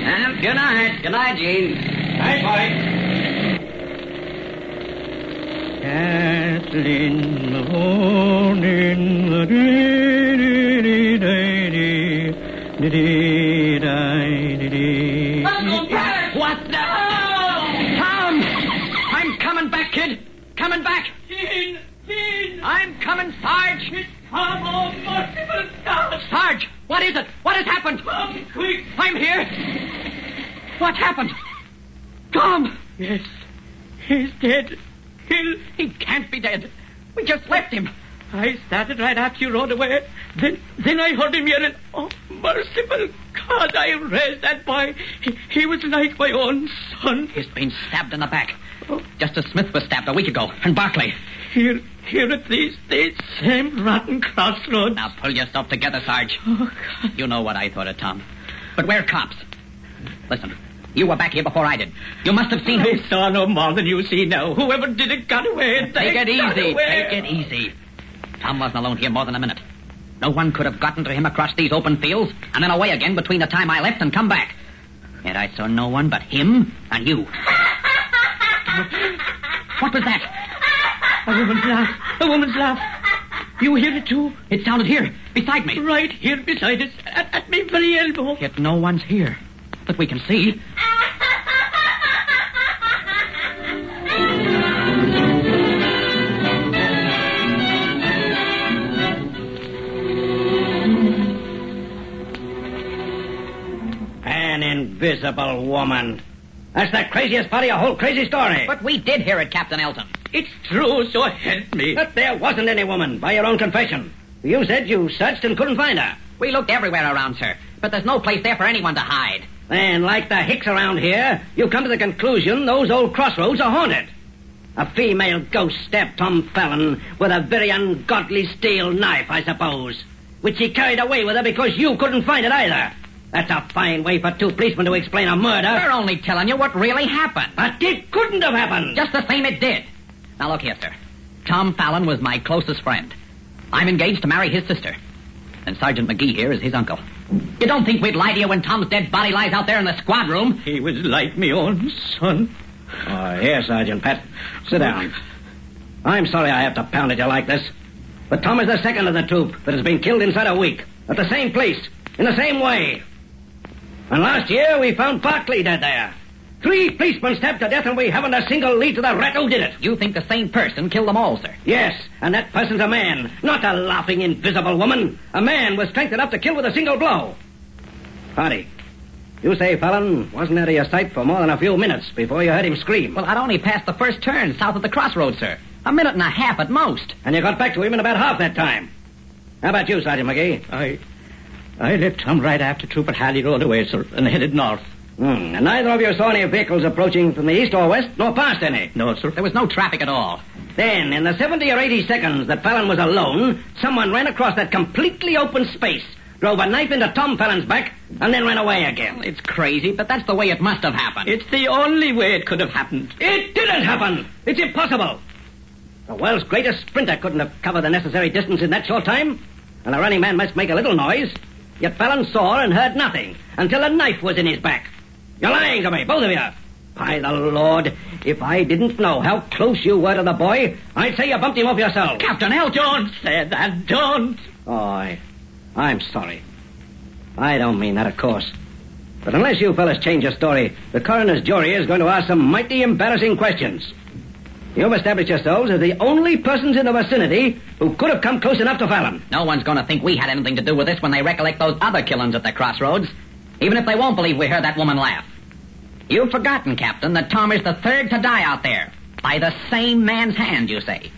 Well, good night. Good night, Gene. Night, boy. Kathleen, the morning, the What the? Tom! I'm coming back, kid. Coming back. Gene! I'm coming, Sarge. It's Tom, oh, merciful God. Sarge, what is it? What has happened? Come, quick. I'm here. What happened? Tom! Yes, he's dead. He can't be dead. We just left him. I started right after you rode away. Then I heard him yelling, oh, merciful God, I raised that boy. He was like my own son. He's been stabbed in the back. Oh. Justice Smith was stabbed a week ago, and Barclay. Here at these same rotten crossroads. Now pull yourself together, Sarge. Oh, God. You know what I thought of Tom. But we're cops. Listen, you were back here before I did. You must have seen I saw no more than you see now. Whoever did it got away. Take it easy. Take it easy. Tom wasn't alone here more than a minute. No one could have gotten to him across these open fields and then away again between the time I left and come back. Yet I saw no one but him and you. What was that? A woman's laugh. A woman's laugh. You hear it, too? It sounded here, beside me. Right here beside us, at my very elbow. Yet no one's here that we can see. An invisible woman. That's the craziest part of your whole crazy story. But we did hear it, Captain Elton. It's true, so help me. But there wasn't any woman, by your own confession. You said you searched and couldn't find her. We looked everywhere around, sir, but there's no place there for anyone to hide. And like the hicks around here, you come to the conclusion those old crossroads are haunted. A female ghost stabbed Tom Fallon with a very ungodly steel knife, I suppose. which she carried away with her because you couldn't find it either. That's a fine way for two policemen to explain a murder. We're only telling you what really happened. But it couldn't have happened. Just the same it did. Now, look here, sir. Tom Fallon was my closest friend. I'm engaged to marry his sister. And Sergeant McGee here is his uncle. You don't think we'd lie to you when Tom's dead body lies out there in the squad room? He was like me own son. Oh, here, Sergeant Pat. Sit down. I'm sorry I have to pound at you like this. But Tom is the second of the troop that has been killed inside a week. At the same place. In the same way. And last year we found Barkley dead there. 3 policemen stabbed to death, and we haven't a single lead to the rat who did it. You think the same person killed them all, sir? Yes, and that person's a man, not a laughing, invisible woman. A man with strength enough to kill with a single blow. Hardy, you say Fallon wasn't out of your sight for more than a few minutes before you heard him scream. Well, I'd only passed the first turn south of the crossroads, sir. A minute and a half at most. And you got back to him in about half that time. How about you, Sergeant McGee? I left Tom right after Trooper Hardy rode away, sir, and headed north. And neither of you saw any vehicles approaching from the east or west, nor past any? No, sir. There was no traffic at all. Then, in the 70 or 80 seconds that Fallon was alone, someone ran across that completely open space, drove a knife into Tom Fallon's back, and then ran away again. Well, it's crazy, but that's the way it must have happened. It's the only way it could have happened. It didn't happen! It's impossible! The world's greatest sprinter couldn't have covered the necessary distance in that short time, and a running man must make a little noise. Yet Fallon saw and heard nothing until a knife was in his back. You're lying to me, both of you. By the Lord, if I didn't know how close you were to the boy, I'd say you bumped him off yourself. Captain L, don't say that, don't. Oh, I'm sorry. I don't mean that, of course. But unless you fellas change your story, the coroner's jury is going to ask some mighty embarrassing questions. You've established yourselves as the only persons in the vicinity who could have come close enough to Fallon. No one's going to think we had anything to do with this when they recollect those other killings at the crossroads, even if they won't believe we heard that woman laugh. You've forgotten, Captain, that Tom is the third to die out there. By the same man's hand, you say.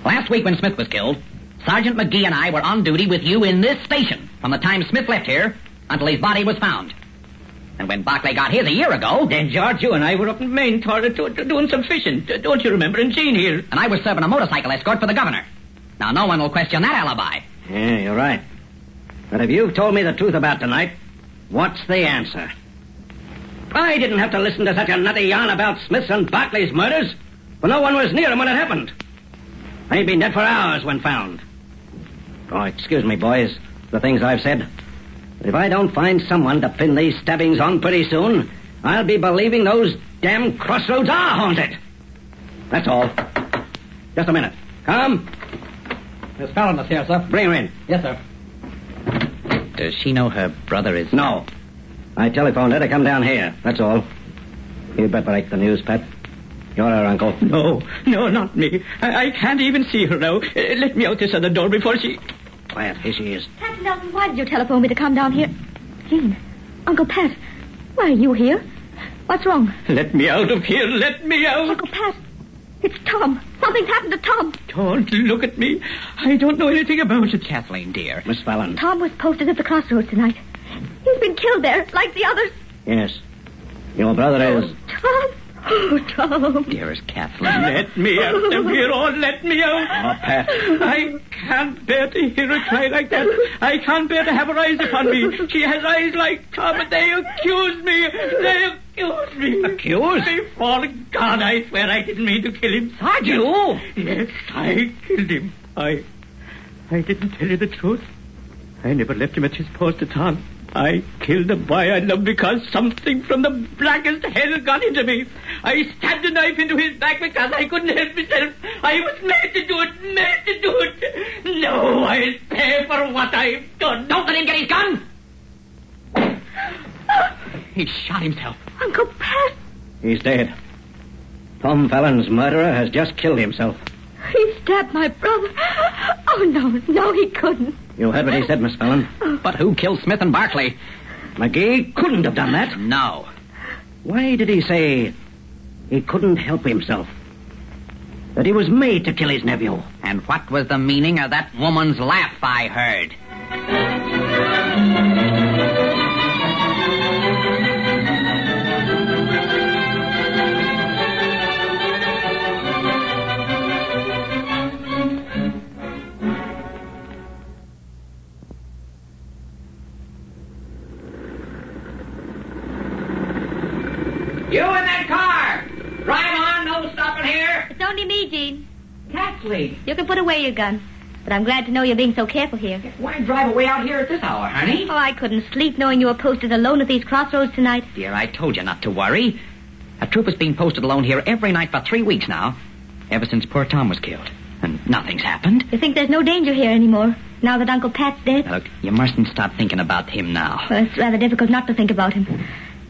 Last week when Smith was killed, Sergeant McGee and I were on duty with you in this station from the time Smith left here until his body was found. And when Barclay got his a year ago... Then, George, you and I were up in Maine doing some fishing. Don't you remember? And Jean here. And I was serving a motorcycle escort for the governor. Now, no one will question that alibi. Yeah, you're right. But if you've told me the truth about tonight, what's the answer? I didn't have to listen to such a nutty yarn about Smith's and Barclay's murders, for no one was near him when it happened. They'd been dead for hours when found. Oh, excuse me, boys, the things I've said. But if I don't find someone to pin these stabbings on pretty soon, I'll be believing those damn crossroads are haunted. That's all. Just a minute. Come. Miss Fallon is here, sir. Bring her in. Yes, sir. Does she know her brother is... No. I telephoned her to come down here. That's all. You'd better break the news, Pat. You're her uncle. No, not me. I can't even see her now. Let me out this other door before she... Quiet. Here she is. Captain Elton, why did you telephone me to come down here? Jean, Uncle Pat, why are you here? What's wrong? Let me out of here. Let me out. Uncle Pat, it's Tom. Something's happened to Tom. Don't look at me. I don't know anything about it. Kathleen, dear. Miss Fallon. Tom was posted at the crossroads tonight. He's been killed there, like the others. Yes. Your brother is... Tom. Oh, Tom. Dearest Kathleen. Let me out of here. Oh, let me out. Oh, Pat. I can't bear to hear her cry like that. I can't bear to have her eyes upon me. She has eyes like Tom, and they accuse me. Accuse? Before God, I swear I didn't mean to kill him. Did you? Yes, I killed him. I didn't tell you the truth. I never left him at his post at Tom. I killed the boy I loved because something from the blackest hell got into me. I stabbed a knife into his back because I couldn't help myself. I was made to do it. No, I'll pay for what I've done. Don't let him get his gun. He shot himself. Uncle Pat. He's dead. Tom Fallon's murderer has just killed himself. He stabbed my brother. Oh, no, he couldn't. You heard what he said, Miss Fallon. But who killed Smith and Barclay? McGee couldn't have done that. No. Why did he say he couldn't help himself? That he was made to kill his nephew? And what was the meaning of that woman's laugh I heard? You in that car! Drive on, no stopping here! It's only me, Jean. Kathleen. You can put away your gun. But I'm glad to know you're being so careful here. Why drive away out here at this hour, honey? Oh, I couldn't sleep knowing you were posted alone at these crossroads tonight. Dear, I told you not to worry. A trooper's been posted alone here every night for 3 weeks now. Ever since poor Tom was killed. And nothing's happened. You think there's no danger here anymore, now that Uncle Pat's dead? Now, look, you mustn't stop thinking about him now. Well, it's rather difficult not to think about him.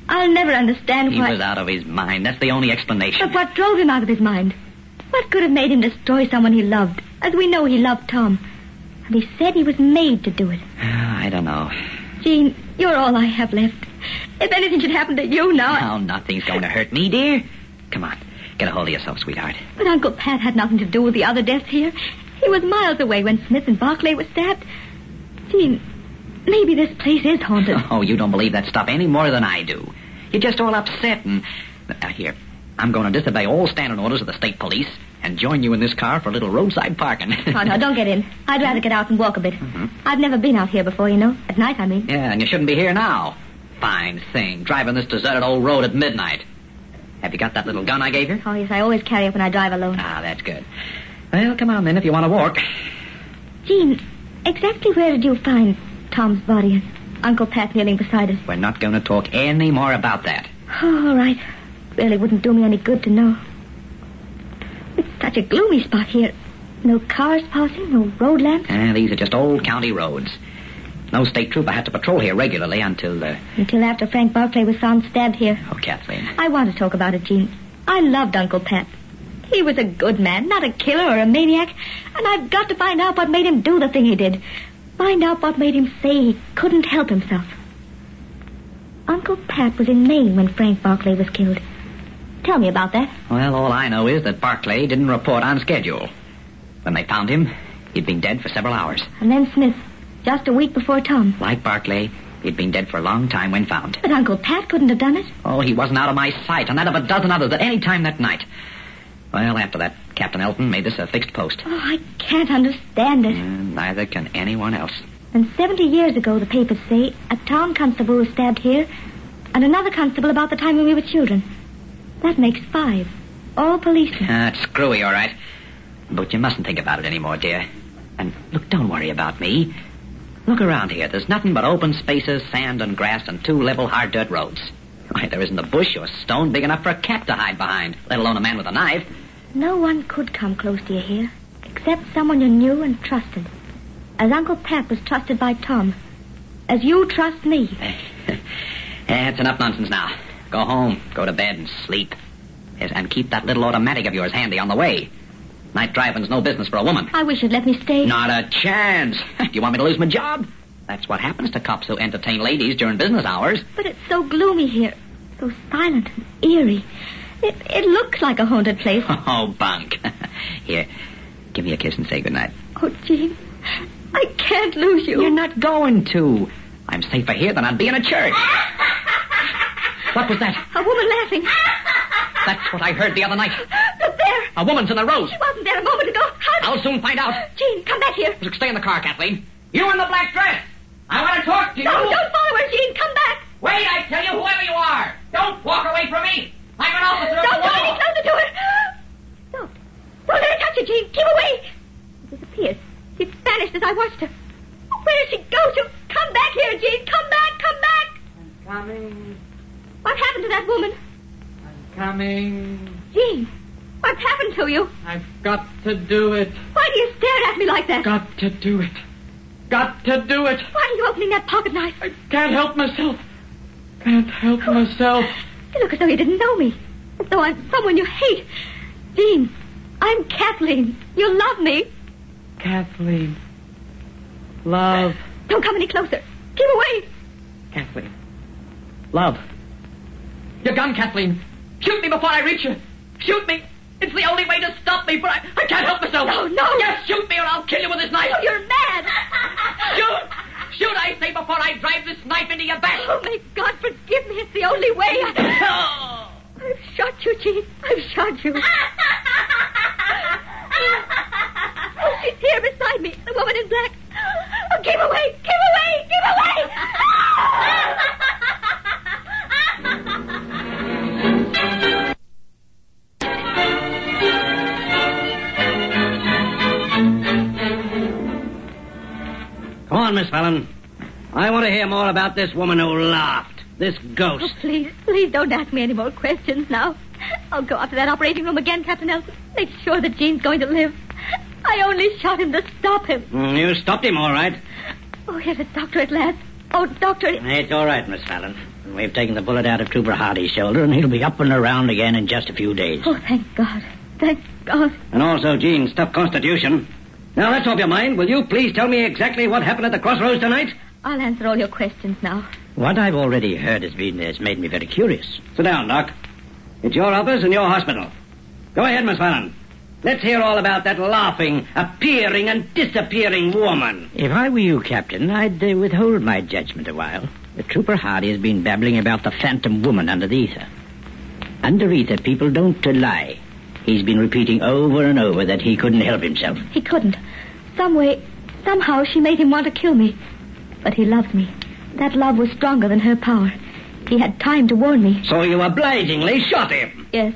I'll never understand He why... was out of his mind. That's the only explanation. But what drove him out of his mind? What could have made him destroy someone he loved, as we know he loved Tom? And he said he was made to do it. I don't know. Jean, you're all I have left. If anything should happen to you now... No, nothing's going to hurt me, dear. Come on. Get a hold of yourself, sweetheart. But Uncle Pat had nothing to do with the other deaths here. He was miles away when Smith and Barclay were stabbed. Jean, maybe this place is haunted. Oh, you don't believe that stuff any more than I do. You're just all upset and... here, I'm going to disobey all standing orders of the state police and join you in this car for a little roadside parking. Oh, no, don't get in. I'd rather get out and walk a bit. Mm-hmm. I've never been out here before, you know. At night, I mean. Yeah, and you shouldn't be here now. Fine thing, driving this deserted old road at midnight. Have you got that little gun I gave you? Oh, yes, I always carry it when I drive alone. Ah, that's good. Well, come on then if you want to walk. Jean, exactly where did you find Tom's body and Uncle Pat kneeling beside us? We're not going to talk any more about that. Oh, all right. Really wouldn't do me any good to know. It's such a gloomy spot here. No cars passing, no road lamps. These are just old county roads. No state trooper had to patrol here regularly until... Until after Frank Barclay was found stabbed here. Oh, Kathleen. I want to talk about it, Jean. I loved Uncle Pat. He was a good man, not a killer or a maniac. And I've got to find out what made him do the thing he did. Find out what made him say he couldn't help himself. Uncle Pat was in Maine when Frank Barclay was killed. Tell me about that. Well, all I know is that Barclay didn't report on schedule. When they found him, he'd been dead for several hours. And then Smith, just a week before Tom. Like Barclay, he'd been dead for a long time when found. But Uncle Pat couldn't have done it. Oh, he wasn't out of my sight, and that of a dozen others at any time that night. Well, after that, Captain Elton made this a fixed post. Oh, I can't understand it. Neither can anyone else. And 70 years ago, the papers say, a town constable was stabbed here, and another constable about the time when we were children. That makes 5. All policemen. It's screwy, all right. But you mustn't think about it anymore, dear. And, look, don't worry about me. Look around here. There's nothing but open spaces, sand and grass, and 2 level, hard dirt roads. Why, there isn't a bush or stone big enough for a cat to hide behind, let alone a man with a knife. No one could come close to you here, except someone you knew and trusted. As Uncle Pat was trusted by Tom. As you trust me. It's enough nonsense now. Go home, go to bed, and sleep. Yes, and keep that little automatic of yours handy on the way. Night driving's no business for a woman. I wish you'd let me stay. Not a chance. Do you want me to lose my job? That's what happens to cops who entertain ladies during business hours. But it's so gloomy here. So silent and eerie. It looks like a haunted place. Oh, bunk. Here, give me a kiss and say goodnight. Oh, Jean, I can't lose you. You're not going to. I'm safer here than I'd be in a church. What was that? A woman laughing. That's what I heard the other night. Look there. A woman's in the road. She wasn't there a moment ago. I'll soon find out. Jean, come back here. Stay in the car, Kathleen. You in the black dress. I want to talk to you. No, don't follow her, Jean. Come back. Wait, I tell you, whoever you are. Don't walk away from me. I'm an officer of the Don't law. go any closer to her. Don't let her touch you, Jean. Keep away. She disappeared. She vanished as I watched her. Where did she go? She'll come back here, Jean. Come back, come back. I'm coming. What happened to that woman? I'm coming. Jean, what's happened to you? I've got to do it. Why do you stare at me like that? Got to do it. Got to do it. Why are you opening that pocket knife? I can't help myself. Can't help myself. You look as though you didn't know me. As though I'm someone you hate. Jean, I'm Kathleen. You love me. Kathleen. Love. Don't come any closer. Keep away. Kathleen. Love. Your gun, Kathleen. Shoot me before I reach you. Shoot me. It's the only way to stop me, but I can't help myself. No. Yes, shoot me or I'll kill you with this knife. Oh, you're mad. Shoot. Shoot, I say, before I drive this knife into your back. Oh, may God forgive me. It's the only way. I've shot you, Jean. I've shot you. Oh, she's here beside me. The woman in black. Oh, keep away. Keep away. Keep away. Miss Fallon. I want to hear more about this woman who laughed. This ghost. Oh, please don't ask me any more questions now. I'll go up to that operating room again, Captain Elton. Make sure that Jean's going to live. I only shot him to stop him. You stopped him, all right. Oh, here's a doctor at last. Oh, doctor. It's all right, Miss Fallon. We've taken the bullet out of Trooper Hardy's shoulder, and he'll be up and around again in just a few days. Oh, thank God. Thank God. And also Jean's tough constitution. Now, that's off your mind. Will you please tell me exactly what happened at the Crossroads tonight? I'll answer all your questions now. What I've already heard has made me very curious. Sit down, Doc. It's your office and your hospital. Go ahead, Miss Fallon. Let's hear all about that laughing, appearing, and disappearing woman. If I were you, Captain, I'd withhold my judgment a while. The Trooper Hardy has been babbling about the phantom woman under the ether. Under ether, people don't lie. He's been repeating over and over that he couldn't help himself. He couldn't. Somehow she made him want to kill me. But he loved me. That love was stronger than her power. He had time to warn me. So you obligingly shot him? Yes.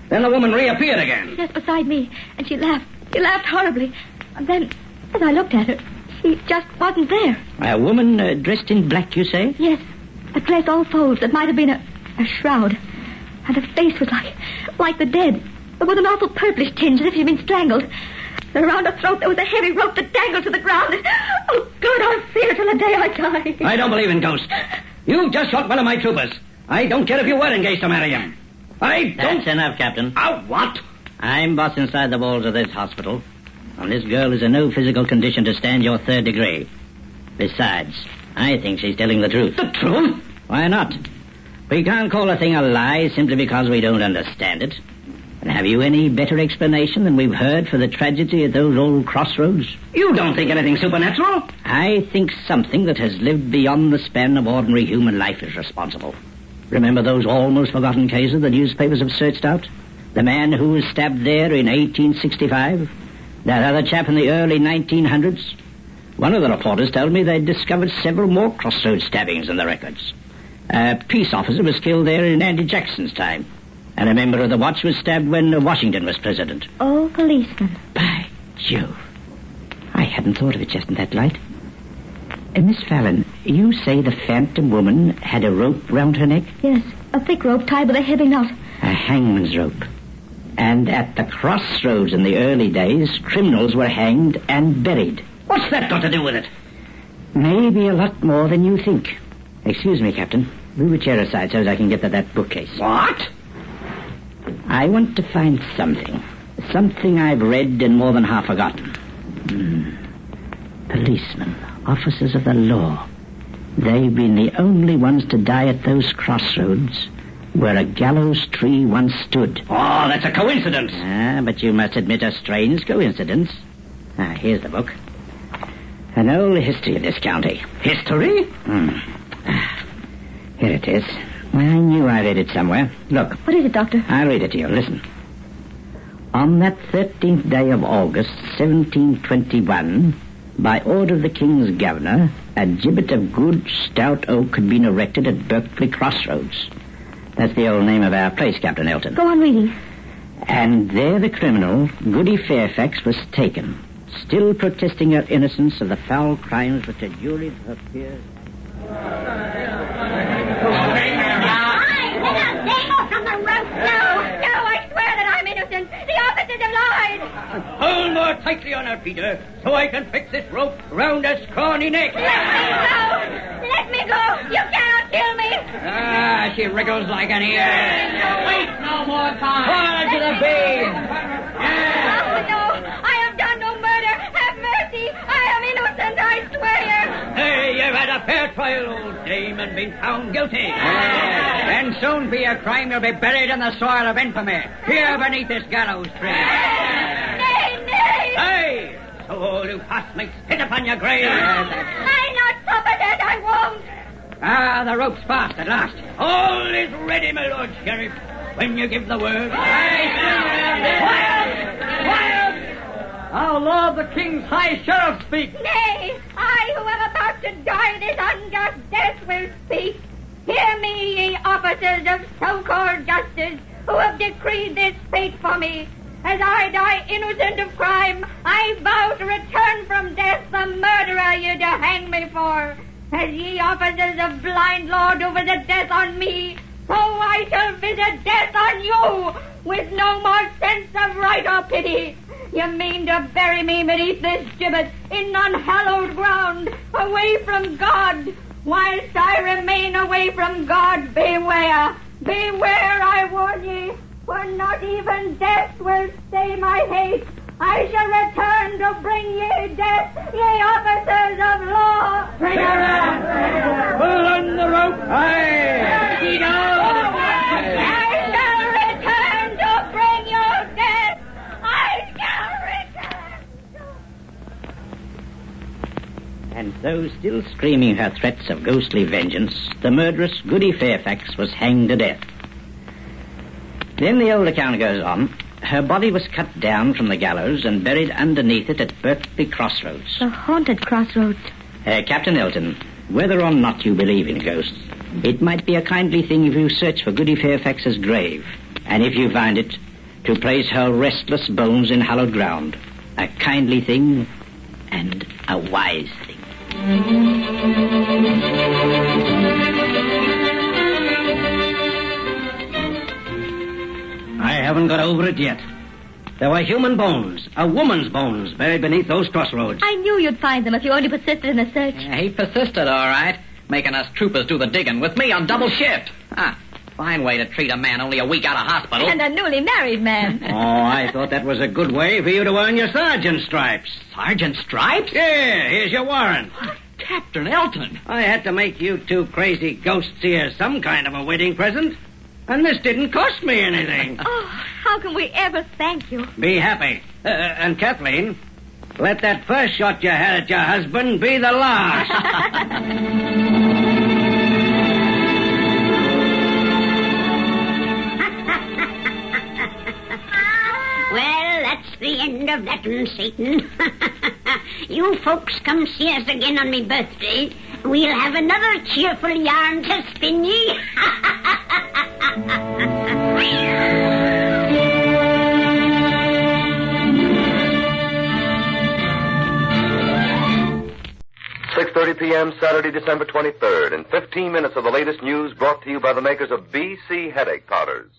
Then the woman reappeared again? Yes, beside me. And she laughed. She laughed horribly. And then, as I looked at her, she just wasn't there. A woman dressed in black, you say? Yes. A dress all folds that might have been a shroud. And her face was like the dead, but with an awful purplish tinge as if she'd been strangled. And around her throat there was a heavy rope that dangled to the ground. Oh, God, I'll see her till the day I die. I don't believe in ghosts. You just shot one of my troopers. I don't care if you were engaged to marry him. That's enough, Captain. Oh, what? I'm boss inside the walls of this hospital. And this girl is in no physical condition to stand your third degree. Besides, I think she's telling the truth. The truth? Why not? We can't call a thing a lie simply because we don't understand it. And have you any better explanation than we've heard for the tragedy at those old crossroads? You don't think anything supernatural? I think something that has lived beyond the span of ordinary human life is responsible. Remember those almost forgotten cases the newspapers have searched out? The man who was stabbed there in 1865? That other chap in the early 1900s? One of the reporters told me they'd discovered several more crossroads stabbings in the records. A peace officer was killed there in Andy Jackson's time. And a member of the watch was stabbed when Washington was president. Oh, policeman. By Jove. I hadn't thought of it just in that light. Miss Fallon, you say the phantom woman had a rope round her neck? Yes, a thick rope tied with a heavy knot. A hangman's rope. And at the crossroads in the early days, criminals were hanged and buried. What's that got to do with it? Maybe a lot more than you think. Excuse me, Captain. Move a chair aside so as I can get to that bookcase. What? I want to find something. Something I've read and more than half forgotten. Policemen, officers of the law. They've been the only ones to die at those crossroads where a gallows tree once stood. Oh, that's a coincidence. But you must admit a strange coincidence. Here's the book. An old history of this county. History? Here it is. I knew I read it somewhere. Look. What is it, Doctor? I'll read it to you. Listen. On that 13th day of August, 1721, by order of the King's Governor, a gibbet of good, stout oak had been erected at Berkeley Crossroads. That's the old name of our place, Captain Elton. Go on reading. And there the criminal, Goody Fairfax, was taken, still protesting her innocence of the foul crimes which had juries her peers... The officers have lied! Hold more tightly on her, Peter, so I can fix this rope round her scrawny neck. Let me go! You cannot kill me! She wriggles like an ear. Wait no more time. Hard to the beam. Oh, no! I have done no murder! Have mercy! I am innocent, I swear! Hey, you've had a fair trial, old dame, and been found guilty. And soon for your crime you'll be buried in the soil of infamy, here beneath this gallows tree. Nay, nay! Hey! So all who pass may spit upon your grave. I not suffer that, I won't! The rope's fast at last. All is ready, my Lord Sheriff. When you give the word... Quiet! Our Lord the King's High Sheriff speak. Nay, I who am about to die this unjust death will speak. Hear me, ye officers of so-called justice, who have decreed this fate for me. As I die innocent of crime, I vow to return from death the murderer ye to hang me for. As ye officers of blind law do visit death on me, so I shall visit death on you, with no more sense of right or pity. You mean to bury me beneath this gibbet, in unhallowed ground, away from God. Whilst I remain away from God, beware, beware, I warn ye, for not even death will stay my hate. I shall return to bring ye death, ye officers of law. Bring her out! Pull on the rope! Aye! She goes! I shall return to bring you death! I shall return! And so, still screaming her threats of ghostly vengeance, the murderess Goody Fairfax was hanged to death. Then the old account goes on. Her body was cut down from the gallows and buried underneath it at Berkeley Crossroads. The haunted crossroads. Captain Elton, whether or not you believe in ghosts, it might be a kindly thing if you search for Goody Fairfax's grave, and if you find it, to place her restless bones in hallowed ground. A kindly thing and a wise thing. I haven't got over it yet. There were human bones, a woman's bones, buried beneath those crossroads. I knew you'd find them if you only persisted in the search. He persisted, all right, making us troopers do the digging with me on double shift. Fine way to treat a man only a week out of hospital. And a newly married man. Oh, I thought that was a good way for you to earn your sergeant stripes. Sergeant stripes? Yeah, here's your warrant. Captain Elton. I had to make you two crazy ghosts here some kind of a wedding present. And this didn't cost me anything. Oh, how can we ever thank you? Be happy. And Kathleen, let that first shot you had at your husband be the last. Well, that's the end of that one, Satan. You folks come see us again on me birthday. We'll have another cheerful yarn to spin ye. 6:30 p.m. Saturday, December 23rd, and 15 minutes of the latest news brought to you by the makers of BC headache powders.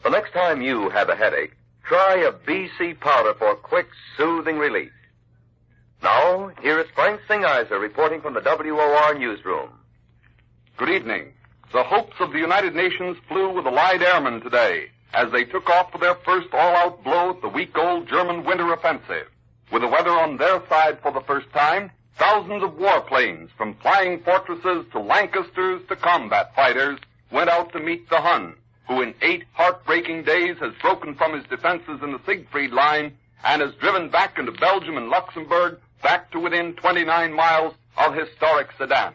The next time you have a headache, try a BC powder for quick, soothing relief. Now, here is Frank Singiser reporting from the WOR newsroom. Good evening. The hopes of the United Nations flew with Allied airmen today as they took off for their first all-out blow at the week-old German winter offensive. With the weather on their side for the first time, thousands of warplanes, from flying fortresses to Lancasters to combat fighters, went out to meet the Hun, who in 8 heartbreaking days has broken from his defenses in the Siegfried Line and has driven back into Belgium and Luxembourg, back to within 29 miles of historic Sedan.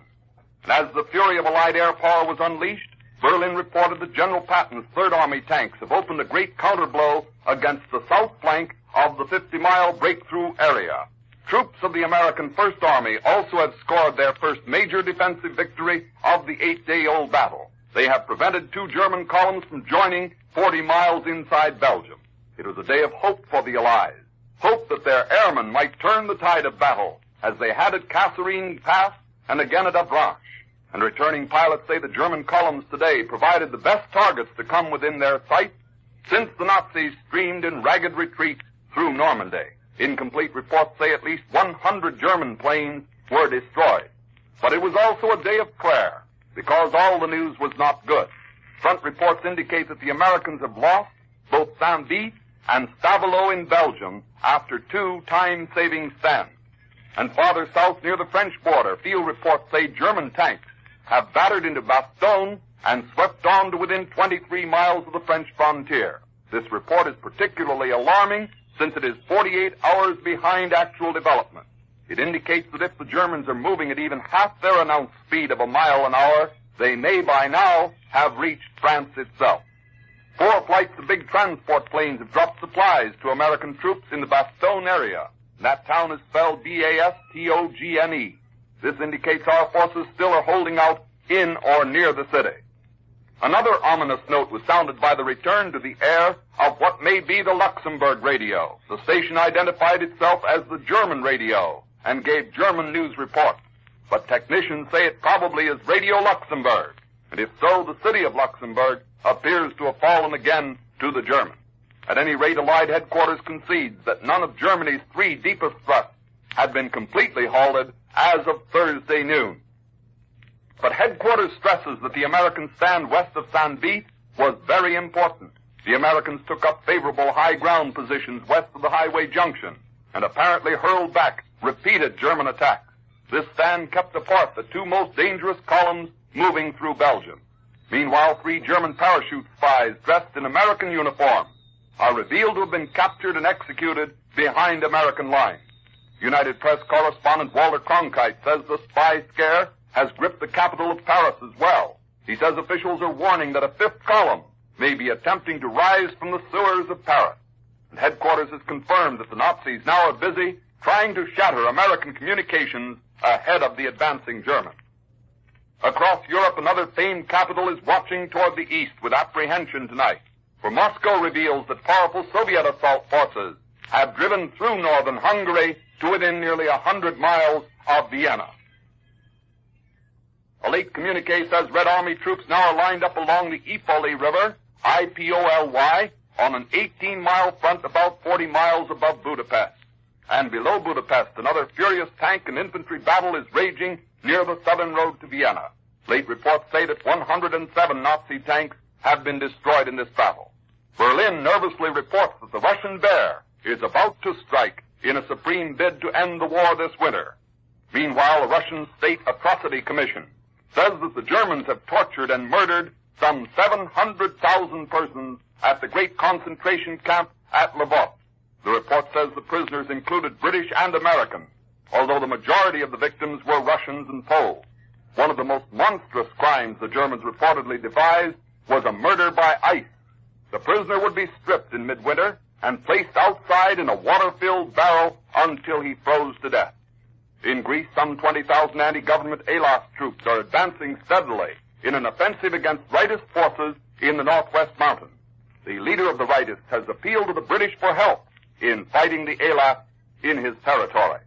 And as the fury of Allied air power was unleashed, Berlin reported that General Patton's Third Army tanks have opened a great counterblow against the south flank of the 50-mile breakthrough area. Troops of the American First Army also have scored their first major defensive victory of the 8-day-old battle. They have prevented 2 German columns from joining 40 miles inside Belgium. It was a day of hope for the Allies. Hope that their airmen might turn the tide of battle, as they had at Kasserine Pass and again at Avranches. And returning pilots say the German columns today provided the best targets to come within their sight since the Nazis streamed in ragged retreat through Normandy. Incomplete reports say at least 100 German planes were destroyed. But it was also a day of prayer, because all the news was not good. Front reports indicate that the Americans have lost both Saint-Vith and Stavelot in Belgium after 2 time-saving stands. And farther south near the French border, field reports say German tanks have battered into Bastogne and swept on to within 23 miles of the French frontier. This report is particularly alarming since it is 48 hours behind actual development. It indicates that if the Germans are moving at even half their announced speed of a mile an hour, they may by now have reached France itself. 4 flights of big transport planes have dropped supplies to American troops in the Bastogne area. That town is spelled B-A-S-T-O-G-N-E. This indicates our forces still are holding out in or near the city. Another ominous note was sounded by the return to the air of what may be the Luxembourg radio. The station identified itself as the German radio and gave German news reports. But technicians say it probably is Radio Luxembourg. And if so, the city of Luxembourg appears to have fallen again to the Germans. At any rate, Allied headquarters concedes that none of Germany's 3 deepest thrusts had been completely halted as of Thursday noon. But headquarters stresses that the American stand west of Saint-Vith was very important. The Americans took up favorable high ground positions west of the highway junction and apparently hurled back repeated German attacks. This stand kept apart the 2 most dangerous columns moving through Belgium. Meanwhile, 3 German parachute spies dressed in American uniforms are revealed to have been captured and executed behind American lines. United Press correspondent Walter Cronkite says the spy scare has gripped the capital of Paris as well. He says officials are warning that a 5th column may be attempting to rise from the sewers of Paris. And headquarters has confirmed that the Nazis now are busy trying to shatter American communications ahead of the advancing Germans. Across Europe, another famed capital is watching toward the east with apprehension tonight, for Moscow reveals that powerful Soviet assault forces have driven through northern Hungary to within nearly 100 miles of Vienna. A late communique says Red Army troops now are lined up along the Ipoly River, I-P-O-L-Y, on an 18-mile front about 40 miles above Budapest. And below Budapest, another furious tank and infantry battle is raging near the southern road to Vienna. Late reports say that 107 Nazi tanks have been destroyed in this battle. Berlin nervously reports that the Russian Bear is about to strike in a supreme bid to end the war this winter. Meanwhile, the Russian State Atrocity Commission says that the Germans have tortured and murdered some 700,000 persons at the great concentration camp at Lvov. The report says the prisoners included British and Americans, although the majority of the victims were Russians and Poles. One of the most monstrous crimes the Germans reportedly devised was a murder by ice. The prisoner would be stripped in midwinter and placed outside in a water-filled barrel until he froze to death. In Greece, some 20,000 anti-government Elas troops are advancing steadily in an offensive against rightist forces in the northwest mountains. The leader of the rightists has appealed to the British for help in fighting the Elas in his territory.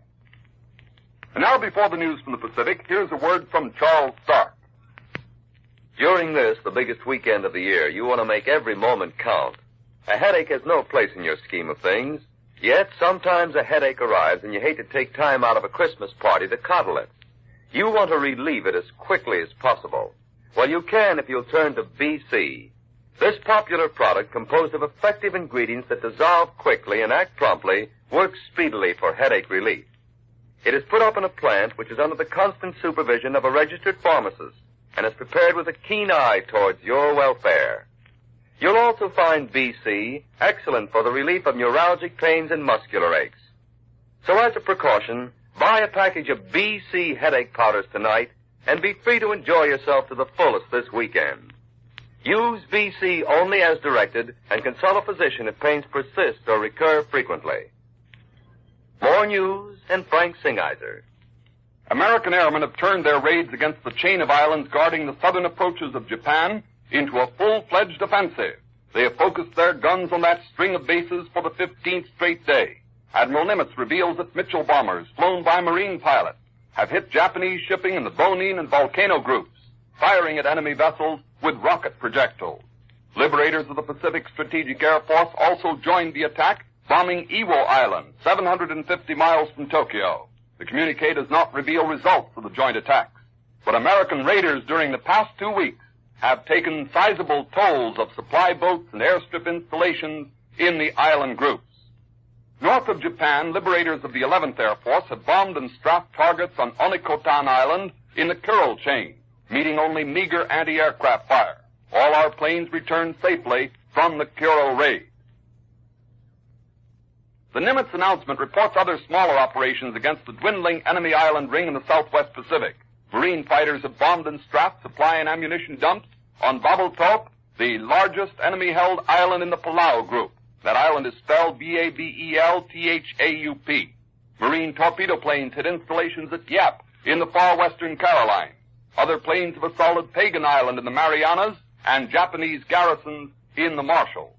And now, before the news from the Pacific, here's a word from Charles Stark. During this, the biggest weekend of the year, you want to make every moment count. A headache has no place in your scheme of things. Yet, sometimes a headache arrives and you hate to take time out of a Christmas party to coddle it. You want to relieve it as quickly as possible. Well, you can if you'll turn to BC. This popular product, composed of effective ingredients that dissolve quickly and act promptly, works speedily for headache relief. It is put up in a plant which is under the constant supervision of a registered pharmacist and is prepared with a keen eye towards your welfare. You'll also find BC excellent for the relief of neuralgic pains and muscular aches. So as a precaution, buy a package of BC headache powders tonight and be free to enjoy yourself to the fullest this weekend. Use BC only as directed and consult a physician if pains persist or recur frequently. More news and Frank Singiser. American airmen have turned their raids against the chain of islands guarding the southern approaches of Japan into a full-fledged offensive. They have focused their guns on that string of bases for the 15th straight day. Admiral Nimitz reveals that Mitchell bombers, flown by Marine pilots, have hit Japanese shipping in the Bonin and Volcano groups, firing at enemy vessels with rocket projectiles. Liberators of the Pacific Strategic Air Force also joined the attack, bombing Iwo Island, 750 miles from Tokyo. The communique does not reveal results of the joint attacks, but American raiders during the past 2 weeks have taken sizable tolls of supply boats and airstrip installations in the island groups. North of Japan, liberators of the 11th Air Force have bombed and strapped targets on Onikotan Island in the Kuril chain, meeting only meager anti-aircraft fire. All our planes returned safely from the Kuril raid. The Nimitz announcement reports other smaller operations against the dwindling enemy island ring in the southwest Pacific. Marine fighters have bombed and strapped supply and ammunition dumps on Babeltaup, the largest enemy-held island in the Palau group. That island is spelled Babeltaup. Marine torpedo planes hit installations at Yap in the far western Carolines. Other planes have assaulted Pagan Island in the Marianas and Japanese garrisons in the Marshalls.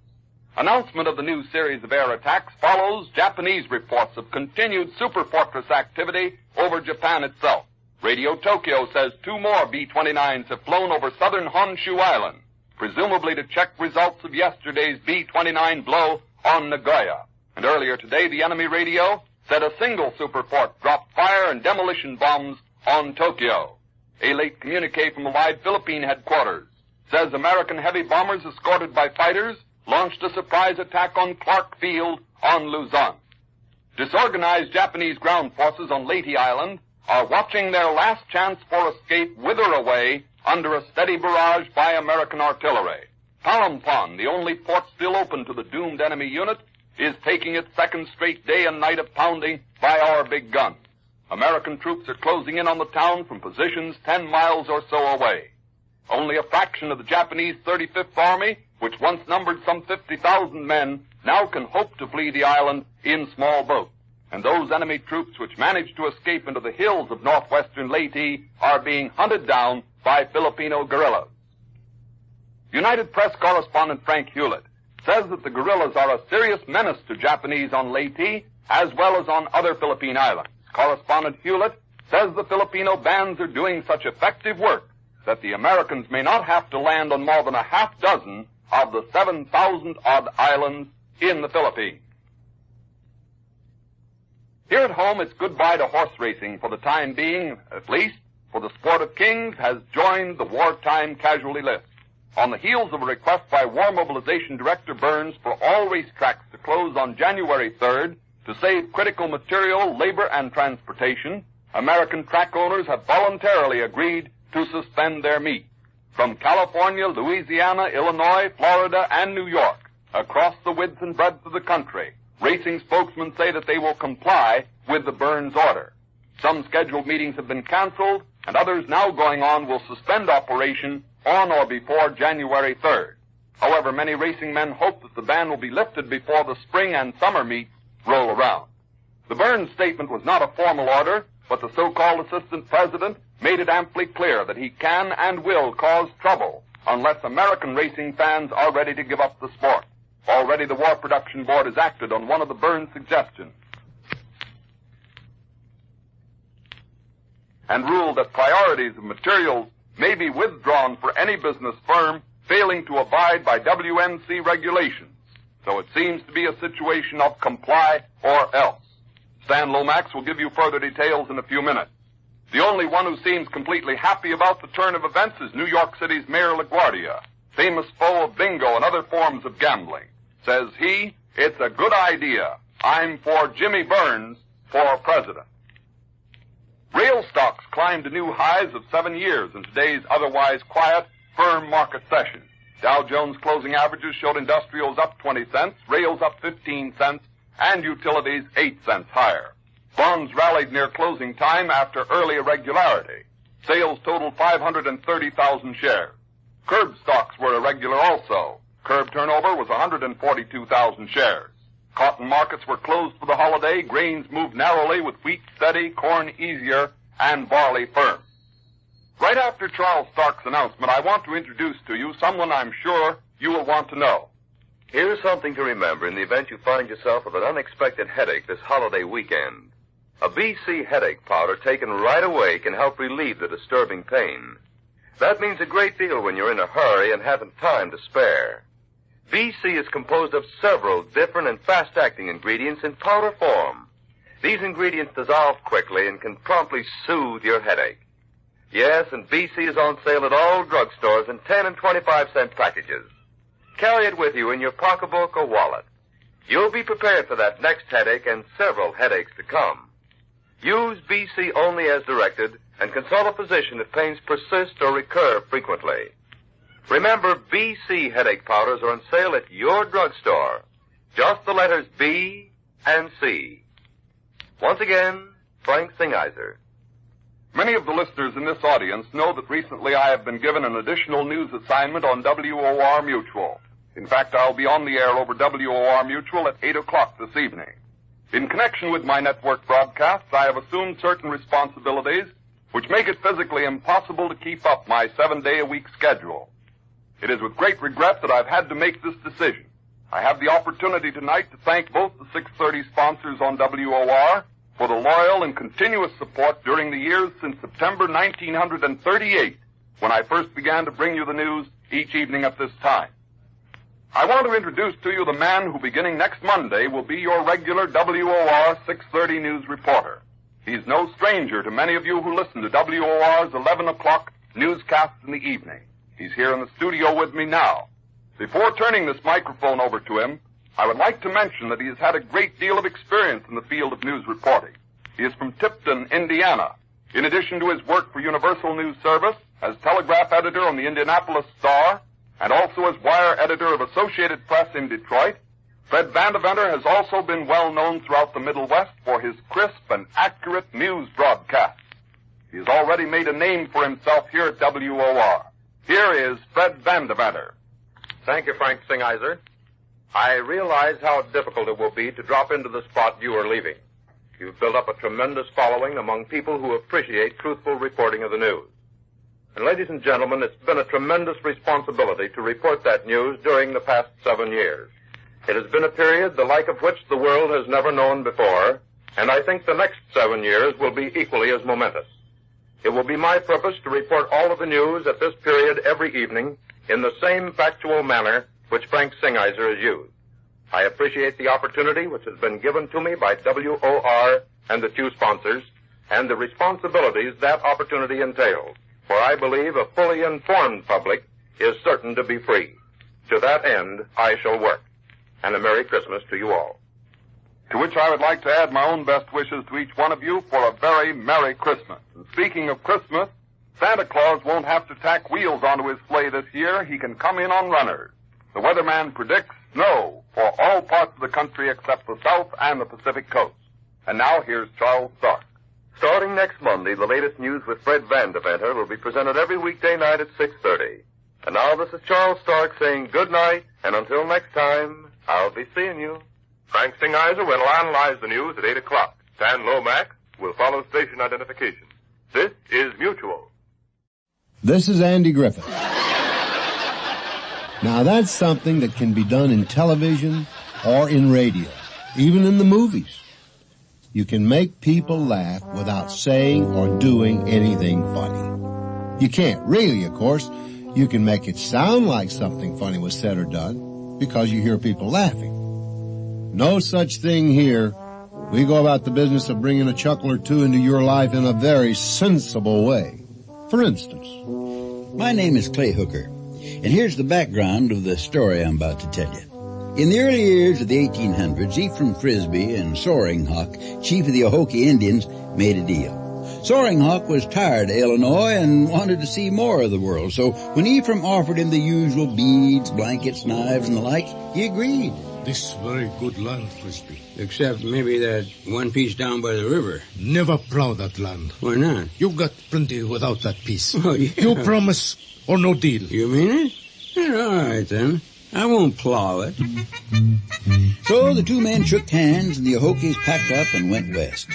Announcement of the new series of air attacks follows Japanese reports of continued superfortress activity over Japan itself. Radio Tokyo says 2 more B-29s have flown over southern Honshu Island, presumably to check results of yesterday's B-29 blow on Nagoya. And earlier today, the enemy radio said a single superfort dropped fire and demolition bombs on Tokyo. A late communique from Allied Philippine headquarters says American heavy bombers escorted by fighters launched a surprise attack on Clark Field on Luzon. Disorganized Japanese ground forces on Leyte Island are watching their last chance for escape wither away under a steady barrage by American artillery. Palampon, the only port still open to the doomed enemy unit, is taking its second straight day and night of pounding by our big guns. American troops are closing in on the town from positions 10 miles or so away. Only a fraction of the Japanese 35th Army, which once numbered some 50,000 men, now can hope to flee the island in small boats. And those enemy troops which managed to escape into the hills of northwestern Leyte are being hunted down by Filipino guerrillas. United Press correspondent Frank Hewlett says that the guerrillas are a serious menace to Japanese on Leyte as well as on other Philippine islands. Correspondent Hewlett says the Filipino bands are doing such effective work that the Americans may not have to land on more than a half dozen of the 7,000-odd islands in the Philippines. Here at home, it's goodbye to horse racing for the time being, at least, for the Sport of Kings has joined the wartime casualty list. On the heels of a request by War Mobilization Director Burns for all racetracks to close on January 3rd to save critical material, labor, and transportation, American track owners have voluntarily agreed to suspend their meet. From California, Louisiana, Illinois, Florida, and New York, across the width and breadth of the country, racing spokesmen say that they will comply with the Burns order. Some scheduled meetings have been canceled, and others now going on will suspend operation on or before January 3rd. However, many racing men hope that the ban will be lifted before the spring and summer meets roll around. The Burns statement was not a formal order, but the so-called assistant president made it amply clear that he can and will cause trouble unless American racing fans are ready to give up the sport. Already the War Production Board has acted on one of the Burns suggestions and ruled that priorities of materials may be withdrawn for any business firm failing to abide by WNC regulations. So it seems to be a situation of comply or else. Stan Lomax will give you further details in a few minutes. The only one who seems completely happy about the turn of events is New York City's Mayor LaGuardia, famous foe of bingo and other forms of gambling. Says he, it's a good idea. I'm for Jimmy Burns for president. Rail stocks climbed to new highs of 7 years in today's otherwise quiet, firm market session. Dow Jones closing averages showed industrials up 20 cents, rails up 15 cents, and utilities 8 cents higher. Bonds rallied near closing time after early irregularity. Sales totaled 530,000 shares. Curb stocks were irregular also. Curb turnover was 142,000 shares. Cotton markets were closed for the holiday. Grains moved narrowly with wheat steady, corn easier, and barley firm. Right after Charles Stark's announcement, I want to introduce to you someone I'm sure you will want to know. Here's something to remember in the event you find yourself with an unexpected headache this holiday weekend. A BC headache powder taken right away can help relieve the disturbing pain. That means a great deal when you're in a hurry and haven't time to spare. BC is composed of several different and fast-acting ingredients in powder form. These ingredients dissolve quickly and can promptly soothe your headache. Yes, and BC is on sale at all drugstores in 10 and 25-cent packages. Carry it with you in your pocketbook or wallet. You'll be prepared for that next headache and several headaches to come. Use BC only as directed and consult a physician if pains persist or recur frequently. Remember, BC headache powders are on sale at your drugstore. Just the letters B and C. Once again, Frank Singiser. Many of the listeners in this audience know that recently I have been given an additional news assignment on WOR Mutual. In fact, I'll be on the air over WOR Mutual at 8 o'clock this evening. In connection with my network broadcasts, I have assumed certain responsibilities which make it physically impossible to keep up my 7-day-a-week schedule. It is with great regret that I've had to make this decision. I have the opportunity tonight to thank both the 630 sponsors on WOR for the loyal and continuous support during the years since September 1938, when I first began to bring you the news each evening at this time. I want to introduce to you the man who, beginning next Monday, will be your regular WOR 630 news reporter. He's no stranger to many of you who listen to WOR's 11 o'clock newscasts in the evening. He's here in the studio with me now. Before turning this microphone over to him, I would like to mention that he has had a great deal of experience in the field of news reporting. He is from Tipton, Indiana. In addition to his work for Universal News Service, as telegraph editor on the Indianapolis Star, and also as wire editor of Associated Press in Detroit, Fred Vandeventer has also been well known throughout the Middle West for his crisp and accurate news broadcasts. He has already made a name for himself here at WOR. Here is Fred Vandeventer. Thank you, Frank Singiser. I realize how difficult it will be to drop into the spot you are leaving. You've built up a tremendous following among people who appreciate truthful reporting of the news. And ladies and gentlemen, it's been a tremendous responsibility to report that news during the past 7 years. It has been a period the like of which the world has never known before, and I think the next 7 years will be equally as momentous. It will be my purpose to report all of the news at this period every evening in the same factual manner which Frank Singiser has used. I appreciate the opportunity which has been given to me by WOR and the two sponsors, and the responsibilities that opportunity entails, for I believe a fully informed public is certain to be free. To that end, I shall work. And a Merry Christmas to you all. To which I would like to add my own best wishes to each one of you for a very Merry Christmas. And speaking of Christmas, Santa Claus won't have to tack wheels onto his sleigh this year. He can come in on runners. The weatherman predicts snow for all parts of the country except the South and the Pacific Coast. And now here's Charles Stark. Starting next Monday, the latest news with Fred Vandeventer will be presented every weekday night at 6:30. And now this is Charles Stark saying good night, and until next time, I'll be seeing you. Frank Singiser will analyze the news at 8 o'clock. Stan Lomax will follow station identification. This is Mutual. This is Andy Griffith. Now that's something that can be done in television or in radio, even in the movies. You can make people laugh without saying or doing anything funny. You can't really, of course. You can make it sound like something funny was said or done because you hear people laughing. No such thing here. We go about the business of bringing a chuckle or two into your life in a very sensible way. For instance, my name is Clay Hooker, and here's the background of the story I'm about to tell you. In the early years of the 1800s, Ephraim Frisbee and Soaring Hawk, chief of the Hokie Indians, made a deal. Soaring Hawk was tired of Illinois and wanted to see more of the world, so when Ephraim offered him the usual beads, blankets, knives, and the like, he agreed. This very good land, Frisbee. Except maybe that one piece down by the river. Never plow that land. Why not? You got plenty without that piece. Oh, yeah. You promise or no deal? You mean it? Yeah, all right, then. I won't plow it. So the two men shook hands and the Hokies packed up and went west.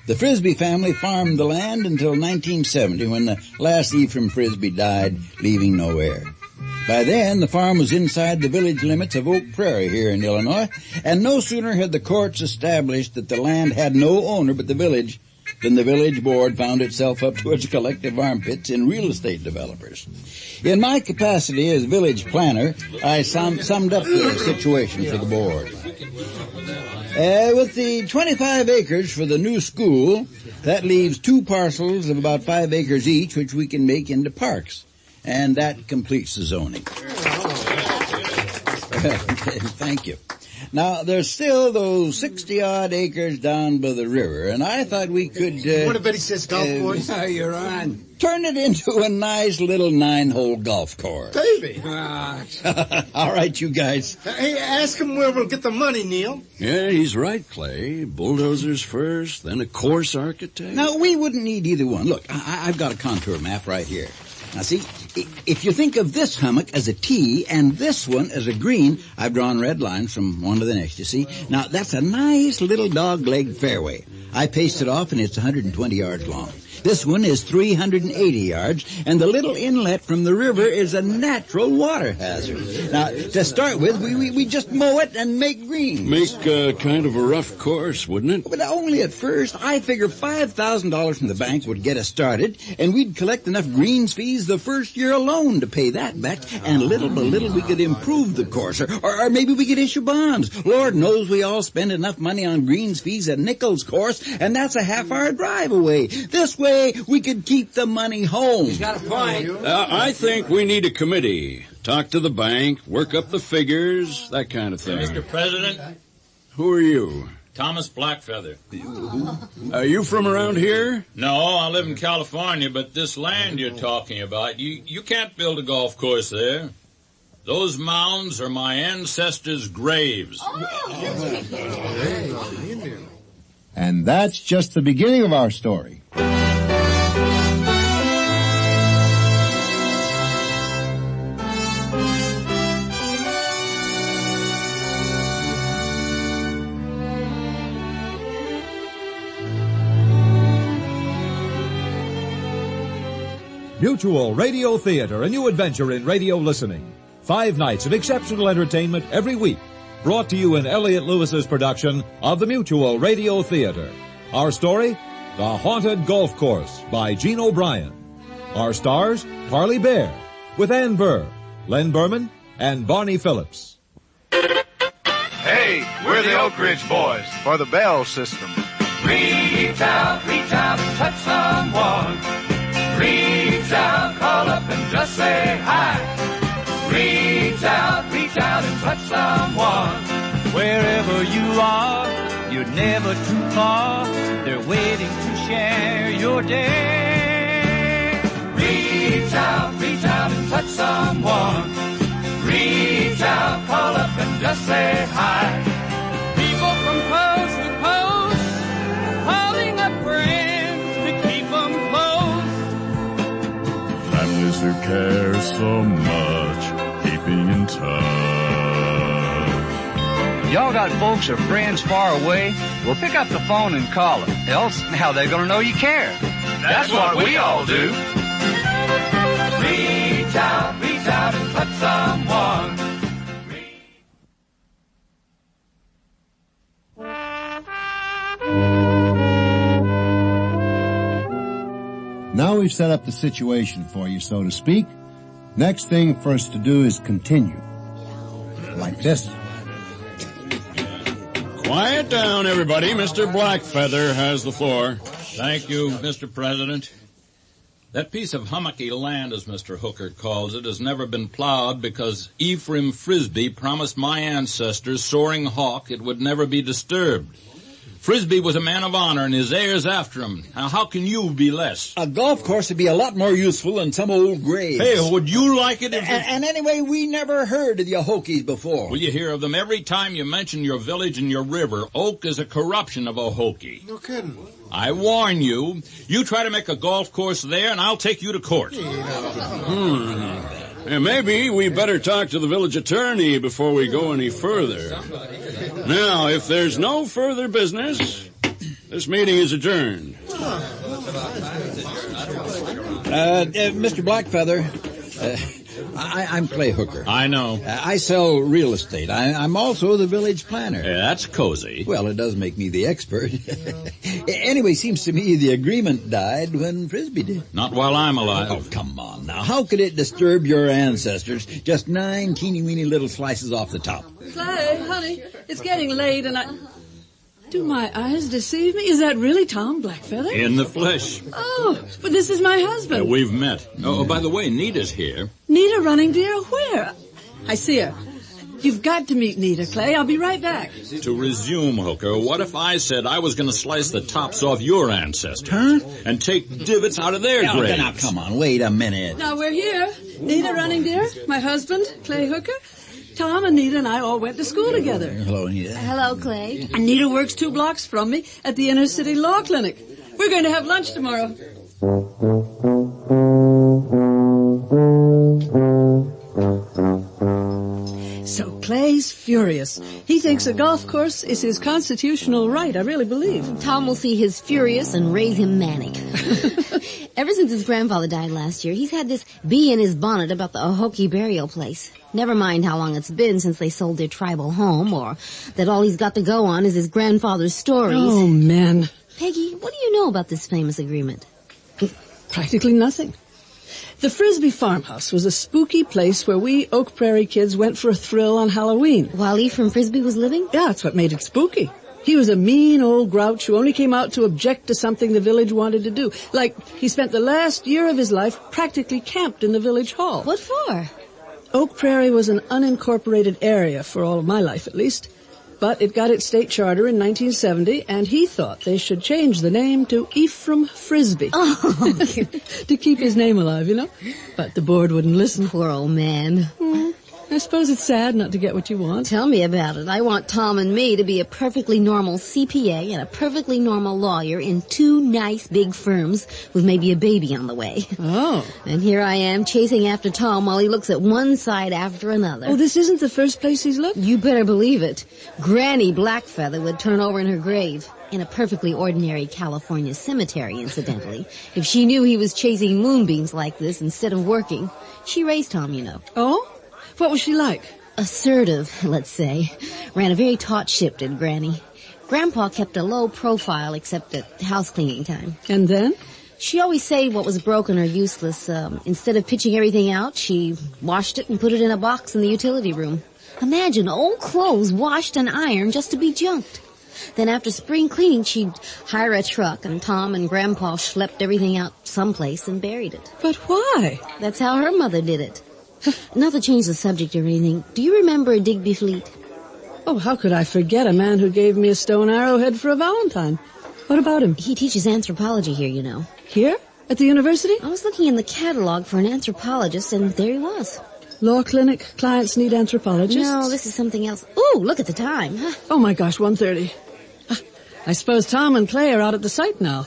The Frisbee family farmed the land until 1970 when the last Ephraim Frisbee died, leaving no heir. By then, the farm was inside the village limits of Oak Prairie here in Illinois, and no sooner had the courts established that the land had no owner but the village than the village board found itself up to its collective armpits in real estate developers. In my capacity as village planner, I summed up the situation for the board. With the 25 acres for the new school, that leaves 2 parcels of about 5 acres each, which we can make into parks. And that completes the zoning. Thank you. Now, there's still those 60-odd acres down by the river, and I thought we could... what about he says golf course? You're on. Turn it into a nice little 9-hole golf course. Baby. All right, you guys. Hey, ask him where we'll get the money, Neil. Yeah, he's right, Clay. Bulldozers first, then a course architect. Now, we wouldn't need either one. Look, I've got a contour map right here. Now, see, if you think of this hummock as a T and this one as a green, I've drawn red lines from one to the next, you see. Now, that's a nice little dog-leg fairway. I paced it off, and it's 120 yards long. This one is 380 yards, and the little inlet from the river is a natural water hazard. Now, to start with, we just mow it and make green. Make kind of a rough course, wouldn't it? But only at first. I figure $5,000 from the bank would get us started, and we'd collect enough greens fees the first year alone to pay that back, and little by little we could improve the course, or maybe we could issue bonds. Lord knows we all spend enough money on greens fees at Nichols' course, and that's a half-hour drive away. This way, we could keep the money home. He's got a point. I think we need a committee. Talk to the bank, work up the figures, that kind of thing. Mr. President? Who are you? Thomas Blackfeather. Are you from around here? No, I live in California, but this land you're talking about, you can't build a golf course there. Those mounds are my ancestors' graves. And that's just the beginning of our story. Mutual Radio Theater, a new adventure in radio listening. 5 nights of exceptional entertainment every week. Brought to you in Elliot Lewis's production of the Mutual Radio Theater. Our story, The Haunted Golf Course by Gene O'Brien. Our stars, Parley Bear, with Ann Burr, Len Berman, and Barney Phillips. Hey, we're the Oak Ridge Boys for the Bell System. Reach out, and touch someone. Reach out, call up and just say hi. Reach out and touch someone. Wherever you are, you're never too far. They're waiting to share your day. Reach out and touch someone. Reach out, call up and just say hi. People from coast to coast, calling up friends to keep them close. Families who care so much, keeping in touch. Y'all got folks or friends far away? Well, pick up the phone and call them. Else, how they gonna know you care? That's what we all do. Reach out and touch someone. Now we've set up the situation for you, so to speak. Next thing for us to do is continue. Like this. Quiet down, everybody. Mr. Blackfeather has the floor. Thank you, Mr. President. That piece of hummocky land, as Mr. Hooker calls it, has never been plowed because Ephraim Frisbee promised my ancestors, Soaring Hawk, it would never be disturbed. Frisbee was a man of honor, and his heirs after him. Now, how can you be less? A golf course would be a lot more useful than some old graves. Hey, would you like it if... And anyway, we never heard of the Hokies before. Well, you hear of them every time you mention your village and your river. Oak is a corruption of a Hokie. No kidding. I warn you, you try to make a golf course there, and I'll take you to court. Yeah, maybe we better talk to the village attorney before we go any further. Now, if there's no further business, this meeting is adjourned. Mr. Blackfeather, I'm Clay Hooker. I know. I sell real estate. I'm also the village planner. Yeah, that's cozy. Well, it does make me the expert. Anyway, seems to me the agreement died when Frisbee did. Not while I'm alive. Oh, come on now. How could it disturb your ancestors? Just 9 teeny-weeny little slices off the top. Clay, honey, it's getting late and Do my eyes deceive me? Is that really Tom Blackfeather? In the flesh. Oh, but this is my husband. We've met. Oh, by the way, Nita's here. Nita Running Deer? Where? I see her. You've got to meet Nita, Clay. I'll be right back. To resume, Hooker, what if I said I was going to slice the tops off your ancestors? Huh? And take divots out of their graves? Now, come on, wait a minute. Now, we're here. Nita Running Deer, my husband, Clay Hooker. Tom and Nita and I all went to school together. Hello, Nita. Hello, Clay. And Nita works 2 blocks from me at the Inner City Law Clinic. We're going to have lunch tomorrow. So, Clay's furious. He thinks a golf course is his constitutional right, I really believe. Tom will see his furious and raise him manic. Ever since his grandfather died last year, he's had this bee in his bonnet about the HICKOCK burial place. Never mind how long it's been since they sold their tribal home, or that all he's got to go on is his grandfather's stories. Oh, man. Peggy, what do you know about this famous agreement? Practically nothing. The Frisbee farmhouse was a spooky place where we Oak Prairie kids went for a thrill on Halloween. While Ephraim Frisbee was living? Yeah, that's what made it spooky. He was a mean old grouch who only came out to object to something the village wanted to do. Like, he spent the last year of his life practically camped in the village hall. What for? Oak Prairie was an unincorporated area for all of my life, at least. But it got its state charter in 1970, and he thought they should change the name to Ephraim Frisbee. Oh. To keep his name alive, you know? But the board wouldn't listen. Poor old man. I suppose it's sad not to get what you want. Tell me about it. I want Tom and me to be a perfectly normal CPA and a perfectly normal lawyer in 2 nice big firms with maybe a baby on the way. Oh. And here I am chasing after Tom while he looks at one side after another. Oh, this isn't the first place he's looked? You better believe it. Granny Blackfeather would turn over in her grave. In a perfectly ordinary California cemetery, incidentally. If she knew he was chasing moonbeams like this instead of working. She raised Tom, you know. Oh? What was she like? Assertive, let's say. Ran a very taut ship, did Granny. Grandpa kept a low profile except at house cleaning time. And then? She always saved what was broken or useless. Instead of pitching everything out, she washed it and put it in a box in the utility room. Imagine old clothes washed and ironed just to be junked. Then after spring cleaning, she'd hire a truck, and Tom and Grandpa schlepped everything out someplace and buried it. But why? That's how her mother did it. Not to change the subject or anything, do you remember Digby Fleet? Oh, how could I forget a man who gave me a stone arrowhead for a Valentine? What about him? He teaches anthropology here, you know. Here? At the university? I was looking in the catalog for an anthropologist, and there he was. Law clinic, clients need anthropologists? No, this is something else. Ooh, look at the time. Oh, my gosh, 1:30. I suppose Tom and Clay are out at the site now.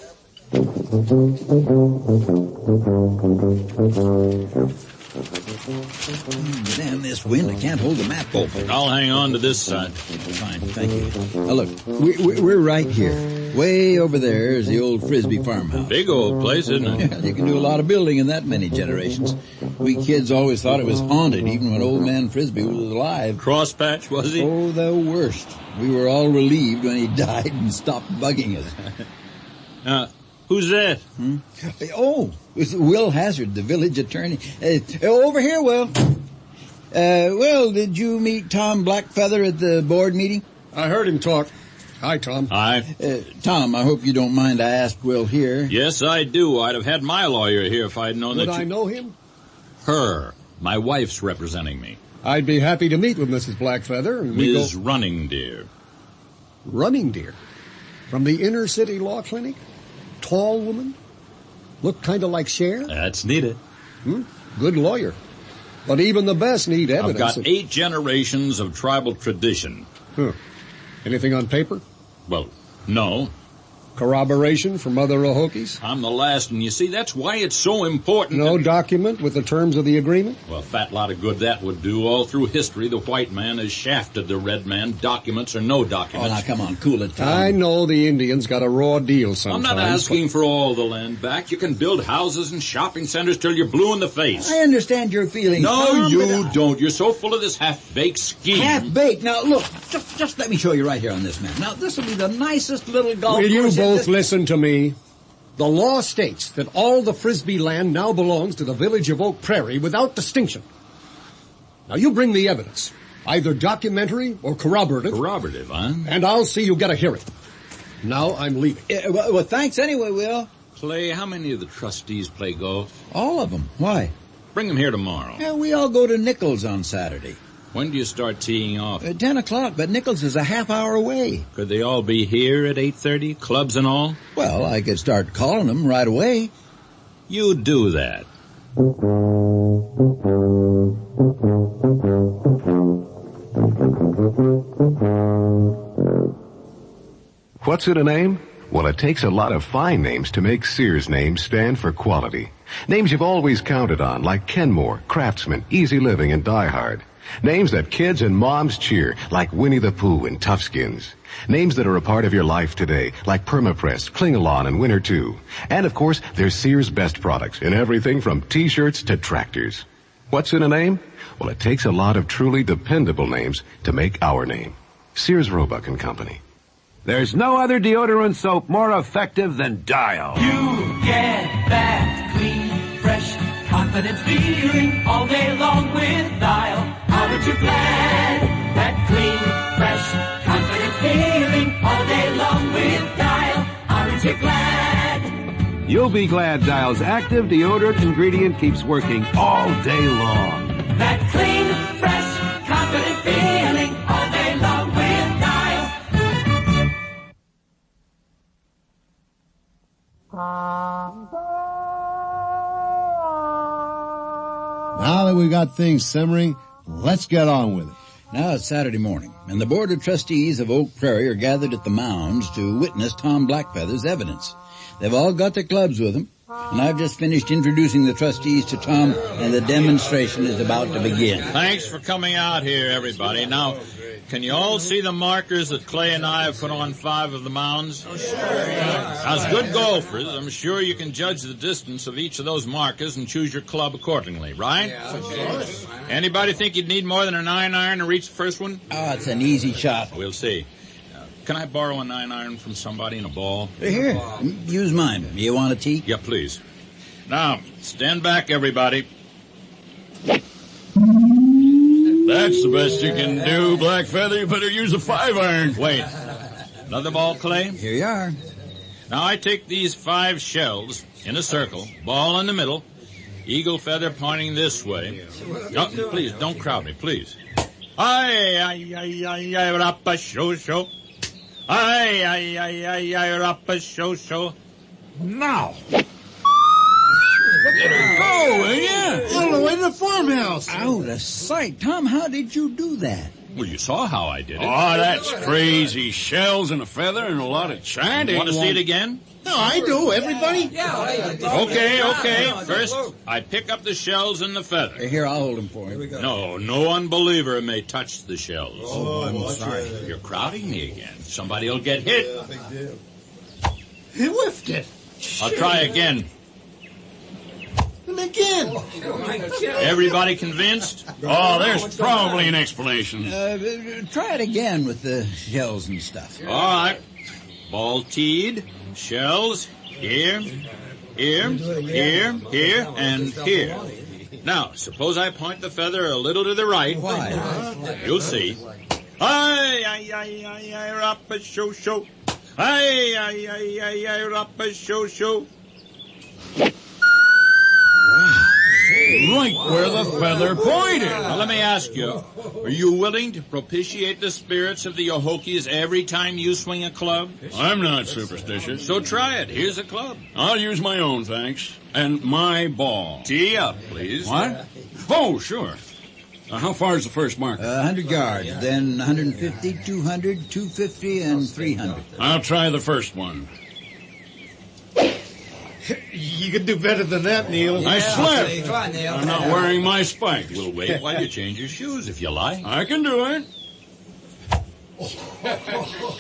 Damn this wind, I can't hold the map open. I'll hang on to this side. Fine, thank you. Now look, we're right here. Way over there is the old Frisbee farmhouse. Big old place, isn't it? Yeah, you can do a lot of building in that many generations. We kids always thought it was haunted, even when old man Frisbee was alive. Crosspatch, was he? Oh, the worst. We were all relieved when he died and stopped bugging us. Who's that? Oh, it was Will Hazard, the village attorney. Over here, Will. Will, did you meet Tom Blackfeather at the board meeting? I heard him talk. Hi, Tom. Hi. Tom, I hope you don't mind I asked Will here. Yes, I do. I'd have had my lawyer here if I'd known Would that I know him? Her. My wife's representing me. I'd be happy to meet with Mrs. Blackfeather. And Ms. Running Deer. Running Deer? From the inner city law clinic? Tall woman? Look kind of like Cher? That's needed. Good lawyer. But even the best need evidence. I've got 8 generations of tribal tradition. Anything on paper? Well, no. Corroboration from other Ohokis? I'm the last, and you see, that's why it's so important. No document with the terms of the agreement? Well, a fat lot of good that would do. All through history, the white man has shafted the red man, documents or no documents. Oh, now, come on, cool it, Tom. I know the Indians got a raw deal sometimes. I'm not asking for all the land back. You can build houses and shopping centers till you're blue in the face. I understand your feelings, No, Tom, you don't. You're so full of this half-baked scheme. Half-baked? Now, look, just let me show you right here on this map. Now, this will be the nicest little golf Will you course both listen to me? The law states that all the Frisbee land now belongs to the village of Oak Prairie without distinction. Now you bring me evidence, either documentary or corroborative. Corroborative, huh? And I'll see you get a hearing. Now I'm leaving. Well, thanks anyway, Will. Clay, how many of the trustees play golf? All of them. Why? Bring them here tomorrow. Yeah, we all go to Nichols on Saturday. When do you start teeing off? At 10 o'clock, but Nichols is a half hour away. Could they all be here at 8:30, clubs and all? Well, I could start calling them right away. You do that. What's in a name? Well, it takes a lot of fine names to make Sears names stand for quality. Names you've always counted on, like Kenmore, Craftsman, Easy Living, and Die Hard. Names that kids and moms cheer, like Winnie the Pooh and Toughskins. Names that are a part of your life today, like Permapress, Klingalon, and Winter 2. And, of course, there's Sears' best products in everything from T-shirts to tractors. What's in a name? Well, it takes a lot of truly dependable names to make our name. Sears, Roebuck and Company. There's no other deodorant soap more effective than Dial. You get that clean, fresh, confident feeling all day long with Dial. Aren't you glad? That clean, fresh, confident feeling all day long with Dial. Aren't you glad? You'll be glad Dial's active deodorant ingredient keeps working all day long. That clean, fresh, confident feeling all day long with Dial. Now that we've got things simmering, let's get on with it. Now it's Saturday morning, and the Board of Trustees of Oak Prairie are gathered at the mounds to witness Tom Blackfeather's evidence. They've all got their clubs with them, and I've just finished introducing the trustees to Tom, and the demonstration is about to begin. Thanks for coming out here, everybody. Now, can you all see the markers that Clay and I have put on 5 of the mounds? As good golfers, I'm sure you can judge the distance of each of those markers and choose your club accordingly, right? Anybody think you'd need more than a 9-iron to reach the first one? Oh, it's an easy shot. We'll see. Can I borrow a 9-iron from somebody in a ball? Here, use mine. You want a tee? Yeah, please. Now, stand back, everybody. That's the best you can do, Blackfeather. You better use a 5-iron. Wait. Another ball, Clay? Here you are. Now, I take these 5 shells in a circle, ball in the middle, eagle feather pointing this way. Oh, please, don't crowd me, please. Aye, rappa, show. Aye, rappa, show. Now. Let her go, will you? All the way to the farmhouse. Out of sight. Tom, how did you do that? Well, you saw how I did it. Oh, that's crazy. Shells and a feather and a lot of china. Want to see it again? No, I do. Everybody? Okay. First, I pick up the shells and the feather. Here, I'll hold them for you. No unbeliever may touch the shells. Oh, I'm sorry. You're crowding me again. Somebody will get hit. He whiffed it. I'll try again. And again. Everybody convinced? Oh, there's probably an explanation. Try it again with the shells and stuff. All right. Ball teed, shells, here, and here. Now, suppose I point the feather a little to the right. Why? You'll see. Aye, rappa, show. Aye, rappa, show. Right where the feather pointed. Now, let me ask you, are you willing to propitiate the spirits of the Ohokis every time you swing a club? I'm not superstitious. So try it. Here's a club. I'll use my own, thanks. And my ball. Tee up, please. What? Oh, sure. How far is the first marker? 100 yards, then 150, 200, 250, and 300. I'll try the first one. You could do better than that, Neil. I slipped. I'm not wearing my spikes. We'll wait while you change your shoes, if you like. I can do it.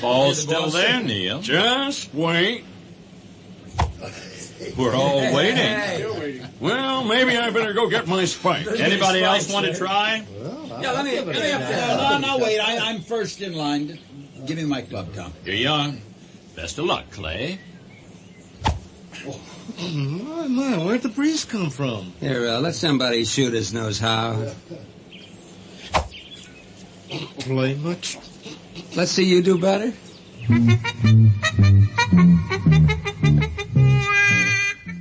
Ball's still there, Neil. Just wait. We're all waiting. Well, maybe I better go get my spikes. Anybody else want to try? Yeah, let me No, wait. I'm first in line. Give me my club, Tom. Here you are. Best of luck, Clay. My, where'd the breeze come from? Here, let somebody shoot us knows how. Play much? Let's see you do better.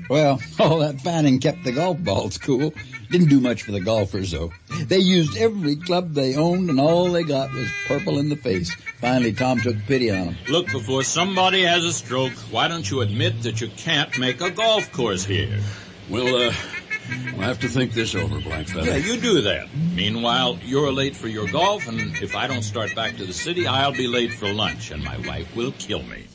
Well, all that fanning kept the golf balls cool. Didn't do much for the golfers, though. They used every club they owned, and all they got was purple in the face. Finally, Tom took pity on them. Look, before somebody has a stroke, why don't you admit that you can't make a golf course here? We'll have to think this over, Blackfeather. Yeah, you do that. Meanwhile, you're late for your golf, and if I don't start back to the city, I'll be late for lunch, and my wife will kill me.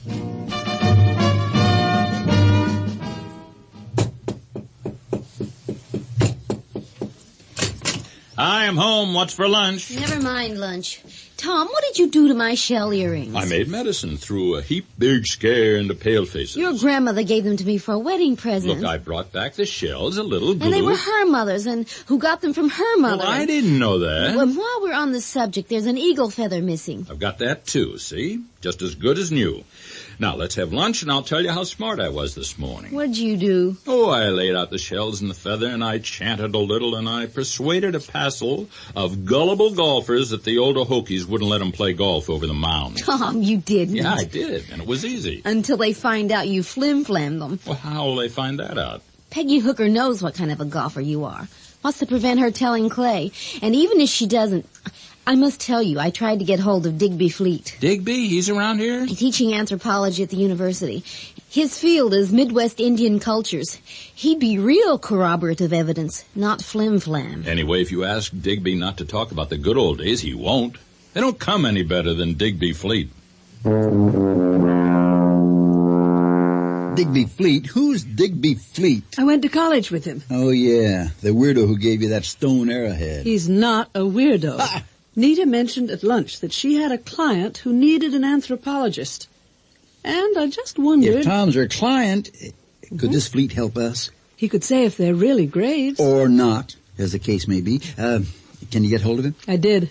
I am home. What's for lunch? Never mind lunch. Tom, what did you do to my shell earrings? I made medicine through a heap big scare into pale faces. Your grandmother gave them to me for a wedding present. Look, I brought back the shells, a little glue. And they were her mother's, and who got them from her mother. Well, I didn't know that. Well, while we're on the subject, there's an eagle feather missing. I've got that too, see? Just as good as new. Now, let's have lunch, and I'll tell you how smart I was this morning. What'd you do? Oh, I laid out the shells and the feather, and I chanted a little, and I persuaded a passel of gullible golfers that the older Hokies wouldn't let them play golf over the mound. Tom, you didn't. Yeah, I did, and it was easy. Until they find out you flim-flammed them. Well, how will they find that out? Peggy Hooker knows what kind of a golfer you are. What's to prevent her telling Clay? And even if she doesn't, I must tell you, I tried to get hold of Digby Fleet. Digby? He's around here? Teaching anthropology at the university. His field is Midwest Indian cultures. He'd be real corroborative evidence, not flim-flam. Anyway, if you ask Digby not to talk about the good old days, he won't. They don't come any better than Digby Fleet. Digby Fleet? Who's Digby Fleet? I went to college with him. Oh, yeah. The weirdo who gave you that stone arrowhead. He's not a weirdo. Ah! Nita mentioned at lunch that she had a client who needed an anthropologist. And I just wondered... If Tom's her client, could this Fleet help us? He could say if they're really graves. Or not, as the case may be. Can you get hold of him? I did.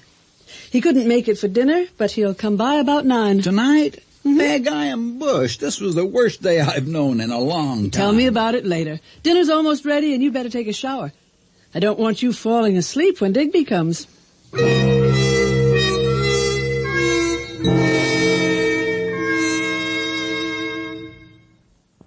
He couldn't make it for dinner, but he'll come by about 9. Tonight? Meg, I am Bush. This was the worst day I've known in a long time. Tell me about it later. Dinner's almost ready, and you better take a shower. I don't want you falling asleep when Digby comes.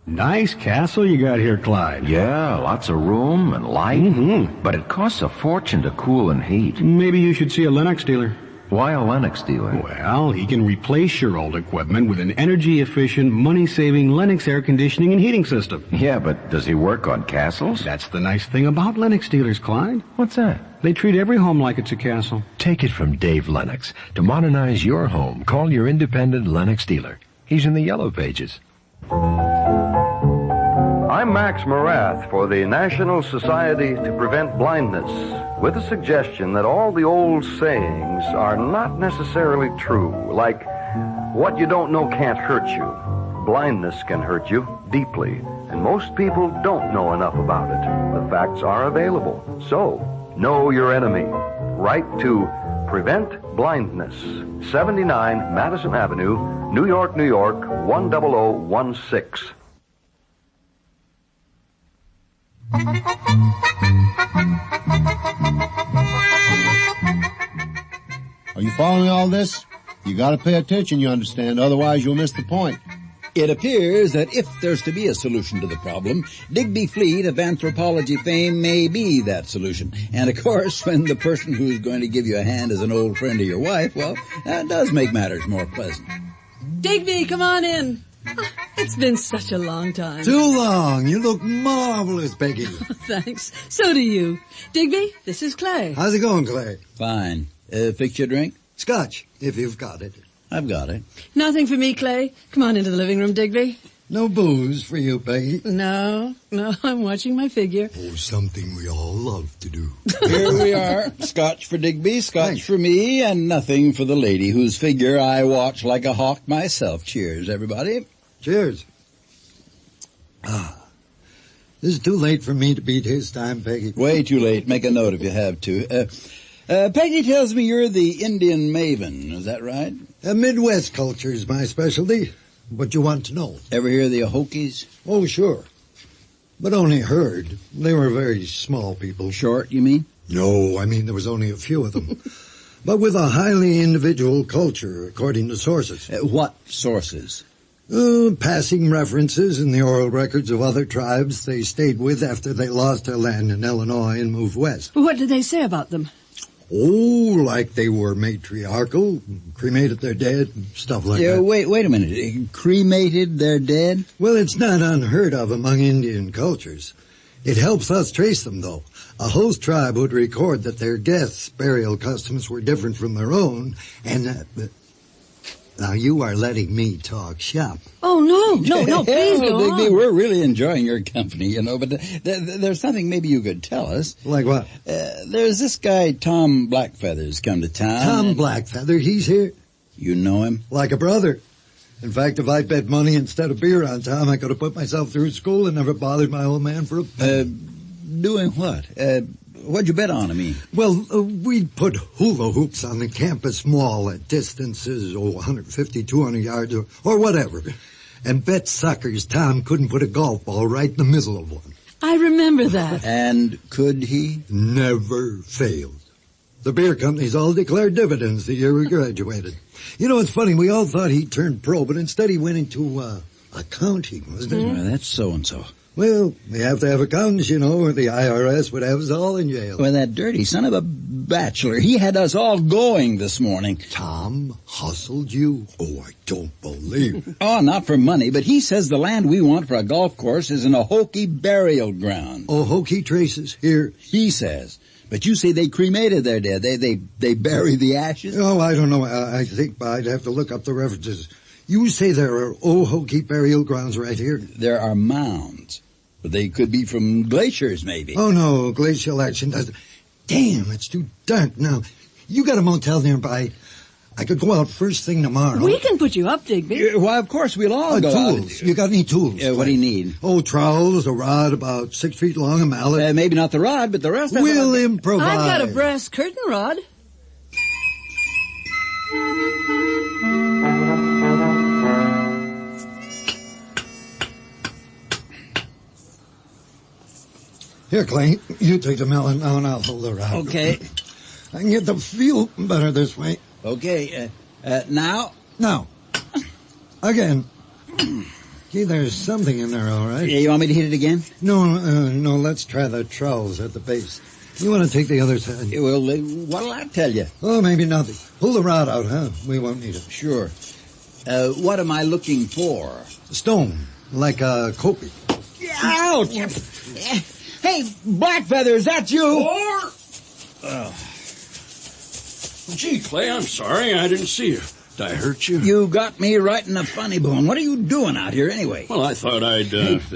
Nice castle you got here, Clyde. Yeah, lots of room and light. Mm-hmm. But it costs a fortune to cool and heat. Maybe you should see a Lennox dealer. Why a Lennox dealer? Well, he can replace your old equipment with an energy-efficient, money-saving Lennox air conditioning and heating system. Yeah, but does he work on castles? That's the nice thing about Lennox dealers, Clyde. What's that? They treat every home like it's a castle. Take it from Dave Lennox. To modernize your home, call your independent Lennox dealer. He's in the yellow pages. I'm Max Morath for the National Society to Prevent Blindness, with a suggestion that all the old sayings are not necessarily true, like, what you don't know can't hurt you. Blindness can hurt you deeply, and most people don't know enough about it. The facts are available. So, know your enemy. Write to Prevent Blindness, 79 Madison Avenue, New York, New York, 10016. Are you following all this? You gotta pay attention, you understand, otherwise you'll miss the point. It appears that if there's to be a solution to the problem, Digby Fleet of anthropology fame may be that solution. And of course, when the person who's going to give you a hand is an old friend of your wife, well, that does make matters more pleasant. Digby, come on in. It's been such a long time. Too long. You look marvelous, Peggy. Thanks. So do you. Digby, this is Clay. How's it going, Clay? Fine. Fix your drink? Scotch, if you've got it. I've got it. Nothing for me, Clay. Come on into the living room, Digby. No booze for you, Peggy. No, I'm watching my figure. Oh, something we all love to do. Here we are. Scotch for Digby, Scotch for me, and nothing for the lady whose figure I watch like a hawk myself. Cheers, everybody. Cheers. This is too late for me to beat his time, Peggy. Way too late. Make a note if you have to. Peggy tells me you're the Indian maven. Is that right? Midwest culture is my specialty. What you want to know? Ever hear of the Hokies? Oh, sure. But only heard. They were very small people. Short, you mean? No, I mean there was only a few of them. But with a highly individual culture, according to sources. What sources? Passing references in the oral records of other tribes they stayed with after they lost their land in Illinois and moved west. What did they say about them? Oh, like they were matriarchal, cremated their dead, stuff like that. Wait a minute. Cremated their dead? Well, it's not unheard of among Indian cultures. It helps us trace them, though. A host tribe would record that their deaths, burial customs were different from their own, and Now, you are letting me talk shop. Oh, no, please go on. Digby, we're really enjoying your company, you know, but there's something maybe you could tell us. Like what? There's this guy, Tom Blackfeather's come to town. Tom Blackfeather, he's here. You know him? Like a brother. In fact, if I bet money instead of beer on Tom, I could have put myself through school and never bothered my old man for a penny. Doing what? What'd you bet on, I mean? Well, we'd put hula hoops on the campus mall at distances, 150, 200 yards, or whatever. And bet suckers Tom couldn't put a golf ball right in the middle of one. I remember that. And could he? Never failed. The beer companies all declared dividends the year we graduated. You know, it's funny, we all thought he turned pro, but instead he went into accounting, wasn't it? Well, that's so-and-so. Well, we have to have accountants, you know, or the IRS would have us all in jail. Well, that dirty son of a bachelor, he had us all going this morning. Tom hustled you? Oh, I don't believe it. Oh, not for money, but he says the land we want for a golf course is an Hokie burial ground. Oh, Hokie traces here? He says. But you say they cremated their dead. They bury the ashes? Oh, I don't know. I think I'd have to look up the references. You say there are Hokie burial grounds right here? There are mounds. But they could be from glaciers, maybe. Oh, no, glacial action doesn't. Damn, it's too dark now. You got a motel nearby. I could go out first thing tomorrow. We can put you up, Digby. Why, of course, we'll all go tools. out. You got any tools? What do you need? Oh, trowels, a rod about 6 feet long, a mallet. Maybe not the rod, but the rest of it. We'll improvise. I've got a brass curtain rod. Here, Clay, you take the melon now and I'll hold the rod. Okay. I can get the feel better this way. Okay, now? Now. Again. Gee, there's something in there, all right. Yeah, you want me to hit it again? No, let's try the trowels at the base. You want to take the other side? Well, what'll I tell you? Oh, maybe nothing. Pull the rod out, huh? We won't need it. Sure. What am I looking for? Stone, like a copy. Ouch! Hey, Blackfeather, is that you? Gee, Clay, I'm sorry. I didn't see you. Did I hurt you? You got me right in the funny bone. What are you doing out here anyway? Well, I thought I'd...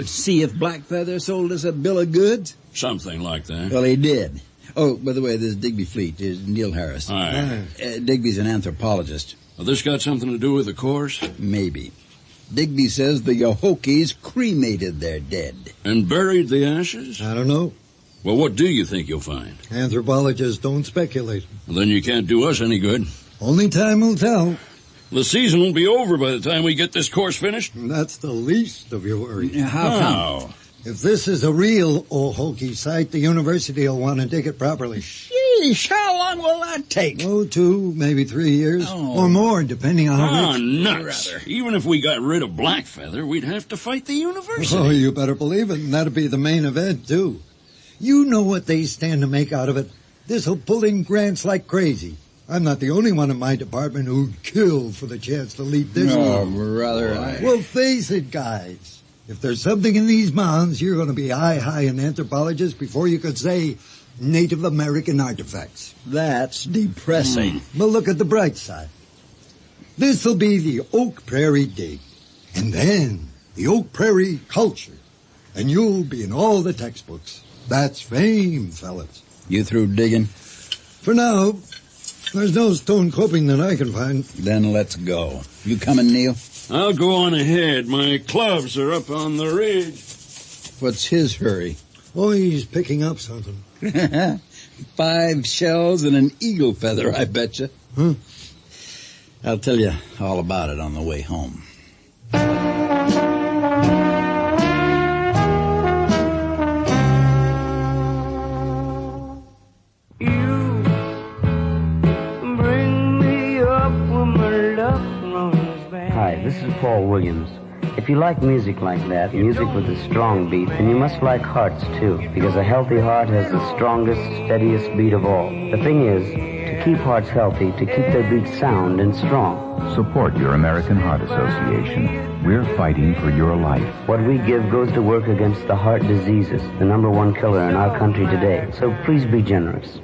see if Blackfeather sold us a bill of goods? Something like that. Well, he did. Oh, by the way, this is Digby Fleet. Is Neil Harris. Hi. Digby's an anthropologist. Well, this got something to do with the course? Maybe. Digby says the Hokies cremated their dead. And buried the ashes? I don't know. Well, what do you think you'll find? Anthropologists don't speculate. Well, then you can't do us any good. Only time will tell. The season will be over by the time we get this course finished. That's the least of your worries. How come? If this is a real Hokie site, the university will want to dig it properly. Sheesh, how long will that take? 2, maybe 3 years. Or more, depending on how rich. Nuts. Even if we got rid of Blackfeather, we'd have to fight the university. Oh, you better believe it, and that'll be the main event, too. You know what they stand to make out of it. This'll pull in grants like crazy. I'm not the only one in my department who'd kill for the chance to lead this. No, brother. Well, face it, guys. If there's something in these mounds, you're going to be high in anthropologists before you could say Native American artifacts. That's depressing. Well, look at the bright side. This'll be the Oak Prairie dig. And then the Oak Prairie culture. And you'll be in all the textbooks. That's fame, fellas. You through digging? For now. There's no stone coping that I can find. Then let's go. You coming, Neil? I'll go on ahead. My clubs are up on the ridge. What's his hurry? Oh, he's picking up something. 5 shells and an eagle feather, I betcha. Huh? I'll tell you all about it on the way home. Hi, this is Paul Williams. If you like music like that, music with a strong beat, then you must like hearts too, because a healthy heart has the strongest, steadiest beat of all. The thing is, to keep hearts healthy, to keep their beats sound and strong. Support your American Heart Association. We're fighting for your life. What we give goes to work against the heart diseases, the #1 killer in our country today. So please be generous.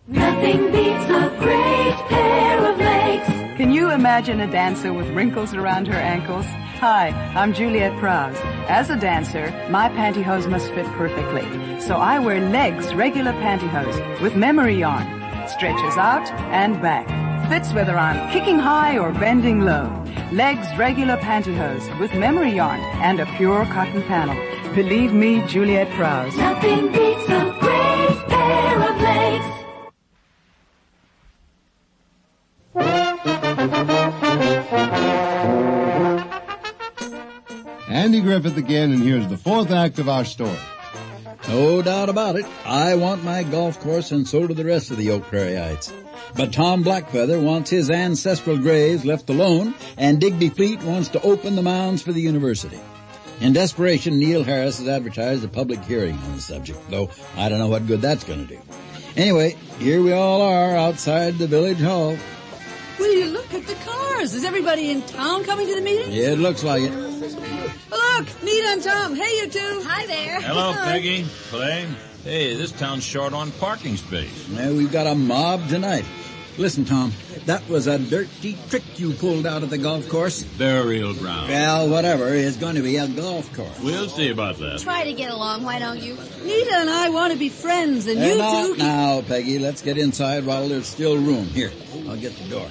Nothing beats a great pair of legs. Can you imagine a dancer with wrinkles around her ankles? Hi, I'm Juliet Prowse. As a dancer, my pantyhose must fit perfectly. So I wear legs regular pantyhose with memory yarn. Stretches out and back. Fits whether I'm kicking high or bending low. Legs regular pantyhose with memory yarn and a pure cotton panel. Believe me, Juliet Prowse. Nothing beats a great pair of legs. Andy Griffith again, and here's the fourth act of our story. No doubt about it. I want my golf course, and so do the rest of the Oak Prairyites. But Tom Blackfeather wants his ancestral graves left alone, and Digby Fleet wants to open the mounds for the university. In desperation, Neil Harris has advertised a public hearing on the subject, though I don't know what good that's going to do. Anyway, here we all are outside the village hall. Will you look at the cars? Is everybody in town coming to the meeting? Yeah, it looks like it. Look, Nita and Tom. Hey, you two. Hi there. Hello, Peggy. Clay. Hey, this town's short on parking space. Yeah, we've got a mob tonight. Listen, Tom, that was a dirty trick you pulled out of the golf course. Burial ground. Well, whatever. It's going to be a golf course. We'll see about that. Try to get along, why don't you? Nita and I want to be friends, and you two... Now, Peggy, let's get inside while there's still room. Here, I'll get the door.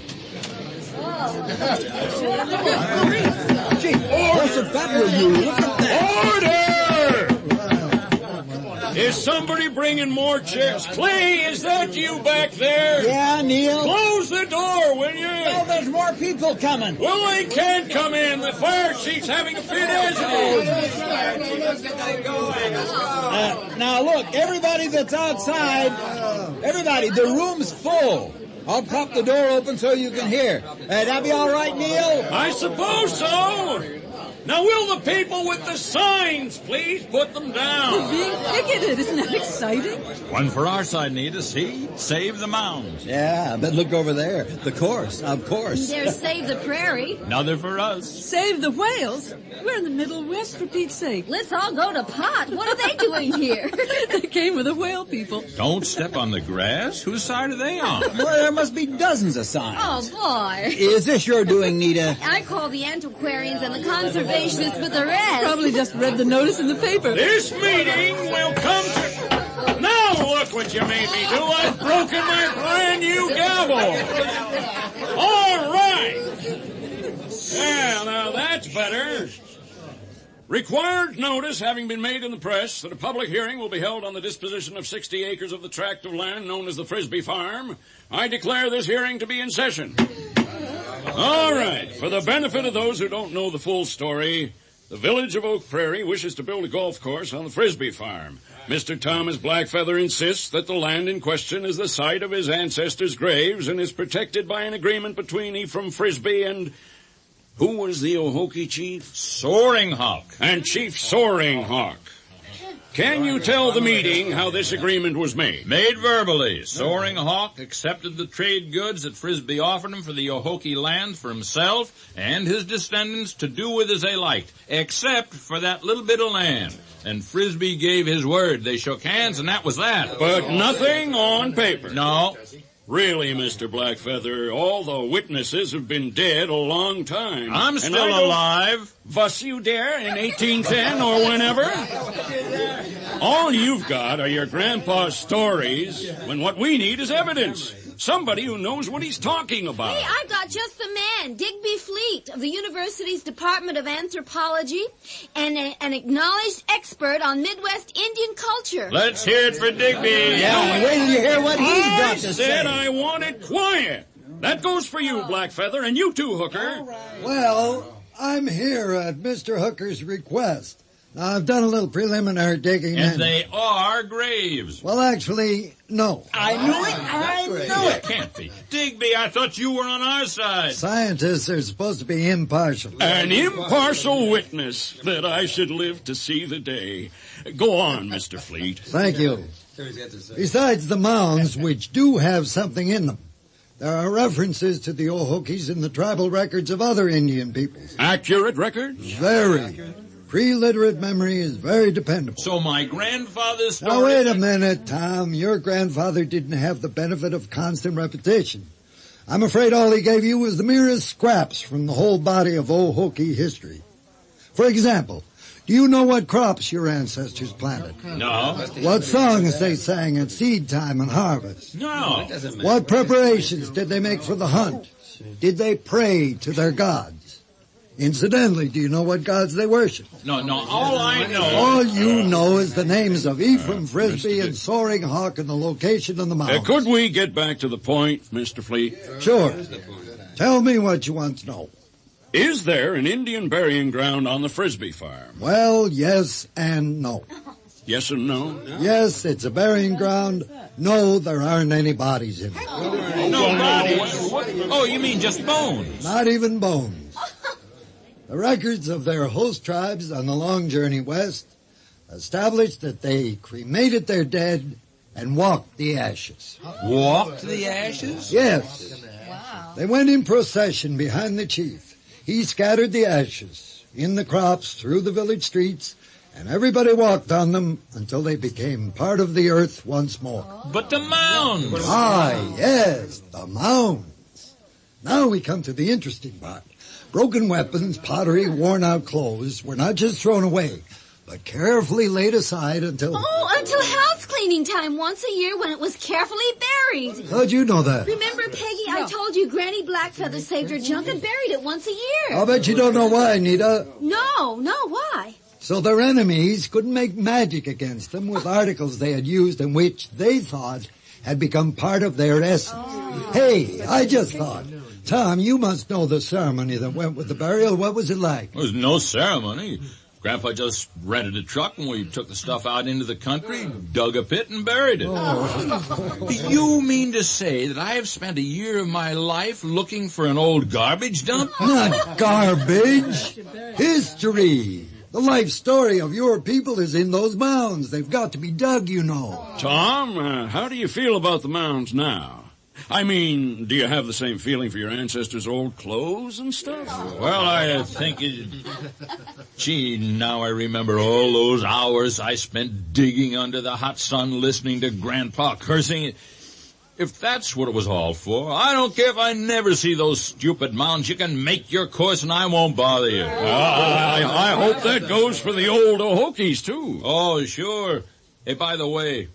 Gee, what's the matter with you? Look at that. Order! Is somebody bringing more chairs? Clay, is that you back there? Yeah, Neil. Close the door, will you? Well, there's more people coming. Well, they can't come in. The fire chief's having a fit as it is. Now, look, everybody that's outside, everybody, the room's full. I'll prop the door open so you can hear. That be all right, Neil? I suppose so. Now, will the people with the signs please put them down? We're being picketed. Isn't that exciting? One for our side, Nita. See? Save the mounds. Yeah, but look over there. The course, of course. There's Save the Prairie. Another for us. Save the whales? We're in the Middle West, for Pete's sake. Let's all go to pot. What are they doing here? They came with the whale people. Don't step on the grass. Whose side are they on? Well, there must be dozens of signs. Oh, boy. Is this your doing, Nita? I call the antiquarians and the conservationists with the rest. Probably just read the notice in the paper. This meeting will come to... Now look what you made me do. I've broken my brand new gavel. All right. Yeah, now that's better. Required notice having been made in the press that a public hearing will be held on the disposition of 60 acres of the tract of land known as the Frisbee Farm, I declare this hearing to be in session. All right. For the benefit of those who don't know the full story, the village of Oak Prairie wishes to build a golf course on the Frisbee Farm. Mr. Thomas Blackfeather insists that the land in question is the site of his ancestors' graves and is protected by an agreement between Ephraim Frisbee and... Who was the Ohokie chief? Soaring Hawk. And Chief Soaring Hawk. Can you tell the meeting how this agreement was made? Made verbally. Soaring Hawk accepted the trade goods that Frisbee offered him for the Ohokie land for himself and his descendants to do with as they liked, except for that little bit of land. And Frisbee gave his word. They shook hands, and that was that. But nothing on paper. No. Really, Mr. Blackfeather, all the witnesses have been dead a long time. I'm still alive. Was you there in 1810 or whenever? All you've got are your grandpa's stories, when what we need is evidence. Somebody who knows what he's talking about. Hey, I've got just the man, Digby Fleet of the university's Department of Anthropology and an acknowledged expert on Midwest Indian culture. Let's hear it for Digby. Yeah, wait till you hear what he's got to say. I said I wanted quiet. That goes for you, Blackfeather, and you too, Hooker. Well, I'm here at Mr. Hooker's request. I've done a little preliminary digging. And they are graves. Well, actually, no. I knew it. I knew it. Can't be. Digby, I thought you were on our side. Scientists are supposed to be impartial. An impartial witness that I should live to see the day. Go on, Mr. Fleet. Thank you. Besides the mounds, which do have something in them, there are references to the Ohokies in the tribal records of other Indian peoples. Accurate records? Very. Pre-literate memory is very dependable. So my grandfather's story... Now, wait a minute, Tom. Your grandfather didn't have the benefit of constant repetition. I'm afraid all he gave you was the merest scraps from the whole body of old Hokie history. For example, do you know what crops your ancestors planted? No. What songs they sang at seed time and harvest? No. What preparations did they make for the hunt? Did they pray to their gods? Incidentally, do you know what gods they worship? No, all I know... All you know is the names of Ephraim, Frisbee, and Soaring Hawk and the location of the mountains. Could we get back to the point, Mr. Fleet? Sure. Tell me what you want to know. Is there an Indian burying ground on the Frisbee farm? Well, yes and no. Yes and no? Yes, it's a burying ground. No, there aren't any bodies in it. No bodies? Oh, you mean just bones? Not even bones. The records of their host tribes on the long journey west established that they cremated their dead and walked the ashes. Walked the ashes? Yes. Wow. They went in procession behind the chief. He scattered the ashes in the crops through the village streets, and everybody walked on them until they became part of the earth once more. But the mounds! Ah, yes, the mounds. Now we come to the interesting part. Broken weapons, pottery, worn-out clothes were not just thrown away, but carefully laid aside until... Oh, until house cleaning time once a year when it was carefully buried. How'd you know that? Remember, Peggy, I told you Granny Blackfeather saved her junk and buried it once a year. I'll bet you don't know why, Nita. No, why? So their enemies couldn't make magic against them with articles they had used and which they thought had become part of their essence. Oh. Hey, I just thought... Tom, you must know the ceremony that went with the burial. What was it like? There was no ceremony. Grandpa just rented a truck and we took the stuff out into the country, dug a pit and buried it. Oh. You mean to say that I have spent a year of my life looking for an old garbage dump? Not garbage. History. The life story of your people is in those mounds. They've got to be dug, you know. Tom, how do you feel about the mounds now? I mean, do you have the same feeling for your ancestors' old clothes and stuff? Well, I think Gee, now I remember all those hours I spent digging under the hot sun listening to Grandpa cursing. If that's what it was all for, I don't care if I never see those stupid mounds. You can make your course and I won't bother you. I hope that goes for the old Hokies, too. Oh, sure. Hey, by the way...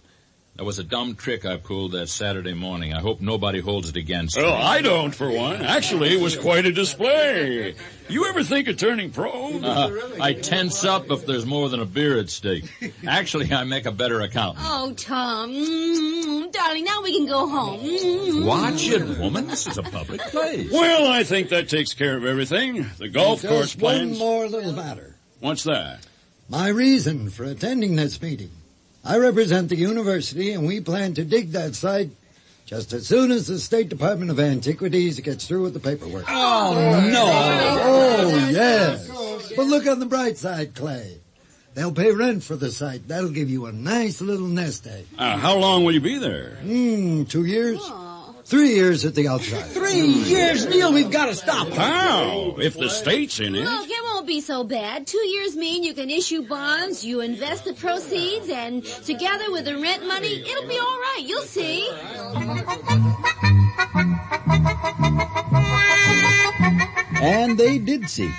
That was a dumb trick I pulled that Saturday morning. I hope nobody holds it against me. Well, I don't, for one. Actually, it was quite a display. You ever think of turning pro? I tense up if there's more than a beer at stake. Actually, I make a better accountant. Oh, Tom. Darling, now we can go home. Watch it, woman. This is a public place. Well, I think that takes care of everything. The golf course plans... one more little matter. What's that? My reason for attending this meeting. I represent the university, and we plan to dig that site just as soon as the State Department of Antiquities gets through with the paperwork. Oh, no. Oh, yes. But look on the bright side, Clay. They'll pay rent for the site. That'll give you a nice little nest egg. How long will you be there? 2 years. 3 years at the outside. 3 years, Neil, we've got to stop. How? If the state's in it. Look, it won't be so bad. 2 years mean you can issue bonds, you invest the proceeds, and together with the rent money, it'll be all right. You'll see. And they did see.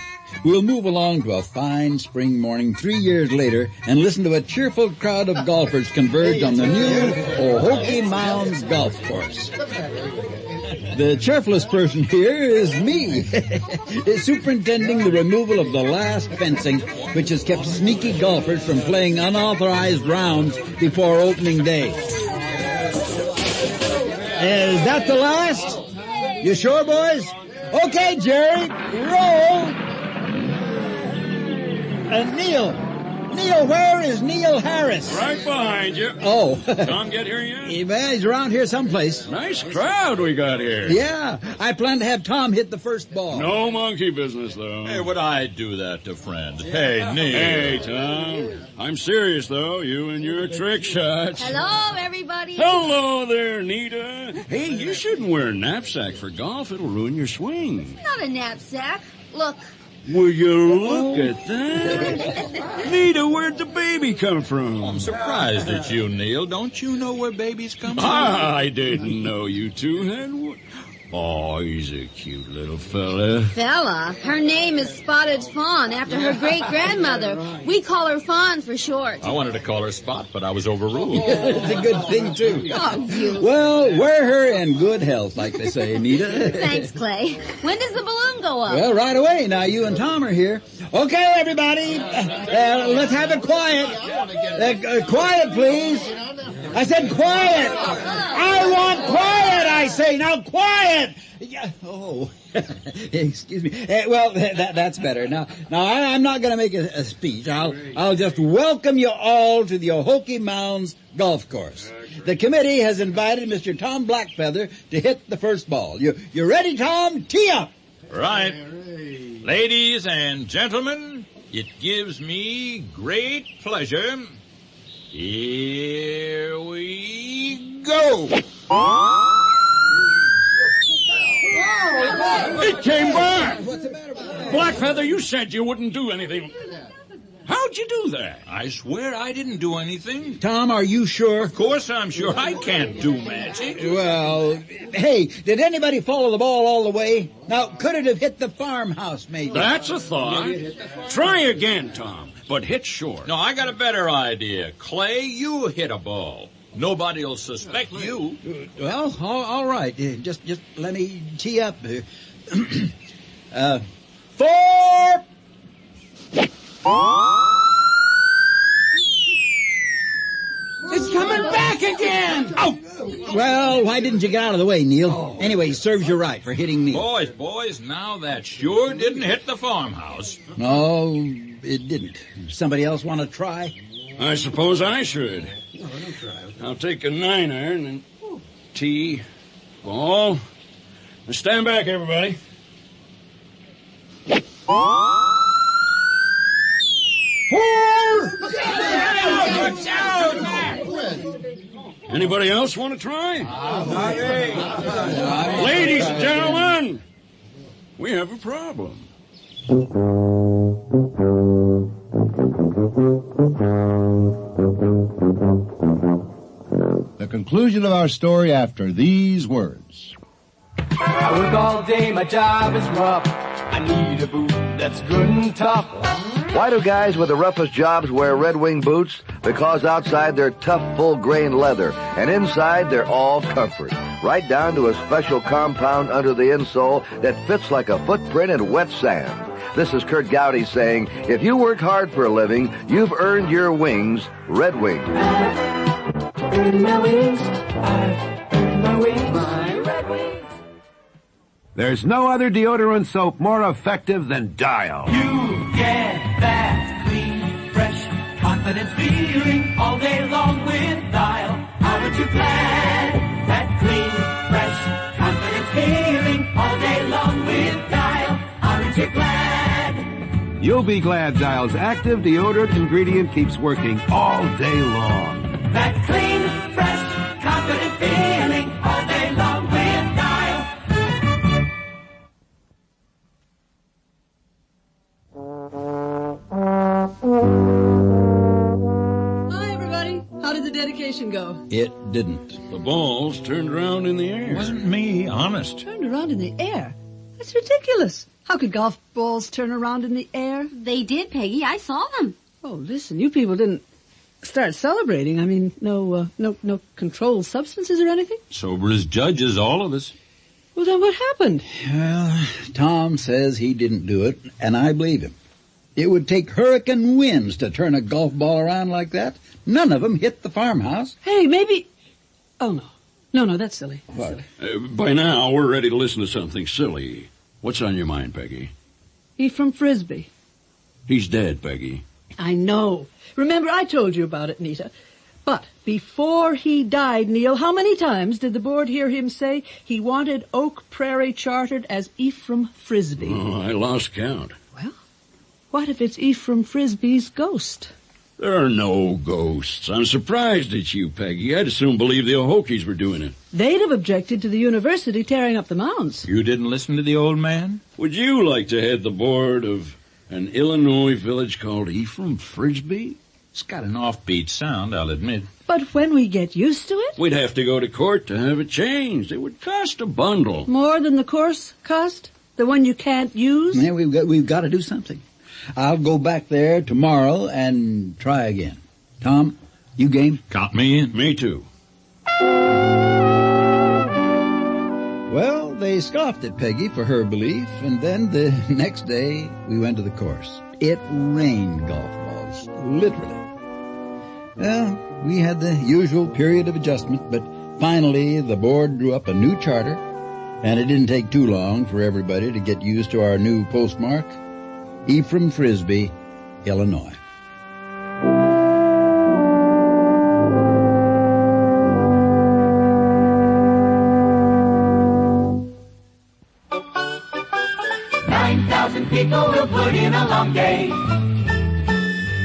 We'll move along to a fine spring morning 3 years later and listen to a cheerful crowd of golfers converge on the new Hokie Mounds Golf Course. The cheerfulest person here is me, superintending the removal of the last fencing, which has kept sneaky golfers from playing unauthorized rounds before opening day. Is that the last? You sure, boys? Okay, Jerry, roll! Neil, where is Neil Harris? Right behind you. Oh. Tom get here yet? He's around here someplace. Nice crowd we got here. Yeah, I plan to have Tom hit the first ball. No monkey business, though. Hey, would I do that to friend? Hey, Neil. Hey, Tom. I'm serious, though. You and your trick shots. Hello, everybody. Hello there, Nita. Hey, you shouldn't wear a knapsack for golf. It'll ruin your swing. Not a knapsack. Look. Will you look at that? Nita, where'd the baby come from? I'm surprised at you, Neil. Don't you know where babies come from? I didn't know you two had... Oh, he's a cute little fella. Fella? Her name is Spotted Fawn, after her great-grandmother. We call her Fawn for short. I wanted to call her Spot, but I was overruled. It's a good thing, too. Oh, you. Well, wear her in good health, like they say, Anita. Thanks, Clay. When does the balloon go up? Well, right away. Now you and Tom are here. Okay, everybody. Let's have it quiet. Quiet, please. I said quiet. I want quiet, I say. Now, quiet. Oh, excuse me. Well, that's better. Now, I'm not going to make a speech. I'll just welcome you all to the Ohokee Mounds Golf Course. The committee has invited Mr. Tom Blackfeather to hit the first ball. You ready, Tom? Tee up. Right. Ladies and gentlemen, it gives me great pleasure. Here we go. It came back! Blackfeather, you said you wouldn't do anything. How'd you do that? I swear I didn't do anything. Tom, are you sure? Of course I'm sure. I can't do magic. Well, hey, did anybody follow the ball all the way? Now, could it have hit the farmhouse, maybe? That's a thought. Try again, Tom, but hit short. No, I got a better idea. Clay, you hit a ball. Nobody'll suspect you. Well, all right. Just let me tee up. 4. It's coming back again! Oh! Well, why didn't you get out of the way, Neil? Anyway, serves you right for hitting me. Boys, now that sure didn't hit the farmhouse. No, it didn't. Somebody else want to try? I suppose I should. I'll take a 9-iron and tee, ball. Now stand back, everybody. Anybody else want to try? Ladies and gentlemen, we have a problem. The conclusion of our story after these words. I work all day, my job is rough. I need a boot that's good and tough. Why do guys with the roughest jobs wear Red Wing boots? Because outside they're tough, full-grain leather, and inside they're all comfort, right down to a special compound under the insole that fits like a footprint in wet sand. This is Kurt Gowdy saying, if you work hard for a living, you've earned your wings, Red Wing. I've earned my wings. I've earned my wings. My Red Wings. There's no other deodorant soap more effective than Dial. You get that clean, fresh, confident feeling all day long with Dial. Aren't you glad? That clean, fresh, confident feeling all day long with Dial. Aren't you glad? You'll be glad Dial's active deodorant ingredient keeps working all day long. That clean, fresh, confident feeling all day long with Dial. Hi, everybody. How did the dedication go? It didn't. The balls turned around in the air. It wasn't me, honest. Turned around in the air? That's ridiculous. How could golf balls turn around in the air? They did, Peggy. I saw them. Oh, listen, you people didn't start celebrating. I mean, no controlled substances or anything? Sober as judges, all of us. Well, then what happened? Well, Tom says he didn't do it, and I believe him. It would take hurricane winds to turn a golf ball around like that. None of them hit the farmhouse. Hey, maybe... Oh, no. No, that's silly. What? By now, we're ready to listen to something silly. What's on your mind, Peggy? Ephraim Frisbee. He's dead, Peggy. I know. Remember, I told you about it, Nita. But before he died, Neil, how many times did the board hear him say he wanted Oak Prairie chartered as Ephraim Frisbee? Oh, I lost count. Well, what if it's Ephraim Frisbee's ghost? There are no ghosts. I'm surprised at you, Peggy. I'd as soon believe the Ohokies were doing it. They'd have objected to the university tearing up the mounds. You didn't listen to the old man? Would you like to head the board of an Illinois village called Ephraim Frisbee? It's got an offbeat sound, I'll admit. But when we get used to it? We'd have to go to court to have it changed. It would cost a bundle. More than the course cost? The one you can't use? Yeah, we've got to do something. I'll go back there tomorrow and try again. Tom, you game? Count me in. Me too. Well, they scoffed at Peggy for her belief, and then the next day we went to the course. It rained golf balls, literally. Well, we had the usual period of adjustment, but finally the board drew up a new charter, and it didn't take too long for everybody to get used to our new postmark, Ephraim Frisbee, Illinois. People will put in a long day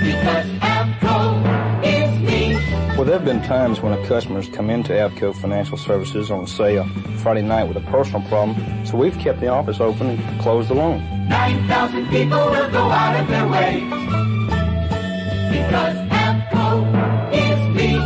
because ABCO is me. Well, there have been times when a customer's come into ABCO Financial Services on, say, a Friday night with a personal problem, so we've kept the office open and closed the loan. 9,000 people will go out of their way because ABCO is me.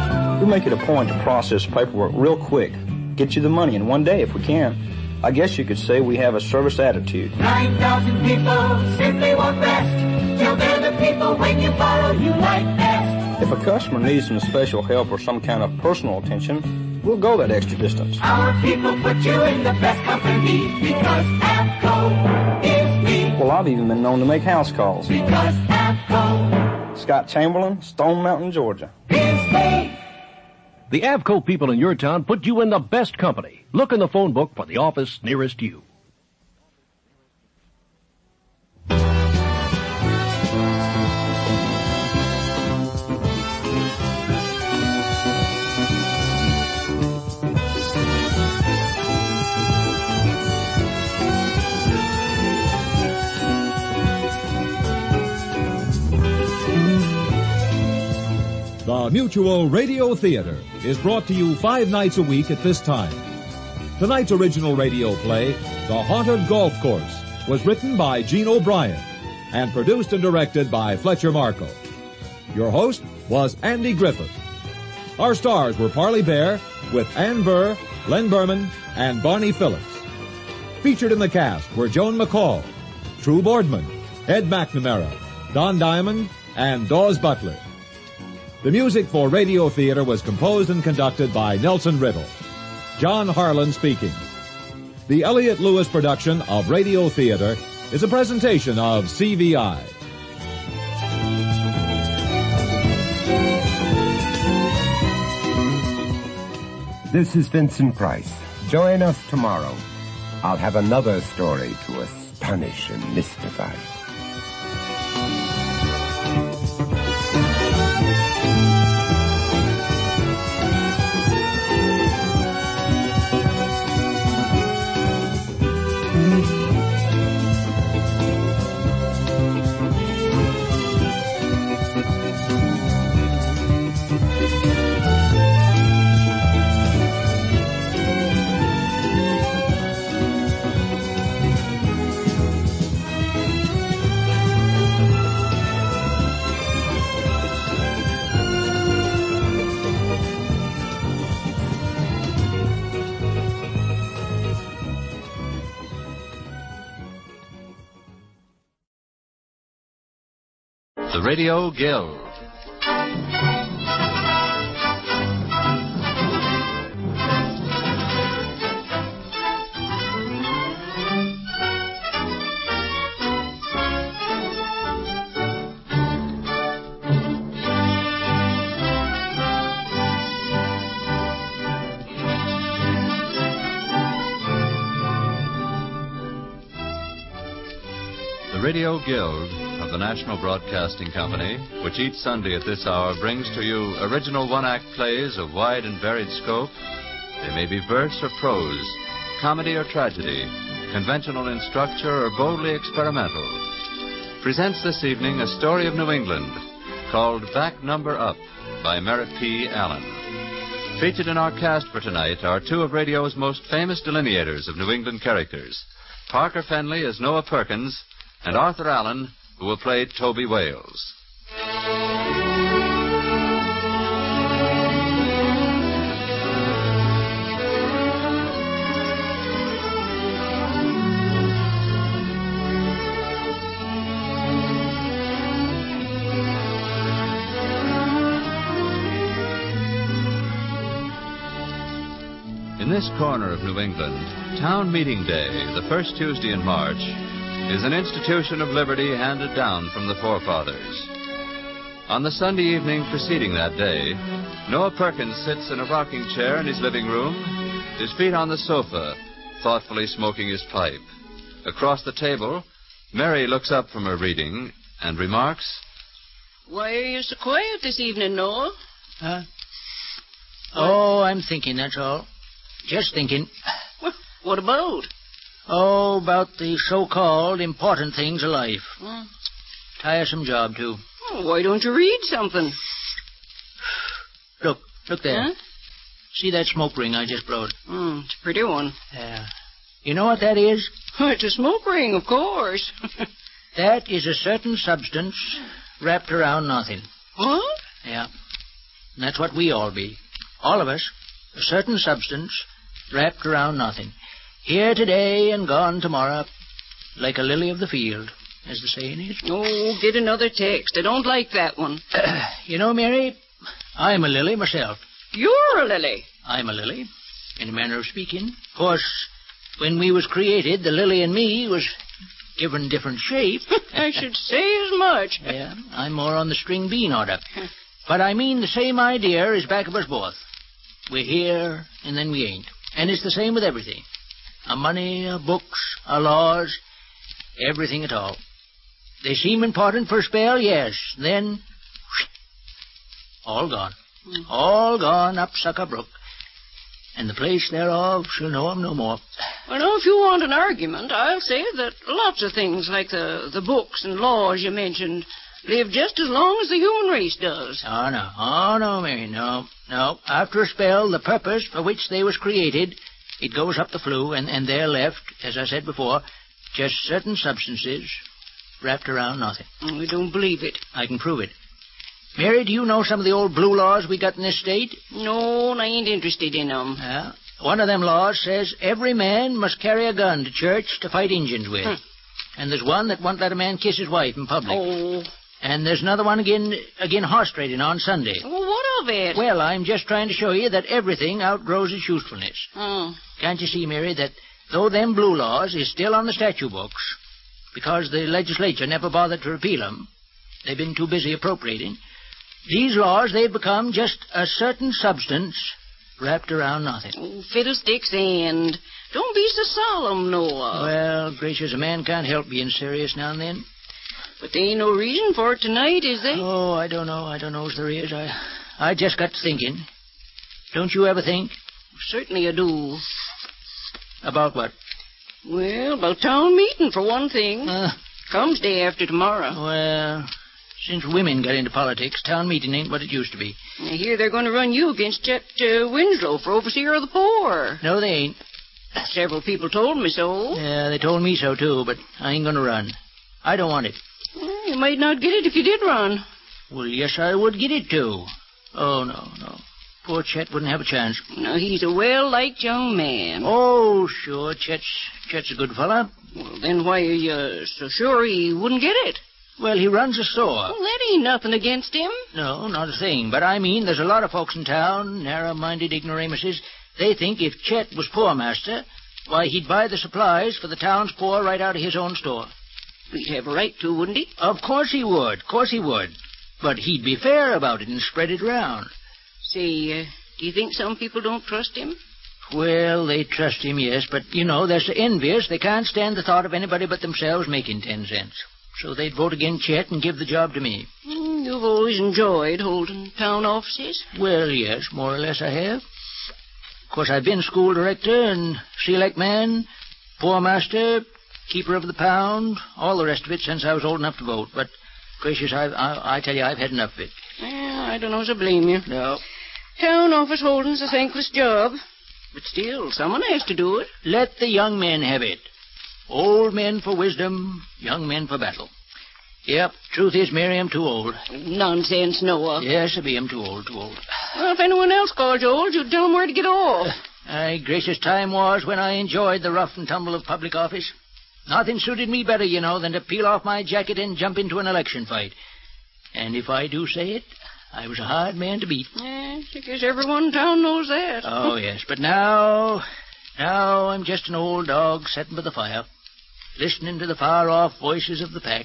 We make it a point to process paperwork real quick, get you the money in one day if we can. I guess you could say we have a service attitude. 9,000 people simply won't rest till they're the people when you borrow you like best. If a customer needs some special help or some kind of personal attention, we'll go that extra distance. Our people put you in the best company because ABCO is me. Well, I've even been known to make house calls. Because ABCO, Scott Chamberlain, Stone Mountain, Georgia. is me. The ABCO people in your town put you in the best company. Look in the phone book for the office nearest you. The Mutual Radio Theater is brought to you 5 nights a week at this time. Tonight's original radio play, The Haunted Golf Course, was written by Gene O'Brien and produced and directed by Fletcher Marco. Your host was Andy Griffith. Our stars were Parley Bear with Ann Burr, Len Berman, and Barney Phillips. Featured in the cast were Joan McCall, True Boardman, Ed McNamara, Don Diamond, and Dawes Butler. The music for Radio Theater was composed and conducted by Nelson Riddle. John Harlan speaking. The Elliott Lewis production of Radio Theater is a presentation of CVI. This is Vincent Price. Join us tomorrow. I'll have another story to astonish and mystify. The Radio Guild. The Radio Guild of the National Broadcasting Company, which each Sunday at this hour brings to you original one-act plays of wide and varied scope. They may be verse or prose, comedy or tragedy, conventional in structure or boldly experimental. Presents this evening a story of New England called Back Number Up by Merritt P. Allen. Featured in our cast for tonight are two of radio's most famous delineators of New England characters, Parker Fenley as Noah Perkins and Arthur Allen, who will play Toby Wales. In this corner of New England, Town Meeting Day, the first Tuesday in March, is an institution of liberty handed down from the forefathers. On the Sunday evening preceding that day, Noah Perkins sits in a rocking chair in his living room, his feet on the sofa, thoughtfully smoking his pipe. Across the table, Mary looks up from her reading and remarks, "Why are you so quiet this evening, Noah?" Huh? Oh, I'm thinking, that's all. Just thinking. Well, what about? Oh, about the so-called important things of life. Tiresome job, too. Oh, why don't you read something? Look there. Huh? See that smoke ring I just brought? It's a pretty one. Yeah. You know what that is? It's a smoke ring, of course. That is a certain substance wrapped around nothing. What? Yeah. And that's what we all be. All of us. A certain substance wrapped around nothing. Here today and gone tomorrow, like a lily of the field, as the saying is. Oh, get another text. I don't like that one. You know, Mary, I'm a lily myself. You're a lily. I'm a lily, in a manner of speaking. Of course, when we was created, the lily and me was given different shape. I should say as much. Yeah, I'm more on the string bean order. But I mean the same idea is back of us both. We're here, and then we ain't. And it's the same with everything. Our money, our books, our laws, everything at all. They seem important for a spell, yes. Then, all gone. All gone up Sucker Brook. And the place thereof shall know 'em no more. Well, now, if you want an argument, I'll say that lots of things like the books and laws you mentioned live just as long as the human race does. Oh, no, Mary, no. After a spell, the purpose for which they was created, it goes up the flue, and they're left, as I said before, just certain substances wrapped around nothing. I don't believe it. I can prove it. Mary, do you know some of the old blue laws we got in this state? No, and I ain't interested in them. Yeah. One of them laws says every man must carry a gun to church to fight Injuns with. And there's one that won't let a man kiss his wife in public. Oh. And there's another one again horse trading on Sunday. Well, what of it? Well, I'm just trying to show you that everything outgrows its usefulness. Oh. Can't you see, Mary, that though them blue laws is still on the statute books, because the legislature never bothered to repeal them, they've been too busy appropriating, these laws, they've become just a certain substance wrapped around nothing. Oh, fiddlesticks and don't be so solemn, Noah. Well, gracious, a man can't help being serious now and then. But there ain't no reason for it tonight, is there? Oh, I don't know if there is. I just got to thinking. Don't you ever think? Certainly I do. About what? Well, about town meeting, for one thing. Comes day after tomorrow. Well, since women got into politics, town meeting ain't what it used to be. I hear they're going to run you against Chet Winslow for overseer of the poor. No, they ain't. Several people told me so. Yeah, they told me so, too, but I ain't going to run. I don't want it. You might not get it if you did run. Well, yes, I would get it, too. Oh, no. Poor Chet wouldn't have a chance. No, he's a well-liked young man. Oh, sure, Chet's a good fella. Well, then why are you so sure he wouldn't get it? Well, he runs a store. Well, that ain't nothing against him. No, not a thing. But I mean, there's a lot of folks in town, narrow-minded ignoramuses. They think if Chet was poor master, why, he'd buy the supplies for the town's poor right out of his own store. He'd have a right to, wouldn't he? Of course he would. But he'd be fair about it and spread it round. Say, do you think some people don't trust him? Well, they trust him, yes, but, they're so envious they can't stand the thought of anybody but themselves making 10 cents. So they'd vote against Chet and give the job to me. You've always enjoyed holding town offices? Well, yes, more or less I have. Of course, I've been school director and select man, poor master, keeper of the pound, all the rest of it since I was old enough to vote. But, gracious, I tell you, I've had enough of it. Well, I don't know as I blame you. No. Town office holding's a thankless job. But still, someone has to do it. Let the young men have it. Old men for wisdom, young men for battle. Yep, truth is, Mary, I'm too old. Nonsense, Noah. Yes, I be. I'm too old. Well, if anyone else calls you old, you'd tell them where to get off. Gracious time was when I enjoyed the rough and tumble of public office. Nothing suited me better, than to peel off my jacket and jump into an election fight. And if I do say it, I was a hard man to beat. I guess everyone in town knows that. Oh, yes, but now I'm just an old dog sitting by the fire, listening to the far-off voices of the pack,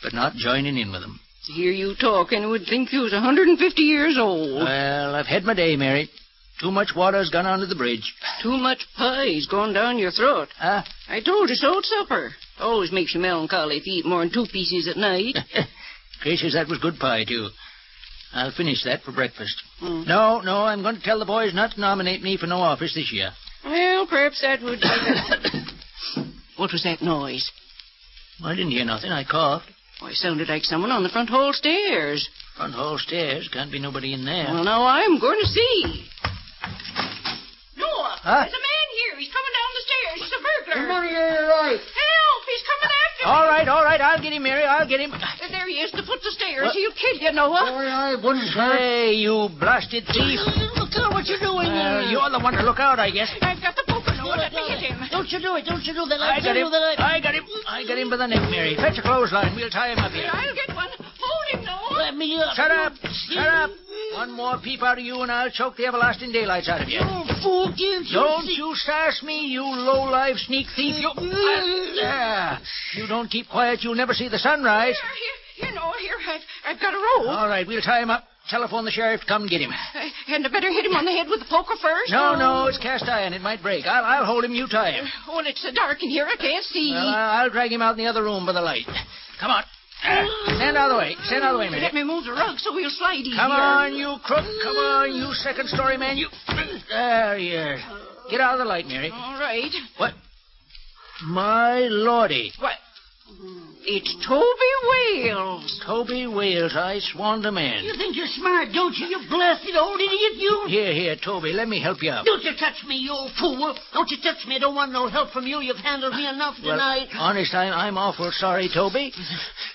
but not joining in with them. To hear you talk, and would think you was 150 years old. Well, I've had my day, Mary. Too much water's gone under the bridge. Too much pie's gone down your throat. Huh? I told you so at supper. Always makes you melancholy if you eat more than 2 pieces at night. Gracious, that was good pie, too. I'll finish that for breakfast. No, I'm going to tell the boys not to nominate me for no office this year. Well, perhaps that would be better. What was that noise? I didn't hear nothing. I coughed. Oh, it sounded like someone on the front hall stairs. Front hall stairs? Can't be nobody in there. Well, now I'm going to see. Noah, Huh? there's a man here. He's coming down the stairs. He's a burglar. Right. Help! He's coming after me. All right. I'll get him, Mary. I'll get him. There he is, at the foot of the stairs. What? He'll kill you, Noah. I wouldn't Hey, you blasted thief. Look out what you're doing there. You're the one to look out, I guess. I've got the poker, Noah. Let me hit him. Don't you do that. I got him by the neck, Mary. Fetch a clothesline. We'll tie him up here. I'll get one. Hold him, Noah. Let me up. Shut up. One more peep out of you, and I'll choke the everlasting daylights out of you. You fool, Don't you sass me, you low-life sneak thief. You don't keep quiet, you'll never see the sunrise. Here, Noah, here. I've got a rope. All right, we'll tie him up. Telephone the sheriff to come and get him. Hadn't I better hit him on the head with the poker first? No, it's cast iron. It might break. I'll hold him, you tie him. Well, it's dark in here. I can't see. Well, I'll drag him out in the other room by the light. Come on. Stand out of the way, Mary. Let me move the rug so we'll slide easier. Come on, you crook. Come on, you second-story man. You. There he is. Get out of the light, Mary. All right. What? My lordy. What? It's Toby Wales. Toby Wales, I swan to man. You think you're smart, don't you, you blasted old idiot, you? Here, Toby, let me help you up. Don't you touch me, you old fool. Don't you touch me. I don't want no help from you. You've handled me enough tonight. Honest, I'm awful sorry, Toby.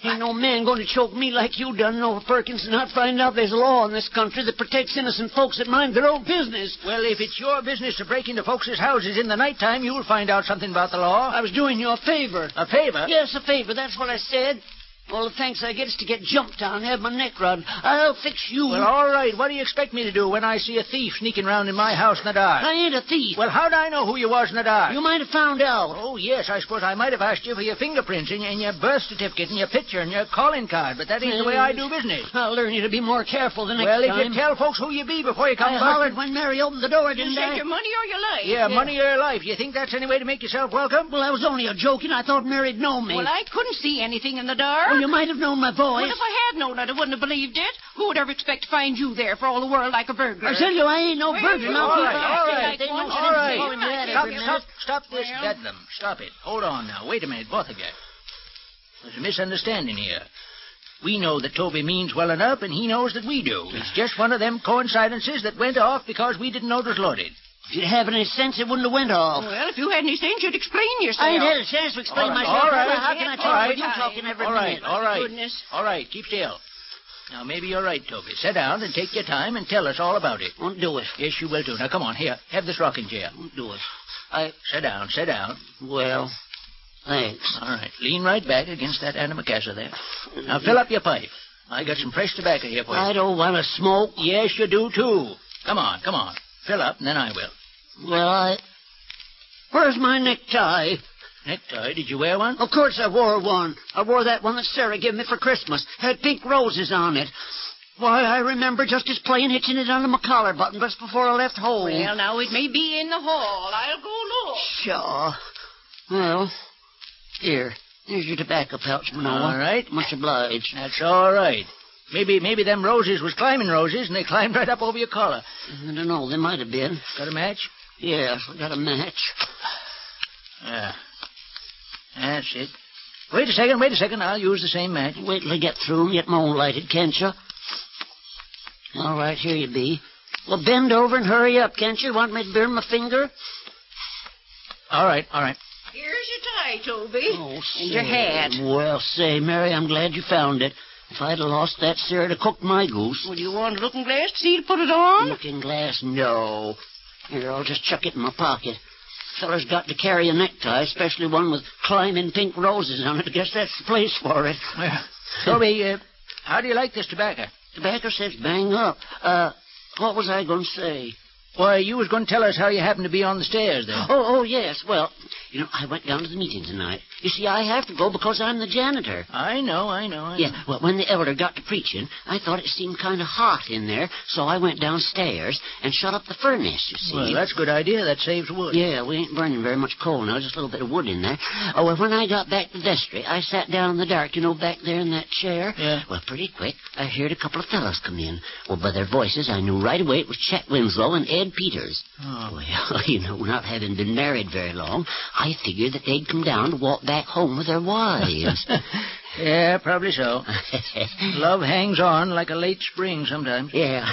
Ain't no man going to choke me like you done, Noah Perkins, and not find out there's a law in this country that protects innocent folks that mind their own business. Well, if it's your business to break into folks' houses in the nighttime, you'll find out something about the law. I was doing you a favor. A favor? Yes, a favor. That's what I said. All the thanks I get is to get jumped on and have my neck rubbed. I'll fix you. Well, all right. What do you expect me to do when I see a thief sneaking around in my house in the dark? I ain't a thief. Well, how'd I know who you was in the dark? You might have found out. Oh, yes, I suppose I might have asked you for your fingerprints and your birth certificate and your picture and your calling card, but that ain't the way I do business. I'll learn you to be more careful the next time. time. Well, if you tell folks who you be before you come I hollered when Mary opened the door, didn't you I? You your money or your life? Yeah, money or your life. You think that's any way to make yourself welcome? Well, I was only a joking. I thought Mary'd know me. Well, I couldn't see anything in the dark. Well, you might have known my voice. Well, if I had known it, I wouldn't have believed it. Who would ever expect to find you there for all the world like a burglar? I tell you, I ain't no burglar. All right. Stop this Well. bedlam. Stop it. Hold on now. Wait a minute, both of you. There's a misunderstanding here. We know that Toby means well enough, and he knows that we do. It's just one of them coincidences that went off because we didn't know it was loaded. If you'd have any sense, it wouldn't have went off. Well, if you had any sense, you'd explain yourself. I ain't had a chance to explain myself. All right. How can I talk when you talking every minute? All right. Goodness. All right, keep still. Now, maybe you're right, Toby. Sit down and take your time and tell us all about it. Won't do it. Yes, you will do. Now, come on, here. Have this rocking chair. Won't do it. Sit down. Well, thanks. All right. Lean right back against that antimacassar there. Now, fill up your pipe. I got some fresh tobacco here for you. I don't want to smoke. Yes, you do, too. Come on. Fill up, and then I will. Well, where's my necktie? Necktie? Did you wear one? Of course I wore one. I wore that one that Sarah gave me for Christmas. Had pink roses on it. Why, I remember just as plain hitching it onto my collar button just before I left home. Well, now it may be in the hall. I'll go look. Sure. Well, here's your tobacco pouch, Manoa. All right. Much obliged. That's all right. Maybe them roses was climbing roses, and they climbed right up over your collar. I don't know. They might have been. Got a match? Yes, I got a match. Yeah. That's it. Wait a second. I'll use the same match. Wait till I get through and get my own lighted, can't you? All right, here you be. Well, bend over and hurry up, can't you? Want me to burn my finger? All right. Here's your tie, Toby. Oh, and your hat. Well, say, Mary, I'm glad you found it. If I'd have lost that, Sarah'd have cooked my goose. Well, do you want a looking glass to see to put it on? Looking glass? No. Here, I'll just chuck it in my pocket. Feller's got to carry a necktie, especially one with climbing pink roses on it. I guess that's the place for it. Well, Toby, how do you like this tobacco? Tobacco says bang up. What was I going to say? Why, you was going to tell us how you happened to be on the stairs there. Oh, yes. Well, I went down to the meeting tonight. You see, I have to go because I'm the janitor. I know. Yeah, well, when the elder got to preaching, I thought it seemed kind of hot in there, so I went downstairs and shut up the furnace, you see. Well, that's a good idea. That saves wood. Yeah, we ain't burning very much coal now, just a little bit of wood in there. Oh, well, when I got back to the vestry, I sat down in the dark, back there in that chair. Yeah. Well, pretty quick, I heard a couple of fellows come in. Well, by their voices, I knew right away it was Chet Winslow and Ed Peters. Oh. Well, not having been married very long, I figured that they'd come down to walk back home with their wives. Yeah, probably so. Love hangs on like a late spring sometimes. Yeah.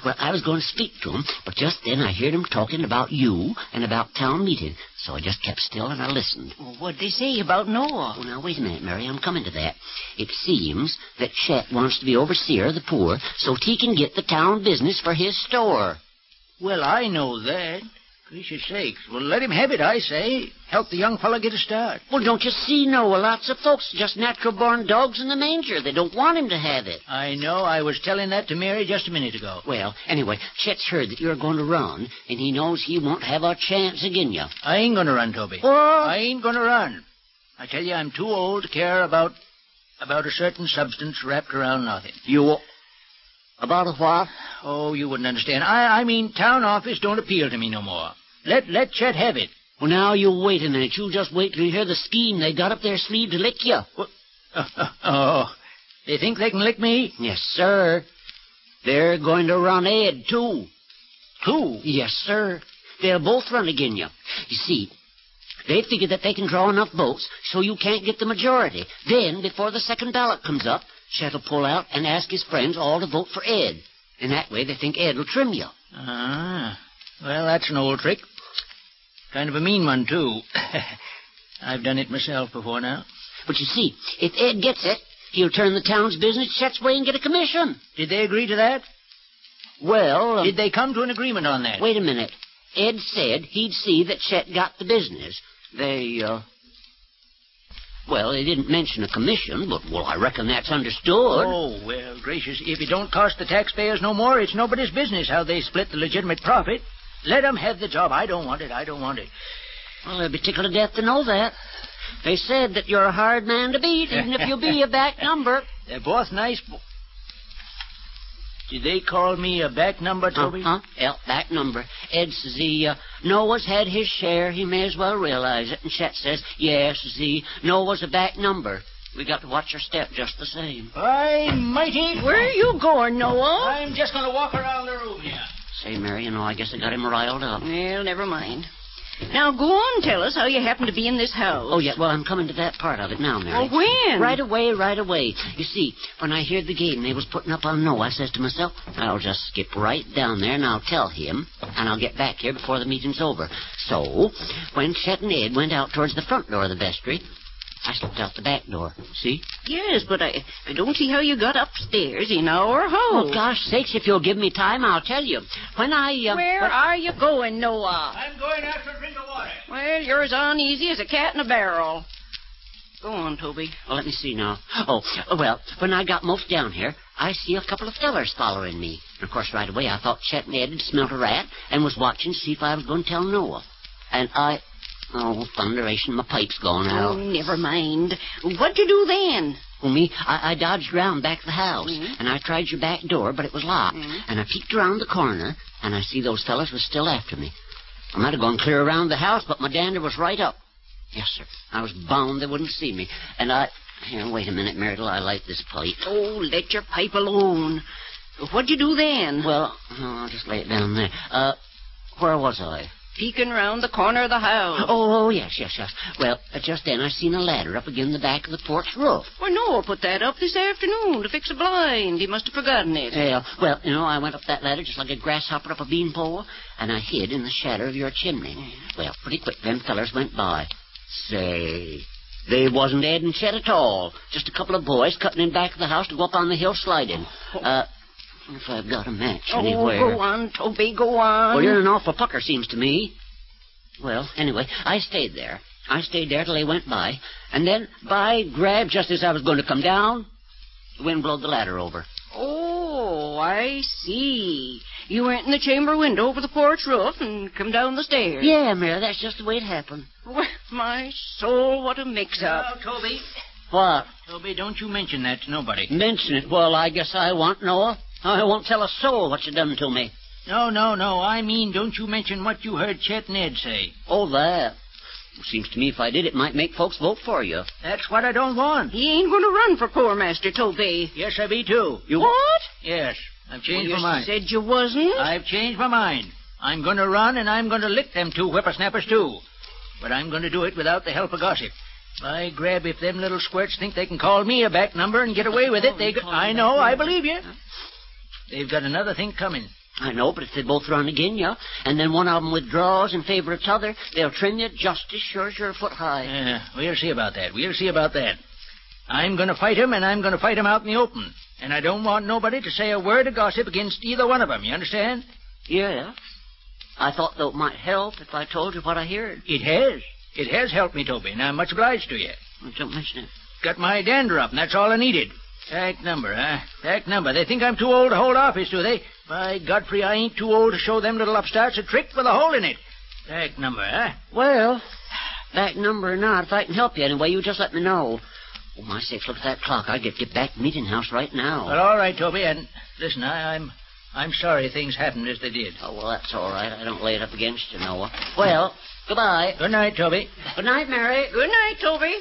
Well, I was going to speak to them, but just then I heard them talking about you and about town meeting. So I just kept still and I listened. Well, what'd they say about Noah? Oh, now, wait a minute, Mary. I'm coming to that. It seems that Chet wants to be overseer of the poor so he can get the town business for his store. Well, I know that. Gracious sakes. Well, let him have it, I say. Help the young fellow get a start. Well, don't you see, Noah? Lots of folks just natural-born dogs in the manger. They don't want him to have it. I know. I was telling that to Mary just a minute ago. Well, anyway, Chet's heard that you're going to run, and he knows he won't have a chance agin you. I ain't going to run, Toby. What? I ain't going to run. I tell you, I'm too old to care about a certain substance wrapped around nothing. You... About a what? Oh, you wouldn't understand. I mean, town office don't appeal to me no more. Let Chet have it. Well, now, you wait a minute. You just wait till you hear the scheme they got up their sleeve to lick you. Oh, they think they can lick me? Yes, sir. They're going to run Ed, too. Who? Yes, sir. They'll both run agin you. You see, they figure that they can draw enough votes so you can't get the majority. Then, before the second ballot comes up, Chet'll pull out and ask his friends all to vote for Ed. And that way they think Ed will trim you. Ah, well, that's an old trick. Kind of a mean one, too. I've done it myself before now. But you see, if Ed gets it, he'll turn the town's business Chet's way and get a commission. Did they agree to that? Well... Did they come to an agreement on that? Wait a minute. Ed said he'd see that Chet got the business. Well, they didn't mention a commission, but, well, I reckon that's understood. Oh, well, gracious, if it don't cost the taxpayers no more, it's nobody's business how they split the legitimate profit. Let them have the job. I don't want it. Well, they'll be tickled to death to know that. They said that you're a hard man to beat, even if you be a back number. They're both nice. Did they call me a back number, Toby? Yeah, back number. Ed says Noah's had his share. He may as well realize it. And Chet says, yes, Noah's a back number. We got to watch our step just the same. I'm mighty. Where are you going, Noah? I'm just going to walk around the room here. Say, Mary, I guess I got him riled up. Well, never mind. Now, go on, tell us how you happen to be in this house. Oh, yeah, well, I'm coming to that part of it now, Mary. Well, when? Right away. You see, when I heard the game they was putting up on Noah, I says to myself, I'll just skip right down there and I'll tell him, and I'll get back here before the meeting's over. So, when Chet and Ed went out towards the front door of the vestry, I slipped out the back door. See? Yes, but I don't see how you got upstairs in our house. Oh, gosh sakes, if you'll give me time, I'll tell you. Where are you going, Noah? I'm going after a drink of water. Well, you're as uneasy as a cat in a barrel. Go on, Toby. Well, let me see now. Oh, well, when I got most down here, I see a couple of fellers following me. And, of course, right away I thought Chet and Ed had smelt a rat and was watching to see if I was going to tell Noah. And Oh, thunderation, my pipe's gone out. Oh, never mind. What'd you do then? Well, me, I dodged around back of the house, and I tried your back door, but it was locked. And I peeked around the corner, and I see those fellas was still after me. I might have gone clear around the house, but my dander was right up. Yes, sir. I was bound they wouldn't see me. And Here, wait a minute, Mary, till I light this pipe. Oh, let your pipe alone. What'd you do then? Well, I'll just lay it down there. Where was I? Peeking round the corner of the house. Oh, yes. Well, just then I seen a ladder up against the back of the porch roof. Well, Noah put that up this afternoon to fix a blind. He must have forgotten it. Yeah, well, I went up that ladder just like a grasshopper up a beanpole, and I hid in the shadow of your chimney. Well, pretty quick, them fellers went by. Say, they wasn't Ed and Chet at all. Just a couple of boys cutting in back of the house to go up on the hill sliding. If I've got a match anywhere. Oh, go on, Toby, go on. Well, you're an awful pucker, seems to me. Well, anyway, I stayed there. Till they went by. And then, by grab, just as I was going to come down, the wind blowed the ladder over. Oh, Oh, I see. You went in the chamber window over the porch roof and come down the stairs. Yeah, Mary, that's just the way it happened. Well, my soul, what a mix-up. Well, Toby. What? Toby, don't you mention that to nobody. Mention it? Well, I guess I won't, Noah. I won't tell a soul what you done to me. No. I mean, don't you mention what you heard Chet and Ed say. Oh, that. Seems to me if I did, it might make folks vote for you. That's what I don't want. He ain't going to run for poor Master Toby. Yes, I be too. What? Yes, I've changed my mind. You said you wasn't? I've changed my mind. I'm going to run, and I'm going to lick them two whippersnappers, too. But I'm going to do it without the help of gossip. By grab, if them little squirts think they can call me a back number and get away with it, I know, I believe you. They've got another thing coming. I know, but if they both run again, you, and then one of them withdraws in favor of the other, they'll trim you just as sure as you're a foot high. We'll see about that. I'm going to fight him, and I'm going to fight him out in the open. And I don't want nobody to say a word of gossip against either one of them, you understand? Yeah. I thought, though, it might help if I told you what I heard. It has. It has helped me, Toby, and I'm much obliged to you. Well, don't mention it. Got my dander up, and that's all I needed. Tack number, huh? Tack number. They think I'm too old to hold office, do they? By Godfrey, I ain't too old to show them little upstarts a trick with a hole in it. Tack number, huh? Well, back number or not, if I can help you anyway, you just let me know. Oh, my sakes, look at that clock. I'd get back to meeting house right now. Well, all right, Toby, and listen, I'm sorry things happened as they did. Oh, well, that's all right. I don't lay it up against you, Noah. Well, goodbye. Good night, Toby. Good night, Mary. Good night, Toby.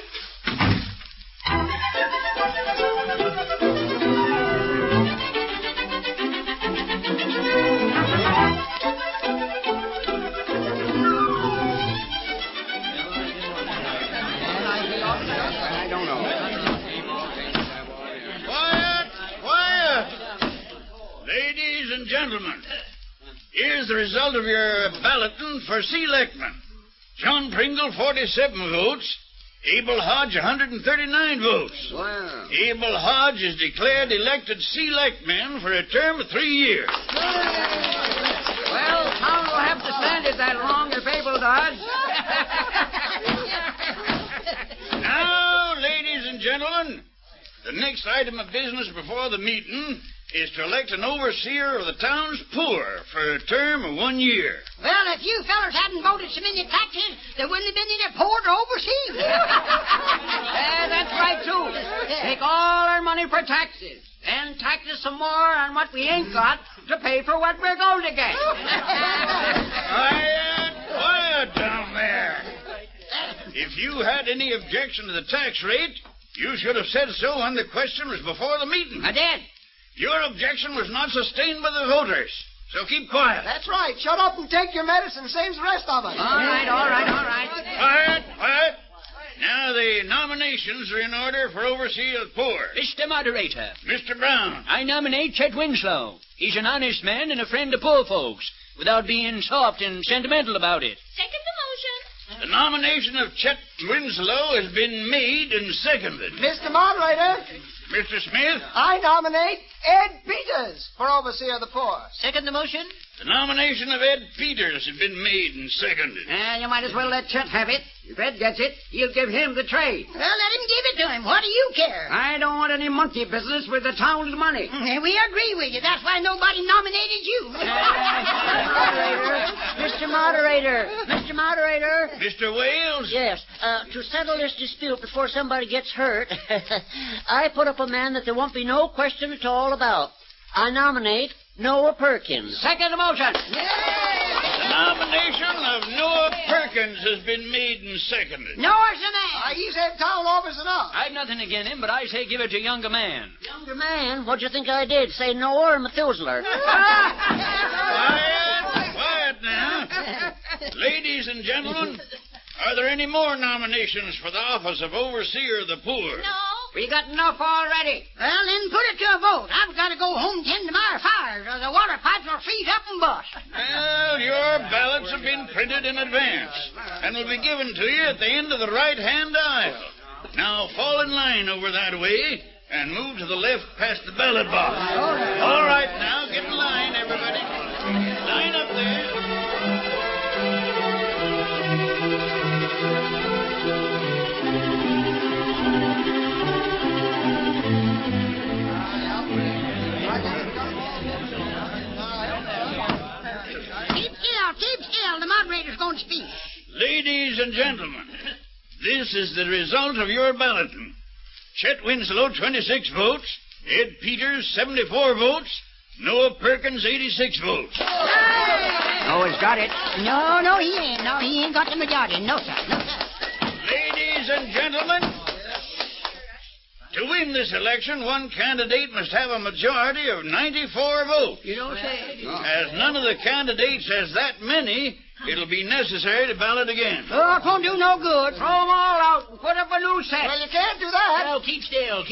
Ladies and gentlemen, here's the result of your balloting for selectmen. John Pringle, 47 votes. Abel Hodge, 139 votes. Wow. Abel Hodge is declared elected selectman for a term of 3 years. Well, town will have to stand it that long if Abel Dodge. Now, ladies and gentlemen, the next item of business before the meeting is to elect an overseer of the town's poor for a term of 1 year. Well, if you fellers hadn't voted so many taxes, there wouldn't have been any poor to oversee. That's right, too. Take all our money for taxes, and tax us some more on what we ain't got to pay for what we're going to get. Quiet down there. If you had any objection to the tax rate, you should have said so when the question was before the meeting. I did. Your objection was not sustained by the voters, so keep quiet. That's right. Shut up and take your medicine, same as the rest of us. All right. Quiet. Now, the nominations are in order for overseer of the poor. Mr. Moderator. Mr. Brown. I nominate Chet Winslow. He's an honest man and a friend of poor folks, without being soft and sentimental about it. Second the motion. The nomination of Chet Winslow has been made and seconded. Mr. Moderator. Mr. Smith? I nominate Ed Peters for overseer of the poor. Second the motion? The nomination of Ed Peters has been made and seconded. You might as well let Chet have it. If Ed gets it, he'll give him the trade. Well, let him give it to him. What do you care? I don't want any monkey business with the town's money. We agree with you. That's why nobody nominated you. Mr. Moderator. Mr. Wales? Yes. To settle this dispute before somebody gets hurt, I put up a man that there won't be no question at all about. I nominate Noah Perkins. Second the motion. The nomination of Noah Perkins has been made and seconded. Noah's the man. He's had town office enough. I've nothing against him, but I say give it to younger man. Younger man? What'd you think I did? Say Noah or Methuselah? Quiet now. Ladies and gentlemen, are there any more nominations for the office of overseer of the poor? No. We got enough already. Well, then put it to a vote. I've got to go home tend to my fires, or the water pipes will freeze up and bust. Well, your ballots have been printed in advance and will be given to you at the end of the right-hand aisle. Now, fall in line over that way and move to the left past the ballot box. All right, now, get in line, everybody. Line up there. Ladies and gentlemen, this is the result of your balloting. Chet Winslow, 26 votes. Ed Peters, 74 votes. Noah Perkins, 86 votes. Noah's got it. No, he ain't. No, he ain't got the majority. No, sir. No, sir. Ladies and gentlemen, to win this election, one candidate must have a majority of 94 votes. You don't say. As none of the candidates has that many, it'll be necessary to ballot again. Oh, it won't do no good. Throw them all out and put up a new set. Well, you can't do that. Well, keep still.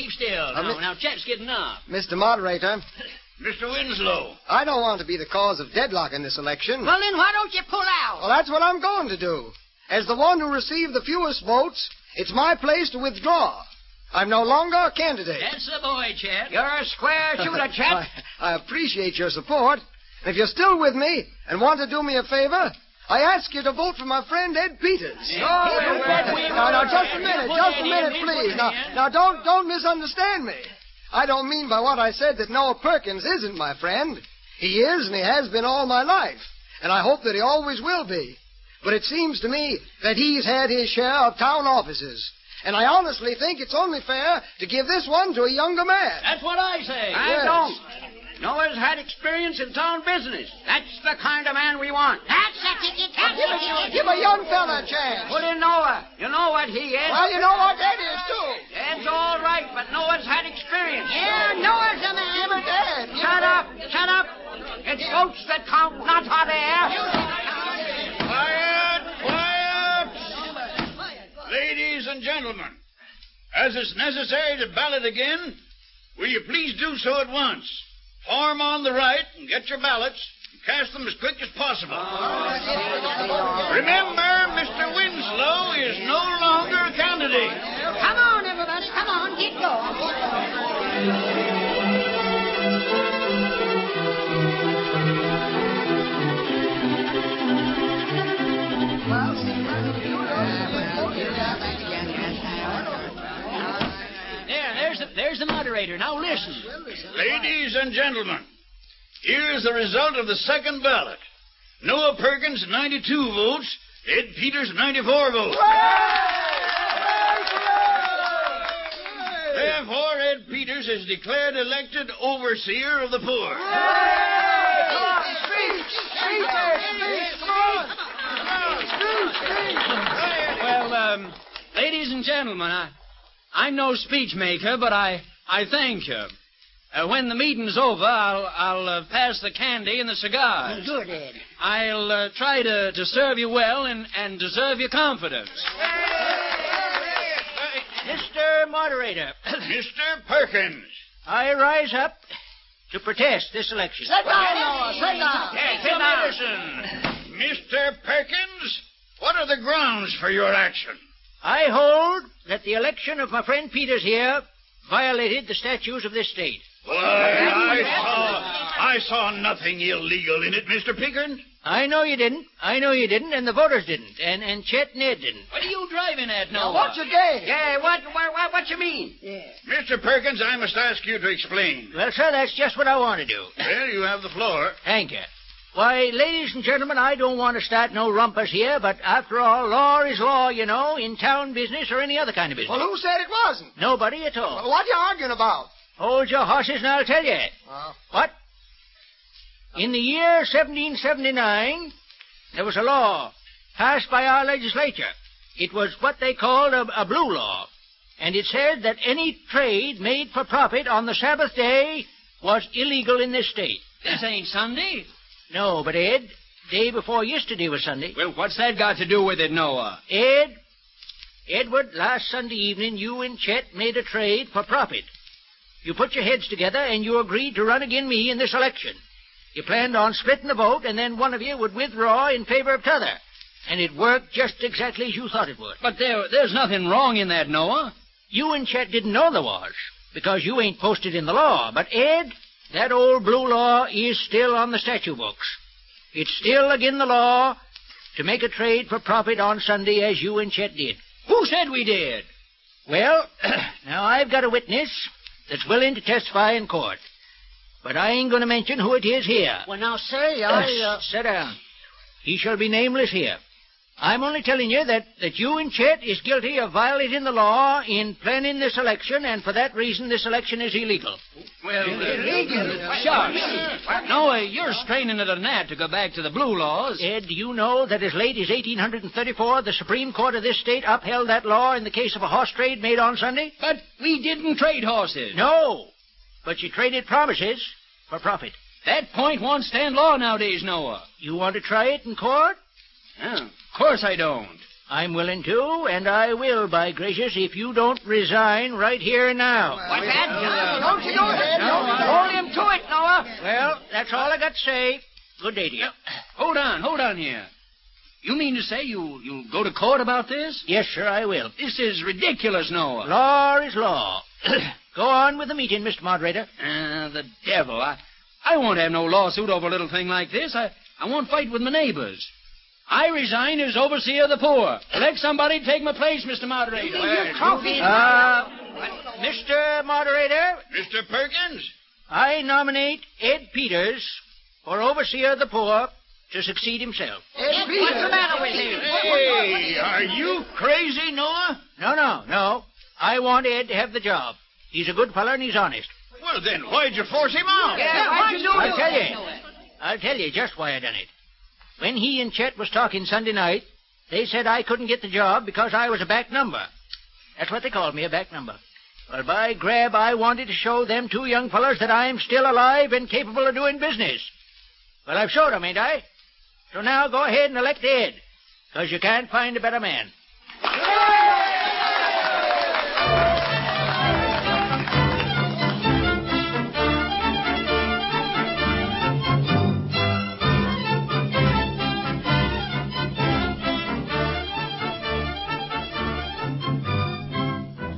Now, Chet's getting off. Mr. Moderator, Mr. Winslow. I don't want to be the cause of deadlock in this election. Well, then why don't you pull out? Well, that's what I'm going to do. As the one who received the fewest votes, it's my place to withdraw. I'm no longer a candidate. That's the boy, Chet. You're a square shooter, Chet. I appreciate your support. If you're still with me and want to do me a favor, I ask you to vote for my friend Ed Peters. Now, just a minute, please. Now, don't misunderstand me. I don't mean by what I said that Noah Perkins isn't my friend. He is, and he has been all my life. And I hope that he always will be. But it seems to me that he's had his share of town offices. And I honestly think it's only fair to give this one to a younger man. That's what I say. I don't. Noah's had experience in town business. That's the kind of man we want. Give a young fella a chance. Put in Noah. You know what he is. Well, you know what Ed is, too. Ed's all right, but Noah's had experience. Yeah, Noah's the man. Give it to Ed. Shut up. It's votes that count, not hot air. Quiet! Ladies and gentlemen, as it's necessary to ballot again, will you please do so at once? Form on the right and get your ballots and cast them as quick as possible. Remember, Mr. Winslow is no longer a candidate. Come on, everybody. Come on. Get going. There's the moderator. Now listen. Ladies and gentlemen, here's the result of the second ballot. Noah Perkins, 92 votes. Ed Peters, 94 votes. Therefore, Ed Peters is declared elected overseer of the poor. Well, ladies and gentlemen, I'm no speech maker, but I thank you. When the meeting's over, I'll pass the candy and the cigars. Good, Ed. I'll try to serve you well and deserve your confidence. Mr. Moderator. Mr. Perkins. I rise up to protest this election. Sit down, Noah. Sit down. Sit down. Mr. Perkins, what are the grounds for your action? I hold that the election of my friend Peters here violated the statutes of this state. Why, I saw nothing illegal in it, Mr. Pickard. I know you didn't, and the voters didn't, and Chet and Ed didn't. What are you driving at, Noah? What's your game? Yeah, what you mean? Yeah. Mr. Perkins, I must ask you to explain. Well, sir, that's just what I want to do. Well, you have the floor. Thank you. Why, ladies and gentlemen, I don't want to start no rumpus here, but after all, law is law, you know, in town business or any other kind of business. Well, who said it wasn't? Nobody at all. Well, what are you arguing about? Hold your horses and I'll tell you. What? In the year 1779, there was a law passed by our legislature. It was what they called a blue law. And it said that any trade made for profit on the Sabbath day was illegal in this state. This ain't Sunday. No, but Ed, day before yesterday was Sunday. Well, what's that got to do with it, Noah? Edward, last Sunday evening, you and Chet made a trade for profit. You put your heads together and you agreed to run against me in this election. You planned on splitting the vote, and then one of you would withdraw in favor of t'other. And it worked just exactly as you thought it would. But there's nothing wrong in that, Noah. You and Chet didn't know there was, because you ain't posted in the law. But, Ed, that old blue law is still on the statute books. It's still against the law to make a trade for profit on Sunday as you and Chet did. Who said we did? Well, now I've got a witness that's willing to testify in court. But I ain't going to mention who it is here. Well, now, say, Sit down. He shall be nameless here. I'm only telling you that you and Chet is guilty of violating the law in planning this election, and for that reason this election is illegal. Well, shucks. Noah, you're straining at a gnat to go back to the blue laws. Ed, do you know that as late as 1834, the Supreme Court of this state upheld that law in the case of a horse trade made on Sunday? But we didn't trade horses. No, but you traded promises for profit. That point won't stand law nowadays, Noah. You want to try it in court? Yeah, of course I don't. I'm willing to, and I will, by gracious, if you don't resign right here and now. What's that? Don't you do it? Hold him to it, Noah. Well, that's all I got to say. Good day to you. Hold on here. You mean to say you'll go to court about this? Yes, sir, I will. This is ridiculous, Noah. Law is law. Go on with the meeting, Mr. Moderator. The devil. I won't have no lawsuit over a little thing like this. I won't fight with my neighbors. I resign as overseer of the poor. Let somebody take my place, Mr. Moderator. Mr. Moderator. Mr. Perkins? I nominate Ed Peters for overseer of the poor to succeed himself. Ed Peters? What's the matter with him? Hey, are you crazy, Noah? No. I want Ed to have the job. He's a good fellow and he's honest. Well, then why'd you force him out? Yeah, why'd you do it? I'll tell you just why I done it. When he and Chet was talking Sunday night, they said I couldn't get the job because I was a back number. That's what they called me, a back number. Well, by grab, I wanted to show them two young fellas that I'm still alive and capable of doing business. Well, I've showed them, ain't I? So now go ahead and elect Ed, because you can't find a better man.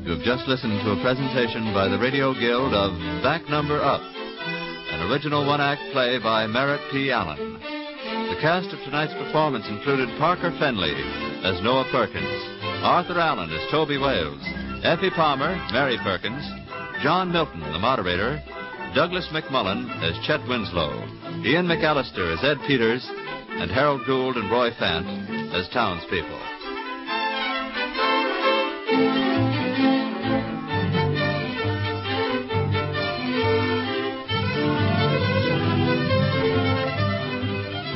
You've just listened to a presentation by the Radio Guild of Back Number Up, an original one-act play by Merritt P. Allen. The cast of tonight's performance included Parker Fenley as Noah Perkins, Arthur Allen as Toby Wales, Effie Palmer, Mary Perkins, John Milton, the moderator, Douglas McMullen as Chet Winslow, Ian McAllister as Ed Peters, and Harold Gould and Roy Fant as townspeople.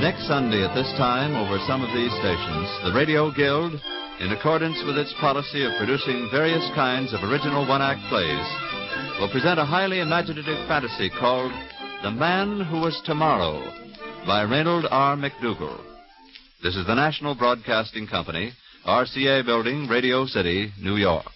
Next Sunday at this time, over some of these stations, the Radio Guild, in accordance with its policy of producing various kinds of original one-act plays, will present a highly imaginative fantasy called The Man Who Was Tomorrow by Reynold R. McDougall. This is the National Broadcasting Company, RCA Building, Radio City, New York.